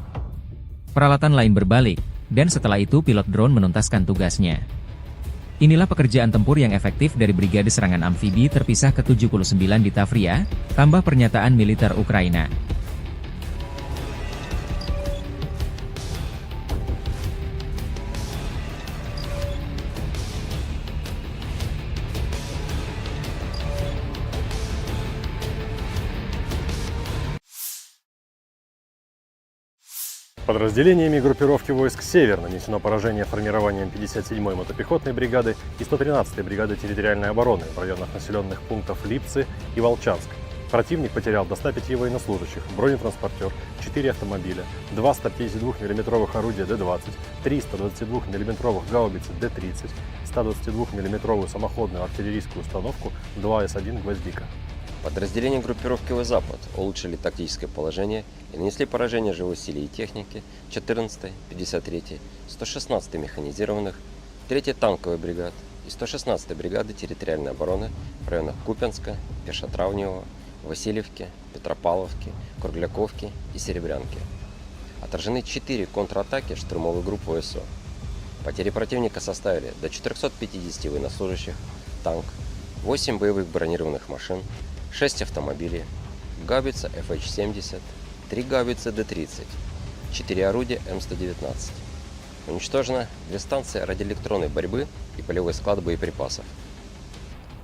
Peralatan lain berbalik, dan setelah itu pilot drone menuntaskan tugasnya. Inilah pekerjaan tempur yang efektif dari Brigade Serangan Amfibi terpisah ke-79 di Tavria, tambah pernyataan militer Ukraina. Подразделениями группировки войск «Север» нанесено поражение формированием 57-й мотопехотной бригады и 113-й бригады территориальной обороны в районах населенных пунктов Липцы и Волчанск. Противник потерял до 105 военнослужащих, бронетранспортер, 4 автомобиля, 2 152 мм орудия Д-20, 3 122 мм гаубицы Д-30, 122 мм самоходную артиллерийскую установку 2 С-1 «Гвоздика». Подразделения группировки «Запад» улучшили тактическое положение и нанесли поражение живой силе и технике 14-й, 53-й, 116-й механизированных, 3-й танковой бригад и 116-й бригады территориальной обороны в районах Купянска, Пешотравневого, Васильевки, Петропавловки, Кругляковки и Серебрянки. Отражены 4 контратаки штурмовой группы ВСУ. Потери противника составили до 450 военнослужащих, танк, 8 боевых бронированных машин, 6 автомобилей, гаубица FH-70, 3 гаубицы Д-30, 4 орудия М119. Уничтожено 2 станции радиоэлектронной борьбы и полевой склад боеприпасов.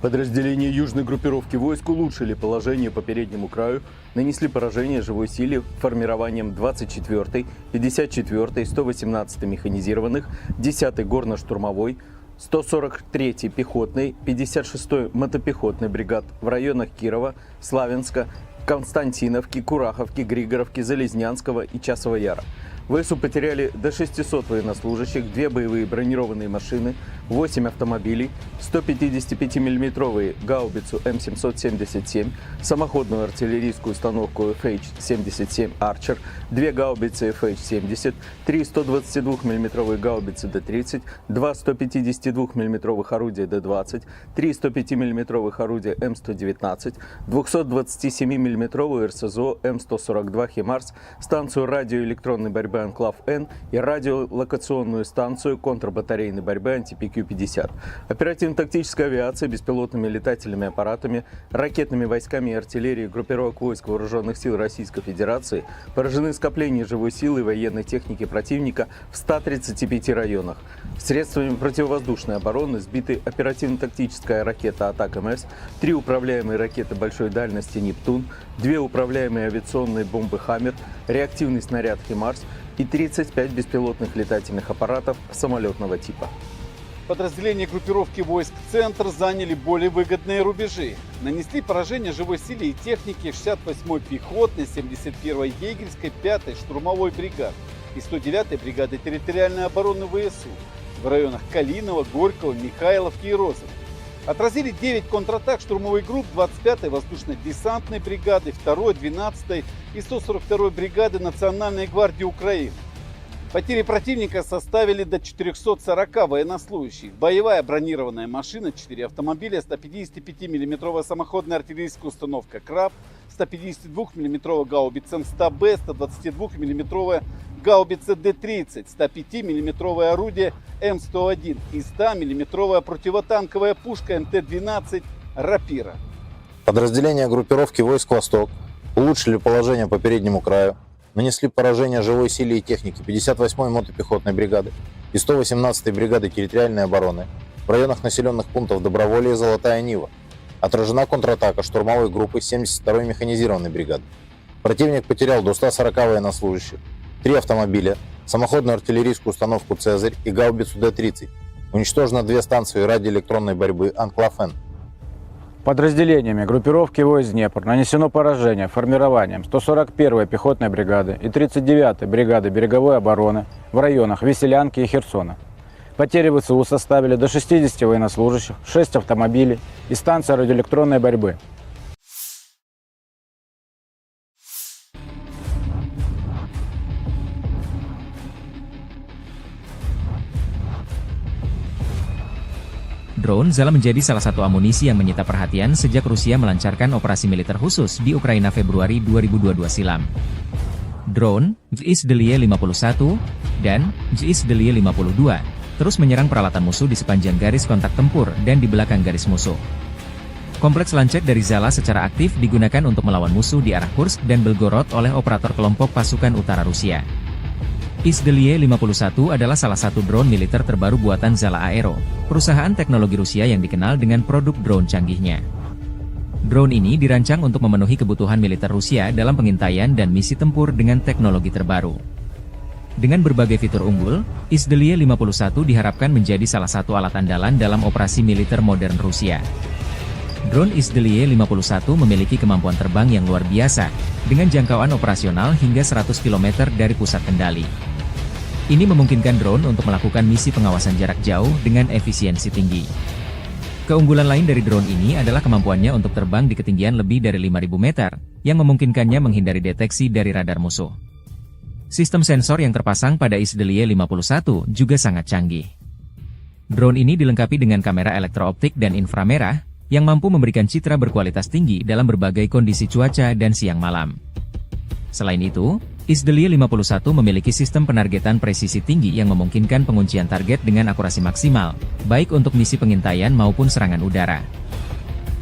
Подразделения южной группировки войск улучшили положение по переднему краю, нанесли поражение живой силе формированием 24-й, 54-й, 118-й механизированных, 10-й горно-штурмовой, 143-й пехотной, 56-й мотопехотной бригад в районах Кирова, Славянска, Константиновки, Кураховки, Григоровки, Залезнянского и Часового Яра. ВСУ потеряли до 600 военнослужащих, 2 боевые бронированные машины, 8 автомобилей, 155 мм гаубицу М777, самоходную артиллерийскую установку FH-77 Archer, 2 гаубицы FH-70, 3 122 мм гаубицы Д-30, 2 152 мм орудия Д-20, 3 105 мм орудия М119, 227 мм РСЗО М142 «Химарс», станцию радиоэлектронной борьбы «Анклав-Н» и радиолокационную станцию контрбатарейной борьбы «Анти-ПК-50». Оперативно-тактическая авиация, беспилотными летательными аппаратами, ракетными войсками и артиллерией группировок войск Вооруженных сил Российской Федерации поражены скопления живой силы и военной техники противника в 135 районах. Средствами противовоздушной обороны сбиты оперативно-тактическая ракета «Атак-МС», 3 управляемые ракеты большой дальности «Нептун», 2 управляемые авиационные бомбы «Хаммер», реактивный снаряд «Химарс» и 35 беспилотных летательных аппаратов самолетного типа. Подразделения группировки войск «Центр» заняли более выгодные рубежи. Нанесли поражение живой силе и технике 68-й пехотной, 71-й егерской, 5-й штурмовой бригад и 109-й бригады территориальной обороны ВСУ в районах Калинова, Горького, Михайловки и Розовки. Отразили 9 контратак штурмовых групп 25-й воздушно-десантной бригады, 2-й, 12-й и 142-й бригады Национальной гвардии Украины. Потери противника составили до 440 военнослужащих. Боевая бронированная машина, 4 автомобиля, 155 мм самоходная артиллерийская установка «Краб», 152 мм гаубица М100Б, 122 мм гаубица Д-30, 105 мм орудие М101 и 100 мм противотанковая пушка МТ-12 «Рапира». Подразделения группировки войск «Восток» улучшили положение по переднему краю, нанесли поражение живой силе и технике 58-й мотопехотной бригады и 118-й бригады территориальной обороны в районах населенных пунктов Доброволье и Золотая Нива. Отражена контратака штурмовой группы 72-й механизированной бригады. Противник потерял до 140 военнослужащих, 3 автомобиля, самоходную артиллерийскую установку «Цезарь» и гаубицу Д-30. Уничтожено 2 станции радиоэлектронной борьбы «Анклав-Н». Подразделениями группировки войск «Днепр» нанесено поражение формированием 141-й пехотной бригады и 39-й бригады береговой обороны в районах Веселянки и Херсона. Потери ВСУ составили до 60 военнослужащих, 6 автомобилей и станция радиоэлектронной борьбы. Drone Zala menjadi salah satu amunisi yang menyita perhatian sejak Rusia melancarkan operasi militer khusus di Ukraina Februari 2022 silam. Drone, JIS-51 dan JIS-52 terus menyerang peralatan musuh di sepanjang garis kontak tempur dan di belakang garis musuh. Kompleks lancet dari Zala secara aktif digunakan untuk melawan musuh di arah Kursk dan Belgorod oleh operator kelompok pasukan utara Rusia. JIS-51 adalah salah satu drone militer terbaru buatan Zala Aero, perusahaan teknologi Rusia yang dikenal dengan produk drone canggihnya. Drone ini dirancang untuk memenuhi kebutuhan militer Rusia dalam pengintaian dan misi tempur dengan teknologi terbaru. Dengan berbagai fitur unggul, JIS-51 diharapkan menjadi salah satu alat andalan dalam operasi militer modern Rusia. Drone JIS-51 memiliki kemampuan terbang yang luar biasa, dengan jangkauan operasional hingga 100 km dari pusat kendali. Ini memungkinkan drone untuk melakukan misi pengawasan jarak jauh dengan efisiensi tinggi. Keunggulan lain dari drone ini adalah kemampuannya untuk terbang di ketinggian lebih dari 5.000 meter, yang memungkinkannya menghindari deteksi dari radar musuh. Sistem sensor yang terpasang pada JIS-51 juga sangat canggih. Drone ini dilengkapi dengan kamera elektrooptik dan inframerah, yang mampu memberikan citra berkualitas tinggi dalam berbagai kondisi cuaca dan siang malam. Selain itu, JIS-51 memiliki sistem penargetan presisi tinggi yang memungkinkan penguncian target dengan akurasi maksimal, baik untuk misi pengintaian maupun serangan udara.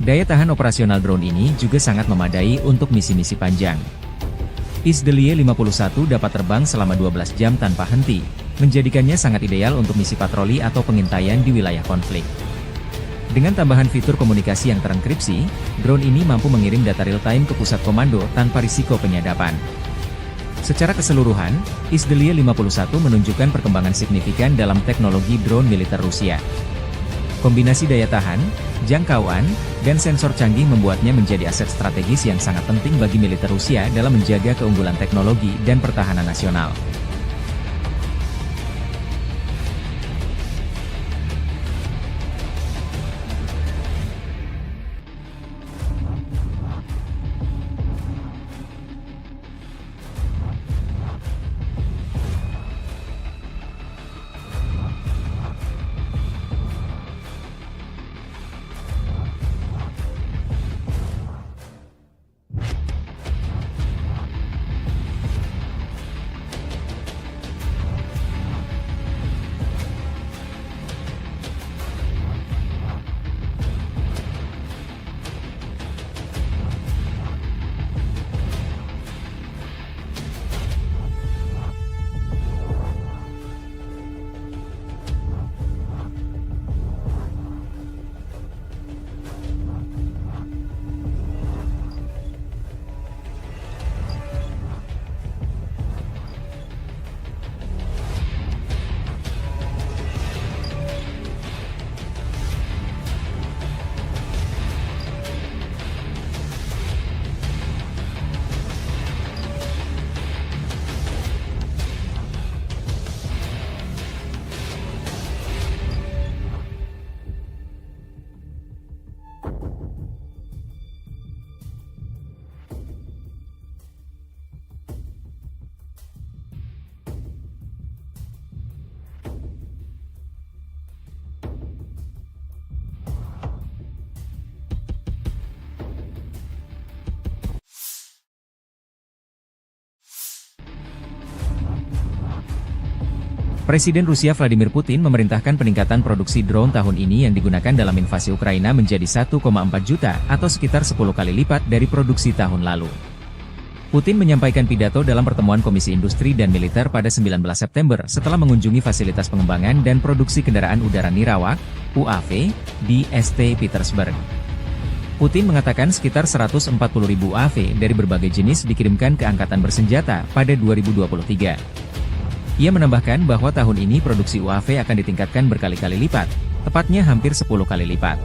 Daya tahan operasional drone ini juga sangat memadai untuk misi-misi panjang. JIS-51 dapat terbang selama 12 jam tanpa henti, menjadikannya sangat ideal untuk misi patroli atau pengintaian di wilayah konflik. Dengan tambahan fitur komunikasi yang terenkripsi, drone ini mampu mengirim data real-time ke pusat komando tanpa risiko penyadapan. Secara keseluruhan, Izdeliye 51 menunjukkan perkembangan signifikan dalam teknologi drone militer Rusia. Kombinasi daya tahan, jangkauan, dan sensor canggih membuatnya menjadi aset strategis yang sangat penting bagi militer Rusia dalam menjaga keunggulan teknologi dan pertahanan nasional. Presiden Rusia Vladimir Putin memerintahkan peningkatan produksi drone tahun ini yang digunakan dalam invasi Ukraina menjadi 1,4 juta atau sekitar 10 kali lipat dari produksi tahun lalu. Putin menyampaikan pidato dalam pertemuan Komisi Industri dan Militer pada 19 September setelah mengunjungi fasilitas pengembangan dan produksi kendaraan udara Nirawak, UAV, di St. Petersburg. Putin mengatakan sekitar 140.000 UAV dari berbagai jenis dikirimkan ke Angkatan Bersenjata pada 2023. Ia menambahkan bahwa tahun ini produksi UAV akan ditingkatkan berkali-kali lipat, tepatnya hampir 10 kali lipat.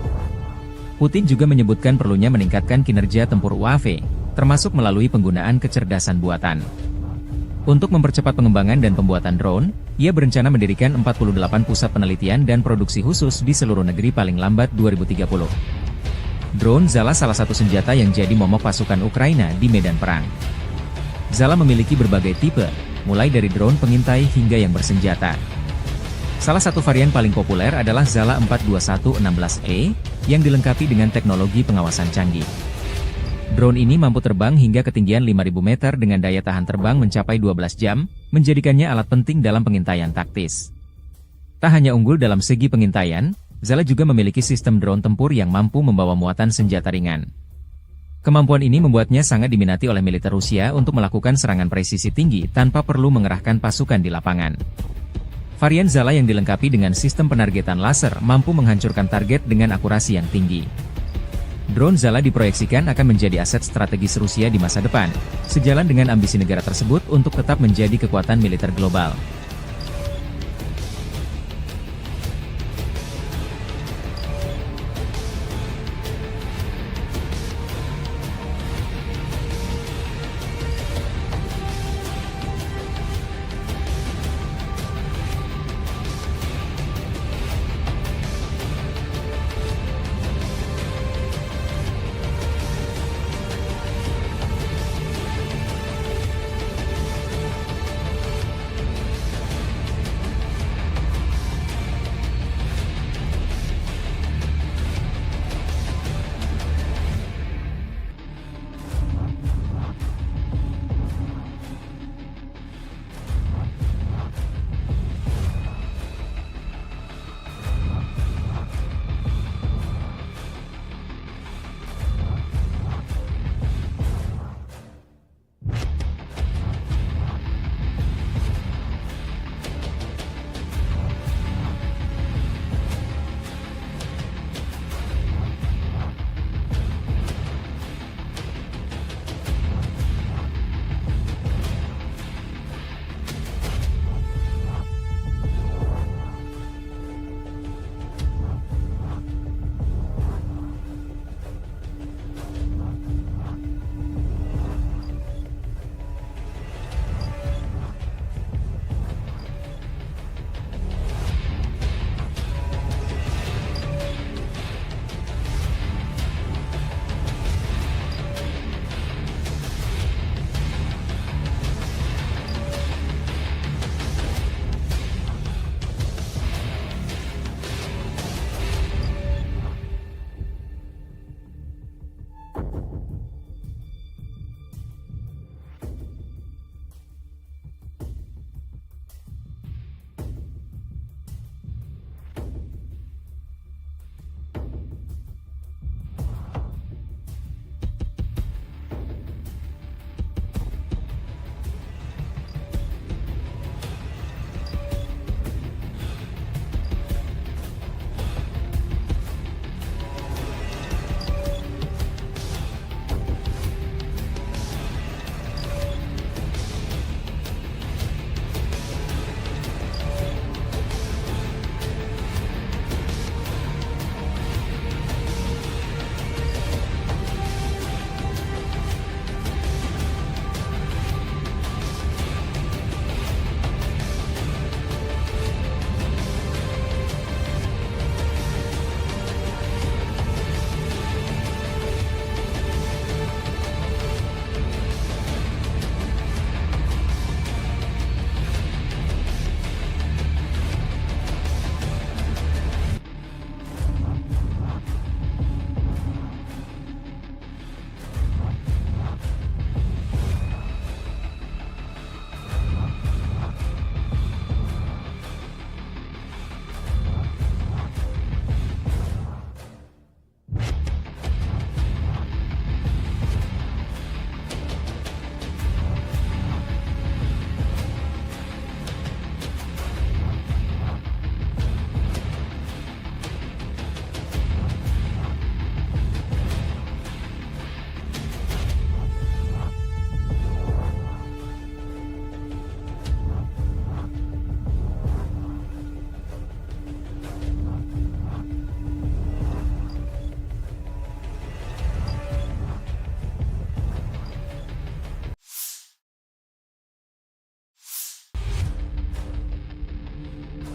Putin juga menyebutkan perlunya meningkatkan kinerja tempur UAV, termasuk melalui penggunaan kecerdasan buatan. Untuk mempercepat pengembangan dan pembuatan drone, ia berencana mendirikan 48 pusat penelitian dan produksi khusus di seluruh negeri paling lambat 2030. Drone Zala salah satu senjata yang jadi momok pasukan Ukraina di medan perang. Zala memiliki berbagai tipe, mulai dari drone pengintai hingga yang bersenjata. Salah satu varian paling populer adalah Zala 42116E, yang dilengkapi dengan teknologi pengawasan canggih. Drone ini mampu terbang hingga ketinggian 5.000 meter dengan daya tahan terbang mencapai 12 jam, menjadikannya alat penting dalam pengintaian taktis. Tak hanya unggul dalam segi pengintaian, Zala juga memiliki sistem drone tempur yang mampu membawa muatan senjata ringan. Kemampuan ini membuatnya sangat diminati oleh militer Rusia untuk melakukan serangan presisi tinggi tanpa perlu mengerahkan pasukan di lapangan. Varian Zala yang dilengkapi dengan sistem penargetan laser mampu menghancurkan target dengan akurasi yang tinggi. Drone Zala diproyeksikan akan menjadi aset strategis Rusia di masa depan, sejalan dengan ambisi negara tersebut untuk tetap menjadi kekuatan militer global.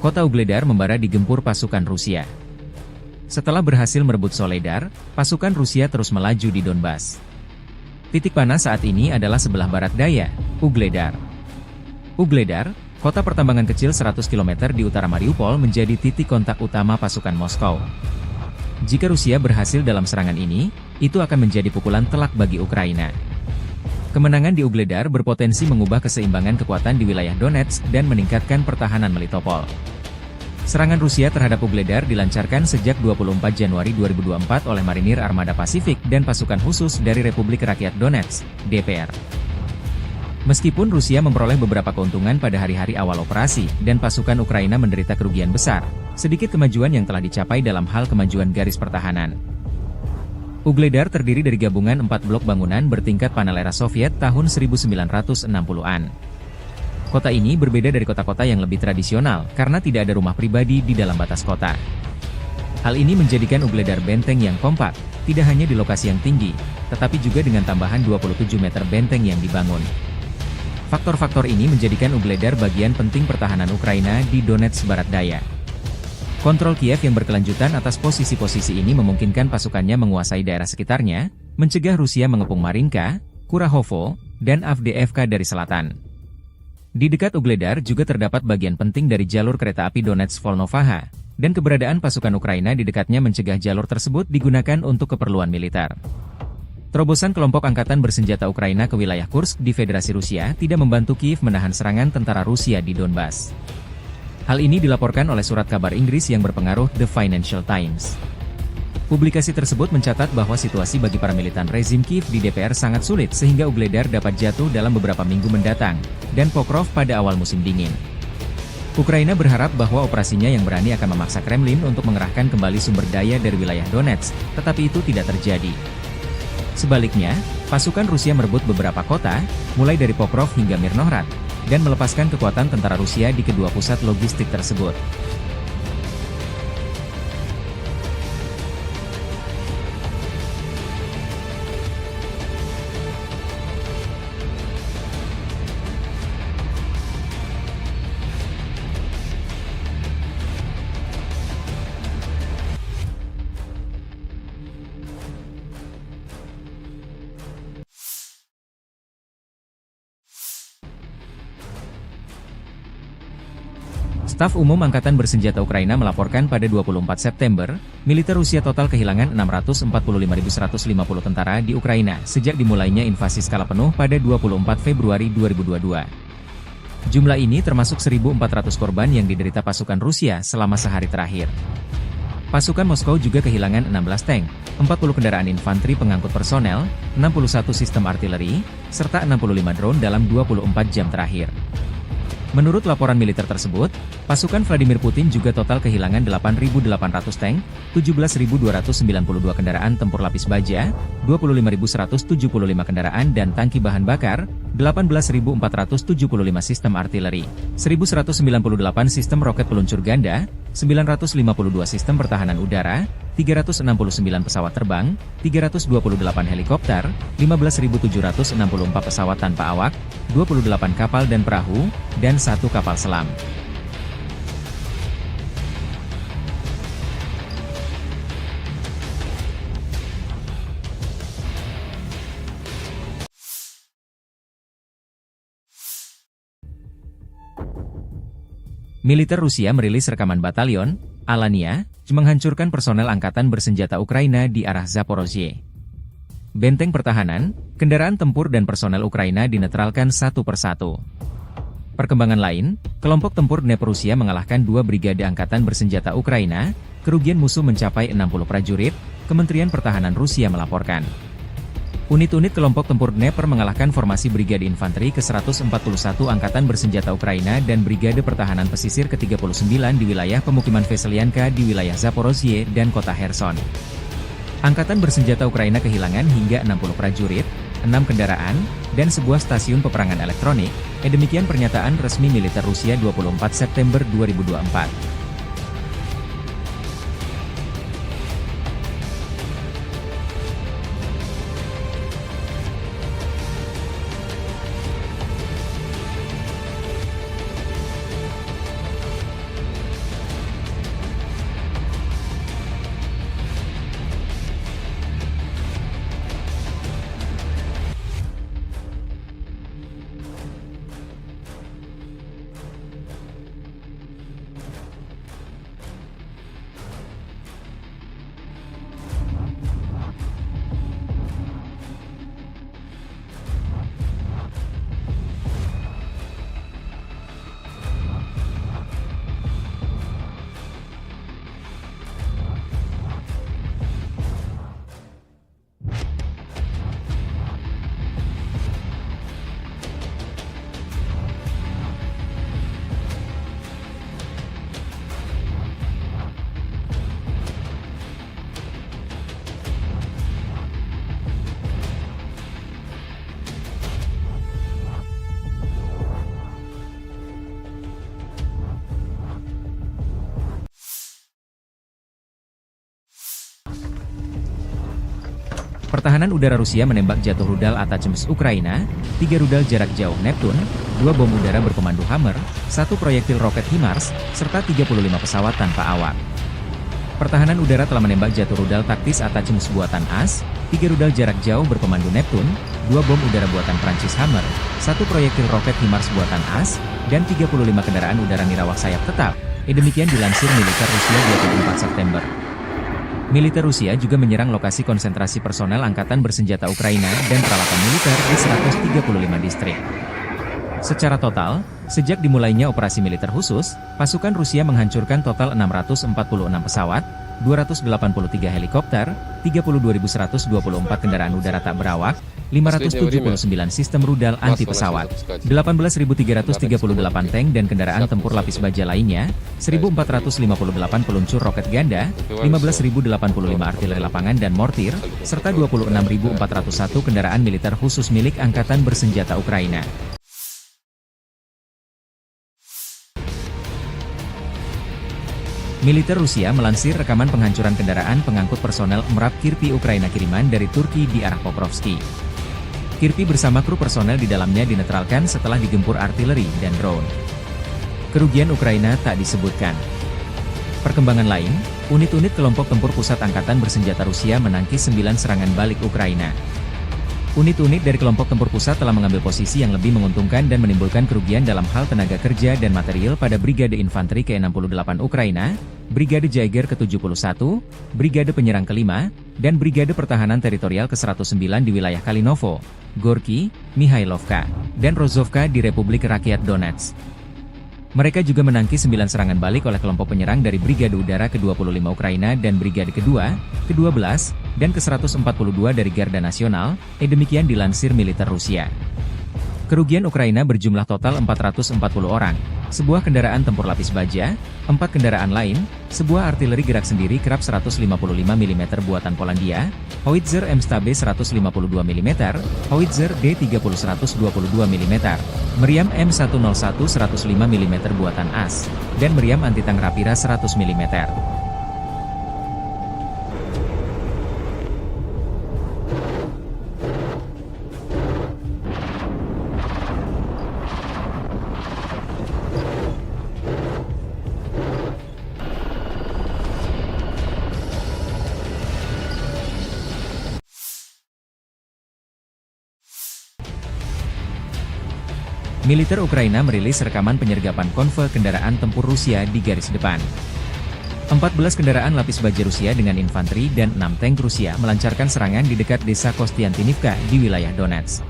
kota Ugledar membara digempur pasukan Rusia. Setelah berhasil merebut Soledar, pasukan Rusia terus melaju di Donbas. Titik panas saat ini adalah sebelah barat daya, Ugledar. Ugledar, kota pertambangan kecil 100 km di utara Mariupol menjadi titik kontak utama pasukan Moskow. Jika Rusia berhasil dalam serangan ini, itu akan menjadi pukulan telak bagi Ukraina. Kemenangan di Ugledar berpotensi mengubah keseimbangan kekuatan di wilayah Donetsk dan meningkatkan pertahanan Melitopol. Serangan Rusia terhadap Ugledar dilancarkan sejak 24 Januari 2024 oleh Marinir Armada Pasifik dan pasukan khusus dari Republik Rakyat Donetsk, DPR. Meskipun Rusia memperoleh beberapa keuntungan pada hari-hari awal operasi dan pasukan Ukraina menderita kerugian besar, sedikit kemajuan yang telah dicapai dalam hal kemajuan garis pertahanan. Ugledar terdiri dari gabungan 4 blok bangunan bertingkat panel era Soviet tahun 1960-an. Kota ini berbeda dari kota-kota yang lebih tradisional karena tidak ada rumah pribadi di dalam batas kota. Hal ini menjadikan Ugledar benteng yang kompak, tidak hanya di lokasi yang tinggi, tetapi juga dengan tambahan 27 meter benteng yang dibangun. Faktor-faktor ini menjadikan Ugledar bagian penting pertahanan Ukraina di Donetsk Barat Daya. Kontrol Kiev yang berkelanjutan atas posisi-posisi ini memungkinkan pasukannya menguasai daerah sekitarnya, mencegah Rusia mengepung Marinka, Kurahovo, dan Avdiivka dari selatan. Di dekat Ugledar juga terdapat bagian penting dari jalur kereta api Donetsk-Volnovaha, dan keberadaan pasukan Ukraina di dekatnya mencegah jalur tersebut digunakan untuk keperluan militer. Terobosan kelompok angkatan bersenjata Ukraina ke wilayah Kursk di Federasi Rusia tidak membantu Kiev menahan serangan tentara Rusia di Donbas. Hal ini dilaporkan oleh surat kabar Inggris yang berpengaruh The Financial Times. Publikasi tersebut mencatat bahwa situasi bagi para militan rezim Kiev di DPR sangat sulit sehingga Ugledar dapat jatuh dalam beberapa minggu mendatang, dan Pokrov pada awal musim dingin. Ukraina berharap bahwa operasinya yang berani akan memaksa Kremlin untuk mengerahkan kembali sumber daya dari wilayah Donetsk, tetapi itu tidak terjadi. Sebaliknya, pasukan Rusia merebut beberapa kota, mulai dari Pokrov hingga Mirnohrad, dan melepaskan kekuatan tentara Rusia di kedua pusat logistik tersebut. Staf Umum Angkatan Bersenjata Ukraina melaporkan pada 24 September, militer Rusia total kehilangan 645.150 tentara di Ukraina sejak dimulainya invasi skala penuh pada 24 Februari 2022. Jumlah ini termasuk 1.400 korban yang diderita pasukan Rusia selama sehari terakhir. Pasukan Moskow juga kehilangan 16 tank, 40 kendaraan infanteri pengangkut personel, 61 sistem artileri, serta 65 drone dalam 24 jam terakhir. Menurut laporan militer tersebut, pasukan Vladimir Putin juga total kehilangan 8.800 tank, 17.292 kendaraan tempur lapis baja, 25.175 kendaraan dan tangki bahan bakar, 18.475 sistem artileri, 1.198 sistem roket peluncur ganda, 952 sistem pertahanan udara, 369 pesawat terbang, 328 helikopter, 15.764 pesawat tanpa awak, 28 kapal dan perahu, dan 1 kapal selam. Militer Rusia merilis rekaman batalion Alania menghancurkan personel angkatan bersenjata Ukraina di arah Zaporozhye. Benteng pertahanan, kendaraan tempur dan personel Ukraina dinetralkan satu persatu. Perkembangan lain, kelompok tempur Dnepr Rusia mengalahkan 2 brigade angkatan bersenjata Ukraina, kerugian musuh mencapai 60 prajurit, Kementerian Pertahanan Rusia melaporkan. Unit-unit kelompok tempur Dnepr mengalahkan formasi Brigade Infanteri ke-141 Angkatan Bersenjata Ukraina dan Brigade Pertahanan Pesisir ke-39 di wilayah pemukiman Veselyanka di wilayah Zaporozhye dan kota Kherson. Angkatan Bersenjata Ukraina kehilangan hingga 60 prajurit, 6 kendaraan, dan sebuah stasiun peperangan elektronik, demikian pernyataan resmi militer Rusia 24 September 2024. Pertahanan udara Rusia menembak jatuh rudal Atacms Ukraina, 3 rudal jarak jauh Neptune, 2 bom udara berkomando Hammer, 1 proyektil roket HIMARS, serta 35 pesawat tanpa awak. Pertahanan udara telah menembak jatuh rudal taktis Atacms buatan AS, 3 rudal jarak jauh berkomando Neptune, 2 bom udara buatan Prancis Hammer, 1 proyektil roket HIMARS buatan AS, dan 35 kendaraan udara nirawak sayap tetap. Demikian dilansir militer Rusia 24 September. Militer Rusia juga menyerang lokasi konsentrasi personel angkatan bersenjata Ukraina dan peralatan militer di 135 distrik. Secara total, sejak dimulainya operasi militer khusus, pasukan Rusia menghancurkan total 646 pesawat, 283 helikopter, 32.124 kendaraan udara tak berawak, 579 sistem rudal anti-pesawat, 18.338 tank dan kendaraan tempur lapis baja lainnya, 1.458 peluncur roket ganda, 15.085 artileri lapangan dan mortir, serta 26.401 kendaraan militer khusus milik Angkatan Bersenjata Ukraina. Militer Rusia melansir rekaman penghancuran kendaraan pengangkut personel MRAP Kirpi Ukraina kiriman dari Turki di arah Pokrovski. Kirpi bersama kru personel di dalamnya dinetralkan setelah digempur artileri dan drone. Kerugian Ukraina tak disebutkan. Perkembangan lain, unit-unit kelompok tempur pusat Angkatan Bersenjata Rusia menangkis 9 serangan balik Ukraina. Unit-unit dari kelompok tempur pusat telah mengambil posisi yang lebih menguntungkan dan menimbulkan kerugian dalam hal tenaga kerja dan material pada Brigade Infanteri ke-68 Ukraina, Brigade Jaeger ke-71, Brigade Penyerang ke-5, dan Brigade Pertahanan Teritorial ke-109 di wilayah Kalinovo, Gorky, Mihailovka, dan Rozovka di Republik Rakyat Donetsk. Mereka juga menangkis 9 serangan balik oleh kelompok penyerang dari Brigade Udara ke-25 Ukraina dan Brigade kedua, ke-12, dan ke-142 dari Garda Nasional, demikian dilansir militer Rusia. Kerugian Ukraina berjumlah total 440 orang, sebuah kendaraan tempur lapis baja, 4 kendaraan lain, sebuah artileri gerak sendiri kerap 155 mm buatan Polandia, howitzer M-Stabe 152 mm, howitzer D30 122 mm, meriam M101 105 mm buatan AS, dan meriam anti-tank Rapira 100 mm. Militer Ukraina merilis rekaman penyergapan konvoi kendaraan tempur Rusia di garis depan. 14 kendaraan lapis baja Rusia dengan infanteri dan 6 tank Rusia melancarkan serangan di dekat desa Kostiantinivka di wilayah Donetsk.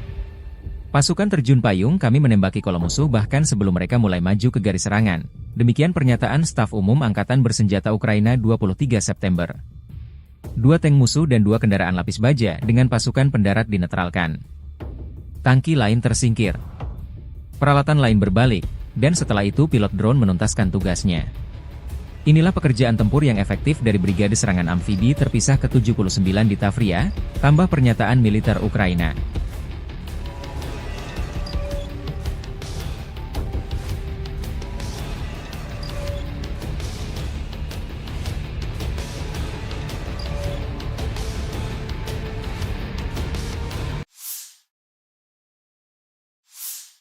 Pasukan terjun payung kami menembaki kolom musuh bahkan sebelum mereka mulai maju ke garis serangan. Demikian pernyataan Staf Umum Angkatan Bersenjata Ukraina 23 September. 2 tank musuh dan 2 kendaraan lapis baja dengan pasukan pendarat dinetralkan. Tangki lain tersingkir. Peralatan lain berbalik, dan setelah itu pilot drone menuntaskan tugasnya. Inilah pekerjaan tempur yang efektif dari Brigade Serangan Amfibi terpisah ke-79 di Tavria, tambah pernyataan militer Ukraina.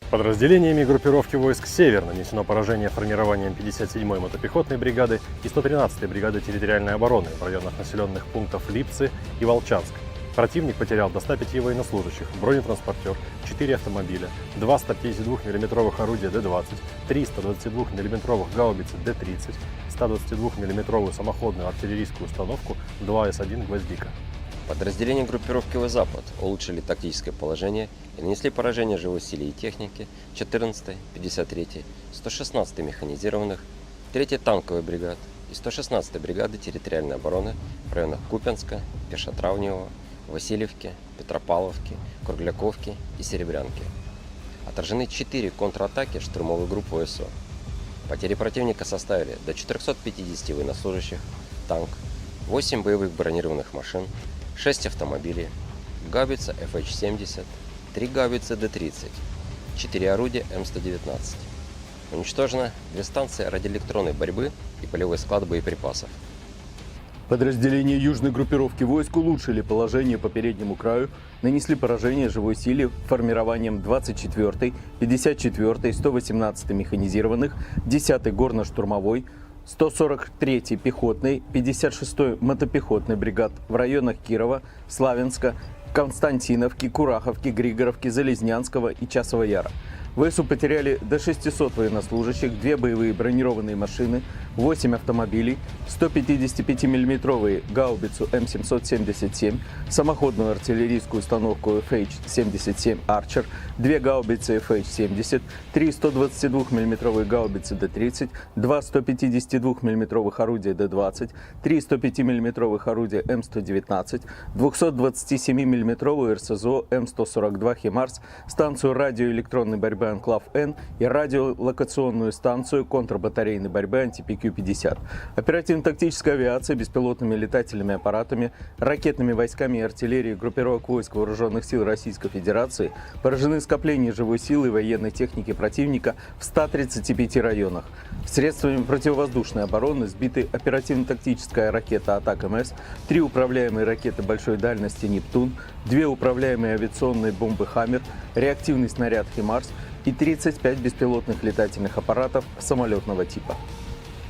Подразделениями группировки войск «Север» нанесено поражение формированием 57-й мотопехотной бригады и 113-й бригады территориальной обороны в районах населенных пунктов Липцы и Волчанск. Противник потерял до 105 военнослужащих, бронетранспортер, 4 автомобиля, 2 152 мм орудия Д-20, 3 122 мм гаубицы Д-30, 122 мм самоходную артиллерийскую установку 2 С-1 «Гвоздика». Подразделения группировки «Запад» улучшили тактическое положение и нанесли поражение живой силе и технике 14-й, 53-й, 116-й механизированных, 3-й танковой бригад и 116-й бригады территориальной обороны в районах Купянска, Пешотравневого, Васильевки, Петропавловки, Кругляковки и Серебрянки. Отражены 4 контратаки штурмовой группы ВСУ. Потери противника составили до 450 военнослужащих, танк, 8 боевых бронированных машин, 6 автомобилей, гаубица FH-70, 3 гаубицы Д-30, 4 орудия М119. Уничтожено 2 станции радиоэлектронной борьбы и полевой склад боеприпасов. Подразделения южной группировки войск улучшили положение по переднему краю, нанесли поражение живой силе формированием 24-й, 54-й, 118-й механизированных, 10-й горно-штурмовой, 143-й пехотной, 56-й мотопехотной бригад в районах Кирова, Славянска, Константиновки, Кураховки, Григоровки, Залезнянского и Часова Яра. ВСУ потеряли до 600 военнослужащих, 2 боевые бронированные машины, 8 автомобилей, 155 мм гаубицу М777, самоходную артиллерийскую установку FH-77 Archer, 2 гаубицы FH-70, 3 122 мм гаубицы Д-30, 2 152 мм орудия Д-20, 3 105 мм орудия М119, 227 мм РСЗО М142 «Химарс», станцию радиоэлектронной борьбы «Анклав-Н» и радиолокационную станцию контрбатарейной борьбы «Антипи-Q-50». Оперативно-тактическая авиация, беспилотными летательными аппаратами, ракетными войсками и артиллерией группировок войск Вооруженных сил Российской Федерации поражены скопления живой силы и военной техники противника в 135 районах. Средствами противовоздушной обороны сбиты оперативно-тактическая ракета «Атак-МС», 3 управляемые ракеты большой дальности «Нептун», 2 управляемые авиационные бомбы «Хаммер», реактивный снаряд «Химарс» и 35 беспилотных летательных аппаратов самолетного типа.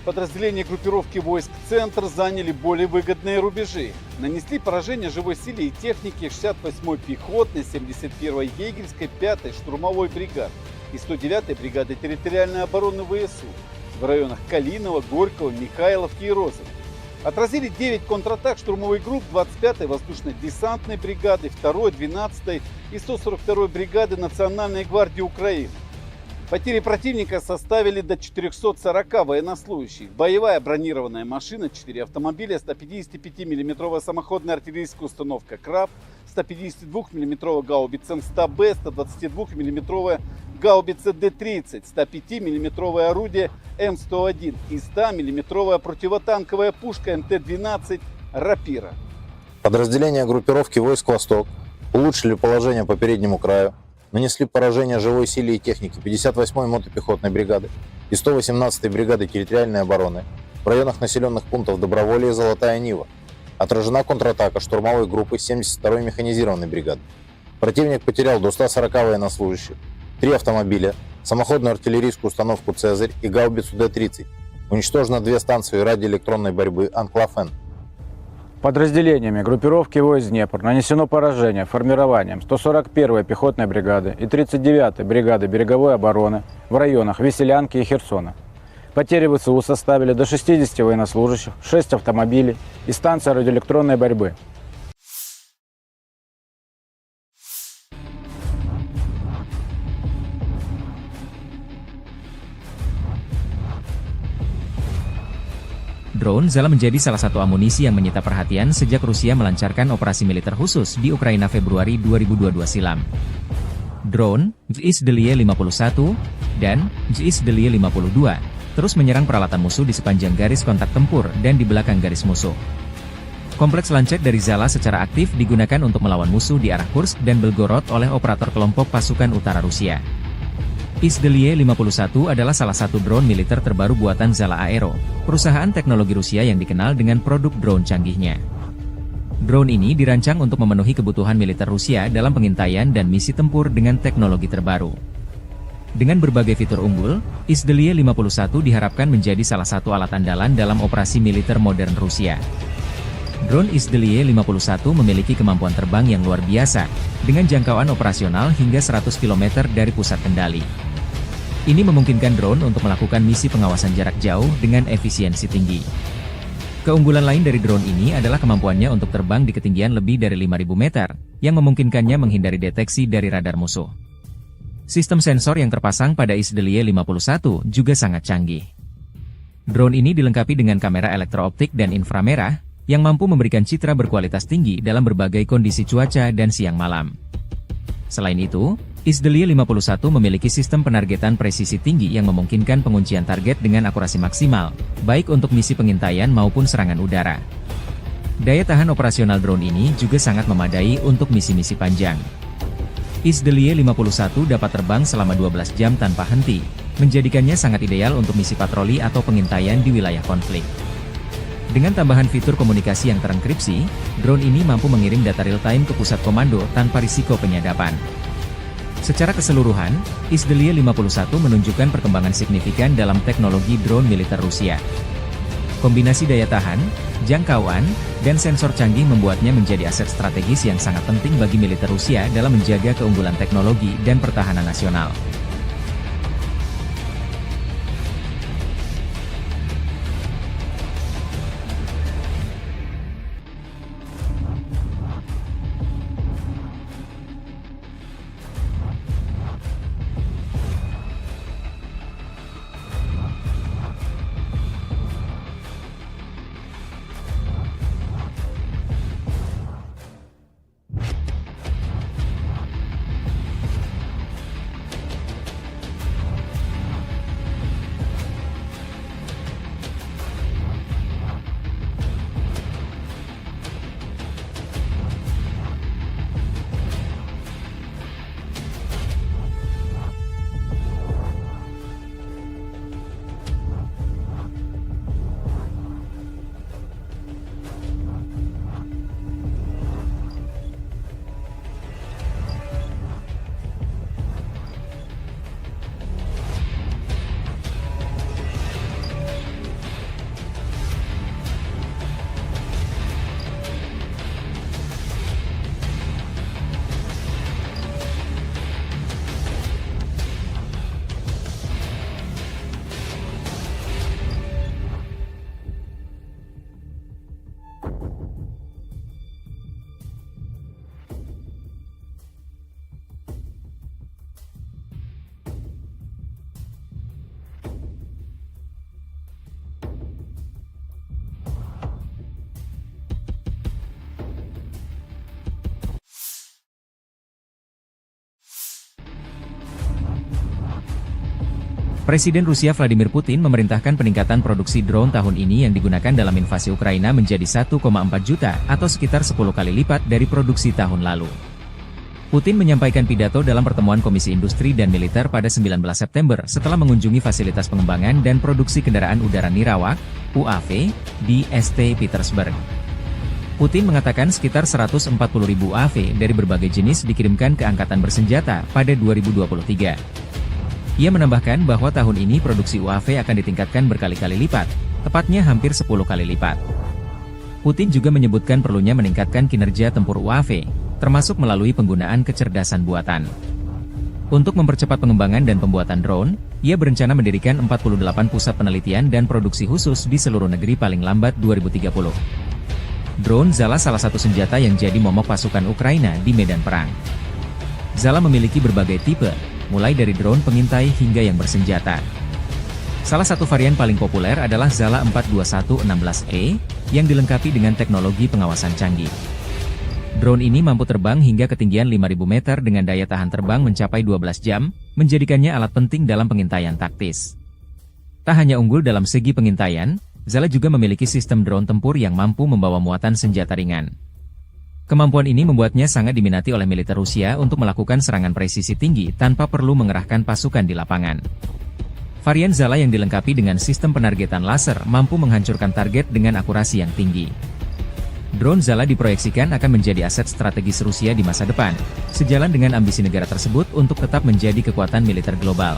Подразделения группировки войск «Центр» заняли более выгодные рубежи. Нанесли поражение живой силе и технике 68-й пехотной, 71-й егерской, 5-й штурмовой бригад и 109-й бригады территориальной обороны ВСУ в районах Калинова, Горького, Михайловки и Розовки. Отразили 9 контратак штурмовых групп 25-й воздушно-десантной бригады, 2-й, 12-й и 142-й бригады Национальной гвардии Украины. Потери противника составили до 440 военнослужащих. Боевая бронированная машина, 4 автомобиля, 155 мм самоходная артиллерийская установка «Краб», 152 мм гаубица М100Б, 122 мм гаубица Д-30, 105 мм орудие М101 и 100 мм противотанковая пушка МТ-12 «Рапира». Подразделения группировки войск «Восток» улучшили положение по переднему краю, нанесли поражение живой силе и технике 58-й мотопехотной бригады и 118-й бригады территориальной обороны в районах населенных пунктов Доброволье и Золотая Нива. Отражена контратака штурмовой группы 72-й механизированной бригады. Противник потерял до 140 военнослужащих, 3 автомобиля, самоходную артиллерийскую установку «Цезарь» и гаубицу Д-30. Уничтожено 2 станции радиоэлектронной борьбы «Анклав-Н». Подразделениями группировки войск Днепр нанесено поражение формированием 141-й пехотной бригады и 39-й бригады береговой обороны в районах Веселянки и Херсона. Потери ВСУ составили до 60 военнослужащих, 6 автомобилей и станция радиоэлектронной борьбы. Drone telah menjadi salah satu amunisi yang menyita perhatian sejak Rusia melancarkan operasi militer khusus di Ukraina Februari 2022 silam. Drone, JSDLY-51 dan JSDLY-52 terus menyerang peralatan musuh di sepanjang garis kontak tempur dan di belakang garis musuh. Kompleks lancet dari Zala secara aktif digunakan untuk melawan musuh di arah Kursk dan Belgorod oleh operator kelompok pasukan utara Rusia. JSDLY-51 adalah salah satu drone militer terbaru buatan Zala Aero, perusahaan teknologi Rusia yang dikenal dengan produk drone canggihnya. Drone ini dirancang untuk memenuhi kebutuhan militer Rusia dalam pengintaian dan misi tempur dengan teknologi terbaru. Dengan berbagai fitur unggul, JSDLY-51 diharapkan menjadi salah satu alat andalan dalam operasi militer modern Rusia. Drone JSDLY-51 memiliki kemampuan terbang yang luar biasa, dengan jangkauan operasional hingga 100 km dari pusat kendali. Ini memungkinkan drone untuk melakukan misi pengawasan jarak jauh dengan efisiensi tinggi. Keunggulan lain dari drone ini adalah kemampuannya untuk terbang di ketinggian lebih dari 5.000 meter, yang memungkinkannya menghindari deteksi dari radar musuh. Sistem sensor yang terpasang pada JSDLY-51 juga sangat canggih. Drone ini dilengkapi dengan kamera elektrooptik dan inframerah, yang mampu memberikan citra berkualitas tinggi dalam berbagai kondisi cuaca dan siang malam. Selain itu, JSDLY-51 memiliki sistem penargetan presisi tinggi yang memungkinkan penguncian target dengan akurasi maksimal, baik untuk misi pengintaian maupun serangan udara. Daya tahan operasional drone ini juga sangat memadai untuk misi-misi panjang. JSDLY-51 dapat terbang selama 12 jam tanpa henti, menjadikannya sangat ideal untuk misi patroli atau pengintaian di wilayah konflik. Dengan tambahan fitur komunikasi yang terenkripsi, drone ini mampu mengirim data real-time ke pusat komando tanpa risiko penyadapan. Secara keseluruhan, Izdeliye 51 menunjukkan perkembangan signifikan dalam teknologi drone militer Rusia. Kombinasi daya tahan, jangkauan, dan sensor canggih membuatnya menjadi aset strategis yang sangat penting bagi militer Rusia dalam menjaga keunggulan teknologi dan pertahanan nasional. Presiden Rusia Vladimir Putin memerintahkan peningkatan produksi drone tahun ini yang digunakan dalam invasi Ukraina menjadi 1,4 juta atau sekitar 10 kali lipat dari produksi tahun lalu. Putin menyampaikan pidato dalam pertemuan Komisi Industri dan Militer pada 19 September setelah mengunjungi fasilitas pengembangan dan produksi kendaraan udara Nirawak, UAV, di St. Petersburg. Putin mengatakan sekitar 140.000 UAV dari berbagai jenis dikirimkan ke Angkatan Bersenjata pada 2023. Ia menambahkan bahwa tahun ini produksi UAV akan ditingkatkan berkali-kali lipat, tepatnya hampir 10 kali lipat. Putin juga menyebutkan perlunya meningkatkan kinerja tempur UAV, termasuk melalui penggunaan kecerdasan buatan. Untuk mempercepat pengembangan dan pembuatan drone, ia berencana mendirikan 48 pusat penelitian dan produksi khusus di seluruh negeri paling lambat 2030. Drone Zala salah satu senjata yang jadi momok pasukan Ukraina di medan perang. Zala memiliki berbagai tipe, mulai dari drone pengintai hingga yang bersenjata. Salah satu varian paling populer adalah Zala 42116E, yang dilengkapi dengan teknologi pengawasan canggih. Drone ini mampu terbang hingga ketinggian 5.000 meter dengan daya tahan terbang mencapai 12 jam, menjadikannya alat penting dalam pengintaian taktis. Tak hanya unggul dalam segi pengintaian, Zala juga memiliki sistem drone tempur yang mampu membawa muatan senjata ringan. Kemampuan ini membuatnya sangat diminati oleh militer Rusia untuk melakukan serangan presisi tinggi tanpa perlu mengerahkan pasukan di lapangan. Varian Zala yang dilengkapi dengan sistem penargetan laser mampu menghancurkan target dengan akurasi yang tinggi. Drone Zala diproyeksikan akan menjadi aset strategis Rusia di masa depan, sejalan dengan ambisi negara tersebut untuk tetap menjadi kekuatan militer global.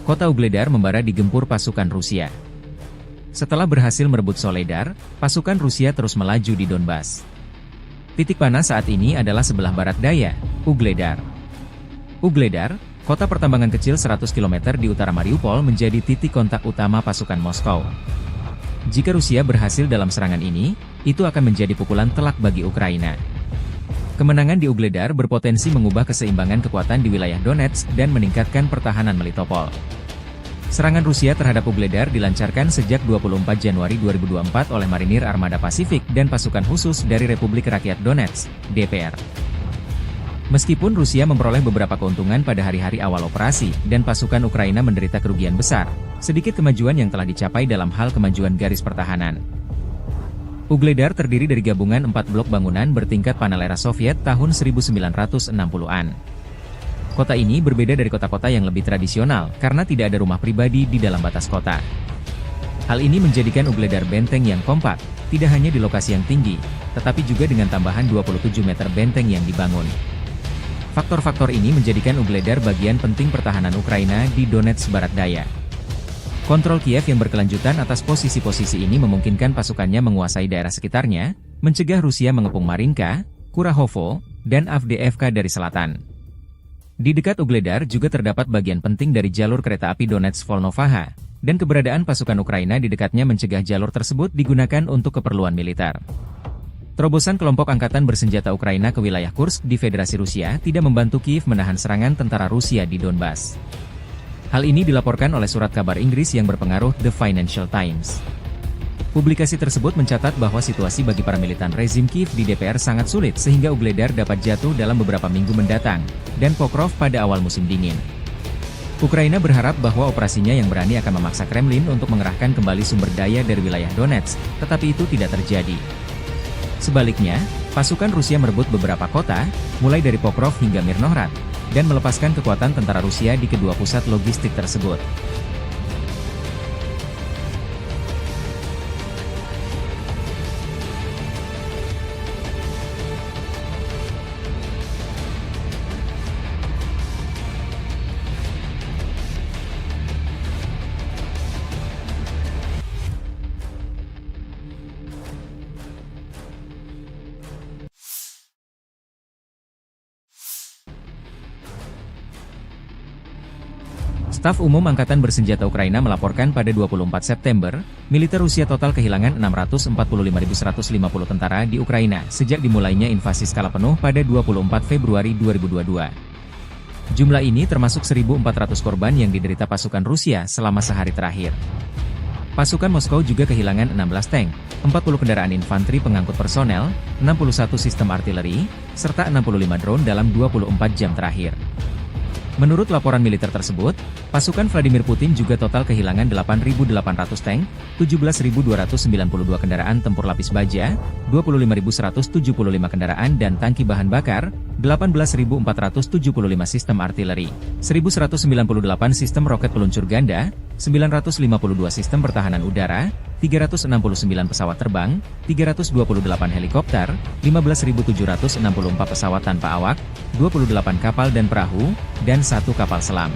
kota Ugledar membara digempur pasukan Rusia. Setelah berhasil merebut Soledar, pasukan Rusia terus melaju di Donbas. Titik panas saat ini adalah sebelah barat daya, Ugledar. Ugledar, kota pertambangan kecil 100 km di utara Mariupol, menjadi titik kontak utama pasukan Moskow. Jika Rusia berhasil dalam serangan ini, itu akan menjadi pukulan telak bagi Ukraina. Kemenangan di Ugledar berpotensi mengubah keseimbangan kekuatan di wilayah Donetsk dan meningkatkan pertahanan Melitopol. Serangan Rusia terhadap Ugledar dilancarkan sejak 24 Januari 2024 oleh Marinir Armada Pasifik dan pasukan khusus dari Republik Rakyat Donetsk, DPR. Meskipun Rusia memperoleh beberapa keuntungan pada hari-hari awal operasi dan pasukan Ukraina menderita kerugian besar, sedikit kemajuan yang telah dicapai dalam hal kemajuan garis pertahanan. Ugledar terdiri dari gabungan 4 blok bangunan bertingkat panel era Soviet tahun 1960-an. Kota ini berbeda dari kota-kota yang lebih tradisional karena tidak ada rumah pribadi di dalam batas kota. Hal ini menjadikan Ugledar benteng yang kompak, tidak hanya di lokasi yang tinggi, tetapi juga dengan tambahan 27 meter benteng yang dibangun. Faktor-faktor ini menjadikan Ugledar bagian penting pertahanan Ukraina di Donetsk barat daya. Kontrol Kiev yang berkelanjutan atas posisi-posisi ini memungkinkan pasukannya menguasai daerah sekitarnya, mencegah Rusia mengepung Marinka, Kurahovo, dan Avdiivka dari selatan. Di dekat Ugledar juga terdapat bagian penting dari jalur kereta api Donetsk-Volnovaha, dan keberadaan pasukan Ukraina di dekatnya mencegah jalur tersebut digunakan untuk keperluan militer. Terobosan kelompok angkatan bersenjata Ukraina ke wilayah Kursk di Federasi Rusia tidak membantu Kiev menahan serangan tentara Rusia di Donbas. Hal ini dilaporkan oleh surat kabar Inggris yang berpengaruh The Financial Times. Publikasi tersebut mencatat bahwa situasi bagi para militan rezim Kiev di DPR sangat sulit sehingga Ugledar dapat jatuh dalam beberapa minggu mendatang, dan Pokrov pada awal musim dingin. Ukraina berharap bahwa operasinya yang berani akan memaksa Kremlin untuk mengerahkan kembali sumber daya dari wilayah Donetsk, tetapi itu tidak terjadi. Sebaliknya, pasukan Rusia merebut beberapa kota, mulai dari Pokrov hingga Mirnohrad, dan melepaskan kekuatan tentara Rusia di kedua pusat logistik tersebut. Staf Umum Angkatan Bersenjata Ukraina melaporkan pada 24 September, militer Rusia total kehilangan 645.150 tentara di Ukraina sejak dimulainya invasi skala penuh pada 24 Februari 2022. Jumlah ini termasuk 1.400 korban yang diderita pasukan Rusia selama sehari terakhir. Pasukan Moskow juga kehilangan 16 tank, 40 kendaraan infanteri pengangkut personel, 61 sistem artileri, serta 65 drone dalam 24 jam terakhir. Menurut laporan militer tersebut, pasukan Vladimir Putin juga total kehilangan 8.800 tank, 17.292 kendaraan tempur lapis baja, 25.175 kendaraan dan tangki bahan bakar, 18.475 sistem artileri, 1.198 sistem roket peluncur ganda, 952 sistem pertahanan udara, 369 pesawat terbang, 328 helikopter, 15.764 pesawat tanpa awak, 28 kapal dan perahu, dan 1 kapal selam.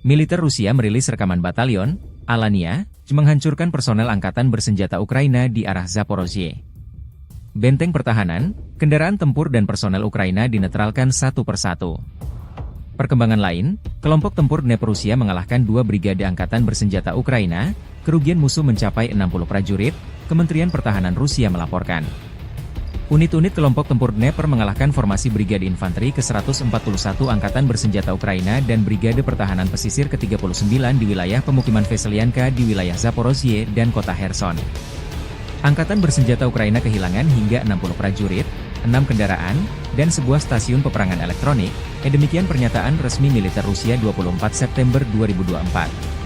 Militer Rusia merilis rekaman batalion Alania menghancurkan personel angkatan bersenjata Ukraina di arah Zaporozhye. Benteng pertahanan, kendaraan tempur dan personel Ukraina dinetralkan satu persatu. Perkembangan lain, kelompok tempur Dnepr Rusia mengalahkan 2 brigade angkatan bersenjata Ukraina, kerugian musuh mencapai 60 prajurit, Kementerian Pertahanan Rusia melaporkan. Unit-unit kelompok tempur Dnepr mengalahkan formasi Brigade Infanteri ke-141 Angkatan Bersenjata Ukraina dan Brigade Pertahanan Pesisir ke-39 di wilayah pemukiman Veselyanka di wilayah Zaporozhye dan kota Kherson. Angkatan Bersenjata Ukraina kehilangan hingga 60 prajurit, 6 kendaraan, dan sebuah stasiun peperangan elektronik, demikian pernyataan resmi militer Rusia 24 September 2024.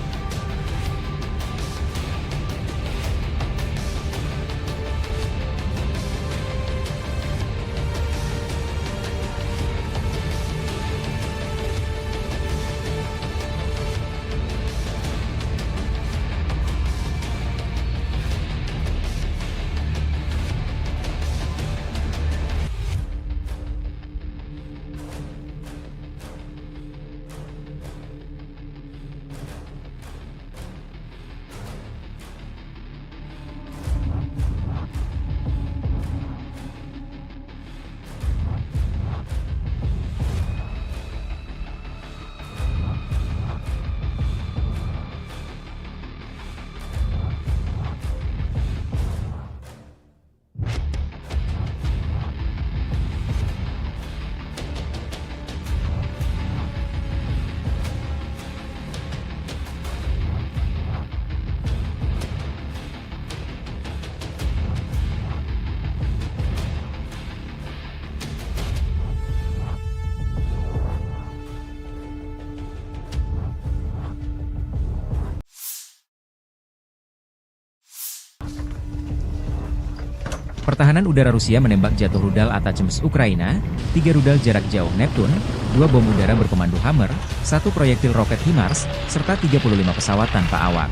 Pertahanan udara Rusia menembak jatuh rudal Atacms Ukraina, 3 rudal jarak jauh Neptune, 2 bom udara berkomando Hammer, 1 proyektil roket HIMARS, serta 35 pesawat tanpa awak.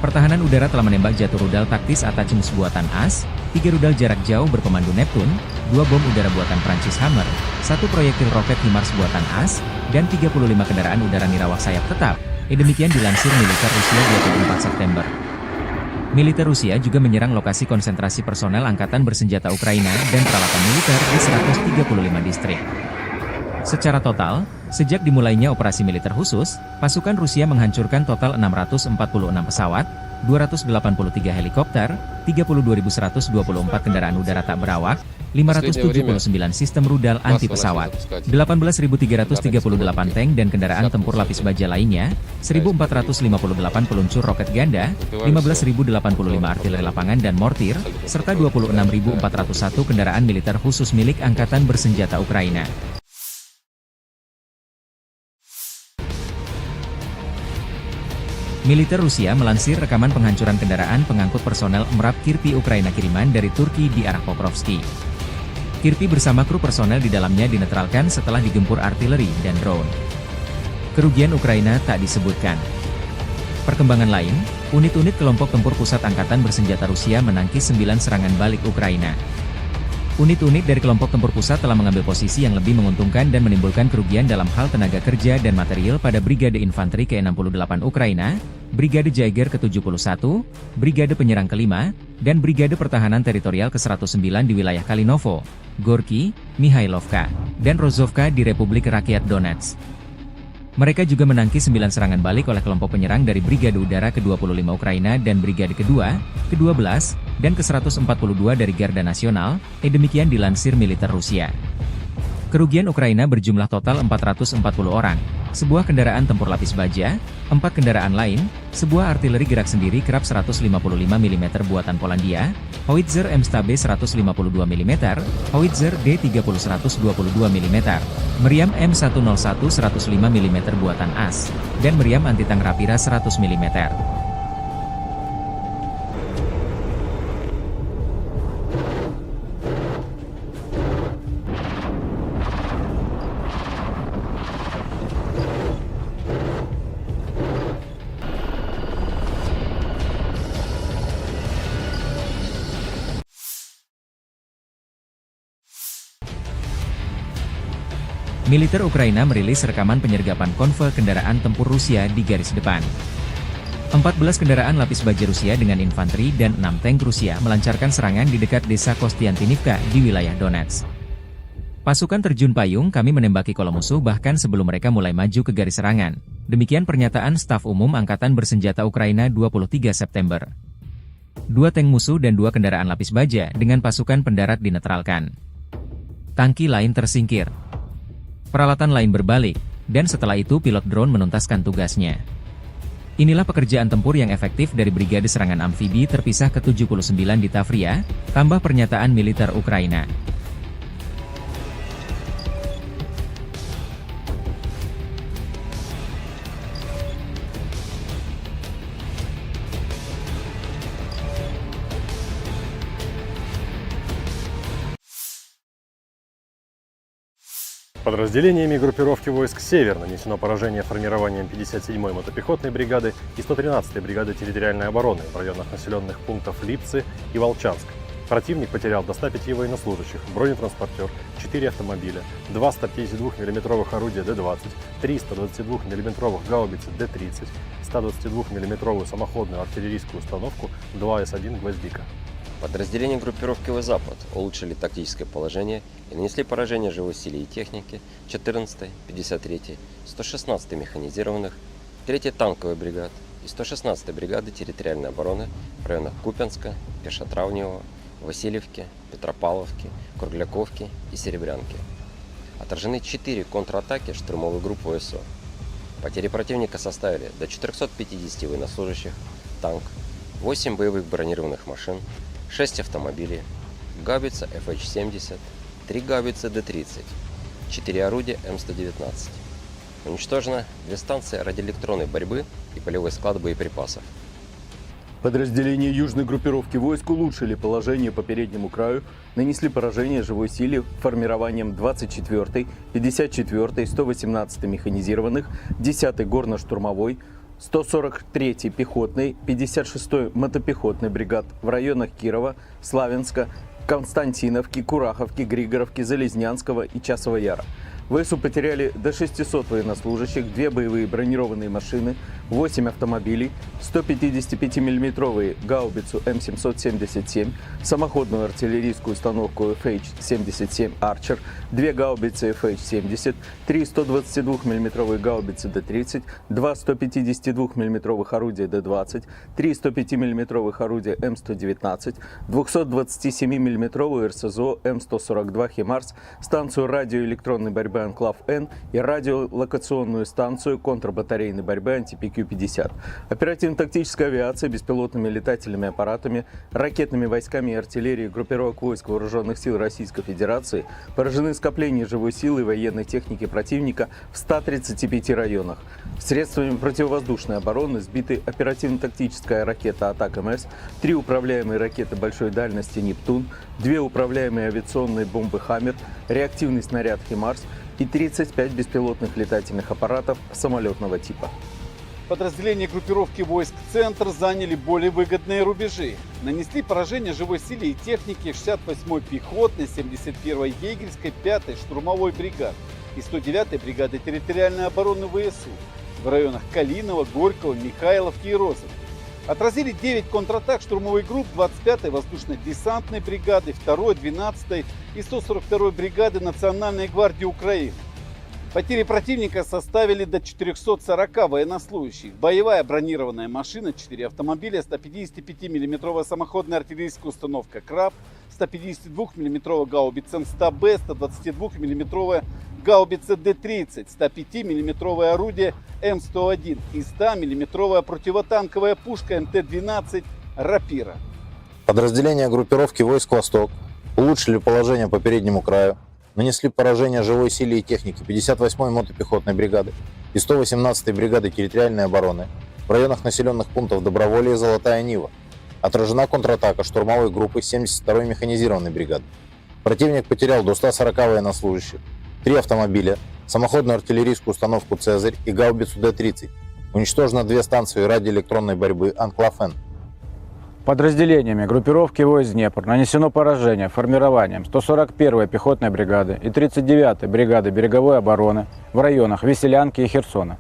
Pertahanan udara telah menembak jatuh rudal taktis Atacms buatan AS, 3 rudal jarak jauh berkomando Neptune, 2 bom udara buatan Prancis Hammer, 1 proyektil roket HIMARS buatan AS, dan 35 kendaraan udara nirawak sayap tetap. Demikian dilansir militer Rusia 24 September. Militer Rusia juga menyerang lokasi konsentrasi personel angkatan bersenjata Ukraina dan peralatan militer di 135 distrik. Secara total, sejak dimulainya operasi militer khusus, pasukan Rusia menghancurkan total 646 pesawat, 283 helikopter, 32.124 kendaraan udara tak berawak, 579 sistem rudal anti-pesawat, 18.338 tank dan kendaraan tempur lapis baja lainnya, 1.458 peluncur roket ganda, 15.085 artileri lapangan dan mortir, serta 26.401 kendaraan militer khusus milik Angkatan Bersenjata Ukraina. Militer Rusia melansir rekaman penghancuran kendaraan pengangkut personel MRAP Kirpi Ukraina kiriman dari Turki di arah Pokrovski. Kirpi bersama kru personel di dalamnya dinetralkan setelah digempur artileri dan drone. Kerugian Ukraina tak disebutkan. Perkembangan lain, unit-unit kelompok tempur pusat Angkatan Bersenjata Rusia menangkis 9 serangan balik Ukraina. Unit-unit dari kelompok tempur pusat telah mengambil posisi yang lebih menguntungkan dan menimbulkan kerugian dalam hal tenaga kerja dan material pada Brigade Infanteri ke-68 Ukraina, Brigade Jaeger ke-71, Brigade Penyerang ke-5, dan Brigade Pertahanan Teritorial ke-109 di wilayah Kalinovo, Gorky, Mihailovka, dan Rozovka di Republik Rakyat Donetsk. Mereka juga menangkis 9 serangan balik oleh kelompok penyerang dari Brigade Udara ke-25 Ukraina dan Brigade kedua, ke-12, dan ke-142 dari Garda Nasional, demikian dilansir militer Rusia. Kerugian Ukraina berjumlah total 440 orang, sebuah kendaraan tempur lapis baja, 4 kendaraan lain, sebuah artileri gerak sendiri kerap 155 mm buatan Polandia, howitzer M-Stabe 152 mm, howitzer D30 122 mm, meriam M101 105 mm buatan AS, dan meriam anti-tank Rapira 100 mm. Militer Ukraina merilis rekaman penyergapan konvoi kendaraan tempur Rusia di garis depan. 14 kendaraan lapis baja Rusia dengan infanteri dan 6 tank Rusia melancarkan serangan di dekat desa Kostiantinivka di wilayah Donetsk. Pasukan terjun payung kami menembaki kolom musuh bahkan sebelum mereka mulai maju ke garis serangan. Demikian pernyataan Staf Umum Angkatan Bersenjata Ukraina 23 September. 2 tank musuh dan 2 kendaraan lapis baja dengan pasukan pendarat dinetralkan. Tangki lain tersingkir. Peralatan lain berbalik, dan setelah itu pilot drone menuntaskan tugasnya. Inilah pekerjaan tempur yang efektif dari Brigade Serangan Amfibi terpisah ke-79 di Tavria, tambah pernyataan militer Ukraina. Подразделениями группировки войск «Север» нанесено поражение формированием 57-й мотопехотной бригады и 113-й бригады территориальной обороны в районах населенных пунктов Липцы и Волчанск. Противник потерял до 105 военнослужащих, бронетранспортер, 4 автомобиля, 2 152 мм орудия Д-20, 3 122 мм гаубицы Д-30, 122 мм самоходную артиллерийскую установку 2 С-1 «Гвоздика». Подразделения группировки «Запад» улучшили тактическое положение и нанесли поражение живой силе и технике 14-й, 53-й, 116-й механизированных, 3-й танковой бригад и 116-й бригады территориальной обороны в районах Купянска, Пешотравневого, Васильевки, Петропавловки, Кругляковки и Серебрянки. Отражены 4 контратаки штурмовой группы ВСУ. Потери противника составили до 450 военнослужащих, танк, 8 боевых бронированных машин, 6 автомобилей, гаубица FH-70, 3 гаубицы Д-30, 4 орудия М119. Уничтожено 2 станции радиоэлектронной борьбы и полевой склад боеприпасов. Подразделения южной группировки войск улучшили положение по переднему краю, нанесли поражение живой силе формированием 24-й, 54-й, 118-й механизированных, 10-й горно-штурмовой, 143-й пехотной, 56-й мотопехотной бригад в районах Кирова, Славянска, Константиновки, Кураховки, Григоровки, Залезнянского и Часова Яра. ВСУ потеряли до 600 военнослужащих, 2 боевые бронированные машины, 8 автомобилей, 155 мм гаубицу М777, самоходную артиллерийскую установку FH-77 Archer, 2 гаубицы FH-70, 3 122 мм гаубицы Д-30, 2 152 мм орудия Д-20, 3 105 мм орудия М119, 227 мм РСЗО М142 «Химарс», станцию радиоэлектронной борьбы «Анклав-Н» и радиолокационную станцию контрбатарейной борьбы «Антипи-Q-50». Оперативно-тактическая авиация, беспилотными летательными аппаратами, ракетными войсками и артиллерией группировок войск Вооруженных сил Российской Федерации поражены скопления живой силы и военной техники противника в 135 районах. Средствами противовоздушной обороны сбиты оперативно-тактическая ракета «Атак-МС», 3 управляемые ракеты большой дальности «Нептун», 2 управляемые авиационные бомбы «Хаммер», реактивный снаряд «Химарс» и 35 беспилотных летательных аппаратов самолетного типа. Подразделения группировки войск «Центр» заняли более выгодные рубежи. Нанесли поражение живой силе и технике 68-й пехотной, 71-й егерской, 5-й штурмовой бригад и 109-й бригады территориальной обороны ВСУ в районах Калинова, Горького, Михайловки и Розовки. Отразили 9 контратак штурмовых групп 25-й воздушно-десантной бригады, 2-й, 12-й и 142-й бригады Национальной гвардии Украины. Потери противника составили до 440 военнослужащих. Боевая бронированная машина, 4 автомобиля, 155 мм самоходная артиллерийская установка «Краб», 152 мм гаубица М100Б, 122 мм гаубица Д-30, 105 мм орудие М101 и 100 мм противотанковая пушка МТ-12 «Рапира». Подразделения группировки войск «Восток» улучшили положение по переднему краю, нанесли поражение живой силе и технике 58-й мотопехотной бригады и 118-й бригады территориальной обороны в районах населенных пунктов Доброволье и Золотая Нива. Отражена контратака штурмовой группы 72-й механизированной бригады. Противник потерял до 140 военнослужащих, 3 автомобиля, самоходную артиллерийскую установку «Цезарь» и гаубицу Д-30. Уничтожено 2 станции радиоэлектронной борьбы «Анклав-Н». Подразделениями группировки войск Днепр нанесено поражение формированием 141-й пехотной бригады и 39-й бригады береговой обороны в районах Веселянки и Херсона.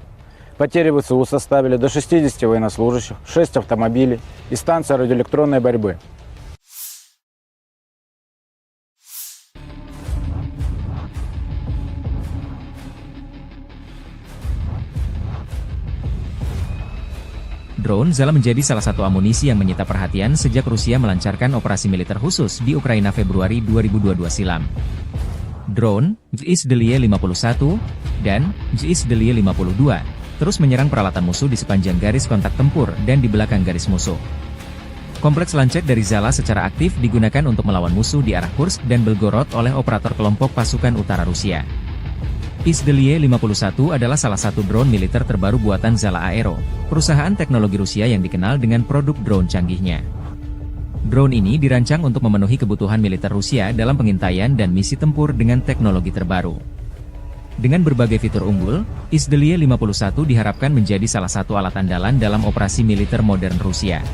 Потери ВСУ составили до 60 военнослужащих, 6 автомобилей и станция радиоэлектронной борьбы. Drone Zala menjadi salah satu amunisi yang menyita perhatian sejak Rusia melancarkan operasi militer khusus di Ukraina Februari 2022 silam. Drone, JSDLY 51, dan JSDLY 52, terus menyerang peralatan musuh di sepanjang garis kontak tempur dan di belakang garis musuh. Kompleks lancet dari Zala secara aktif digunakan untuk melawan musuh di arah Kursk dan Belgorod oleh operator kelompok pasukan utara Rusia. JSDLY 51 adalah salah satu drone militer terbaru buatan Zala Aero, perusahaan teknologi Rusia yang dikenal dengan produk drone canggihnya. Drone ini dirancang untuk memenuhi kebutuhan militer Rusia dalam pengintaian dan misi tempur dengan teknologi terbaru. Dengan berbagai fitur unggul, JSDLY 51 diharapkan menjadi salah satu alat andalan dalam operasi militer modern Rusia.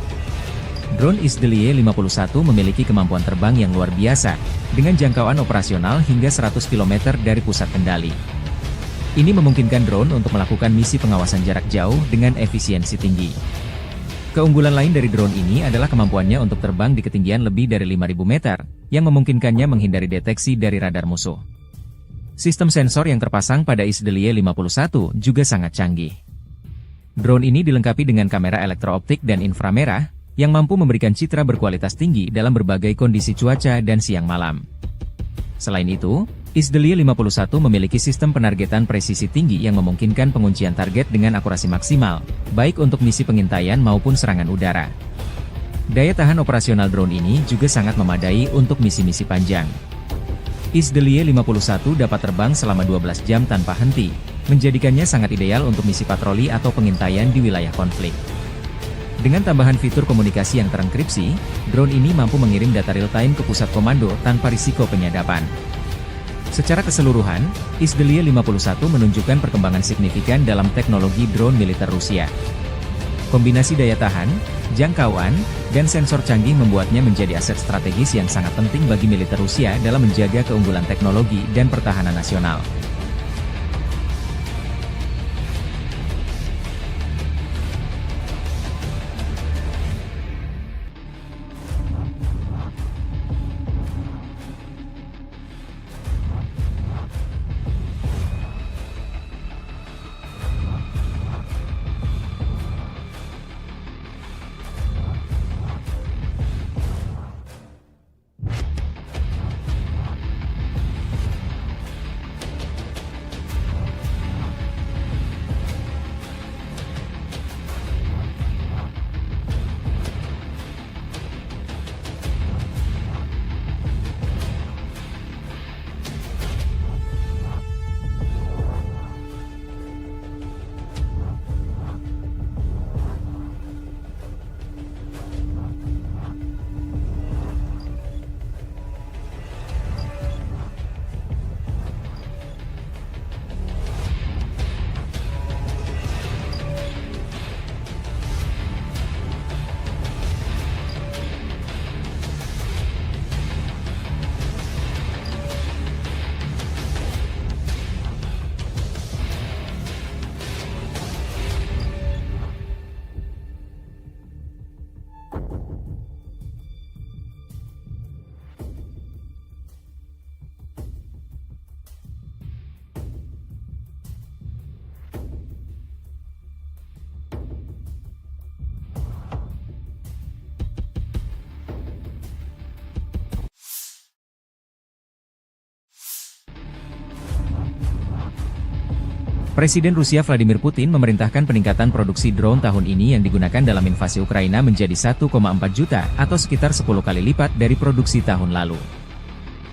Drone JSDLY 51 memiliki kemampuan terbang yang luar biasa, dengan jangkauan operasional hingga 100 km dari pusat kendali. Ini memungkinkan drone untuk melakukan misi pengawasan jarak jauh dengan efisiensi tinggi. Keunggulan lain dari drone ini adalah kemampuannya untuk terbang di ketinggian lebih dari 5.000 meter, yang memungkinkannya menghindari deteksi dari radar musuh. Sistem sensor yang terpasang pada JSDLY 51 juga sangat canggih. Drone ini dilengkapi dengan kamera elektrooptik dan inframerah, yang mampu memberikan citra berkualitas tinggi dalam berbagai kondisi cuaca dan siang malam. Selain itu, JSDLY 51 memiliki sistem penargetan presisi tinggi yang memungkinkan penguncian target dengan akurasi maksimal, baik untuk misi pengintaian maupun serangan udara. Daya tahan operasional drone ini juga sangat memadai untuk misi-misi panjang. JSDLY 51 dapat terbang selama 12 jam tanpa henti, menjadikannya sangat ideal untuk misi patroli atau pengintaian di wilayah konflik. Dengan tambahan fitur komunikasi yang terenkripsi, drone ini mampu mengirim data real-time ke pusat komando tanpa risiko penyadapan. Secara keseluruhan, Izdelia 51 menunjukkan perkembangan signifikan dalam teknologi drone militer Rusia. Kombinasi daya tahan, jangkauan, dan sensor canggih membuatnya menjadi aset strategis yang sangat penting bagi militer Rusia dalam menjaga keunggulan teknologi dan pertahanan nasional. Presiden Rusia Vladimir Putin memerintahkan peningkatan produksi drone tahun ini yang digunakan dalam invasi Ukraina menjadi 1,4 juta atau sekitar 10 kali lipat dari produksi tahun lalu.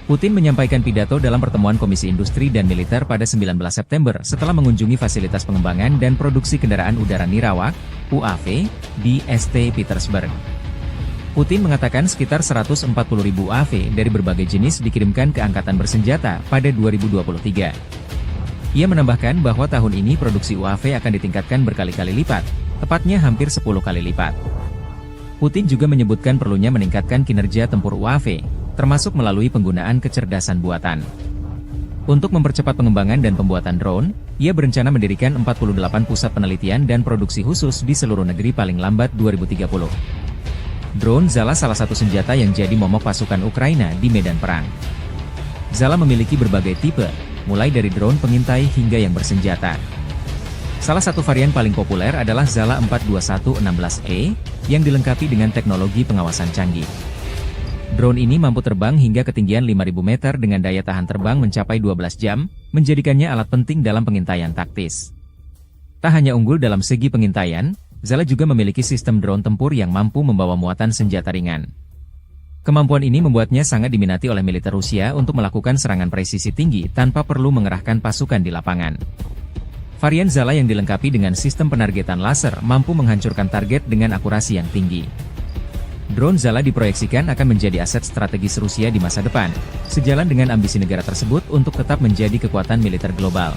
Putin menyampaikan pidato dalam pertemuan Komisi Industri dan Militer pada 19 September setelah mengunjungi fasilitas pengembangan dan produksi kendaraan udara Nirawak, UAV, di St. Petersburg. Putin mengatakan sekitar 140.000 UAV dari berbagai jenis dikirimkan ke Angkatan Bersenjata pada 2023. Ia menambahkan bahwa tahun ini produksi UAV akan ditingkatkan berkali-kali lipat, tepatnya hampir 10 kali lipat. Putin juga menyebutkan perlunya meningkatkan kinerja tempur UAV, termasuk melalui penggunaan kecerdasan buatan. Untuk mempercepat pengembangan dan pembuatan drone, ia berencana mendirikan 48 pusat penelitian dan produksi khusus di seluruh negeri paling lambat 2030. Drone Zala salah satu senjata yang jadi momok pasukan Ukraina di medan perang. Zala memiliki berbagai tipe, mulai dari drone pengintai hingga yang bersenjata. Salah satu varian paling populer adalah Zala 42116E, yang dilengkapi dengan teknologi pengawasan canggih. Drone ini mampu terbang hingga ketinggian 5.000 meter dengan daya tahan terbang mencapai 12 jam, menjadikannya alat penting dalam pengintaian taktis. Tak hanya unggul dalam segi pengintaian, Zala juga memiliki sistem drone tempur yang mampu membawa muatan senjata ringan. Kemampuan ini membuatnya sangat diminati oleh militer Rusia untuk melakukan serangan presisi tinggi tanpa perlu mengerahkan pasukan di lapangan. Varian Zala yang dilengkapi dengan sistem penargetan laser mampu menghancurkan target dengan akurasi yang tinggi. Drone Zala diproyeksikan akan menjadi aset strategis Rusia di masa depan, sejalan dengan ambisi negara tersebut untuk tetap menjadi kekuatan militer global.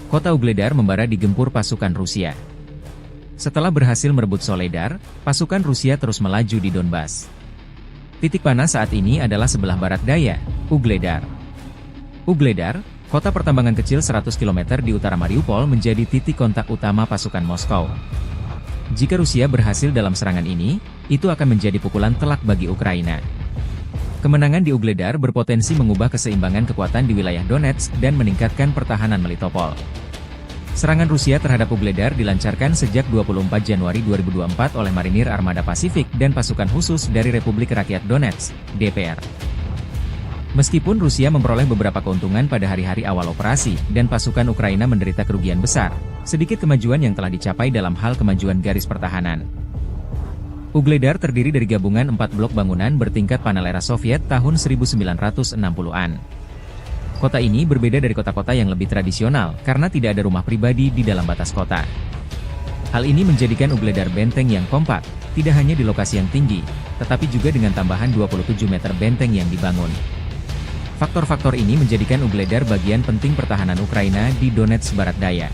kota Ugledar membara digempur pasukan Rusia. Setelah berhasil merebut Soledar, pasukan Rusia terus melaju di Donbas. Titik panas saat ini adalah sebelah barat daya, Ugledar. Ugledar, kota pertambangan kecil 100 km di utara Mariupol, menjadi titik kontak utama pasukan Moskow. Jika Rusia berhasil dalam serangan ini, itu akan menjadi pukulan telak bagi Ukraina. Kemenangan di Ugledar berpotensi mengubah keseimbangan kekuatan di wilayah Donetsk dan meningkatkan pertahanan Melitopol. Serangan Rusia terhadap Ugledar dilancarkan sejak 24 Januari 2024 oleh Marinir Armada Pasifik dan pasukan khusus dari Republik Rakyat Donetsk, DPR. Meskipun Rusia memperoleh beberapa keuntungan pada hari-hari awal operasi dan pasukan Ukraina menderita kerugian besar, sedikit kemajuan yang telah dicapai dalam hal kemajuan garis pertahanan. Ugledar terdiri dari gabungan 4 blok bangunan bertingkat panel era Soviet tahun 1960-an. Kota ini berbeda dari kota-kota yang lebih tradisional karena tidak ada rumah pribadi di dalam batas kota. Hal ini menjadikan Ugledar benteng yang kompak, tidak hanya di lokasi yang tinggi, tetapi juga dengan tambahan 27 meter benteng yang dibangun. Faktor-faktor ini menjadikan Ugledar bagian penting pertahanan Ukraina di Donetsk barat daya.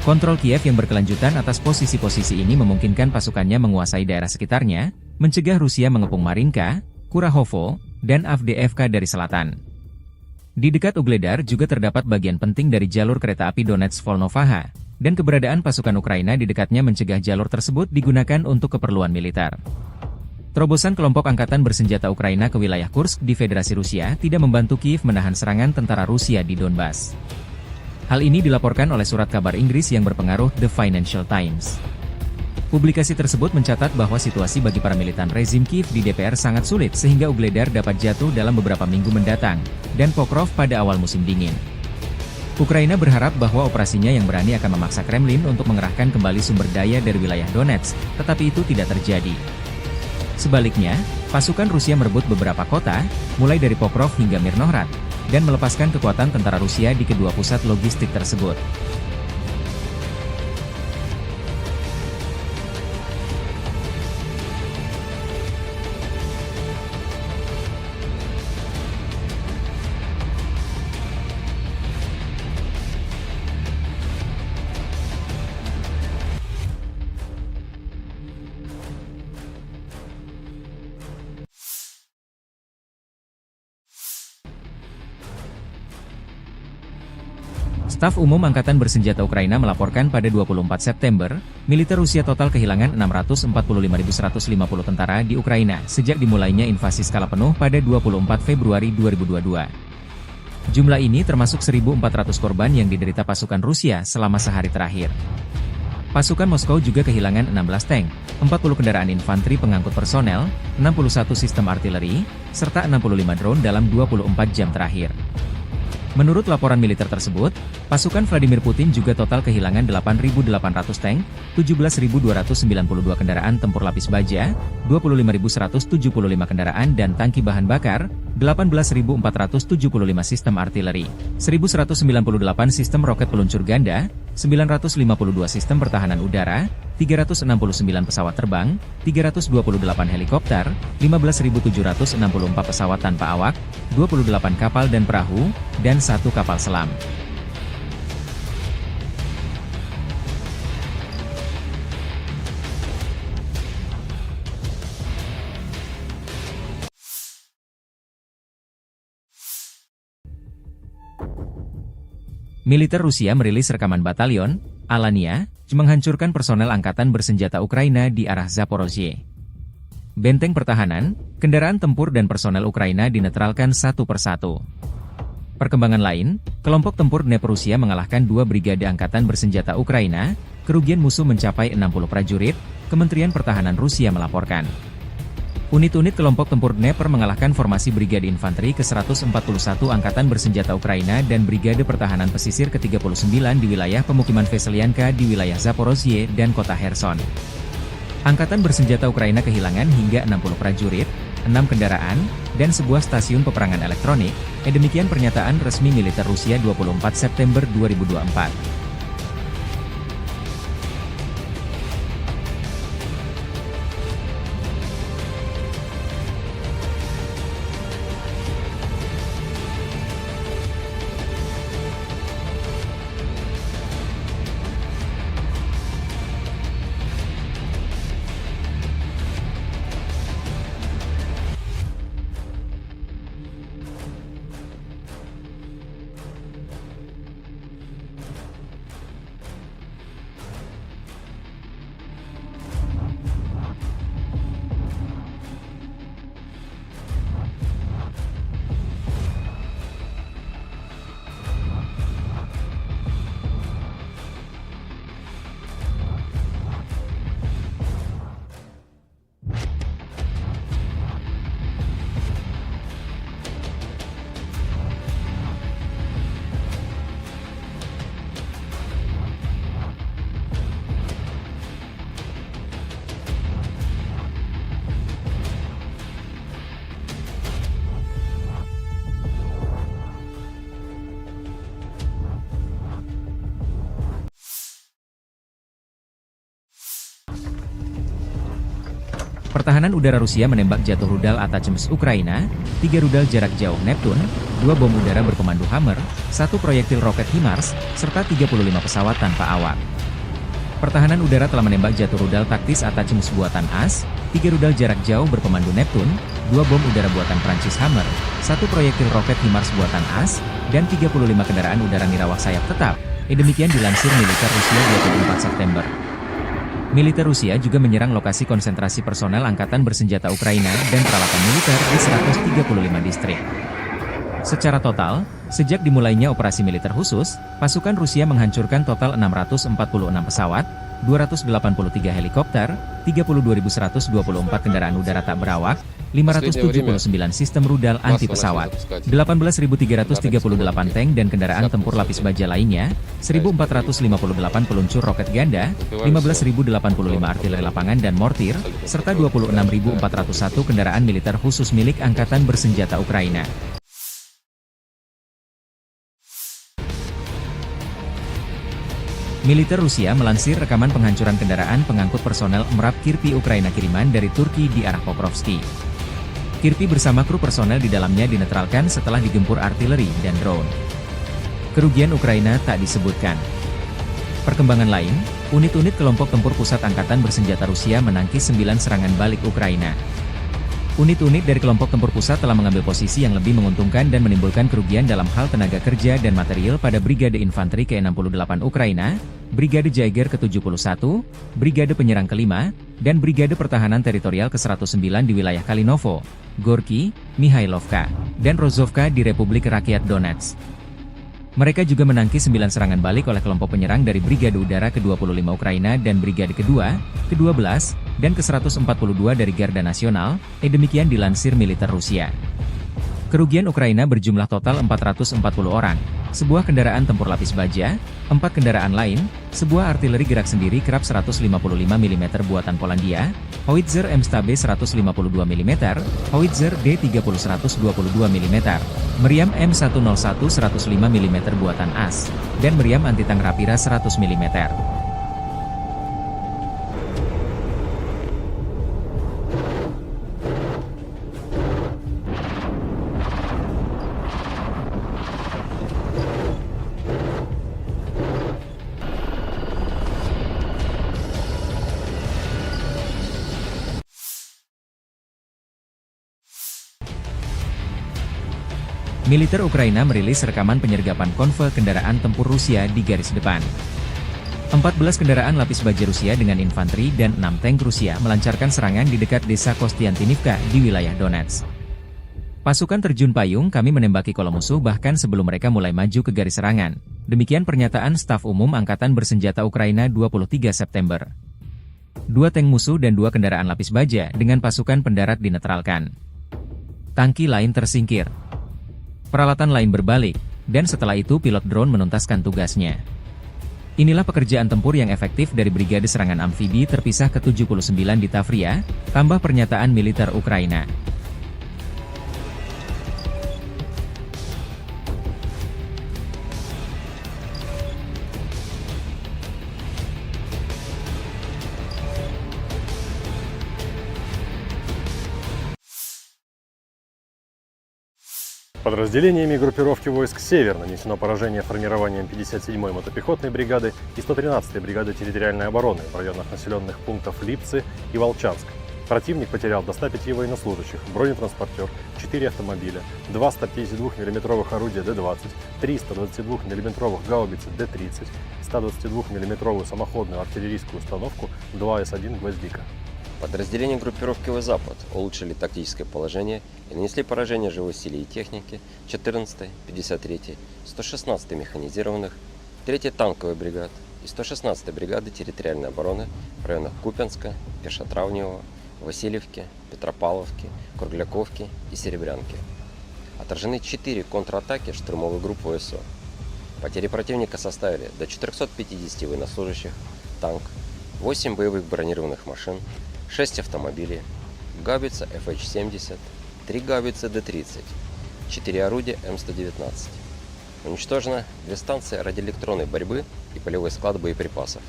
Kontrol Kiev yang berkelanjutan atas posisi-posisi ini memungkinkan pasukannya menguasai daerah sekitarnya, mencegah Rusia mengepung Marinka, Kurahovo, dan Avdiivka dari selatan. Di dekat Ugledar juga terdapat bagian penting dari jalur kereta api Donetsk-Volnovaha, dan keberadaan pasukan Ukraina di dekatnya mencegah jalur tersebut digunakan untuk keperluan militer. Terobosan kelompok angkatan bersenjata Ukraina ke wilayah Kursk di Federasi Rusia tidak membantu Kiev menahan serangan tentara Rusia di Donbas. Hal ini dilaporkan oleh surat kabar Inggris yang berpengaruh The Financial Times. Publikasi tersebut mencatat bahwa situasi bagi para militan rezim Kiev di DPR sangat sulit sehingga Ugledar dapat jatuh dalam beberapa minggu mendatang, dan Pokrov pada awal musim dingin. Ukraina berharap bahwa operasinya yang berani akan memaksa Kremlin untuk mengerahkan kembali sumber daya dari wilayah Donetsk, tetapi itu tidak terjadi. Sebaliknya, pasukan Rusia merebut beberapa kota, mulai dari Pokrov hingga Mirnohrad, dan melepaskan kekuatan tentara Rusia di kedua pusat logistik tersebut. Staf Umum Angkatan Bersenjata Ukraina melaporkan pada 24 September, militer Rusia total kehilangan 645.150 tentara di Ukraina sejak dimulainya invasi skala penuh pada 24 Februari 2022. Jumlah ini termasuk 1.400 korban yang diderita pasukan Rusia selama sehari terakhir. Pasukan Moskow juga kehilangan 16 tank, 40 kendaraan infanteri pengangkut personel, 61 sistem artileri, serta 65 drone dalam 24 jam terakhir. Menurut laporan militer tersebut, pasukan Vladimir Putin juga total kehilangan 8.800 tank, 17.292 kendaraan tempur lapis baja, 25.175 kendaraan dan tangki bahan bakar, 18.475 sistem artileri, 1.198 sistem roket peluncur ganda, 952 sistem pertahanan udara, 369 pesawat terbang, 328 helikopter, 15.764 pesawat tanpa awak, 28 kapal dan perahu, dan 1 kapal selam. Militer Rusia merilis rekaman batalion Alania menghancurkan personel angkatan bersenjata Ukraina di arah Zaporozhye. Benteng pertahanan, kendaraan tempur dan personel Ukraina dinetralkan satu persatu. Perkembangan lain, kelompok tempur Dnepr Rusia mengalahkan 2 brigade angkatan bersenjata Ukraina, kerugian musuh mencapai 60 prajurit, Kementerian Pertahanan Rusia melaporkan. Unit-unit kelompok tempur Dnepr mengalahkan formasi Brigade Infanteri ke-141 Angkatan Bersenjata Ukraina dan Brigade Pertahanan Pesisir ke-39 di wilayah pemukiman Veselyanka di wilayah Zaporozhye dan kota Kherson. Angkatan Bersenjata Ukraina kehilangan hingga 60 prajurit, 6 kendaraan, dan sebuah stasiun peperangan elektronik, demikian pernyataan resmi militer Rusia 24 September 2024. Pertahanan udara Rusia menembak jatuh rudal Atacms Ukraina, 3 rudal jarak jauh Neptune, 2 bom udara berpemandu Hammer, 1 proyektil roket HIMARS, serta 35 pesawat tanpa awak. Pertahanan udara telah menembak jatuh rudal taktis Atacms buatan AS, 3 rudal jarak jauh berpemandu Neptune, 2 bom udara buatan Prancis Hammer, 1 proyektil roket HIMARS buatan AS, dan 35 kendaraan udara nirawak sayap tetap. Demikian dilansir militer Rusia 24 September. Militer Rusia juga menyerang lokasi konsentrasi personel angkatan bersenjata Ukraina dan peralatan militer di 135 distrik. Secara total, sejak dimulainya operasi militer khusus, pasukan Rusia menghancurkan total 646 pesawat, 283 helikopter, 32.124 kendaraan udara tak berawak, 579 sistem rudal anti-pesawat, 18.338 tank dan kendaraan tempur lapis baja lainnya, 1.458 peluncur roket ganda, 15.085 artileri lapangan dan mortir, serta 26.401 kendaraan militer khusus milik Angkatan Bersenjata Ukraina. Militer Rusia melansir rekaman penghancuran kendaraan pengangkut personel MRAP Kirpi Ukraina kiriman dari Turki di arah Pokrovski. Kirpi bersama kru personel di dalamnya dinetralkan setelah digempur artileri dan drone. Kerugian Ukraina tak disebutkan. Perkembangan lain, unit-unit kelompok tempur pusat Angkatan Bersenjata Rusia menangkis 9 serangan balik Ukraina. Unit-unit dari kelompok tempur pusat telah mengambil posisi yang lebih menguntungkan dan menimbulkan kerugian dalam hal tenaga kerja dan material pada Brigade Infanteri ke-68 Ukraina, Brigade Jaeger ke-71, Brigade Penyerang ke-5, dan Brigade Pertahanan Teritorial ke-109 di wilayah Kalinovo, Gorky, Mihailovka, dan Rozovka di Republik Rakyat Donetsk. Mereka juga menangkis 9 serangan balik oleh kelompok penyerang dari Brigade Udara ke-25 Ukraina dan Brigade kedua, ke-12, dan ke-142 dari Garda Nasional, demikian dilansir militer Rusia. Kerugian Ukraina berjumlah total 440 orang, sebuah kendaraan tempur lapis baja, 4 kendaraan lain, sebuah artileri gerak sendiri kerap 155 mm buatan Polandia, howitzer M-Stabe 152 mm, howitzer D30 122 mm, meriam M101 105 mm buatan AS, dan meriam anti-tank Rapira 100 mm. Militer Ukraina merilis rekaman penyergapan konvoi kendaraan tempur Rusia di garis depan. 14 kendaraan lapis baja Rusia dengan infanteri dan 6 tank Rusia melancarkan serangan di dekat desa Kostiantinivka di wilayah Donetsk. Pasukan terjun payung kami menembaki kolom musuh bahkan sebelum mereka mulai maju ke garis serangan. Demikian pernyataan Staf Umum Angkatan Bersenjata Ukraina 23 September. 2 tank musuh dan 2 kendaraan lapis baja dengan pasukan pendarat dinetralkan. Tangki lain tersingkir. Peralatan lain berbalik, dan setelah itu pilot drone menuntaskan tugasnya. Inilah pekerjaan tempur yang efektif dari Brigade Serangan Amfibi terpisah ke-79 di Tavria, tambah pernyataan militer Ukraina. Подразделениями группировки войск «Север» нанесено поражение формированием 57-й мотопехотной бригады и 113-й бригады территориальной обороны в районах населенных пунктов Липцы и Волчанск. Противник потерял до 105 военнослужащих, бронетранспортер, 4 автомобиля, 2 152 мм орудия Д-20, 3 122 мм гаубицы Д-30, 122 мм самоходную артиллерийскую установку 2 С-1 «Гвоздика». Подразделения группировки «Запад» улучшили тактическое положение и нанесли поражение живой силе и технике 14-й, 53-й, 116-й механизированных, 3-й танковой бригад и 116-й бригады территориальной обороны в районах Купянска, Пешотравневого, Васильевки, Петропавловки, Кругляковки и Серебрянки. Отражены 4 контратаки штурмовой группы ВСУ. Потери противника составили до 450 военнослужащих, танк, 8 боевых бронированных машин, 6 автомобилей, гаубица FH-70, 3 гаубицы Д-30, 4 орудия М119. Уничтожено 2 станции радиоэлектронной борьбы и полевой склад боеприпасов.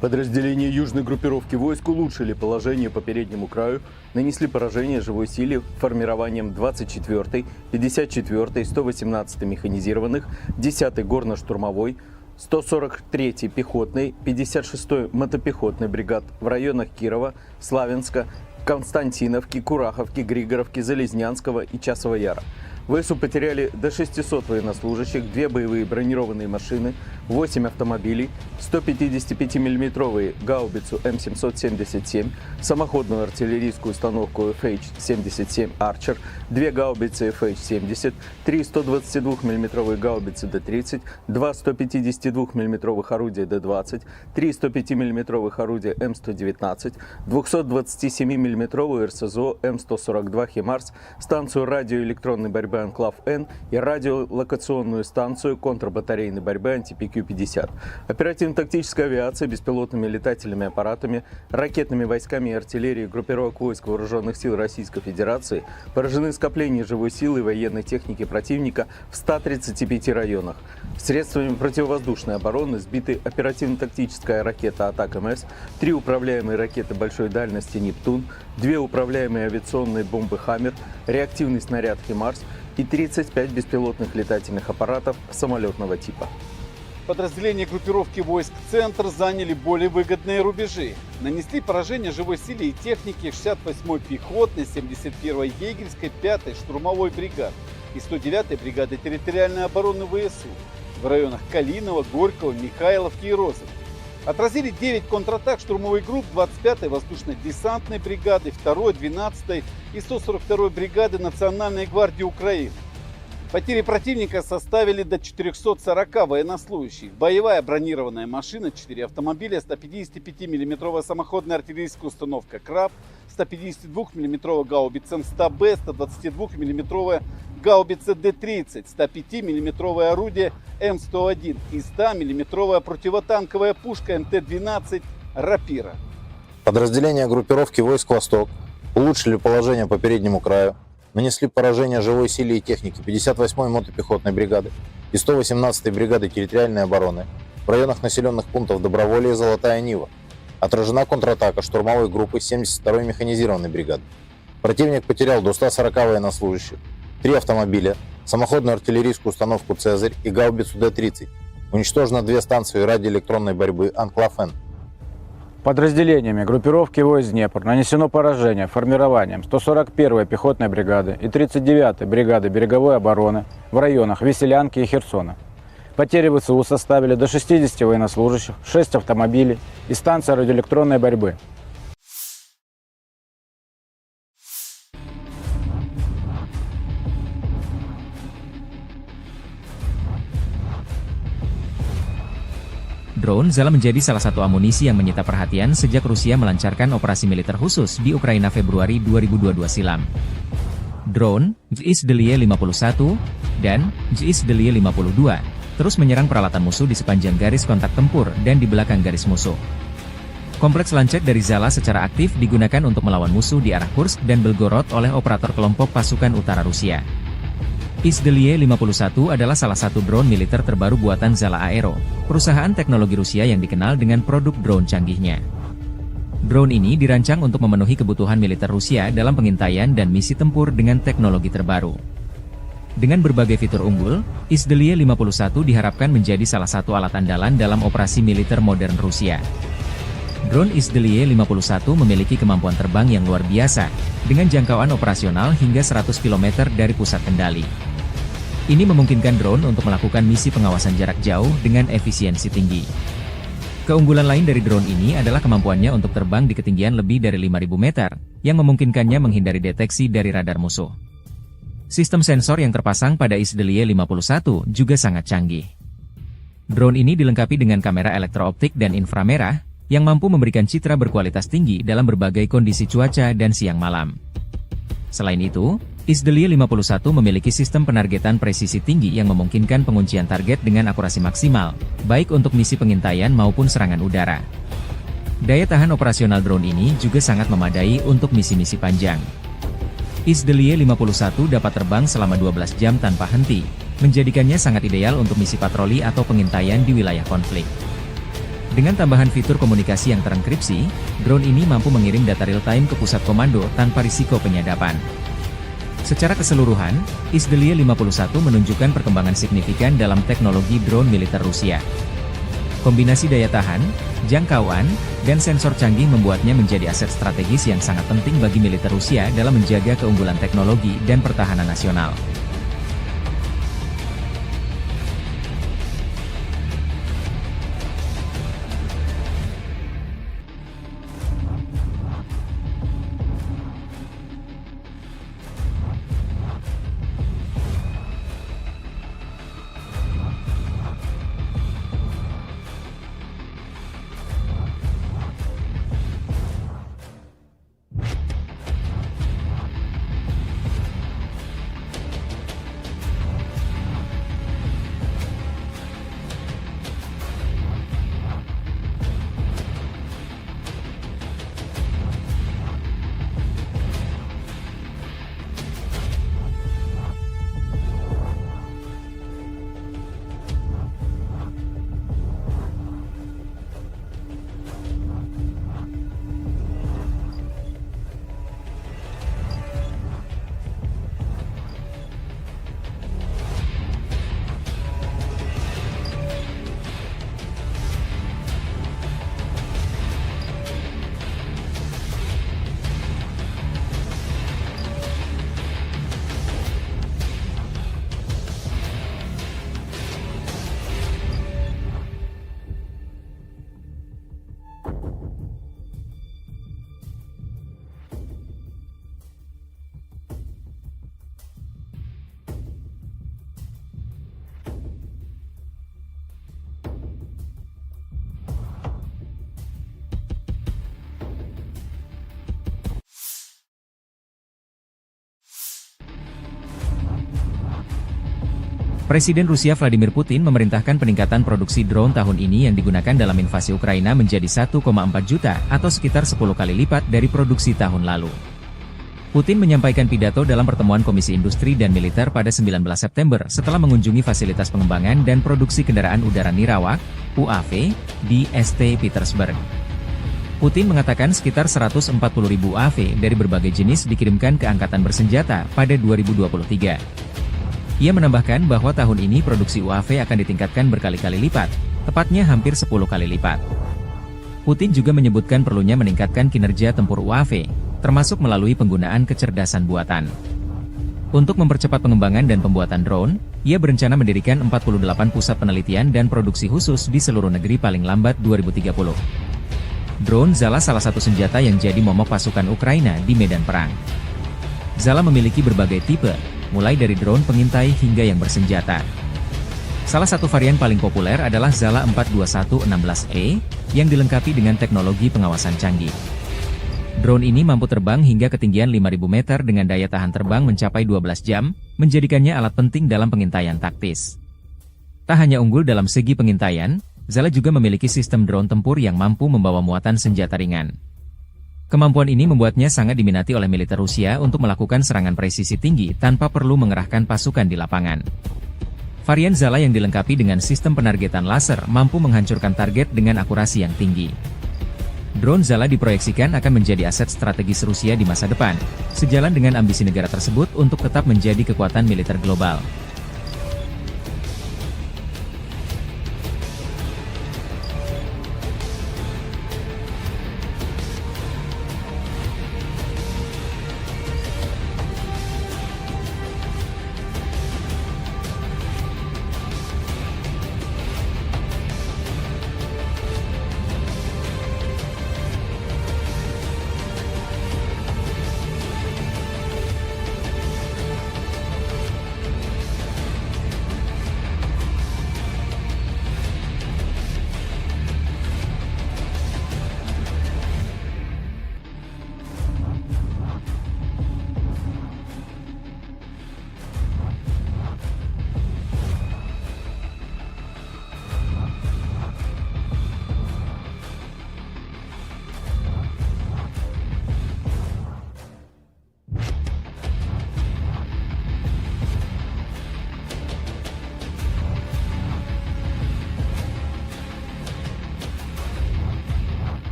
Подразделения южной группировки войск улучшили положение по переднему краю, нанесли поражение живой силе формированием 24-й, 54-й, 118-й механизированных, 10-й горно-штурмовой, 143-й пехотной, 56-й мотопехотной бригад в районах Кирова, Славянска, Константиновки, Кураховки, Григоровки, Залезнянского и Часова Яра. ВСУ потеряли до 600 военнослужащих, 2 боевые бронированные машины, 8 автомобилей, 155 мм гаубицу М777, самоходную артиллерийскую установку FH-77 Archer, 2 гаубицы FH-70, 3 122 мм гаубицы Д-30, 2 152 мм орудия Д-20, 3 105 мм орудия М119, 227 мм РСЗО М142 «Химарс», станцию радиоэлектронной борьбы «Анклав-Н» и радиолокационную станцию контрбатарейной борьбы «Антипи-Q-50». Оперативно-тактическая авиация, беспилотными летательными аппаратами, ракетными войсками и артиллерией группировок войск Вооруженных сил Российской Федерации поражены скопления живой силы и военной техники противника в 135 районах. Средствами противовоздушной обороны сбиты оперативно-тактическая ракета «Атак-МС», 3 управляемые ракеты большой дальности «Нептун», 2 управляемые авиационные бомбы «Хаммер», реактивный снаряд «Химарс» и 35 беспилотных летательных аппаратов самолетного типа. Подразделения группировки войск «Центр» заняли более выгодные рубежи. Нанесли поражение живой силе и технике 68-й пехотной, 71-й егерской, 5-й штурмовой бригад и 109-й бригады территориальной обороны ВСУ в районах Калинова, Горького, Михайловки и Розовки. Отразили 9 контратак штурмовых групп 25-й воздушно-десантной бригады, 2-й, 12-й и 142-й бригады Национальной гвардии Украины. Потери противника составили до 440 военнослужащих. Боевая бронированная машина, 4 автомобиля, 155 мм самоходная артиллерийская установка «Краб», 152 мм гаубица М100Б, 122 мм гаубица Д-30, 105 мм орудие М101 и 100 мм противотанковая пушка МТ-12 «Рапира». Подразделения группировки войск «Восток» улучшили положение по переднему краю, нанесли поражение живой силе и технике 58-й мотопехотной бригады и 118-й бригады территориальной обороны в районах населенных пунктов Доброволье и Золотая Нива. Отражена контратака штурмовой группы 72-й механизированной бригады. Противник потерял до 140 военнослужащих, 3 автомобиля, самоходную артиллерийскую установку «Цезарь» и гаубицу Д-30. Уничтожено 2 станции радиоэлектронной борьбы «Анклав-Н». Подразделениями группировки войск Днепр нанесено поражение формированием 141-й пехотной бригады и 39-й бригады береговой обороны в районах Веселянки и Херсона. Потери ВСУ составили до 60 военнослужащих, 6 автомобилей и станция радиоэлектронной борьбы. Drone Zala menjadi salah satu amunisi yang menyita perhatian sejak Rusia melancarkan operasi militer khusus di Ukraina Februari 2022 silam. Drone, JSDLY 51, dan JSDLY 52, terus menyerang peralatan musuh di sepanjang garis kontak tempur dan di belakang garis musuh. Kompleks lancet dari Zala secara aktif digunakan untuk melawan musuh di arah Kursk dan Belgorod oleh operator kelompok pasukan utara Rusia. JSDLY 51 adalah salah satu drone militer terbaru buatan Zala Aero, perusahaan teknologi Rusia yang dikenal dengan produk drone canggihnya. Drone ini dirancang untuk memenuhi kebutuhan militer Rusia dalam pengintaian dan misi tempur dengan teknologi terbaru. Dengan berbagai fitur unggul, JSDLY 51 diharapkan menjadi salah satu alat andalan dalam operasi militer modern Rusia. Drone JSDLY 51 memiliki kemampuan terbang yang luar biasa, dengan jangkauan operasional hingga 100 km dari pusat kendali. Ini memungkinkan drone untuk melakukan misi pengawasan jarak jauh dengan efisiensi tinggi. Keunggulan lain dari drone ini adalah kemampuannya untuk terbang di ketinggian lebih dari 5.000 meter, yang memungkinkannya menghindari deteksi dari radar musuh. Sistem sensor yang terpasang pada JSDLY 51 juga sangat canggih. Drone ini dilengkapi dengan kamera elektrooptik dan inframerah, yang mampu memberikan citra berkualitas tinggi dalam berbagai kondisi cuaca dan siang malam. Selain itu, JSDLY 51 memiliki sistem penargetan presisi tinggi yang memungkinkan penguncian target dengan akurasi maksimal, baik untuk misi pengintaian maupun serangan udara. Daya tahan operasional drone ini juga sangat memadai untuk misi-misi panjang. JSDLY 51 dapat terbang selama 12 jam tanpa henti, menjadikannya sangat ideal untuk misi patroli atau pengintaian di wilayah konflik. Dengan tambahan fitur komunikasi yang terenkripsi, drone ini mampu mengirim data real-time ke pusat komando tanpa risiko penyadapan. Secara keseluruhan, Izdeliye 51 menunjukkan perkembangan signifikan dalam teknologi drone militer Rusia. Kombinasi daya tahan, jangkauan, dan sensor canggih membuatnya menjadi aset strategis yang sangat penting bagi militer Rusia dalam menjaga keunggulan teknologi dan pertahanan nasional. Presiden Rusia Vladimir Putin memerintahkan peningkatan produksi drone tahun ini yang digunakan dalam invasi Ukraina menjadi 1,4 juta atau sekitar 10 kali lipat dari produksi tahun lalu. Putin menyampaikan pidato dalam pertemuan Komisi Industri dan Militer pada 19 September setelah mengunjungi fasilitas pengembangan dan produksi kendaraan udara Nirawak, UAV, di St. Petersburg. Putin mengatakan sekitar 140.000 UAV dari berbagai jenis dikirimkan ke Angkatan Bersenjata pada 2023. Ia menambahkan bahwa tahun ini produksi UAV akan ditingkatkan berkali-kali lipat, tepatnya hampir 10 kali lipat. Putin juga menyebutkan perlunya meningkatkan kinerja tempur UAV, termasuk melalui penggunaan kecerdasan buatan. Untuk mempercepat pengembangan dan pembuatan drone, ia berencana mendirikan 48 pusat penelitian dan produksi khusus di seluruh negeri paling lambat 2030. Drone Zala salah satu senjata yang jadi momok pasukan Ukraina di medan perang. Zala memiliki berbagai tipe, mulai dari drone pengintai hingga yang bersenjata. Salah satu varian paling populer adalah Zala 42116E, yang dilengkapi dengan teknologi pengawasan canggih. Drone ini mampu terbang hingga ketinggian 5.000 meter dengan daya tahan terbang mencapai 12 jam, menjadikannya alat penting dalam pengintaian taktis. Tak hanya unggul dalam segi pengintaian, Zala juga memiliki sistem drone tempur yang mampu membawa muatan senjata ringan. Kemampuan ini membuatnya sangat diminati oleh militer Rusia untuk melakukan serangan presisi tinggi tanpa perlu mengerahkan pasukan di lapangan. Varian Zala yang dilengkapi dengan sistem penargetan laser mampu menghancurkan target dengan akurasi yang tinggi. Drone Zala diproyeksikan akan menjadi aset strategis Rusia di masa depan, sejalan dengan ambisi negara tersebut untuk tetap menjadi kekuatan militer global.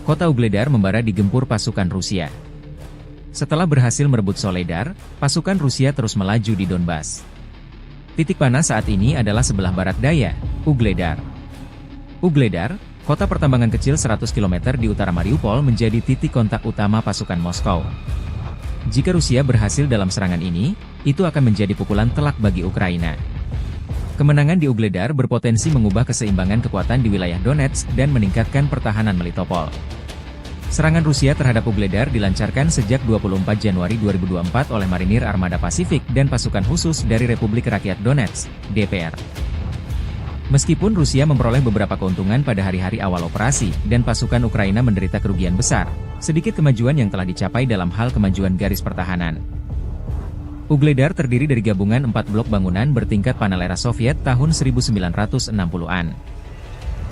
kota Ugledar membara digempur pasukan Rusia. Setelah berhasil merebut Soledar, pasukan Rusia terus melaju di Donbas. Titik panas saat ini adalah sebelah barat daya, Ugledar. Ugledar, kota pertambangan kecil 100 km di utara Mariupol, menjadi titik kontak utama pasukan Moskow. Jika Rusia berhasil dalam serangan ini, itu akan menjadi pukulan telak bagi Ukraina. Kemenangan di Ugledar berpotensi mengubah keseimbangan kekuatan di wilayah Donetsk dan meningkatkan pertahanan Melitopol. Serangan Rusia terhadap Ugledar dilancarkan sejak 24 Januari 2024 oleh Marinir Armada Pasifik dan pasukan khusus dari Republik Rakyat Donetsk, DPR. Meskipun Rusia memperoleh beberapa keuntungan pada hari-hari awal operasi dan pasukan Ukraina menderita kerugian besar, sedikit kemajuan yang telah dicapai dalam hal kemajuan garis pertahanan. Ugledar terdiri dari gabungan 4 blok bangunan bertingkat panel era Soviet tahun 1960-an.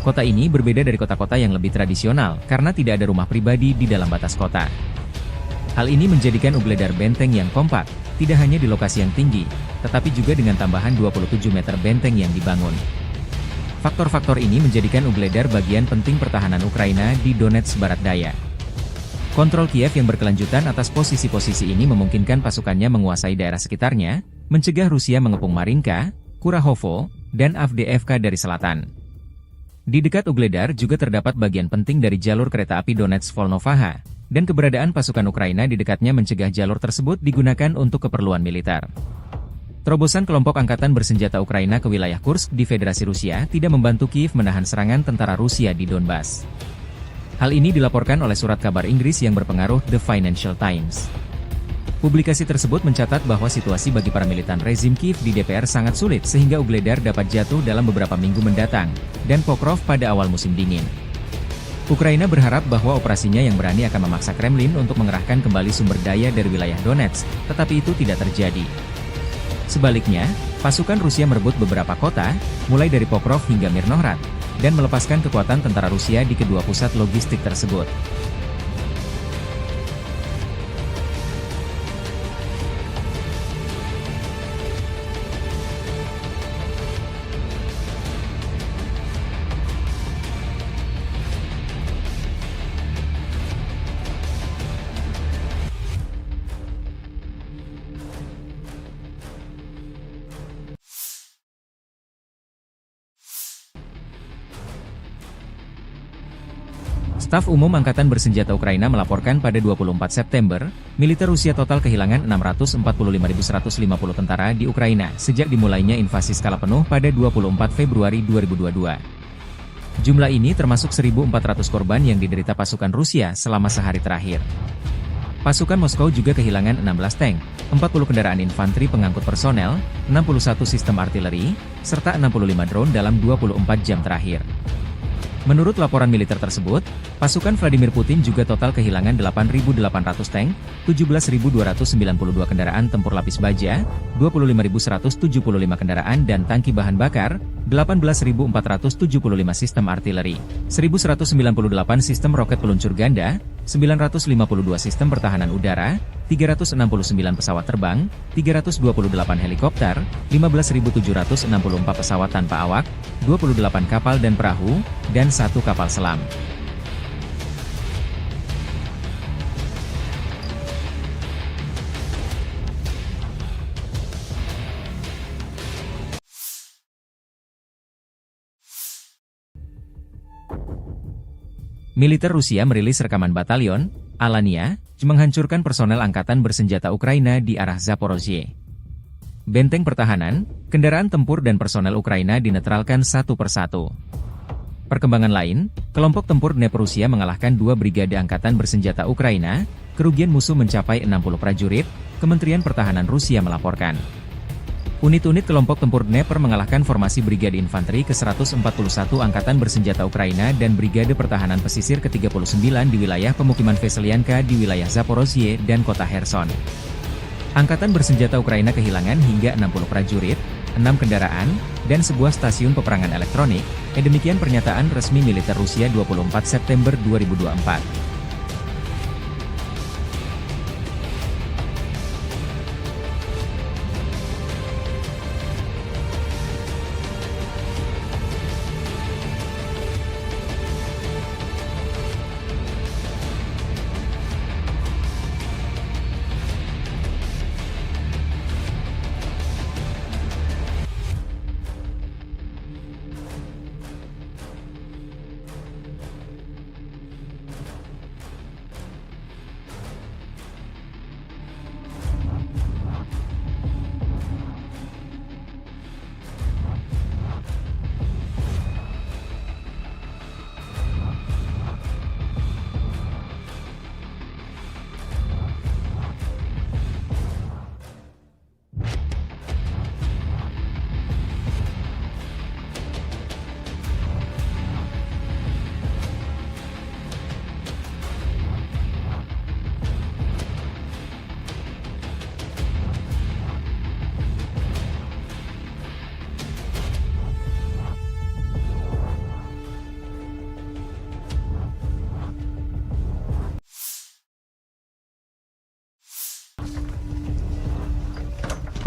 Kota ini berbeda dari kota-kota yang lebih tradisional karena tidak ada rumah pribadi di dalam batas kota. Hal ini menjadikan Ugledar benteng yang kompak, tidak hanya di lokasi yang tinggi, tetapi juga dengan tambahan 27 meter benteng yang dibangun. Faktor-faktor ini menjadikan Ugledar bagian penting pertahanan Ukraina di Donetsk barat daya. Kontrol Kiev yang berkelanjutan atas posisi-posisi ini memungkinkan pasukannya menguasai daerah sekitarnya, mencegah Rusia mengepung Marinka, Kurahovo, dan Avdiivka dari selatan. Di dekat Ugledar juga terdapat bagian penting dari jalur kereta api Donetsk-Volnovaha, dan keberadaan pasukan Ukraina di dekatnya mencegah jalur tersebut digunakan untuk keperluan militer. Terobosan kelompok angkatan bersenjata Ukraina ke wilayah Kursk di Federasi Rusia tidak membantu Kiev menahan serangan tentara Rusia di Donbas. Hal ini dilaporkan oleh surat kabar Inggris yang berpengaruh The Financial Times. Publikasi tersebut mencatat bahwa situasi bagi para militan rezim Kiev di DPR sangat sulit sehingga Ugledar dapat jatuh dalam beberapa minggu mendatang, dan Pokrov pada awal musim dingin. Ukraina berharap bahwa operasinya yang berani akan memaksa Kremlin untuk mengerahkan kembali sumber daya dari wilayah Donetsk, tetapi itu tidak terjadi. Sebaliknya, pasukan Rusia merebut beberapa kota, mulai dari Pokrov hingga Mirnohrad, dan melepaskan kekuatan tentara Rusia di kedua pusat logistik tersebut. Staf Umum Angkatan Bersenjata Ukraina melaporkan pada 24 September, militer Rusia total kehilangan 645.150 tentara di Ukraina sejak dimulainya invasi skala penuh pada 24 Februari 2022. Jumlah ini termasuk 1.400 korban yang diderita pasukan Rusia selama sehari terakhir. Pasukan Moskow juga kehilangan 16 tank, 40 kendaraan infanteri pengangkut personel, 61 sistem artileri, serta 65 drone dalam 24 jam terakhir. Menurut laporan militer tersebut, pasukan Vladimir Putin juga total kehilangan 8.800 tank, 17.292 kendaraan tempur lapis baja, 25.175 kendaraan dan tangki bahan bakar, 18.475 sistem artileri, 1.198 sistem roket peluncur ganda, 952 sistem pertahanan udara, 369 pesawat terbang, 328 helikopter, 15.764 pesawat tanpa awak, 28 kapal dan perahu, dan 1 kapal selam. Militer Rusia merilis rekaman batalion Alania menghancurkan personel angkatan bersenjata Ukraina di arah Zaporozhye. Benteng pertahanan, kendaraan tempur dan personel Ukraina dinetralkan satu persatu. Perkembangan lain, kelompok tempur Dnepr Rusia mengalahkan 2 brigade angkatan bersenjata Ukraina, kerugian musuh mencapai 60 prajurit, Kementerian Pertahanan Rusia melaporkan. Unit-unit kelompok tempur Dnepr mengalahkan formasi Brigade Infanteri ke-141 Angkatan Bersenjata Ukraina dan Brigade Pertahanan Pesisir ke-39 di wilayah pemukiman Veselyanka di wilayah Zaporozhye dan kota Kherson. Angkatan Bersenjata Ukraina kehilangan hingga 60 prajurit, 6 kendaraan, dan sebuah stasiun peperangan elektronik, demikian pernyataan resmi militer Rusia 24 September 2024.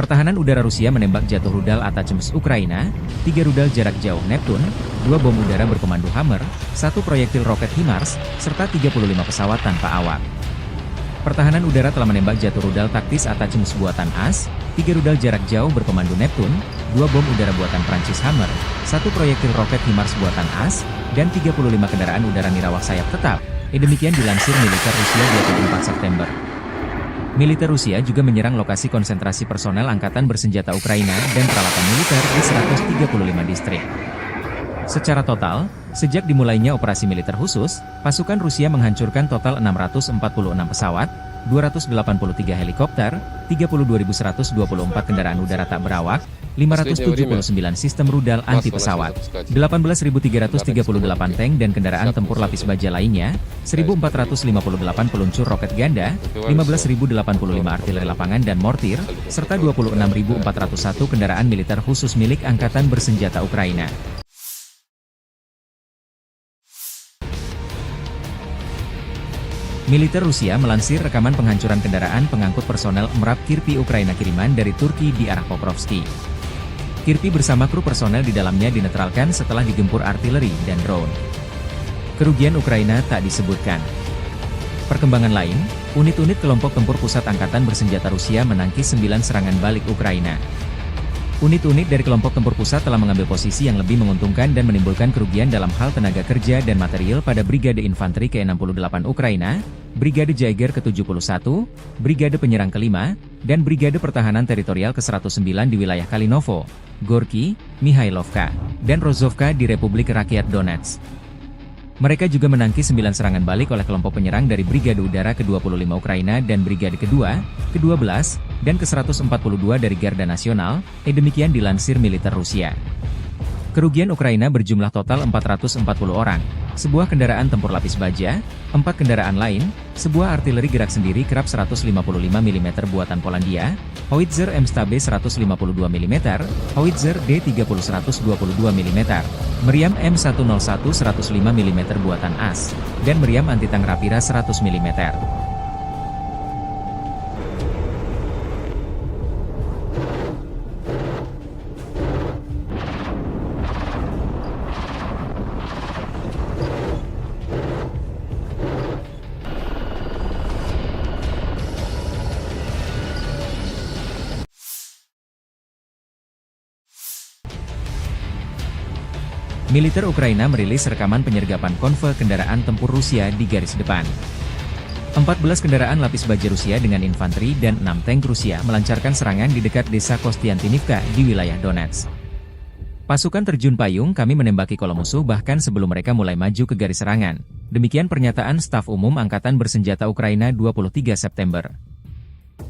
Pertahanan udara Rusia menembak jatuh rudal Atacms Ukraina, 3 rudal jarak jauh Neptune, 2 bom udara berkomando Hammer, 1 proyektil roket HIMARS, serta 35 pesawat tanpa awak. Pertahanan udara telah menembak jatuh rudal taktis Atacms buatan AS, 3 rudal jarak jauh berkomando Neptune, 2 bom udara buatan Prancis Hammer, 1 proyektil roket HIMARS buatan AS, dan 35 kendaraan udara nirawak sayap tetap. Demikian dilansir militer Rusia 24 September. Militer Rusia juga menyerang lokasi konsentrasi personel angkatan bersenjata Ukraina dan peralatan militer di 135 distrik. Secara total, sejak dimulainya operasi militer khusus, pasukan Rusia menghancurkan total 646 pesawat, 283 helikopter, 32.124 kendaraan udara tak berawak, 579 sistem rudal anti-pesawat, 18.338 tank dan kendaraan tempur lapis baja lainnya, 1.458 peluncur roket ganda, 15.085 artileri lapangan dan mortir, serta 26.401 kendaraan militer khusus milik Angkatan Bersenjata Ukraina. Militer Rusia melansir rekaman penghancuran kendaraan pengangkut personel MRAP Kirpi Ukraina kiriman dari Turki di arah Pokrovski. Kirpi bersama kru personel di dalamnya dinetralkan setelah digempur artileri dan drone. Kerugian Ukraina tak disebutkan. Perkembangan lain, unit-unit kelompok tempur pusat Angkatan Bersenjata Rusia menangkis 9 serangan balik Ukraina. Unit-unit dari kelompok tempur pusat telah mengambil posisi yang lebih menguntungkan dan menimbulkan kerugian dalam hal tenaga kerja dan material pada Brigade Infanteri ke-68 Ukraina, Brigade Jaeger ke-71, Brigade Penyerang ke-5, dan Brigade Pertahanan Teritorial ke-109 di wilayah Kalinovo, Gorky, Mihailovka, dan Rozovka di Republik Rakyat Donetsk. Mereka juga menangkis 9 serangan balik oleh kelompok penyerang dari Brigade Udara ke-25 Ukraina dan Brigade kedua, ke-12, dan ke-142 dari Garda Nasional, demikian dilansir militer Rusia. Kerugian Ukraina berjumlah total 440 orang, sebuah kendaraan tempur lapis baja, 4 kendaraan lain, sebuah artileri gerak sendiri kerap 155 mm buatan Polandia, howitzer M-Stabe 152 mm, howitzer D30 122 mm, meriam M101 105 mm buatan AS, dan meriam anti-tank Rapira 100 mm. Militer Ukraina merilis rekaman penyergapan konvoi kendaraan tempur Rusia di garis depan. 14 kendaraan lapis baja Rusia dengan infanteri dan 6 tank Rusia melancarkan serangan di dekat desa Kostiantinivka di wilayah Donetsk. Pasukan terjun payung kami menembaki kolom musuh bahkan sebelum mereka mulai maju ke garis serangan. Demikian pernyataan Staf Umum Angkatan Bersenjata Ukraina 23 September.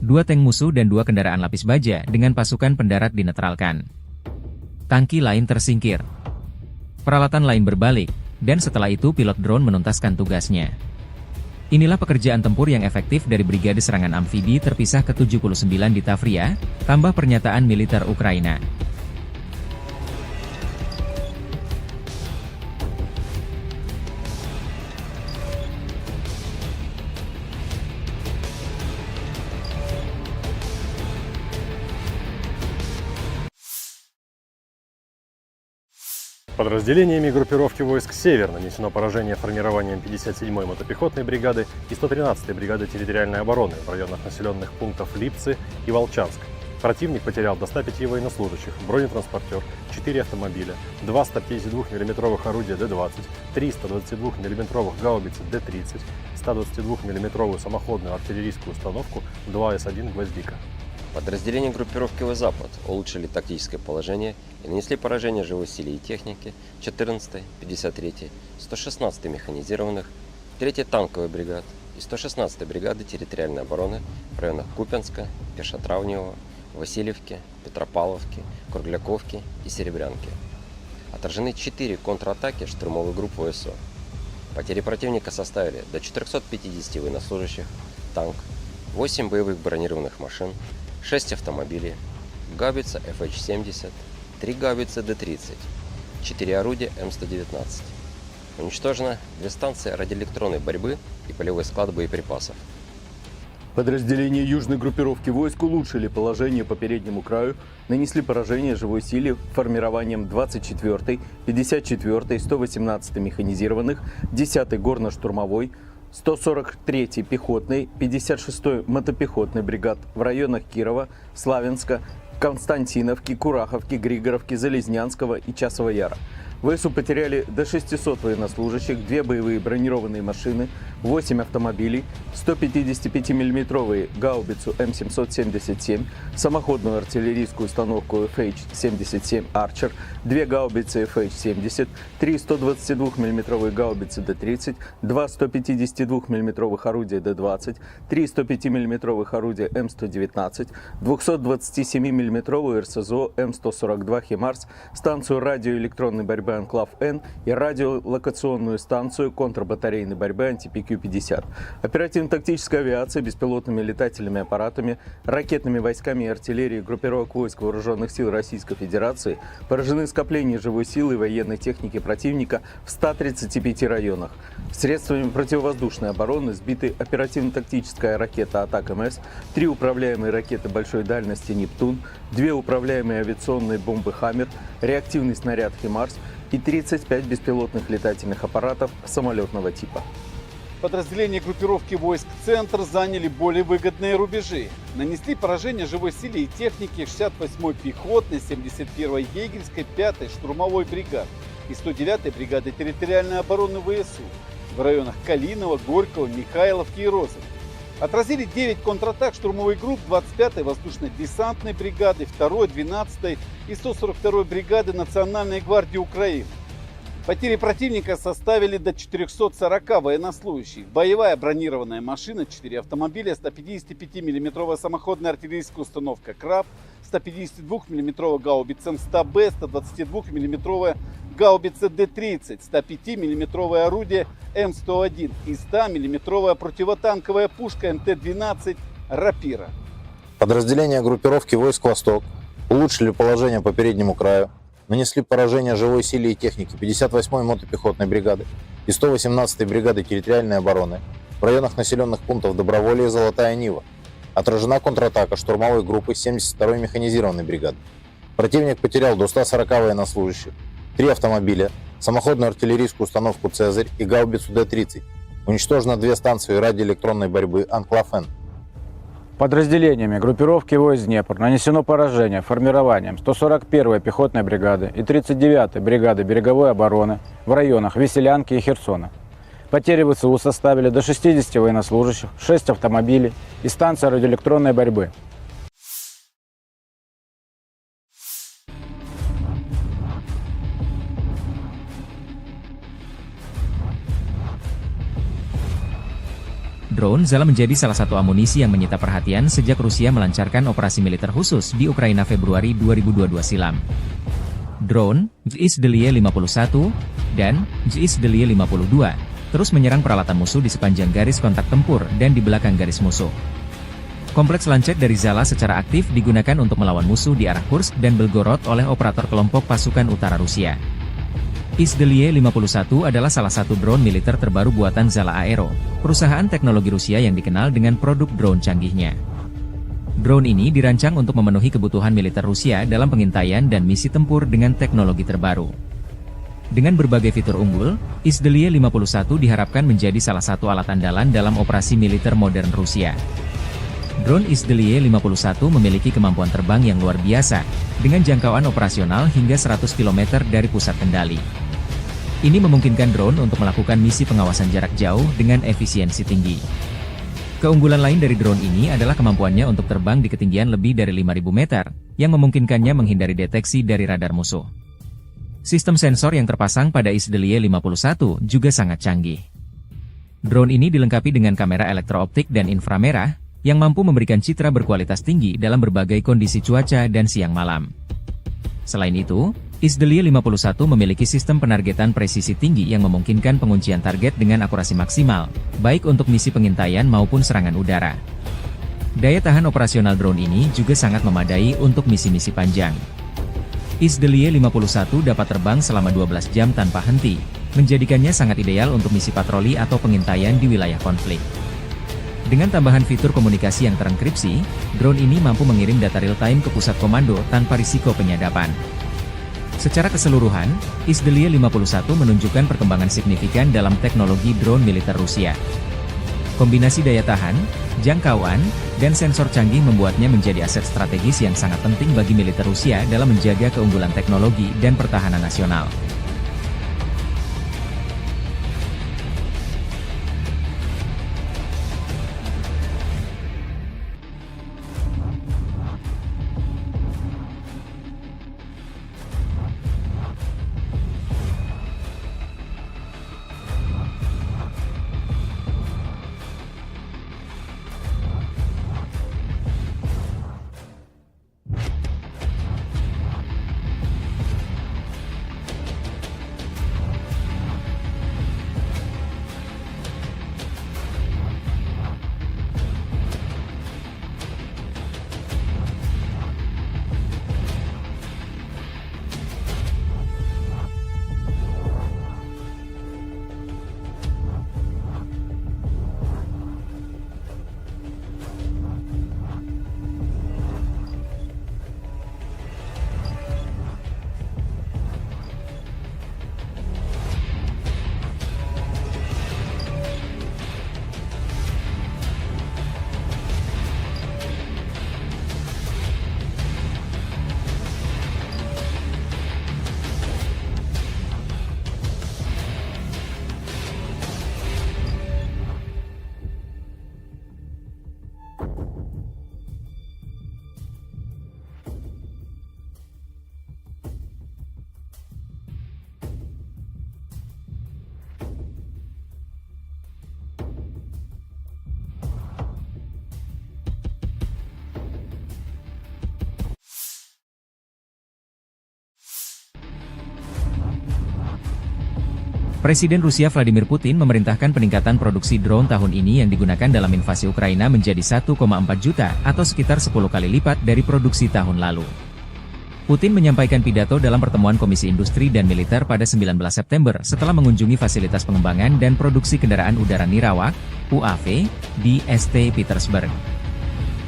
2 tank musuh dan 2 kendaraan lapis baja dengan pasukan pendarat dinetralkan. Tangki lain tersingkir. Peralatan lain berbalik, dan setelah itu pilot drone menuntaskan tugasnya. Inilah pekerjaan tempur yang efektif dari Brigade Serangan Amfibi terpisah ke-79 di Tavria, tambah pernyataan militer Ukraina. Подразделениями группировки войск «Север» нанесено поражение формированием 57-й мотопехотной бригады и 113-й бригады территориальной обороны в районах населенных пунктов Липцы и Волчанск. Противник потерял до 105 военнослужащих, бронетранспортер, 4 автомобиля, 2 152 мм орудия Д-20, 3 122 мм гаубицы Д-30, 122 мм самоходную артиллерийскую установку 2 С-1 «Гвоздика». Подразделения группировки «Запад» улучшили тактическое положение и нанесли поражение живой силе и технике 14-й, 53-й, 116-й механизированных, 3-й танковой бригад и 116-й бригады территориальной обороны в районах Купянска, Пешотравневого, Васильевки, Петропавловки, Кругляковки и Серебрянки. Отражены 4 контратаки штурмовых групп ВСУ. Потери противника составили до 450 военнослужащих, танк, 8 боевых бронированных машин, 6 автомобилей, гаубица FH-70, 3 гаубицы Д-30, 4 орудия М119. Уничтожено 2 станции радиоэлектронной борьбы и полевой склад боеприпасов. Подразделения южной группировки войск улучшили положение по переднему краю, нанесли поражение живой силе формированием 24-й, 54-й, 118-й механизированных, 10-й горно-штурмовой, 143-й пехотной, 56-й мотопехотной бригад в районах Кирова, Славянска, Константиновки, Кураховки, Григоровки, Залезнянского и Часова Яра. ВСУ потеряли до 600 военнослужащих, 2 боевые бронированные машины, 8 автомобилей, 155 мм гаубицу М777, самоходную артиллерийскую установку FH-77 Archer, 2 гаубицы FH-70, 3 122 мм гаубицы Д-30, 2 152 мм орудия Д-20, 3 105 мм орудия М119, 227 мм РСЗО М142 «Химарс», станцию радиоэлектронной борьбы «Анклав-Н» и радиолокационную станцию контрбатарейной борьбы «Антипи-Q-50». Оперативно-тактическая авиация, беспилотными летательными аппаратами, ракетными войсками и артиллерией группировок войск Вооруженных сил Российской Федерации поражены скопления живой силы и военной техники противника в 135 районах. Средствами противовоздушной обороны сбиты оперативно-тактическая ракета «Атак-МС», 3 управляемые ракеты большой дальности «Нептун», 2 управляемые авиационные бомбы «Хаммер», реактивный снаряд «Химарс» и 35 беспилотных летательных аппаратов самолетного типа. Подразделения группировки войск «Центр» заняли более выгодные рубежи. Нанесли поражение живой силе и технике 68-й пехотной, 71-й егерской, 5-й штурмовой бригад и 109-й бригады территориальной обороны ВСУ в районах Калинова, Горького, Михайловки и Розовки. Отразили 9 контратак штурмовых групп 25-й воздушно-десантной бригады, 2-й, 12-й и 142-й бригады Национальной гвардии Украины. Потери противника составили до 440 военнослужащих. Боевая бронированная машина, 4 автомобиля, 155 мм самоходная артиллерийская установка «Краб», 152 мм гаубица М100Б, 122 мм гаубица Д-30, 105 мм орудие М101 и 100 мм противотанковая пушка МТ-12 «Рапира». Подразделения группировки войск «Восток» улучшили положение по переднему краю, нанесли поражение живой силе и технике 58-й мотопехотной бригады и 118-й бригады территориальной обороны в районах населенных пунктов Доброволье и Золотая Нива. Отражена контратака штурмовой группы 72-й механизированной бригады. Противник потерял до 140 военнослужащих, 3 автомобиля, самоходную артиллерийскую установку «Цезарь» и гаубицу Д-30. Уничтожено 2 станции радиоэлектронной борьбы «Анклав-Н». Подразделениями группировки войск Днепр нанесено поражение формированием 141-й пехотной бригады и 39-й бригады береговой обороны в районах Веселянки и Херсона. Потери ВСУ составили до 60 военнослужащих, 6 автомобилей и станция радиоэлектронной борьбы. Drone Zala menjadi salah satu amunisi yang menyita perhatian sejak Rusia melancarkan operasi militer khusus di Ukraina Februari 2022 silam. Drone, JSDLY 51, dan JSDLY 52, terus menyerang peralatan musuh di sepanjang garis kontak tempur dan di belakang garis musuh. Kompleks lancet dari Zala secara aktif digunakan untuk melawan musuh di arah Kursk dan Belgorod oleh operator kelompok pasukan utara Rusia. JSDLY 51 adalah salah satu drone militer terbaru buatan Zala Aero, perusahaan teknologi Rusia yang dikenal dengan produk drone canggihnya. Drone ini dirancang untuk memenuhi kebutuhan militer Rusia dalam pengintaian dan misi tempur dengan teknologi terbaru. Dengan berbagai fitur unggul, JSDLY 51 diharapkan menjadi salah satu alat andalan dalam operasi militer modern Rusia. Drone JSDLY 51 memiliki kemampuan terbang yang luar biasa, dengan jangkauan operasional hingga 100 km dari pusat kendali. Ini memungkinkan drone untuk melakukan misi pengawasan jarak jauh dengan efisiensi tinggi. Keunggulan lain dari drone ini adalah kemampuannya untuk terbang di ketinggian lebih dari 5.000 meter, yang memungkinkannya menghindari deteksi dari radar musuh. Sistem sensor yang terpasang pada JSDLY 51 juga sangat canggih. Drone ini dilengkapi dengan kamera elektrooptik dan inframerah, yang mampu memberikan citra berkualitas tinggi dalam berbagai kondisi cuaca dan siang malam. Selain itu, JSDLY 51 memiliki sistem penargetan presisi tinggi yang memungkinkan penguncian target dengan akurasi maksimal, baik untuk misi pengintaian maupun serangan udara. Daya tahan operasional drone ini juga sangat memadai untuk misi-misi panjang. JSDLY 51 dapat terbang selama 12 jam tanpa henti, menjadikannya sangat ideal untuk misi patroli atau pengintaian di wilayah konflik. Dengan tambahan fitur komunikasi yang terenkripsi, drone ini mampu mengirim data real-time ke pusat komando tanpa risiko penyadapan. Secara keseluruhan, Izdeliye 51 menunjukkan perkembangan signifikan dalam teknologi drone militer Rusia. Kombinasi daya tahan, jangkauan, dan sensor canggih membuatnya menjadi aset strategis yang sangat penting bagi militer Rusia dalam menjaga keunggulan teknologi dan pertahanan nasional. Presiden Rusia Vladimir Putin memerintahkan peningkatan produksi drone tahun ini yang digunakan dalam invasi Ukraina menjadi 1,4 juta atau sekitar 10 kali lipat dari produksi tahun lalu. Putin menyampaikan pidato dalam pertemuan Komisi Industri dan Militer pada 19 September setelah mengunjungi fasilitas pengembangan dan produksi kendaraan udara Nirawak, UAV, di St. Petersburg.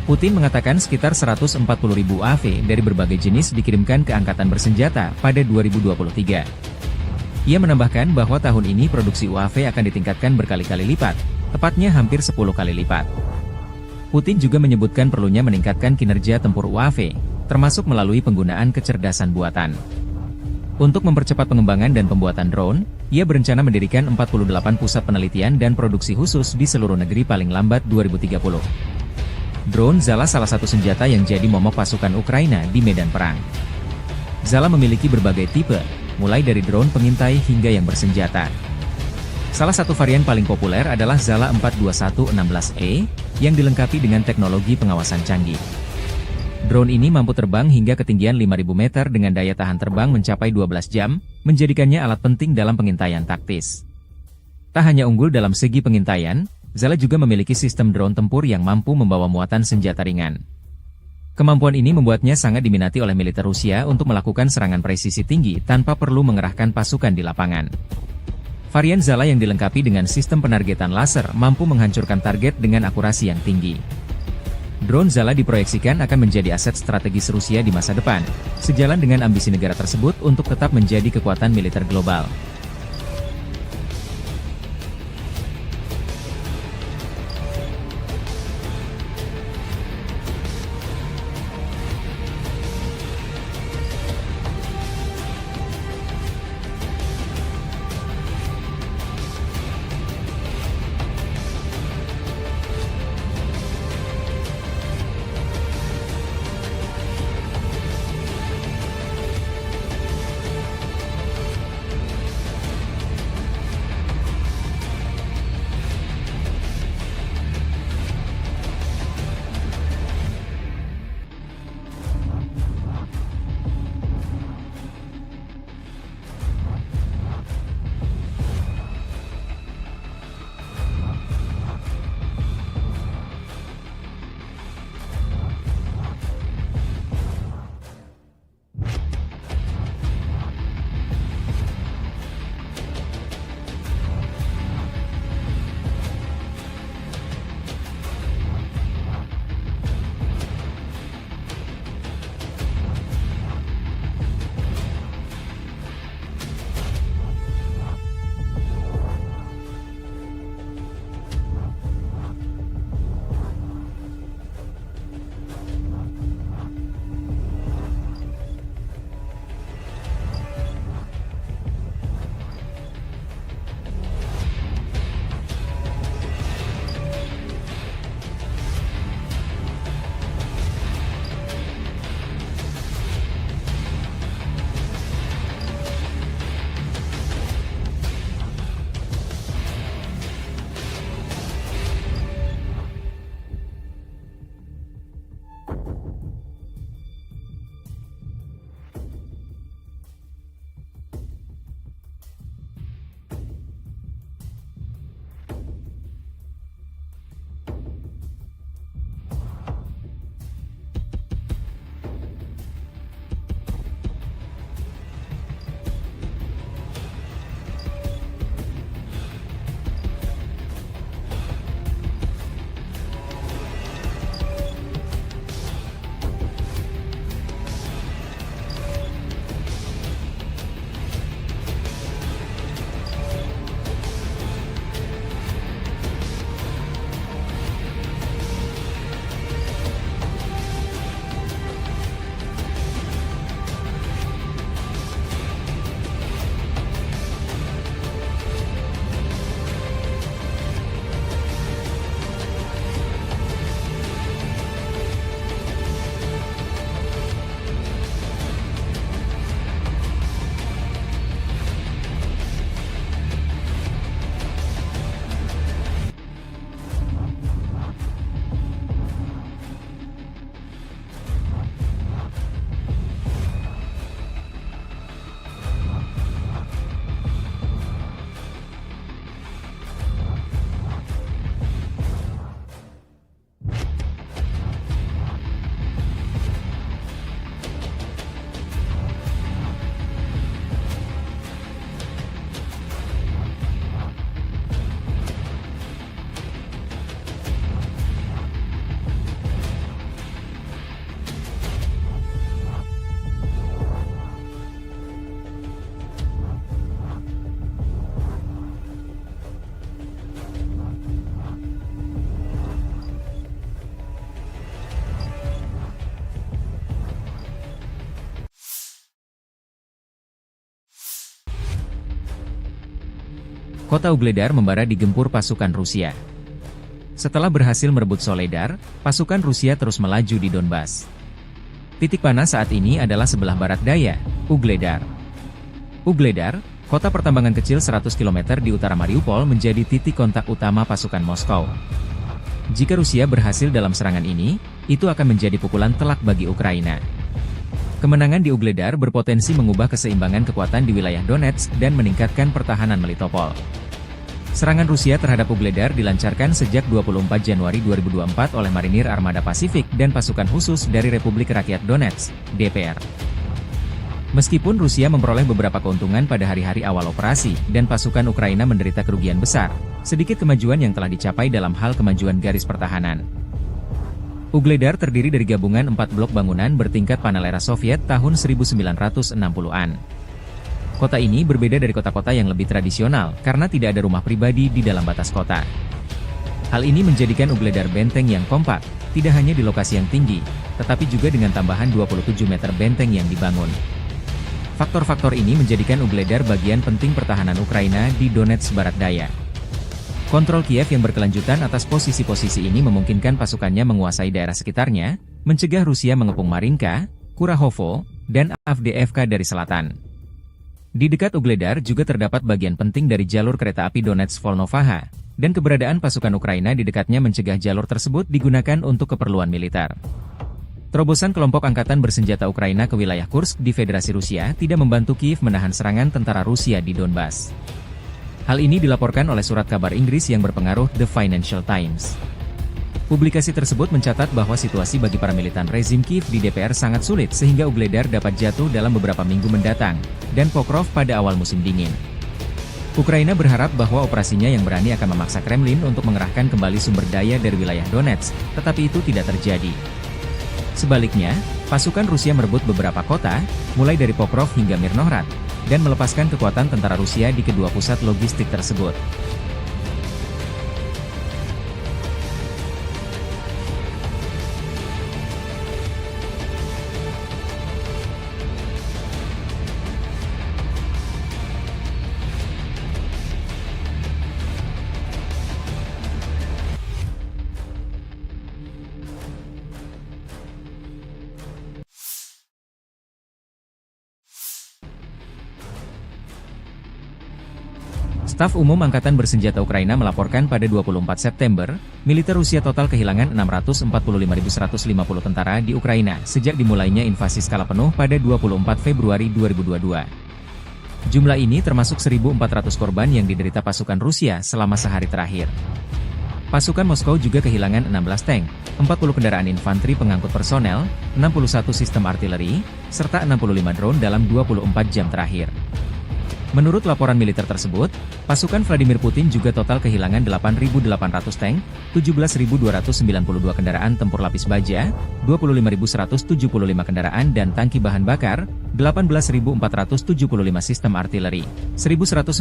Putin mengatakan sekitar 140.000 UAV dari berbagai jenis dikirimkan ke Angkatan Bersenjata pada 2023. Ia menambahkan bahwa tahun ini produksi UAV akan ditingkatkan berkali-kali lipat, tepatnya hampir 10 kali lipat. Putin juga menyebutkan perlunya meningkatkan kinerja tempur UAV, termasuk melalui penggunaan kecerdasan buatan. Untuk mempercepat pengembangan dan pembuatan drone, ia berencana mendirikan 48 pusat penelitian dan produksi khusus di seluruh negeri paling lambat 2030. Drone Zala salah satu senjata yang jadi momok pasukan Ukraina di medan perang. Zala memiliki berbagai tipe, mulai dari drone pengintai hingga yang bersenjata. Salah satu varian paling populer adalah Zala 42116E, yang dilengkapi dengan teknologi pengawasan canggih. Drone ini mampu terbang hingga ketinggian 5.000 meter dengan daya tahan terbang mencapai 12 jam, menjadikannya alat penting dalam pengintaian taktis. Tak hanya unggul dalam segi pengintaian, Zala juga memiliki sistem drone tempur yang mampu membawa muatan senjata ringan. Kemampuan ini membuatnya sangat diminati oleh militer Rusia untuk melakukan serangan presisi tinggi tanpa perlu mengerahkan pasukan di lapangan. Varian Zala yang dilengkapi dengan sistem penargetan laser mampu menghancurkan target dengan akurasi yang tinggi. Drone Zala diproyeksikan akan menjadi aset strategis Rusia di masa depan, sejalan dengan ambisi negara tersebut untuk tetap menjadi kekuatan militer global. kota Ugledar membara digempur pasukan Rusia. Setelah berhasil merebut Soledar, pasukan Rusia terus melaju di Donbas. Titik panas saat ini adalah sebelah barat daya, Ugledar. Ugledar, kota pertambangan kecil 100 km di utara Mariupol, menjadi titik kontak utama pasukan Moskow. Jika Rusia berhasil dalam serangan ini, itu akan menjadi pukulan telak bagi Ukraina. Kemenangan di Ugledar berpotensi mengubah keseimbangan kekuatan di wilayah Donetsk dan meningkatkan pertahanan Melitopol. Serangan Rusia terhadap Ugledar dilancarkan sejak 24 Januari 2024 oleh Marinir Armada Pasifik dan pasukan khusus dari Republik Rakyat Donetsk, DPR. Meskipun Rusia memperoleh beberapa keuntungan pada hari-hari awal operasi dan pasukan Ukraina menderita kerugian besar, sedikit kemajuan yang telah dicapai dalam hal kemajuan garis pertahanan. Ugledar terdiri dari gabungan 4 blok bangunan bertingkat panel era Soviet tahun 1960-an. Kota ini berbeda dari kota-kota yang lebih tradisional karena tidak ada rumah pribadi di dalam batas kota. Hal ini menjadikan Ugledar benteng yang kompak, tidak hanya di lokasi yang tinggi, tetapi juga dengan tambahan 27 meter benteng yang dibangun. Faktor-faktor ini menjadikan Ugledar bagian penting pertahanan Ukraina di Donetsk barat daya. Kontrol Kiev yang berkelanjutan atas posisi-posisi ini memungkinkan pasukannya menguasai daerah sekitarnya, mencegah Rusia mengepung Marinka, Kurahovo, dan Avdiivka dari selatan. Di dekat Ugledar juga terdapat bagian penting dari jalur kereta api Donetsk-Volnovaha, dan keberadaan pasukan Ukraina di dekatnya mencegah jalur tersebut digunakan untuk keperluan militer. Terobosan kelompok angkatan bersenjata Ukraina ke wilayah Kursk di Federasi Rusia tidak membantu Kiev menahan serangan tentara Rusia di Donbas. Hal ini dilaporkan oleh surat kabar Inggris yang berpengaruh The Financial Times. Publikasi tersebut mencatat bahwa situasi bagi para militan rezim Kiev di DPR sangat sulit sehingga Ugledar dapat jatuh dalam beberapa minggu mendatang, dan Pokrov pada awal musim dingin. Ukraina berharap bahwa operasinya yang berani akan memaksa Kremlin untuk mengerahkan kembali sumber daya dari wilayah Donetsk, tetapi itu tidak terjadi. Sebaliknya, pasukan Rusia merebut beberapa kota, mulai dari Pokrov hingga Mirnohrad, dan melepaskan kekuatan tentara Rusia di kedua pusat logistik tersebut. Staf Umum Angkatan Bersenjata Ukraina melaporkan pada 24 September, militer Rusia total kehilangan 645.150 tentara di Ukraina sejak dimulainya invasi skala penuh pada 24 Februari 2022. Jumlah ini termasuk 1.400 korban yang diderita pasukan Rusia selama sehari terakhir. Pasukan Moskow juga kehilangan 16 tank, 40 kendaraan infanteri pengangkut personel, 61 sistem artileri, serta 65 drone dalam 24 jam terakhir. Menurut laporan militer tersebut, pasukan Vladimir Putin juga total kehilangan 8.800 tank, 17.292 kendaraan tempur lapis baja, 25.175 kendaraan dan tangki bahan bakar, 18.475 sistem artileri, 1.198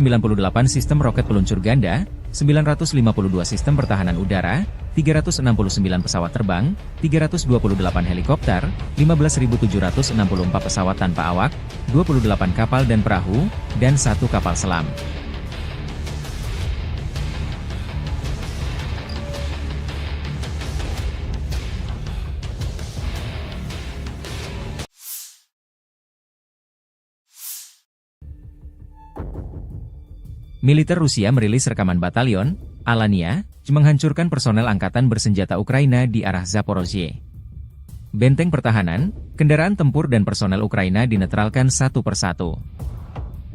sistem roket peluncur ganda, 952 sistem pertahanan udara, 369 pesawat terbang, 328 helikopter, 15.764 pesawat tanpa awak, 28 kapal dan perahu, dan 1 kapal selam. Militer Rusia merilis rekaman batalion Alania menghancurkan personel angkatan bersenjata Ukraina di arah Zaporozhye. Benteng pertahanan, kendaraan tempur dan personel Ukraina dinetralkan satu persatu.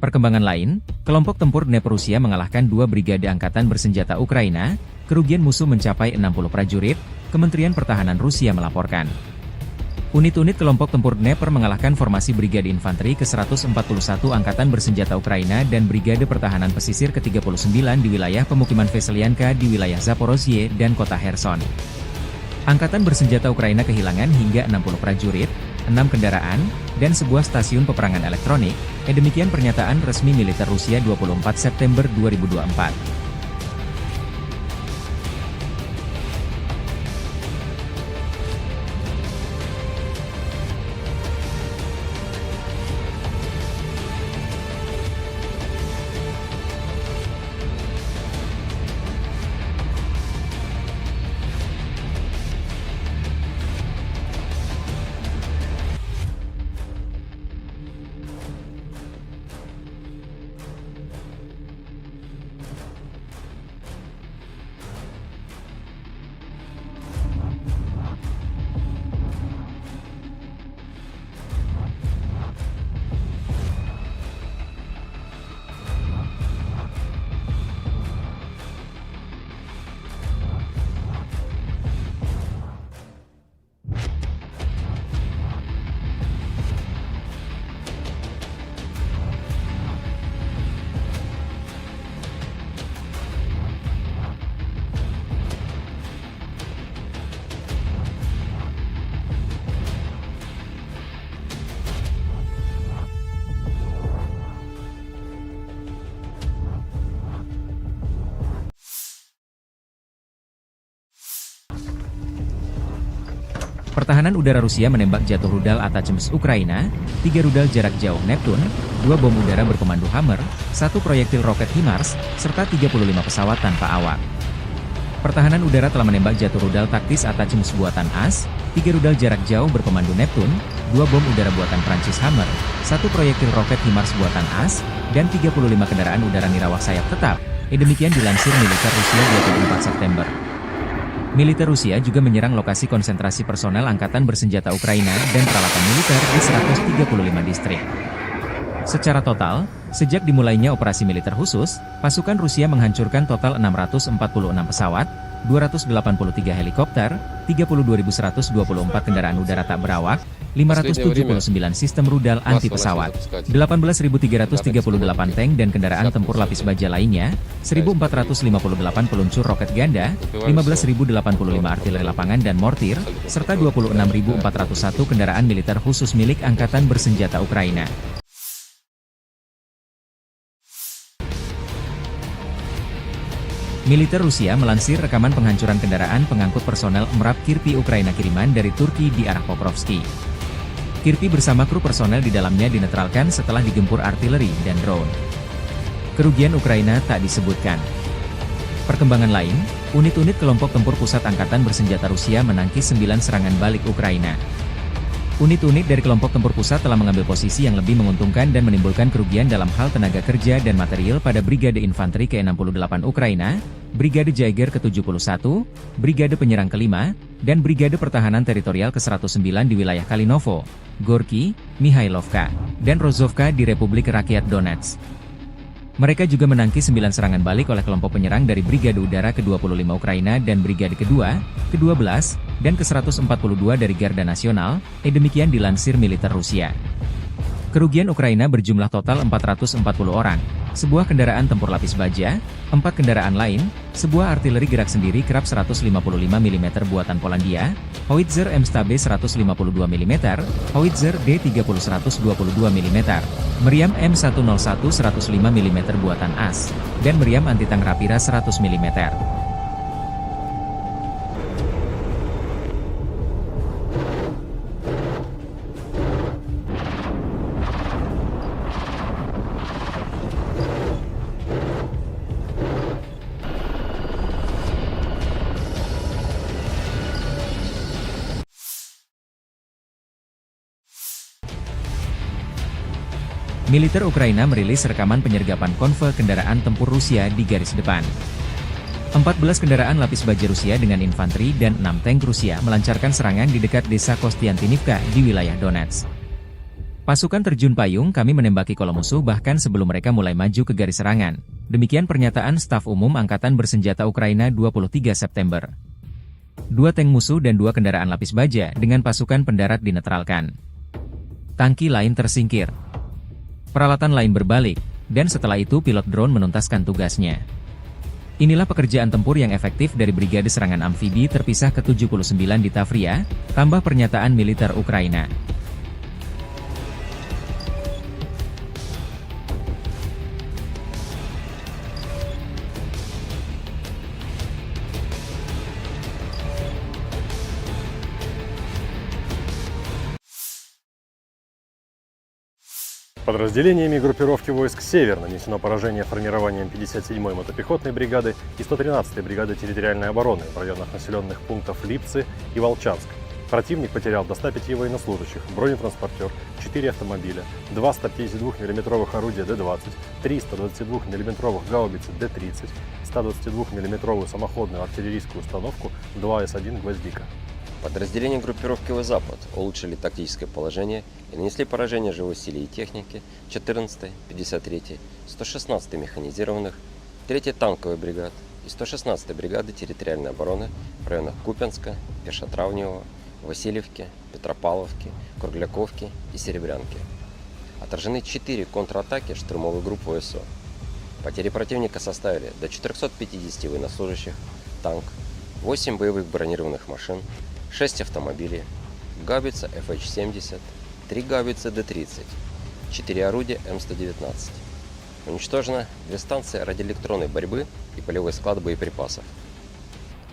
Perkembangan lain, kelompok tempur Dnepr Rusia mengalahkan 2 brigade angkatan bersenjata Ukraina, kerugian musuh mencapai 60 prajurit, Kementerian Pertahanan Rusia melaporkan. Unit-unit kelompok tempur Dnepr mengalahkan formasi Brigade Infanteri ke-141 Angkatan Bersenjata Ukraina dan Brigade Pertahanan Pesisir ke-39 di wilayah pemukiman Veselyanka di wilayah Zaporozhye dan kota Kherson. Angkatan Bersenjata Ukraina kehilangan hingga 60 prajurit, 6 kendaraan, dan sebuah stasiun peperangan elektronik, demikian pernyataan resmi militer Rusia 24 September 2024. Pertahanan udara Rusia menembak jatuh rudal Atacms Ukraina, 3 rudal jarak jauh Neptune, 2 bom udara berkomando Hammer, 1 proyektil roket HIMARS, serta 35 pesawat tanpa awak. Pertahanan udara telah menembak jatuh rudal taktis Atacms buatan AS, 3 rudal jarak jauh berkomando Neptune, 2 bom udara buatan Prancis Hammer, 1 proyektil roket HIMARS buatan AS, dan 35 kendaraan udara nirawak sayap tetap. Demikian dilansir militer Rusia 24 September. Militer Rusia juga menyerang lokasi konsentrasi personel angkatan bersenjata Ukraina dan peralatan militer di 135 distrik. Secara total, sejak dimulainya operasi militer khusus, pasukan Rusia menghancurkan total 646 pesawat, 283 helikopter, 32.124 kendaraan udara tak berawak, 579 sistem rudal anti-pesawat, 18.338 tank dan kendaraan tempur lapis baja lainnya, 1.458 peluncur roket ganda, 15.085 artileri lapangan dan mortir, serta 26.401 kendaraan militer khusus milik Angkatan Bersenjata Ukraina. Militer Rusia melansir rekaman penghancuran kendaraan pengangkut personel MRAP Kirpi Ukraina kiriman dari Turki di arah Pokrovski. Kirpi bersama kru personel di dalamnya dinetralkan setelah digempur artileri dan drone. Kerugian Ukraina tak disebutkan. Perkembangan lain, unit-unit kelompok tempur pusat Angkatan Bersenjata Rusia menangkis 9 serangan balik Ukraina. Unit-unit dari kelompok tempur pusat telah mengambil posisi yang lebih menguntungkan dan menimbulkan kerugian dalam hal tenaga kerja dan material pada Brigade Infanteri ke-68 Ukraina, Brigade Jaeger ke-71, Brigade Penyerang ke-5, dan Brigade Pertahanan Teritorial ke-109 di wilayah Kalinovo, Gorky, Mihailovka, dan Rozovka di Republik Rakyat Donetsk. Mereka juga menangkis 9 serangan balik oleh kelompok penyerang dari Brigade Udara ke-25 Ukraina dan Brigade kedua, ke-12, dan ke-142 dari Garda Nasional, demikian dilansir militer Rusia. Kerugian Ukraina berjumlah total 440 orang, sebuah kendaraan tempur lapis baja, 4 kendaraan lain, sebuah artileri gerak sendiri Krab 155 mm buatan Polandia, Howitzer M-Stabe 152 mm, Howitzer D30 122 mm, meriam M101 105 mm buatan AS, dan meriam anti-tank Rapira 100 mm. Militer Ukraina merilis rekaman penyergapan konvoi kendaraan tempur Rusia di garis depan. 14 kendaraan lapis baja Rusia dengan infanteri dan 6 tank Rusia melancarkan serangan di dekat desa Kostiantinivka di wilayah Donetsk. Pasukan terjun payung kami menembaki kolom musuh bahkan sebelum mereka mulai maju ke garis serangan. Demikian pernyataan Staf Umum Angkatan Bersenjata Ukraina 23 September. 2 tank musuh dan 2 kendaraan lapis baja dengan pasukan pendarat dinetralkan. Tangki lain tersingkir. Peralatan lain berbalik, dan setelah itu pilot drone menuntaskan tugasnya. Inilah pekerjaan tempur yang efektif dari Brigade Serangan Amfibi terpisah ke-79 di Tavria, tambah pernyataan militer Ukraina. Подразделениями группировки войск «Север» нанесено поражение формированием 57-й мотопехотной бригады и 113-й бригады территориальной обороны в районах населенных пунктов Липцы и Волчанск. Противник потерял до 105 военнослужащих, бронетранспортер, 4 автомобиля, 2 152 мм орудия Д-20, 3 122 мм гаубицы Д-30, 122 мм самоходную артиллерийскую установку 2 С-1 «Гвоздика». Подразделения группировки «Запад» улучшили тактическое положение и нанесли поражение живой силе и технике 14-й, 53-й, 116-й механизированных, 3-й танковой бригад и 116-й бригады территориальной обороны в районах Купянска, Пешотравневого, Васильевки, Петропавловки, Кругляковки и Серебрянки. Отражены 4 контратаки штурмовой группы ВСУ. Потери противника составили до 450 военнослужащих, танк, 8 боевых бронированных машин, 6 автомобилей, гаубица FH-70, 3 гаубицы Д-30, 4 орудия М119. Уничтожено 2 станции радиоэлектронной борьбы и полевой склад боеприпасов.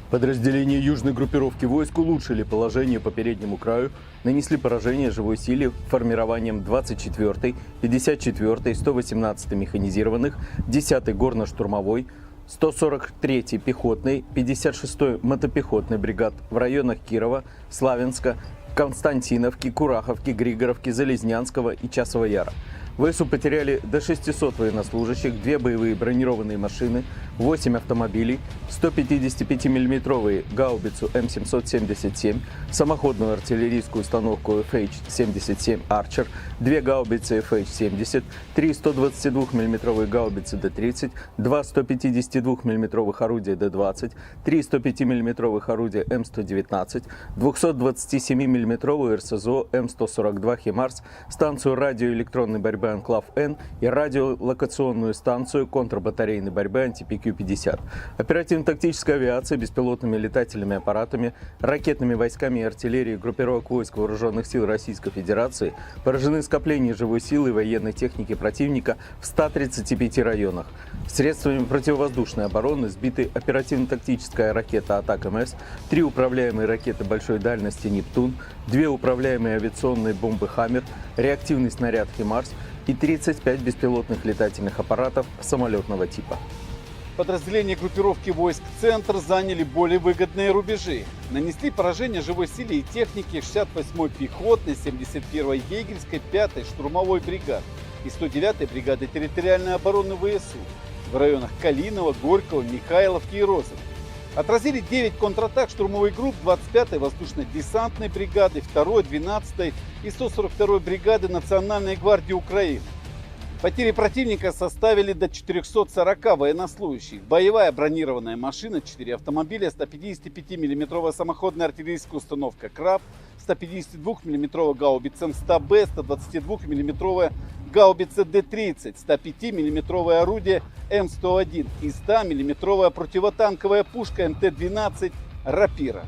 Подразделения южной группировки войск улучшили положение по переднему краю, нанесли поражение живой силе формированием 24-й, 54-й, 118-й механизированных, 10-й горно-штурмовой, 143-й пехотной, 56-й мотопехотной бригад в районах Кирова, Славянска, Константиновки, Кураховки, Григоровки, Залезнянского и Часова Яра. ВСУ потеряли до 600 военнослужащих, 2 боевые бронированные машины, 8 автомобилей, 155-мм гаубицу М777, самоходную артиллерийскую установку FH-77 Archer, 2 гаубицы FH-70, 3 122-мм гаубицы Д-30, 2 152-мм орудия Д-20, 3 105-мм орудия М119, 227-мм РСЗО М142 «Химарс», станцию радиоэлектронной борьбы «Анклав-Н» и радиолокационную станцию контрбатарейной борьбы «Антипи-Q-50». Оперативно-тактическая авиация, беспилотными летательными аппаратами, ракетными войсками и артиллерией группировок войск Вооруженных сил Российской Федерации поражены скопления живой силы и военной техники противника в 135 районах. Средствами противовоздушной обороны сбиты оперативно-тактическая ракета «Атак-МС», 3 управляемые ракеты большой дальности «Нептун», 2 управляемые авиационные бомбы «Хаммер», реактивный снаряд «Химарс» и 35 беспилотных летательных аппаратов самолетного типа. Подразделения группировки войск «Центр» заняли более выгодные рубежи. Нанесли поражение живой силе и технике 68-й пехотной, 71-й егерской, 5-й штурмовой бригад и 109-й бригады территориальной обороны ВСУ в районах Калинова, Горького, Михайловки и Розовки. Отразили 9 контратак штурмовых групп 25-й воздушно-десантной бригады, 2-й, 12-й и 142-й бригады Национальной гвардии Украины. Потери противника составили до 440 военнослужащих. Боевая бронированная машина, 4 автомобиля, 155-мм самоходная артиллерийская установка «Краб», 152-мм гаубица М100Б, 122-мм гаубица Д-30, 105-мм орудие М101 и 100-мм противотанковая пушка МТ-12 «Рапира».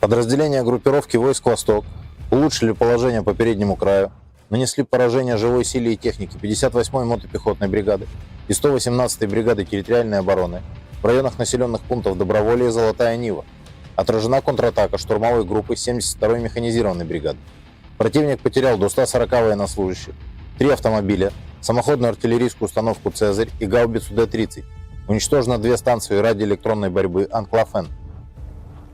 Подразделения группировки войск «Восток» улучшили положение по переднему краю, нанесли поражение живой силе и технике 58-й мотопехотной бригады и 118-й бригады территориальной обороны в районах населенных пунктов Доброволье и Золотая Нива. Отражена контратака штурмовой группы 72-й механизированной бригады. Противник потерял до 140 военнослужащих, 3 автомобиля, самоходную артиллерийскую установку «Цезарь» и гаубицу Д-30. Уничтожено 2 станции радиоэлектронной борьбы «Анклав-Н».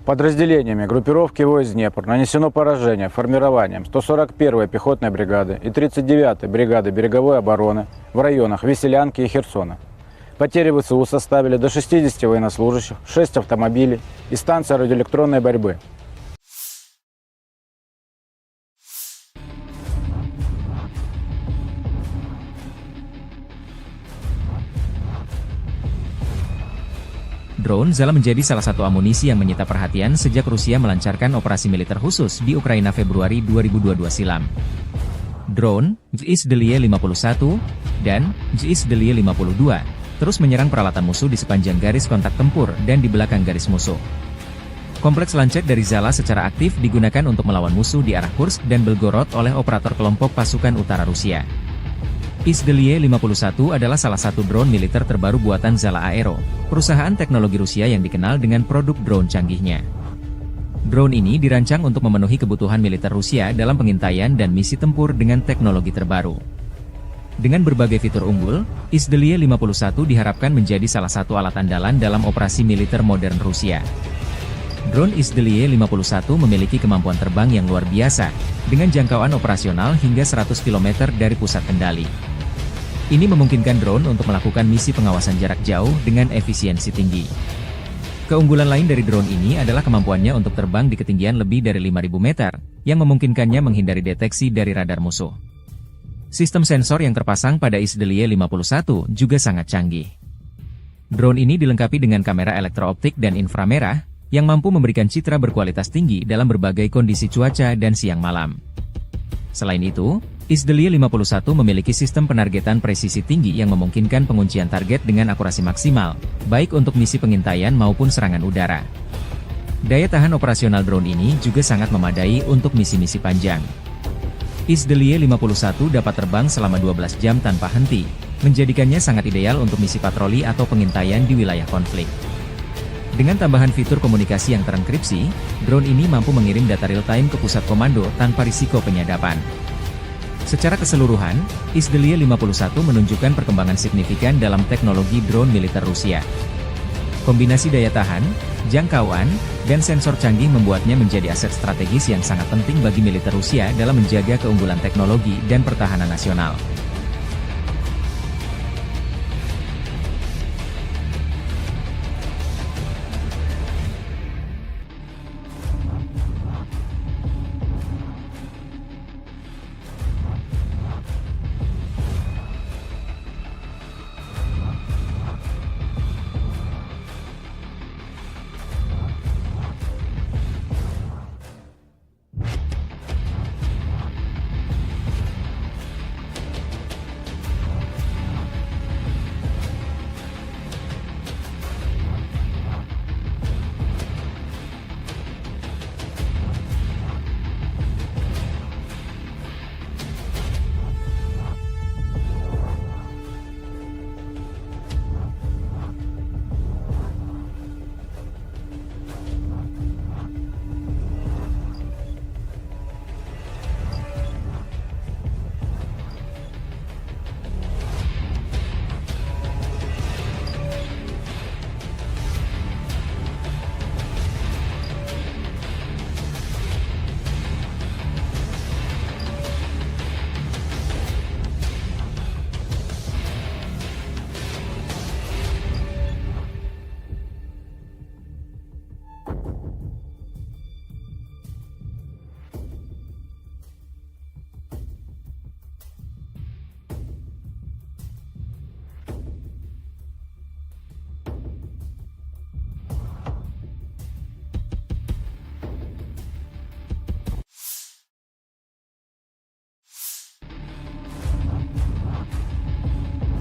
Подразделениями группировки войск Днепр нанесено поражение формированием 141-й пехотной бригады и 39-й бригады береговой обороны в районах Веселянки и Херсона. Потери ВСУ составили до 60 военнослужащих, 6 автомобилей и станция радиоэлектронной борьбы. Drone Zala menjadi salah satu amunisi yang menyita perhatian sejak Rusia melancarkan operasi militer khusus di Ukraina Februari 2022 silam. Drone, JSDLY 51, dan JSDLY 52, terus menyerang peralatan musuh di sepanjang garis kontak tempur dan di belakang garis musuh. Kompleks lancet dari Zala secara aktif digunakan untuk melawan musuh di arah Kursk dan Belgorod oleh operator kelompok pasukan utara Rusia. JSDLY 51 adalah salah satu drone militer terbaru buatan Zala Aero, perusahaan teknologi Rusia yang dikenal dengan produk drone canggihnya. Drone ini dirancang untuk memenuhi kebutuhan militer Rusia dalam pengintaian dan misi tempur dengan teknologi terbaru. Dengan berbagai fitur unggul, JSDLY 51 diharapkan menjadi salah satu alat andalan dalam operasi militer modern Rusia. Drone JSDLY 51 memiliki kemampuan terbang yang luar biasa, dengan jangkauan operasional hingga 100 km dari pusat kendali. Ini memungkinkan drone untuk melakukan misi pengawasan jarak jauh dengan efisiensi tinggi. Keunggulan lain dari drone ini adalah kemampuannya untuk terbang di ketinggian lebih dari 5.000 meter, yang memungkinkannya menghindari deteksi dari radar musuh. Sistem sensor yang terpasang pada JSDLY 51 juga sangat canggih. Drone ini dilengkapi dengan kamera elektrooptik dan inframerah, yang mampu memberikan citra berkualitas tinggi dalam berbagai kondisi cuaca dan siang malam. Selain itu, JSDLY 51 memiliki sistem penargetan presisi tinggi yang memungkinkan penguncian target dengan akurasi maksimal, baik untuk misi pengintaian maupun serangan udara. Daya tahan operasional drone ini juga sangat memadai untuk misi-misi panjang. JSDLY 51 dapat terbang selama 12 jam tanpa henti, menjadikannya sangat ideal untuk misi patroli atau pengintaian di wilayah konflik. Dengan tambahan fitur komunikasi yang terenkripsi, drone ini mampu mengirim data real-time ke pusat komando tanpa risiko penyadapan. Secara keseluruhan, Izdelia 51 menunjukkan perkembangan signifikan dalam teknologi drone militer Rusia. Kombinasi daya tahan, jangkauan, dan sensor canggih membuatnya menjadi aset strategis yang sangat penting bagi militer Rusia dalam menjaga keunggulan teknologi dan pertahanan nasional.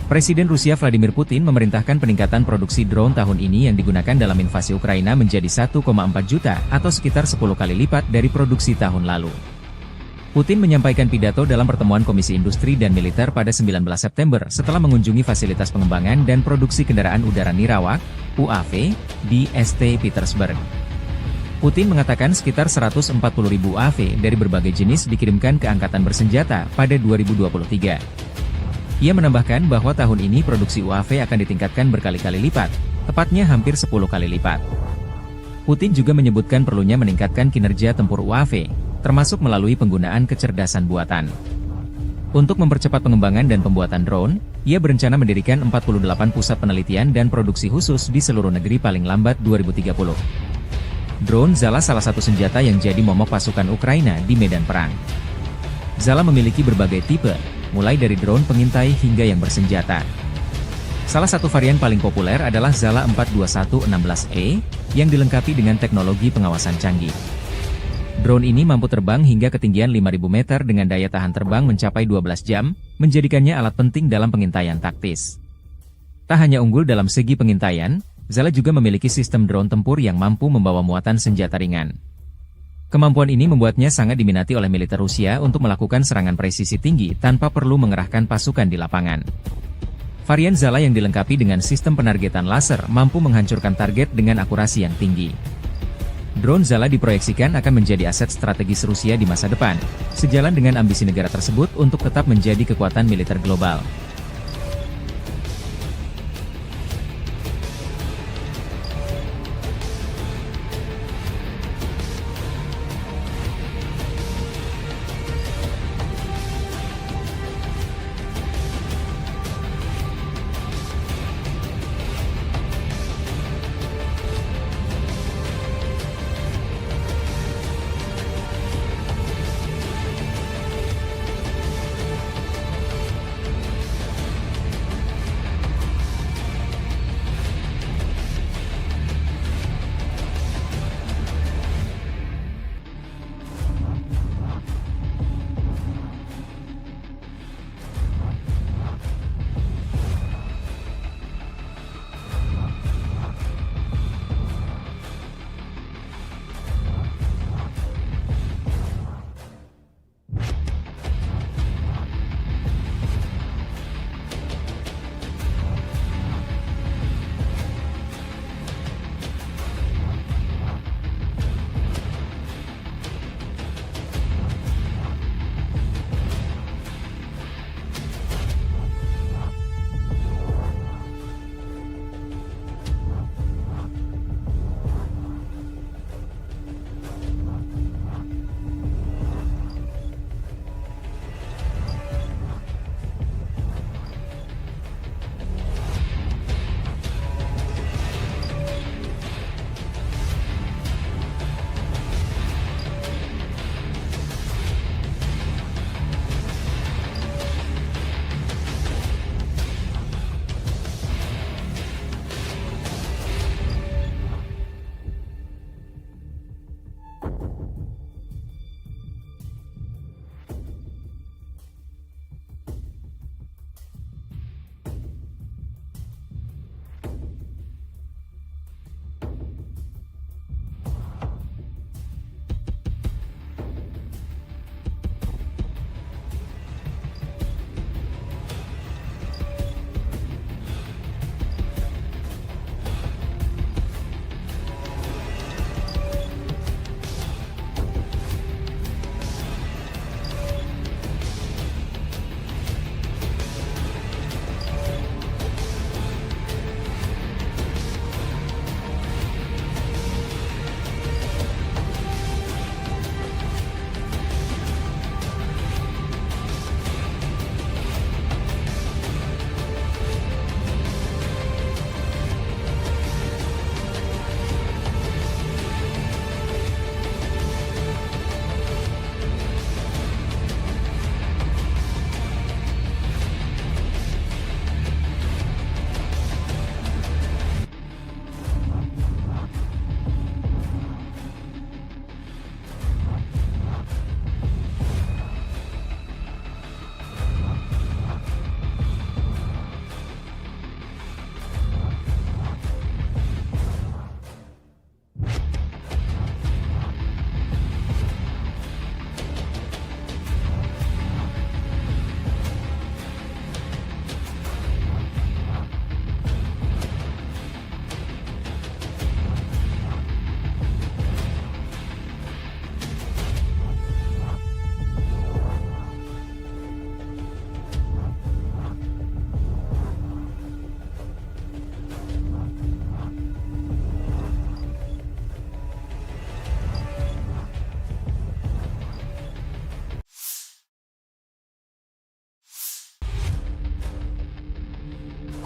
Presiden Rusia Vladimir Putin memerintahkan peningkatan produksi drone tahun ini yang digunakan dalam invasi Ukraina menjadi 1,4 juta atau sekitar 10 kali lipat dari produksi tahun lalu. Putin menyampaikan pidato dalam pertemuan Komisi Industri dan Militer pada 19 September setelah mengunjungi fasilitas pengembangan dan produksi kendaraan udara Nirawak, UAV, di St. Petersburg. Putin mengatakan sekitar 140.000 UAV dari berbagai jenis dikirimkan ke Angkatan Bersenjata pada 2023. Ia menambahkan bahwa tahun ini produksi UAV akan ditingkatkan berkali-kali lipat, tepatnya hampir 10 kali lipat. Putin juga menyebutkan perlunya meningkatkan kinerja tempur UAV, termasuk melalui penggunaan kecerdasan buatan. Untuk mempercepat pengembangan dan pembuatan drone, ia berencana mendirikan 48 pusat penelitian dan produksi khusus di seluruh negeri paling lambat 2030. Drone Zala salah satu senjata yang jadi momok pasukan Ukraina di medan perang. Zala memiliki berbagai tipe, mulai dari drone pengintai hingga yang bersenjata. Salah satu varian paling populer adalah Zala 42116E, yang dilengkapi dengan teknologi pengawasan canggih. Drone ini mampu terbang hingga ketinggian 5.000 meter dengan daya tahan terbang mencapai 12 jam, menjadikannya alat penting dalam pengintaian taktis. Tak hanya unggul dalam segi pengintaian, Zala juga memiliki sistem drone tempur yang mampu membawa muatan senjata ringan. Kemampuan ini membuatnya sangat diminati oleh militer Rusia untuk melakukan serangan presisi tinggi tanpa perlu mengerahkan pasukan di lapangan. Varian Zala yang dilengkapi dengan sistem penargetan laser mampu menghancurkan target dengan akurasi yang tinggi. Drone Zala diproyeksikan akan menjadi aset strategis Rusia di masa depan, sejalan dengan ambisi negara tersebut untuk tetap menjadi kekuatan militer global.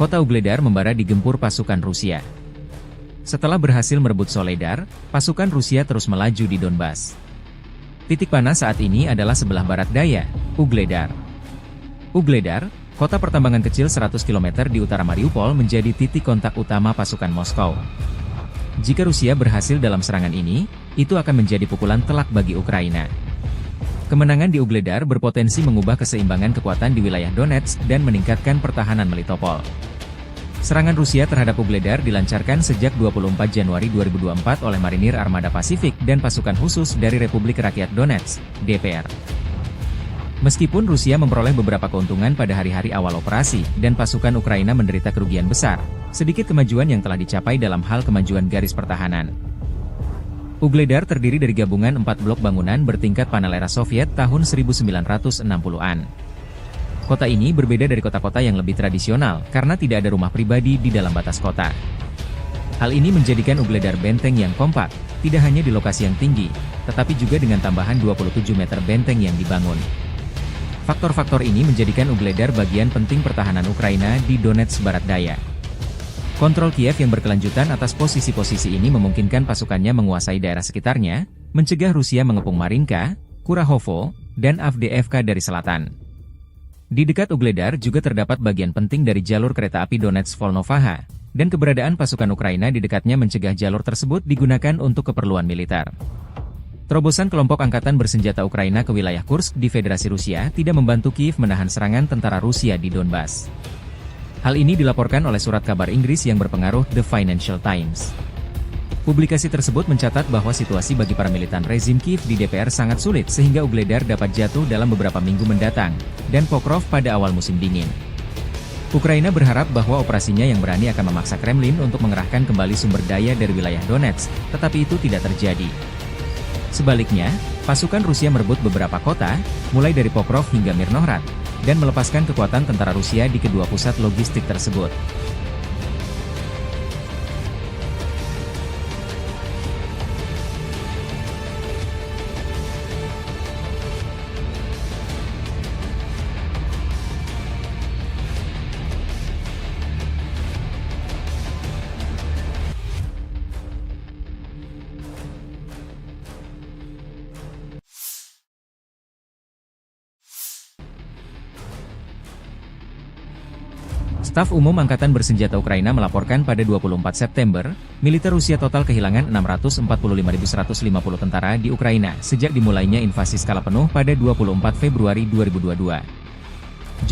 kota Ugledar membara digempur pasukan Rusia. Setelah berhasil merebut Soledar, pasukan Rusia terus melaju di Donbas. Titik panas saat ini adalah sebelah barat daya, Ugledar. Ugledar, kota pertambangan kecil 100 km di utara Mariupol, menjadi titik kontak utama pasukan Moskow. Jika Rusia berhasil dalam serangan ini, itu akan menjadi pukulan telak bagi Ukraina. Kemenangan di Ugledar berpotensi mengubah keseimbangan kekuatan di wilayah Donetsk dan meningkatkan pertahanan Melitopol. Serangan Rusia terhadap Ugledar dilancarkan sejak 24 Januari 2024 oleh Marinir Armada Pasifik dan pasukan khusus dari Republik Rakyat Donetsk, DPR. Meskipun Rusia memperoleh beberapa keuntungan pada hari-hari awal operasi, dan pasukan Ukraina menderita kerugian besar, sedikit kemajuan yang telah dicapai dalam hal kemajuan garis pertahanan. Ugledar terdiri dari gabungan 4 blok bangunan bertingkat panel era Soviet tahun 1960-an. Kota ini berbeda dari kota-kota yang lebih tradisional karena tidak ada rumah pribadi di dalam batas kota. Hal ini menjadikan Ugledar benteng yang kompak, tidak hanya di lokasi yang tinggi, tetapi juga dengan tambahan 27 meter benteng yang dibangun. Faktor-faktor ini menjadikan Ugledar bagian penting pertahanan Ukraina di Donetsk barat daya. Kontrol Kiev yang berkelanjutan atas posisi-posisi ini memungkinkan pasukannya menguasai daerah sekitarnya, mencegah Rusia mengepung Marinka, Kurahovo, dan Avdiivka dari selatan. Di dekat Ugledar juga terdapat bagian penting dari jalur kereta api Donetsk-Volnovaha, dan keberadaan pasukan Ukraina di dekatnya mencegah jalur tersebut digunakan untuk keperluan militer. Terobosan kelompok angkatan bersenjata Ukraina ke wilayah Kursk di Federasi Rusia tidak membantu Kiev menahan serangan tentara Rusia di Donbas. Hal ini dilaporkan oleh surat kabar Inggris yang berpengaruh The Financial Times. Publikasi tersebut mencatat bahwa situasi bagi para militan rezim Kiev di DPR sangat sulit sehingga Ugledar dapat jatuh dalam beberapa minggu mendatang, dan Pokrov pada awal musim dingin. Ukraina berharap bahwa operasinya yang berani akan memaksa Kremlin untuk mengerahkan kembali sumber daya dari wilayah Donetsk, tetapi itu tidak terjadi. Sebaliknya, pasukan Rusia merebut beberapa kota, mulai dari Pokrov hingga Mirnohrad, dan melepaskan kekuatan tentara Rusia di kedua pusat logistik tersebut. Staf Umum Angkatan Bersenjata Ukraina melaporkan pada 24 September, militer Rusia total kehilangan 645.150 tentara di Ukraina sejak dimulainya invasi skala penuh pada 24 Februari 2022.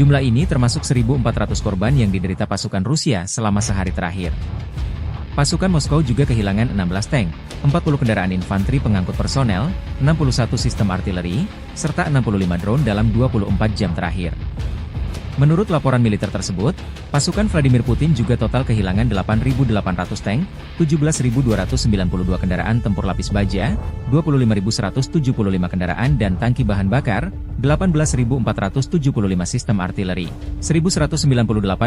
Jumlah ini termasuk 1.400 korban yang diderita pasukan Rusia selama sehari terakhir. Pasukan Moskow juga kehilangan 16 tank, 40 kendaraan infanteri pengangkut personel, 61 sistem artileri, serta 65 drone dalam 24 jam terakhir. Menurut laporan militer tersebut, pasukan Vladimir Putin juga total kehilangan 8.800 tank, 17.292 kendaraan tempur lapis baja, 25.175 kendaraan dan tangki bahan bakar, 18.475 sistem artileri, 1.198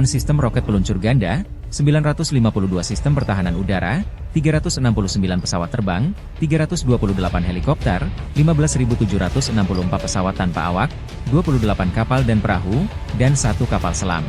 sistem roket peluncur ganda, 952 sistem pertahanan udara, 369 pesawat terbang, 328 helikopter, 15.764 pesawat tanpa awak, 28 kapal dan perahu, dan 1 kapal selam.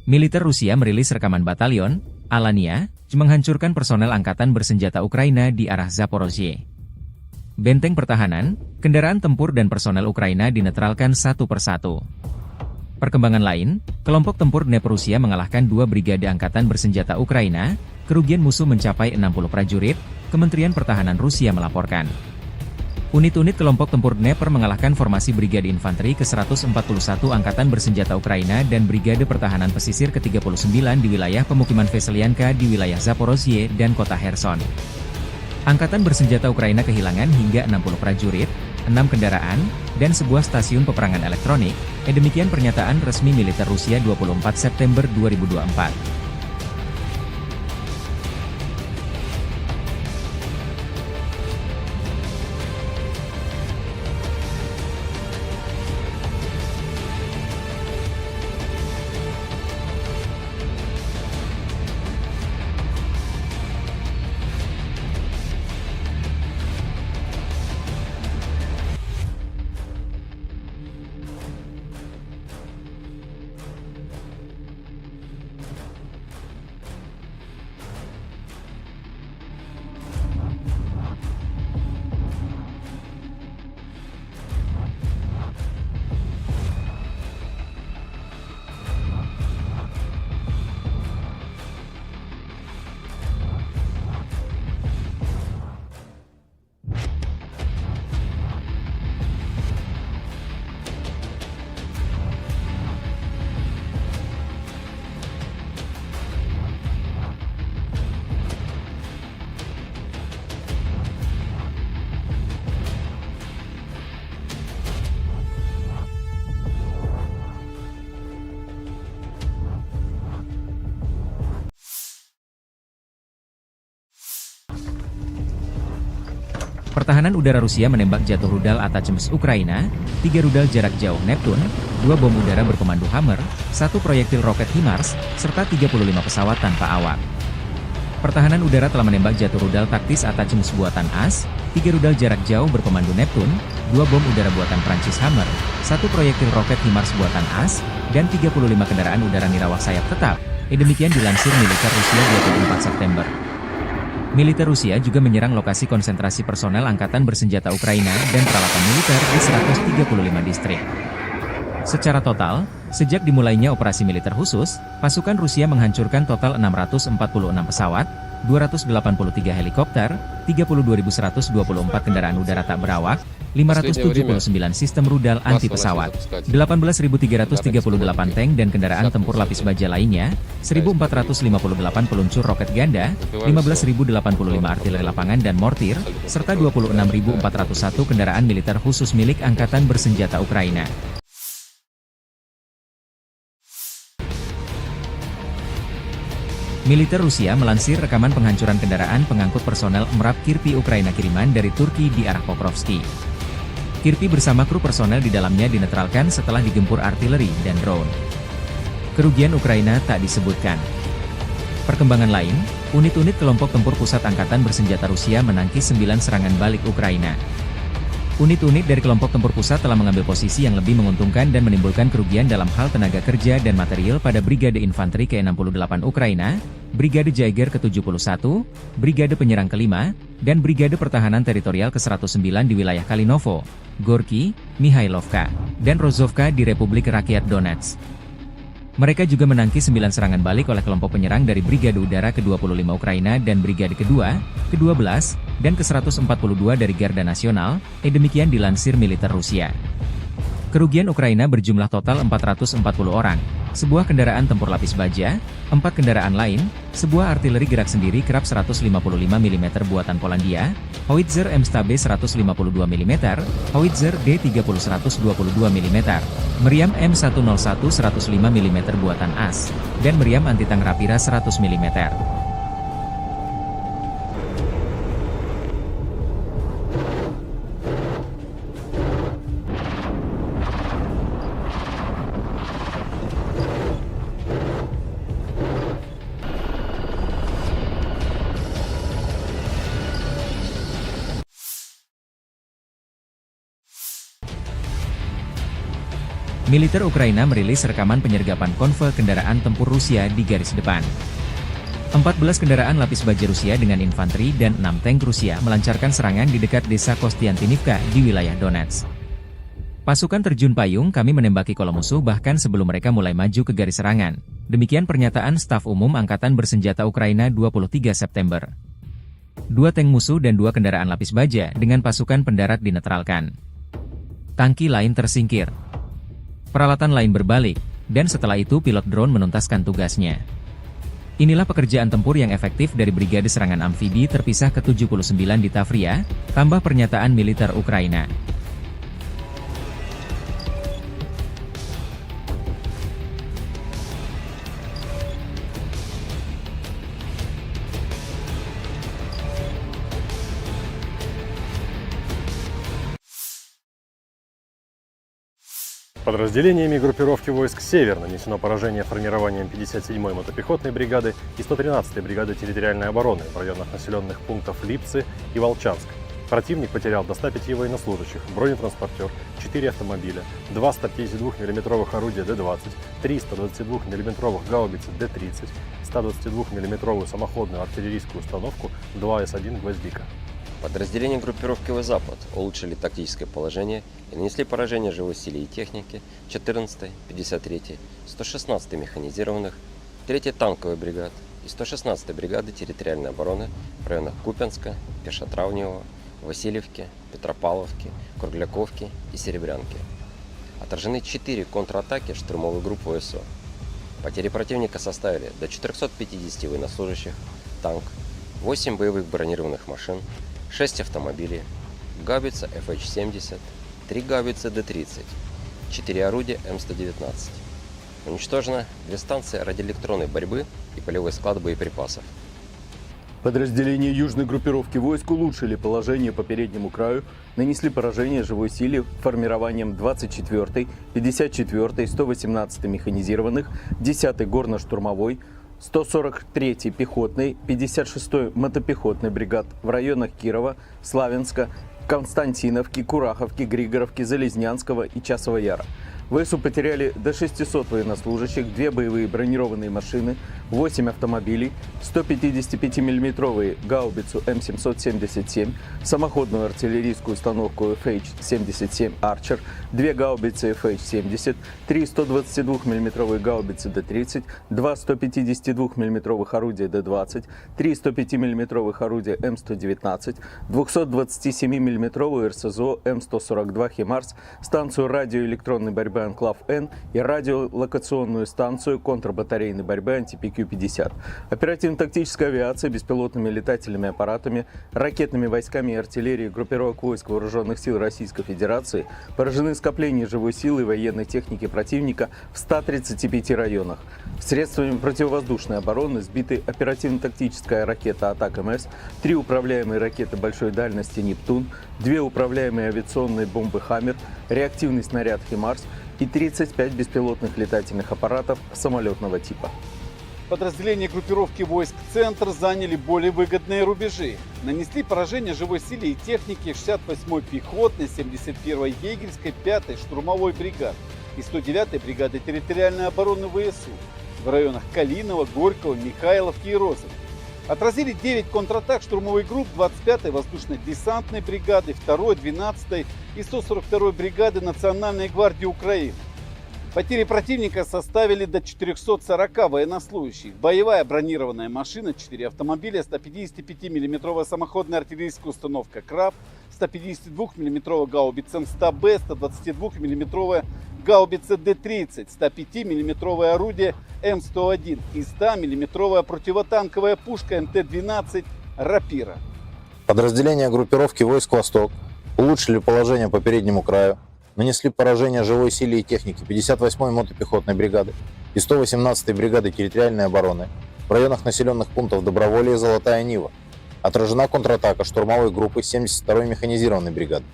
Militer Rusia merilis rekaman batalion Alania menghancurkan personel angkatan bersenjata Ukraina di arah Zaporozhye. Benteng pertahanan, kendaraan tempur dan personel Ukraina dinetralkan satu persatu. Perkembangan lain, kelompok tempur Dnepr Rusia mengalahkan 2 brigade angkatan bersenjata Ukraina, kerugian musuh mencapai 60 prajurit, Kementerian Pertahanan Rusia melaporkan. Unit-unit kelompok tempur Dnepr mengalahkan formasi Brigade Infanteri ke-141 Angkatan Bersenjata Ukraina dan Brigade Pertahanan Pesisir ke-39 di wilayah pemukiman Veselyanka di wilayah Zaporozhye dan kota Kherson. Angkatan Bersenjata Ukraina kehilangan hingga 60 prajurit, 6 kendaraan, dan sebuah stasiun peperangan elektronik, demikian pernyataan resmi militer Rusia 24 September 2024. Pertahanan udara Rusia menembak jatuh rudal Atacms Ukraina, 3 rudal jarak jauh Neptune, 2 bom udara berpemandu Hammer, 1 proyektil roket HIMARS, serta 35 pesawat tanpa awak. Pertahanan udara telah menembak jatuh rudal taktis Atacms buatan AS, 3 rudal jarak jauh berpemandu Neptune, 2 bom udara buatan Prancis Hammer, 1 proyektil roket HIMARS buatan AS, dan 35 kendaraan udara nirawak sayap tetap. Demikian dilansir militer Rusia 24 September. Militer Rusia juga menyerang lokasi konsentrasi personel angkatan bersenjata Ukraina dan peralatan militer di 135 distrik. Secara total, sejak dimulainya operasi militer khusus, pasukan Rusia menghancurkan total 646 pesawat, 283 helikopter, 32.124 kendaraan udara tak berawak, 579 sistem rudal anti-pesawat, 18.338 tank dan kendaraan tempur lapis baja lainnya, 1.458 peluncur roket ganda, 15.085 artileri lapangan dan mortir, serta 26.401 kendaraan militer khusus milik Angkatan Bersenjata Ukraina. Militer Rusia melansir rekaman penghancuran kendaraan pengangkut personel MRAP Kirpi Ukraina kiriman dari Turki di arah Pokrovski. Kirpi bersama kru personel di dalamnya dinetralkan setelah digempur artileri dan drone. Kerugian Ukraina tak disebutkan. Perkembangan lain, unit-unit kelompok tempur pusat Angkatan Bersenjata Rusia menangkis 9 serangan balik Ukraina. Unit-unit dari kelompok tempur pusat telah mengambil posisi yang lebih menguntungkan dan menimbulkan kerugian dalam hal tenaga kerja dan material pada Brigade Infanteri ke-68 Ukraina, Brigade Jaeger ke-71, Brigade Penyerang ke-5, dan Brigade Pertahanan Teritorial ke-109 di wilayah Kalinovo, Gorky, Mihailovka, dan Rozovka di Republik Rakyat Donetsk. Mereka juga menangkis 9 serangan balik oleh kelompok penyerang dari Brigade Udara ke-25 Ukraina dan Brigade kedua, ke-12, dan ke-142 dari Garda Nasional, demikian dilansir militer Rusia. Kerugian Ukraina berjumlah total 440 orang, sebuah kendaraan tempur lapis baja, 4 kendaraan lain, sebuah artileri gerak sendiri kerap 155 mm buatan Polandia, howitzer M-Stabe 152 mm, howitzer D30 122 mm, meriam M101 105 mm buatan AS, dan meriam anti-tank Rapira 100 mm. Militer Ukraina merilis rekaman penyergapan konvoi kendaraan tempur Rusia di garis depan. 14 kendaraan lapis baja Rusia dengan infanteri dan 6 tank Rusia melancarkan serangan di dekat desa Kostiantinivka di wilayah Donetsk. Pasukan terjun payung kami menembaki kolom musuh bahkan sebelum mereka mulai maju ke garis serangan. Demikian pernyataan Staf Umum Angkatan Bersenjata Ukraina 23 September. 2 tank musuh dan 2 kendaraan lapis baja dengan pasukan pendarat dinetralkan. Tangki lain tersingkir. Peralatan lain berbalik, dan setelah itu pilot drone menuntaskan tugasnya. Inilah pekerjaan tempur yang efektif dari Brigade Serangan Amfibi terpisah ke-79 di Tavria, tambah pernyataan militer Ukraina. Подразделениями группировки войск «Север» нанесено поражение формированием 57-й мотопехотной бригады и 113-й бригады территориальной обороны в районах населенных пунктов Липцы и Волчанск. Противник потерял до 105 военнослужащих, бронетранспортер, 4 автомобиля, 2 152 мм орудия Д-20, 3 122 мм гаубицы Д-30, 122 мм самоходную артиллерийскую установку 2 С-1 «Гвоздика». Подразделения группировки «Запад» улучшили тактическое положение и нанесли поражение живой силе и технике 14-й, 53-й, 116-й механизированных, 3-й танковой бригад и 116-й бригады территориальной обороны в районах Купянска, Пешотравневого, Васильевки, Петропавловки, Кругляковки и Серебрянки. Отражены 4 контратаки штурмовой группы ВСУ. Потери противника составили до 450 военнослужащих, танк, 8 боевых бронированных машин, 6 автомобилей, гаубица FH-70, 3 гаубицы Д-30, 4 орудия М119. Уничтожено 2 станции радиоэлектронной борьбы и полевой склад боеприпасов. Подразделения южной группировки войск улучшили положение по переднему краю, нанесли поражение живой силе формированием 24-й, 54-й, 118-й механизированных, 10-й горно-штурмовой, 143-й пехотной, 56-й мотопехотной бригад в районах Кирова, Славянска, Константиновки, Кураховки, Григоровки, Залезнянского и Часова Яра. ВСУ потеряли до 600 военнослужащих, 2 боевые бронированные машины, 8 автомобилей, 155 мм гаубицу М777, самоходную артиллерийскую установку FH-77 Archer, 2 гаубицы FH-70, 3 122 мм гаубицы Д-30, 2 152 мм орудия Д-20, 3 105 мм орудия М119, 227 мм РСЗО М142 «Химарс», станцию радиоэлектронной борьбы «Анклав-Н» и радиолокационную станцию контрбатарейной борьбы «Антипи-Q-50». Оперативно-тактическая авиация, беспилотными летательными аппаратами, ракетными войсками и артиллерией группировок войск Вооруженных сил Российской Федерации поражены скопления живой силы и военной техники противника в 135 районах. Средствами противовоздушной обороны сбиты оперативно-тактическая ракета «Атак-МС», 3 управляемые ракеты большой дальности «Нептун», 2 управляемые авиационные бомбы «Хаммер», реактивный снаряд «Химарс» и 35 беспилотных летательных аппаратов самолетного типа. Подразделения группировки войск «Центр» заняли более выгодные рубежи. Нанесли поражение живой силе и технике 68-й пехотной, 71-й егерской, 5-й штурмовой бригад и 109-й бригады территориальной обороны ВСУ в районах Калинова, Горького, Михайловки и Розовки. Отразили 9 контратак штурмовых групп 25-й воздушно-десантной бригады, 2-й, 12-й и 142-й бригады Национальной гвардии Украины. Потери противника составили до 440 военнослужащих. Боевая бронированная машина, 4 автомобиля, 155 мм самоходная артиллерийская установка «Краб», 152 мм гаубица М100Б, 122 мм гаубица Д-30, 105 мм орудие М101 и 100 мм противотанковая пушка МТ-12 «Рапира». Подразделения группировки войск «Восток» улучшили положение по переднему краю, нанесли поражение живой силе и технике 58-й мотопехотной бригады и 118-й бригады территориальной обороны в районах населенных пунктов Доброволье и Золотая Нива. Отражена контратака штурмовой группы 72-й механизированной бригады.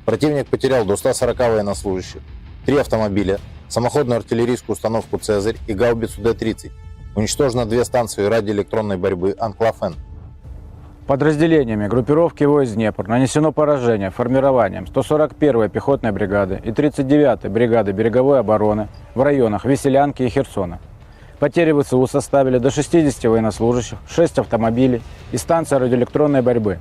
Противник потерял до 140 военнослужащих, 3 автомобиля, самоходную артиллерийскую установку «Цезарь» и гаубицу Д-30. Уничтожено 2 станции радиоэлектронной борьбы «Анклав-Н». Подразделениями группировки войск «Днепр» нанесено поражение формированием 141-й пехотной бригады и 39-й бригады береговой обороны в районах Веселянки и Херсона. Потери ВСУ составили до 60 военнослужащих, 6 автомобилей и станция радиоэлектронной борьбы.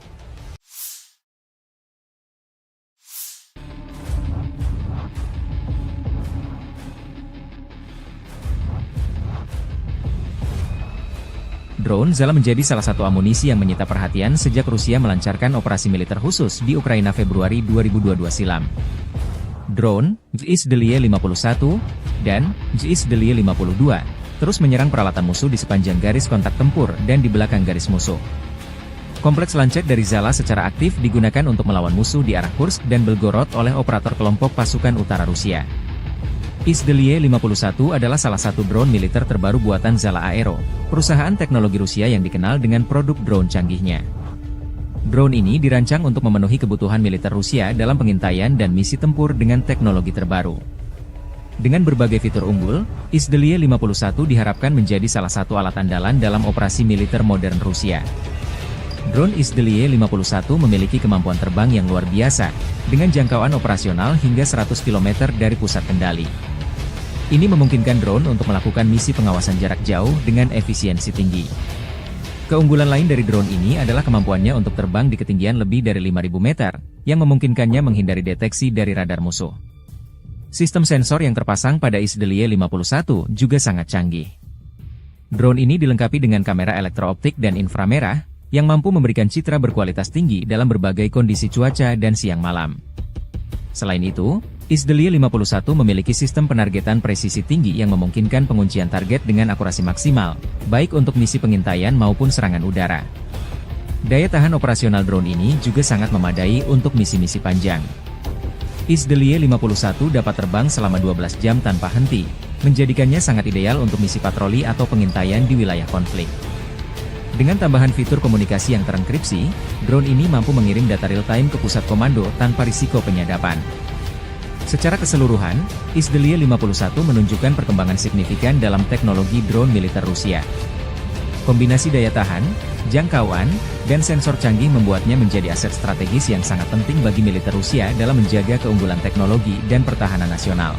Drone Zala menjadi salah satu amunisi yang menyita perhatian sejak Rusia melancarkan operasi militer khusus di Ukraina Februari 2022 silam. Drone ZSDLY 51 dan ZSDLY 52 terus menyerang peralatan musuh di sepanjang garis kontak tempur dan di belakang garis musuh. Kompleks lancet dari Zala secara aktif digunakan untuk melawan musuh di arah Kursk dan Belgorod oleh operator kelompok pasukan utara Rusia. ZSDLY 51 adalah salah satu drone militer terbaru buatan Zala Aero, perusahaan teknologi Rusia yang dikenal dengan produk drone canggihnya. Drone ini dirancang untuk memenuhi kebutuhan militer Rusia dalam pengintaian dan misi tempur dengan teknologi terbaru. Dengan berbagai fitur unggul, ZSDLY 51 diharapkan menjadi salah satu alat andalan dalam operasi militer modern Rusia. Drone ZSDLY 51 memiliki kemampuan terbang yang luar biasa, dengan jangkauan operasional hingga 100 km dari pusat kendali. Ini memungkinkan drone untuk melakukan misi pengawasan jarak jauh dengan efisiensi tinggi. Keunggulan lain dari drone ini adalah kemampuannya untuk terbang di ketinggian lebih dari 5.000 meter, yang memungkinkannya menghindari deteksi dari radar musuh. Sistem sensor yang terpasang pada ZSDLY 51 juga sangat canggih. Drone ini dilengkapi dengan kamera elektrooptik dan inframerah, yang mampu memberikan citra berkualitas tinggi dalam berbagai kondisi cuaca dan siang malam. Selain itu, ZSDLY 51 memiliki sistem penargetan presisi tinggi yang memungkinkan penguncian target dengan akurasi maksimal, baik untuk misi pengintaian maupun serangan udara. Daya tahan operasional drone ini juga sangat memadai untuk misi-misi panjang. ZSDLY 51 dapat terbang selama 12 jam tanpa henti, menjadikannya sangat ideal untuk misi patroli atau pengintaian di wilayah konflik. Dengan tambahan fitur komunikasi yang terenkripsi, drone ini mampu mengirim data real-time ke pusat komando tanpa risiko penyadapan. Secara keseluruhan, Izdalia 51 menunjukkan perkembangan signifikan dalam teknologi drone militer Rusia. Kombinasi daya tahan, jangkauan, dan sensor canggih membuatnya menjadi aset strategis yang sangat penting bagi militer Rusia dalam menjaga keunggulan teknologi dan pertahanan nasional.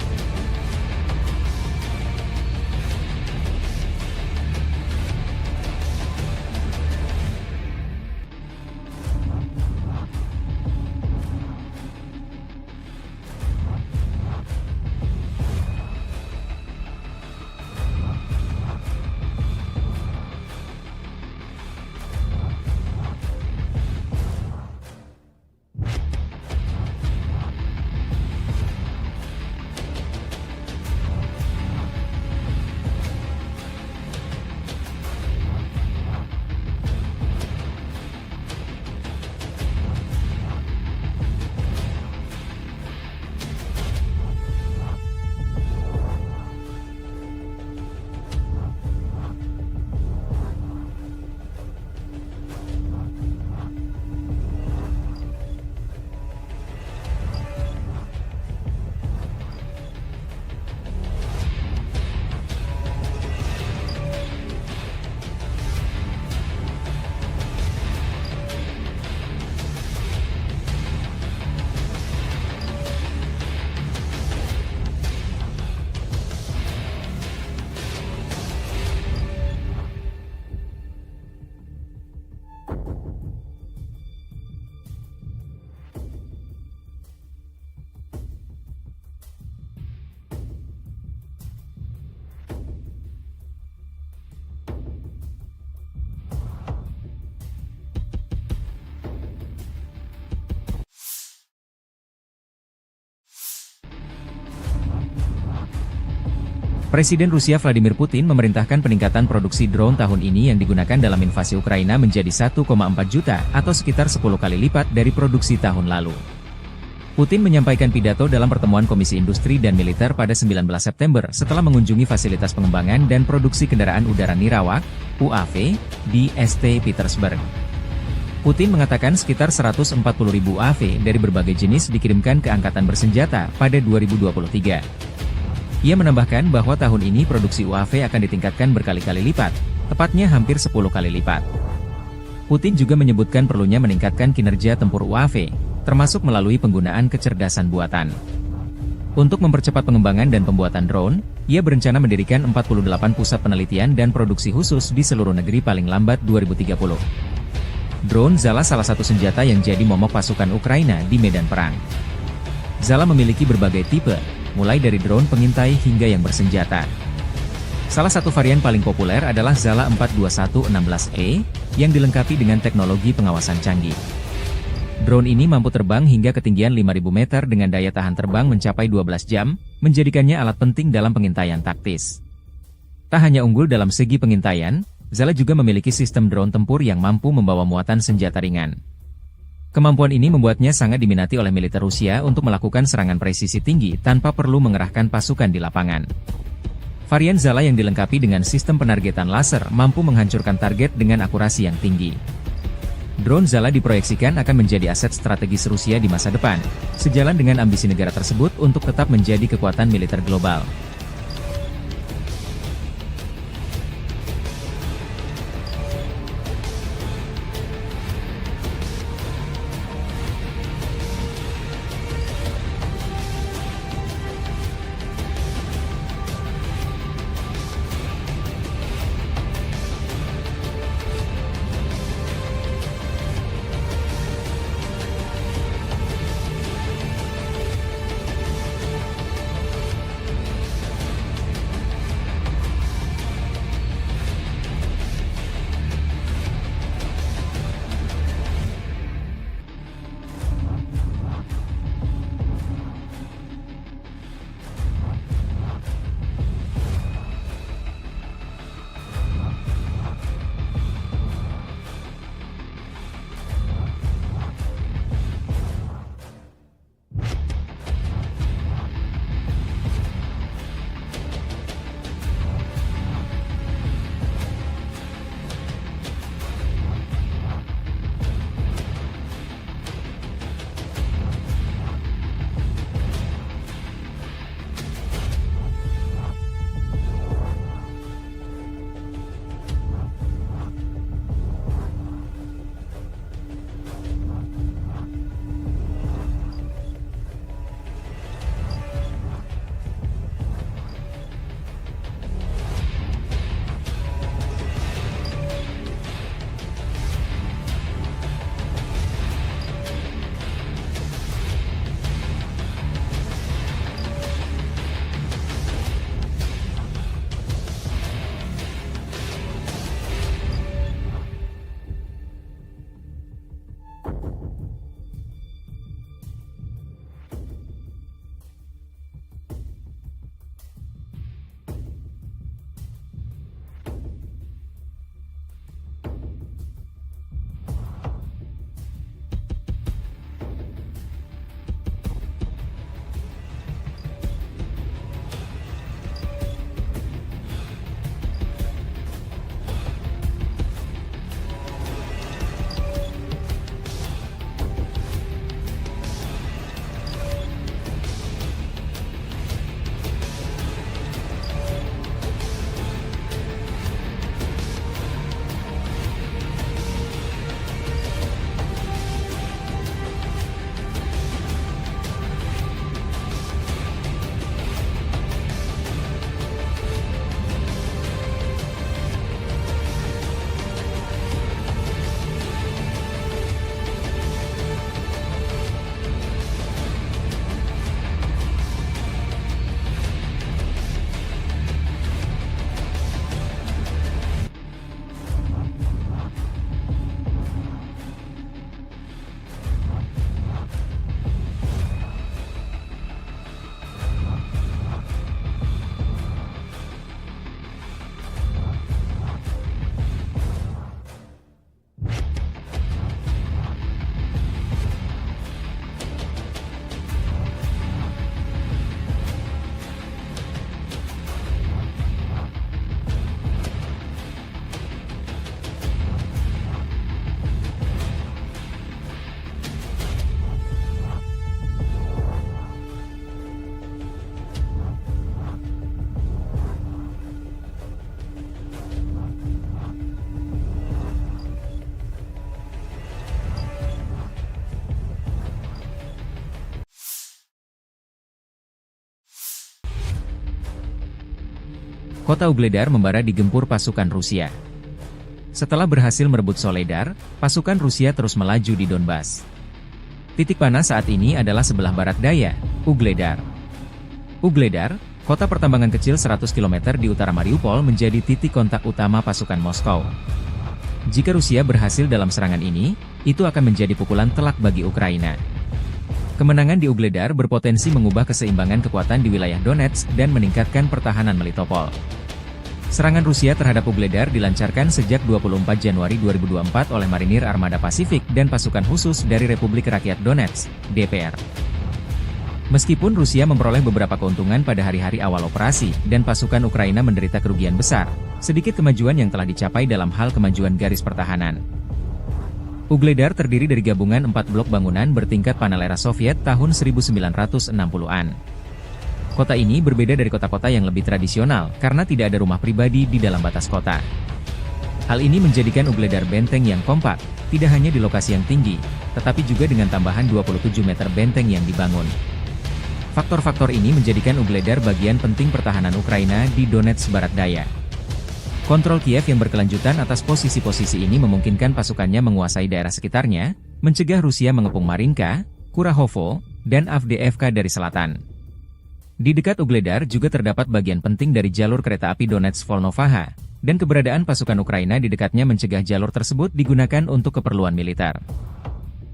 Presiden Rusia Vladimir Putin memerintahkan peningkatan produksi drone tahun ini yang digunakan dalam invasi Ukraina menjadi 1,4 juta atau sekitar 10 kali lipat dari produksi tahun lalu. Putin menyampaikan pidato dalam pertemuan Komisi Industri dan Militer pada 19 September setelah mengunjungi fasilitas pengembangan dan produksi kendaraan udara Nirawak, UAV, di St. Petersburg. Putin mengatakan sekitar 140.000 UAV dari berbagai jenis dikirimkan ke Angkatan Bersenjata pada 2023. Ia menambahkan bahwa tahun ini produksi UAV akan ditingkatkan berkali-kali lipat, tepatnya hampir 10 kali lipat. Putin juga menyebutkan perlunya meningkatkan kinerja tempur UAV, termasuk melalui penggunaan kecerdasan buatan. Untuk mempercepat pengembangan dan pembuatan drone, ia berencana mendirikan 48 pusat penelitian dan produksi khusus di seluruh negeri paling lambat 2030. Drone Zala salah satu senjata yang jadi momok pasukan Ukraina di medan perang. Zala memiliki berbagai tipe, mulai dari drone pengintai hingga yang bersenjata. Salah satu varian paling populer adalah Zala 42116E, yang dilengkapi dengan teknologi pengawasan canggih. Drone ini mampu terbang hingga ketinggian 5.000 meter dengan daya tahan terbang mencapai 12 jam, menjadikannya alat penting dalam pengintaian taktis. Tak hanya unggul dalam segi pengintaian, Zala juga memiliki sistem drone tempur yang mampu membawa muatan senjata ringan. Kemampuan ini membuatnya sangat diminati oleh militer Rusia untuk melakukan serangan presisi tinggi tanpa perlu mengerahkan pasukan di lapangan. Varian Zala yang dilengkapi dengan sistem penargetan laser mampu menghancurkan target dengan akurasi yang tinggi. Drone Zala diproyeksikan akan menjadi aset strategis Rusia di masa depan, sejalan dengan ambisi negara tersebut untuk tetap menjadi kekuatan militer global. kota Ugledar membara digempur pasukan Rusia. Setelah berhasil merebut Soledar, pasukan Rusia terus melaju di Donbas. Titik panas saat ini adalah sebelah barat daya, Ugledar. Ugledar, kota pertambangan kecil 100 km di utara Mariupol, menjadi titik kontak utama pasukan Moskow. Jika Rusia berhasil dalam serangan ini, itu akan menjadi pukulan telak bagi Ukraina. Kemenangan di Ugledar berpotensi mengubah keseimbangan kekuatan di wilayah Donetsk dan meningkatkan pertahanan Melitopol. Serangan Rusia terhadap Ugledar dilancarkan sejak 24 Januari 2024 oleh Marinir Armada Pasifik dan pasukan khusus dari Republik Rakyat Donetsk, DPR. Meskipun Rusia memperoleh beberapa keuntungan pada hari-hari awal operasi, dan pasukan Ukraina menderita kerugian besar, sedikit kemajuan yang telah dicapai dalam hal kemajuan garis pertahanan. Ugledar terdiri dari gabungan 4 blok bangunan bertingkat panel era Soviet tahun 1960-an. Kota ini berbeda dari kota-kota yang lebih tradisional, karena tidak ada rumah pribadi di dalam batas kota. Hal ini menjadikan Ugledar benteng yang kompak, tidak hanya di lokasi yang tinggi, tetapi juga dengan tambahan 27 meter benteng yang dibangun. Faktor-faktor ini menjadikan Ugledar bagian penting pertahanan Ukraina di Donetsk Barat Daya. Kontrol Kiev yang berkelanjutan atas posisi-posisi ini memungkinkan pasukannya menguasai daerah sekitarnya, mencegah Rusia mengepung Marinka, Kurahovo, dan Avdiivka dari selatan. Di dekat Ugledar juga terdapat bagian penting dari jalur kereta api Donetsk-Volnovakha, dan keberadaan pasukan Ukraina di dekatnya mencegah jalur tersebut digunakan untuk keperluan militer.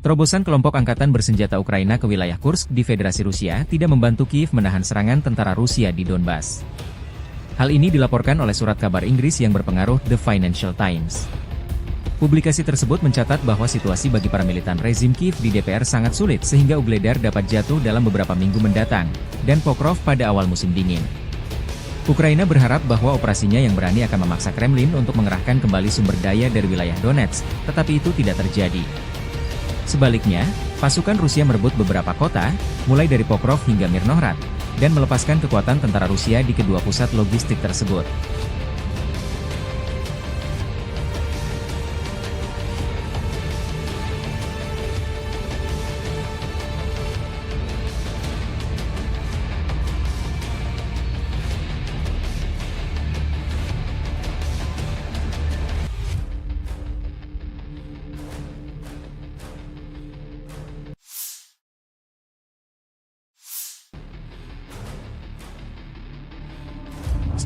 Terobosan kelompok angkatan bersenjata Ukraina ke wilayah Kursk di Federasi Rusia tidak membantu Kiev menahan serangan tentara Rusia di Donbas. Hal ini dilaporkan oleh surat kabar Inggris yang berpengaruh The Financial Times. Publikasi tersebut mencatat bahwa situasi bagi para militan rezim Kiev di DPR sangat sulit sehingga Ugledar dapat jatuh dalam beberapa minggu mendatang, dan Pokrov pada awal musim dingin. Ukraina berharap bahwa operasinya yang berani akan memaksa Kremlin untuk mengerahkan kembali sumber daya dari wilayah Donetsk, tetapi itu tidak terjadi. Sebaliknya, pasukan Rusia merebut beberapa kota, mulai dari Pokrov hingga Mirnohrad, dan melepaskan kekuatan tentara Rusia di kedua pusat logistik tersebut.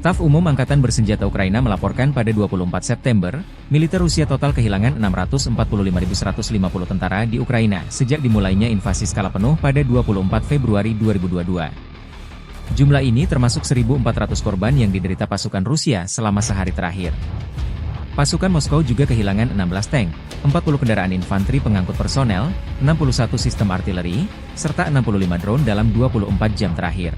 Staf Umum Angkatan Bersenjata Ukraina melaporkan pada 24 September, militer Rusia total kehilangan 645.150 tentara di Ukraina sejak dimulainya invasi skala penuh pada 24 Februari 2022. Jumlah ini termasuk 1.400 korban yang diderita pasukan Rusia selama sehari terakhir. Pasukan Moskow juga kehilangan 16 tank, 40 kendaraan infanteri pengangkut personel, 61 sistem artileri, serta 65 drone dalam 24 jam terakhir.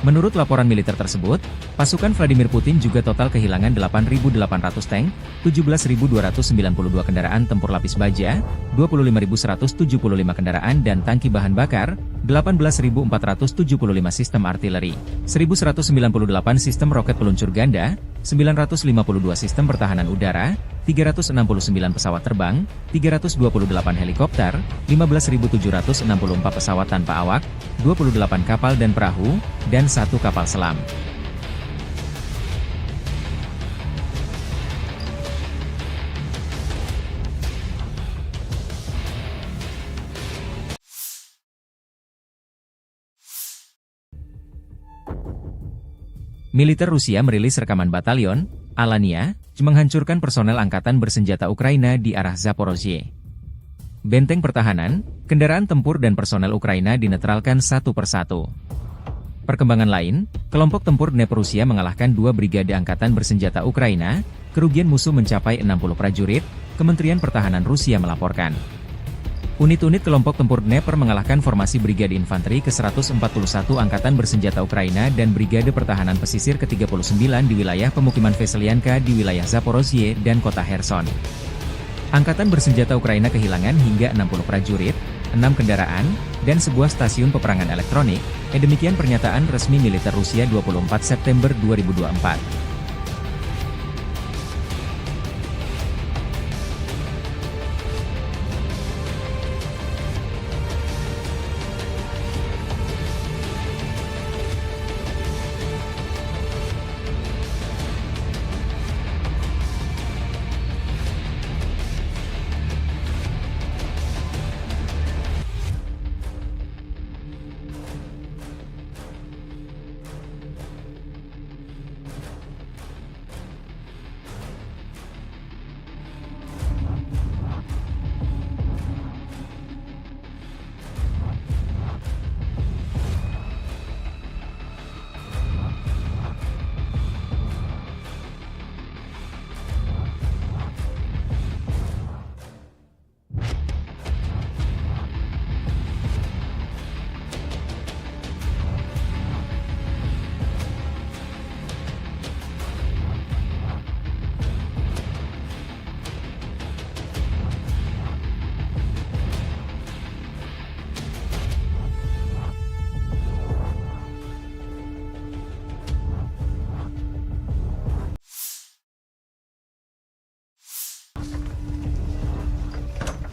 Menurut laporan militer tersebut, pasukan Vladimir Putin juga total kehilangan 8.800 tank, 17.292 kendaraan tempur lapis baja, 25.175 kendaraan dan tangki bahan bakar, 18.475 sistem artileri, 1.198 sistem roket peluncur ganda, 952 sistem pertahanan udara, 369 pesawat terbang, 328 helikopter, 15.764 pesawat tanpa awak, 28 kapal dan perahu, dan 1 kapal selam. Militer Rusia merilis rekaman batalion Alania menghancurkan personel angkatan bersenjata Ukraina di arah Zaporozhye. Benteng pertahanan, kendaraan tempur dan personel Ukraina dinetralkan satu persatu. Perkembangan lain, kelompok tempur Dnepr Rusia mengalahkan 2 brigade angkatan bersenjata Ukraina, kerugian musuh mencapai 60 prajurit, Kementerian Pertahanan Rusia melaporkan. Unit-unit kelompok tempur Dnepr mengalahkan formasi Brigade Infanteri ke-141 Angkatan Bersenjata Ukraina dan Brigade Pertahanan Pesisir ke-39 di wilayah pemukiman Veselyanka di wilayah Zaporozhye dan kota Kherson. Angkatan Bersenjata Ukraina kehilangan hingga 60 prajurit, 6 kendaraan, dan sebuah stasiun peperangan elektronik, demikian pernyataan resmi militer Rusia 24 September 2024.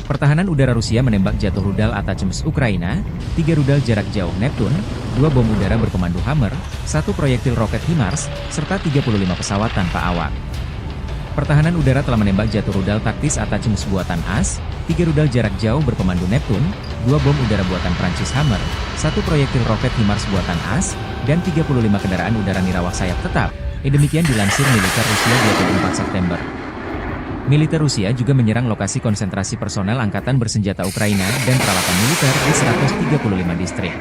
Pertahanan udara Rusia menembak jatuh rudal Atacms Ukraina, 3 rudal jarak jauh Neptune, 2 bom udara berpemandu Hammer, 1 proyektil roket HIMARS, serta 35 pesawat tanpa awak. Pertahanan udara telah menembak jatuh rudal taktis Atacms buatan AS, 3 rudal jarak jauh berpemandu Neptune, 2 bom udara buatan Prancis Hammer, 1 proyektil roket HIMARS buatan AS, dan 35 kendaraan udara nirawak sayap tetap. Demikian dilansir militer Rusia 24 September. Militer Rusia juga menyerang lokasi konsentrasi personel angkatan bersenjata Ukraina dan peralatan militer di 135 distrik.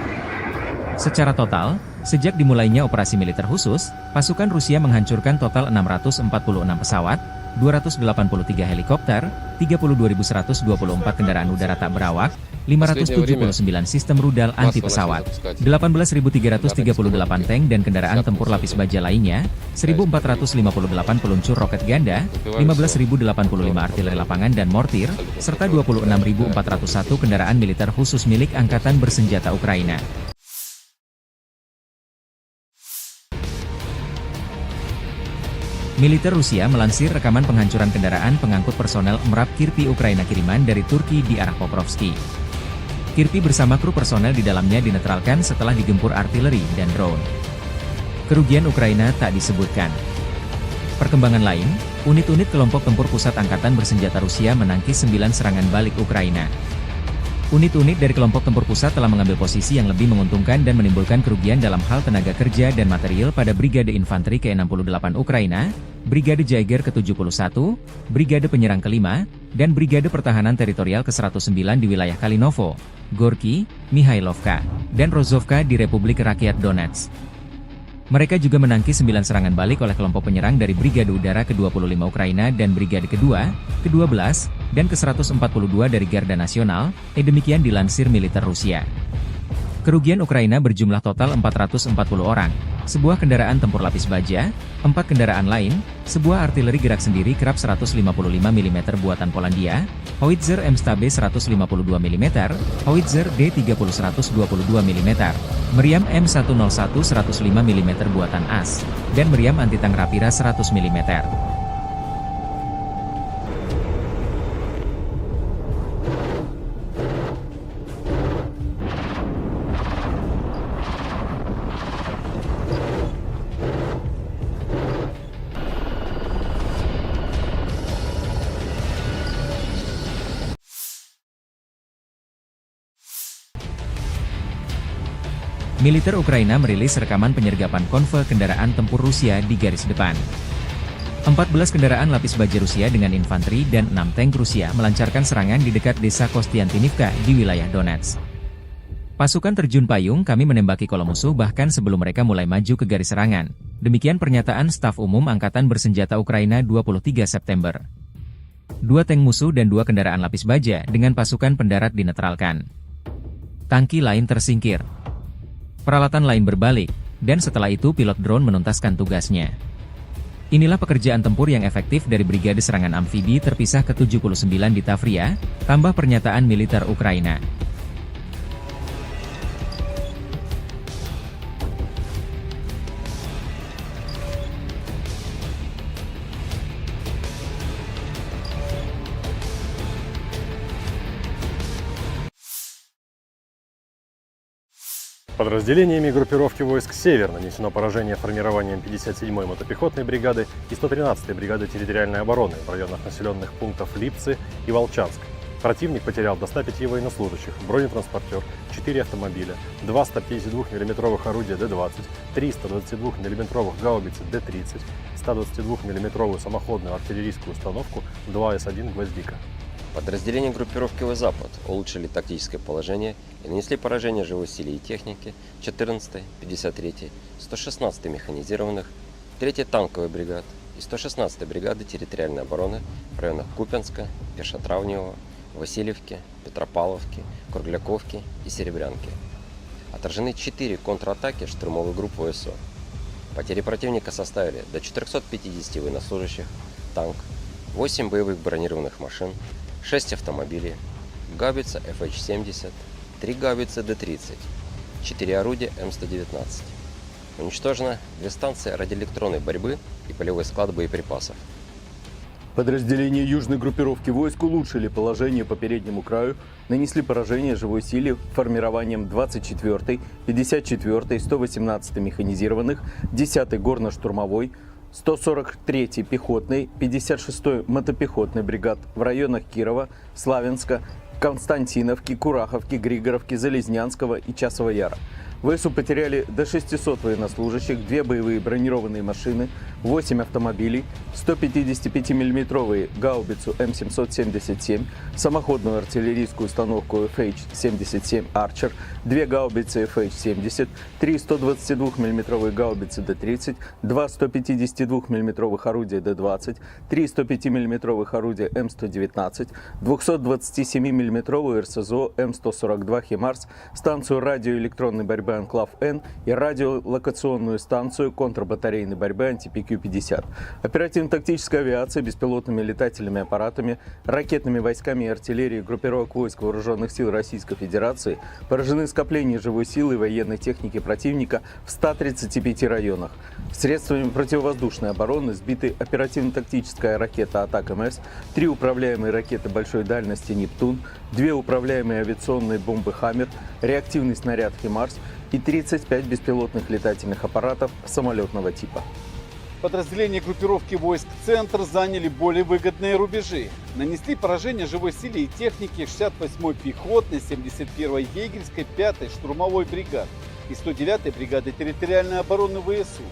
Secara total, sejak dimulainya operasi militer khusus, pasukan Rusia menghancurkan total 646 pesawat, 283 helikopter, 32.124 kendaraan udara tak berawak, 579 sistem rudal anti-pesawat, 18.338 tank dan kendaraan tempur lapis baja lainnya, 1.458 peluncur roket ganda, 15.085 artileri lapangan dan mortir, serta 26.401 kendaraan militer khusus milik Angkatan Bersenjata Ukraina. Militer Rusia melansir rekaman penghancuran kendaraan pengangkut personel MRAP Kirpi Ukraina kiriman dari Turki di arah Pokrovski. Kirpi bersama kru personel di dalamnya dinetralkan setelah digempur artileri dan drone. Kerugian Ukraina tak disebutkan. Perkembangan lain, unit-unit kelompok tempur pusat angkatan bersenjata Rusia menangkis 9 serangan balik Ukraina. Unit-unit dari kelompok tempur pusat telah mengambil posisi yang lebih menguntungkan dan menimbulkan kerugian dalam hal tenaga kerja dan material pada Brigade Infanteri ke-68 Ukraina, Brigade Jaeger ke-71, Brigade Penyerang ke-5, dan Brigade Pertahanan Teritorial ke-109 di wilayah Kalinovo, Gorky, Mihailovka, dan Rozovka di Republik Rakyat Donetsk. Mereka juga menangkis 9 serangan balik oleh kelompok penyerang dari Brigade Udara ke-25 Ukraina dan Brigade kedua, ke-12, dan ke-142 dari Garda Nasional, demikian dilansir militer Rusia. Kerugian Ukraina berjumlah total 440 orang, sebuah kendaraan tempur lapis baja, 4 kendaraan lain, sebuah artileri gerak sendiri Krab 155 mm buatan Polandia, Howitzer M-Stabe 152 mm, Howitzer D30 122 mm, meriam M101 105 mm buatan AS, dan meriam anti-tank Rapira 100 mm. Militer Ukraina merilis rekaman penyergapan konvoi kendaraan tempur Rusia di garis depan. 14 kendaraan lapis baja Rusia dengan infanteri dan 6 tank Rusia melancarkan serangan di dekat desa Kostiantinivka di wilayah Donetsk. Pasukan terjun payung kami menembaki kolom musuh bahkan sebelum mereka mulai maju ke garis serangan. Demikian pernyataan Staf Umum Angkatan Bersenjata Ukraina 23 September. 2 tank musuh dan 2 kendaraan lapis baja dengan pasukan pendarat dinetralkan. Tangki lain tersingkir. Peralatan lain berbalik, dan setelah itu pilot drone menuntaskan tugasnya. Inilah pekerjaan tempur yang efektif dari Brigade Serangan Amfibi terpisah ke-79 di Tavria, tambah pernyataan militer Ukraina. Подразделениями группировки войск «Север» нанесено поражение формированием 57-й мотопехотной бригады и 113-й бригады территориальной обороны в районах населенных пунктов Липцы и Волчанск. Противник потерял до 105 военнослужащих, бронетранспортер, 4 автомобиля, 2 152 мм орудия Д-20, 3 122 мм гаубицы Д-30, 122 мм самоходную артиллерийскую установку 2 С-1 «Гвоздика». Подразделения группировки «Запад» улучшили тактическое положение и нанесли поражение живой силе и технике 14-й, 53-й, 116-й механизированных, 3-й танковой бригад и 116-й бригады территориальной обороны в районах Купянска, Пешотравневого, Васильевки, Петропавловки, Кругляковки и Серебрянки. Отражены 4 контратаки штурмовой группы ВСУ. Потери противника составили до 450 военнослужащих, танк, 8 боевых бронированных машин, 6 автомобилей, гаубица FH-70, 3 гаубицы Д-30, 4 орудия М119. Уничтожено 2 станции радиоэлектронной борьбы и полевой склад боеприпасов. Подразделения южной группировки войск улучшили положение по переднему краю, нанесли поражение живой силе формированием 24-й, 54-й, 118-й механизированных, 10-й горно-штурмовой, 143-й пехотной, 56-й мотопехотной бригад в районах Кирова, Славянска, Константиновки, Кураховки, Григоровки, Залезнянского и Часова Яра. ВСУ потеряли до 600 военнослужащих, 2 боевые бронированные машины, 8 автомобилей, 155 мм гаубицу М777, самоходную артиллерийскую установку FH-77 Archer, 2 гаубицы FH-70, 3 122 мм гаубицы Д-30, 2 152 мм орудия Д-20, 3 105 мм орудия М119, 227 мм РСЗО М142 «Химарс», станцию радиоэлектронной борьбы «Анклав-Н» и радиолокационную станцию контрбатарейной борьбы «Антипи-Q-50». Оперативно-тактическая авиация беспилотными летательными аппаратами, ракетными войсками и артиллерией группировок войск Вооруженных сил Российской Федерации поражены скопления живой силы и военной техники противника в 135 районах. Средствами противовоздушной обороны сбиты оперативно-тактическая ракета «Атак-МС», 3 управляемые ракеты большой дальности «Нептун», 2 управляемые авиационные бомбы «Хаммер», реактивный снаряд «Химарс» и 35 беспилотных летательных аппаратов самолетного типа. Подразделения группировки войск «Центр» заняли более выгодные рубежи. Нанесли поражение живой силе и технике 68-й пехотной, 71-й егерской, 5-й штурмовой бригад и 109-й бригады территориальной обороны ВСУ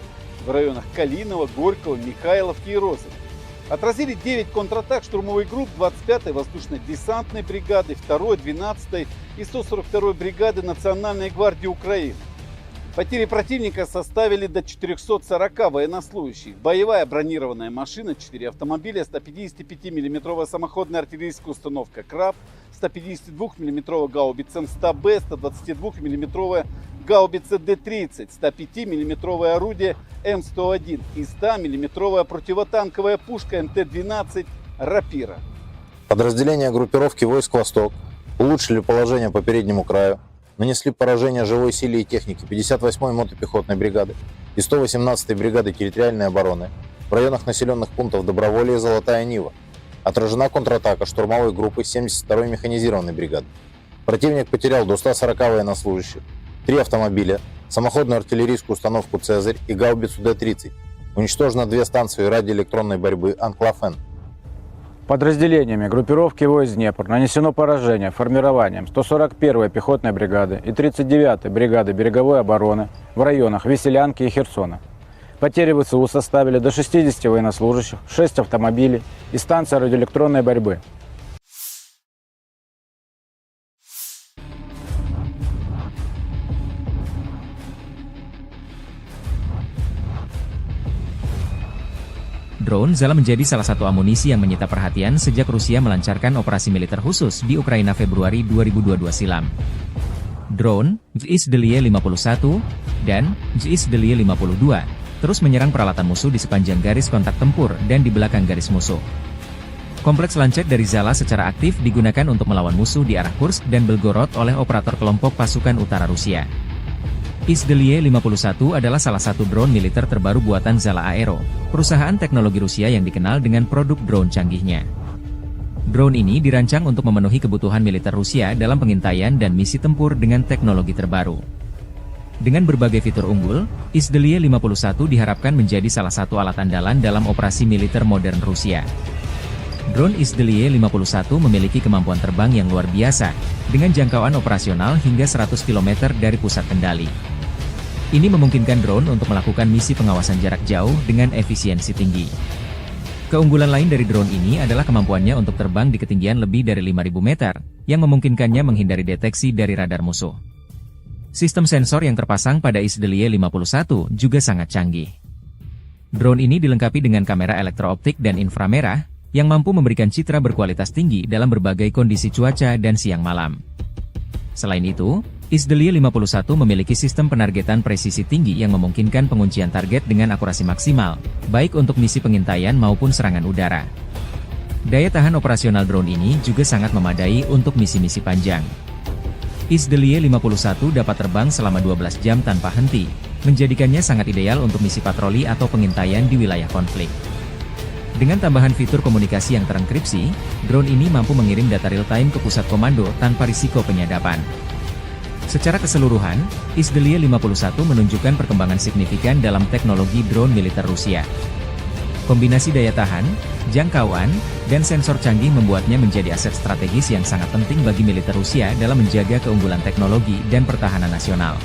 в районах Калинова, Горького, Михайловки и Розовой. Отразили 9 контратак штурмовых групп 25-й воздушно-десантной бригады, 2-й, 12-й и 142-й бригады Национальной гвардии Украины. Потери противника составили до 440 военнослужащих. Боевая бронированная машина, 4 автомобиля, 155 мм самоходная артиллерийская установка «Краб», 152 мм гаубица М100Б, 122 мм гаубица Д-30, 105 мм орудие М101 и 100 мм противотанковая пушка МТ-12 «Рапира». Подразделения группировки войск «Восток» улучшили положение по переднему краю, нанесли поражение живой силе и технике 58-й мотопехотной бригады и 118-й бригады территориальной обороны в районах населенных пунктов Доброволье и Золотая Нива. Отражена контратака штурмовой группы 72-й механизированной бригады. Противник потерял до 140 военнослужащих, 3 автомобиля, самоходную артиллерийскую установку «Цезарь» и гаубицу Д-30. Уничтожено 2 станции радиоэлектронной борьбы «Анклав-Н». Подразделениями группировки войск «Днепр» нанесено поражение формированием 141-й пехотной бригады и 39-й бригады береговой обороны в районах Веселянки и Херсона. Потери ВСУ составили до 60 военнослужащих, 6 автомобилей и станция радиоэлектронной борьбы. Drone Zala menjadi salah satu amunisi yang menyita perhatian sejak Rusia melancarkan operasi militer khusus di Ukraina Februari 2022 silam. Drone, JIS-Delie 51, dan JIS-Delie 52, terus menyerang peralatan musuh di sepanjang garis kontak tempur dan di belakang garis musuh. Kompleks lancet dari Zala secara aktif digunakan untuk melawan musuh di arah Kursk dan Belgorod oleh operator kelompok pasukan utara Rusia. JIS-Delie 51 adalah salah satu drone militer terbaru buatan Zala Aero, perusahaan teknologi Rusia yang dikenal dengan produk drone canggihnya. Drone ini dirancang untuk memenuhi kebutuhan militer Rusia dalam pengintaian dan misi tempur dengan teknologi terbaru. Dengan berbagai fitur unggul, JIS-Delie 51 diharapkan menjadi salah satu alat andalan dalam operasi militer modern Rusia. Drone JIS-Delie 51 memiliki kemampuan terbang yang luar biasa, dengan jangkauan operasional hingga 100 km dari pusat kendali. Ini memungkinkan drone untuk melakukan misi pengawasan jarak jauh dengan efisiensi tinggi. Keunggulan lain dari drone ini adalah kemampuannya untuk terbang di ketinggian lebih dari 5.000 meter, yang memungkinkannya menghindari deteksi dari radar musuh. Sistem sensor yang terpasang pada JIS-Delie 51 juga sangat canggih. Drone ini dilengkapi dengan kamera elektrooptik dan inframerah, yang mampu memberikan citra berkualitas tinggi dalam berbagai kondisi cuaca dan siang malam. Selain itu, JIS-Delie 51 memiliki sistem penargetan presisi tinggi yang memungkinkan penguncian target dengan akurasi maksimal, baik untuk misi pengintaian maupun serangan udara. Daya tahan operasional drone ini juga sangat memadai untuk misi-misi panjang. JIS-Delie 51 dapat terbang selama 12 jam tanpa henti, menjadikannya sangat ideal untuk misi patroli atau pengintaian di wilayah konflik. Dengan tambahan fitur komunikasi yang terenkripsi, drone ini mampu mengirim data real-time ke pusat komando tanpa risiko penyadapan. Secara keseluruhan, Izdelia 51 menunjukkan perkembangan signifikan dalam teknologi drone militer Rusia. Kombinasi daya tahan, jangkauan, dan sensor canggih membuatnya menjadi aset strategis yang sangat penting bagi militer Rusia dalam menjaga keunggulan teknologi dan pertahanan nasional.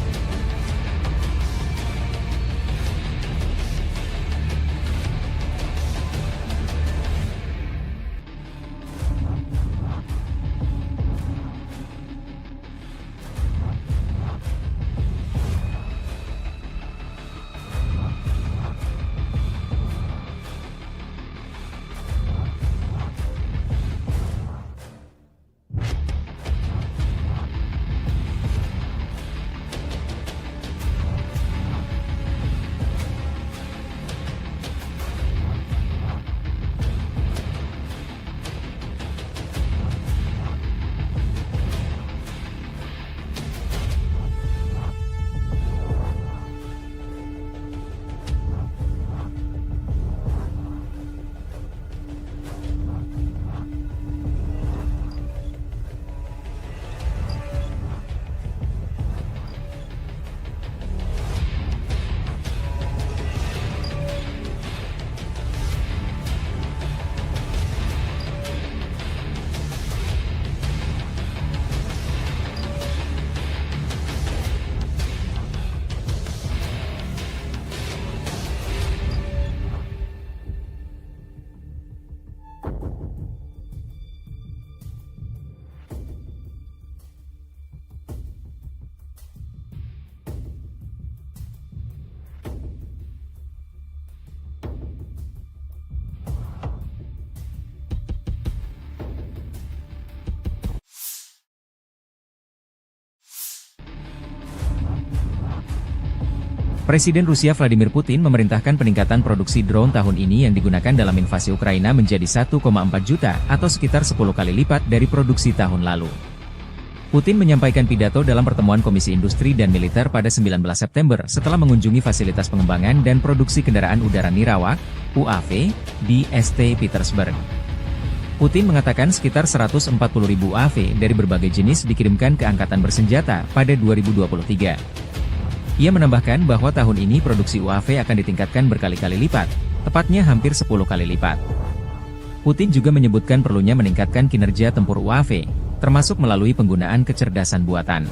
Presiden Rusia Vladimir Putin memerintahkan peningkatan produksi drone tahun ini yang digunakan dalam invasi Ukraina menjadi 1,4 juta atau sekitar 10 kali lipat dari produksi tahun lalu. Putin menyampaikan pidato dalam pertemuan Komisi Industri dan Militer pada 19 September setelah mengunjungi fasilitas pengembangan dan produksi kendaraan udara Nirawak, UAV, di St. Petersburg. Putin mengatakan sekitar 140.000 UAV dari berbagai jenis dikirimkan ke Angkatan Bersenjata pada 2023. Ia menambahkan bahwa tahun ini produksi UAV akan ditingkatkan berkali-kali lipat, tepatnya hampir 10 kali lipat. Putin juga menyebutkan perlunya meningkatkan kinerja tempur UAV, termasuk melalui penggunaan kecerdasan buatan.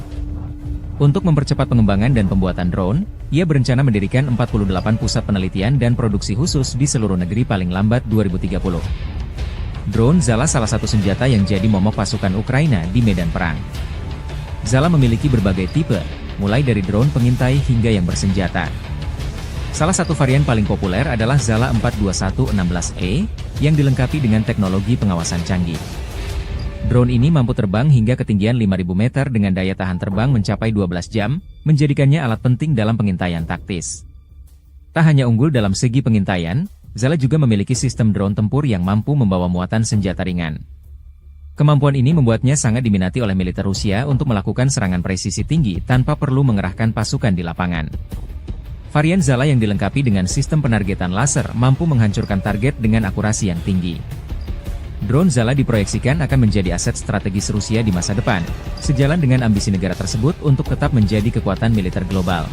Untuk mempercepat pengembangan dan pembuatan drone, ia berencana mendirikan 48 pusat penelitian dan produksi khusus di seluruh negeri paling lambat 2030. Drone Zala salah satu senjata yang jadi momok pasukan Ukraina di medan perang. Zala memiliki berbagai tipe, mulai dari drone pengintai hingga yang bersenjata. Salah satu varian paling populer adalah Zala 42116E, yang dilengkapi dengan teknologi pengawasan canggih. Drone ini mampu terbang hingga ketinggian 5.000 meter dengan daya tahan terbang mencapai 12 jam, menjadikannya alat penting dalam pengintaian taktis. Tak hanya unggul dalam segi pengintaian, Zala juga memiliki sistem drone tempur yang mampu membawa muatan senjata ringan. Kemampuan ini membuatnya sangat diminati oleh militer Rusia untuk melakukan serangan presisi tinggi tanpa perlu mengerahkan pasukan di lapangan. Varian Zala yang dilengkapi dengan sistem penargetan laser mampu menghancurkan target dengan akurasi yang tinggi. Drone Zala diproyeksikan akan menjadi aset strategis Rusia di masa depan, sejalan dengan ambisi negara tersebut untuk tetap menjadi kekuatan militer global.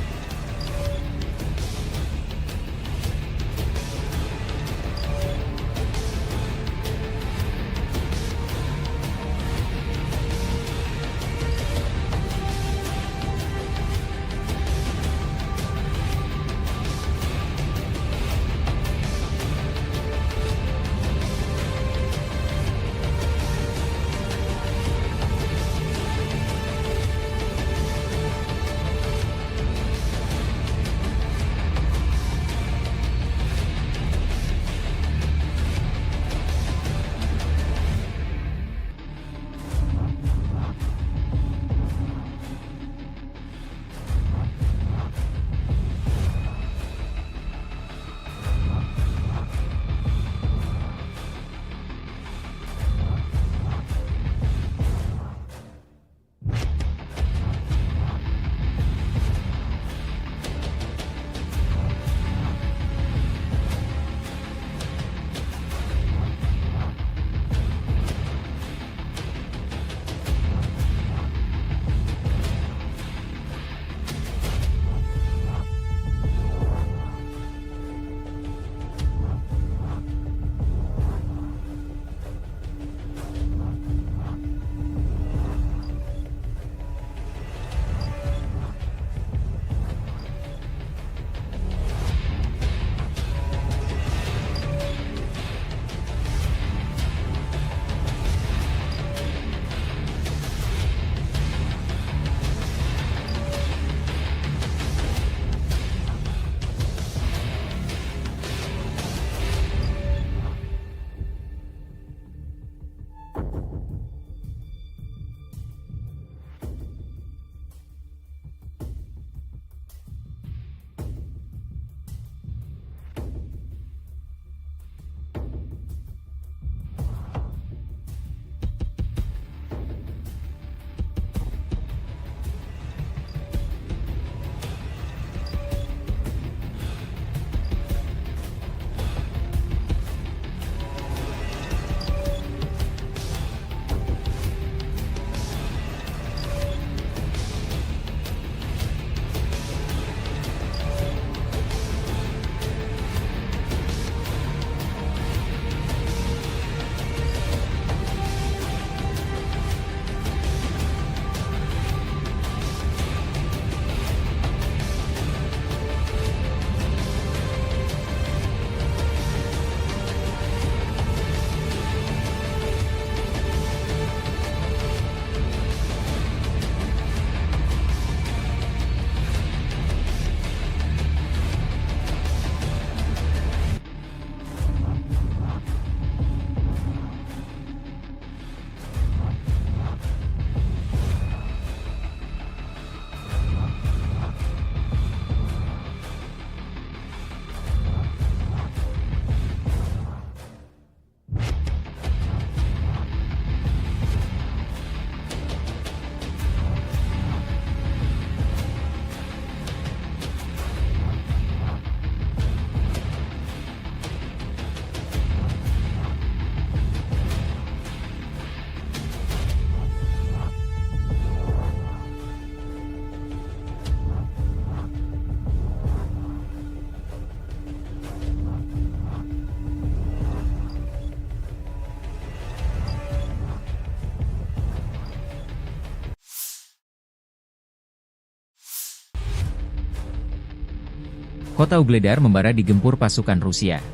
kota Ugledar membara digempur pasukan Rusia.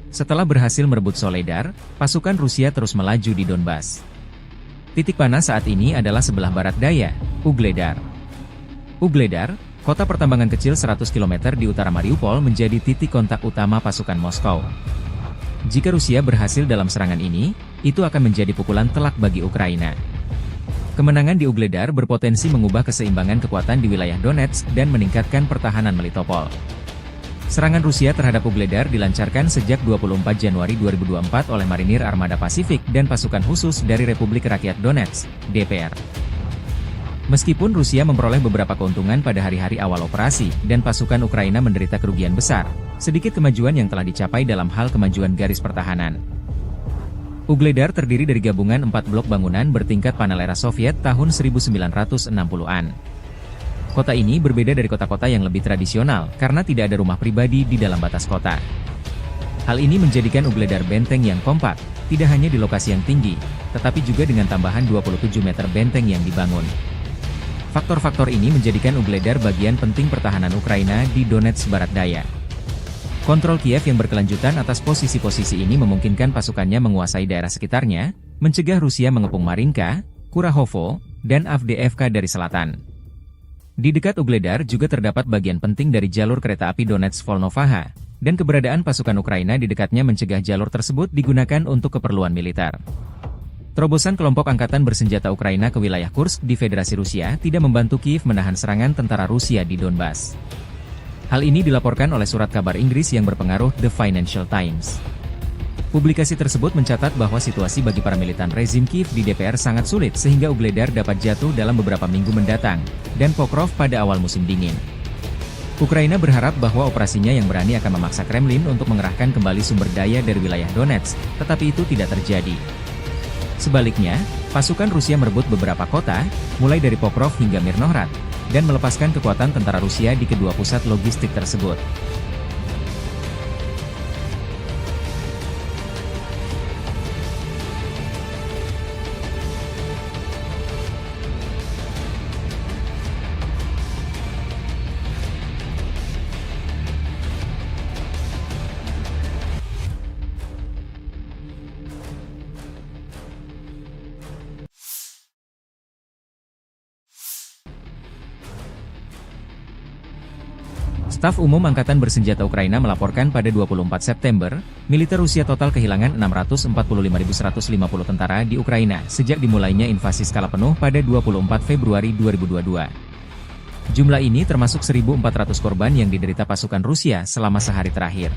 Setelah berhasil merebut Soledar, pasukan Rusia terus melaju di Donbas. Titik panas saat ini adalah sebelah barat daya, Ugledar. Ugledar, kota pertambangan kecil 100 km di utara Mariupol, menjadi titik kontak utama pasukan Moskow. Jika Rusia berhasil dalam serangan ini, itu akan menjadi pukulan telak bagi Ukraina. Kemenangan di Ugledar berpotensi mengubah keseimbangan kekuatan di wilayah Donetsk dan meningkatkan pertahanan Melitopol. Serangan Rusia terhadap Ugledar dilancarkan sejak 24 Januari 2024 oleh Marinir Armada Pasifik dan pasukan khusus dari Republik Rakyat Donetsk, DPR. Meskipun Rusia memperoleh beberapa keuntungan pada hari-hari awal operasi, dan pasukan Ukraina menderita kerugian besar, sedikit kemajuan yang telah dicapai dalam hal kemajuan garis pertahanan. Ugledar terdiri dari gabungan 4 blok bangunan bertingkat panel era Soviet tahun 1960-an. Kota ini berbeda dari kota-kota yang lebih tradisional, karena tidak ada rumah pribadi di dalam batas kota. Hal ini menjadikan Ugledar benteng yang kompak, tidak hanya di lokasi yang tinggi, tetapi juga dengan tambahan 27 meter benteng yang dibangun. Faktor-faktor ini menjadikan Ugledar bagian penting pertahanan Ukraina di Donetsk Barat Daya. Kontrol Kiev yang berkelanjutan atas posisi-posisi ini memungkinkan pasukannya menguasai daerah sekitarnya, mencegah Rusia mengepung Marinka, Kurahovo, dan Avdiivka dari selatan. Di dekat Ugledar juga terdapat bagian penting dari jalur kereta api Donetsk-Volnovakha, dan keberadaan pasukan Ukraina di dekatnya mencegah jalur tersebut digunakan untuk keperluan militer. Terobosan kelompok angkatan bersenjata Ukraina ke wilayah Kursk di Federasi Rusia tidak membantu Kiev menahan serangan tentara Rusia di Donbas. Hal ini dilaporkan oleh surat kabar Inggris yang berpengaruh The Financial Times. Publikasi tersebut mencatat bahwa situasi bagi para militan rezim Kiev di DPR sangat sulit sehingga Ugledar dapat jatuh dalam beberapa minggu mendatang, dan Pokrov pada awal musim dingin. Ukraina berharap bahwa operasinya yang berani akan memaksa Kremlin untuk mengerahkan kembali sumber daya dari wilayah Donetsk, tetapi itu tidak terjadi. Sebaliknya, pasukan Rusia merebut beberapa kota, mulai dari Pokrov hingga Mirnohrad, dan melepaskan kekuatan tentara Rusia di kedua pusat logistik tersebut. Staf Umum Angkatan Bersenjata Ukraina melaporkan pada 24 September, militer Rusia total kehilangan 645.150 tentara di Ukraina sejak dimulainya invasi skala penuh pada 24 Februari 2022. Jumlah ini termasuk 1.400 korban yang diderita pasukan Rusia selama sehari terakhir.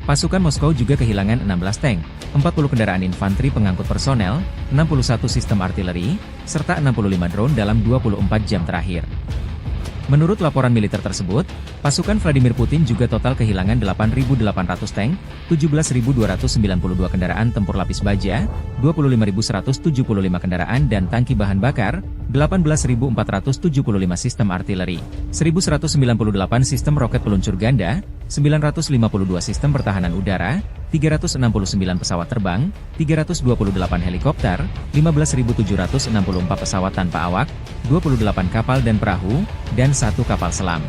Pasukan Moskow juga kehilangan 16 tank, 40 kendaraan infanteri pengangkut personel, 61 sistem artileri, serta 65 drone dalam 24 jam terakhir. Menurut laporan militer tersebut, pasukan Vladimir Putin juga total kehilangan 8.800 tank, 17.292 kendaraan tempur lapis baja, 25.175 kendaraan dan tangki bahan bakar, 18.475 sistem artileri, 1.198 sistem roket peluncur ganda, 952 sistem pertahanan udara, 369 pesawat terbang, 328 helikopter, 15.764 pesawat tanpa awak, 28 kapal dan perahu, dan 1 kapal selam.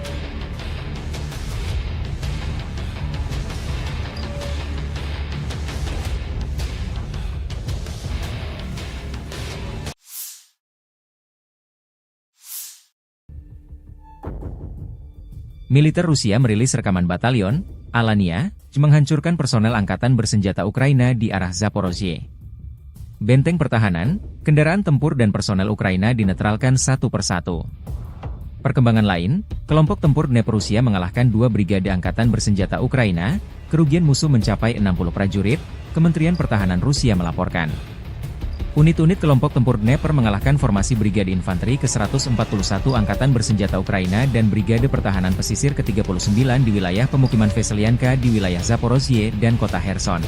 Militer Rusia merilis rekaman batalion Alania menghancurkan personel angkatan bersenjata Ukraina di arah Zaporozhye. Benteng pertahanan, kendaraan tempur dan personel Ukraina dinetralkan satu persatu. Perkembangan lain, kelompok tempur Dnepr Rusia mengalahkan 2 brigade angkatan bersenjata Ukraina, kerugian musuh mencapai 60 prajurit, Kementerian Pertahanan Rusia melaporkan. Unit-unit kelompok tempur Dnepr mengalahkan formasi Brigade Infanteri ke-141 Angkatan Bersenjata Ukraina dan Brigade Pertahanan Pesisir ke-39 di wilayah pemukiman Veselyanka di wilayah Zaporozhye dan kota Kherson.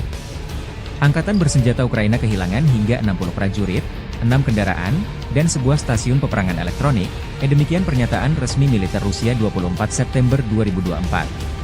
Angkatan Bersenjata Ukraina kehilangan hingga 60 prajurit, 6 kendaraan, dan sebuah stasiun peperangan elektronik, demikian pernyataan resmi militer Rusia 24 September 2024.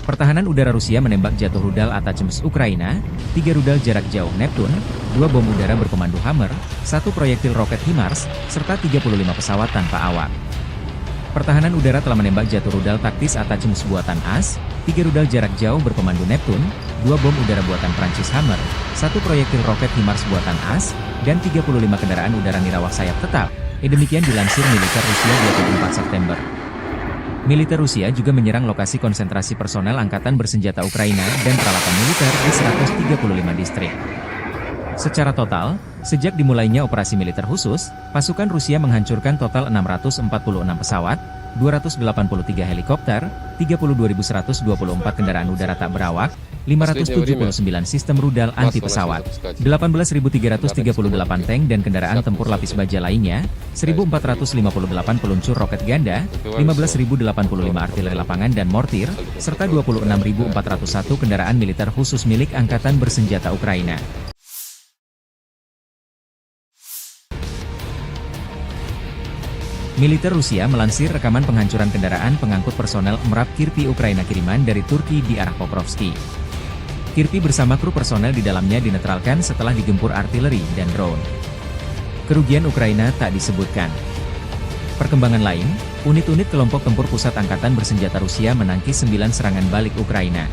Pertahanan udara Rusia menembak jatuh rudal Atacms Ukraina, 3 rudal jarak jauh Neptune, 2 bom udara berpemandu Hammer, 1 proyektil roket HIMARS, serta 35 pesawat tanpa awak. Pertahanan udara telah menembak jatuh rudal taktis Atacms buatan AS, 3 rudal jarak jauh berpemandu Neptune, 2 bom udara buatan Prancis Hammer, 1 proyektil roket HIMARS buatan AS, dan 35 kendaraan udara nirawak sayap tetap. Demikian dilansir militer Rusia 24 September. Militer Rusia juga menyerang lokasi konsentrasi personel Angkatan Bersenjata Ukraina dan peralatan militer di 135 distrik. Secara total, sejak dimulainya operasi militer khusus, pasukan Rusia menghancurkan total 646 pesawat, 283 helikopter, 32.124 kendaraan udara tak berawak, 579 sistem rudal anti-pesawat, 18.338 tank dan kendaraan tempur lapis baja lainnya, 1.458 peluncur roket ganda, 15.085 artileri lapangan dan mortir, serta 26.401 kendaraan militer khusus milik Angkatan Bersenjata Ukraina. Militer Rusia melansir rekaman penghancuran kendaraan pengangkut personel MRAP Kirpi Ukraina kiriman dari Turki di arah Pokrovski. Kirpi bersama kru personel di dalamnya dinetralkan setelah digempur artileri dan drone. Kerugian Ukraina tak disebutkan. Perkembangan lain, unit-unit kelompok tempur pusat Angkatan Bersenjata Rusia menangkis 9 serangan balik Ukraina.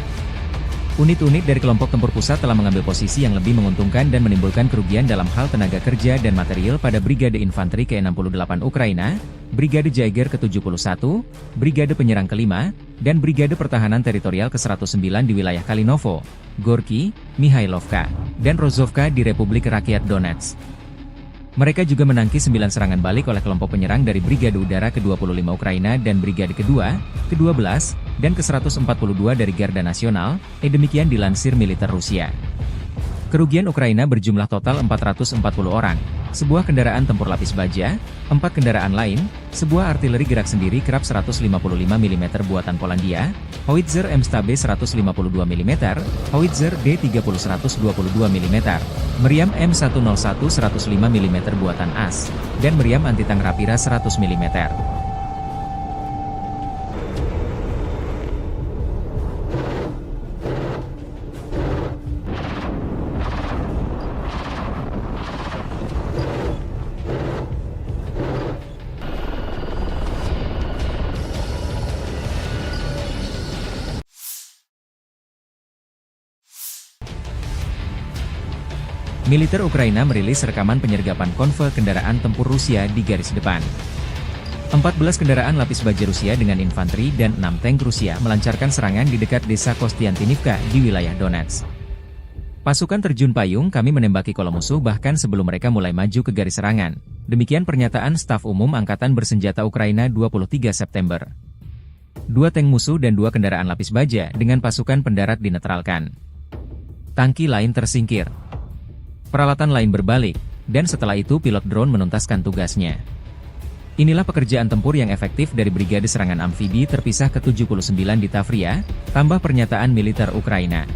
Unit-unit dari kelompok tempur pusat telah mengambil posisi yang lebih menguntungkan dan menimbulkan kerugian dalam hal tenaga kerja dan material pada Brigade Infanteri ke-68 Ukraina, Brigade Jaeger ke-71, Brigade Penyerang ke-5, dan Brigade Pertahanan Teritorial ke-109 di wilayah Kalinovo, Gorky, Mihailovka, dan Rozovka di Republik Rakyat Donetsk. Mereka juga menangkis 9 serangan balik oleh kelompok penyerang dari Brigade Udara ke-25 Ukraina dan Brigade kedua, ke-12, dan ke-142 dari Garda Nasional, demikian dilansir militer Rusia. Kerugian Ukraina berjumlah total 440 orang, sebuah kendaraan tempur lapis baja, 4 kendaraan lain, sebuah artileri gerak sendiri kerap 155 mm buatan Polandia, howitzer M-Stabe 152 mm, howitzer D30 122 mm, meriam M101 105 mm buatan AS, dan meriam anti-tank Rapira 100 mm. Militer Ukraina merilis rekaman penyergapan konvoi kendaraan tempur Rusia di garis depan. 14 kendaraan lapis baja Rusia dengan infanteri dan 6 tank Rusia melancarkan serangan di dekat desa Kostiantinivka di wilayah Donetsk. Pasukan terjun payung kami menembaki kolom musuh bahkan sebelum mereka mulai maju ke garis serangan. Demikian pernyataan Staf Umum Angkatan Bersenjata Ukraina 23 September. 2 tank musuh dan 2 kendaraan lapis baja dengan pasukan pendarat dinetralkan. Tangki lain tersingkir. Peralatan lain berbalik, dan setelah itu pilot drone menuntaskan tugasnya. Inilah pekerjaan tempur yang efektif dari Brigade Serangan Amfibi terpisah ke-79 di Tavria, tambah pernyataan militer Ukraina.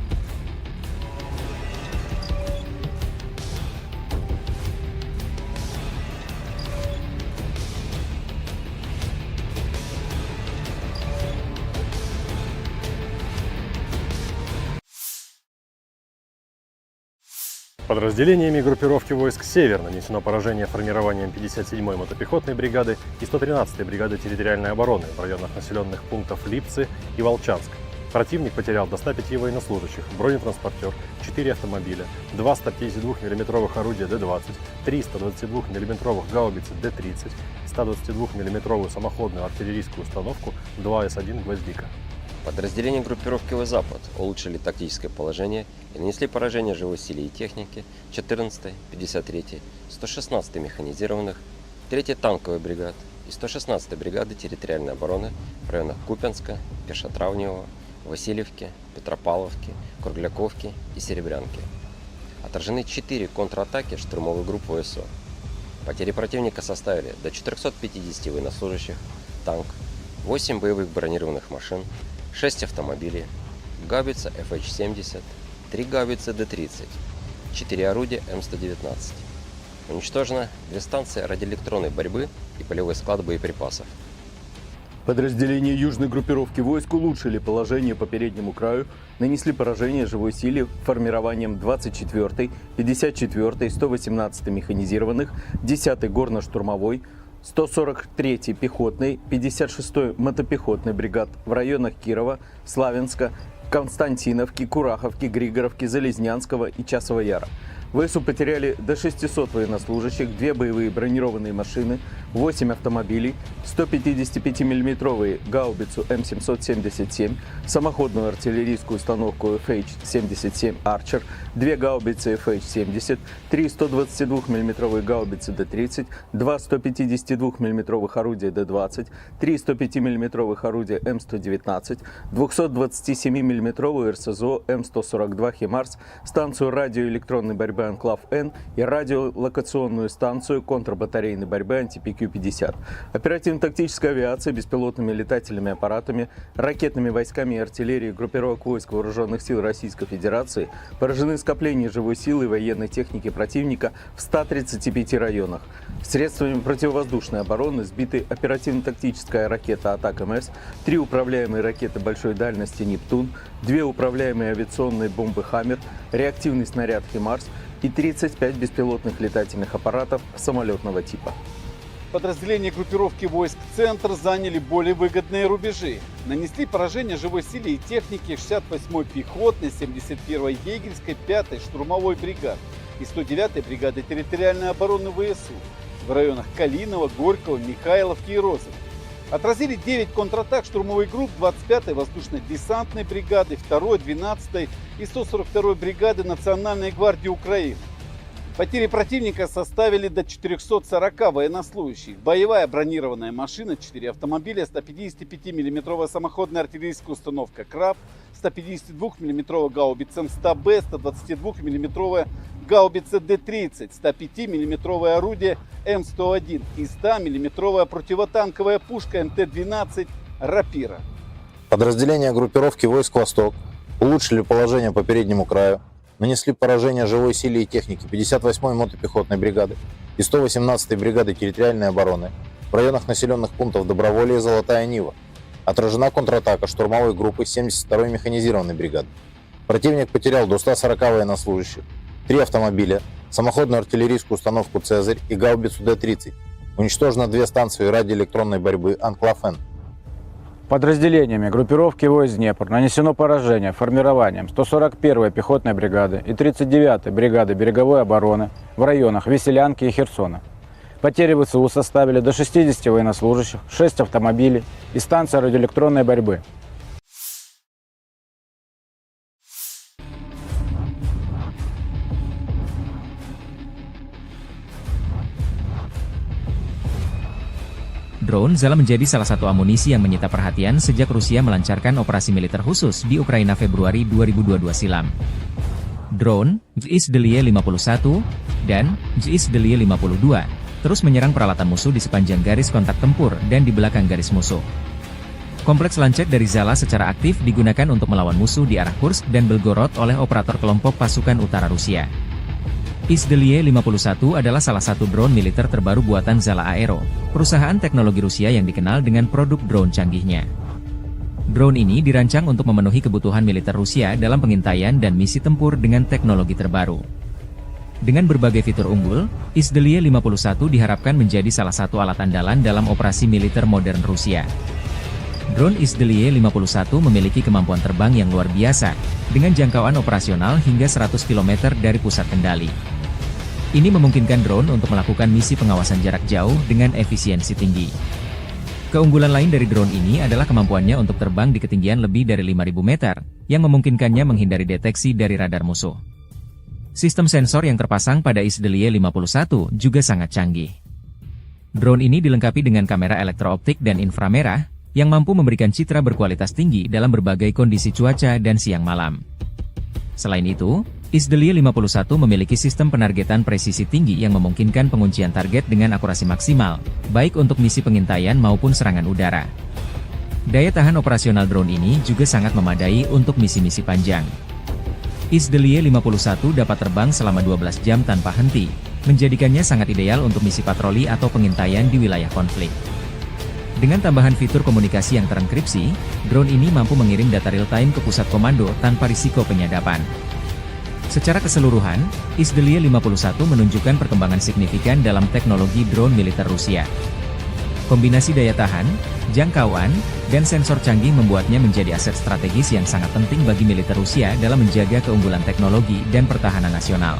Подразделениями группировки войск «Север» нанесено поражение формированием 57-й мотопехотной бригады и 113-й бригады территориальной обороны в районах населенных пунктов Липцы и Волчанск. Противник потерял до 105 военнослужащих, бронетранспортер, 4 автомобиля, 2 152 мм орудия Д-20, 3 122 мм гаубицы Д-30, 122 мм самоходную артиллерийскую установку 2 С-1 «Гвоздика». Подразделения группировки «Запад» улучшили тактическое положение и нанесли поражение живой силе и технике 14-й, 53-й, 116-й механизированных, 3-й танковой бригад и 116-й бригады территориальной обороны в районах Купянска, Пешотравневого, Васильевки, Петропавловки, Кругляковки и Серебрянки. Отражены 4 контратаки штурмовых групп ВСУ. Потери противника составили до 450 военнослужащих, танк, 8 боевых бронированных машин, 6 автомобилей, гаубица FH-70, 3 гаубицы Д-30, 4 орудия М119. Уничтожено 2 станции радиоэлектронной борьбы и полевой склад боеприпасов. Подразделения южной группировки войск улучшили положение по переднему краю, нанесли поражение живой силе формированием 24-й, 54-й, 118-й механизированных, 10-й горно-штурмовой, 143-й пехотной, 56-й мотопехотной бригад в районах Кирова, Славянска, Константиновки, Кураховки, Григоровки, Залезнянского и Часова Яра. ВСУ потеряли до 600 военнослужащих, 2 боевые бронированные машины, 8 автомобилей, 155 мм гаубицу М777, самоходную артиллерийскую установку FH-77 Archer, 2 гаубицы FH-70, 3 122 мм гаубицы Д-30, 2 152 мм орудия Д-20, 3 105 мм орудия М119, 227 мм РСЗО М142 «Химарс», станцию радиоэлектронной борьбы «Анклав-Н» и радиолокационную станцию контрбатарейной борьбы «Антипи-Q-50». Оперативно-тактическая авиация, беспилотными летательными аппаратами, ракетными войсками и артиллерией группировок войск Вооруженных сил Российской Федерации поражены скопления живой силы и военной техники противника в 135 районах. Средствами противовоздушной обороны сбиты оперативно-тактическая ракета «Атак-МС», 3 управляемые ракеты большой дальности «Нептун», 2 управляемые авиационные бомбы «Хаммер», реактивный снаряд «Химарс» и 35 беспилотных летательных аппаратов самолетного типа. Подразделения группировки войск «Центр» заняли более выгодные рубежи. Нанесли поражение живой силе и технике 68-й пехотной, 71-й егерской, 5-й штурмовой бригад и 109-й бригады территориальной обороны ВСУ в районах Калинова, Горького, Михайловки и Розовой. Отразили 9 контратак штурмовых групп 25-й воздушно-десантной бригады, 2-й, 12-й и 142-й бригады Национальной гвардии Украины. Потери противника составили до 440 военнослужащих. Боевая бронированная машина, 4 автомобиля, 155 мм самоходная артиллерийская установка «Краб», 152 мм гаубица М100Б, 122 мм гаубица Д-30, 105 мм орудие М101 и 100 мм противотанковая пушка МТ-12 «Рапира». Подразделения группировки войск «Восток» улучшили положение по переднему краю, нанесли поражение живой силе и технике 58-й мотопехотной бригады и 118-й бригады территориальной обороны в районах населенных пунктов Доброволье и Золотая Нива. Отражена контратака штурмовой группы 72-й механизированной бригады. Противник потерял до 140 военнослужащих, 3 автомобиля, самоходную артиллерийскую установку «Цезарь» и гаубицу Д-30. Уничтожено 2 станции радиоэлектронной борьбы «Анклав-Н». Подразделениями группировки войск «Днепр» нанесено поражение формированием 141-й пехотной бригады и 39-й бригады береговой обороны в районах Веселянки и Херсона. Потери ВСУ составили до 60 военнослужащих, 6 автомобилей и станция радиоэлектронной борьбы. Drone Zala menjadi salah satu amunisi yang menyita perhatian sejak Rusia melancarkan operasi militer khusus di Ukraina Februari 2022 silam. Drone, JIS-Delie 51, dan JIS-Delie 52, terus menyerang peralatan musuh di sepanjang garis kontak tempur dan di belakang garis musuh. Kompleks lancet dari Zala secara aktif digunakan untuk melawan musuh di arah Kursk dan Belgorod oleh operator kelompok pasukan utara Rusia. JIS-Delie 51 adalah salah satu drone militer terbaru buatan Zala Aero, perusahaan teknologi Rusia yang dikenal dengan produk drone canggihnya. Drone ini dirancang untuk memenuhi kebutuhan militer Rusia dalam pengintaian dan misi tempur dengan teknologi terbaru. Dengan berbagai fitur unggul, JIS-Delie 51 diharapkan menjadi salah satu alat andalan dalam operasi militer modern Rusia. Drone JIS-Delie 51 memiliki kemampuan terbang yang luar biasa, dengan jangkauan operasional hingga 100 km dari pusat kendali. Ini memungkinkan drone untuk melakukan misi pengawasan jarak jauh dengan efisiensi tinggi. Keunggulan lain dari drone ini adalah kemampuannya untuk terbang di ketinggian lebih dari 5.000 meter, yang memungkinkannya menghindari deteksi dari radar musuh. Sistem sensor yang terpasang pada JIS-Delie 51 juga sangat canggih. Drone ini dilengkapi dengan kamera elektrooptik dan inframerah, yang mampu memberikan citra berkualitas tinggi dalam berbagai kondisi cuaca dan siang malam. Selain itu, JIS-Delie 51 memiliki sistem penargetan presisi tinggi yang memungkinkan penguncian target dengan akurasi maksimal, baik untuk misi pengintaian maupun serangan udara. Daya tahan operasional drone ini juga sangat memadai untuk misi-misi panjang. JIS-Delie 51 dapat terbang selama 12 jam tanpa henti, menjadikannya sangat ideal untuk misi patroli atau pengintaian di wilayah konflik. Dengan tambahan fitur komunikasi yang terenkripsi, drone ini mampu mengirim data real-time ke pusat komando tanpa risiko penyadapan. Secara keseluruhan, Izdeliye 51 menunjukkan perkembangan signifikan dalam teknologi drone militer Rusia. Kombinasi daya tahan, jangkauan, dan sensor canggih membuatnya menjadi aset strategis yang sangat penting bagi militer Rusia dalam menjaga keunggulan teknologi dan pertahanan nasional.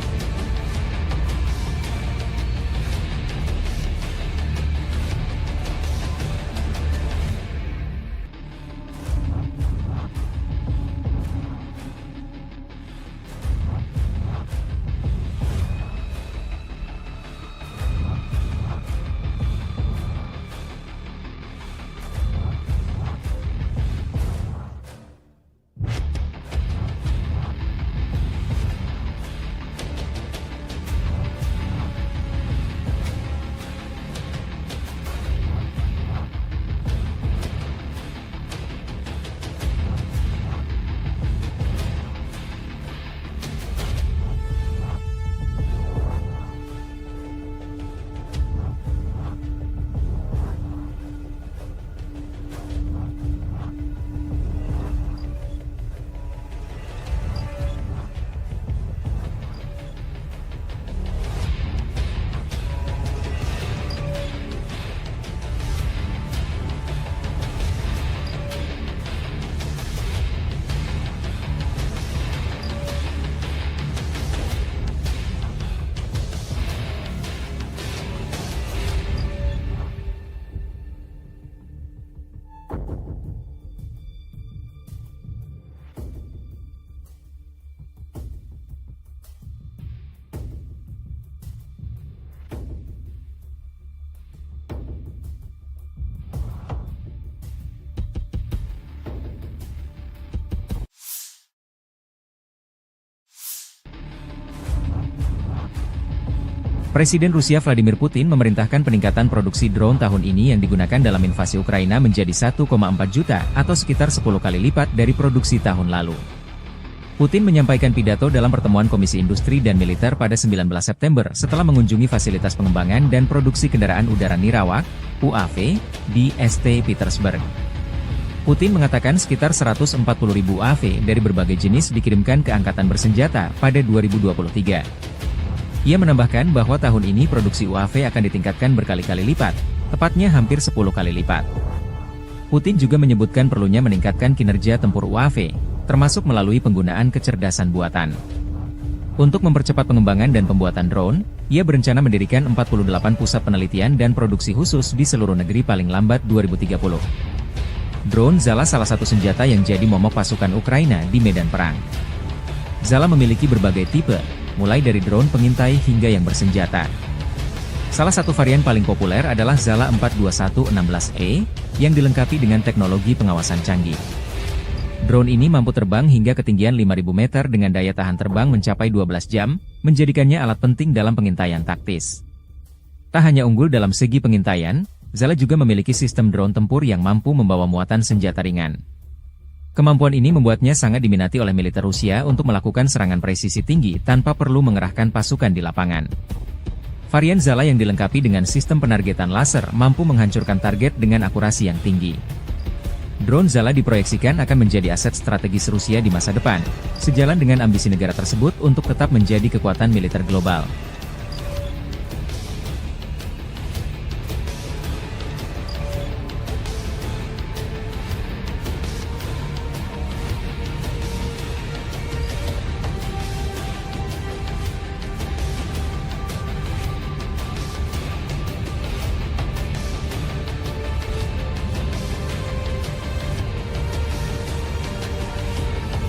Presiden Rusia Vladimir Putin memerintahkan peningkatan produksi drone tahun ini yang digunakan dalam invasi Ukraina menjadi 1,4 juta atau sekitar 10 kali lipat dari produksi tahun lalu. Putin menyampaikan pidato dalam pertemuan Komisi Industri dan Militer pada 19 September setelah mengunjungi fasilitas pengembangan dan produksi kendaraan udara Nirawak, UAV, di St. Petersburg. Putin mengatakan sekitar 140.000 UAV dari berbagai jenis dikirimkan ke Angkatan Bersenjata pada 2023. Ia menambahkan bahwa tahun ini produksi UAV akan ditingkatkan berkali-kali lipat, tepatnya hampir 10 kali lipat. Putin juga menyebutkan perlunya meningkatkan kinerja tempur UAV, termasuk melalui penggunaan kecerdasan buatan. Untuk mempercepat pengembangan dan pembuatan drone, ia berencana mendirikan 48 pusat penelitian dan produksi khusus di seluruh negeri paling lambat 2030. Drone Zala salah satu senjata yang jadi momok pasukan Ukraina di medan perang. Zala memiliki berbagai tipe, mulai dari drone pengintai hingga yang bersenjata. Salah satu varian paling populer adalah Zala 42116E, yang dilengkapi dengan teknologi pengawasan canggih. Drone ini mampu terbang hingga ketinggian 5.000 meter dengan daya tahan terbang mencapai 12 jam, menjadikannya alat penting dalam pengintaian taktis. Tak hanya unggul dalam segi pengintaian, Zala juga memiliki sistem drone tempur yang mampu membawa muatan senjata ringan. Kemampuan ini membuatnya sangat diminati oleh militer Rusia untuk melakukan serangan presisi tinggi tanpa perlu mengerahkan pasukan di lapangan. Varian Zala yang dilengkapi dengan sistem penargetan laser mampu menghancurkan target dengan akurasi yang tinggi. Drone Zala diproyeksikan akan menjadi aset strategis Rusia di masa depan, sejalan dengan ambisi negara tersebut untuk tetap menjadi kekuatan militer global.